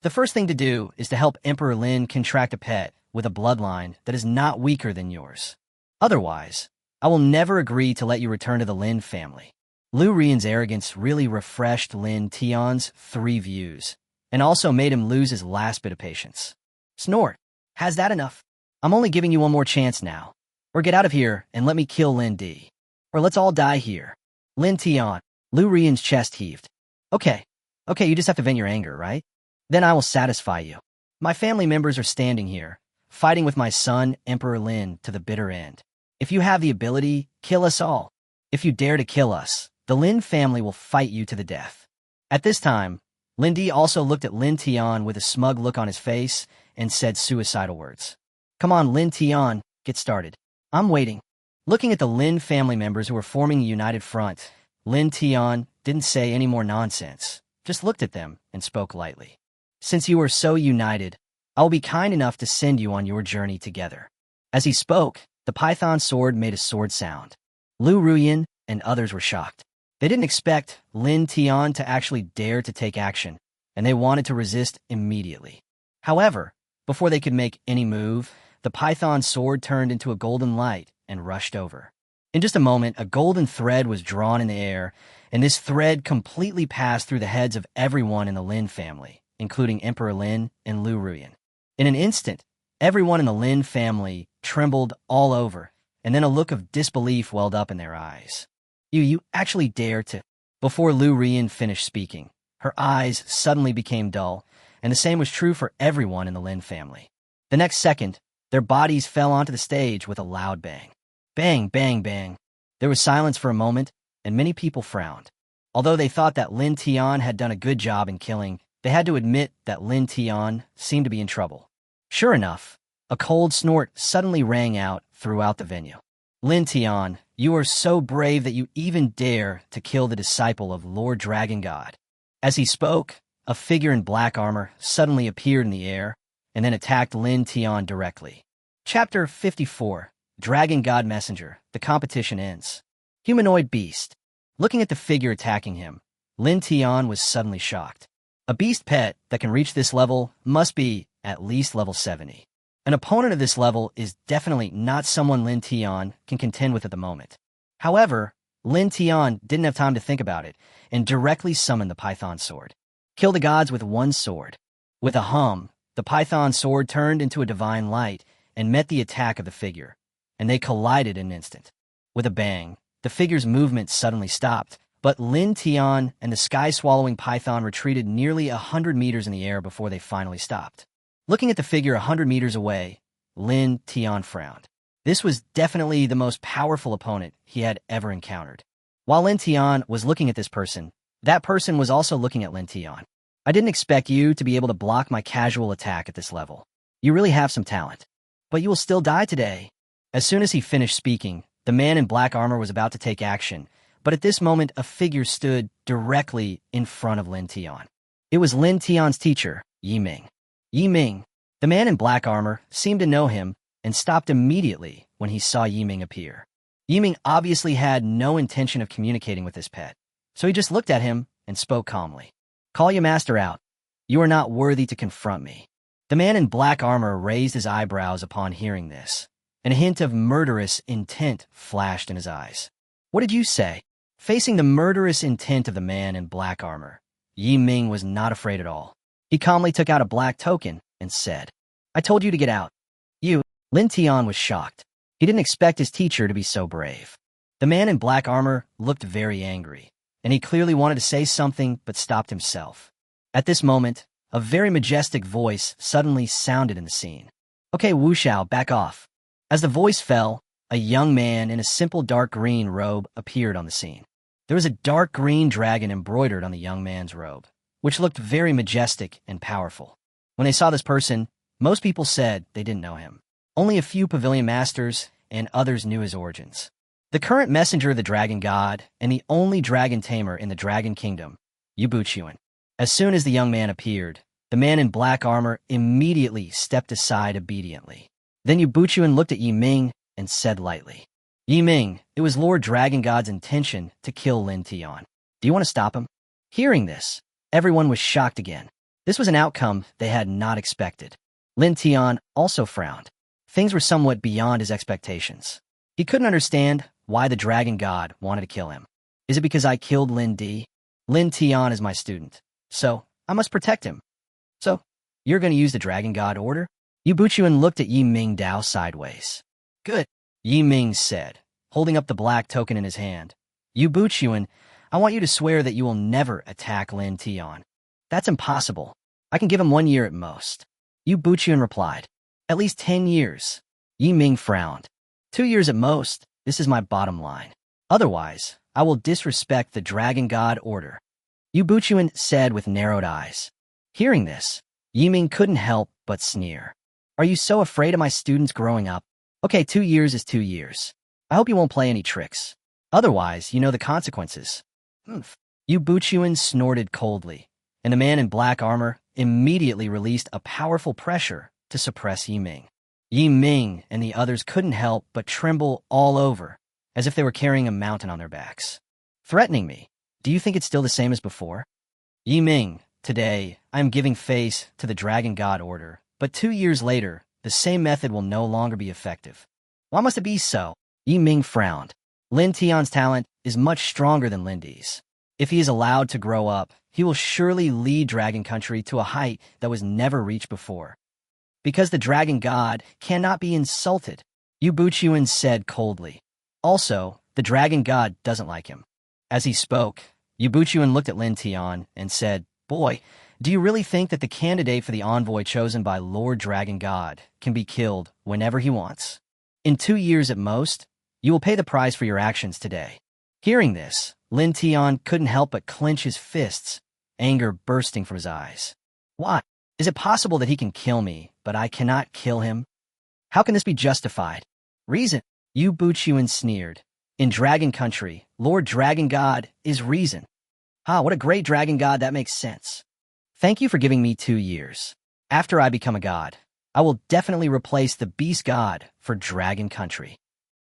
The first thing to do is to help Emperor Lin contract a pet with a bloodline that is not weaker than yours. Otherwise, I will never agree to let you return to the Lin family." Liu Ruyan's arrogance really refreshed Lin Tian's 3 views, and also made him lose his last bit of patience. "Snort, has that enough? I'm only giving you one more chance now. Or get out of here and let me kill Lindy. Or let's all die here." Lin Tian, Liu Ruyan's chest heaved. Okay, you just have to vent your anger, right? Then I will satisfy you. My family members are standing here, fighting with my son, Emperor Lin, to the bitter end. If you have the ability, kill us all. If you dare to kill us, the Lin family will fight you to the death. At this time, Lindy also looked at Lin Tian with a smug look on his face and said suicidal words. "Come on, Lin Tian, get started. I'm waiting." Looking at the Lin family members who were forming a united front, Lin Tian didn't say any more nonsense, just looked at them and spoke lightly. "Since you are so united, I will be kind enough to send you on your journey together." As he spoke, the python sword made a sword sound. Liu Ruyan and others were shocked. They didn't expect Lin Tian to actually dare to take action, and they wanted to resist immediately. However, before they could make any move, the python sword turned into a golden light and rushed over. In just a moment, a golden thread was drawn in the air, and this thread completely passed through the heads of everyone in the Lin family, including Emperor Lin and Liu Ruyan. In an instant, everyone in the Lin family trembled all over, and then a look of disbelief welled up in their eyes. You actually dare to..." Before Liu Ruyan finished speaking, her eyes suddenly became dull, and the same was true for everyone in the Lin family. The next second, their bodies fell onto the stage with a loud bang. Bang, bang, bang. There was silence for a moment, and many people frowned. Although they thought that Lin Tian had done a good job in killing, they had to admit that Lin Tian seemed to be in trouble. Sure enough, a cold snort suddenly rang out throughout the venue. "Lin Tian, you are so brave that you even dare to kill the disciple of Lord Dragon God." As he spoke, a figure in black armor suddenly appeared in the air and then attacked Lin Tian directly. Chapter 54, Dragon God Messenger, the competition ends. Humanoid beast. Looking at the figure attacking him, Lin Tian was suddenly shocked. A beast pet that can reach this level must be at least level 70. An opponent of this level is definitely not someone Lin Tian can contend with at the moment. However, Lin Tian didn't have time to think about it and directly summoned the python sword. Kill the gods with one sword. With a hum, the python sword turned into a divine light and met the attack of the figure, and they collided in an instant. With a bang, the figure's movement suddenly stopped, but Lin Tian and the sky-swallowing python retreated nearly 100 meters in the air before they finally stopped. Looking at the figure 100 meters away, Lin Tian frowned. This was definitely the most powerful opponent he had ever encountered. While Lin Tian was looking at this person, that person was also looking at Lin Tian. "I didn't expect you to be able to block my casual attack at this level. You really have some talent. But you will still die today." As soon as he finished speaking, the man in black armor was about to take action, but at this moment a figure stood directly in front of Lin Tian. It was Lin Tian's teacher, Yi Ming. Yi Ming, the man in black armor, seemed to know him and stopped immediately when he saw Yi Ming appear. Yi Ming obviously had no intention of communicating with his pet, so he just looked at him and spoke calmly. "Call your master out. You are not worthy to confront me." The man in black armor raised his eyebrows upon hearing this, and a hint of murderous intent flashed in his eyes. "What did you say?" Facing the murderous intent of the man in black armor, Yi Ming was not afraid at all. He calmly took out a black token and said, "I told you to get out." Lin Tian was shocked. He didn't expect his teacher to be so brave. The man in black armor looked very angry, and he clearly wanted to say something but stopped himself. At this moment, a very majestic voice suddenly sounded in the scene. "Okay, Wu Xiao, back off." As the voice fell, a young man in a simple dark green robe appeared on the scene. There was a dark green dragon embroidered on the young man's robe, which looked very majestic and powerful. When they saw this person, Most people said they didn't know him. Only a few pavilion masters and others knew his origins. The current messenger of the dragon god and the only dragon tamer in the dragon kingdom, Liu Ruyan. As soon as the young man appeared, the man in black armor immediately stepped aside obediently. Then Liu Ruyan looked at Yi Ming and said lightly, "Yi Ming, it was Lord Dragon God's intention to kill Lin Tian. Do you want to stop him?" Hearing this, everyone was shocked again. This was an outcome they had not expected. Lin Tian also frowned. Things were somewhat beyond his expectations. He couldn't understand why the dragon god wanted to kill him. Is it because I killed Lindy? Lin Tian is my student, so I must protect him. So, you're going to use the dragon god order? Liu Ruyan looked at Yi Ming Dao sideways. Good, Yi Ming said, holding up the black token in his hand. Liu Ruyan, I want you to swear that you will never attack Lin Tian. That's impossible. I can give him 1 year at most. Liu Ruyan replied. At least 10 years. Yi Ming frowned. 2 years at most, this is my bottom line. Otherwise, I will disrespect the dragon god order. Liu Ruyan said with narrowed eyes. Hearing this, Yi Ming couldn't help but sneer. Are you so afraid of my students growing up? Okay, 2 years is 2 years. I hope you won't play any tricks. Otherwise, you know the consequences. Liu Ruyan snorted coldly, and the man in black armor immediately released a powerful pressure to suppress Yi Ming. Yi Ming and the others couldn't help but tremble all over, as if they were carrying a mountain on their backs. Threatening me? Do you think it's still the same as before? Yi Ming, today, I am giving face to the dragon god order, but 2 years later, the same method will no longer be effective. Why must it be so? Yi Ming frowned. Lin Tian's talent is much stronger than Lindy's. If he is allowed to grow up, he will surely lead Dragon Country to a height that was never reached before. Because the dragon god cannot be insulted, Liu Ruyan said coldly. Also, the dragon god doesn't like him. As he spoke, Liu Ruyan looked at Lin Tian and said, Boy, do you really think that the candidate for the envoy chosen by Lord Dragon God can be killed whenever he wants? In 2 years at most, you will pay the price for your actions today. Hearing this, Lin Tian couldn't help but clench his fists, anger bursting from his eyes. Why? Is it possible that he can kill me, but I cannot kill him? How can this be justified? Reason, Liu Ruyan sneered. In Dragon Country, Lord Dragon God is reason. Ah, what a great dragon god, that makes sense. Thank you for giving me 2 years. After I become a god, I will definitely replace the beast god for Dragon Country.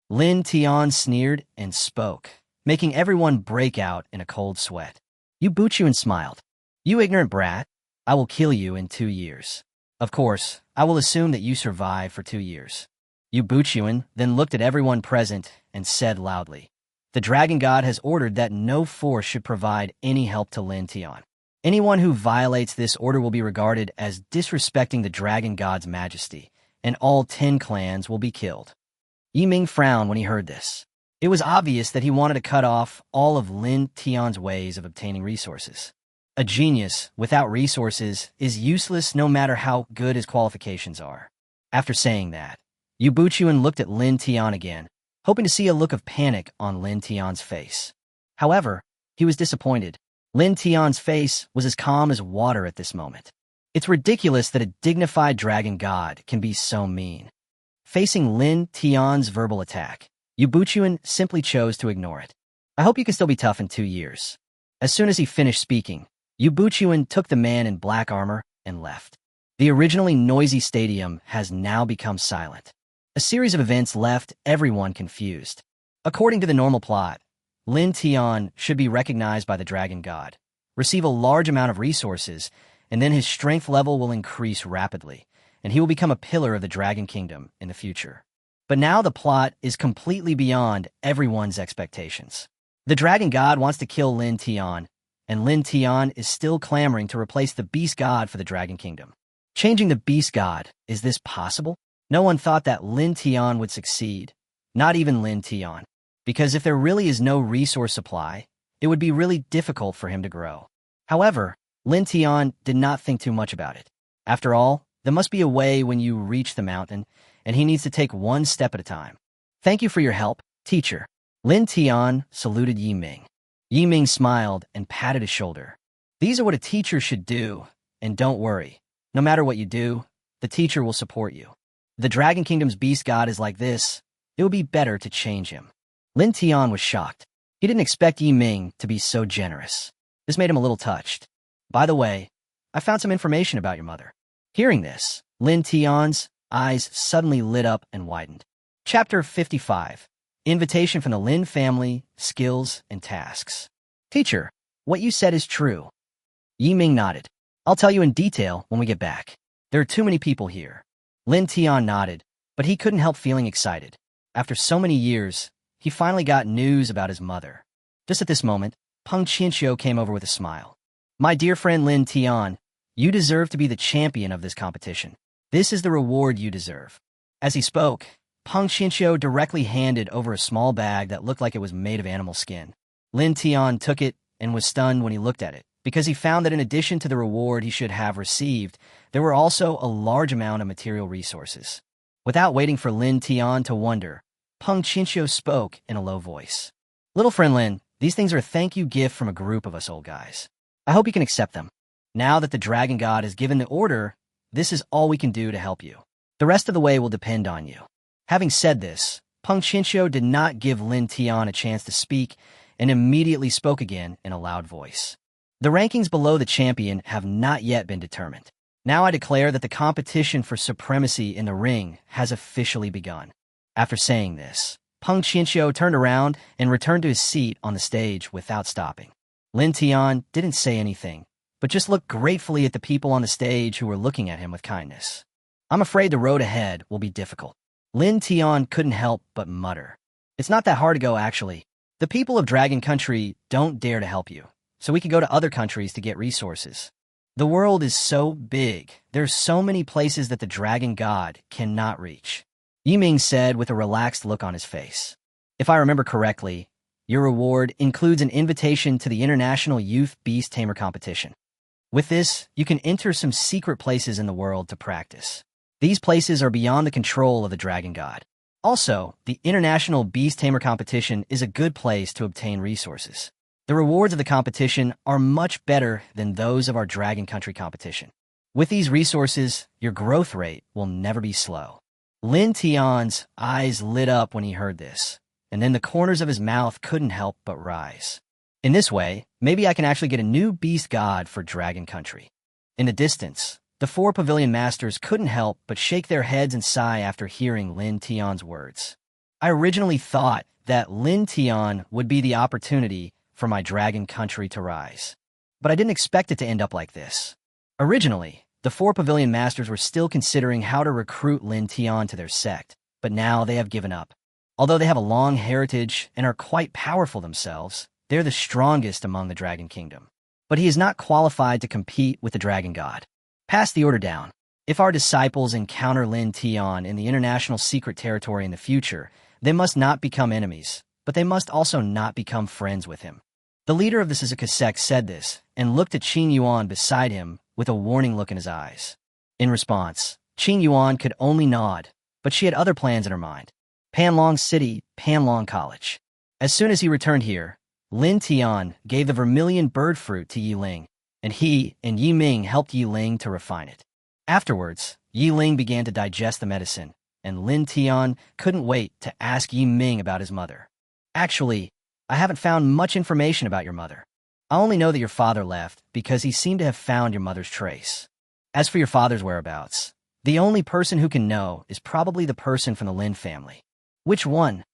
Lin Tian sneered and spoke, making everyone break out in a cold sweat. Liu Ruyan smiled. You ignorant brat, I will kill you in 2 years. Of course, I will assume that you survive for 2 years. Liu Ruyan then looked at everyone present and said loudly, The dragon god has ordered that no force should provide any help to Lin Tian. Anyone who violates this order will be regarded as disrespecting the dragon god's majesty, and all 10 clans will be killed. Yi Ming frowned when he heard this. It was obvious that he wanted to cut off all of Lin Tian's ways of obtaining resources. A genius without resources is useless no matter how good his qualifications are. After saying that, Liu Ruyan looked at Lin Tian again, hoping to see a look of panic on Lin Tian's face. However, he was disappointed. Lin Tian's face was as calm as water at this moment. It's ridiculous that a dignified dragon god can be so mean. Facing Lin Tian's verbal attack, Liu Ruyan simply chose to ignore it. I hope you can still be tough in 2 years. As soon as he finished speaking, Liu Ruyan took the man in black armor and left. The originally noisy stadium has now become silent. A series of events left everyone confused. According to the normal plot, Lin Tian should be recognized by the dragon god, receive a large amount of resources, and then his strength level will increase rapidly, and he will become a pillar of the dragon kingdom in the future. But now the plot is completely beyond everyone's expectations. The dragon god wants to kill Lin Tian, and Lin Tian is still clamoring to replace the beast god for the dragon kingdom. Changing the beast god, is this possible? No one thought that Lin Tian would succeed, not even Lin Tian, because if there really is no resource supply, it would be really difficult for him to grow. However, Lin Tian did not think too much about it. After all, there must be a way when you reach the mountain, and he needs to take 1 step at a time. Thank you for your help, teacher. Lin Tian saluted Yi Ming. Yi Ming smiled and patted his shoulder. These are what a teacher should do, and don't worry. No matter what you do, The teacher will support you. The Dragon Kingdom's beast god is like this. It would be better to change him. Lin Tian was shocked. He didn't expect Yi Ming to be so generous. This made him a little touched. By the way, I found some information about your mother. Hearing this, Lin Tian's eyes suddenly lit up and widened. Chapter 55. Invitation from the Lin family, skills and tasks. Teacher, what you said is true. Yi Ming nodded. I'll tell you in detail when we get back. There are too many people here. Lin Tian nodded, but he couldn't help feeling excited. After so many years, he finally got news about his mother. Just at this moment, Peng Qianxiu came over with a smile. My dear friend Lin Tian, you deserve to be the champion of this competition. This is the reward you deserve. As he spoke, Peng Qianxiu directly handed over a small bag that looked like it was made of animal skin. Lin Tian took it and was stunned when he looked at it, because he found that in addition to the reward he should have received, there were also a large amount of material resources. Without waiting for Lin Tian to wonder, Peng Qianxiu spoke in a low voice. Little friend Lin, these things are a thank you gift from a group of us old guys. I hope you can accept them. Now that the Dragon God has given the order, this is all we can do to help you. The rest of the way will depend on you. Having said this, Peng Qianxiu did not give Lin Tian a chance to speak and immediately spoke again in a loud voice. The rankings below the champion have not yet been determined. Now I declare that the competition for supremacy in the ring has officially begun. After saying this, Peng Qianxiu turned around and returned to his seat on the stage without stopping. Lin Tian didn't say anything, but just looked gratefully at the people on the stage who were looking at him with kindness. I'm afraid the road ahead will be difficult. Lin Tian couldn't help but mutter. It's not that hard to go, actually. The people of Dragon Country don't dare to help you, so we can go to other countries to get resources. The world is so big, there's so many places that the Dragon God cannot reach. Yi Ming said with a relaxed look on his face. If I remember correctly, your reward includes an invitation to the International Youth Beast Tamer Competition. With this, you can enter some secret places in the world to practice. These places are beyond the control of the Dragon God. Also, the International Beast Tamer Competition is a good place to obtain resources. The rewards of the competition are much better than those of our Dragon Country competition. With these resources, your growth rate will never be slow. Lin Tian's eyes lit up when he heard this, and then the corners of his mouth couldn't help but rise. In this way, maybe I can actually get a new beast god for Dragon Country. In the distance, the four pavilion masters couldn't help but shake their heads and sigh after hearing Lin Tian's words. I originally thought that Lin Tian would be the opportunity for my Dragon Country to rise, but I didn't expect it to end up like this. Originally, the four pavilion masters were still considering how to recruit Lin Tian to their sect, but now they have given up. Although they have a long heritage and are quite powerful themselves, they're the strongest among the Dragon Kingdom. But he is not qualified to compete with the Dragon God. Pass the order down. If our disciples encounter Lin Tian in the international secret territory in the future, they must not become enemies, but they must also not become friends with him. The leader of the Suzuka sect said this and looked at Qing Yuan beside him with a warning look in his eyes. In response, Qing Yuan could only nod, but she had other plans in her mind. Panlong City, Panlong College. As soon as he returned here, Lin Tian gave the vermilion bird fruit to Yi Ling, and he and Yi Ming helped Yi Ling to refine it. Afterwards, Yi Ling began to digest the medicine, and Lin Tian couldn't wait to ask Yi Ming about his mother. Actually, I haven't found much information about your mother. I only know that your father left because he seemed to have found your mother's trace. As for your father's whereabouts, the only person who can know is probably the person from the Lin family. Which one?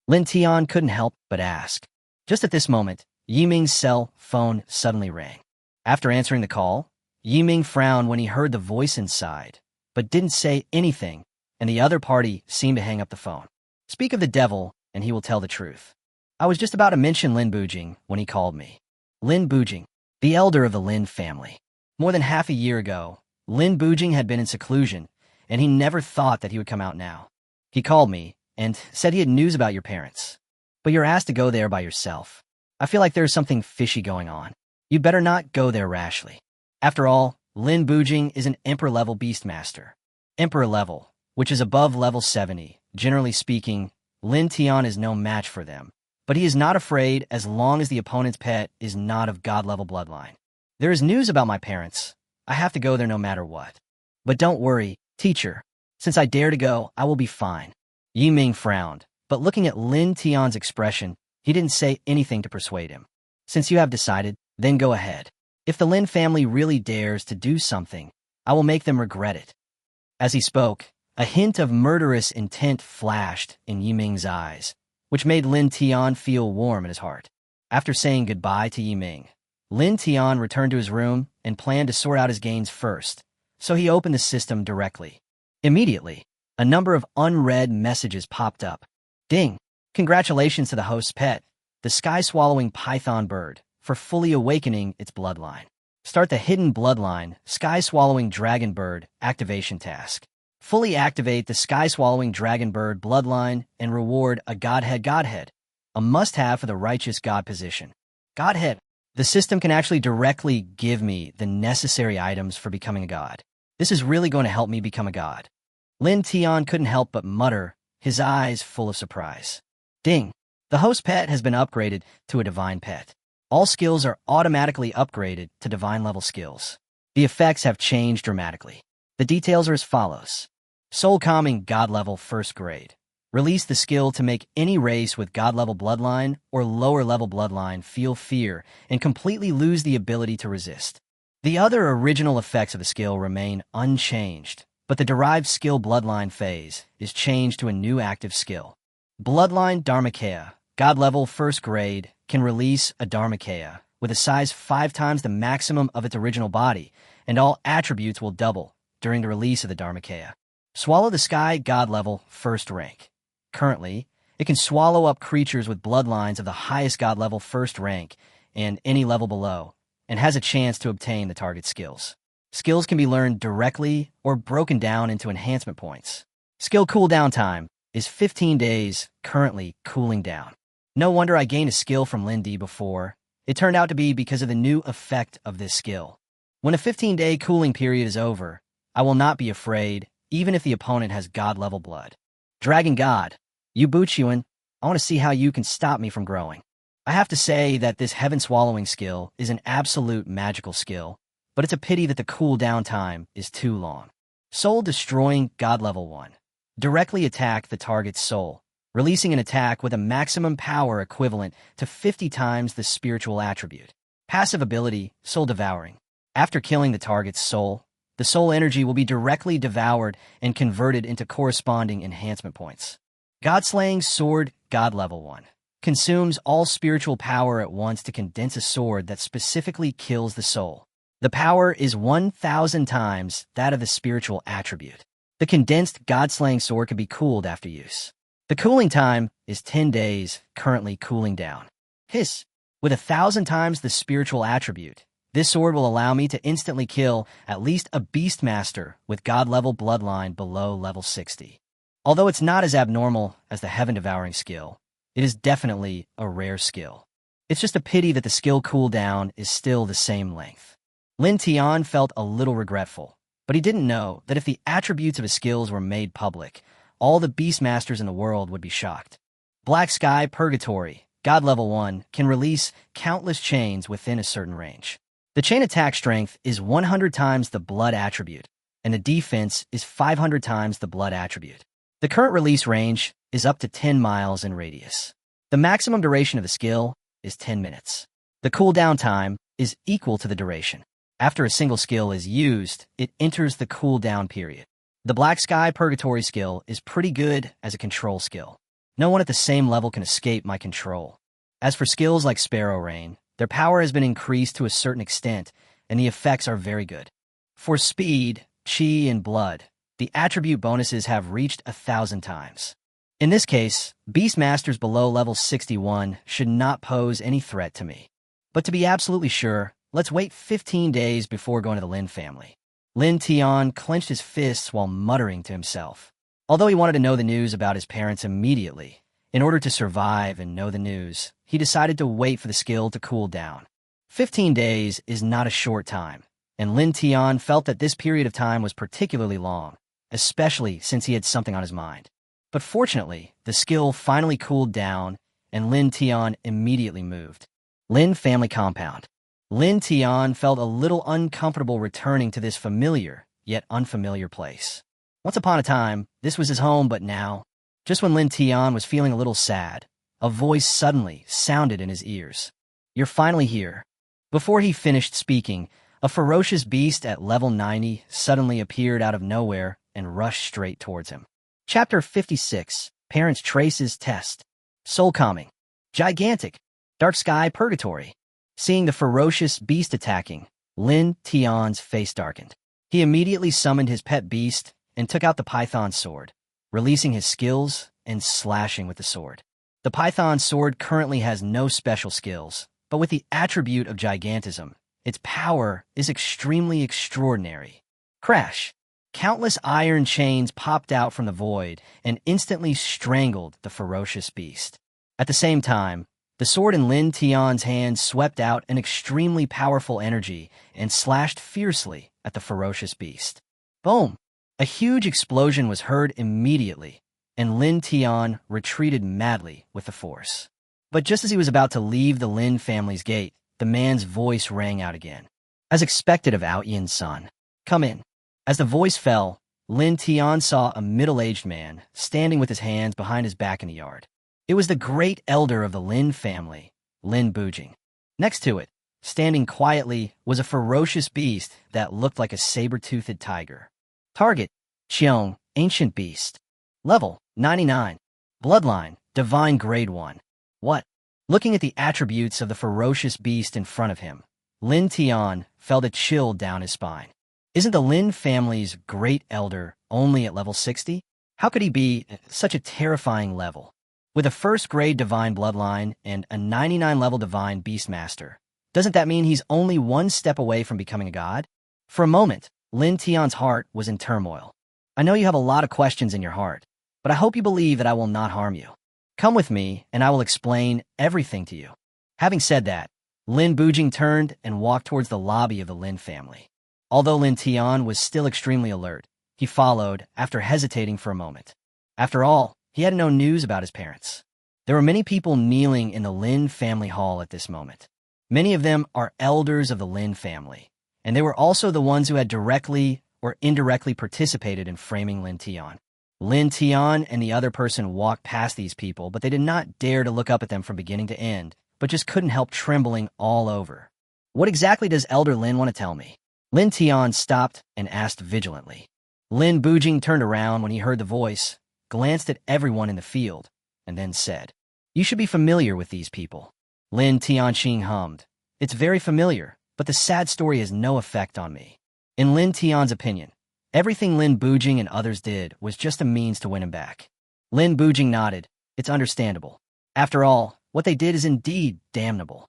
Lin Tian couldn't help but ask. Just at this moment, Yi Ming's cell phone suddenly rang. After answering the call, Yi Ming frowned when he heard the voice inside, but didn't say anything, and the other party seemed to hang up the phone. Speak of the devil, and he will tell the truth. I was just about to mention Lin Bujing when he called me. Lin Bujing, the elder of the Lin family. More than half a year ago, Lin Bujing had been in seclusion, and he never thought that he would come out now. He called me and said he had news about your parents. But you're asked to go there by yourself. I feel like there's something fishy going on. You better not go there rashly. After all, Lin Bujing is an Emperor-level Beastmaster. Emperor level, which is above level 70. Generally speaking, Lin Tian is no match for them. But he is not afraid as long as the opponent's pet is not of god-level bloodline. There is news about my parents. I have to go there no matter what. But don't worry, Teacher, since I dare to go, I will be fine. Yiming frowned, but looking at Lin Tian's expression, he didn't say anything to persuade him. Since you have decided, then go ahead. If the Lin family really dares to do something, I will make them regret it. As he spoke, a hint of murderous intent flashed in Yiming's eyes, which made Lin Tian feel warm in his heart. After saying goodbye to Yiming, Lin Tian returned to his room and planned to sort out his gains first, so he opened the system directly. Immediately, a number of unread messages popped up. Ding! Congratulations to the host's pet, the sky-swallowing python bird, for fully awakening its bloodline. Start the hidden bloodline, sky-swallowing dragon bird, activation task. Fully activate the sky-swallowing dragon bird bloodline and reward a godhead, a must-have for the righteous god position. Godhead. The system can actually directly give me the necessary items for becoming a god. This is really going to help me become a god. Lin Tian couldn't help but mutter, his eyes full of surprise. Ding! The host pet has been upgraded to a divine pet. All skills are automatically upgraded to divine-level skills. The effects have changed dramatically. The details are as follows. Soul Calming God Level First Grade. Release the skill to make any race with God-level bloodline or lower-level bloodline feel fear and completely lose the ability to resist. The other original effects of the skill remain unchanged, but the derived skill bloodline phase is changed to a new active skill. Bloodline Dharmakaya, God Level First Grade, can release a Dharmakaya with a size 5 times the maximum of its original body, and all attributes will double during the release of the Dharmakaya. Swallow the Sky God Level First Rank. Currently, it can swallow up creatures with bloodlines of the highest God Level First Rank and any level below, and has a chance to obtain the target skills. Skills can be learned directly or broken down into enhancement points. Skill cooldown time is 15 days, currently cooling down. No wonder I gained a skill from Lindy before. It turned out to be because of the new effect of this skill. When a 15-day cooling period is over, I will not be afraid, even if the opponent has God-level blood. Dragon God, you Buchuan, I want to see how you can stop me from growing. I have to say that this heaven-swallowing skill is an absolute magical skill, but it's a pity that the cooldown time is too long. Soul Destroying God Level 1. Directly attack the target's soul, releasing an attack with a maximum power equivalent to 50 times the spiritual attribute. Passive ability, Soul Devouring. After killing the target's soul, the soul energy will be directly devoured and converted into corresponding enhancement points. God-Slaying Sword God Level 1. Consumes all spiritual power at once to condense a sword that specifically kills the soul. The power is 1,000 times that of the spiritual attribute. The condensed God-Slaying Sword can be cooled after use. The cooling time is 10 days, currently cooling down. Hiss. With 1,000 times the spiritual attribute, this sword will allow me to instantly kill at least a Beastmaster with God-level bloodline below level 60. Although it's not as abnormal as the Heaven Devouring skill, it is definitely a rare skill. It's just a pity that the skill cooldown is still the same length. Lin Tian felt a little regretful, but he didn't know that if the attributes of his skills were made public, all the Beastmasters in the world would be shocked. Black Sky Purgatory, God Level 1, can release countless chains within a certain range. The chain attack strength is 100 times the blood attribute, and the defense is 500 times the blood attribute. The current release range is up to 10 miles in radius. The maximum duration of the skill is 10 minutes. The cooldown time is equal to the duration. After a single skill is used, it enters the cooldown period. The Black Sky Purgatory skill is pretty good as a control skill. No one at the same level can escape my control. As for skills like Sparrow Rain, their power has been increased to a certain extent, and the effects are very good. For speed, chi, and blood, the attribute bonuses have reached 1,000 times. In this case, Beastmasters below level 61 should not pose any threat to me. But to be absolutely sure, let's wait 15 days before going to the Lin family. Lin Tian clenched his fists while muttering to himself. Although he wanted to know the news about his parents immediately, in order to survive and know the news, he decided to wait for the skill to cool down. 15 days is not a short time, and Lin Tian felt that this period of time was particularly long, especially since he had something on his mind. But fortunately, the skill finally cooled down, and Lin Tian immediately moved. Lin Family Compound. Lin Tian felt a little uncomfortable returning to this familiar, yet unfamiliar place. Once upon a time, this was his home, but now, just when Lin Tian was feeling a little sad, a voice suddenly sounded in his ears. "You're finally here." Before he finished speaking, a ferocious beast at level 90 suddenly appeared out of nowhere and rushed straight towards him. Chapter 56, Parents Trace's Test. Soul Calming. Gigantic. Dark Sky Purgatory. Seeing the ferocious beast attacking, Lin Tian's face darkened. He immediately summoned his pet beast and took out the python sword, releasing his skills and slashing with the sword. The python sword currently has no special skills, but with the attribute of gigantism, its power is extremely extraordinary. Crash! Countless iron chains popped out from the void and instantly strangled the ferocious beast. At the same time, the sword in Lin Tian's hand swept out an extremely powerful energy and slashed fiercely at the ferocious beast. Boom! A huge explosion was heard immediately, and Lin Tian retreated madly with the force. But just as he was about to leave the Lin family's gate, the man's voice rang out again. As expected of Outyan's son, "Come in." As the voice fell, Lin Tian saw a middle-aged man standing with his hands behind his back in the yard. It was the great elder of the Lin family, Lin Bujing. Next to it, standing quietly, was a ferocious beast that looked like a saber-toothed tiger. Target: Qiong, Ancient Beast. Level: 99. Bloodline: Divine Grade 1. What? Looking at the attributes of the ferocious beast in front of him, Lin Tian felt a chill down his spine. Isn't the Lin family's great elder only at level 60? How could he be such a terrifying level? With a first-grade divine bloodline and a 99-level divine beastmaster, doesn't that mean he's only one step away from becoming a god? For a moment, Lin Tian's heart was in turmoil. I know you have a lot of questions in your heart, but I hope you believe that I will not harm you. Come with me, and I will explain everything to you. Having said that, Lin Bujing turned and walked towards the lobby of the Lin family. Although Lin Tian was still extremely alert, he followed after hesitating for a moment. After all, he had no news about his parents. There were many people kneeling in the Lin family hall at this moment. Many of them are elders of the Lin family, and they were also the ones who had directly or indirectly participated in framing Lin Tian. Lin Tian and the other person walked past these people, but they did not dare to look up at them from beginning to end, but just couldn't help trembling all over. What exactly does Elder Lin want to tell me? Lin Tian stopped and asked vigilantly. Lin Bujing turned around when he heard the voice, glanced at everyone in the field, and then said, "You should be familiar with these people." Lin Tianxing hummed. "It's very familiar, but the sad story has no effect on me." In Lin Tian's opinion, everything Lin Bujing and others did was just a means to win him back. Lin Bujing nodded. It's understandable. After all, what they did is indeed damnable.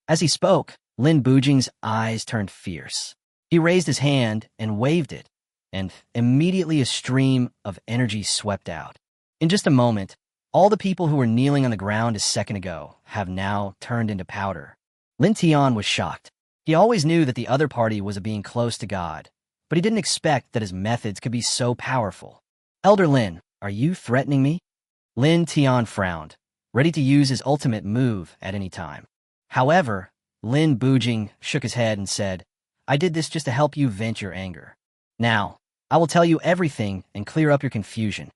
As he spoke, Lin Bujing's eyes turned fierce. He raised his hand and waved it, and immediately a stream of energy swept out. In just a moment, all the people who were kneeling on the ground a second ago have now turned into powder. Lin Tian was shocked. He always knew that the other party was being close to God, but he didn't expect that his methods could be so powerful. "Elder Lin, are you threatening me?" Lin Tian frowned, ready to use his ultimate move at any time. However, Lin Bujing shook his head and said, "I did this just to help you vent your anger. Now, I will tell you everything and clear up your confusion."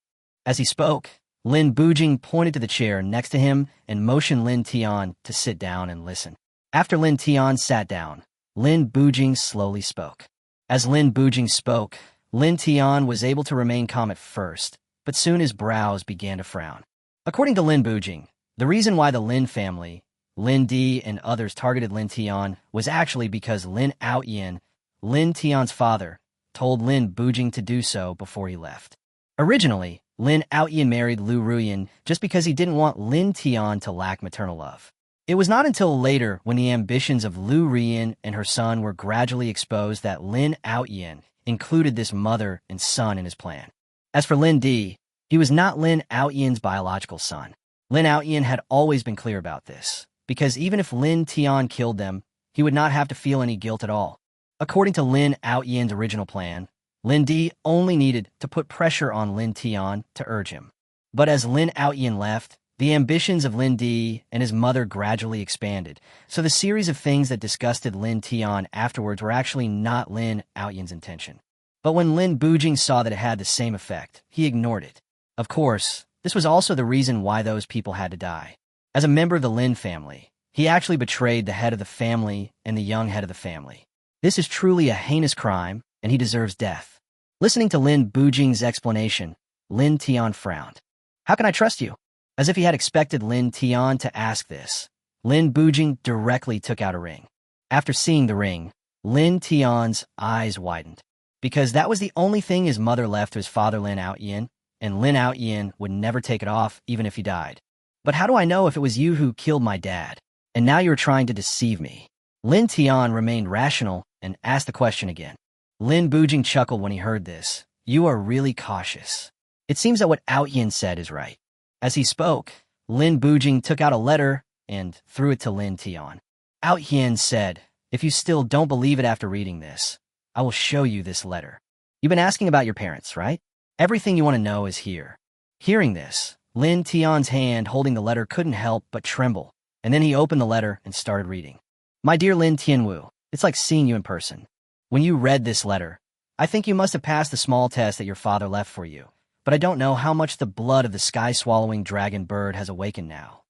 As he spoke, Lin Bujing pointed to the chair next to him and motioned Lin Tian to sit down and listen. After Lin Tian sat down, Lin Bujing slowly spoke. As Lin Bujing spoke, Lin Tian was able to remain calm at first, but soon his brows began to frown. According to Lin Bujing, the reason why the Lin family, Lindy and others targeted Lin Tian was actually because Lin Outyan, Lin Tian's father, told Lin Bujing to do so before he left. Originally, Lin Outyan married Liu Ruyan just because he didn't want Lin Tian to lack maternal love. It was not until later when the ambitions of Liu Ruyan and her son were gradually exposed that Lin Outyan included this mother and son in his plan. As for Lindy, he was not Lin Outyan's biological son. Lin Outyan had always been clear about this, because even if Lin Tian killed them, he would not have to feel any guilt at all. According to Lin Outyan's original plan, Lindy only needed to put pressure on Lin Tian to urge him. But as Lin Outyan left, the ambitions of Lindy and his mother gradually expanded, so the series of things that disgusted Lin Tian afterwards were actually not Lin Outyan's intention. But when Lin Bujing saw that it had the same effect, he ignored it. Of course, this was also the reason why those people had to die. As a member of the Lin family, he actually betrayed the head of the family and the young head of the family. This is truly a heinous crime, and he deserves death. Listening to Lin Bujing's explanation, Lin Tian frowned. How can I trust you? As if he had expected Lin Tian to ask this, Lin Bujing directly took out a ring. After seeing the ring, Lin Tian's eyes widened. Because that was the only thing his mother left to his father Lin Outyin, and Lin Outyin would never take it off even if he died. But how do I know if it was you who killed my dad? And now you're trying to deceive me. Lin Tian remained rational and asked the question again. Lin Bujing chuckled when he heard this. You are really cautious. It seems that what Outyin said is right. As he spoke, Lin Bujing took out a letter and threw it to Lin Tian. Outyin said, if you still don't believe it after reading this, I will show you this letter. You've been asking about your parents, right? Everything you want to know is here. Hearing this, Lin Tian's hand holding the letter couldn't help but tremble, and then he opened the letter and started reading. My dear Lin Tianwu, it's like seeing you in person. When you read this letter, I think you must have passed the small test that your father left for you, but I don't know how much the blood of the sky-swallowing dragon bird has awakened now.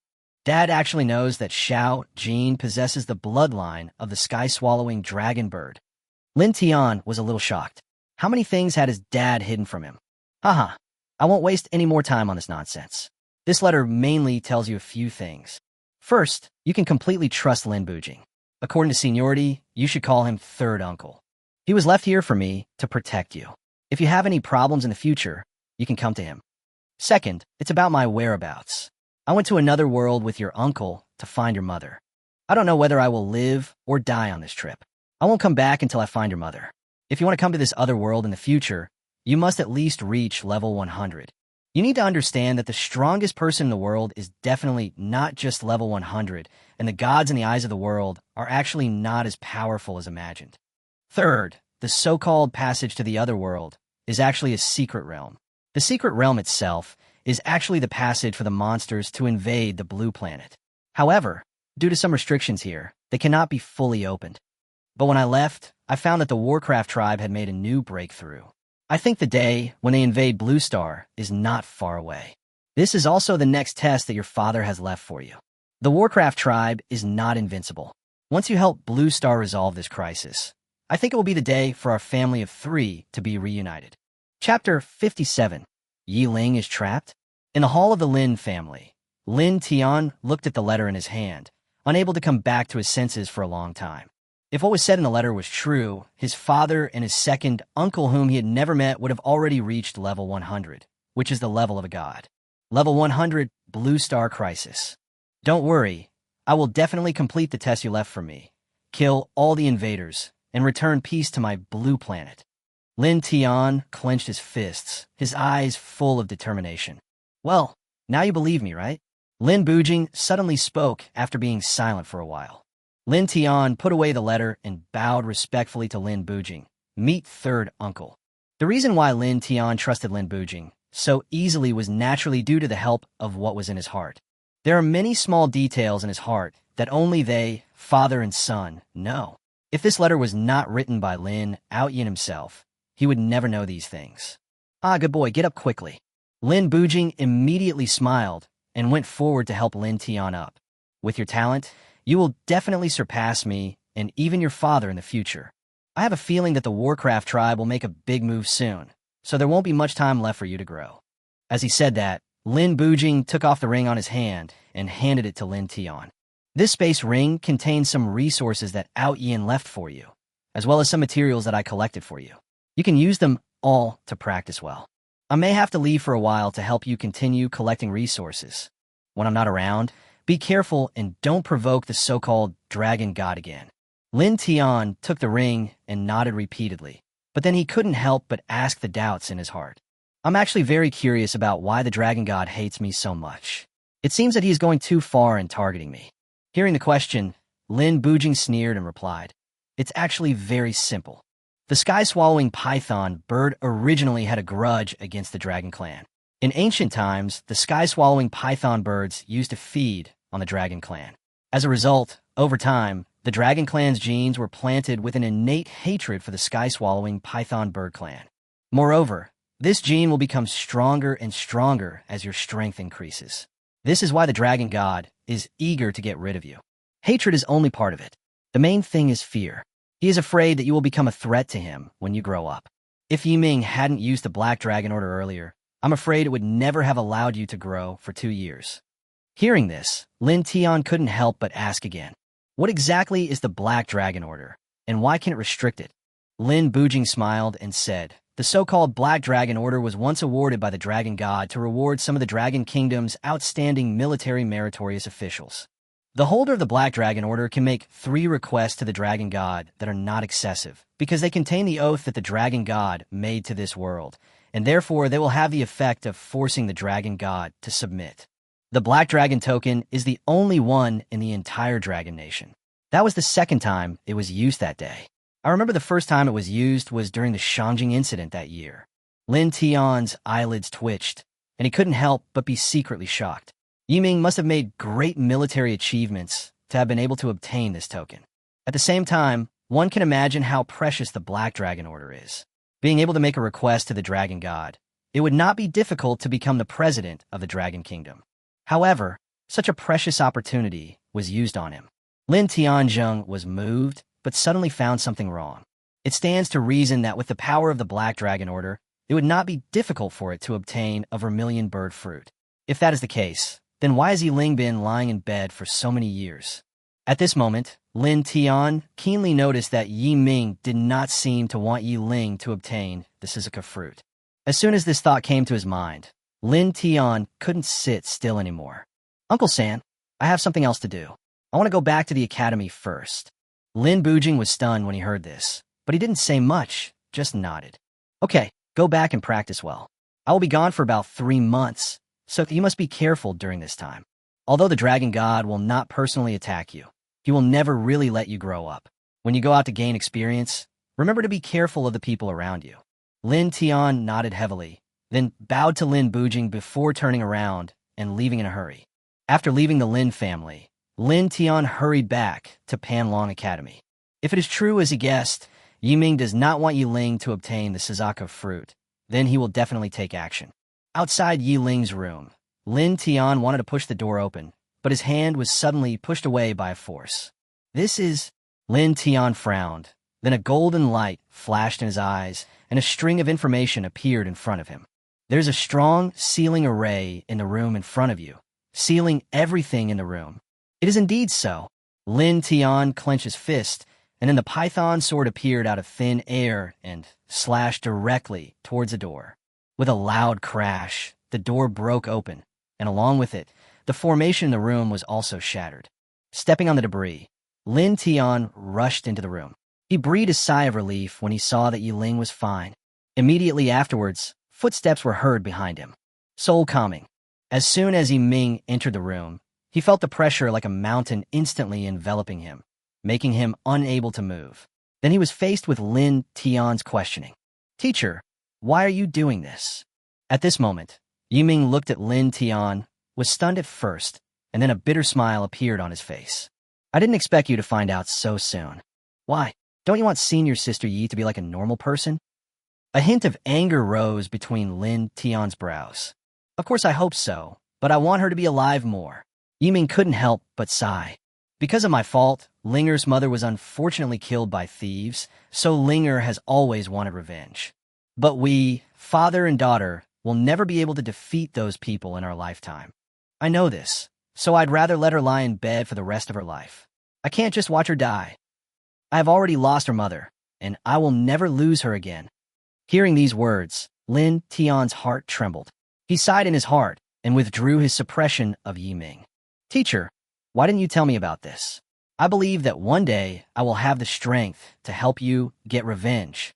Dad actually knows that Xiao Jin possesses the bloodline of the sky-swallowing dragon bird. Lin Tian was a little shocked. How many things had his dad hidden from him? Haha, I won't waste any more time on this nonsense. This letter mainly tells you a few things. First, you can completely trust Lin Bujing. According to seniority, you should call him third uncle. He was left here for me to protect you. If you have any problems in the future, you can come to him. Second, it's about my whereabouts. I went to another world with your uncle to find your mother. I don't know whether I will live or die on this trip. I won't come back until I find your mother. If you want to come to this other world in the future, you must at least reach level 100. You need to understand that the strongest person in the world is definitely not just level 100, and the gods in the eyes of the world are actually not as powerful as imagined. Third, the so-called passage to the other world is actually a secret realm. The secret realm itself is actually the passage for the monsters to invade the blue planet. However, due to some restrictions here, they cannot be fully opened. But when I left, I found that the Warcraft tribe had made a new breakthrough. I think the day when they invade Blue Star is not far away. This is also the next test that your father has left for you. The Warcraft tribe is not invincible. Once you help Blue Star resolve this crisis, I think it will be the day for our family of 3 to be reunited. Chapter 57. Yi Ling is trapped? In the hall of the Lin family, Lin Tian looked at the letter in his hand, unable to come back to his senses for a long time. If what was said in the letter was true, his father and his second uncle whom he had never met would have already reached level 100, which is the level of a god. Level 100, Blue Star Crisis. Don't worry, I will definitely complete the test you left for me, kill all the invaders, and return peace to my blue planet. Lin Tian clenched his fists, his eyes full of determination. Well, now you believe me, right? Lin Bujing suddenly spoke after being silent for a while. Lin Tian put away the letter and bowed respectfully to Lin Bujing. Meet third uncle. The reason why Lin Tian trusted Lin Bujing so easily was naturally due to the help of what was in his heart. There are many small details in his heart that only they, father and son, know. If this letter was not written by Lin Outyin himself, he would never know these things. Ah, good boy, get up quickly. Lin Bujing immediately smiled and went forward to help Lin Tian up. With your talent, you will definitely surpass me and even your father in the future. I have a feeling that the Warcraft tribe will make a big move soon, so there won't be much time left for you to grow. As he said that, Lin Bujing took off the ring on his hand and handed it to Lin Tian. This space ring contains some resources that Outyin left for you, as well as some materials that I collected for you. You can use them all to practice well. I may have to leave for a while to help you continue collecting resources. When I'm not around, be careful and don't provoke the so-called dragon god again. Lin Tian took the ring and nodded repeatedly, but then he couldn't help but ask the doubts in his heart. I'm actually very curious about why the dragon god hates me so much. It seems that he is going too far in targeting me. Hearing the question, Lin Bujing sneered and replied, it's actually very simple. The sky-swallowing python bird originally had a grudge against the dragon clan. In ancient times, the sky-swallowing python birds used to feed on the dragon clan. As a result, over time, The Dragon Clan's genes were planted with an innate hatred for the sky-swallowing python bird clan. Moreover, this gene will become stronger and stronger as your strength increases. This is why the dragon god is eager to get rid of you. Hatred is only part of it. The main thing is fear. He is afraid that you will become a threat to him when you grow up. If Yiming hadn't used the Black Dragon Order earlier, I'm afraid it would never have allowed you to grow for 2 years. Hearing this, Lin Tian couldn't help but ask again. What exactly is the Black Dragon Order, and why can it restrict it? Lin Bujing smiled and said, the so-called Black Dragon Order was once awarded by the Dragon God to reward some of the Dragon Kingdom's outstanding military meritorious officials. The holder of the Black Dragon Order can make 3 requests to the Dragon God that are not excessive, because they contain the oath that the Dragon God made to this world, and therefore they will have the effect of forcing the Dragon God to submit. The Black Dragon token is the only one in the entire Dragon Nation. That was the second time it was used that day. I remember the first time it was used was during the Shangjing incident that year. Lin Tian's eyelids twitched, and he couldn't help but be secretly shocked. Yiming must have made great military achievements to have been able to obtain this token. At the same time, one can imagine how precious the Black Dragon Order is. Being able to make a request to the Dragon God, it would not be difficult to become the president of the Dragon Kingdom. However, such a precious opportunity was used on him. Lin Tianzheng was moved, but suddenly found something wrong. It stands to reason that with the power of the Black Dragon Order, it would not be difficult for it to obtain a vermilion bird fruit. If that is the case, then why has Yiling been lying in bed for so many years? At this moment, Lin Tian keenly noticed that Yi Ming did not seem to want Yi Ling to obtain the Suzuka fruit. As soon as this thought came to his mind, Lin Tian couldn't sit still anymore. Uncle San, I have something else to do. I want to go back to the academy first. Lin Bujing was stunned when he heard this, but he didn't say much, just nodded. Okay, go back and practice well. I will be gone for about 3 months, so you must be careful during this time. Although the Dragon God will not personally attack you, he will never really let you grow up. When you go out to gain experience, remember to be careful of the people around you. Lin Tian nodded heavily, then bowed to Lin Bujing before turning around and leaving in a hurry. After leaving the Lin family, Lin Tian hurried back to Panlong Academy. If it is true as he guessed, Yiming does not want Yiling to obtain the Suzuka fruit, then he will definitely take action. Outside Yiling's room, Lin Tian wanted to push the door open, but his hand was suddenly pushed away by a force. This is... Lin Tian frowned. Then a golden light flashed in his eyes, and a string of information appeared in front of him. There's a strong sealing array in the room in front of you, sealing everything in the room. It is indeed so. Lin Tian clenched his fist, and then the python sword appeared out of thin air and slashed directly towards the door. With a loud crash, the door broke open, and along with it, the formation in the room was also shattered. Stepping on the debris, Lin Tian rushed into the room. He breathed a sigh of relief when he saw that Yiling was fine. Immediately afterwards, footsteps were heard behind him. Soul calming. As soon as Yiming entered the room, he felt the pressure like a mountain instantly enveloping him, making him unable to move. Then he was faced with Lin Tian's questioning. Teacher, why are you doing this? At this moment, Yiming looked at Lin Tian, was stunned at first, and then a bitter smile appeared on his face. I didn't expect you to find out so soon. Why? Don't you want senior sister Yi to be like a normal person? A hint of anger rose between Lin Tian's brows. Of course I hope so, but I want her to be alive more. Yiming couldn't help but sigh. Because of my fault, Linger's mother was unfortunately killed by thieves, so Linger has always wanted revenge. But we, father and daughter, will never be able to defeat those people in our lifetime. I know this, so I'd rather let her lie in bed for the rest of her life. I can't just watch her die. I have already lost her mother, and I will never lose her again. Hearing these words, Lin Tian's heart trembled. He sighed in his heart and withdrew his suppression of Yiming. Teacher, why didn't you tell me about this? I believe that one day I will have the strength to help you get revenge.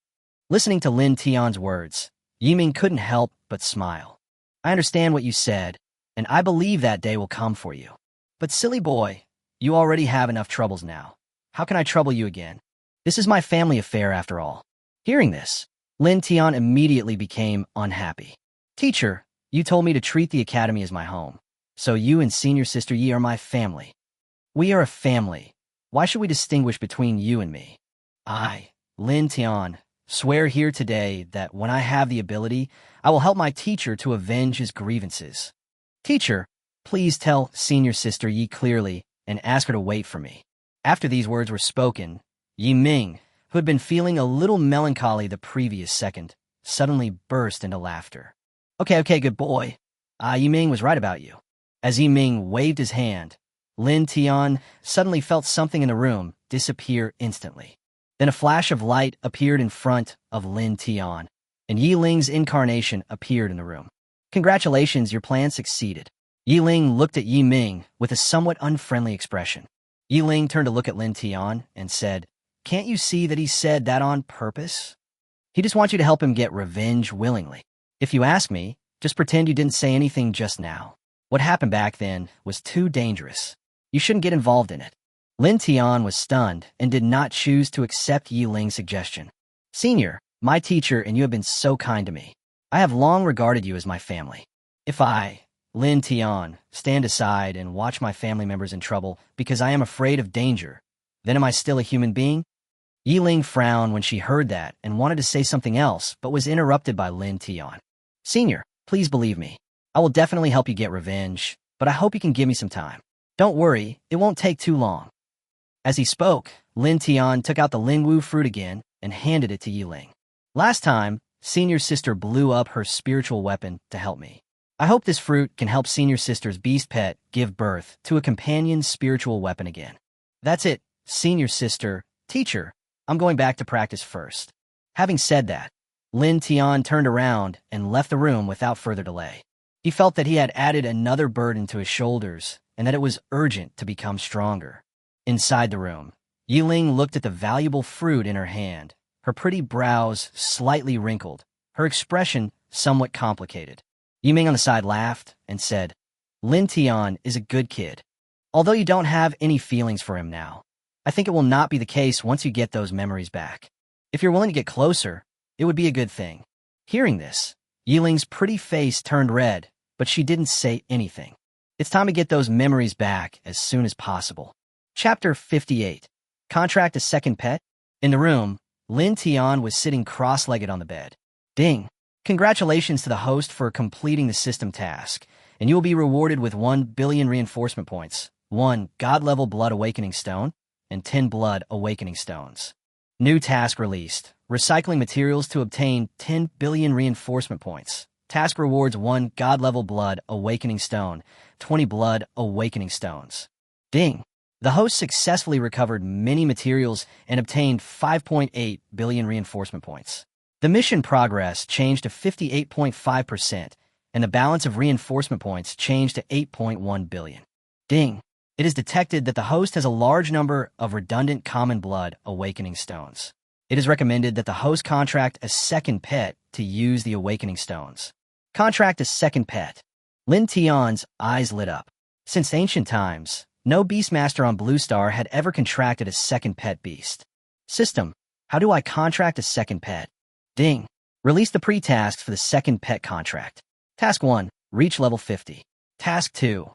Listening to Lin Tian's words, Yiming couldn't help but smile. I understand what you said, and I believe that day will come for you. But silly boy, you already have enough troubles now. How can I trouble you again? This is my family affair after all. Hearing this, Lin Tian immediately became unhappy. Teacher, you told me to treat the academy as my home, so you and senior sister Yi are my family. We are a family. Why should we distinguish between you and me? I, Lin Tian, swear here today that when I have the ability, I will help my teacher to avenge his grievances. Teacher, please tell senior sister Yi clearly and ask her to wait for me. After these words were spoken, Yi Ming, who had been feeling a little melancholy the previous second, suddenly burst into laughter. Okay, good boy. Yi Ming was right about you. As Yi Ming waved his hand, Lin Tian suddenly felt something in the room disappear instantly. Then a flash of light appeared in front of Lin Tian, and Yi Ling's incarnation appeared in the room. Congratulations, your plan succeeded. Yi Ling looked at Yi Ming with a somewhat unfriendly expression. Yi Ling turned to look at Lin Tian and said, "Can't you see that he said that on purpose? He just wants you to help him get revenge willingly. If you ask me, just pretend you didn't say anything just now. What happened back then was too dangerous. You shouldn't get involved in it." Lin Tian was stunned and did not choose to accept Yi Ling's suggestion. Senior, my teacher, and you have been so kind to me. I have long regarded you as my family. If I, Lin Tian, stand aside and watch my family members in trouble because I am afraid of danger, then am I still a human being? Yi Ling frowned when she heard that and wanted to say something else, but was interrupted by Lin Tian. Senior, please believe me. I will definitely help you get revenge, but I hope you can give me some time. Don't worry, it won't take too long. As he spoke, Lin Tian took out the Lingwu fruit again and handed it to Yi Ling. Last time, senior sister blew up her spiritual weapon to help me. I hope this fruit can help senior sister's beast pet give birth to a companion spiritual weapon again. That's it, senior sister. Teacher, I'm going back to practice first. Having said that, Lin Tian turned around and left the room without further delay. He felt that he had added another burden to his shoulders and that it was urgent to become stronger. Inside the room, Yi Ling looked at the valuable fruit in her hand, her pretty brows slightly wrinkled, her expression somewhat complicated. Yi Ming on the side laughed and said, Lin Tian is a good kid. Although you don't have any feelings for him now, I think it will not be the case once you get those memories back. If you're willing to get closer, it would be a good thing. Hearing this, Yi Ling's pretty face turned red, but she didn't say anything. It's time to get those memories back as soon as possible. Chapter 58. Contract a second pet? In the room, Lin Tian was sitting cross-legged on the bed. Ding! Congratulations to the host for completing the system task, and you will be rewarded with 1 billion reinforcement points, 1 God-level Blood Awakening Stone, and 10 Blood Awakening Stones. New task released. Recycling materials to obtain 10 billion reinforcement points. Task rewards 1 God-level Blood Awakening Stone, 20 Blood Awakening Stones. Ding! The host successfully recovered many materials and obtained 5.8 billion reinforcement points. The mission progress changed to 58.5%, and the balance of reinforcement points changed to 8.1 billion. Ding! It is detected that the host has a large number of redundant common blood awakening stones. It is recommended that the host contract a second pet to use the awakening stones. Contract a second pet. Lin Tian's eyes lit up. Since ancient times, no Beastmaster on Blue Star had ever contracted a second pet beast. System, how do I contract a second pet? Ding! Release the pre-tasks for the second pet contract. Task 1, reach level 50. Task 2,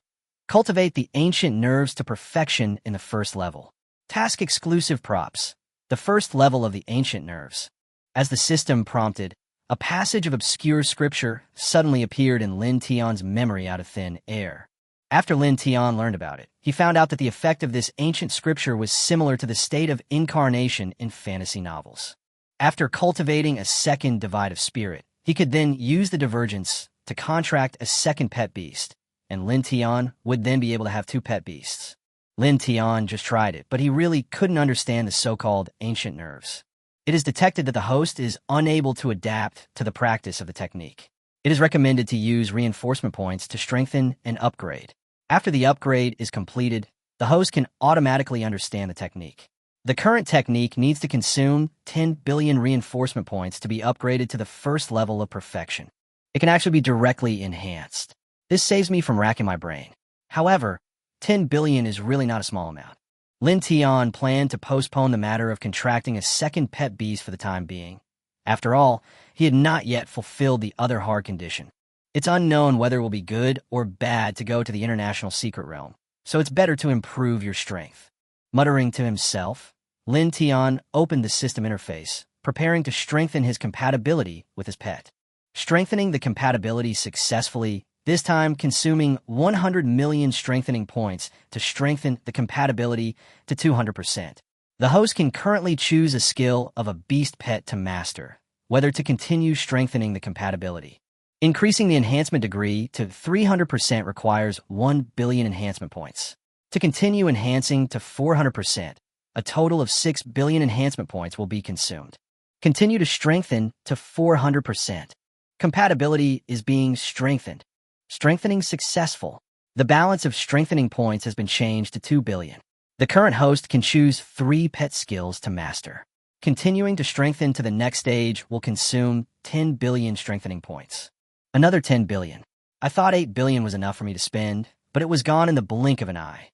cultivate the ancient nerves to perfection in the first level. Task exclusive props, the first level of the ancient nerves. As the system prompted, a passage of obscure scripture suddenly appeared in Lin Tian's memory out of thin air. After Lin Tian learned about it, he found out that the effect of this ancient scripture was similar to the state of incarnation in fantasy novels. After cultivating a second divide of spirit, he could then use the divergence to contract a second pet beast, and Lin Tian would then be able to have 2 pet beasts. Lin Tian just tried it, but he really couldn't understand the so-called ancient nerves. It is detected that the host is unable to adapt to the practice of the technique. It is recommended to use reinforcement points to strengthen and upgrade. After the upgrade is completed, the host can automatically understand the technique. The current technique needs to consume 10 billion reinforcement points to be upgraded to the first level of perfection. It can actually be directly enhanced. This saves me from racking my brain. However, 10 billion is really not a small amount. Lin Tian planned to postpone the matter of contracting a second pet beast for the time being. After all, he had not yet fulfilled the other hard condition. It's unknown whether it will be good or bad to go to the international secret realm, so it's better to improve your strength. Muttering to himself, Lin Tian opened the system interface, preparing to strengthen his compatibility with his pet. Strengthening the compatibility successfully, this time consuming 100 million strengthening points to strengthen the compatibility to 200%. The host can currently choose a skill of a beast pet to master, whether to continue strengthening the compatibility. Increasing the enhancement degree to 300% requires 1 billion enhancement points. To continue enhancing to 400%, a total of 6 billion enhancement points will be consumed. Continue to strengthen to 400%. Compatibility is being strengthened. Strengthening successful. The balance of strengthening points has been changed to 2 billion. The current host can choose 3 pet skills to master. Continuing to strengthen to the next stage will consume 10 billion strengthening points. Another 10 billion. I thought 8 billion was enough for me to spend, but it was gone in the blink of an eye.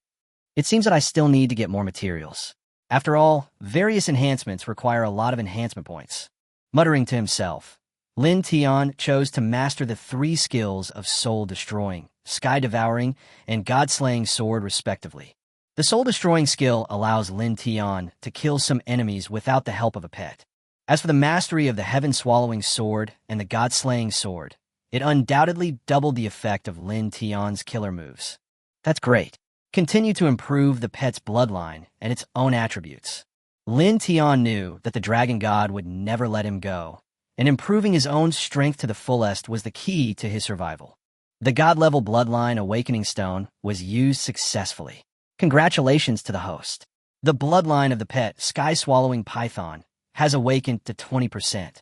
It seems that I still need to get more materials. After all, various enhancements require a lot of enhancement points. Muttering to himself, Lin Tian chose to master the 3 skills of soul-destroying, sky-devouring, and god-slaying sword respectively. The soul-destroying skill allows Lin Tian to kill some enemies without the help of a pet. As for the mastery of the heaven-swallowing sword and the god-slaying sword, it undoubtedly doubled the effect of Lin Tian's killer moves. That's great. Continue to improve the pet's bloodline and its own attributes. Lin Tian knew that the dragon god would never let him go, and improving his own strength to the fullest was the key to his survival. The god-level bloodline awakening stone was used successfully. Congratulations to the host. The bloodline of the pet sky-swallowing python has awakened to 20%.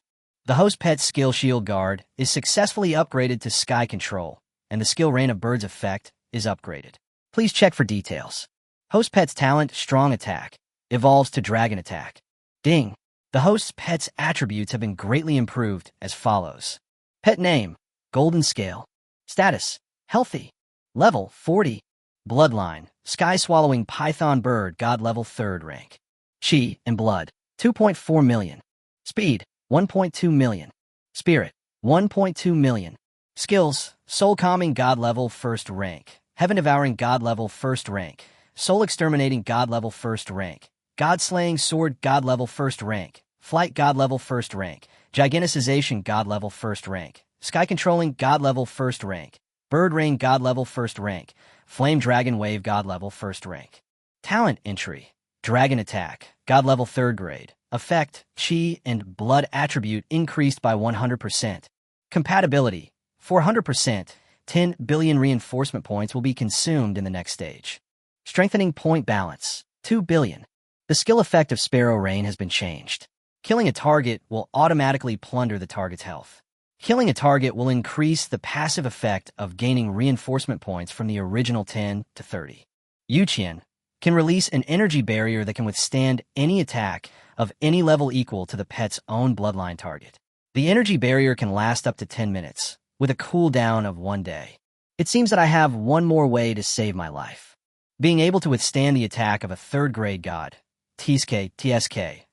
The host pet's skill shield guard is successfully upgraded to sky control, and the skill rain of birds effect is upgraded. Please check for details. Host pet's talent strong attack evolves to dragon attack. Ding! The host's pet's attributes have been greatly improved as follows. Pet name, golden scale. Status, healthy. Level, 40. Bloodline, sky-swallowing python bird god level 3rd rank. Chi and blood, 2.4 million. Speed, 1.2 million. Spirit, 1.2 million. Skills, soul calming god level 1st rank. Heaven devouring god level 1st rank. Soul exterminating god level 1st rank. God slaying sword god level 1st rank. Flight god level 1st rank. Giganticization god level 1st rank. Sky controlling god level 1st rank. Bird rain god level 1st rank. Flame dragon wave god level 1st rank. Talent entry. Dragon attack god level 3rd grade. Effect, chi and blood attribute increased by 100%. Compatibility, 400%. 10 billion reinforcement points will be consumed in the next stage. Strengthening point balance, 2 billion. The skill effect of Sparrow Rain has been changed. Killing a target will automatically plunder the target's health. Killing a target will increase the passive effect of gaining reinforcement points from the original 10 to 30. Yuqian can release an energy barrier that can withstand any attack of any level equal to the pet's own bloodline target. The energy barrier can last up to 10 minutes, with a cooldown of 1 day. It seems that I have one more way to save my life. Being able to withstand the attack of a 3rd grade god. TSK.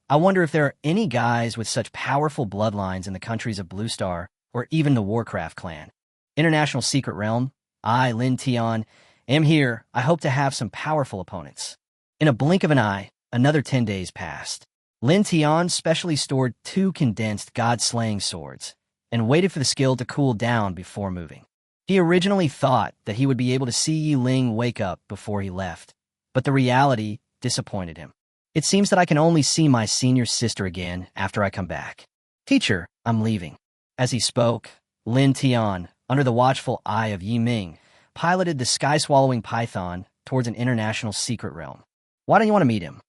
I wonder if there are any guys with such powerful bloodlines in the countries of Blue Star or even the Warcraft clan. International Secret Realm. I, Lin Tian, am here. I hope to have some powerful opponents. In a blink of an eye, another 10 days passed. Lin Tian specially stored 2 condensed god-slaying swords and waited for the skill to cool down before moving. He originally thought that he would be able to see Yi Ling wake up before he left, but the reality disappointed him. It seems that I can only see my senior sister again after I come back. Teacher, I'm leaving. As he spoke, Lin Tian, under the watchful eye of Yi Ming, piloted the sky-swallowing python towards an international secret realm. Why don't you want to meet him?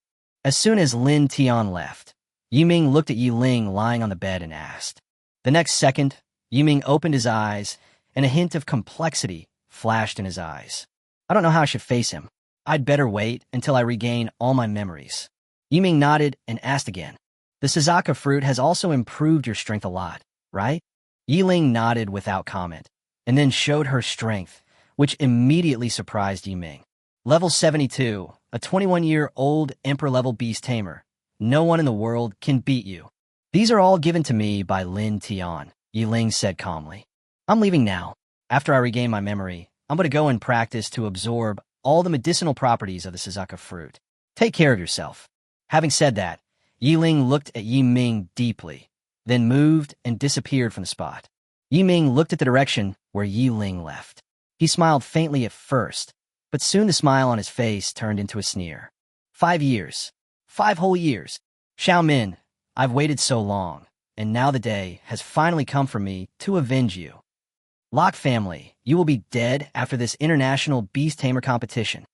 As soon as Lin Tian left, Yi Ming looked at Yi Ling lying on the bed and asked. The next second, Yi Ming opened his eyes, and a hint of complexity flashed in his eyes. I don't know how I should face him. I'd better wait until I regain all my memories. Yi Ming nodded and asked again. The Sazaka fruit has also improved your strength a lot, right? Yi Ling nodded without comment, and then showed her strength, which immediately surprised Yi Ming. Level 72, a 21-year-old Emperor-level beast tamer. No one in the world can beat you. These are all given to me by Lin Tian, Yi Ling said calmly. I'm leaving now. After I regain my memory, I'm going to go and practice to absorb all the medicinal properties of the Sazaka fruit. Take care of yourself. Having said that, Yi Ling looked at Yi Ming deeply, then moved and disappeared from the spot. Yi Ming looked at the direction where Yi Ling left. He smiled faintly at first, but soon the smile on his face turned into a sneer. 5 years. 5 whole years. Xiao Min, I've waited so long, and now the day has finally come for me to avenge you. Locke family, you will be dead after this international beast tamer competition.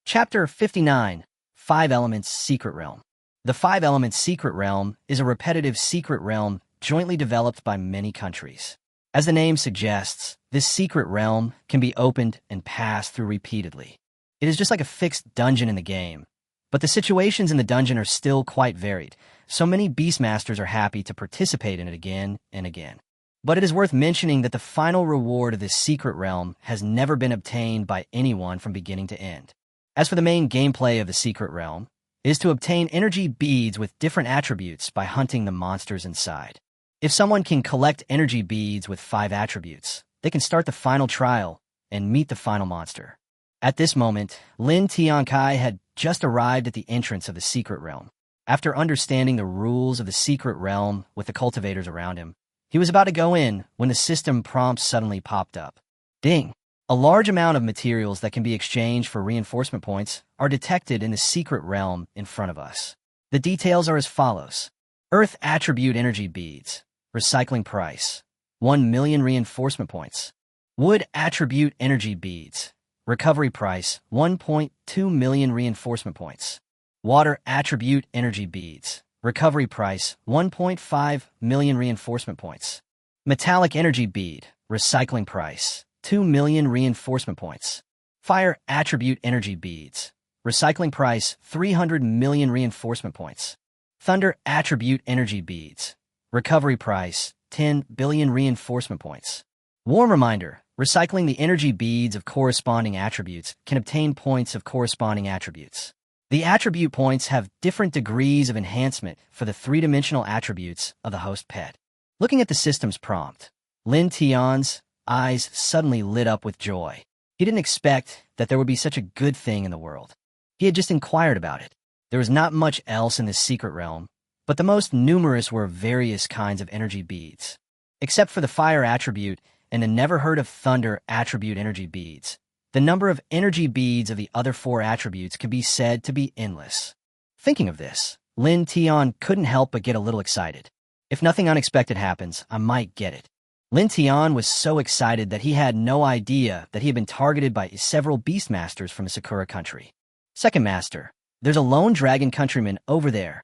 Chapter 59, 5 Elements Secret Realm. The 5 Elements Secret Realm is a repetitive secret realm jointly developed by many countries. As the name suggests, this secret realm can be opened and passed through repeatedly. It is just like a fixed dungeon in the game, but the situations in the dungeon are still quite varied, so many Beastmasters are happy to participate in it again and again. But it is worth mentioning that the final reward of this secret realm has never been obtained by anyone from beginning to end. As for the main gameplay of the secret realm, it is to obtain energy beads with different attributes by hunting the monsters inside. If someone can collect energy beads with 5 attributes, they can start the final trial and meet the final monster. At this moment, Lin Tiankai had just arrived at the entrance of the secret realm. After understanding the rules of the secret realm with the cultivators around him, he was about to go in when the system prompt suddenly popped up. Ding! A large amount of materials that can be exchanged for reinforcement points are detected in the secret realm in front of us. The details are as follows. Earth Attribute Energy Beads. Recycling price. 1 million reinforcement points. Wood Attribute Energy Beads. Recovery price. 1.2 million reinforcement points. Water Attribute Energy Beads. Recovery price. 1.5 million reinforcement points. Metallic Energy Bead. Recycling price. 2 million reinforcement points. Fire Attribute Energy Beads. Recycling price, 300 million reinforcement points. Thunder Attribute Energy Beads. Recovery price, 10 billion reinforcement points. Warm reminder, recycling the energy beads of corresponding attributes can obtain points of corresponding attributes. The attribute points have different degrees of enhancement for the 3-dimensional attributes of the host pet. Looking at the system's prompt, Lin Tian's eyes suddenly lit up with joy. He didn't expect that there would be such a good thing in the world. He had just inquired about it. There was not much else in this secret realm, but the most numerous were various kinds of energy beads. Except for the fire attribute and the never-heard-of thunder attribute energy beads, the number of energy beads of the other 4 attributes can be said to be endless. Thinking of this, Lin Tian couldn't help but get a little excited. If nothing unexpected happens, I might get it. Lin Tian was so excited that he had no idea that he had been targeted by several Beastmasters from the Sakura country. Second Master, there's a lone dragon countryman over there.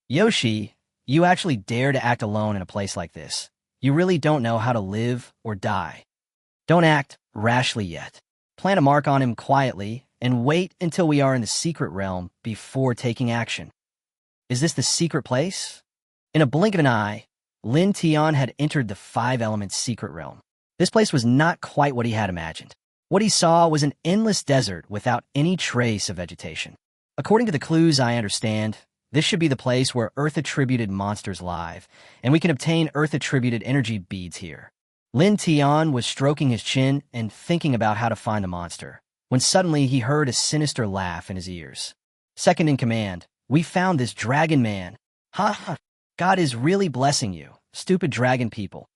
Yoshi, you actually dare to act alone in a place like this. You really don't know how to live or die. Don't act rashly yet. Plant a mark on him quietly and wait until we are in the secret realm before taking action. Is this the secret place? In a blink of an eye, Lin Tian had entered the 5 Elements secret realm. This place was not quite what he had imagined. What he saw was an endless desert without any trace of vegetation. According to the clues I understand, this should be the place where Earth-attributed monsters live, and we can obtain Earth-attributed energy beads here. Lin Tian was stroking his chin and thinking about how to find the monster, when suddenly he heard a sinister laugh in his ears. Second in command, we found this dragon man. Ha ha! God is really blessing you, stupid dragon people.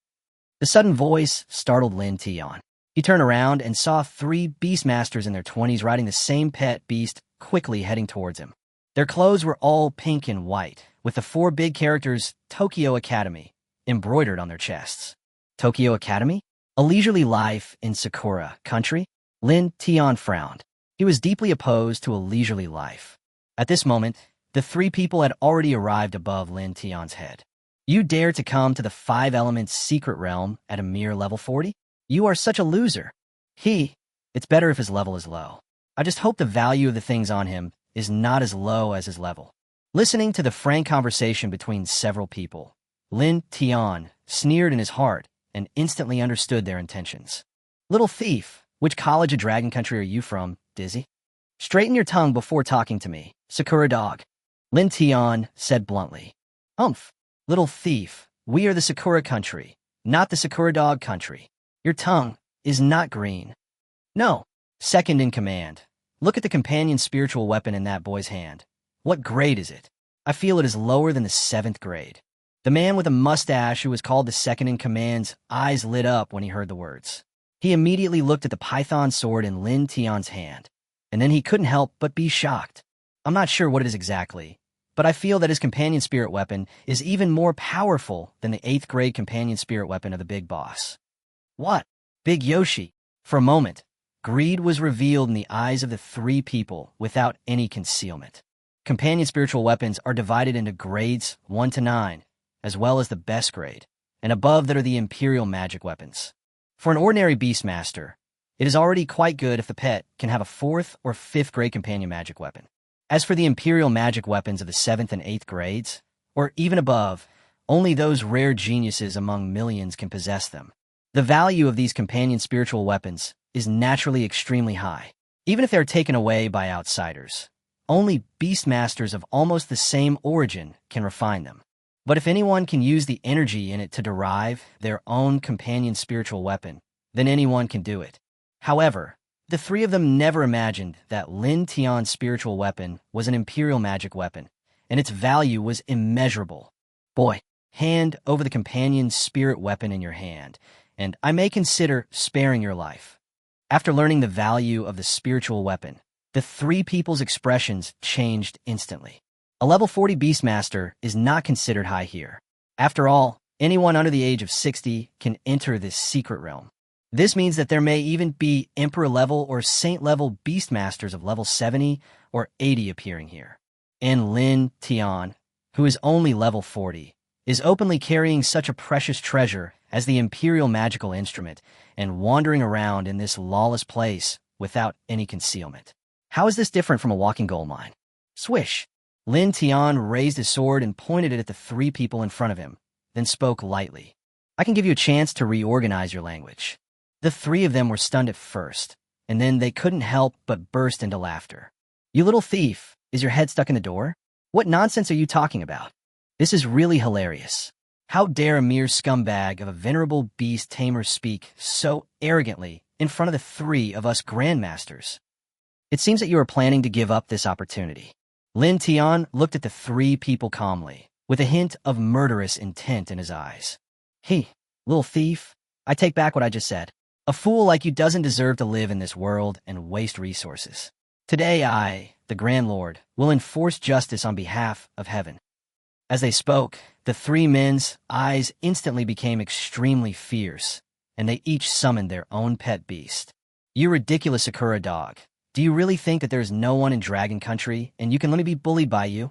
The sudden voice startled Lin Tian. He turned around and saw 3 Beastmasters in their 20s riding the same pet beast quickly heading towards him. Their clothes were all pink and white, with the 4 big characters Tokyo Academy embroidered on their chests. Tokyo Academy? A leisurely life in Sakura country? Lin Tian frowned. He was deeply opposed to a leisurely life. At this moment, the 3 people had already arrived above Lin Tian's head. You dare to come to the 5 Elements secret realm at a mere level 40? You are such a loser. It's better if his level is low. I just hope the value of the things on him is not as low as his level. Listening to the frank conversation between several people, Lin Tian sneered in his heart and instantly understood their intentions. Little thief, which college of Dragon Country are you from, Dizzy? Straighten your tongue before talking to me, Sakura dog. Lin Tian said bluntly. Humph, little thief, we are the Sakura Country, not the Sakura dog country. Your tongue is not green. No, second in command. Look at the companion spiritual weapon in that boy's hand. What grade is it? I feel it is lower than the 7th grade. The man with a mustache who was called the second in command's eyes lit up when he heard the words. He immediately looked at the python sword in Lin Tian's hand, and then he couldn't help but be shocked. I'm not sure what it is exactly, but I feel that his companion spirit weapon is even more powerful than the 8th grade companion spirit weapon of the big boss. What? Big Yoshi. For a moment, greed was revealed in the eyes of the 3 people without any concealment. Companion spiritual weapons are divided into grades 1 to 9, as well as the best grade, and above that are the imperial magic weapons. For an ordinary beastmaster, it is already quite good if the pet can have a 4th or 5th grade companion magic weapon. As for the imperial magic weapons of the 7th and 8th grades, or even above, only those rare geniuses among millions can possess them. The value of these companion spiritual weapons is naturally extremely high, even if they are taken away by outsiders. Only beastmasters of almost the same origin can refine them. But if anyone can use the energy in it to derive their own companion spiritual weapon, then anyone can do it. However, the 3 of them never imagined that Lin Tian's spiritual weapon was an imperial magic weapon, and its value was immeasurable. Boy, hand over the companion spirit weapon in your hand, and I may consider sparing your life. After learning the value of the spiritual weapon, the 3 people's expressions changed instantly. A level 40 Beastmaster is not considered high here. After all, anyone under the age of 60 can enter this secret realm. This means that there may even be Emperor-level or Saint-level Beastmasters of level 70 or 80 appearing here. And Lin Tian, who is only level 40, is openly carrying such a precious treasure as the Imperial Magical Instrument and wandering around in this lawless place without any concealment. How is this different from a walking gold mine? Swish! Lin Tian raised his sword and pointed it at the 3 people in front of him, then spoke lightly. I can give you a chance to reorganize your language. The 3 of them were stunned at first, and then they couldn't help but burst into laughter. You little thief, is your head stuck in the door? What nonsense are you talking about? This is really hilarious. How dare a mere scumbag of a venerable beast tamer speak so arrogantly in front of the 3 of us grandmasters? It seems that you are planning to give up this opportunity. Lin Tian looked at the 3 people calmly, with a hint of murderous intent in his eyes. Hey, little thief, I take back what I just said. A fool like you doesn't deserve to live in this world and waste resources. Today I, the Grand Lord, will enforce justice on behalf of heaven. As they spoke, the 3 men's eyes instantly became extremely fierce, and they each summoned their own pet beast. You ridiculous Sakura dog. Do you really think that there is no one in Dragon Country and you can let me be bullied by you?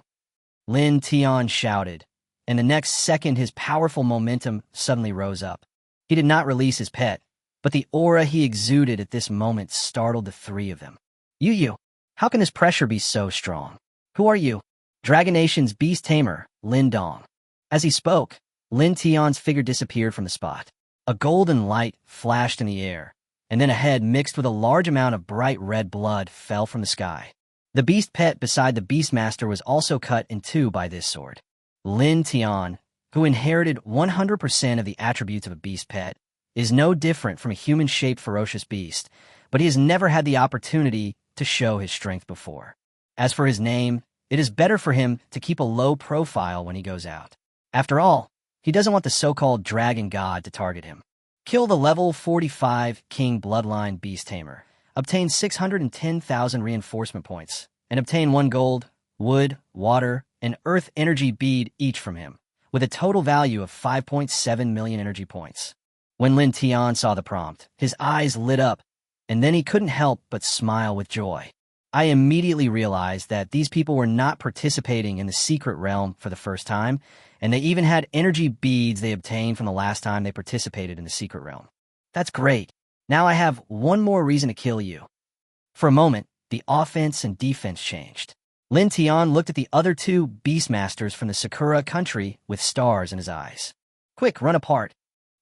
Lin Tian shouted, and the next second his powerful momentum suddenly rose up. He did not release his pet, but the aura he exuded at this moment startled the 3 of them. You, how can this pressure be so strong? Who are you? Dragon Nation's beast tamer, Lin Dong. As he spoke, Lin Tian's figure disappeared from the spot. A golden light flashed in the air, and then a head mixed with a large amount of bright red blood fell from the sky. The beast pet beside the Beastmaster was also cut in 2 by this sword. Lin Tian, who inherited 100% of the attributes of a beast pet, is no different from a human-shaped ferocious beast, but he has never had the opportunity to show his strength before. As for his name, it is better for him to keep a low profile when he goes out. After all, he doesn't want the so-called dragon god to target him. Kill the level 45 King Bloodline Beast Tamer, obtain 610,000 reinforcement points, and obtain 1 gold, wood, water, and earth energy bead each from him, with a total value of 5.7 million energy points. When Lin Tian saw the prompt, his eyes lit up, and then he couldn't help but smile with joy. I immediately realized that these people were not participating in the secret realm for the first time, and they even had energy beads they obtained from the last time they participated in the secret realm. That's great. Now I have one more reason to kill you. For a moment, the offense and defense changed. Lin Tian looked at the other 2 Beastmasters from the Sakura country with stars in his eyes. Quick, run apart.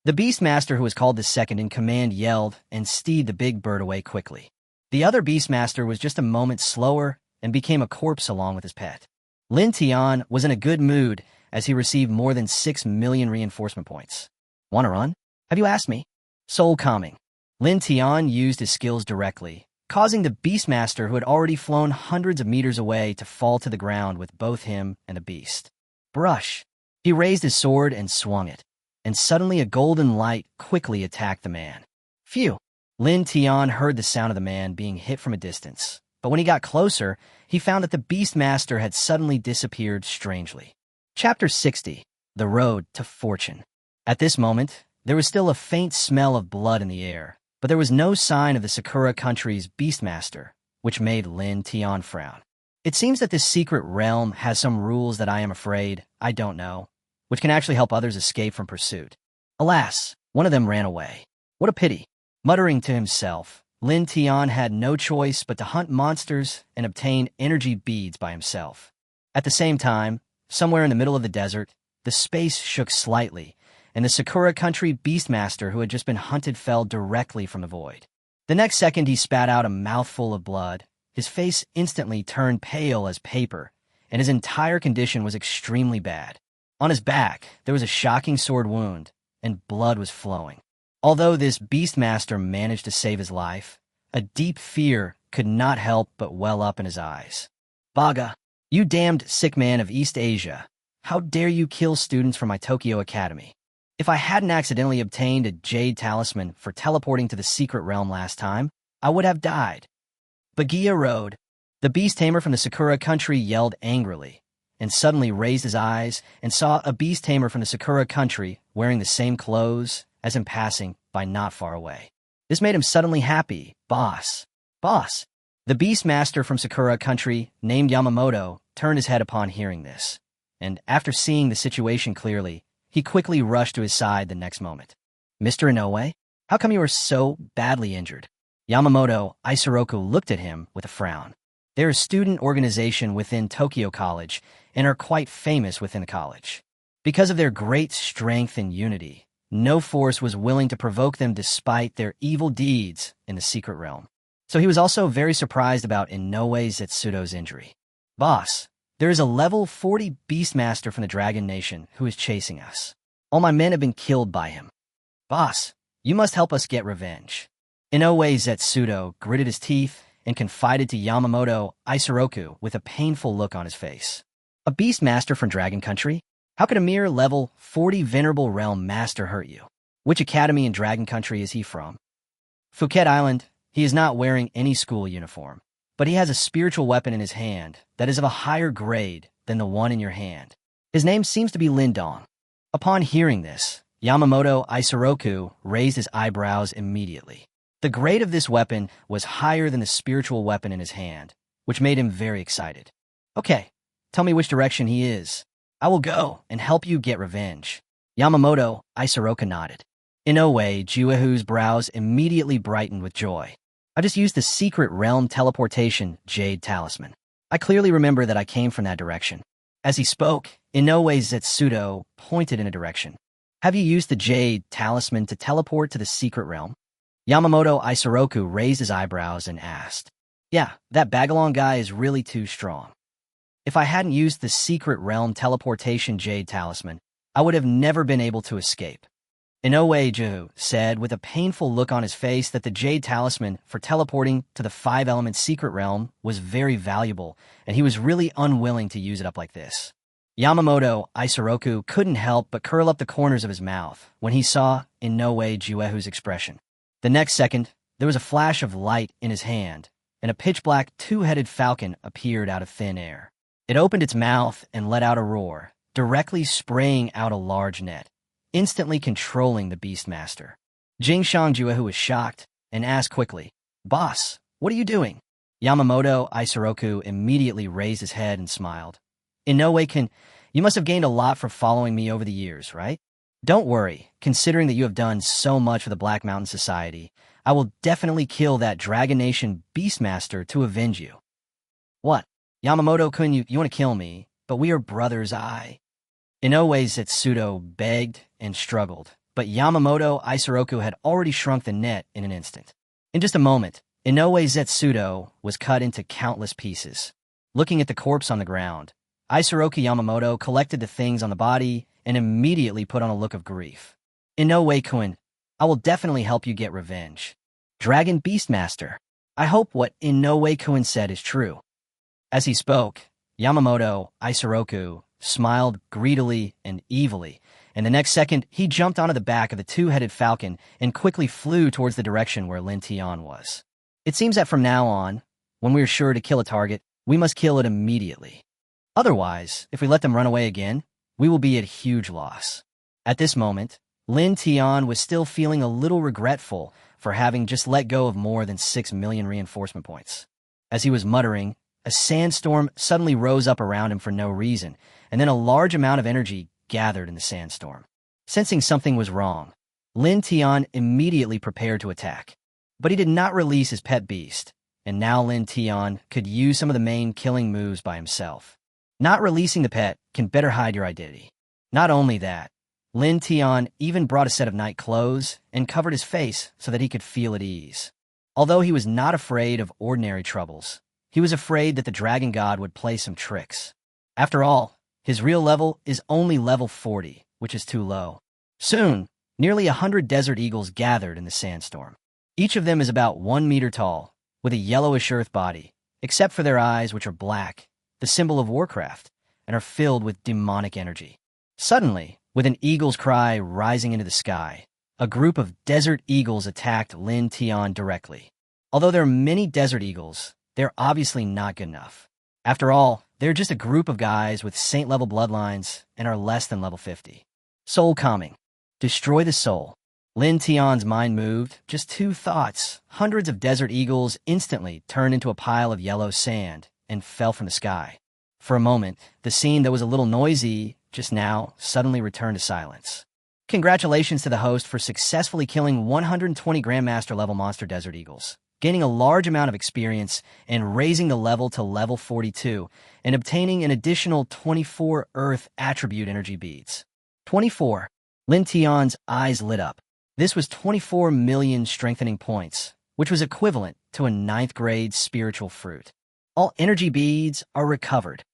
The Beastmaster who was called the second in command yelled and steed the big bird away quickly. The other Beastmaster was just a moment slower and became a corpse along with his pet. Lin Tian was in a good mood as he received more than 6 million reinforcement points. Want to run? Have you asked me? Soul calming. Lin Tian used his skills directly, causing the Beastmaster, who had already flown hundreds of meters away, to fall to the ground with both him and the beast. Brush! He raised his sword and swung it, and suddenly a golden light quickly attacked the man. Phew! Lin Tian heard the sound of the man being hit from a distance, but when he got closer, he found that the Beastmaster had suddenly disappeared strangely. Chapter 60. The Road to Fortune. At this moment, there was still a faint smell of blood in the air, but there was no sign of the Sakura country's Beastmaster, which made Lin Tian frown. It seems that this secret realm has some rules that I am afraid I don't know, which can actually help others escape from pursuit. Alas, one of them ran away. What a pity. Muttering to himself, Lin Tian had no choice but to hunt monsters and obtain energy beads by himself. At the same time, somewhere in the middle of the desert, the space shook slightly, and the Sakura country Beastmaster, who had just been hunted, fell directly from the void. The next second, he spat out a mouthful of blood. His face instantly turned pale as paper, and his entire condition was extremely bad. On his back, there was a shocking sword wound, and blood was flowing. Although this Beastmaster managed to save his life, a deep fear could not help but well up in his eyes. Baga, you damned sick man of East Asia, how dare you kill students from my Tokyo Academy? If I hadn't accidentally obtained a jade talisman for teleporting to the secret realm last time, I would have died. Bagia Road. The beast tamer from the Sakura country yelled angrily, and suddenly raised his eyes and saw a beast tamer from the Sakura country wearing the same clothes as him passing by not far away. This made him suddenly happy. Boss! Boss! The Beastmaster from Sakura country, named Yamamoto, turned his head upon hearing this, and after seeing the situation clearly, he quickly rushed to his side the next moment. Mr. Inoue, how come you are so badly injured? Yamamoto Isoroku looked at him with a frown. They're a student organization within Tokyo College and are quite famous within the college. Because of their great strength and unity, no force was willing to provoke them despite their evil deeds in the secret realm. So he was also very surprised about Inoue Zetsudo's injury. Boss, there is a level 40 Beastmaster from the Dragon Nation who is chasing us. All my men have been killed by him. Boss, you must help us get revenge. Inoue Zetsudo gritted his teeth and confided to Yamamoto Isoroku with a painful look on his face. A Beastmaster from Dragon Country? How could a mere level 40 Venerable Realm Master hurt you? Which academy in Dragon Country is he from? Phuket Island. He is not wearing any school uniform, but he has a spiritual weapon in his hand that is of a higher grade than the one in your hand. His name seems to be Lindong. Upon hearing this, Yamamoto Isoroku raised his eyebrows immediately. The grade of this weapon was higher than the spiritual weapon in his hand, which made him very excited. Okay, tell me which direction he is. I will go and help you get revenge. Yamamoto Isoroku nodded. Inoue Juehu's brows immediately brightened with joy. I just used the secret realm teleportation jade talisman. I clearly remember that I came from that direction. As he spoke, Inoue Zetsudo pointed in a direction. Have you used the jade talisman to teleport to the secret realm? Yamamoto Isoroku raised his eyebrows and asked. Yeah, that Bagalong guy is really too strong. If I hadn't used the secret realm teleportation jade talisman, I would have never been able to escape. Inoue Juehu said with a painful look on his face that the jade talisman for teleporting to the five-element secret realm was very valuable, and he was really unwilling to use it up like this. Yamamoto Isoroku couldn't help but curl up the corners of his mouth when he saw Inoue Juehu's expression. The next second, there was a flash of light in his hand, and a pitch-black two-headed falcon appeared out of thin air. It opened its mouth and let out a roar, directly spraying out a large net, instantly controlling the Beastmaster. Jingshang Juehu was shocked and asked quickly, Boss, what are you doing? Yamamoto Isoroku immediately raised his head and smiled. Inoue-kun, you must have gained a lot from following me over the years, right? Don't worry, considering that you have done so much for the Black Mountain Society, I will definitely kill that Dragon Nation Beastmaster to avenge you. What? Yamamoto-kun, you want to kill me, but we are brothers, Inoue Zetsudo begged and struggled, but Yamamoto Isoroku had already shrunk the net in an instant. In just a moment, Inoue Zetsudo was cut into countless pieces. Looking at the corpse on the ground, Isoroku Yamamoto collected the things on the body and immediately put on a look of grief. Inoue-kun, I will definitely help you get revenge. Dragon Beastmaster. I hope what in no way Kuin said is true. As he spoke, Yamamoto Isoroku smiled greedily and evilly, and the next second he jumped onto the back of the two-headed falcon and quickly flew towards the direction where Lin Tian was. It seems that from now on, when we are sure to kill a target, we must kill it immediately. Otherwise, if we let them run away again, we will be at huge loss. At this moment, Lin Tian was still feeling a little regretful for having just let go of more than 6 million reinforcement points. As he was muttering, a sandstorm suddenly rose up around him for no reason, and then a large amount of energy gathered in the sandstorm. Sensing something was wrong, Lin Tian immediately prepared to attack. But he did not release his pet beast, and now Lin Tian could use some of the main killing moves by himself. Not releasing the pet can better hide your identity. Not only that, Lin Tian even brought a set of night clothes and covered his face so that he could feel at ease. Although he was not afraid of ordinary troubles, he was afraid that the dragon god would play some tricks. After all, his real level is only level 40, which is too low. Soon, nearly 100 desert eagles gathered in the sandstorm. Each of them is about 1 meter tall, with a yellowish earth body, except for their eyes, which are black, the symbol of Warcraft, and are filled with demonic energy. Suddenly, with an eagle's cry rising into the sky, a group of desert eagles attacked Lin Tian directly. Although there are many desert eagles, they're obviously not good enough. After all, they're just a group of guys with saint-level bloodlines and are less than level 50. Soul calming. Destroy the soul. Lin Tian's mind moved. Just 2 thoughts. Hundreds of desert eagles instantly turned into a pile of yellow sand and fell from the sky. For a moment, the scene that was a little noisy just now suddenly returned to silence. Congratulations to the host for successfully killing 120 Grandmaster level monster desert eagles, gaining a large amount of experience and raising the level to level 42, and obtaining an additional 24 Earth attribute energy beads. 24. Lin Tian's eyes lit up. This was 24 million strengthening points, which was equivalent to a 9th grade spiritual fruit. All energy beads are recovered.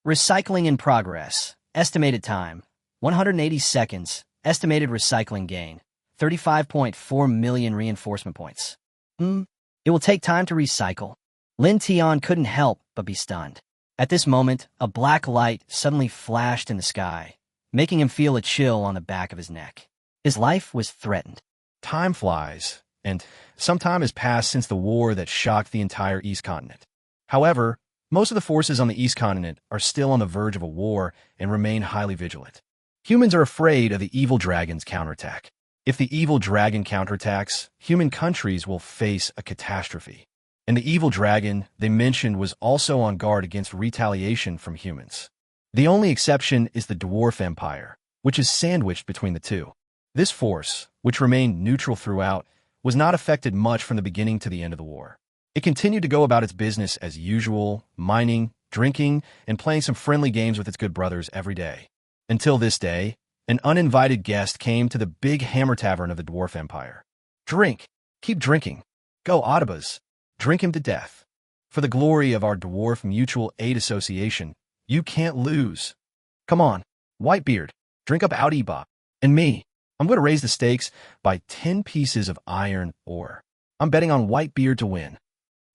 Recycling in progress. Estimated time, 180 seconds. Estimated recycling gain, 35.4 million reinforcement points. It will take time to recycle. Lin Tian couldn't help but be stunned. At this moment, a black light suddenly flashed in the sky, making him feel a chill on the back of his neck. His life was threatened. Time flies, and some time has passed since the war that shocked the entire East Continent. However, most of the forces on the East Continent are still on the verge of a war and remain highly vigilant. Humans are afraid of the evil dragon's counterattack. If the evil dragon counterattacks, human countries will face a catastrophe. And the evil dragon they mentioned was also on guard against retaliation from humans. The only exception is the Dwarf Empire, which is sandwiched between the two. This force, which remained neutral throughout, was not affected much from the beginning to the end of the war. It continued to go about its business as usual, mining, drinking, and playing some friendly games with its good brothers every day. Until this day, an uninvited guest came to the Big Hammer Tavern of the Dwarf Empire. Drink. Keep drinking. Go, Audibas. Drink him to death. For the glory of our Dwarf Mutual Aid Association, you can't lose. Come on, Whitebeard, drink up Audibas. And me, I'm going to raise the stakes by 10 pieces of iron ore. I'm betting on Whitebeard to win.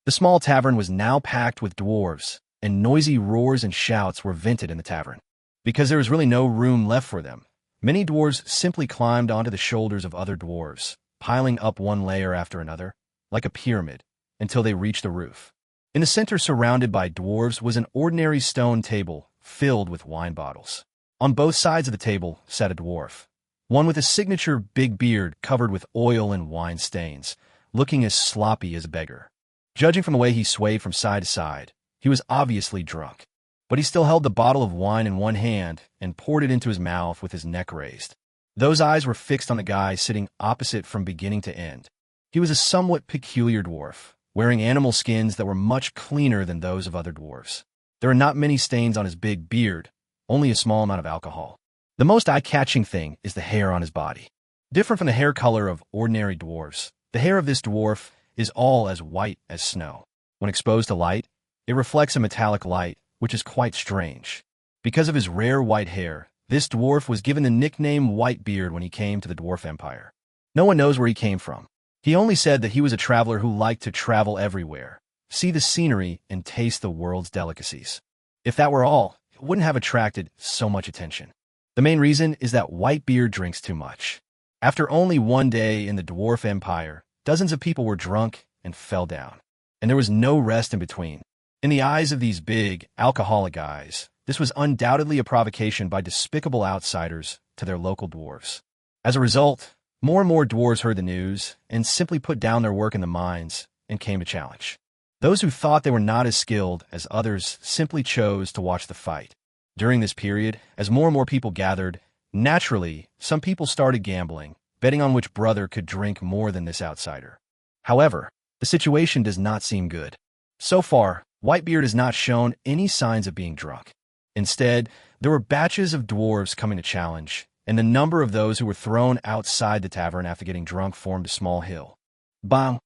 The small tavern was now packed with dwarves, and noisy roars and shouts were vented in the tavern. Because there was really no room left for them, many dwarves simply climbed onto the shoulders of other dwarves, piling up one layer after another, like a pyramid, until they reached the roof. In the center, surrounded by dwarves, was an ordinary stone table filled with wine bottles. On both sides of the table sat a dwarf, one with a signature big beard covered with oil and wine stains, looking as sloppy as a beggar. Judging from the way he swayed from side to side, he was obviously drunk. But he still held the bottle of wine in one hand and poured it into his mouth with his neck raised. Those eyes were fixed on the guy sitting opposite from beginning to end. He was a somewhat peculiar dwarf, wearing animal skins that were much cleaner than those of other dwarves. There are not many stains on his big beard, only a small amount of alcohol. The most eye-catching thing is the hair on his body. Different from the hair color of ordinary dwarves, the hair of this dwarf is all as white as snow. When exposed to light, it reflects a metallic light, which is quite strange. Because of his rare white hair, this dwarf was given the nickname Whitebeard when he came to the Dwarf Empire. No one knows where he came from. He only said that he was a traveler who liked to travel everywhere, see the scenery, and taste the world's delicacies. If that were all, it wouldn't have attracted so much attention. The main reason is that Whitebeard drinks too much. After only one day in the Dwarf Empire, dozens of people were drunk and fell down. And there was no rest in between. In the eyes of these big, alcoholic guys, this was undoubtedly a provocation by despicable outsiders to their local dwarves. As a result, more and more dwarves heard the news and simply put down their work in the mines and came to challenge. Those who thought they were not as skilled as others simply chose to watch the fight. During this period, as more and more people gathered, naturally, some people started gambling, betting on which brother could drink more than this outsider. However, the situation does not seem good. So far, Whitebeard has not shown any signs of being drunk. Instead, there were batches of dwarves coming to challenge, and the number of those who were thrown outside the tavern after getting drunk formed a small hill. Bam!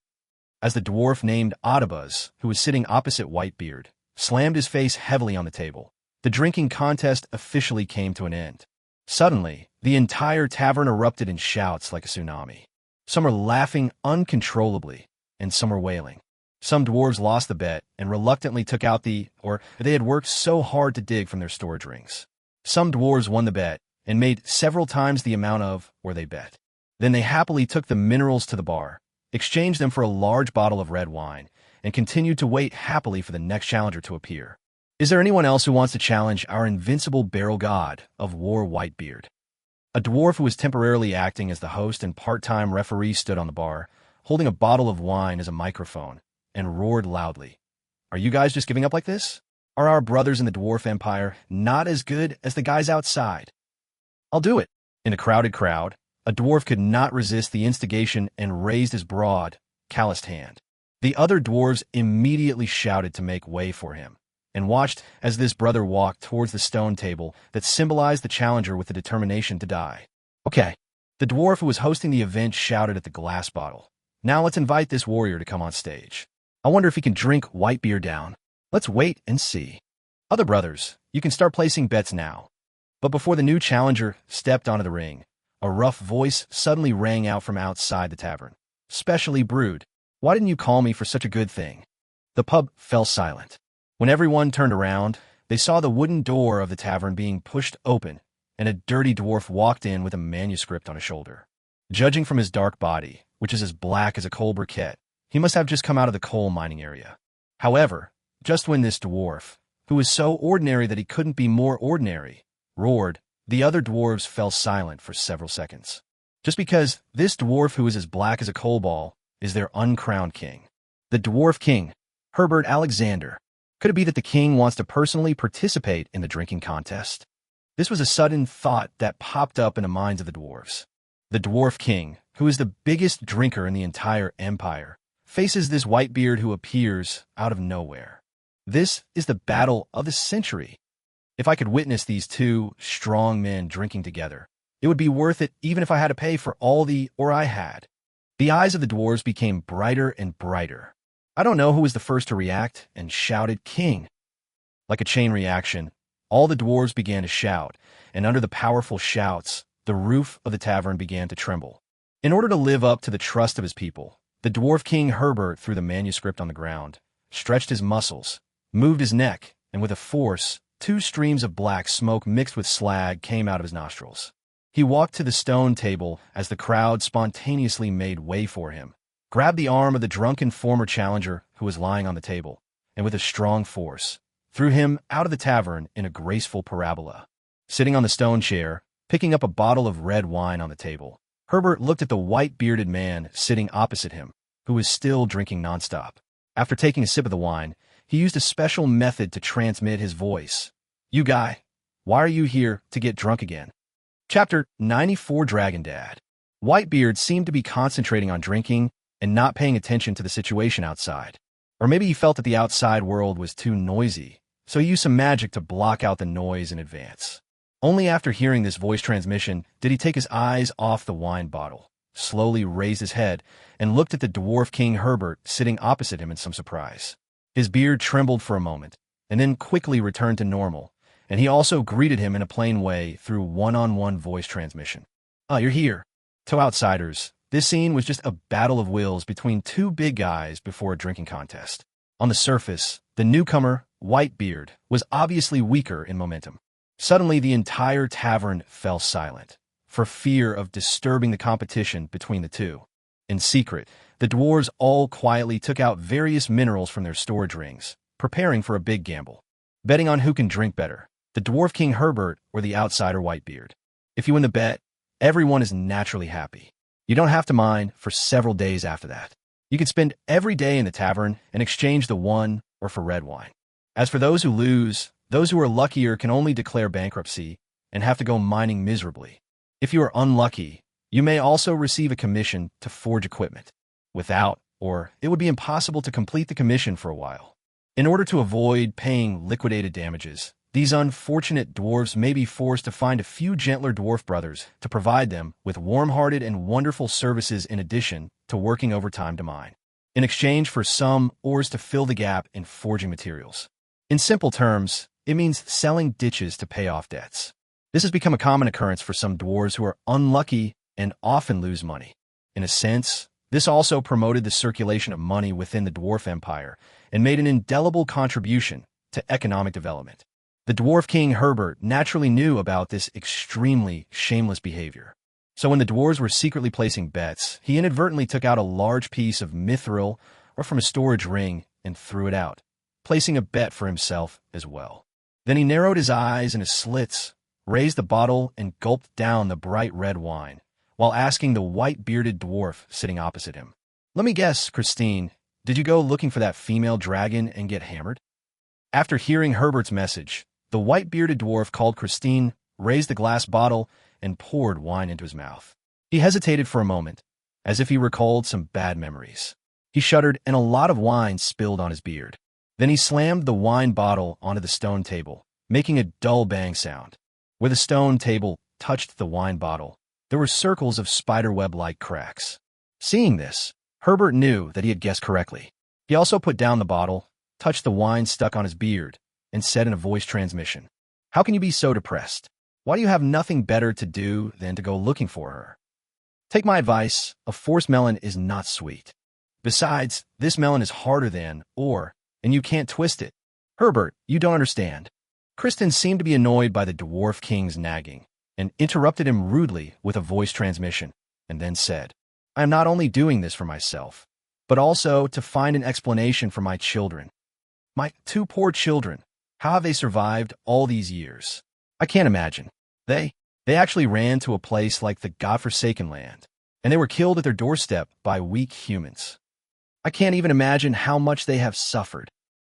As the dwarf named Ottobuz, who was sitting opposite Whitebeard, slammed his face heavily on the table, the drinking contest officially came to an end. Suddenly, the entire tavern erupted in shouts like a tsunami. Some were laughing uncontrollably, and some were wailing. Some dwarves lost the bet and reluctantly took out or they had worked so hard to dig from their storage rings. Some dwarves won the bet and made several times the amount or they bet. Then they happily took the minerals to the bar, exchanged them for a large bottle of red wine, and continued to wait happily for the next challenger to appear. Is there anyone else who wants to challenge our invincible barrel god of war, Whitebeard? A dwarf who was temporarily acting as the host and part-time referee stood on the bar, holding a bottle of wine as a microphone, and roared loudly. Are you guys just giving up like this? Are our brothers in the Dwarf Empire not as good as the guys outside? I'll do it. In a crowded crowd, a dwarf could not resist the instigation and raised his broad, calloused hand. The other dwarves immediately shouted to make way for him, and watched as this brother walked towards the stone table that symbolized the challenger with the determination to die. Okay, the dwarf who was hosting the event shouted at the glass bottle. Now let's invite this warrior to come on stage. I wonder if he can drink Whitebeard down. Let's wait and see. Other brothers, you can start placing bets now. But before the new challenger stepped onto the ring, a rough voice suddenly rang out from outside the tavern. Specially brewed. Why didn't you call me for such a good thing? The pub fell silent. When everyone turned around, they saw the wooden door of the tavern being pushed open, and a dirty dwarf walked in with a manuscript on his shoulder. Judging from his dark body, which is as black as a coal briquette, he must have just come out of the coal mining area. However, just when this dwarf, who was so ordinary that he couldn't be more ordinary, roared, the other dwarves fell silent for several seconds. Just because this dwarf who is as black as a coal ball is their uncrowned king. The dwarf king, Herbert Alexander. Could it be that the king wants to personally participate in the drinking contest? This was a sudden thought that popped up in the minds of the dwarves. The dwarf king, who is the biggest drinker in the entire empire, faces this Whitebeard who appears out of nowhere. This is the battle of the century. If I could witness these two strong men drinking together, it would be worth it even if I had to pay for all I had. The eyes of the dwarves became brighter and brighter. I don't know who was the first to react and shouted, "King!" Like a chain reaction, all the dwarves began to shout, and under the powerful shouts, the roof of the tavern began to tremble. In order to live up to the trust of his people, the dwarf king Herbert threw the manuscript on the ground, stretched his muscles, moved his neck, and with a force, 2 streams of black smoke mixed with slag came out of his nostrils. He walked to the stone table as the crowd spontaneously made way for him, grabbed the arm of the drunken former challenger who was lying on the table, and with a strong force, threw him out of the tavern in a graceful parabola. Sitting on the stone chair, picking up a bottle of red wine on the table, Herbert looked at the white-bearded man sitting opposite him, who was still drinking nonstop. After taking a sip of the wine, he used a special method to transmit his voice. "You guy, why are you here to get drunk again?" Chapter 94 Dragon Dad. Whitebeard seemed to be concentrating on drinking and not paying attention to the situation outside. Or maybe he felt that the outside world was too noisy, so he used some magic to block out the noise in advance. Only after hearing this voice transmission did he take his eyes off the wine bottle, slowly raised his head, and looked at the dwarf king Herbert sitting opposite him in some surprise. His beard trembled for a moment, and then quickly returned to normal, and he also greeted him in a plain way through one-on-one voice transmission. "Ah, you're here." To outsiders, This scene was just a battle of wills between two big guys before a drinking contest. On the surface, the newcomer, Whitebeard, was obviously weaker in momentum. Suddenly, the entire tavern fell silent, for fear of disturbing the competition between the two. In secret, the dwarves all quietly took out various minerals from their storage rings, preparing for a big gamble, betting on who can drink better, the Dwarf King Herbert or the outsider Whitebeard. If you win the bet, everyone is naturally happy. You don't have to mine for several days after that. You can spend every day in the tavern and exchange the one or for red wine. As for those who lose, those who are luckier can only declare bankruptcy and have to go mining miserably. If you are unlucky, you may also receive a commission to forge equipment. Without, or it would be impossible to complete the commission for a while. In order to avoid paying liquidated damages, these unfortunate dwarves may be forced to find a few gentler dwarf brothers to provide them with warm-hearted and wonderful services in addition to working overtime to mine, in exchange for some ores to fill the gap in forging materials. In simple terms, it means selling ditches to pay off debts. This has become a common occurrence for some dwarves who are unlucky and often lose money. In a sense, this also promoted the circulation of money within the Dwarf Empire and made an indelible contribution to economic development. The Dwarf King Herbert naturally knew about this extremely shameless behavior. So when the dwarves were secretly placing bets, he inadvertently took out a large piece of mithril or from a storage ring and threw it out, placing a bet for himself as well. Then he narrowed his eyes and his slits, raised the bottle, and gulped down the bright red wine, while asking the white-bearded dwarf sitting opposite him, "Let me guess, Christine, did you go looking for that female dragon and get hammered?" After hearing Herbert's message, the white-bearded dwarf called Christine, raised the glass bottle, and poured wine into his mouth. He hesitated for a moment, as if he recalled some bad memories. He shuddered, and a lot of wine spilled on his beard. Then he slammed the wine bottle onto the stone table, making a dull bang sound. Where the stone table touched the wine bottle, there were circles of spiderweb-like cracks. Seeing this, Herbert knew that he had guessed correctly. He also put down the bottle, touched the wine stuck on his beard, and said in a voice transmission, "How can you be so depressed? Why do you have nothing better to do than to go looking for her? Take my advice, a forced melon is not sweet. Besides, this melon is harder than, and you can't twist it. Herbert, you don't understand." Kristen seemed to be annoyed by the Dwarf King's nagging, and interrupted him rudely with a voice transmission, and then said, "I am not only doing this for myself, but also to find an explanation for my children. My two poor children. How have they survived all these years? I can't imagine. They actually ran to a place like the godforsaken land, and they were killed at their doorstep by weak humans. I can't even imagine how much they have suffered.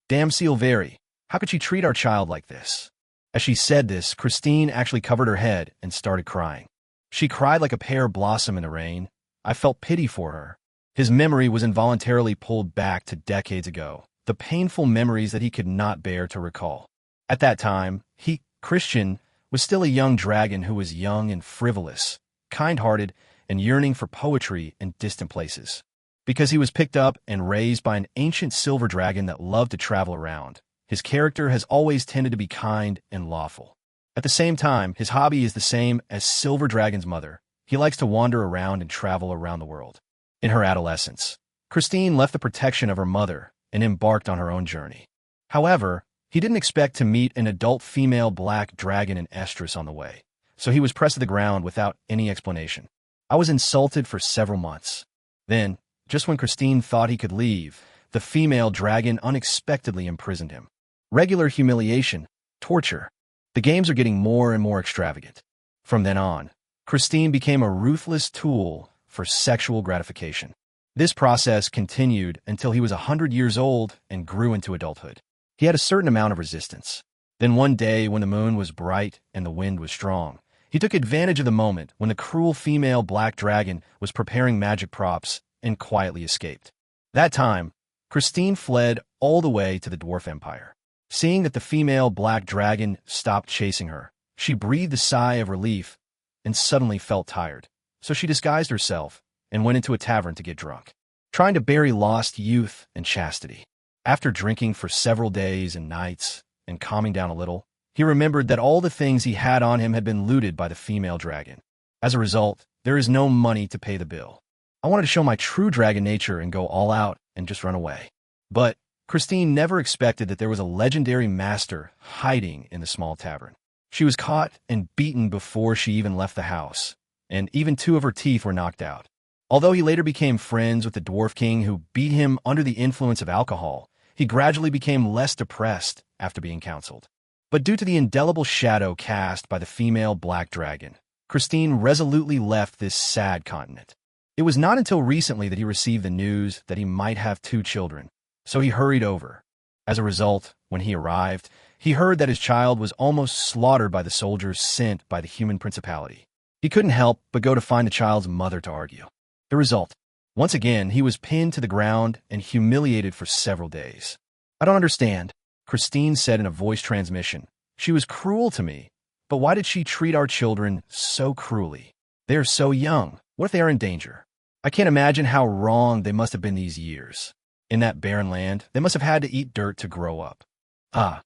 Damn Silveri, how could she treat our child like this?" As she said this, Christine actually covered her head and started crying. She cried like a pear blossom in the rain. I felt pity for her. His memory was involuntarily pulled back to decades ago, the painful memories that he could not bear to recall. At that time, he, Christian, was still a young dragon who was young and frivolous, kind-hearted, and yearning for poetry in distant places. Because he was picked up and raised by an ancient silver dragon that loved to travel around, his character has always tended to be kind and lawful. At the same time, his hobby is the same as Silver Dragon's mother. He likes to wander around and travel around the world. In her adolescence, Christine left the protection of her mother and embarked on her own journey. However, he didn't expect to meet an adult female black dragon in estrus on the way, so he was pressed to the ground without any explanation. I was insulted for several months. Then, just when Christine thought he could leave, the female dragon unexpectedly imprisoned him. Regular humiliation, torture. The games are getting more and more extravagant. From then on, Christine became a ruthless tool for sexual gratification. This process continued until he was 100 years old and grew into adulthood. He had a certain amount of resistance. Then one day, when the moon was bright and the wind was strong, he took advantage of the moment when the cruel female black dragon was preparing magic props and quietly escaped. That time, Christine fled all the way to the Dwarf Empire. Seeing that the female black dragon stopped chasing her, she breathed a sigh of relief and suddenly felt tired. So she disguised herself and went into a tavern to get drunk, trying to bury lost youth and chastity. After drinking for several days and nights and calming down a little, he remembered that all the things he had on him had been looted by the female dragon. As a result, there is no money to pay the bill. I wanted to show my true dragon nature and go all out and just run away. But Christine never expected that there was a legendary master hiding in the small tavern. She was caught and beaten before she even left the house, and even 2 of her teeth were knocked out. Although he later became friends with the Dwarf King who beat him under the influence of alcohol, he gradually became less depressed after being counseled. But due to the indelible shadow cast by the female black dragon, Christine resolutely left this sad continent. It was not until recently that he received the news that he might have 2 children, so he hurried over. As a result, when he arrived, he heard that his child was almost slaughtered by the soldiers sent by the human principality. He couldn't help but go to find the child's mother to argue. The result: once again, he was pinned to the ground and humiliated for several days. "I don't understand," Christine said in a voice transmission. "She was cruel to me, but why did she treat our children so cruelly? They are so young. What if they are in danger? I can't imagine how wrong they must have been these years. In that barren land, they must have had to eat dirt to grow up." Ah.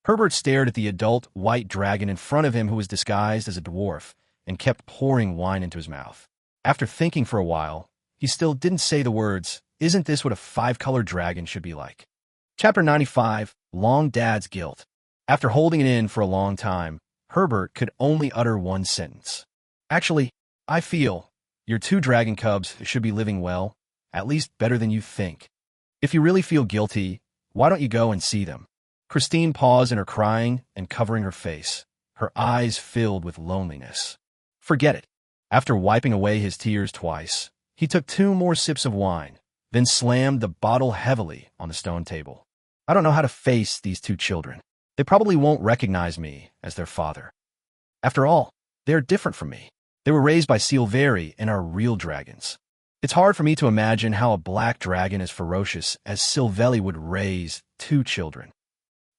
Herbert stared at the adult white dragon in front of him who was disguised as a dwarf and kept pouring wine into his mouth. After thinking for a while, he still didn't say the words, "Isn't this what a 5-color dragon should be like?" Chapter 95, Long Dad's Guilt. After holding it in for a long time, Herbert could only utter one sentence. "Actually, I feel your 2 dragon cubs should be living well, at least better than you think. If you really feel guilty, why don't you go and see them?" Christine paused in her crying and covering her face, her eyes filled with loneliness. "Forget it." After wiping away his tears twice, he took 2 more sips of wine, then slammed the bottle heavily on the stone table. "I don't know how to face these 2 children. They probably won't recognize me as their father. After all, they are different from me. They were raised by Silveri and are real dragons. It's hard for me to imagine how a black dragon as ferocious as Silvelli would raise 2 children.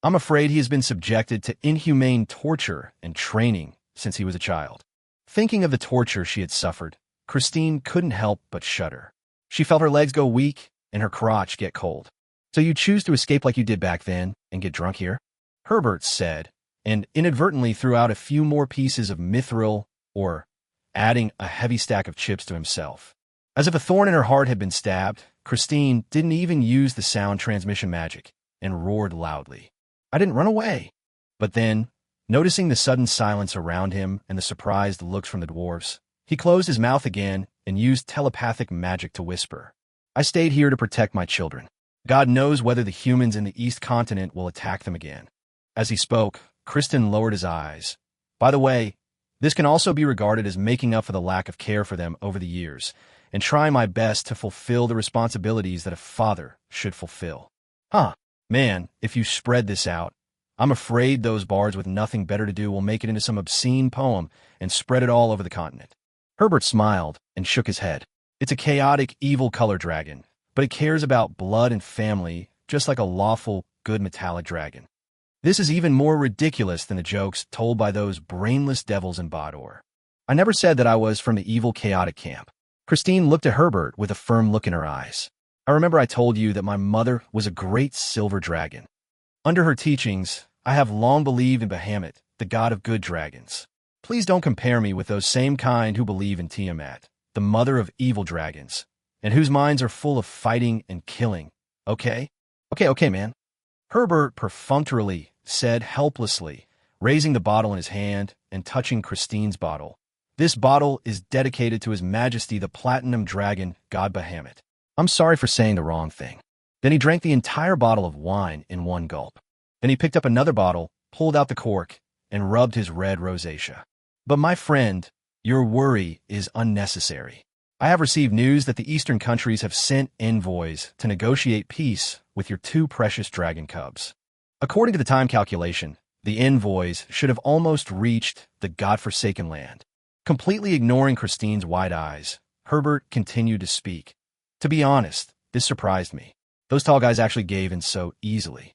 I'm afraid he has been subjected to inhumane torture and training since he was a child." Thinking of the torture she had suffered, Christine couldn't help but shudder. She felt her legs go weak and her crotch get cold. "So you choose to escape like you did back then and get drunk here?" Herbert said, and inadvertently threw out a few more pieces of mithril, or adding a heavy stack of chips to himself. As if a thorn in her heart had been stabbed, Christine didn't even use the sound transmission magic and roared loudly. "I didn't run away." But then, noticing the sudden silence around him and the surprised looks from the dwarves, he closed his mouth again and used telepathic magic to whisper, "I stayed here to protect my children. God knows whether the humans in the East Continent will attack them again." As he spoke, Kristen lowered his eyes. "By the way, this can also be regarded as making up for the lack of care for them over the years, and trying my best to fulfill the responsibilities that a father should fulfill." Huh. Man, if you spread this out, I'm afraid those bards with nothing better to do will make it into some obscene poem and spread it all over the continent. Herbert smiled and shook his head. It's a chaotic, evil color dragon, but it cares about blood and family just like a lawful, good metallic dragon. This is even more ridiculous than the jokes told by those brainless devils in Bador. I never said that I was from the evil, chaotic camp. Christine looked at Herbert with a firm look in her eyes. I remember I told you that my mother was a great silver dragon. Under her teachings, I have long believed in Bahamut, the god of good dragons. Please don't compare me with those same kind who believe in Tiamat, the mother of evil dragons, and whose minds are full of fighting and killing, okay? Okay, man. Herbert perfunctorily said helplessly, raising the bottle in his hand and touching Christine's bottle. This bottle is dedicated to His Majesty the Platinum Dragon, God Bahamut. I'm sorry for saying the wrong thing. Then he drank the entire bottle of wine in one gulp. Then he picked up another bottle, pulled out the cork, and rubbed his red rosacea. But my friend, your worry is unnecessary. I have received news that the Eastern countries have sent envoys to negotiate peace with your 2 precious dragon cubs. According to the time calculation, the envoys should have almost reached the godforsaken land. Completely ignoring Christine's wide eyes, Herbert continued to speak. To be honest, this surprised me. Those tall guys actually gave in so easily.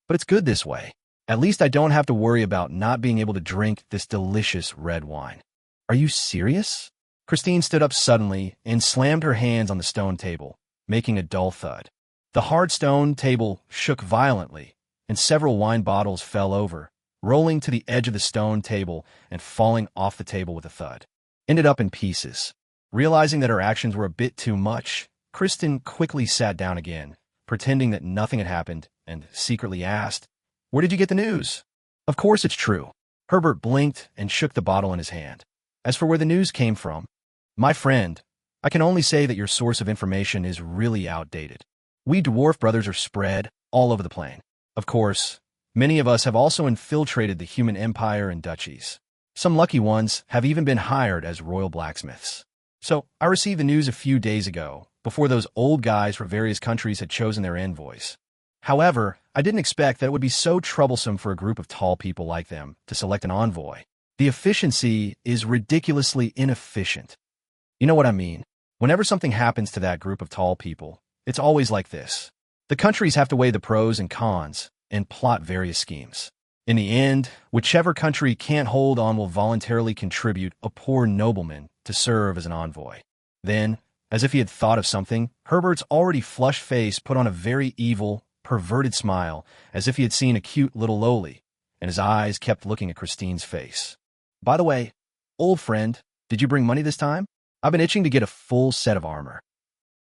But it's good this way. At least I don't have to worry about not being able to drink this delicious red wine. Are you serious? Christine stood up suddenly and slammed her hands on the stone table, making a dull thud. The hard stone table shook violently, and several wine bottles fell over, rolling to the edge of the stone table and falling off the table with a thud. Ended up in pieces. Realizing that her actions were a bit too much, Kristen quickly sat down again, pretending that nothing had happened, and secretly asked, "Where did you get the news?" Of course it's true. Herbert blinked and shook the bottle in his hand. As for where the news came from, my friend, I can only say that your source of information is really outdated. We dwarf brothers are spread all over the plane. Of course, many of us have also infiltrated the human empire and duchies. Some lucky ones have even been hired as royal blacksmiths. So I received the news a few days ago, before those old guys from various countries had chosen their envoys. However, I didn't expect that it would be so troublesome for a group of tall people like them to select an envoy. The efficiency is ridiculously inefficient. You know what I mean? Whenever something happens to that group of tall people, it's always like this. The countries have to weigh the pros and cons and plot various schemes. In the end, whichever country can't hold on will voluntarily contribute a poor nobleman to serve as an envoy. Then, as if he had thought of something, Herbert's already flushed face put on a very evil, perverted smile, as if he had seen a cute little loli, and his eyes kept looking at Christine's face. "By the way, old friend, did you bring money this time? I've been itching to get a full set of armor."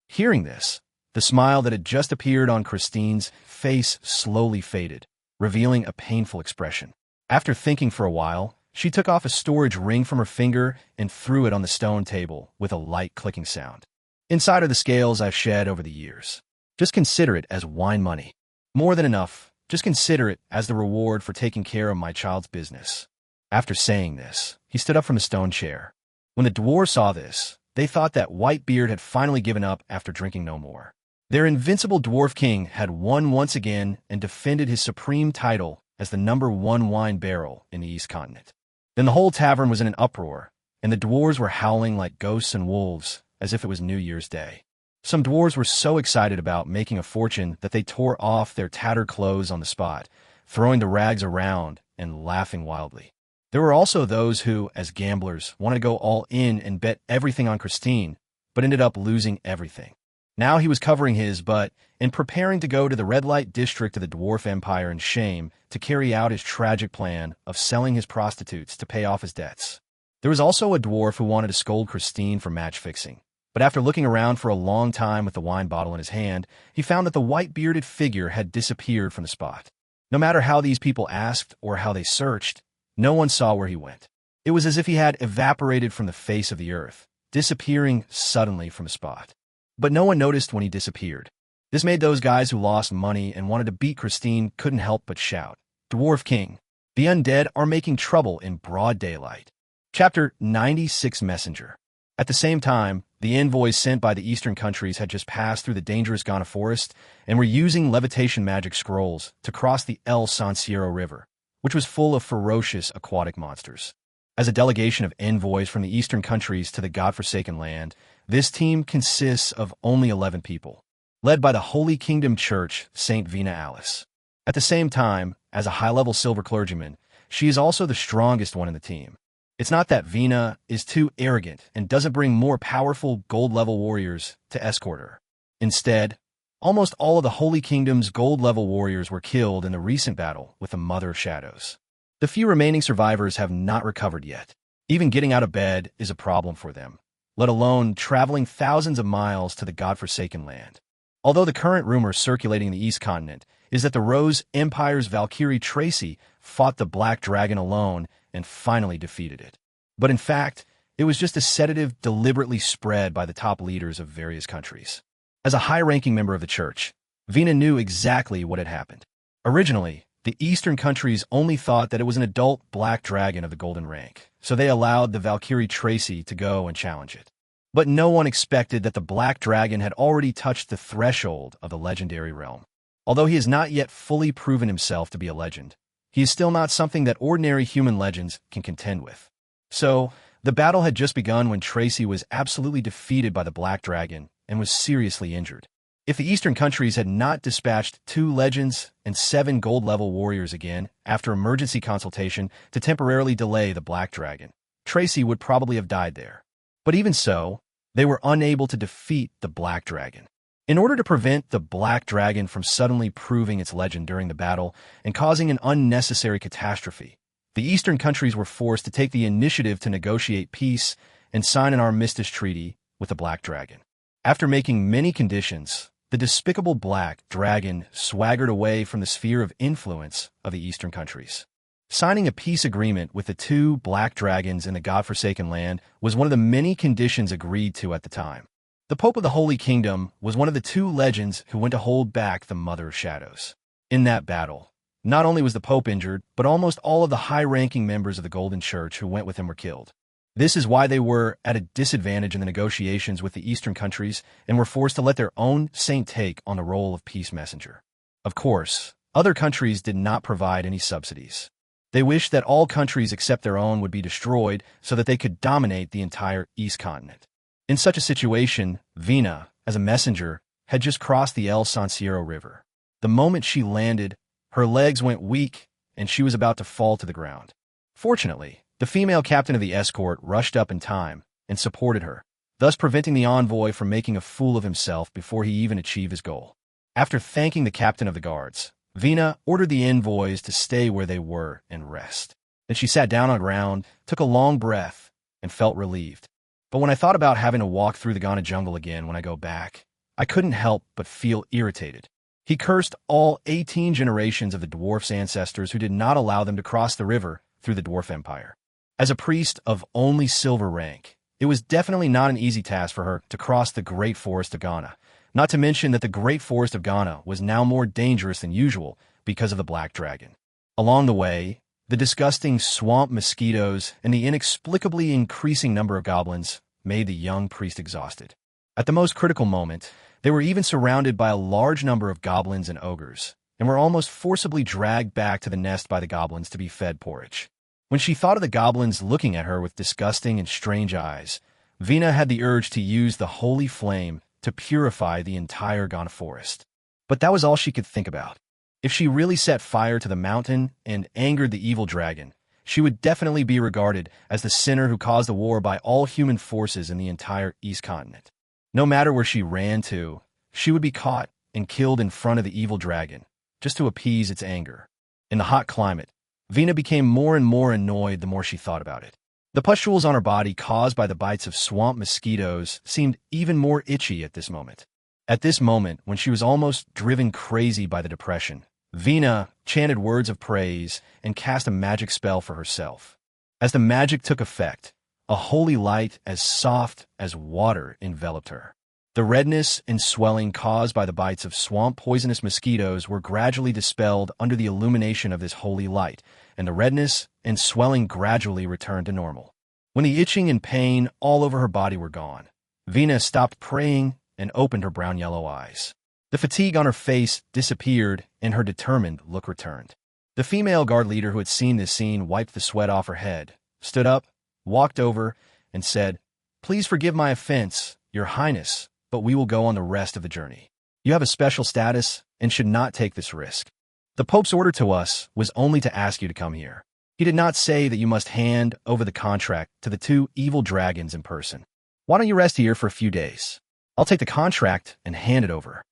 Hearing this, the smile that had just appeared on Christine's face slowly faded, revealing a painful expression. After thinking for a while, she took off a storage ring from her finger and threw it on the stone table with a light clicking sound. "Inside are the scales I've shed over the years. Just consider it as wine money. More than enough. Just consider it as the reward for taking care of my child's business." After saying this, he stood up from the stone chair. When the dwarves saw this, they thought that Whitebeard had finally given up after drinking no more. Their invincible dwarf king had won once again and defended his supreme title as the #1 wine barrel in the East Continent. Then the whole tavern was in an uproar, and the dwarves were howling like ghosts and wolves as if it was New Year's Day. Some dwarves were so excited about making a fortune that they tore off their tattered clothes on the spot, throwing the rags around and laughing wildly. There were also those who, as gamblers, wanted to go all in and bet everything on Christine, but ended up losing everything. Now he was covering his butt and preparing to go to the red light district of the Dwarf Empire in shame to carry out his tragic plan of selling his prostitutes to pay off his debts. There was also a dwarf who wanted to scold Christine for match fixing, but after looking around for a long time with the wine bottle in his hand, he found that the white-bearded figure had disappeared from the spot. No matter how these people asked or how they searched, no one saw where he went. It was as if he had evaporated from the face of the earth, disappearing suddenly from the spot. But no one noticed when he disappeared. This made those guys who lost money and wanted to beat Christine couldn't help but shout, "Dwarf King, the undead are making trouble in broad daylight." Chapter 96 Messenger. At the same time, the envoys sent by the eastern countries had just passed through the dangerous Ghana forest and were using levitation magic scrolls to cross the El Sanciero River, which was full of ferocious aquatic monsters. As a delegation of envoys from the eastern countries to the godforsaken land, this team consists of only 11 people, led by the Holy Kingdom Church, Saint Vina Alice. At the same time, as a high-level silver clergyman, she is also the strongest one in the team. It's not that Vina is too arrogant and doesn't bring more powerful gold-level warriors to escort her. Instead, almost all of the Holy Kingdom's gold-level warriors were killed in the recent battle with the Mother of Shadows. The few remaining survivors have not recovered yet. Even getting out of bed is a problem for them, let alone traveling thousands of miles to the godforsaken land. Although the current rumor circulating the East Continent is that the Rose Empire's Valkyrie Tracy fought the Black Dragon alone and finally defeated it. But in fact, it was just a sedative deliberately spread by the top leaders of various countries. As a high-ranking member of the church, Vina knew exactly what had happened. Originally, the eastern countries only thought that it was an adult black dragon of the golden rank, so they allowed the Valkyrie Tracy to go and challenge it. But no one expected that the black dragon had already touched the threshold of the legendary realm. Although he has not yet fully proven himself to be a legend, he is still not something that ordinary human legends can contend with. So, the battle had just begun when Tracy was absolutely defeated by the black dragon and was seriously injured. If the eastern countries had not dispatched 2 legends and 7 gold-level warriors again after emergency consultation to temporarily delay the black dragon, Tracy would probably have died there. But even so, they were unable to defeat the black dragon. In order to prevent the black dragon from suddenly proving its legend during the battle and causing an unnecessary catastrophe, the eastern countries were forced to take the initiative to negotiate peace and sign an armistice treaty with the Black Dragon. After making many conditions, the despicable Black Dragon swaggered away from the sphere of influence of the Eastern countries. Signing a peace agreement with the two Black Dragons in the godforsaken land was one of the many conditions agreed to at the time. The Pope of the Holy Kingdom was one of the two legends who went to hold back the Mother of Shadows. In that battle, not only was the Pope injured, but almost all of the high-ranking members of the Golden Church who went with him were killed. This is why they were at a disadvantage in the negotiations with the Eastern countries and were forced to let their own saint take on the role of peace messenger. Of course, other countries did not provide any subsidies. They wished that all countries except their own would be destroyed so that they could dominate the entire East continent. In such a situation, Vina, as a messenger, had just crossed the El Sanciero River. The moment she landed, her legs went weak and she was about to fall to the ground. Fortunately, the female captain of the escort rushed up in time and supported her, thus preventing the envoy from making a fool of himself before he even achieved his goal. After thanking the captain of the guards, Vina ordered the envoys to stay where they were and rest. Then she sat down on the ground, took a long breath, and felt relieved. But when I thought about having to walk through the Ghana jungle again when I go back, I couldn't help but feel irritated. He cursed all 18 generations of the dwarf's ancestors who did not allow them to cross the river through the dwarf empire. As a priest of only silver rank, it was definitely not an easy task for her to cross the Great Forest of Ghana, not to mention that the Great Forest of Ghana was now more dangerous than usual because of the Black Dragon. Along the way, the disgusting swamp mosquitoes and the inexplicably increasing number of goblins made the young priest exhausted. At the most critical moment, they were even surrounded by a large number of goblins and ogres, and were almost forcibly dragged back to the nest by the goblins to be fed porridge. When she thought of the goblins looking at her with disgusting and strange eyes, Vina had the urge to use the holy flame to purify the entire Ghana forest. But that was all she could think about. If she really set fire to the mountain and angered the evil dragon, she would definitely be regarded as the sinner who caused the war by all human forces in the entire East continent. No matter where she ran to, she would be caught and killed in front of the evil dragon, just to appease its anger. In the hot climate, Vina became more and more annoyed the more she thought about it. The pustules on her body caused by the bites of swamp mosquitoes seemed even more itchy at this moment. At this moment, when she was almost driven crazy by the depression, Vina chanted words of praise and cast a magic spell for herself. As the magic took effect, a holy light as soft as water enveloped her. The redness and swelling caused by the bites of swamp poisonous mosquitoes were gradually dispelled under the illumination of this holy light, and the redness and swelling gradually returned to normal. When the itching and pain all over her body were gone, Vina stopped praying and opened her brown-yellow eyes. The fatigue on her face disappeared, and her determined look returned. The female guard leader who had seen this scene wiped the sweat off her head, stood up, walked over, and said, "Please forgive my offense, Your Highness, but we will go on the rest of the journey. You have a special status and should not take this risk. The Pope's order to us was only to ask you to come here. He did not say that you must hand over the contract to the two evil dragons in person. Why don't you rest here for a few days? I'll take the contract and hand it over.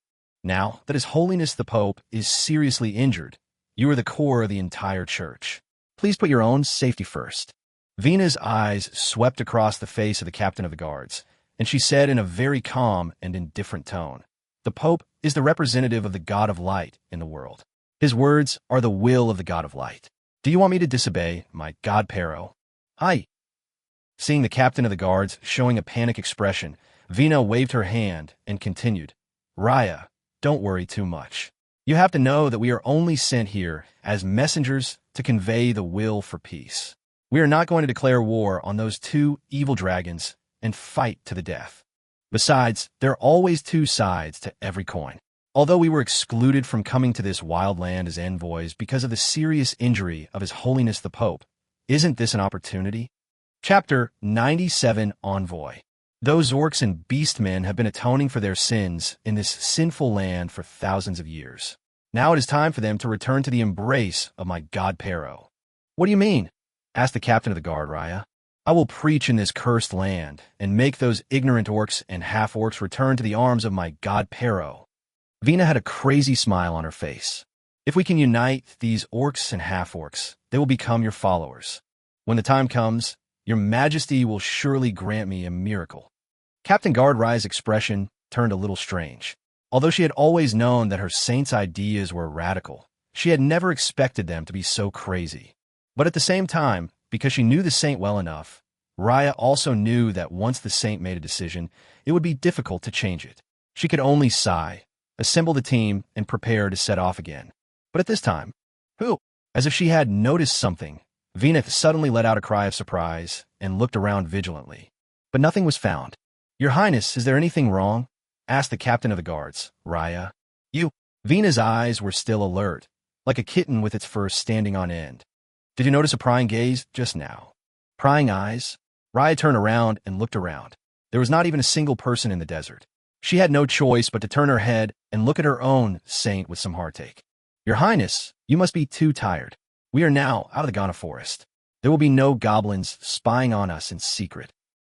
Now that His Holiness the Pope is seriously injured, you are the core of the entire church. Please put your own safety first." Vina's eyes swept across the face of the captain of the guards, and she said in a very calm and indifferent tone, "The Pope is the representative of the God of Light in the world. His words are the will of the God of Light. Do you want me to disobey my God Pero?" "Aye." Seeing the captain of the guards showing a panic expression, Vina waved her hand and continued, "Raya, don't worry too much. You have to know that we are only sent here as messengers to convey the will for peace. We are not going to declare war on those two evil dragons and fight to the death. Besides, there are always two sides to every coin. Although we were excluded from coming to this wild land as envoys because of the serious injury of His Holiness the Pope, isn't this an opportunity?" Chapter 97 Envoy. Those orcs and beastmen have been atoning for their sins in this sinful land for thousands of years. Now it is time for them to return to the embrace of my God Pero. "What do you mean?" asked the captain of the guard, Raya. "I will preach in this cursed land and make those ignorant orcs and half-orcs return to the arms of my God Pero." Vina had a crazy smile on her face. "If we can unite these orcs and half-orcs, they will become your followers. When the time comes, your majesty will surely grant me a miracle." Captain Guard Rai's expression turned a little strange. Although she had always known that her saint's ideas were radical, she had never expected them to be so crazy. But at the same time, because she knew the saint well enough, Raya also knew that once the saint made a decision, it would be difficult to change it. She could only sigh, assemble the team, and prepare to set off again. But at this time, who? As if she had noticed something, Veneth suddenly let out a cry of surprise and looked around vigilantly. But nothing was found. "Your Highness, is there anything wrong?" asked the captain of the guards, Raya. "You." Vena's eyes were still alert, like a kitten with its fur standing on end. "Did you notice a prying gaze just now?" Prying eyes? Raya turned around and looked around. There was not even a single person in the desert. She had no choice but to turn her head and look at her own saint with some heartache. "Your Highness, you must be too tired. We are now out of the Ghana forest. There will be no goblins spying on us in secret."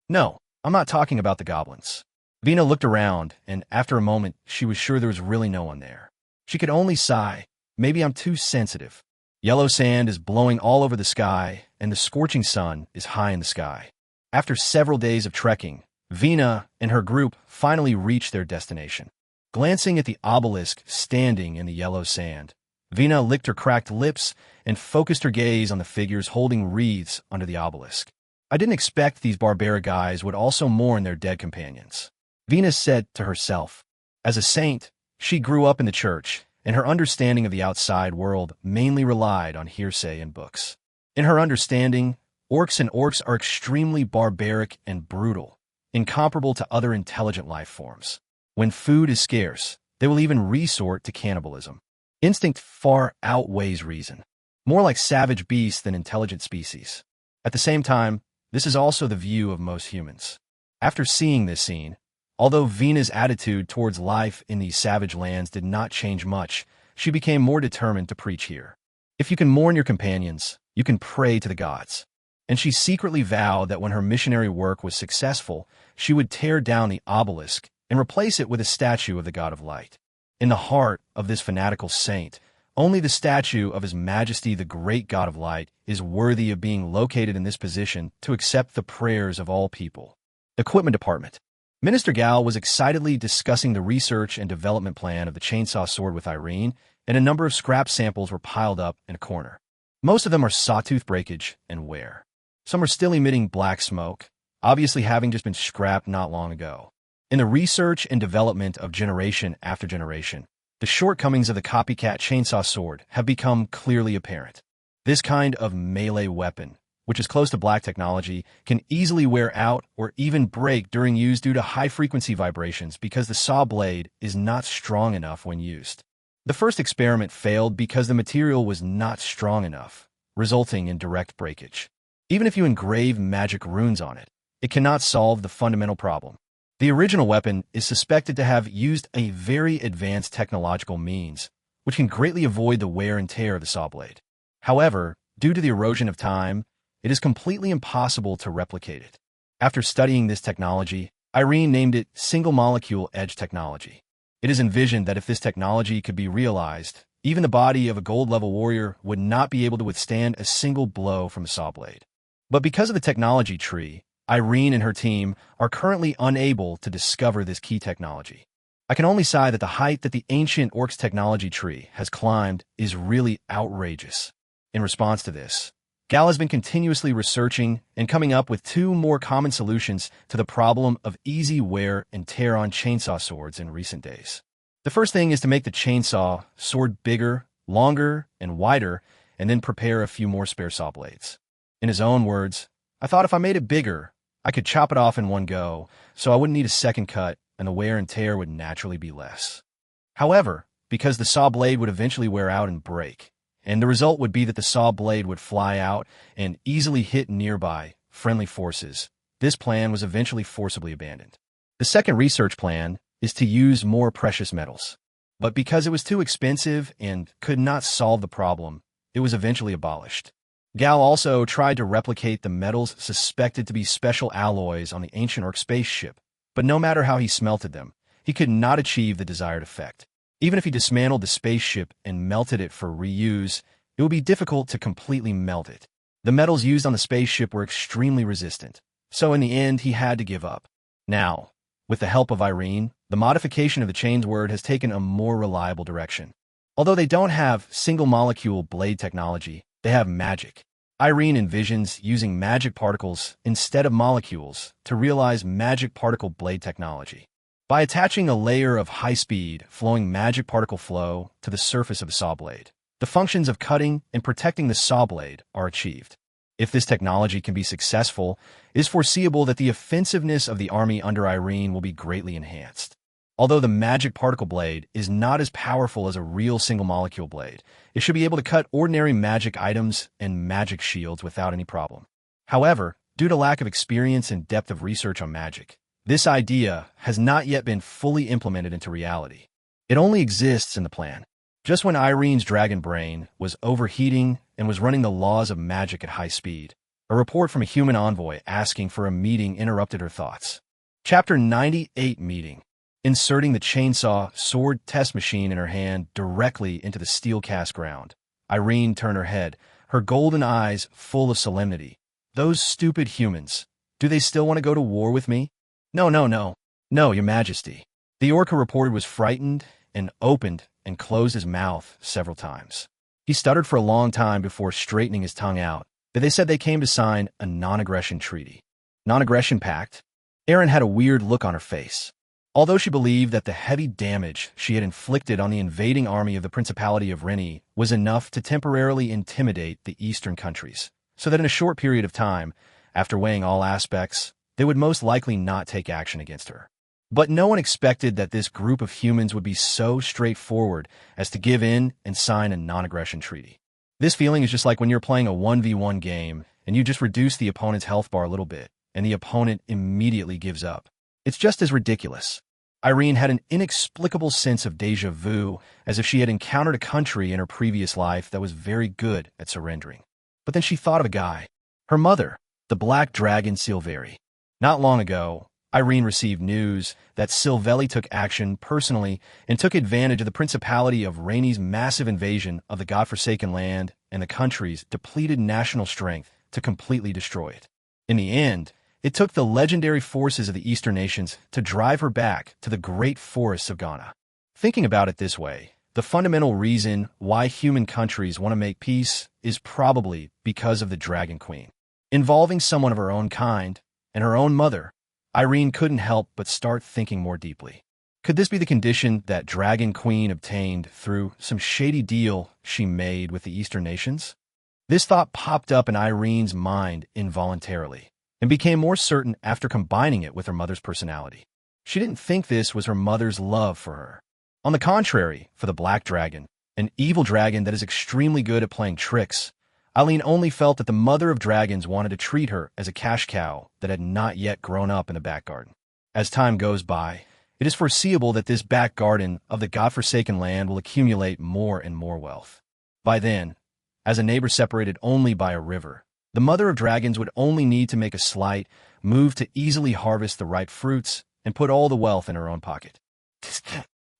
"No, I'm not talking about the goblins." Vena looked around, and after a moment, she was sure there was really no one there. She could only sigh. "Maybe I'm too sensitive. Yellow sand is blowing all over the sky, and the scorching sun is high in the sky." After several days of trekking, Vena and her group finally reached their destination. Glancing at the obelisk standing in the yellow sand, Vena licked her cracked lips and focused her gaze on the figures holding wreaths under the obelisk. "I didn't expect these barbaric guys would also mourn their dead companions," Vena said to herself. As a saint, she grew up in the church, and her understanding of the outside world mainly relied on hearsay and books. In her understanding, orcs are extremely barbaric and brutal, incomparable to other intelligent life forms. When food is scarce, they will even resort to cannibalism. Instinct far outweighs reason, more like savage beasts than intelligent species. At the same time, this is also the view of most humans. After seeing this scene, although Vena's attitude towards life in these savage lands did not change much, she became more determined to preach here. If you can mourn your companions, you can pray to the gods. And she secretly vowed that when her missionary work was successful, she would tear down the obelisk and replace it with a statue of the God of Light. In the heart of this fanatical saint, only the statue of His Majesty the Great God of Light is worthy of being located in this position to accept the prayers of all people. Equipment Department. Minister Gao was excitedly discussing the research and development plan of the chainsaw sword with Irene, and a number of scrap samples were piled up in a corner. Most of them are sawtooth breakage and wear. Some are still emitting black smoke, obviously having just been scrapped not long ago. In the research and development of generation after generation, the shortcomings of the copycat chainsaw sword have become clearly apparent. This kind of melee weapon, which is close to black technology, can easily wear out or even break during use due to high-frequency vibrations because the saw blade is not strong enough when used. The first experiment failed because the material was not strong enough, resulting in direct breakage. Even if you engrave magic runes on it, it cannot solve the fundamental problem. The original weapon is suspected to have used a very advanced technological means, which can greatly avoid the wear and tear of the saw blade. However, due to the erosion of time, it is completely impossible to replicate it. After studying this technology, Irene named it single-molecule edge technology. It is envisioned that if this technology could be realized, even the body of a gold-level warrior would not be able to withstand a single blow from a saw blade. But because of the technology tree, Irene and her team are currently unable to discover this key technology. I can only sigh that the height that the ancient orcs technology tree has climbed is really outrageous. In response to this, Gal has been continuously researching and coming up with two more common solutions to the problem of easy wear and tear on chainsaw swords in recent days. The first thing is to make the chainsaw sword bigger, longer, and wider, and then prepare a few more spare saw blades. In his own words, "I thought if I made it bigger, I could chop it off in one go, so I wouldn't need a second cut, and the wear and tear would naturally be less." However, because the saw blade would eventually wear out and break, and the result would be that the saw blade would fly out and easily hit nearby friendly forces, this plan was eventually forcibly abandoned. The second research plan is to use more precious metals. But because it was too expensive and could not solve the problem, it was eventually abolished. Gal also tried to replicate the metals suspected to be special alloys on the ancient orc spaceship, but no matter how he smelted them, he could not achieve the desired effect. Even if he dismantled the spaceship and melted it for reuse, it would be difficult to completely melt it. The metals used on the spaceship were extremely resistant, so in the end he had to give up. Now, With the help of Irene, the modification of the chain's word has taken a more reliable direction. Although they don't have single-molecule blade technology, they have magic. Irene envisions using magic particles instead of molecules to realize magic particle blade technology. By attaching a layer of high-speed, flowing magic particle flow to the surface of a saw blade, the functions of cutting and protecting the saw blade are achieved. If this technology can be successful, it is foreseeable that the offensiveness of the army under Irene will be greatly enhanced. Although the magic particle blade is not as powerful as a real single-molecule blade, it should be able to cut ordinary magic items and magic shields without any problem. However, due to lack of experience and depth of research on magic, this idea has not yet been fully implemented into reality. It only exists in the plan. Just when Irene's dragon brain was overheating and was running the laws of magic at high speed, a report from a human envoy asking for a meeting interrupted her thoughts. Chapter 98 Meeting. Inserting the chainsaw sword test machine in her hand directly into the steel cast ground, Irene turned her head, her golden eyes full of solemnity. Those stupid humans. Do they still want to go to war with me? No, Your Majesty. The Orca reporter was frightened and opened and closed his mouth several times. He stuttered for a long time before straightening his tongue out, but they said they came to sign a non-aggression treaty. Non-aggression pact? Erin had a weird look on her face. Although she believed that the heavy damage she had inflicted on the invading army of the Principality of Rennie was enough to temporarily intimidate the eastern countries, so that in a short period of time, after weighing all aspects, they would most likely not take action against her. But no one expected that this group of humans would be so straightforward as to give in and sign a non-aggression treaty. This feeling is just like when you're playing a 1v1 game and you just reduce the opponent's health bar a little bit, and the opponent immediately gives up. It's just as ridiculous. Irene had an inexplicable sense of déjà vu, as if she had encountered a country in her previous life that was very good at surrendering. But then she thought of a guy. Her mother, the black dragon Silveri. Not long ago, Irene received news that Silvelli took action personally and took advantage of the Principality of Rennie's massive invasion of the godforsaken land and the country's depleted national strength to completely destroy it. In the end, it took the legendary forces of the Eastern nations to drive her back to the great forests of Ghana. Thinking about it this way, the fundamental reason why human countries want to make peace is probably because of the Dragon Queen. Involving someone of her own kind and her own mother, Irene couldn't help but start thinking more deeply. Could this be the condition that Dragon Queen obtained through some shady deal she made with the Eastern nations? This thought popped up in Irene's mind involuntarily, and became more certain after combining it with her mother's personality. She didn't think this was her mother's love for her. On the contrary, for the Black Dragon, an evil dragon that is extremely good at playing tricks, Eileen only felt that the mother of dragons wanted to treat her as a cash cow that had not yet grown up in the back garden. As time goes by, it is foreseeable that this back garden of the godforsaken land will accumulate more and more wealth. By then, as a neighbor separated only by a river, the mother of dragons would only need to make a slight move to easily harvest the ripe fruits and put all the wealth in her own pocket.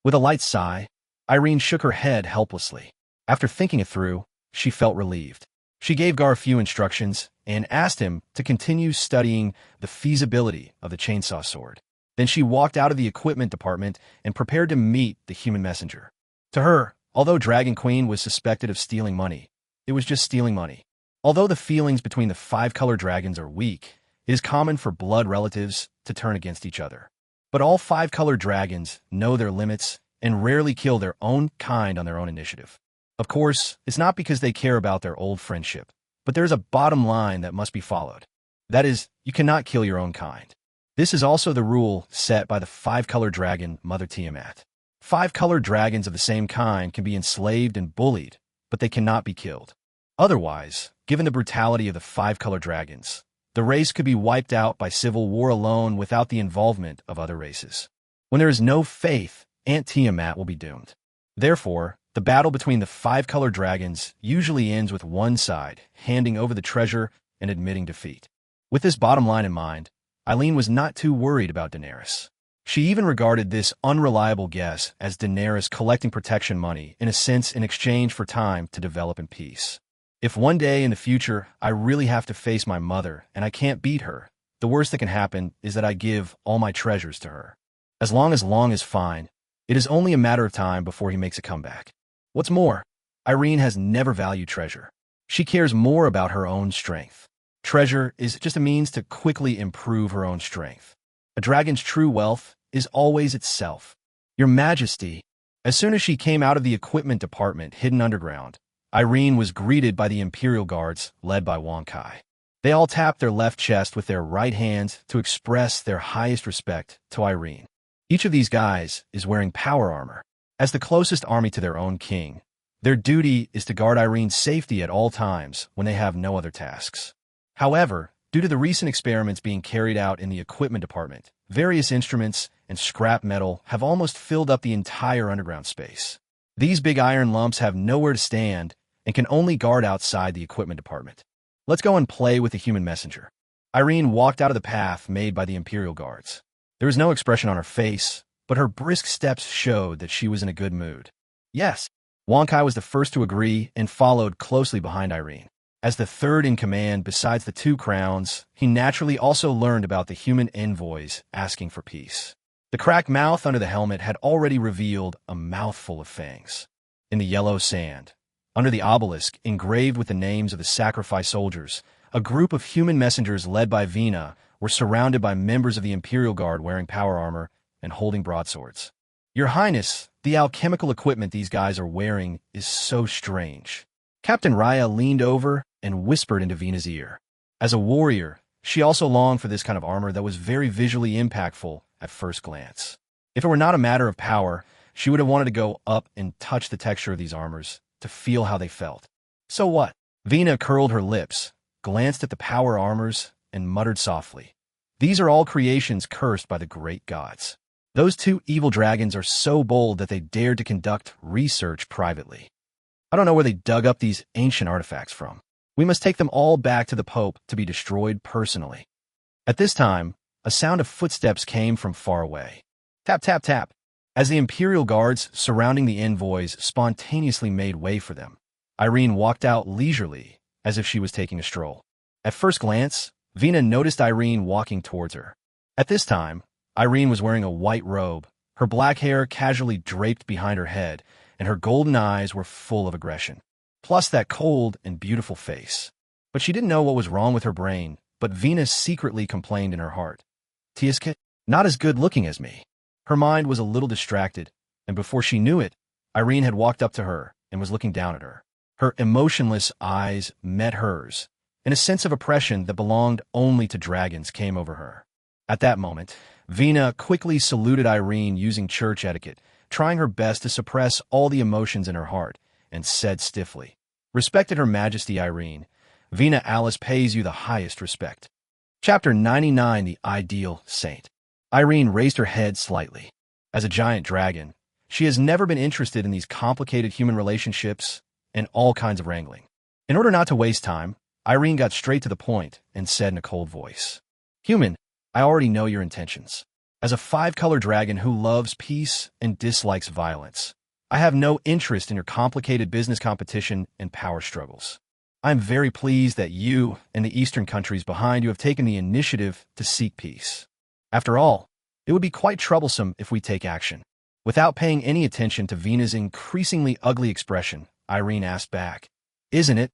With a light sigh, Irene shook her head helplessly. After thinking it through, she felt relieved. She gave Gar a few instructions and asked him to continue studying the feasibility of the chainsaw sword. Then she walked out of the equipment department and prepared to meet the human messenger. To her, although Dragon Queen was suspected of stealing money, it was just stealing money. Although the feelings between the five-color dragons are weak, it is common for blood relatives to turn against each other. But all five-color dragons know their limits and rarely kill their own kind on their own initiative. Of course, it's not because they care about their old friendship, but there's a bottom line that must be followed. That is, you cannot kill your own kind. This is also the rule set by the five-color dragon Mother Tiamat. Five-color dragons of the same kind can be enslaved and bullied, but they cannot be killed. Otherwise, given the brutality of the five-color dragons, the race could be wiped out by civil war alone without the involvement of other races. When there is no faith, Aunt Tiamat will be doomed. Therefore, the battle between the five-color dragons usually ends with one side handing over the treasure and admitting defeat. With this bottom line in mind, Eileen was not too worried about Daenerys. She even regarded this unreliable guess as Daenerys collecting protection money, in a sense in exchange for time to develop in peace. If one day in the future I really have to face my mother and I can't beat her, the worst that can happen is that I give all my treasures to her. As long is fine, it is only a matter of time before he makes a comeback. What's more, Irene has never valued treasure. She cares more about her own strength. Treasure is just a means to quickly improve her own strength. A dragon's true wealth is always itself. Your Majesty. As soon as she came out of the equipment department hidden underground, Irene was greeted by the Imperial Guards led by Wang Kai. They all tapped their left chest with their right hands to express their highest respect to Irene. Each of these guys is wearing power armor. As the closest army to their own king, their duty is to guard Irene's safety at all times when they have no other tasks. However, due to the recent experiments being carried out in the equipment department, various instruments and scrap metal have almost filled up the entire underground space. These big iron lumps have nowhere to stand and can only guard outside the equipment department. Let's go and play with the human messenger. Irene walked out of the path made by the Imperial Guards. There was no expression on her face, but her brisk steps showed that she was in a good mood. Yes, Wang Kai was the first to agree and followed closely behind Irene. As the third in command besides the two crowns, he naturally also learned about the human envoys asking for peace. The cracked mouth under the helmet had already revealed a mouthful of fangs. In the yellow sand, under the obelisk engraved with the names of the sacrifice soldiers, a group of human messengers led by Vina were surrounded by members of the Imperial Guard wearing power armor and holding broadswords. Your Highness, the alchemical equipment these guys are wearing is so strange. Captain Raya leaned over and whispered into Vina's ear. As a warrior, she also longed for this kind of armor that was very visually impactful at first glance. If it were not a matter of power, she would have wanted to go up and touch the texture of these armors to feel how they felt. So what? Vina curled her lips, glanced at the power armors, and muttered softly. These are all creations cursed by the great gods. Those two evil dragons are so bold that they dared to conduct research privately. I don't know where they dug up these ancient artifacts from. We must take them all back to the Pope to be destroyed personally. At this time, a sound of footsteps came from far away. Tap, tap, tap. As the Imperial Guards surrounding the envoys spontaneously made way for them, Irene walked out leisurely, as if she was taking a stroll. At first glance, Vina noticed Irene walking towards her. At this time, Irene was wearing a white robe, her black hair casually draped behind her head, and her golden eyes were full of aggression. Plus that cold and beautiful face. But she didn't know what was wrong with her brain, but Vina secretly complained in her heart. Tiaske, not as good looking as me. Her mind was a little distracted, and before she knew it, Irene had walked up to her and was looking down at her. Her emotionless eyes met hers, and a sense of oppression that belonged only to dragons came over her. At that moment, Vina quickly saluted Irene using church etiquette, trying her best to suppress all the emotions in her heart, and said stiffly, "Respected Her Majesty Irene, Vina Alice pays you the highest respect." Chapter 99, The Ideal Saint. Irene raised her head slightly. As a giant dragon, she has never been interested in these complicated human relationships and all kinds of wrangling. In order not to waste time, Irene got straight to the point and said in a cold voice, "Human, I already know your intentions. As a five-color dragon who loves peace and dislikes violence, I have no interest in your complicated business competition and power struggles. I am very pleased that you and the Eastern countries behind you have taken the initiative to seek peace. After all, it would be quite troublesome if we take action." Without paying any attention to Vina's increasingly ugly expression, Irene asked back, "Isn't it?"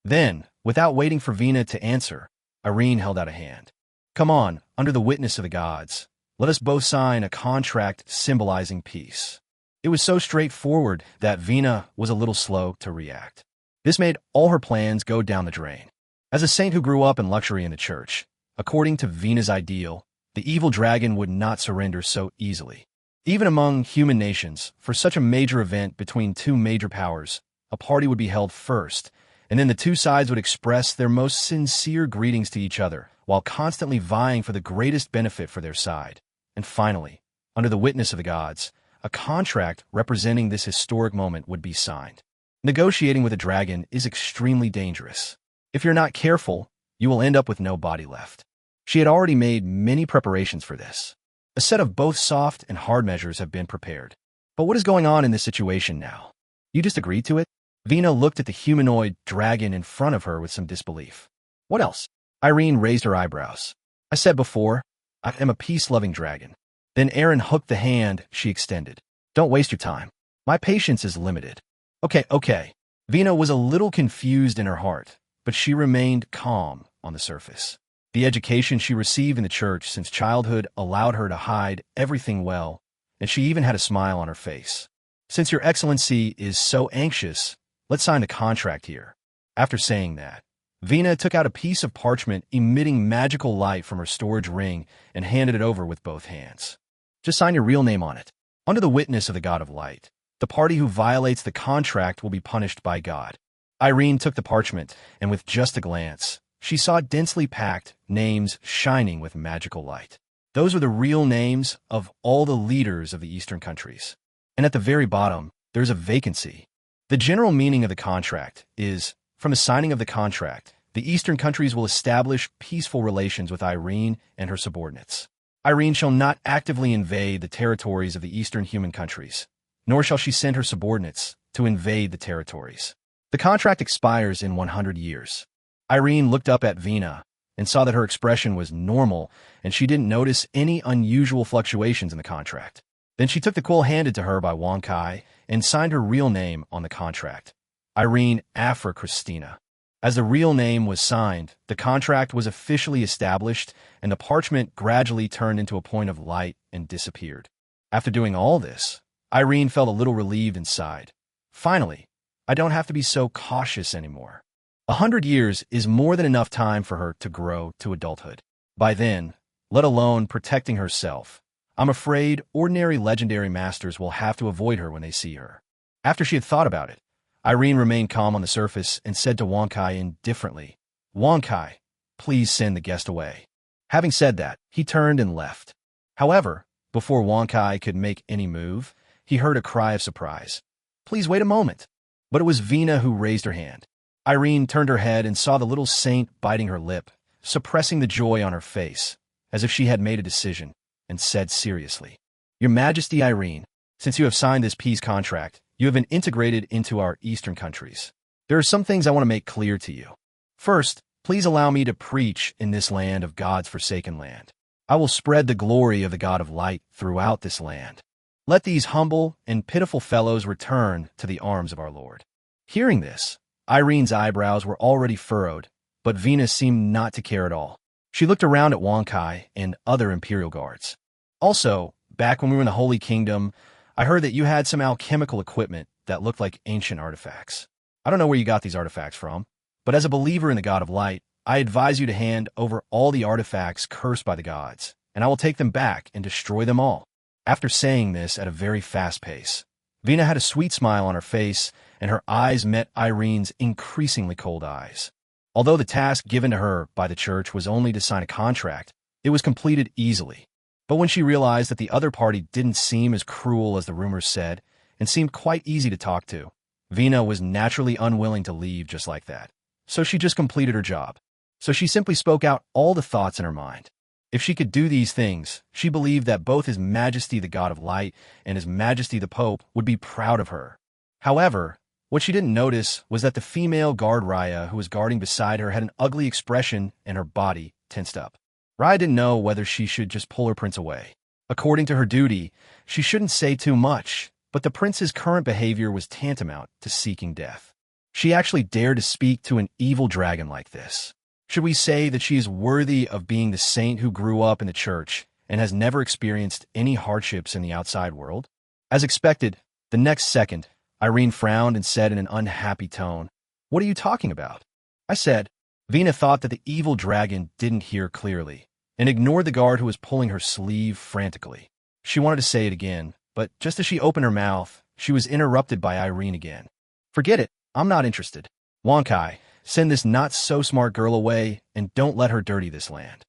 Then, without waiting for Vina to answer, Irene held out a hand. "Come on, under the witness of the gods, let us both sign a contract symbolizing peace." It was so straightforward that Vina was a little slow to react. This made all her plans go down the drain. As a saint who grew up in luxury in the church, according to Vina's ideal, the evil dragon would not surrender so easily. Even among human nations, for such a major event between two major powers, a party would be held first, and then the two sides would express their most sincere greetings to each other, while constantly vying for the greatest benefit for their side. And finally, under the witness of the gods, a contract representing this historic moment would be signed. Negotiating with a dragon is extremely dangerous. If you're not careful, you will end up with no body left. She had already made many preparations for this. A set of both soft and hard measures have been prepared. But what is going on in this situation now? You just agreed to it? Vina looked at the humanoid dragon in front of her with some disbelief. What else? Irene raised her eyebrows. I said before, I am a peace-loving dragon. Then Aaron hooked the hand she extended. Don't waste your time. My patience is limited. Okay. Vina was a little confused in her heart, but she remained calm on the surface. The education she received in the church since childhood allowed her to hide everything well, and she even had a smile on her face. Since your excellency is so anxious, let's sign the contract here. After saying that, Vina took out a piece of parchment emitting magical light from her storage ring and handed it over with both hands. Just sign your real name on it. Under the witness of the God of Light, the party who violates the contract will be punished by God. Irene took the parchment, and with just a glance, she saw densely packed names shining with magical light. Those were the real names of all the leaders of the Eastern countries. And at the very bottom, there's a vacancy. The general meaning of the contract is, from the signing of the contract, the Eastern countries will establish peaceful relations with Irene and her subordinates. Irene shall not actively invade the territories of the Eastern human countries, nor shall she send her subordinates to invade the territories. The contract expires in 100 years. Irene looked up at Vina and saw that her expression was normal, and she didn't notice any unusual fluctuations in the contract. Then she took the quill handed to her by Wang Kai and signed her real name on the contract, Irene Afra Christina. As the real name was signed, the contract was officially established, and the parchment gradually turned into a point of light and disappeared. After doing all this, Irene felt a little relieved inside. Finally, I don't have to be so cautious anymore. 100 years is more than enough time for her to grow to adulthood. By then, let alone protecting herself, I'm afraid ordinary legendary masters will have to avoid her when they see her. After she had thought about it, Irene remained calm on the surface and said to Wang Kai indifferently, Wang Kai, please send the guest away. Having said that, he turned and left. However, before Wang Kai could make any move, he heard a cry of surprise. Please wait a moment. But it was Vina who raised her hand. Irene turned her head and saw the little saint biting her lip, suppressing the joy on her face, as if she had made a decision, and said seriously, Your Majesty Irene, since you have signed this peace contract, you have been integrated into our Eastern countries. There are some things I want to make clear to you. First, please allow me to preach in this land of God's forsaken land. I will spread the glory of the God of Light throughout this land. Let these humble and pitiful fellows return to the arms of our Lord. Hearing this, Irene's eyebrows were already furrowed, but Vina seemed not to care at all. She looked around at Wang Kai and other Imperial guards. Also, back when we were in the Holy Kingdom, I heard that you had some alchemical equipment that looked like ancient artifacts. I don't know where you got these artifacts from, but as a believer in the God of Light, I advise you to hand over all the artifacts cursed by the gods, and I will take them back and destroy them all. After saying this at a very fast pace, Vina had a sweet smile on her face, and her eyes met Irene's increasingly cold eyes. Although the task given to her by the church was only to sign a contract, it was completed easily. But when she realized that the other party didn't seem as cruel as the rumors said, and seemed quite easy to talk to, Vina was naturally unwilling to leave just like that. So she just completed her job. So she simply spoke out all the thoughts in her mind. If she could do these things, she believed that both His Majesty the God of Light and His Majesty the Pope would be proud of her. However, what she didn't notice was that the female guard Raya who was guarding beside her had an ugly expression and her body tensed up. Raya didn't know whether she should just pull her prince away. According to her duty, she shouldn't say too much, but the prince's current behavior was tantamount to seeking death. She actually dared to speak to an evil dragon like this. Should we say that she is worthy of being the saint who grew up in the church and has never experienced any hardships in the outside world? As expected, the next second, Irene frowned and said in an unhappy tone, What are you talking about? I said. Vina thought that the evil dragon didn't hear clearly and ignored the guard who was pulling her sleeve frantically. She wanted to say it again, but just as she opened her mouth, she was interrupted by Irene again. Forget it. I'm not interested. Wang Kai, send this not-so-smart girl away and don't let her dirty this land.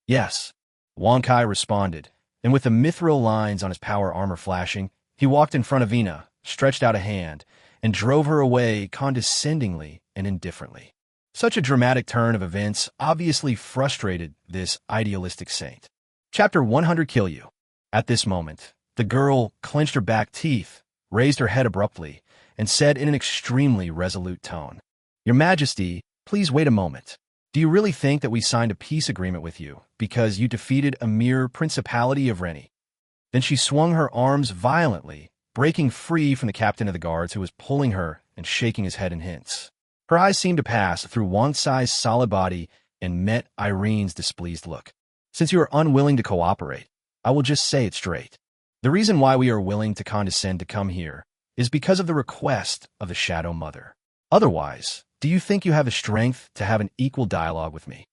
Yes. Wang Kai responded, and with the mithril lines on his power armor flashing, he walked in front of Vina, stretched out a hand, and drove her away condescendingly and indifferently. Such a dramatic turn of events obviously frustrated this idealistic saint. Chapter 100 Kill You. At this moment, the girl clenched her back teeth, raised her head abruptly, and said in an extremely resolute tone, Your Majesty, please wait a moment. Do you really think that we signed a peace agreement with you because you defeated a mere principality of Rennie? Then she swung her arms violently, breaking free from the captain of the guards who was pulling her and shaking his head in hints. Her eyes seemed to pass through Wang Tsai's solid body and met Irene's displeased look. Since you are unwilling to cooperate, I will just say it straight. The reason why we are willing to condescend to come here is because of the request of the Shadow Mother. Otherwise, do you think you have the strength to have an equal dialogue with me?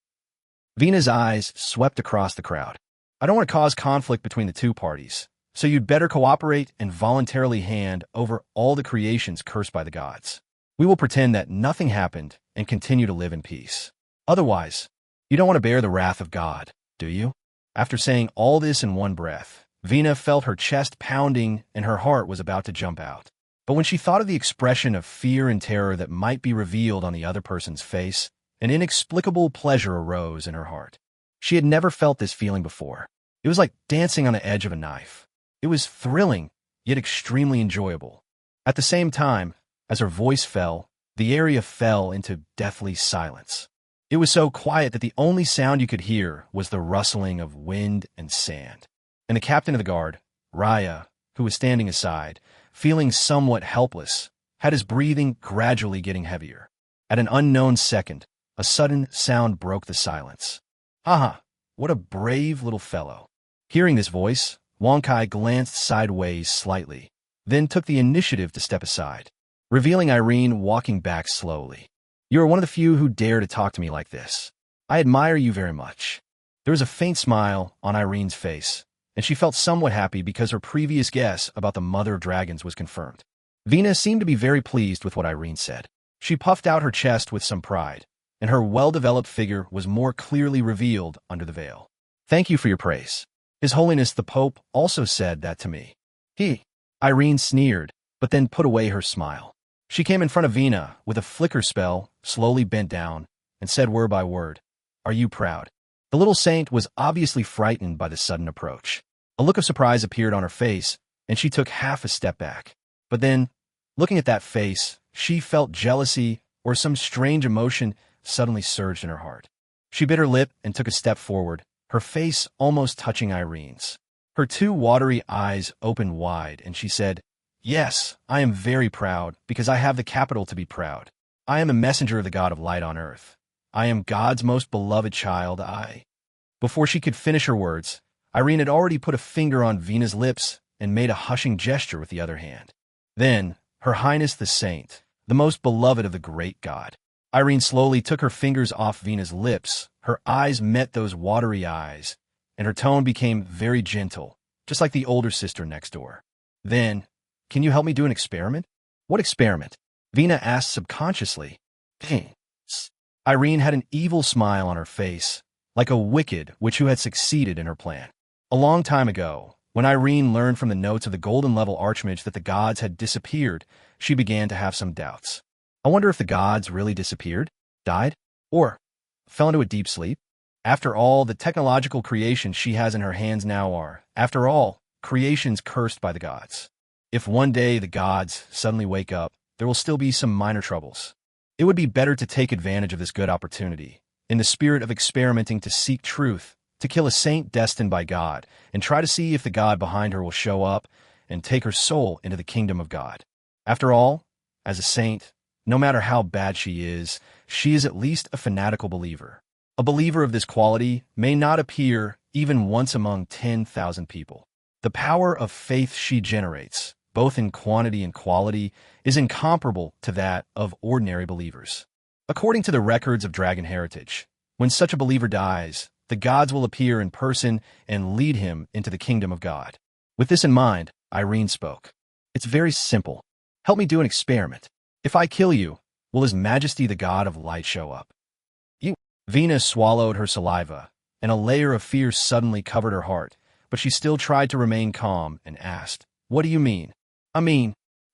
Vina's eyes swept across the crowd. I don't want to cause conflict between the two parties, so you'd better cooperate and voluntarily hand over all the creations cursed by the gods. We will pretend that nothing happened and continue to live in peace. Otherwise, you don't want to bear the wrath of God, do you? After saying all this in one breath, Vina felt her chest pounding and her heart was about to jump out. But when she thought of the expression of fear and terror that might be revealed on the other person's face, an inexplicable pleasure arose in her heart. She had never felt this feeling before. It was like dancing on the edge of a knife. It was thrilling, yet extremely enjoyable. At the same time, as her voice fell, the area fell into deathly silence. It was so quiet that the only sound you could hear was the rustling of wind and sand. And the captain of the guard, Raya, who was standing aside, feeling somewhat helpless, had his breathing gradually getting heavier. At an unknown second, a sudden sound broke the silence. Haha, what a brave little fellow. Hearing this voice, Wang Kai glanced sideways slightly, then took the initiative to step aside, revealing Irene walking back slowly. You are one of the few who dare to talk to me like this. I admire you very much. There was a faint smile on Irene's face, and she felt somewhat happy because her previous guess about the mother of dragons was confirmed. Vina seemed to be very pleased with what Irene said. She puffed out her chest with some pride, and her well-developed figure was more clearly revealed under the veil. Thank you for your praise. His Holiness the Pope also said that to me. Irene sneered, but then put away her smile. She came in front of Vina with a flicker spell, slowly bent down, and said word by word, "Are you proud?" The little saint was obviously frightened by the sudden approach. A look of surprise appeared on her face, and she took half a step back. But then, looking at that face, she felt jealousy or some strange emotion suddenly surged in her heart. She bit her lip and took a step forward, her face almost touching Irene's. Her two watery eyes opened wide, and she said, "Yes, I am very proud, because I have the capital to be proud. I am a messenger of the God of light on earth. I am God's most beloved child, Before she could finish her words, Irene had already put a finger on Vina's lips and made a hushing gesture with the other hand. Then, Her Highness the Saint, the most beloved of the great God. Irene slowly took her fingers off Vina's lips, her eyes met those watery eyes, and her tone became very gentle, just like the older sister next door. Then, can you help me do an experiment? What experiment? Vina asked subconsciously. Thanks. Irene had an evil smile on her face, like a wicked witch who had succeeded in her plan. A long time ago, when Irene learned from the notes of the golden-level archmage that the gods had disappeared, she began to have some doubts. I wonder if the gods really disappeared, died, or fell into a deep sleep? After all, the technological creations she has in her hands now are, after all, creations cursed by the gods. If one day the gods suddenly wake up, there will still be some minor troubles. It would be better to take advantage of this good opportunity, in the spirit of experimenting to seek truth, to kill a saint destined by God, and try to see if the God behind her will show up and take her soul into the kingdom of God. After all, as a saint, no matter how bad she is at least a fanatical believer. A believer of this quality may not appear even once among 10,000 people. The power of faith she generates, both in quantity and quality, is incomparable to that of ordinary believers. According to the records of Dragon Heritage, when such a believer dies, the gods will appear in person and lead him into the kingdom of God. With this in mind, Irene spoke. It's very simple. Help me do an experiment. If I kill you, will His Majesty the God of Light show up? Vina swallowed her saliva, and a layer of fear suddenly covered her heart, but she still tried to remain calm and asked, "What do you mean?"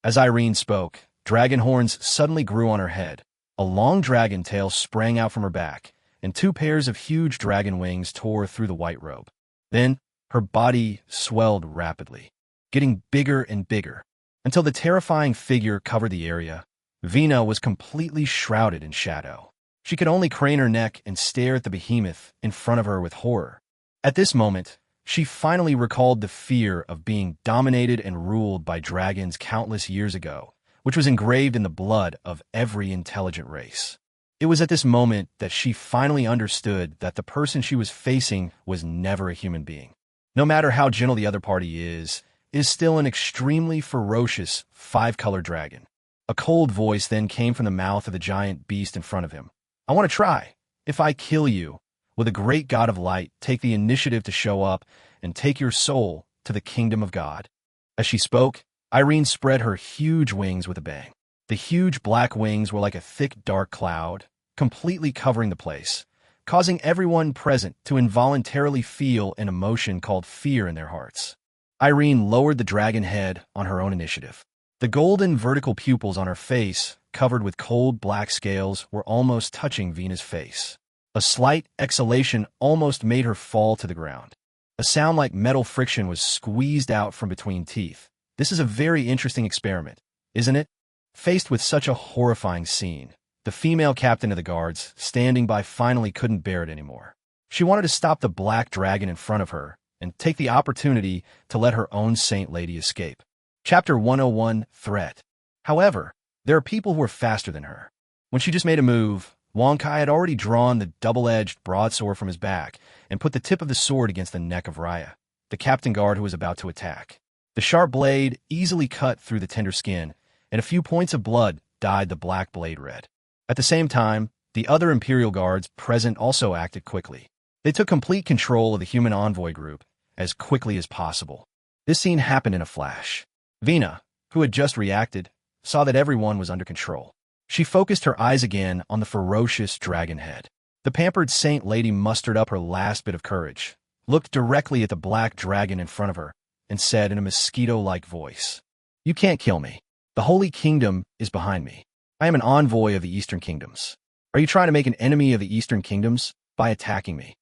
As Irene spoke, dragon horns suddenly grew on her head. A long dragon tail sprang out from her back, and two pairs of huge dragon wings tore through the white robe. Then, her body swelled rapidly, getting bigger and bigger, until the terrifying figure covered the area. Vina was completely shrouded in shadow. She could only crane her neck and stare at the behemoth in front of her with horror. At this moment, She finally recalled the fear of being dominated and ruled by dragons countless years ago, which was engraved in the blood of every intelligent race. It was at this moment that she finally understood that the person she was facing was never a human being. No matter how gentle the other party is still an extremely ferocious five-color dragon. A cold voice then came from the mouth of the giant beast in front of him. I want to try. If I kill you, will the great god of light take the initiative to show up and take your soul to the kingdom of God? As she spoke, Irene spread her huge wings with a bang. The huge black wings were like a thick dark cloud, completely covering the place, causing everyone present to involuntarily feel an emotion called fear in their hearts. Irene lowered the dragon head on her own initiative. The golden vertical pupils on her face, covered with cold black scales, were almost touching Vina's face. A slight exhalation almost made her fall to the ground. A sound like metal friction was squeezed out from between teeth. This is a very interesting experiment, isn't it? Faced with such a horrifying scene, the female captain of the guards, standing by, finally couldn't bear it anymore. She wanted to stop the black dragon in front of her and take the opportunity to let her own saint lady escape. Chapter 101, Threat. However, there are people who are faster than her. When she just made a move, Wong Kai had already drawn the double-edged broadsword from his back and put the tip of the sword against the neck of Raya, the captain guard who was about to attack. The sharp blade easily cut through the tender skin, and a few points of blood dyed the black blade red. At the same time, the other Imperial guards present also acted quickly. They took complete control of the human envoy group as quickly as possible. This scene happened in a flash. Vina, who had just reacted, saw that everyone was under control. She focused her eyes again on the ferocious dragon head. The pampered saint lady mustered up her last bit of courage, looked directly at the black dragon in front of her, and said in a mosquito-like voice, "You can't kill me. The Holy Kingdom is behind me. I am an envoy of the Eastern Kingdoms. Are you trying to make an enemy of the Eastern Kingdoms by attacking me?"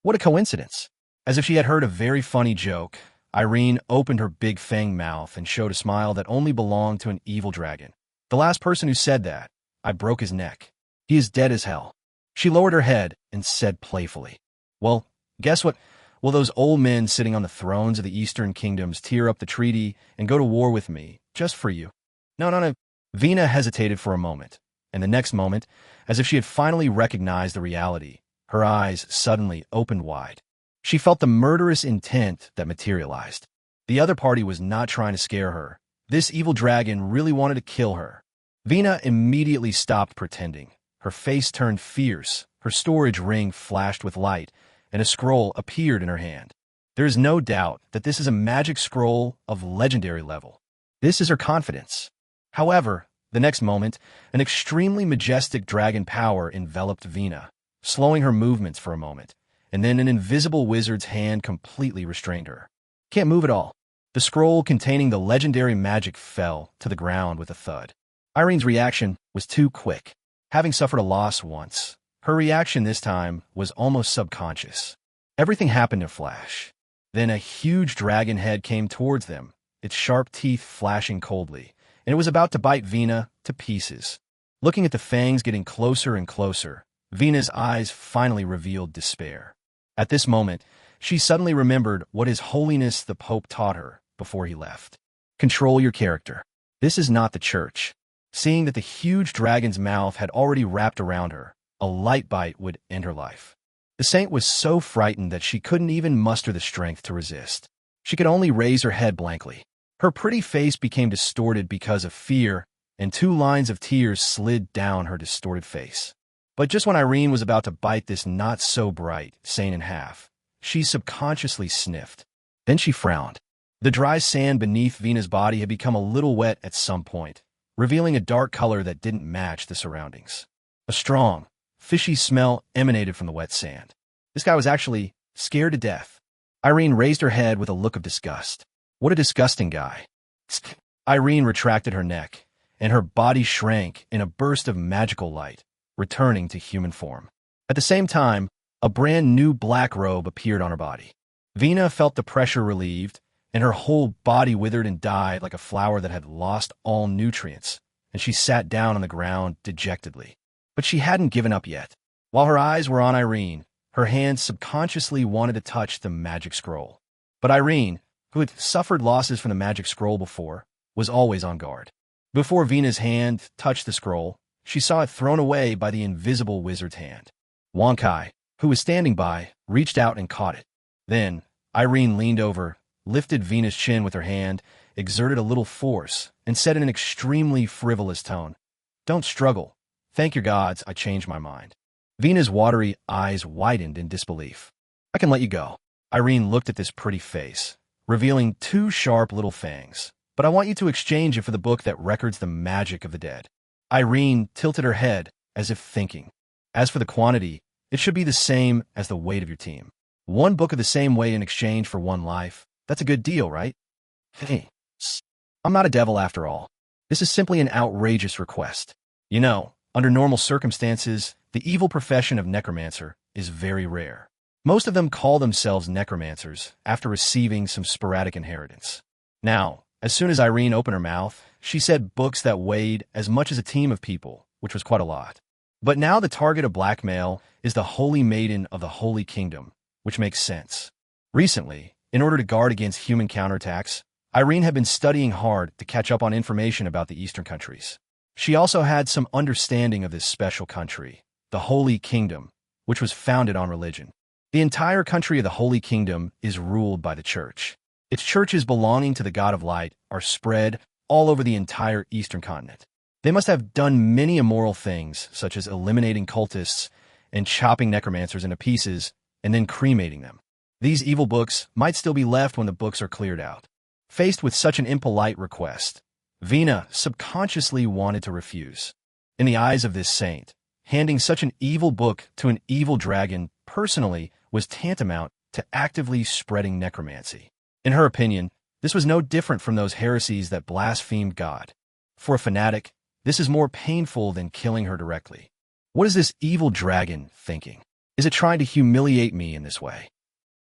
What a coincidence. As if she had heard a very funny joke, Irene opened her big fang mouth and showed a smile that only belonged to an evil dragon. The last person who said that, I broke his neck. He is dead as hell. She lowered her head and said playfully, "Well, guess what? Will those old men sitting on the thrones of the Eastern Kingdoms tear up the treaty and go to war with me, just for you?" No. Vina hesitated for a moment, and the next moment, as if she had finally recognized the reality, her eyes suddenly opened wide. She felt the murderous intent that materialized. The other party was not trying to scare her. This evil dragon really wanted to kill her. Vina immediately stopped pretending. Her face turned fierce, her storage ring flashed with light, and a scroll appeared in her hand. There is no doubt that this is a magic scroll of legendary level. This is her confidence. However, the next moment, an extremely majestic dragon power enveloped Vina, slowing her movements for a moment, and then an invisible wizard's hand completely restrained her. Can't move at all. The scroll containing the legendary magic fell to the ground with a thud. Irene's reaction was too quick. Having suffered a loss once, her reaction this time was almost subconscious. Everything happened in a flash. Then a huge dragon head came towards them, its sharp teeth flashing coldly, and it was about to bite Vina to pieces. Looking at the fangs getting closer and closer, Vina's eyes finally revealed despair. At this moment, she suddenly remembered what His Holiness the Pope taught her before he left. Control your character. This is not the church. Seeing that the huge dragon's mouth had already wrapped around her, a light bite would end her life. The saint was so frightened that she couldn't even muster the strength to resist. She could only raise her head blankly. Her pretty face became distorted because of fear, and 2 lines of tears slid down her distorted face. But just when Irene was about to bite this not-so-bright saint in half, she subconsciously sniffed. Then she frowned. The dry sand beneath Vina's body had become a little wet at some point, revealing a dark color that didn't match the surroundings. A strong, fishy smell emanated from the wet sand. This guy was actually scared to death. Irene raised her head with a look of disgust. What a disgusting guy. Irene retracted her neck, and her body shrank in a burst of magical light, returning to human form. At the same time, a brand new black robe appeared on her body. Vina felt the pressure relieved, and her whole body withered and died like a flower that had lost all nutrients, and she sat down on the ground dejectedly. But she hadn't given up yet. While her eyes were on Irene, her hands subconsciously wanted to touch the magic scroll. But Irene, who had suffered losses from the magic scroll before, was always on guard. Before Vina's hand touched the scroll, she saw it thrown away by the invisible wizard's hand. Wonkai, who was standing by, reached out and caught it. Then, Irene leaned over, lifted Vina's chin with her hand, exerted a little force, and said in an extremely frivolous tone, "Don't struggle. Thank your gods, I changed my mind." Vina's watery eyes widened in disbelief. "I can let you go." Irene looked at this pretty face, revealing two sharp little fangs. "But I want you to exchange it for the book that records the magic of the dead." Irene tilted her head, as if thinking. "As for the quantity, it should be the same as the weight of your team. One book of the same weight in exchange for one life. That's a good deal, right?" "Hey, I'm not a devil after all. This is simply an outrageous request. You know, under normal circumstances, the evil profession of necromancer is very rare. Most of them call themselves necromancers after receiving some sporadic inheritance. Now, as soon as Irene opened her mouth, she said books that weighed as much as a team of people, which was quite a lot. But now the target of blackmail is the Holy Maiden of the Holy Kingdom, which makes sense. Recently, in order to guard against human counterattacks, Irene had been studying hard to catch up on information about the Eastern countries. She also had some understanding of this special country, the Holy Kingdom, which was founded on religion. The entire country of the Holy Kingdom is ruled by the Church. Its churches belonging to the God of Light are spread all over the entire Eastern continent. They must have done many immoral things, such as eliminating cultists and chopping necromancers into pieces and then cremating them. These evil books might still be left when the books are cleared out. Faced with such an impolite request, Vina subconsciously wanted to refuse. In the eyes of this saint, handing such an evil book to an evil dragon personally was tantamount to actively spreading necromancy. In her opinion, this was no different from those heresies that blasphemed God. For a fanatic, this is more painful than killing her directly. What is this evil dragon thinking? Is it trying to humiliate me in this way?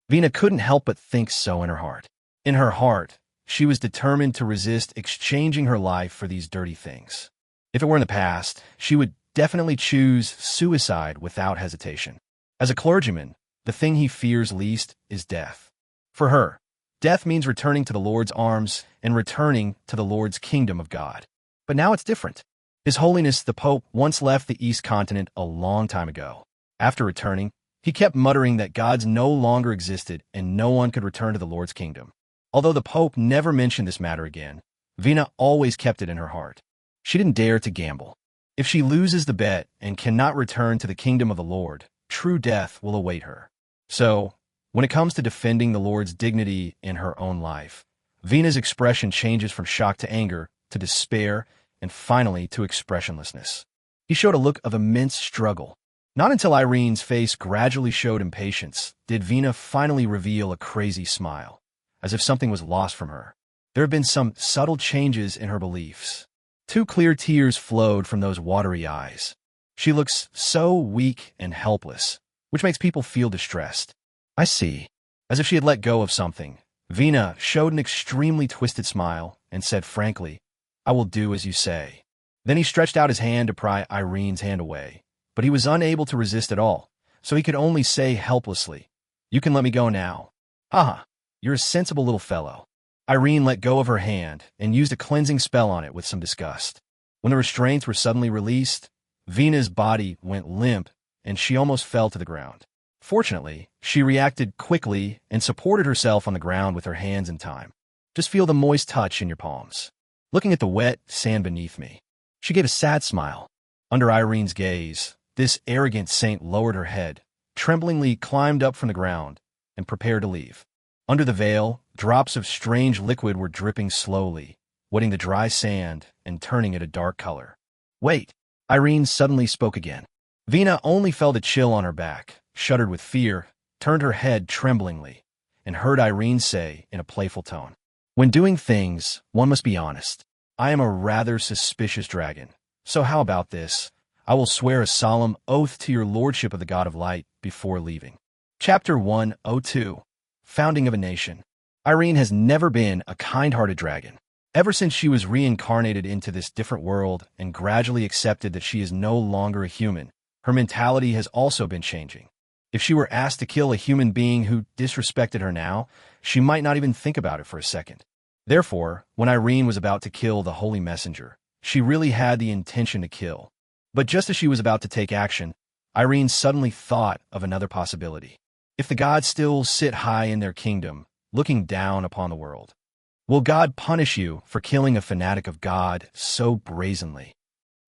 Vina couldn't help but think so in her heart. In her heart, she was determined to resist exchanging her life for these dirty things. If it were in the past, she would definitely choose suicide without hesitation. As a clergyman, the thing he fears least is death. For her, death means returning to the Lord's arms and returning to the Lord's kingdom of God. But now it's different. His Holiness the Pope once left the East Continent a long time ago. After returning, he kept muttering that gods no longer existed and no one could return to the Lord's kingdom. Although the Pope never mentioned this matter again, Vina always kept it in her heart. She didn't dare to gamble. If she loses the bet and cannot return to the kingdom of the Lord, true death will await her. So, when it comes to defending the Lord's dignity in her own life, Vina's expression changes from shock to anger, to despair, and finally to expressionlessness. He showed a look of immense struggle. Not until Irene's face gradually showed impatience did Vina finally reveal a crazy smile, as if something was lost from her. There had been some subtle changes in her beliefs. 2 clear tears flowed from those watery eyes. She looks so weak and helpless, which makes people feel distressed. "I see." As if she had let go of something, Vina showed an extremely twisted smile and said frankly, "I will do as you say." Then he stretched out his hand to pry Irene's hand away, but he was unable to resist at all, so he could only say helplessly, "You can let me go now." "Haha, you're a sensible little fellow." Irene let go of her hand and used a cleansing spell on it with some disgust. When the restraints were suddenly released, Vina's body went limp and she almost fell to the ground. Fortunately, she reacted quickly and supported herself on the ground with her hands in time. "Just feel the moist touch in your palms. Looking at the wet sand beneath me." She gave a sad smile. Under Irene's gaze, this arrogant saint lowered her head, tremblingly climbed up from the ground, and prepared to leave. Under the veil, drops of strange liquid were dripping slowly, wetting the dry sand and turning it a dark color. "Wait!" Irene suddenly spoke again. Vina only felt a chill on her back, shuddered with fear, turned her head tremblingly, and heard Irene say in a playful tone, "When doing things, one must be honest. I am a rather suspicious dragon, so how about this? I will swear a solemn oath to your lordship of the God of Light before leaving." Chapter 102. Founding of a Nation. Irene has never been a kind-hearted dragon. Ever since she was reincarnated into this different world and gradually accepted that she is no longer a human, her mentality has also been changing. If she were asked to kill a human being who disrespected her now, she might not even think about it for a second. Therefore, when Irene was about to kill the holy messenger, she really had the intention to kill. But just as she was about to take action, Irene suddenly thought of another possibility. If the gods still sit high in their kingdom, looking down upon the world, will God punish you for killing a fanatic of God so brazenly?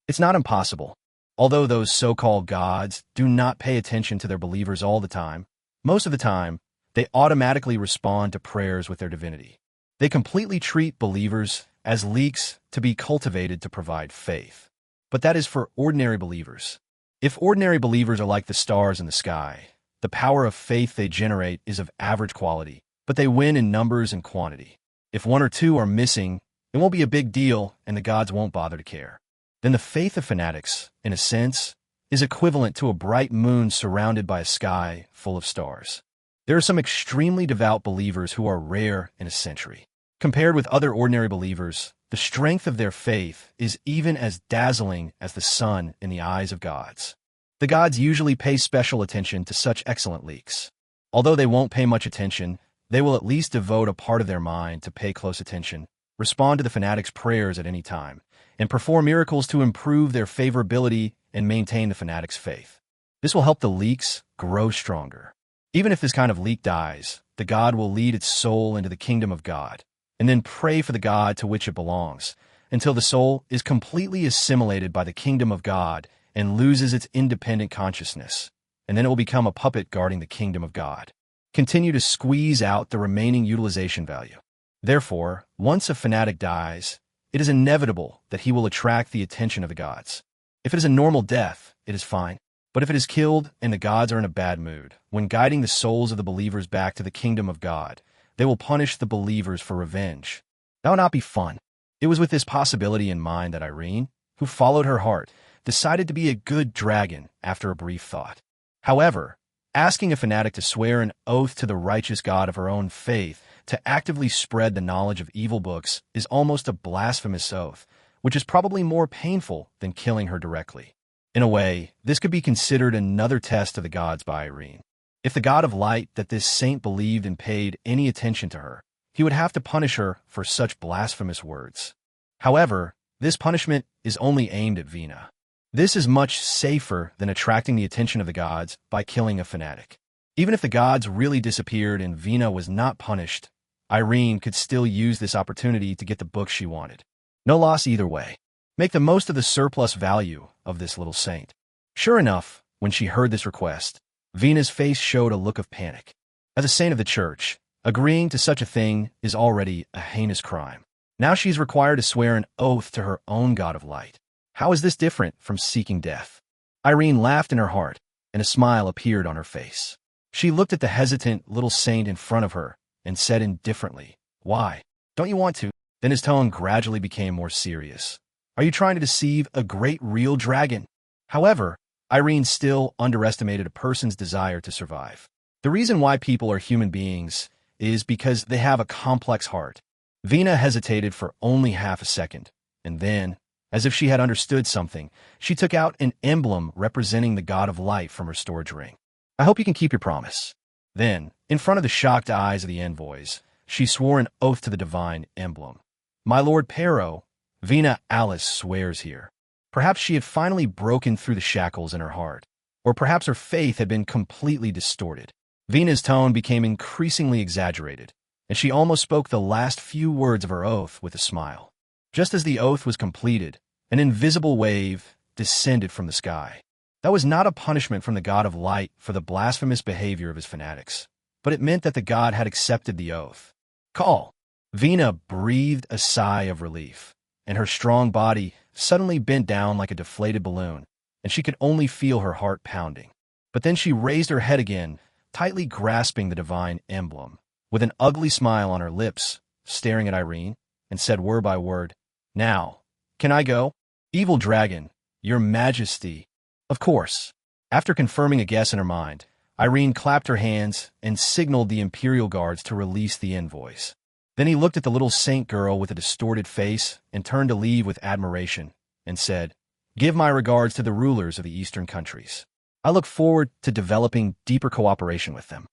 It's not impossible. Although those so-called gods do not pay attention to their believers all the time, most of the time, they automatically respond to prayers with their divinity. They completely treat believers as leeks to be cultivated to provide faith. But that is for ordinary believers. If ordinary believers are like the stars in the sky, the power of faith they generate is of average quality, but they win in numbers and quantity. If one or two are missing, it won't be a big deal and the gods won't bother to care. Then the faith of fanatics, in a sense, is equivalent to a bright moon surrounded by a sky full of stars. There are some extremely devout believers who are rare in a century. Compared with other ordinary believers, the strength of their faith is even as dazzling as the sun in the eyes of gods. The gods usually pay special attention to such excellent leaks. Although they won't pay much attention, they will at least devote a part of their mind to pay close attention, respond to the fanatic's prayers at any time, and perform miracles to improve their favorability and maintain the fanatic's faith. This will help the leeks grow stronger. Even if this kind of leek dies, the god will lead its soul into the kingdom of God, and then pray for the god to which it belongs, until the soul is completely assimilated by the kingdom of God and loses its independent consciousness, and then it will become a puppet guarding the kingdom of God. Continue to squeeze out the remaining utilization value. Therefore, once a fanatic dies, it is inevitable that he will attract the attention of the gods. If it is a normal death, it is fine. But if it is killed and the gods are in a bad mood, when guiding the souls of the believers back to the kingdom of God, they will punish the believers for revenge. That would not be fun. It was with this possibility in mind that Irene, who followed her heart, decided to be a good dragon after a brief thought. However, asking a fanatic to swear an oath to the righteous God of her own faith to actively spread the knowledge of evil books is almost a blasphemous oath, which is probably more painful than killing her directly. In a way, this could be considered another test of the gods by Irene. If the god of light that this saint believed and paid any attention to her, he would have to punish her for such blasphemous words. However, this punishment is only aimed at Vina. This is much safer than attracting the attention of the gods by killing a fanatic. Even if the gods really disappeared and Vina was not punished, Irene could still use this opportunity to get the book she wanted. No loss either way. Make the most of the surplus value of this little saint. Sure enough, when she heard this request, Vina's face showed a look of panic. As a saint of the church, agreeing to such a thing is already a heinous crime. Now she is required to swear an oath to her own god of light. How is this different from seeking death? Irene laughed in her heart, and a smile appeared on her face. She looked at the hesitant little saint in front of her and said indifferently, "Why? Don't you want to?" Then his tone gradually became more serious. "Are you trying to deceive a great real dragon?" However, Irene still underestimated a person's desire to survive. The reason why people are human beings is because they have a complex heart. Vina hesitated for only half a second, and then, as if she had understood something, she took out an emblem representing the god of light from her storage ring. "I hope you can keep your promise." Then, in front of the shocked eyes of the envoys, she swore an oath to the divine emblem. "My lord Pero, Vina Alice swears here." Perhaps she had finally broken through the shackles in her heart, or perhaps her faith had been completely distorted. Vina's tone became increasingly exaggerated, and she almost spoke the last few words of her oath with a smile. Just as the oath was completed, an invisible wave descended from the sky. That was not a punishment from the god of light for the blasphemous behavior of his fanatics, but it meant that the god had accepted the oath. "Call!" Vina breathed a sigh of relief, and her strong body suddenly bent down like a deflated balloon, and she could only feel her heart pounding. But then she raised her head again, tightly grasping the divine emblem, with an ugly smile on her lips, staring at Irene, and said word by word, "Now, can I go?" "Evil dragon, your majesty." Of course. After confirming a guess in her mind, Irene clapped her hands and signaled the imperial guards to release the envoys. Then he looked at the little saint girl with a distorted face and turned to leave with admiration, and said, "Give my regards to the rulers of the eastern countries." I look forward to developing deeper cooperation with them.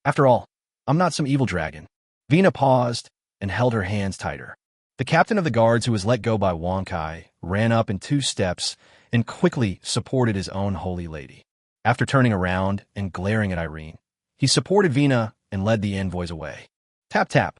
After all, I'm not some evil dragon. Vina paused and held her hands tighter. The captain of the guards, who was let go by Wonkai, ran up in 2 steps and quickly supported his own holy lady. After turning around and glaring at Irene, he supported Vina and led the envoys away. Tap tap.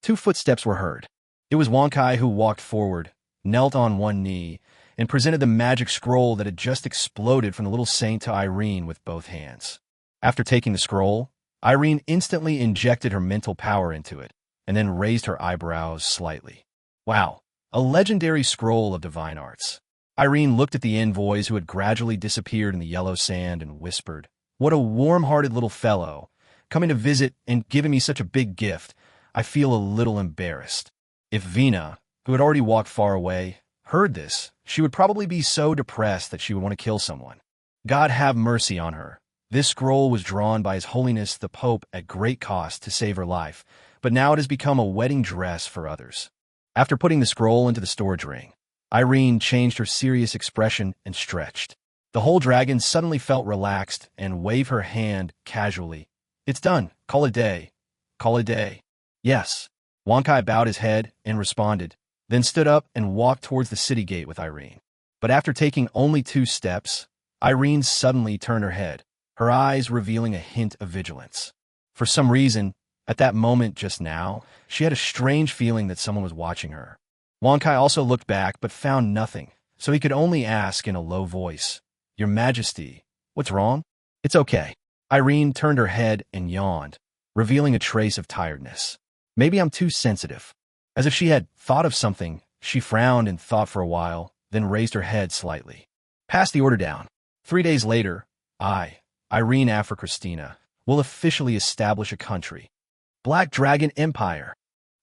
2 footsteps were heard. It was Wonkai who walked forward, knelt on one knee, and presented the magic scroll that had just exploded from the little saint to Irene with both hands. After taking the scroll, Irene instantly injected her mental power into it, and then raised her eyebrows slightly. Wow, a legendary scroll of divine arts. Irene looked at the envoys who had gradually disappeared in the yellow sand and whispered, "What a warm-hearted little fellow, coming to visit and giving me such a big gift. I feel a little embarrassed." If Vina, who had already walked far away, heard this, she would probably be so depressed that she would want to kill someone. God have mercy on her. This scroll was drawn by His Holiness the Pope at great cost to save her life, but now it has become a wedding dress for others. After putting the scroll into the storage ring, Irene changed her serious expression and stretched. The whole dragon suddenly felt relaxed and waved her hand casually. "It's done. Call it a day. Call it a day." "Yes." Wonkai bowed his head and responded, then stood up and walked towards the city gate with Irene. But after taking only 2 steps, Irene suddenly turned her head, her eyes revealing a hint of vigilance. For some reason, at that moment just now, she had a strange feeling that someone was watching her. Wonkai also looked back but found nothing, so he could only ask in a low voice, "Your Majesty, what's wrong?" "It's okay." Irene turned her head and yawned, revealing a trace of tiredness. "Maybe I'm too sensitive." As if she had thought of something, she frowned and thought for a while, then raised her head slightly. "Pass the order down. 3 days later, I, Irene Afra Christina, will officially establish a country. Black Dragon Empire."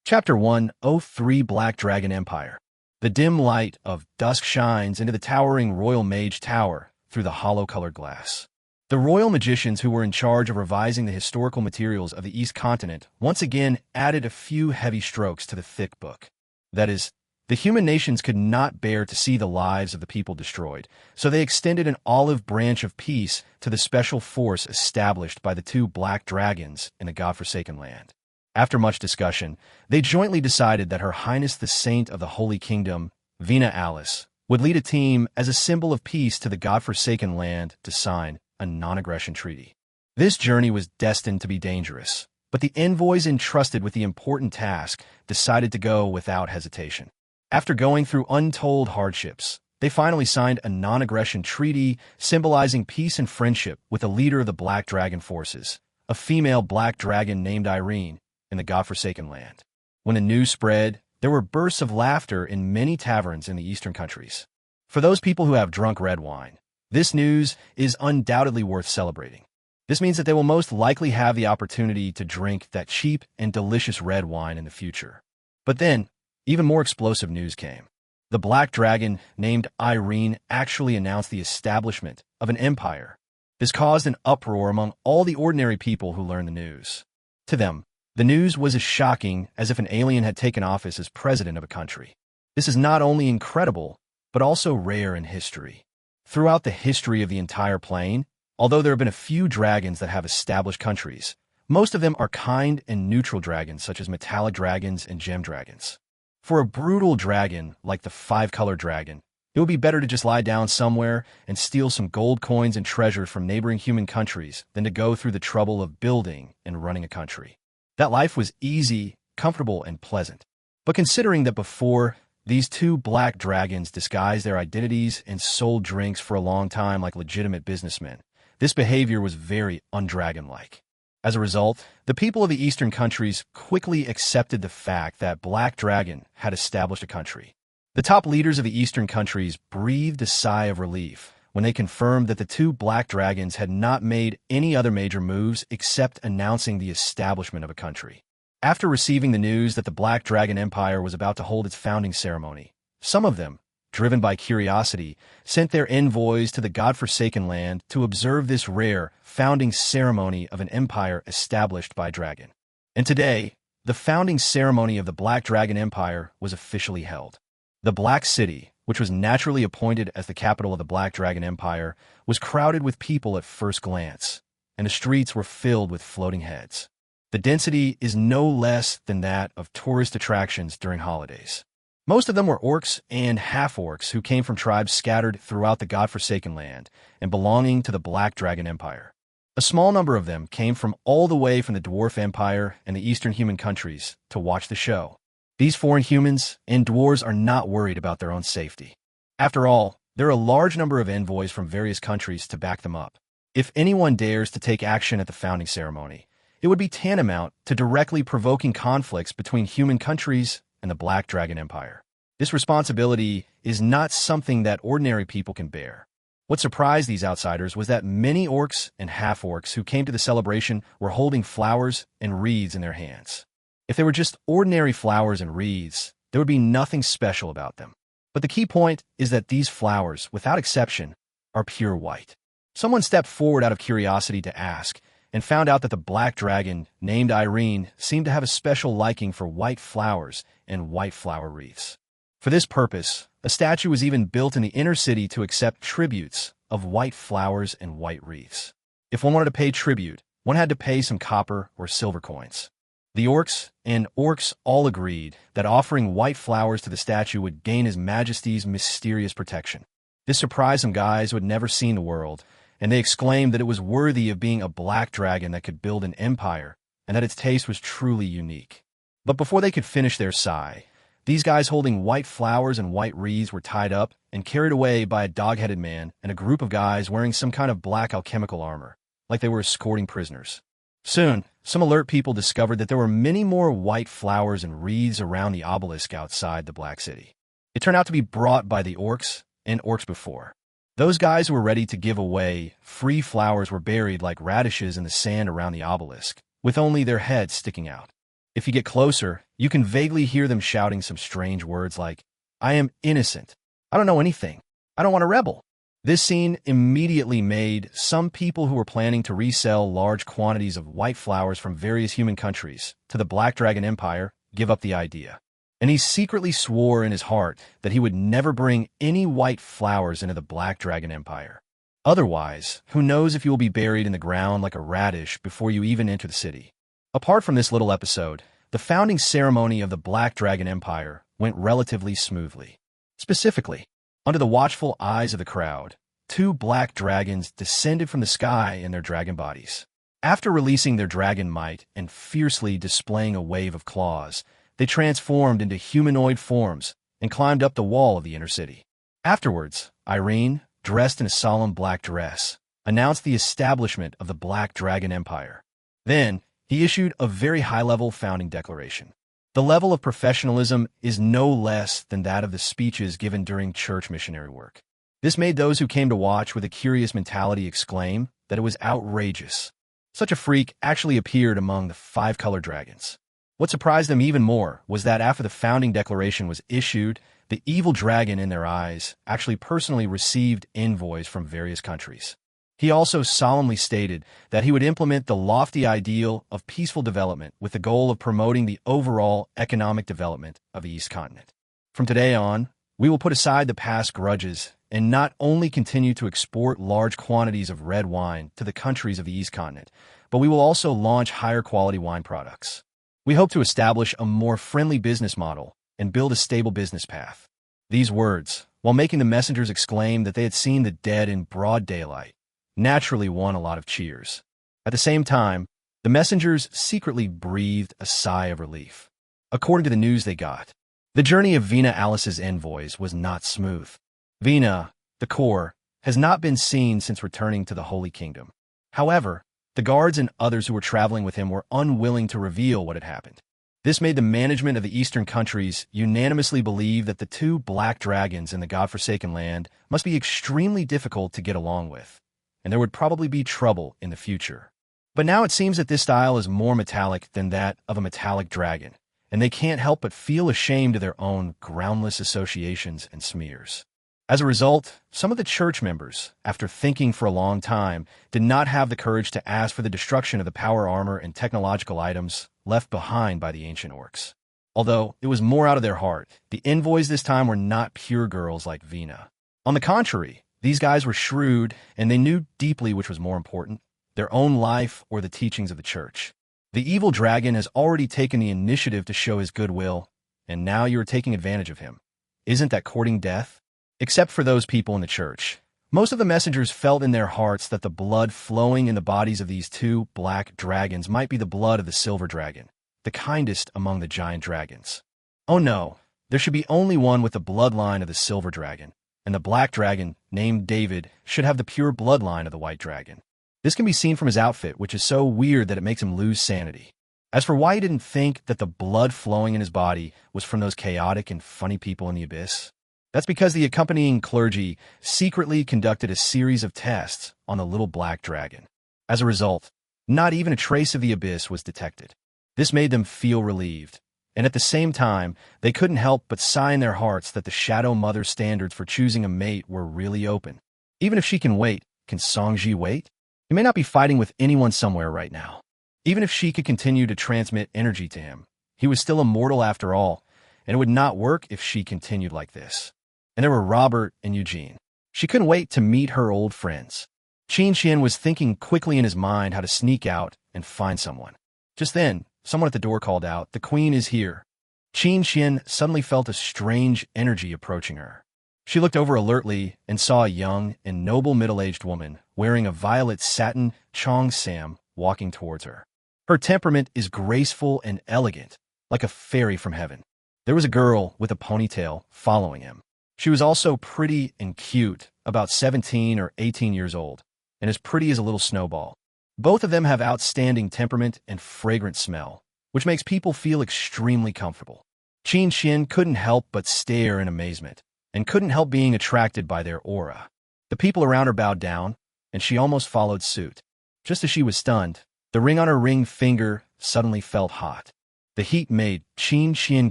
Chapter 103 Black Dragon Empire. The dim light of dusk shines into the towering Royal Mage Tower through the hollow-colored glass. The royal magicians who were in charge of revising the historical materials of the East Continent once again added a few heavy strokes to the thick book. That is, the human nations could not bear to see the lives of the people destroyed, so they extended an olive branch of peace to the special force established by the 2 black dragons in the godforsaken land. After much discussion, they jointly decided that Her Highness the Saint of the Holy Kingdom, Vina Alice, would lead a team as a symbol of peace to the godforsaken land to sign a non-aggression treaty. This journey was destined to be dangerous, but the envoys entrusted with the important task decided to go without hesitation. After going through untold hardships, they finally signed a non-aggression treaty symbolizing peace and friendship with the leader of the Black Dragon forces, a female black dragon named Irene, in the godforsaken land. When the news spread, there were bursts of laughter in many taverns in the eastern countries. For those people who have drunk red wine, this news is undoubtedly worth celebrating. This means that they will most likely have the opportunity to drink that cheap and delicious red wine in the future. But then, even more explosive news came. The Black Dragon, named Irene, actually announced the establishment of an empire. This caused an uproar among all the ordinary people who learned the news. To them, the news was as shocking as if an alien had taken office as president of a country. This is not only incredible, but also rare in history. Throughout the history of the entire plane, although there have been a few dragons that have established countries, most of them are kind and neutral dragons such as metallic dragons and gem dragons. For a brutal dragon like the 5-color dragon, it would be better to just lie down somewhere and steal some gold coins and treasures from neighboring human countries than to go through the trouble of building and running a country. That life was easy, comfortable, and pleasant. But considering that before, these 2 black dragons disguised their identities and sold drinks for a long time like legitimate businessmen, this behavior was very undragon-like. As a result, the people of the eastern countries quickly accepted the fact that Black Dragon had established a country. The top leaders of the eastern countries breathed a sigh of relief when they confirmed that the 2 black dragons had not made any other major moves except announcing the establishment of a country. After receiving the news that the Black Dragon Empire was about to hold its founding ceremony, some of them, driven by curiosity, sent their envoys to the godforsaken land to observe this rare founding ceremony of an empire established by a dragon. And today, the founding ceremony of the Black Dragon Empire was officially held. The Black City, which was naturally appointed as the capital of the Black Dragon Empire, was crowded with people at first glance, and the streets were filled with floating heads. The density is no less than that of tourist attractions during holidays. Most of them were orcs and half-orcs who came from tribes scattered throughout the godforsaken land and belonging to the Black Dragon Empire. A small number of them came from all the way from the Dwarf Empire and the Eastern human countries to watch the show. These foreign humans and dwarves are not worried about their own safety. After all, there are a large number of envoys from various countries to back them up. If anyone dares to take action at the founding ceremony, it would be tantamount to directly provoking conflicts between human countries and the Black Dragon Empire. This responsibility is not something that ordinary people can bear. What surprised these outsiders was that many orcs and half-orcs who came to the celebration were holding flowers and wreaths in their hands. If they were just ordinary flowers and wreaths, there would be nothing special about them. But the key point is that these flowers, without exception, are pure white. Someone stepped forward out of curiosity to ask, and found out that the black dragon, named Irene, seemed to have a special liking for white flowers and white flower wreaths. For this purpose, a statue was even built in the inner city to accept tributes of white flowers and white wreaths. If one wanted to pay tribute, one had to pay some copper or silver coins. The orcs and orcs all agreed that offering white flowers to the statue would gain His Majesty's mysterious protection. This surprised some guys who had never seen the world, and they exclaimed that it was worthy of being a black dragon that could build an empire, and that its taste was truly unique. But before they could finish their sigh, these guys holding white flowers and white wreaths were tied up and carried away by a dog-headed man and a group of guys wearing some kind of black alchemical armor, like they were escorting prisoners. Soon, some alert people discovered that there were many more white flowers and wreaths around the obelisk outside the Black City. It turned out to be brought by the orcs and orcs before. Those guys who were ready to give away free flowers were buried like radishes in the sand around the obelisk, with only their heads sticking out. If you get closer, you can vaguely hear them shouting some strange words like, "I am innocent. I don't know anything. I don't want to rebel." This scene immediately made some people who were planning to resell large quantities of white flowers from various human countries to the Black Dragon Empire give up the idea. And he secretly swore in his heart that he would never bring any white flowers into the Black Dragon Empire. Otherwise, who knows if you will be buried in the ground like a radish before you even enter the city. Apart from this little episode, the founding ceremony of the Black Dragon Empire went relatively smoothly. Specifically, under the watchful eyes of the crowd, 2 black dragons descended from the sky in their dragon bodies. After releasing their dragon might and fiercely displaying a wave of claws, they transformed into humanoid forms and climbed up the wall of the inner city. Afterwards, Irene, dressed in a solemn black dress, announced the establishment of the Black Dragon Empire. Then, he issued a very high-level founding declaration. The level of professionalism is no less than that of the speeches given during church missionary work. This made those who came to watch with a curious mentality exclaim that it was outrageous. Such a freak actually appeared among the 5 colored dragons. What surprised them even more was that after the founding declaration was issued, the evil dragon in their eyes actually personally received envoys from various countries. He also solemnly stated that he would implement the lofty ideal of peaceful development with the goal of promoting the overall economic development of the East Continent. From today on, we will put aside the past grudges and not only continue to export large quantities of red wine to the countries of the East Continent, but we will also launch higher quality wine products. We hope to establish a more friendly business model and build a stable business path. These words, while making the messengers exclaim that they had seen the dead in broad daylight, naturally won a lot of cheers. At the same time, the messengers secretly breathed a sigh of relief. According to the news they got, the journey of Vina Alice's envoys was not smooth. Vina, the core, has not been seen since returning to the Holy Kingdom. However, the guards and others who were traveling with him were unwilling to reveal what had happened. This made the management of the eastern countries unanimously believe that the 2 black dragons in the godforsaken land must be extremely difficult to get along with, and there would probably be trouble in the future. But now it seems that this style is more metallic than that of a metallic dragon, and they can't help but feel ashamed of their own groundless associations and smears. As a result, some of the church members, after thinking for a long time, did not have the courage to ask for the destruction of the power armor and technological items left behind by the ancient orcs. Although it was more out of their heart, the envoys this time were not pure girls like Vina. On the contrary, these guys were shrewd, and they knew deeply which was more important, their own life or the teachings of the church. The evil dragon has already taken the initiative to show his goodwill, and now you are taking advantage of him. Isn't that courting death? Except for those people in the church. Most of the messengers felt in their hearts that the blood flowing in the bodies of these two black dragons might be the blood of the silver dragon, the kindest among the giant dragons. Oh no, there should be only one with the bloodline of the silver dragon, and the black dragon, named David, should have the pure bloodline of the white dragon. This can be seen from his outfit, which is so weird that it makes him lose sanity. As for why he didn't think that the blood flowing in his body was from those chaotic and funny people in the abyss, that's because the accompanying clergy secretly conducted a series of tests on the little black dragon. As a result, not even a trace of the abyss was detected. This made them feel relieved, and at the same time, they couldn't help but sigh in their hearts that the Shadow Mother's standards for choosing a mate were really open. Even if she can wait, can Songji wait? He may not be fighting with anyone somewhere right now. Even if she could continue to transmit energy to him, he was still a mortal after all, and it would not work if she continued like this. And there were Robert and Eugene. She couldn't wait to meet her old friends. Qin Xian was thinking quickly in his mind how to sneak out and find someone. Just then, someone at the door called out, "The queen is here." Qin Xian suddenly felt a strange energy approaching her. She looked over alertly and saw a young and noble middle-aged woman wearing a violet satin cheongsam walking towards her. Her temperament is graceful and elegant, like a fairy from heaven. There was a girl with a ponytail following him. She was also pretty and cute, about 17 or 18 years old, and as pretty as a little snowball. Both of them have outstanding temperament and fragrant smell, which makes people feel extremely comfortable. Qin Xian couldn't help but stare in amazement, and couldn't help being attracted by their aura. The people around her bowed down, and she almost followed suit. Just as she was stunned, the ring on her ring finger suddenly felt hot. The heat made Qin Xian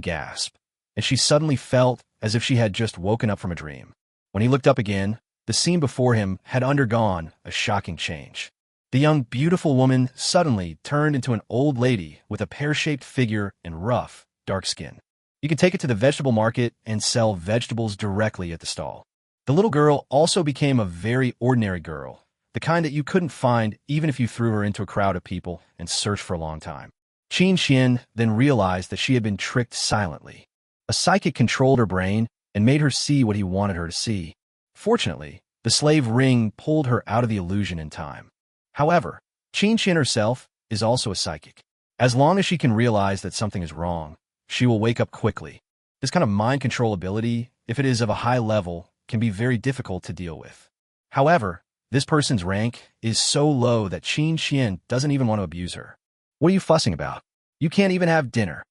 gasp, and she suddenly felt as if she had just woken up from a dream. When he looked up again, the scene before him had undergone a shocking change. The young, beautiful woman suddenly turned into an old lady with a pear-shaped figure and rough, dark skin. You could take it to the vegetable market and sell vegetables directly at the stall. The little girl also became a very ordinary girl, the kind that you couldn't find even if you threw her into a crowd of people and searched for a long time. Qin Xian then realized that she had been tricked silently. A psychic controlled her brain and made her see what he wanted her to see. Fortunately, the slave ring pulled her out of the illusion in time. However, Qin Xian herself is also a psychic. As long as she can realize that something is wrong, she will wake up quickly. This kind of mind control ability, if it is of a high level, can be very difficult to deal with. However, this person's rank is so low that Qin Xian doesn't even want to abuse her. "What are you fussing about? You can't even have dinner."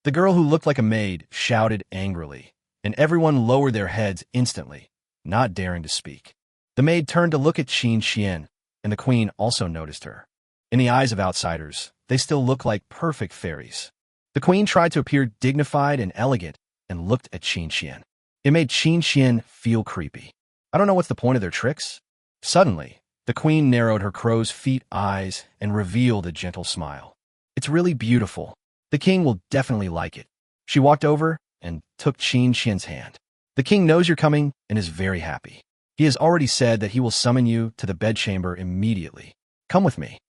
The girl who looked like a maid shouted angrily, and everyone lowered their heads instantly, not daring to speak. The maid turned to look at Qin Xian, and the queen also noticed her. In the eyes of outsiders, they still look like perfect fairies. The queen tried to appear dignified and elegant and looked at Qin Xian. It made Qin Xian feel creepy. I don't know what's the point of their tricks. Suddenly, the queen narrowed her crow's feet eyes and revealed a gentle smile. "It's really beautiful. The king will definitely like it." She walked over and took Qin Xian's hand. "The king knows you're coming and is very happy. He has already said that he will summon you to the bedchamber immediately. Come with me."